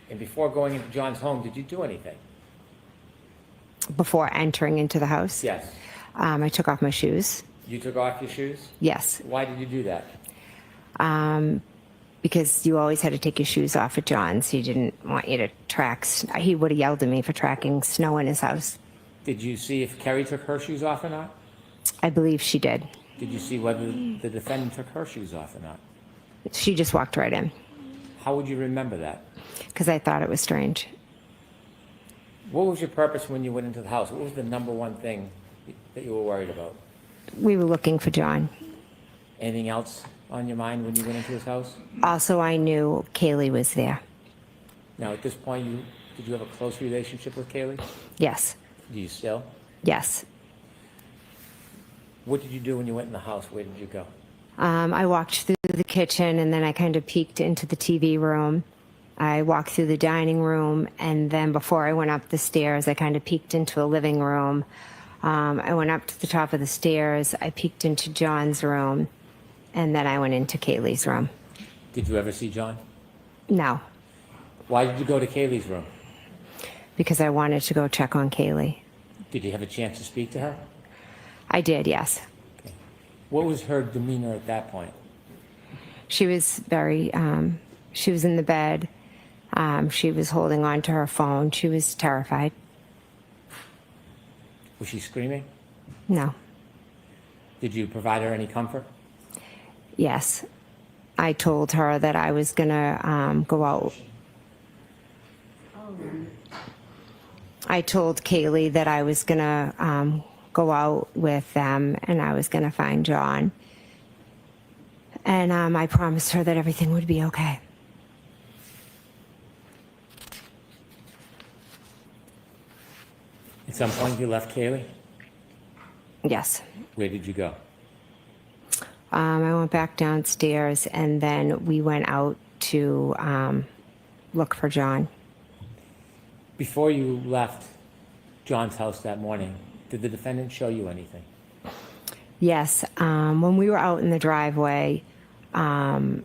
And before going into John's home, did you do anything? Before entering into the house? Yes. I took off my shoes. You took off your shoes? Yes. Why did you do that? Because you always had to take your shoes off at John's. He didn't want you to track. He would have yelled at me for tracking snow in his house. Did you see if Kerry took her shoes off or not? I believe she did. Did you see whether the defendant took her shoes off or not? She just walked right in. How would you remember that? Because I thought it was strange. What was your purpose when you went into the house? What was the number one thing that you were worried about? We were looking for John. Anything else on your mind when you went into his house? Also, I knew Kaylee was there. Now, at this point, did you have a close relationship with Kaylee? Yes. Do you still? Yes. What did you do when you went in the house? Where did you go? I walked through the kitchen, and then I kind of peeked into the TV room. I walked through the dining room, and then before I went up the stairs, I kind of peeked into a living room. I went up to the top of the stairs. I peeked into John's room, and then I went into Kaylee's room. Did you ever see John? No, Why did you go to Kaylee's room? because I wanted to go check on Kaylee. Did you have a chance to speak to her? I did, yes. What was her demeanor at that point? She was very, she was in the bed. She was holding on to her phone. She was terrified. Was she screaming? No. Did you provide her any comfort? Yes. I told her that I was going to go out. I told Kaylee that I was going to go out with them, and I was going to find John. And I promised her that everything would be okay. At some point, you left Kaylee? Yes. Where did you go? I went back downstairs, and then we went out to look for John. Before you left John's house that morning, did the defendant show you anything? Yes. When we were out in the driveway, I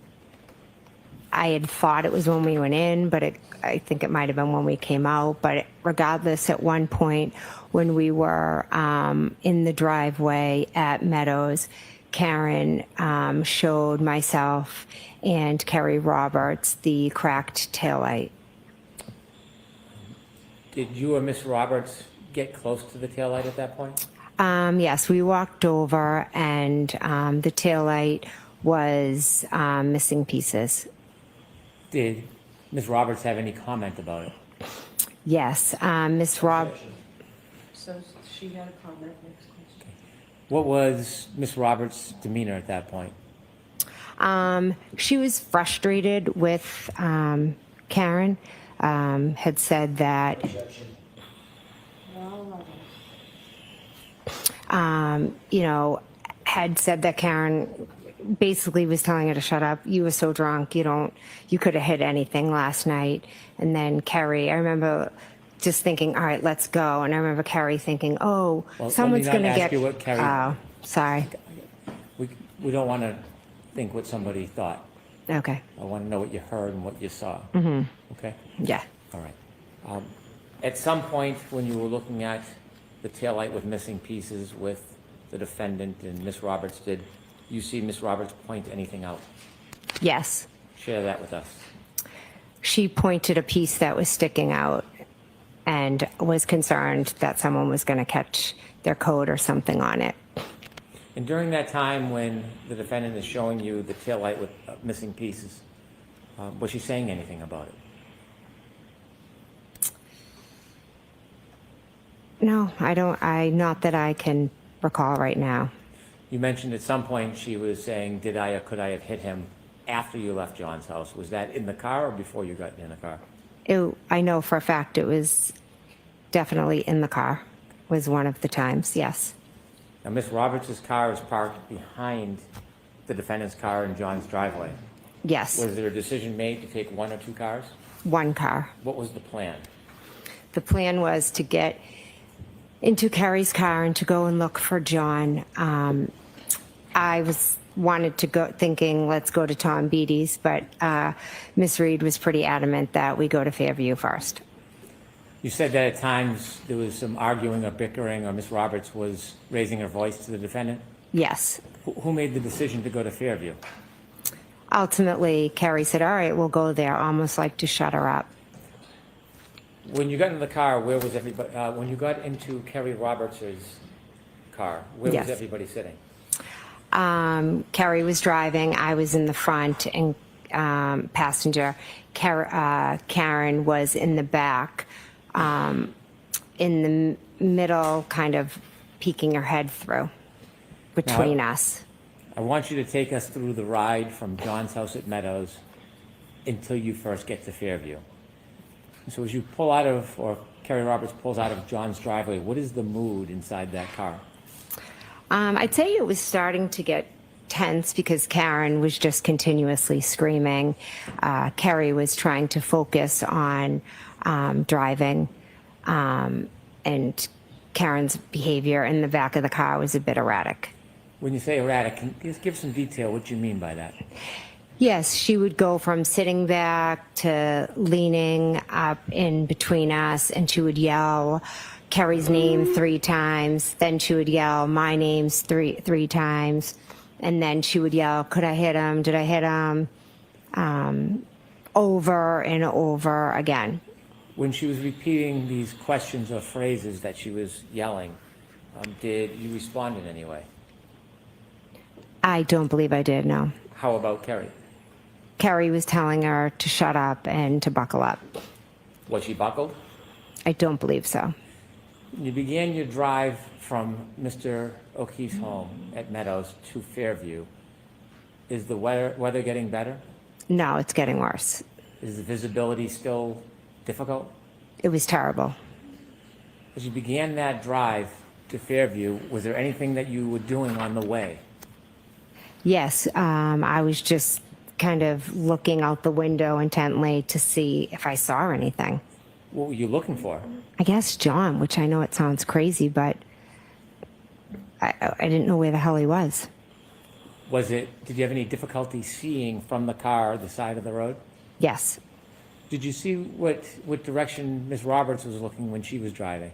had thought it was when we went in, but I think it might have been when we came out. But regardless, at one point when we were in the driveway at Meadows, Karen showed myself and Kerry Roberts the cracked taillight. Did you or Miss Roberts get close to the taillight at that point? Yes, we walked over, and the taillight was missing pieces. Did Miss Roberts have any comment about it? Yes, Miss Rob. So she had a comment. Next question. What was Miss Roberts' demeanor at that point? She was frustrated with Karen. Had said that. Had said that Karen basically was telling her to shut up. You were so drunk, you could have hit anything last night. And then Kerry, I remember just thinking, all right, let's go. And I remember Kerry thinking, oh, Well, someone's let me going to not ask get. you what Kerry- Oh, sorry. We don't want to think what somebody thought. Okay. I want to know what you heard and what you saw. Mm-hmm. Okay? Yeah. All right. At some point when you were looking at the taillight with missing pieces with the defendant and Miss Roberts, did you see Miss Roberts point anything out? Yes. Share that with us. She pointed a piece that was sticking out and was concerned that someone was going to catch their coat or something on it. And during that time when the defendant is showing you the taillight with missing pieces, was she saying anything about it? No, I don't. Not that I can recall right now. You mentioned at some point she was saying, did I or could I have hit him after you left John's house? Was that in the car or before you got in the car? I know for a fact it was definitely in the car. Was one of the times, yes. Now, Miss Roberts' car is parked behind the defendant's car in John's driveway. Yes. Was there a decision made to take one or two cars? One car. What was the plan? The plan was to get into Carrie's car and to go and look for John. I wanted to go thinking, let's go to Tom Beatty's, but Miss Reed was pretty adamant that we go to Fairview first. You said that at times there was some arguing or bickering, or Miss Roberts was raising her voice to the defendant? Yes. Who made the decision to go to Fairview? Ultimately, Carrie said, all right, we'll go there, almost like to shut her up. When you got in the car, where was everybody? When you got into Kerry Roberts' car, where Yes. was everybody sitting? Carrie was driving. I was in the front and passenger. Karen was in the back, in the middle, kind of peeking her head through between us. I want you to take us through the ride from John's house at Meadows until you first get to Fairview. So as you pull out of, or Kerry Roberts pulls out of John's driveway, what is the mood inside that car? I'd say it was starting to get tense because Karen was just continuously screaming. Kerry was trying to focus on driving, and Karen's behavior in the back of the car was a bit erratic. When you say erratic, can you just give some detail what you mean by that? Yes, she would go from sitting back to leaning up in between us, and she would yell Kerry's name 3 times. Then she would yell my name's three times. And then she would yell, could I hit him? Did I hit him? Over and over again. When she was repeating these questions or phrases that she was yelling, did you respond in any way? I don't believe I did, no. How about Kerry? Kerry was telling her to shut up and to buckle up. Was she buckled? I don't believe so. You began your drive from Mr. O'Keefe's home at Meadows to Fairview. Is the weather getting better? No, it's getting worse. Is the visibility still difficult? It was terrible. As you began that drive to Fairview, was there anything that you were doing on the way? Yes, I was just kind of looking out the window intently to see if I saw anything. What were you looking for? I guess John, which I know it sounds crazy, but I didn't know where the hell he was. Did you have any difficulty seeing from the car the side of the road? Yes. Did you see what direction Miss Roberts was looking when she was driving?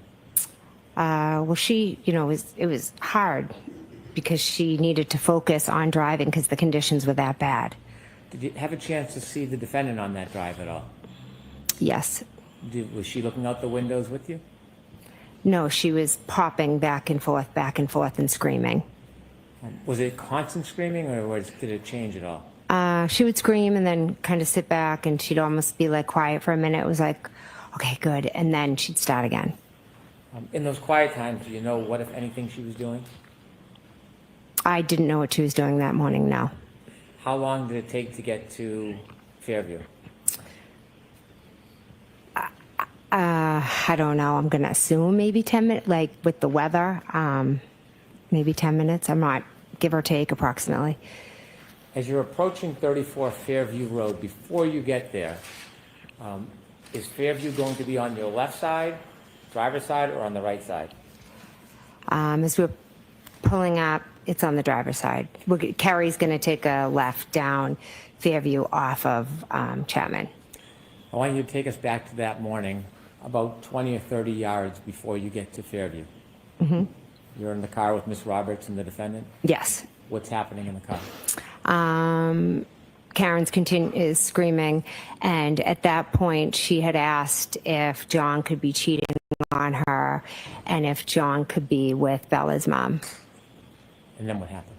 Well, she, it was hard because she needed to focus on driving because the conditions were that bad. Did you have a chance to see the defendant on that drive at all? Yes. Was she looking out the windows with you? No, she was popping back and forth, and screaming. Was it constant screaming, or did it change at all? She would scream and then kind of sit back, and she'd almost be like quiet for a minute. It was like, okay, good. And then she'd start again. In those quiet times, do you know what, if anything, she was doing? I didn't know what she was doing that morning, no. How long did it take to get to Fairview? I don't know. I'm going to assume maybe 10 minutes, like with the weather, maybe 10 minutes. I'm not, give or take, approximately. As you're approaching 34 Fairview Road, before you get there, is Fairview going to be on your left side, driver's side, or on the right side? As we're pulling up, it's on the driver's side. Carrie's going to take a left down Fairview off of Chapman. I want you to take us back to that morning, about 20 or 30 yards before you get to Fairview. Mm-hmm. You're in the car with Miss Roberts and the defendant? Yes. What's happening in the car? Karen's is screaming, and at that point she had asked if John could be cheating on her and if John could be with Bella's mom. And then what happens?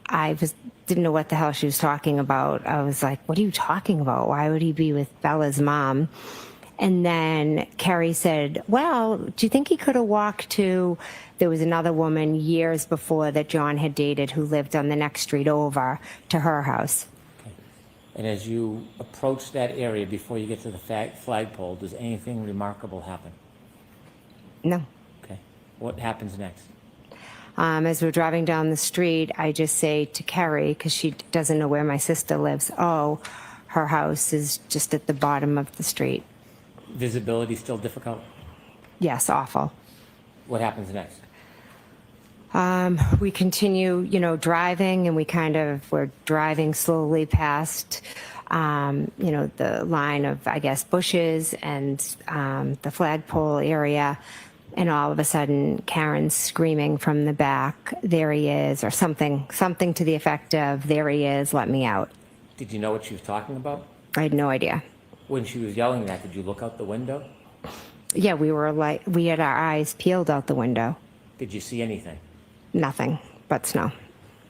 I didn't know what the hell she was talking about. I was like, what are you talking about? Why would he be with Bella's mom? And then Carrie said, well, do you think he could have walked to, there was another woman years before that John had dated who lived on the next street over to her house. Okay. And as you approach that area before you get to the flagpole, does anything remarkable happen? No. Okay. What happens next? As we're driving down the street, I just say to Carrie, because she doesn't know where my sister lives, oh, her house is just at the bottom of the street. Visibility still difficult? Yes, awful. What happens next? We continue, driving, and we're driving slowly past, the line of, I guess, bushes and the flagpole area. And all of a sudden, Karen's screaming from the back, there he is, or something to the effect of, there he is, let me out. Did you know what she was talking about? I had no idea. When she was yelling that, did you look out the window? Yeah, we had our eyes peeled out the window. Did you see anything? Nothing but snow.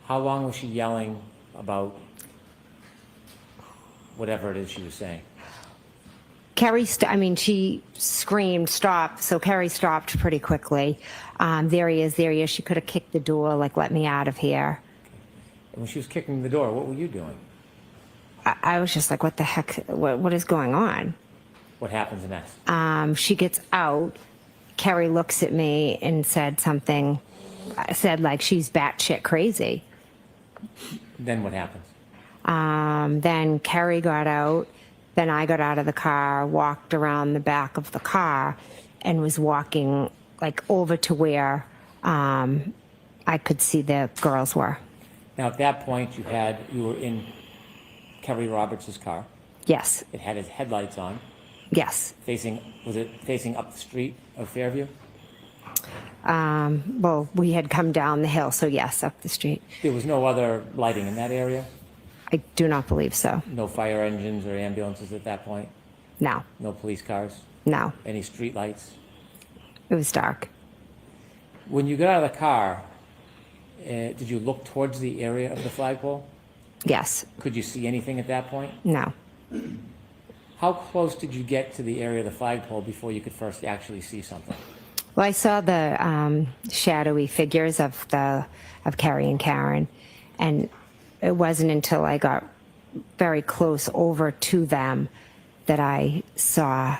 How long was she yelling about whatever it is she was saying? Carrie, she screamed, stop. So Carrie stopped pretty quickly. There he is. She could have kicked the door, like, let me out of here. And when she was kicking the door, what were you doing? I was just like, what the heck? What is going on? What happens next? She gets out. Carrie looks at me and said like, she's batshit crazy. Then what happens? Then Carrie got out. Then I got out of the car, walked around the back of the car, and was walking like over to where I could see the girls were. Now at that point, you were in Kerry Roberts' car. Yes. It had its headlights on. Yes. Was it facing up the street of Fairview? Well, we had come down the hill, so yes, up the street. There was no other lighting in that area? I do not believe so. No fire engines or ambulances at that point? No. No police cars? No. Any street lights? It was dark. When you got out of the car, did you look towards the area of the flagpole? Yes. Could you see anything at that point? No. How close did you get to the area of the flagpole before you could first actually see something? Well, I saw the shadowy figures of Carrie and Karen, and it wasn't until I got very close over to them that I saw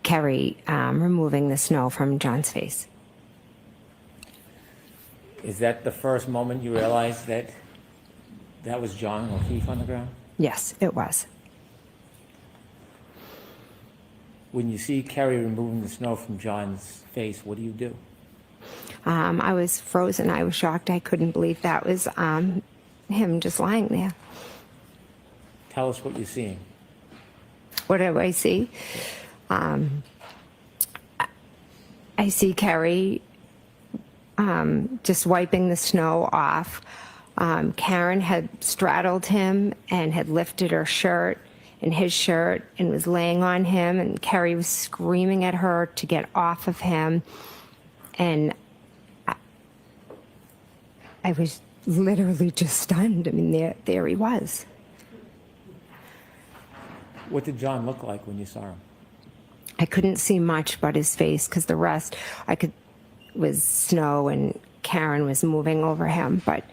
Carrie removing the snow from John's face. Is that the first moment you realized that that was John O'Keefe on the ground? Yes, it was. When you see Carrie removing the snow from John's face, what do you do? I was frozen. I was shocked. I couldn't believe that was him just lying there. Tell us what you're seeing. What do I see? I see Carrie just wiping the snow off. Karen had straddled him and had lifted her shirt and his shirt and was laying on him, and Carrie was screaming at her to get off of him. And I was literally just stunned. I mean, there he was. What did John look like when you saw him? I couldn't see much but his face, because the rest was snow and Karen was moving over him, but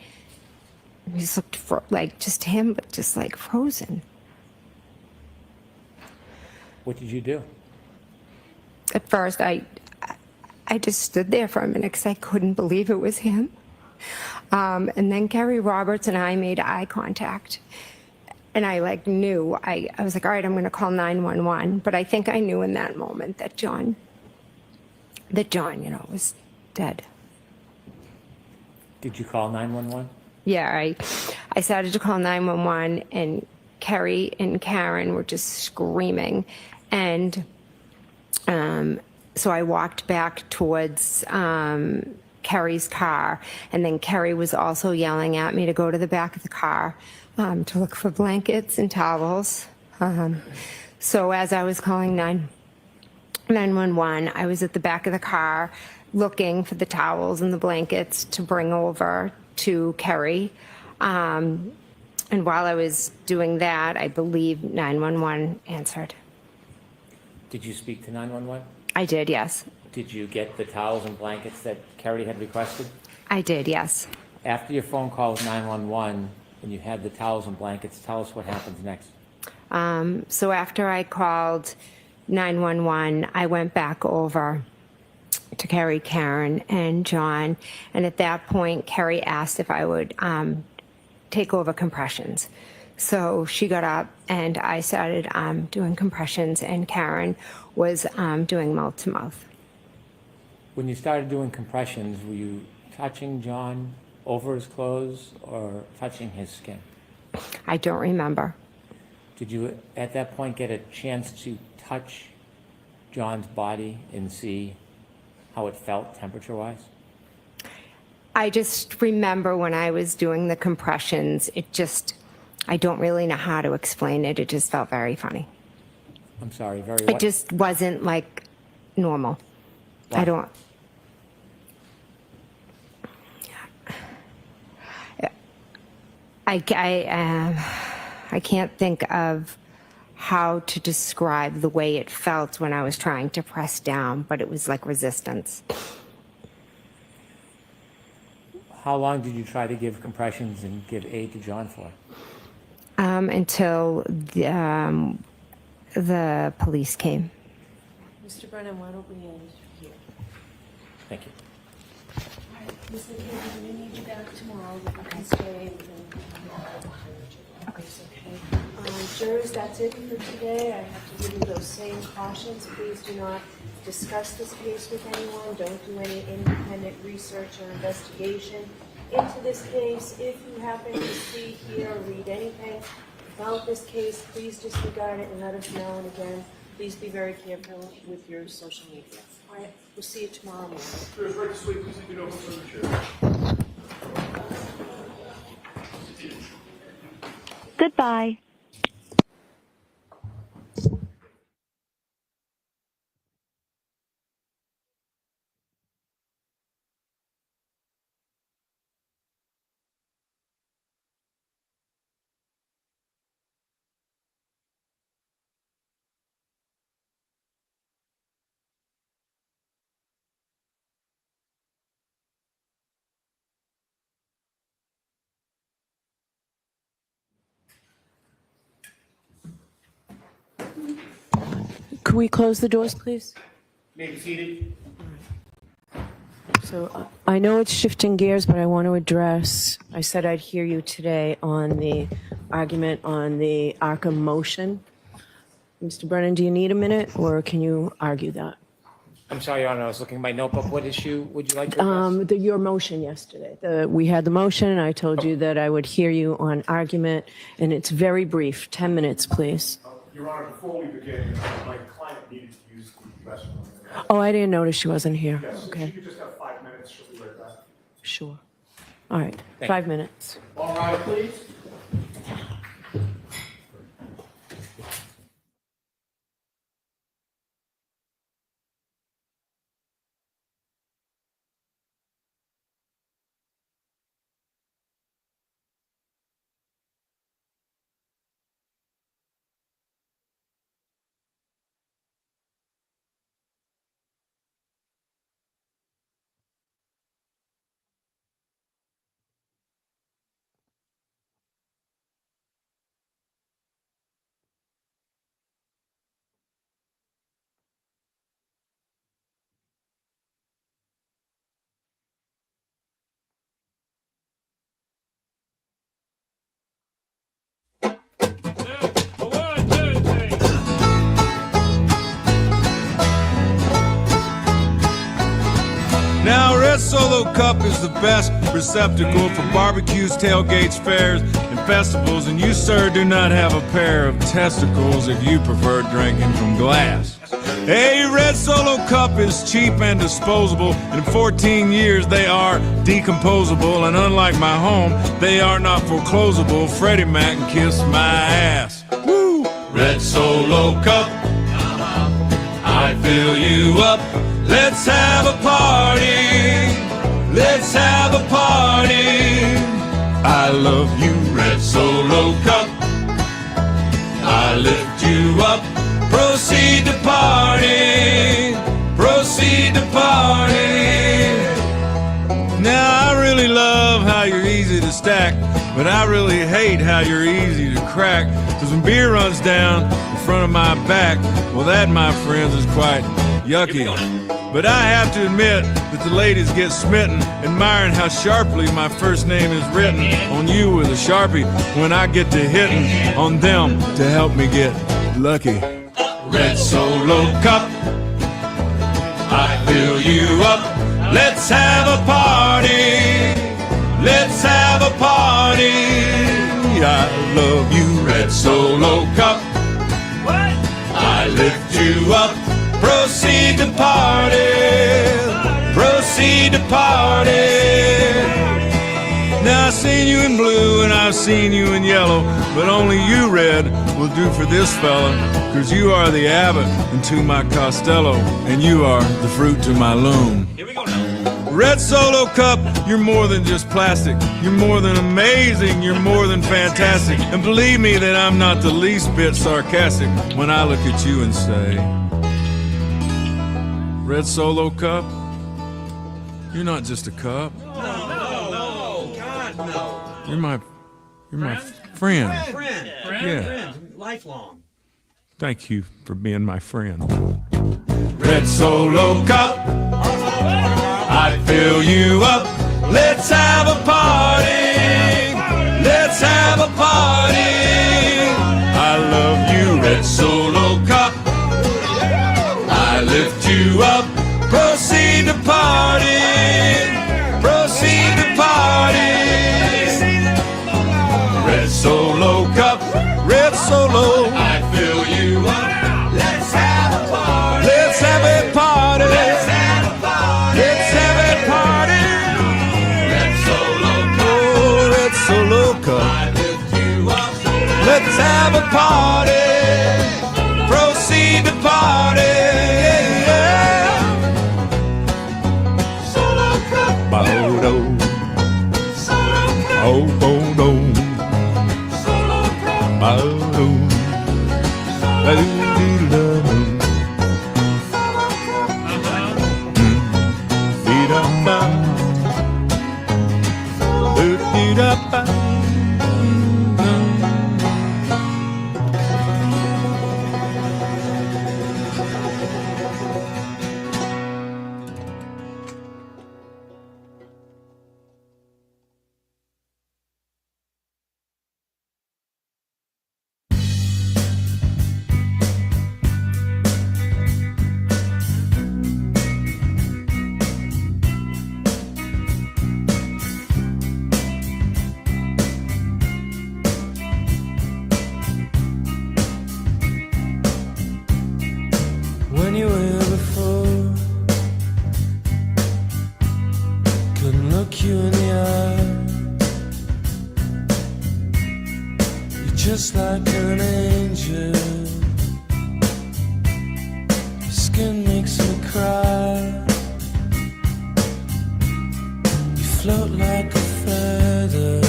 he just looked like just him, but just like frozen. What did you do? At first, I just stood there for a minute because I couldn't believe it was him. And then Carrie Roberts and I made eye contact. And I knew, I was like, all right, I'm going to call 911. But I think I knew in that moment that John, was dead. Did you call 911? Yeah, I started to call 911, and Carrie and Karen were just screaming. And so I walked back towards Carrie's car, and then Carrie was also yelling at me to go to the back of the car to look for blankets and towels. So as I was calling 911, I was at the back of the car looking for the towels and the blankets to bring over to Carrie. And while I was doing that, I believe 911 answered. Did you speak to 911? I did, yes. Did you get the towels and blankets that Carrie had requested? I did, yes. After your phone call with 911 and you had the towels and blankets, tell us what happens next. So after I called 911, I went back over to Carrie, Karen, and John. And at that point, Carrie asked if I would take over compressions. So she got up and I started doing compressions, and Karen was doing mouth to mouth. When you started doing compressions, were you touching John over his clothes or touching his skin? I don't remember. Did you at that point get a chance to touch John's body and see how it felt temperature-wise? I just remember when I was doing the compressions, I don't really know how to explain it. It just felt very funny. I'm sorry, very It what? just wasn't like normal. Why? I don't. I can't think of how to describe the way it felt when I was trying to press down, but it was like resistance. How long did you try to give compressions and give aid to John for? Until the police came. Mr. Brennan, why don't we end here? Thank you. Mr. Kennedy, I'm gonna need you back tomorrow, but you can stay and okay. Jurors, that's it for today. I have to give you those same cautions. Please do not discuss this case with anyone. Don't do any independent research or investigation into this case. If you happen to see, hear, or read anything about this case, please disregard it and let us know. And again, please be very careful with your social media. All right, we'll see you tomorrow morning. Jurors, right this way, please, if you know what's on the chair. Goodbye. Could we close the doors, please? Maybe seated. So I know it's shifting gears, but I want to address, I said I'd hear you today on the argument on the ARCA motion. Mr. Brennan, do you need a minute, or can you argue that? I'm sorry, Your Honor, I was looking at my notebook. What issue would you like to address? Your motion yesterday. We had the motion, and I told you that I would hear you on argument, and it's very brief. 10 minutes, please. Your Honor, before we begin, my client needed to use the restroom. Oh, I didn't notice she wasn't here. Yes, Okay, you could just have 5 minutes, she'll be right back. sure. All right, Thank 5 minutes. All right, please. Now, Red Solo Cup is the best receptacle for barbecues, tailgates, fairs, and festivals. And you, sir, do not have a pair of testicles if you prefer drinking from glass. A Red Solo Cup is cheap and disposable. In 14 years, they are decomposable. And unlike my home, they are not foreclosable. Freddie Mac can kiss my ass. Woo! Red Solo Cup, I fill you up. Let's have a party. Let's have a party. I love you, Red Solo Cup. I lift you up. Proceed to party. Proceed to party. Now I really love how you're easy to stack, but I really hate how you're easy to crack. Cause when beer runs down in front of my back, well that, my friends, is quite yucky. But I have to admit that the ladies get smitten, admiring how sharply my first name is written on you with a Sharpie when I get to hitting on them to help me get lucky. Red Solo Cup, I fill you up. Let's have a party. Let's have a party. I love you, Red Solo Cup. I lift you up. Proceed to party. Proceed to party. Now I've seen you in blue and I've seen you in yellow, but only you, Red, will do for this fella. Cause you are the Abbott into my Costello, and you are the fruit to my loom. Here we go now. Red Solo Cup, you're more than just plastic. You're more than amazing, you're more than fantastic. And believe me that I'm not the least bit sarcastic when I look at you and say, Red Solo Cup, you're not just a cup. No, God, no. You're my friend. Friend. Lifelong. Thank you for being my friend. Red Solo Cup, I fill you up. Let's have a party. Let's have a party. I love you, Red Solo Cup. I lift you up. Proceed to party. Proceed to party. Red Solo Cup. Red Solo. I fill you up. Let's have a party. Let's have a party. Let's have a party. Let's have a party. Red Solo Cup. Oh, Red Solo Cup. I lift you up. Let's have a party. Proceed to party. Yeah. Solo Cup. Bo-do. Solo Cup. Oh, bo-do. Solo Cup. Bo-do. just like an angel. Your skin makes me cry. You float like a feather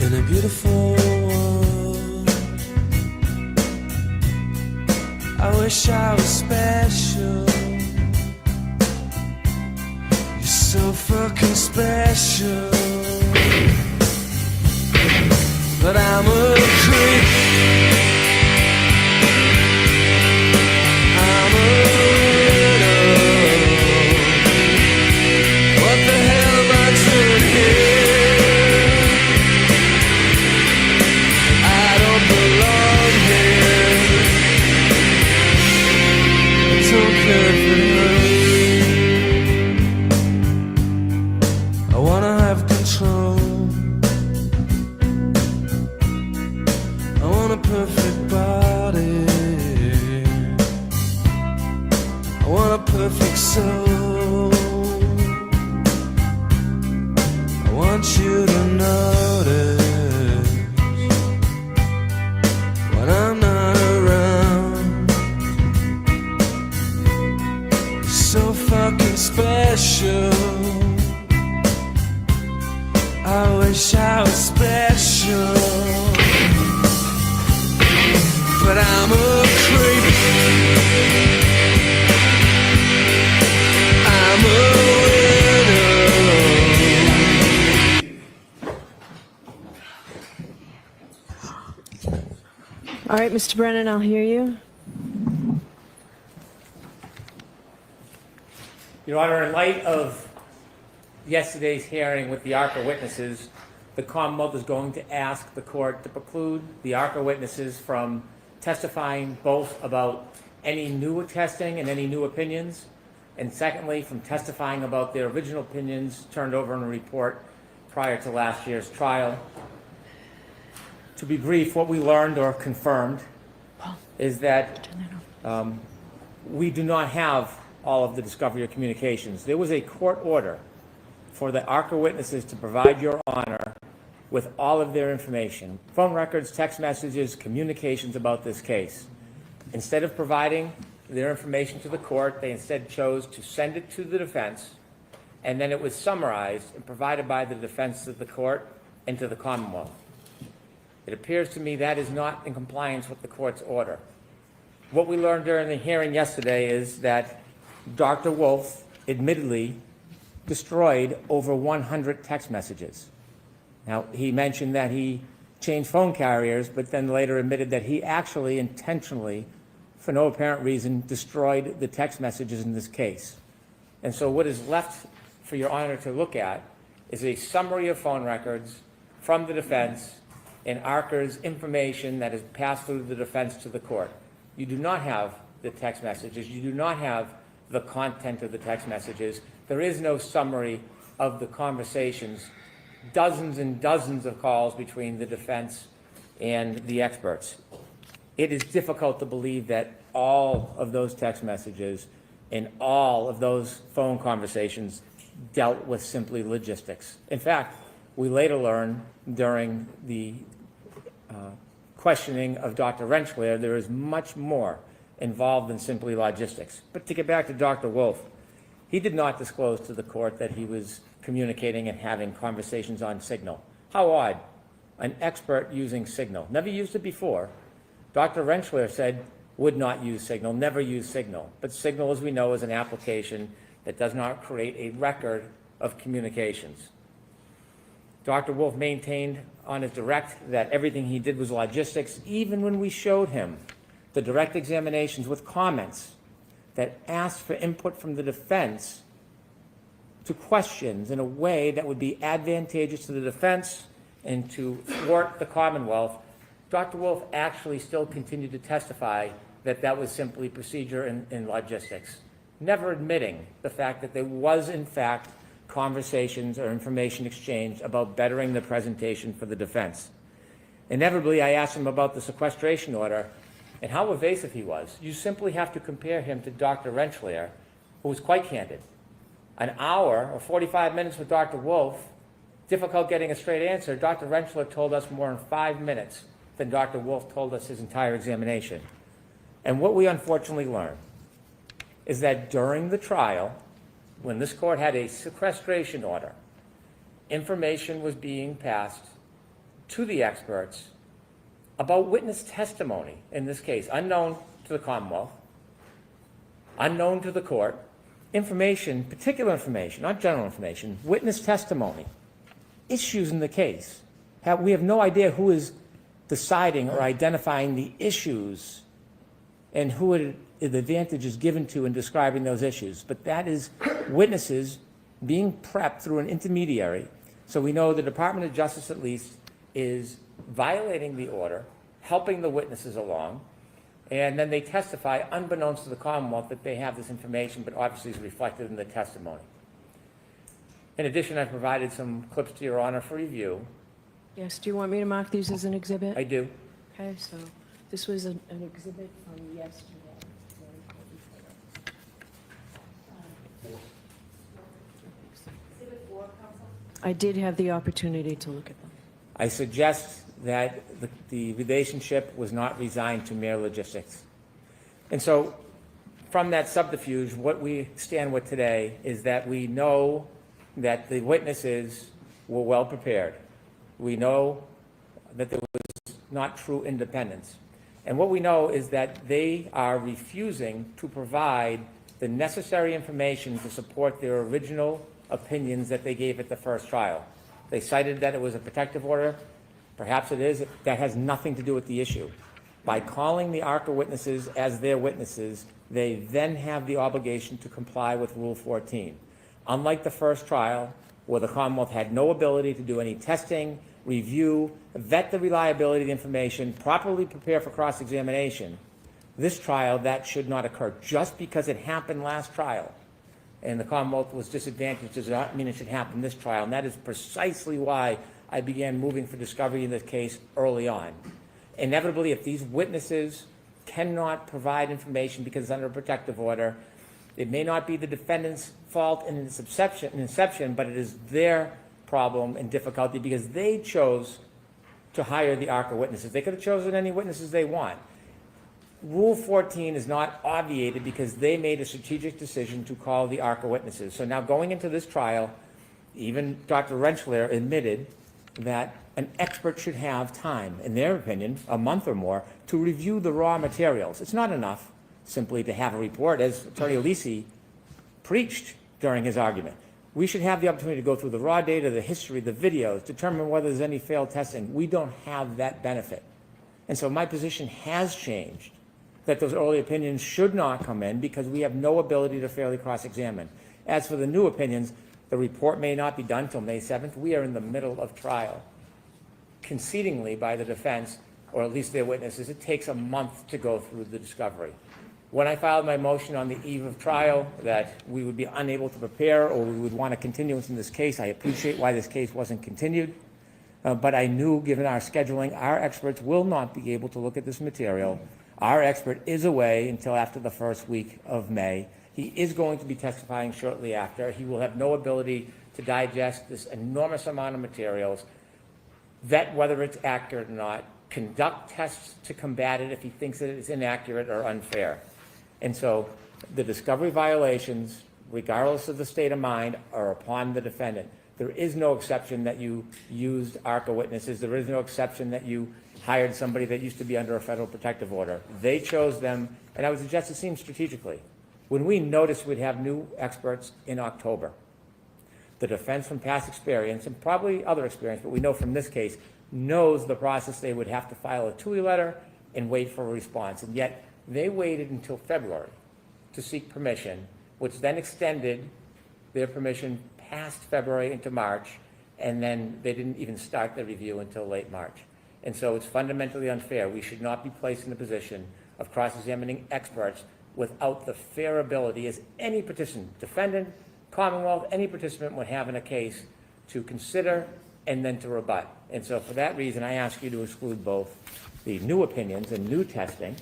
in a beautiful world. I wish I was special. You're so fucking special. But I'm a creep. I'm a widow. What the hell am I doing here? I don't belong here. I don't care if it hurts. I wanna have control. I want a perfect body. I want a perfect soul. I want you to notice when I'm not around. You're so fucking special. I wish I was special. But I'm a creep. I'm a widow. All right, Mr. Brennan, I'll hear you. Your Honor, in light of yesterday's hearing with the ARCA witnesses, the Commonwealth is going to ask the court to preclude the ARCA witnesses from testifying both about any new testing and any new opinions, and secondly, from testifying about their original opinions turned over in a report prior to last year's trial. To be brief, what we learned or confirmed is that we do not have all of the discovery or communications. There was a court order for the ARCA witnesses to provide Your Honor with all of their information, phone records, text messages, communications about this case. Instead of providing their information to the court, they instead chose to send it to the defense, and then it was summarized and provided by the defense to the court and to the Commonwealth. It appears to me that is not in compliance with the court's order. What we learned during the hearing yesterday is that Dr. Wolf admittedly destroyed over 100 text messages. Now, he mentioned that he changed phone carriers, but then later admitted that he actually intentionally, for no apparent reason, destroyed the text messages in this case. And so what is left for Your Honor to look at is a summary of phone records from the defense and ARCA's information that is passed through the defense to the court. You do not have the text messages. You do not have the content of the text messages. There is no summary of the conversations, dozens and dozens of calls between the defense and the experts. It is difficult to believe that all of those text messages and all of those phone conversations dealt with simply logistics. In fact, we later learned during the questioning of Dr. Rentschler, there is much more involved than simply logistics. But to get back to Dr. Wolf, he did not disclose to the court that he was communicating and having conversations on Signal. How odd. An expert using Signal. Never used it before. Dr. Rentschler said would not use Signal, never use Signal. But Signal, as we know, is an application that does not create a record of communications. Dr. Wolf maintained on his direct that everything he did was logistics, even when we showed him the direct examinations with comments that asked for input from the defense to questions in a way that would be advantageous to the defense and to thwart the Commonwealth. Dr. Wolf actually still continued to testify that that was simply procedure and logistics, never admitting the fact that there was, in fact, conversations or information exchanged about bettering the presentation for the defense. Inevitably, I asked him about the sequestration order and how evasive he was. You simply have to compare him to Dr. Rentschler, who was quite candid. An hour or 45 minutes with Dr. Wolf difficult getting a straight answer, Dr. Rentschler told us more in 5 minutes than Dr. Wolf told us his entire examination. And what we unfortunately learned is that during the trial, when this court had a sequestration order, information was being passed to the experts about witness testimony, in this case, unknown to the Commonwealth, unknown to the court, information, particular information, not general information, witness testimony, issues in the case. We have no idea who is deciding or identifying the issues and who the advantage is given to in describing those issues. But that is witnesses being prepped through an intermediary. So we know the Department of Justice at least is violating the order, helping the witnesses along, and then they testify unbeknownst to the Commonwealth that they have this information, but obviously is reflected in the testimony. In addition, I provided some clips to Your Honor for review. Yes, do you want me to mark these as an exhibit? I do. Okay, so this was an exhibit from yesterday. I did have the opportunity to look at them. I suggest that the relationship was not resigned to mere logistics. And so from that subterfuge, what we stand with today is that we know that the witnesses were well prepared. We know that there was not true independence. And what we know is that they are refusing to provide the necessary information to support their original opinions that they gave at the first trial. They cited that it was a protective order. Perhaps it is. That has nothing to do with the issue. By calling the ARCA witnesses as their witnesses, they then have the obligation to comply with Rule 14. Unlike the first trial, where the Commonwealth had no ability to do any testing, review, vet the reliability of the information, properly prepare for cross-examination, this trial, that should not occur. Just because it happened last trial and the Commonwealth was disadvantaged does not mean it should happen this trial. And that is precisely why I began moving for discovery in this case early on. Inevitably, if these witnesses cannot provide information because it's under a protective order, it may not be the defendant's fault in its inception, but it is their problem and difficulty because they chose to hire the ARCA witnesses. They could have chosen any witnesses they want. Rule 14 is not obviated because they made a strategic decision to call the ARCA witnesses. So now going into this trial, even Dr. Rentschler admitted that an expert should have time, in their opinion, a month or more, to review the raw materials. It's not enough simply to have a report, as Attorney Alisi preached during his argument. We should have the opportunity to go through the raw data, the history, the videos, determine whether there's any failed testing. We don't have that benefit. And so my position has changed, that those early opinions should not come in because we have no ability to fairly cross-examine. As for the new opinions, the report may not be done till May 7th. We are in the middle of trial. Concedingly by the defense, or at least their witnesses, it takes a month to go through the discovery. When I filed my motion on the eve of trial that we would be unable to prepare or we would want a continuance in this case, I appreciate why this case wasn't continued, but I knew, given our scheduling, our experts will not be able to look at this material. Our expert is away until after the first week of May. He is going to be testifying shortly after. He will have no ability to digest this enormous amount of materials, vet whether it's accurate or not, conduct tests to combat it if he thinks that it's inaccurate or unfair. And so the discovery violations, regardless of the state of mind, are upon the defendant. There is no exception that you used ARCA witnesses. There is no exception that you hired somebody that used to be under a federal protective order. They chose them, and I would suggest it seems strategically. When we noticed we'd have new experts in October, the defense from past experience, and probably other experience, but we know from this case, knows the process. They would have to file a TUI letter and wait for a response. And yet they waited until February to seek permission, which then extended their permission past February into March, and then they didn't even start the review until late March. And so it's fundamentally unfair. We should not be placed in the position of cross-examining experts without the fair ability, as any participant, defendant, Commonwealth, any participant would have in a case, to consider and then to rebut. And so for that reason, I ask you to exclude both the new opinions and new testing,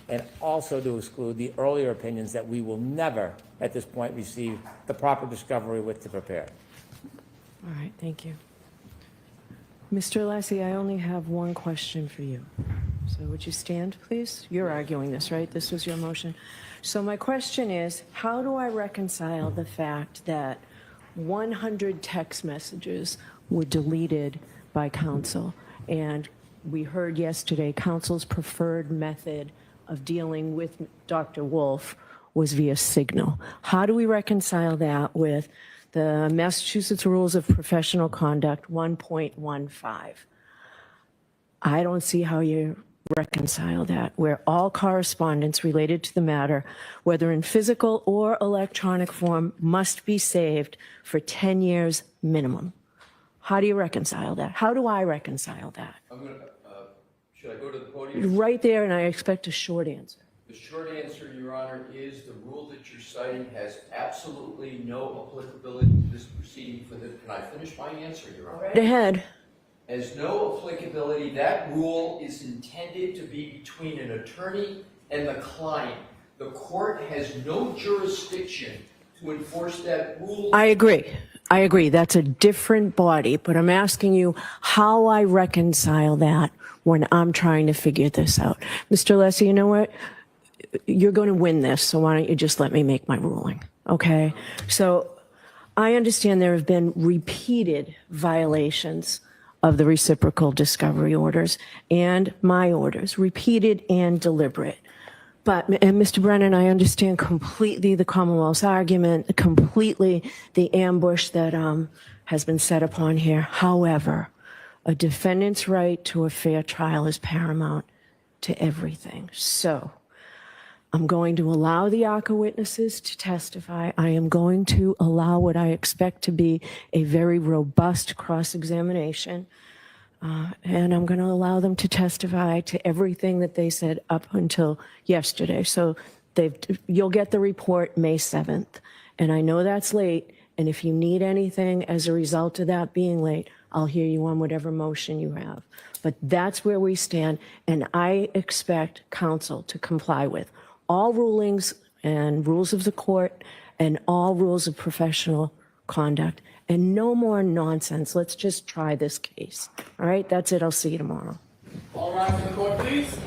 and also to exclude the earlier opinions that we will never, at this point, receive the proper discovery with to prepare. All right, thank you. Mr. Lassie, I only have one question for you. So would you stand, please? You're arguing this, right? This was your motion. So my question is, how do I reconcile the fact that 100 text messages were deleted by counsel? And we heard yesterday, counsel's preferred method of dealing with Dr. Wolf was via Signal. How do we reconcile that with the Massachusetts Rules of Professional Conduct 1.15? I don't see how you reconcile that, where all correspondence related to the matter, whether in physical or electronic form, must be saved for 10 years minimum. How do you reconcile that? How do I reconcile that? Should I go to the podium? Right there, and I expect a short answer. The short answer, Your Honor, is the rule that you're citing has absolutely no applicability to this proceeding for the, can I finish my answer, Your Honor? Right ahead. Has no applicability. That rule is intended to be between an attorney and the client. The court has no jurisdiction to enforce that rule. I agree. I agree. That's a different body, but I'm asking you how I reconcile that when I'm trying to figure this out. Mr. Lessie, you know what? You're going to win this, so why don't you just let me make my ruling, okay? So I understand there have been repeated violations of the reciprocal discovery orders and my orders, repeated and deliberate. But, and Mr. Brennan, I understand completely the Commonwealth's argument, completely the ambush that has been set upon here. However, a defendant's right to a fair trial is paramount to everything. So I'm going to allow the ARCA witnesses to testify. I am going to allow what I expect to be a very robust cross-examination. And I'm going to allow them to testify to everything that they said up until yesterday. So you'll get the report May 7th. And I know that's late. And if you need anything as a result of that being late, I'll hear you on whatever motion you have. But that's where we stand. And I expect counsel to comply with all rulings and rules of the court and all rules of professional conduct. And no more nonsense. Let's just try this case. All right, that's it. I'll see you tomorrow. All rise in the court, please.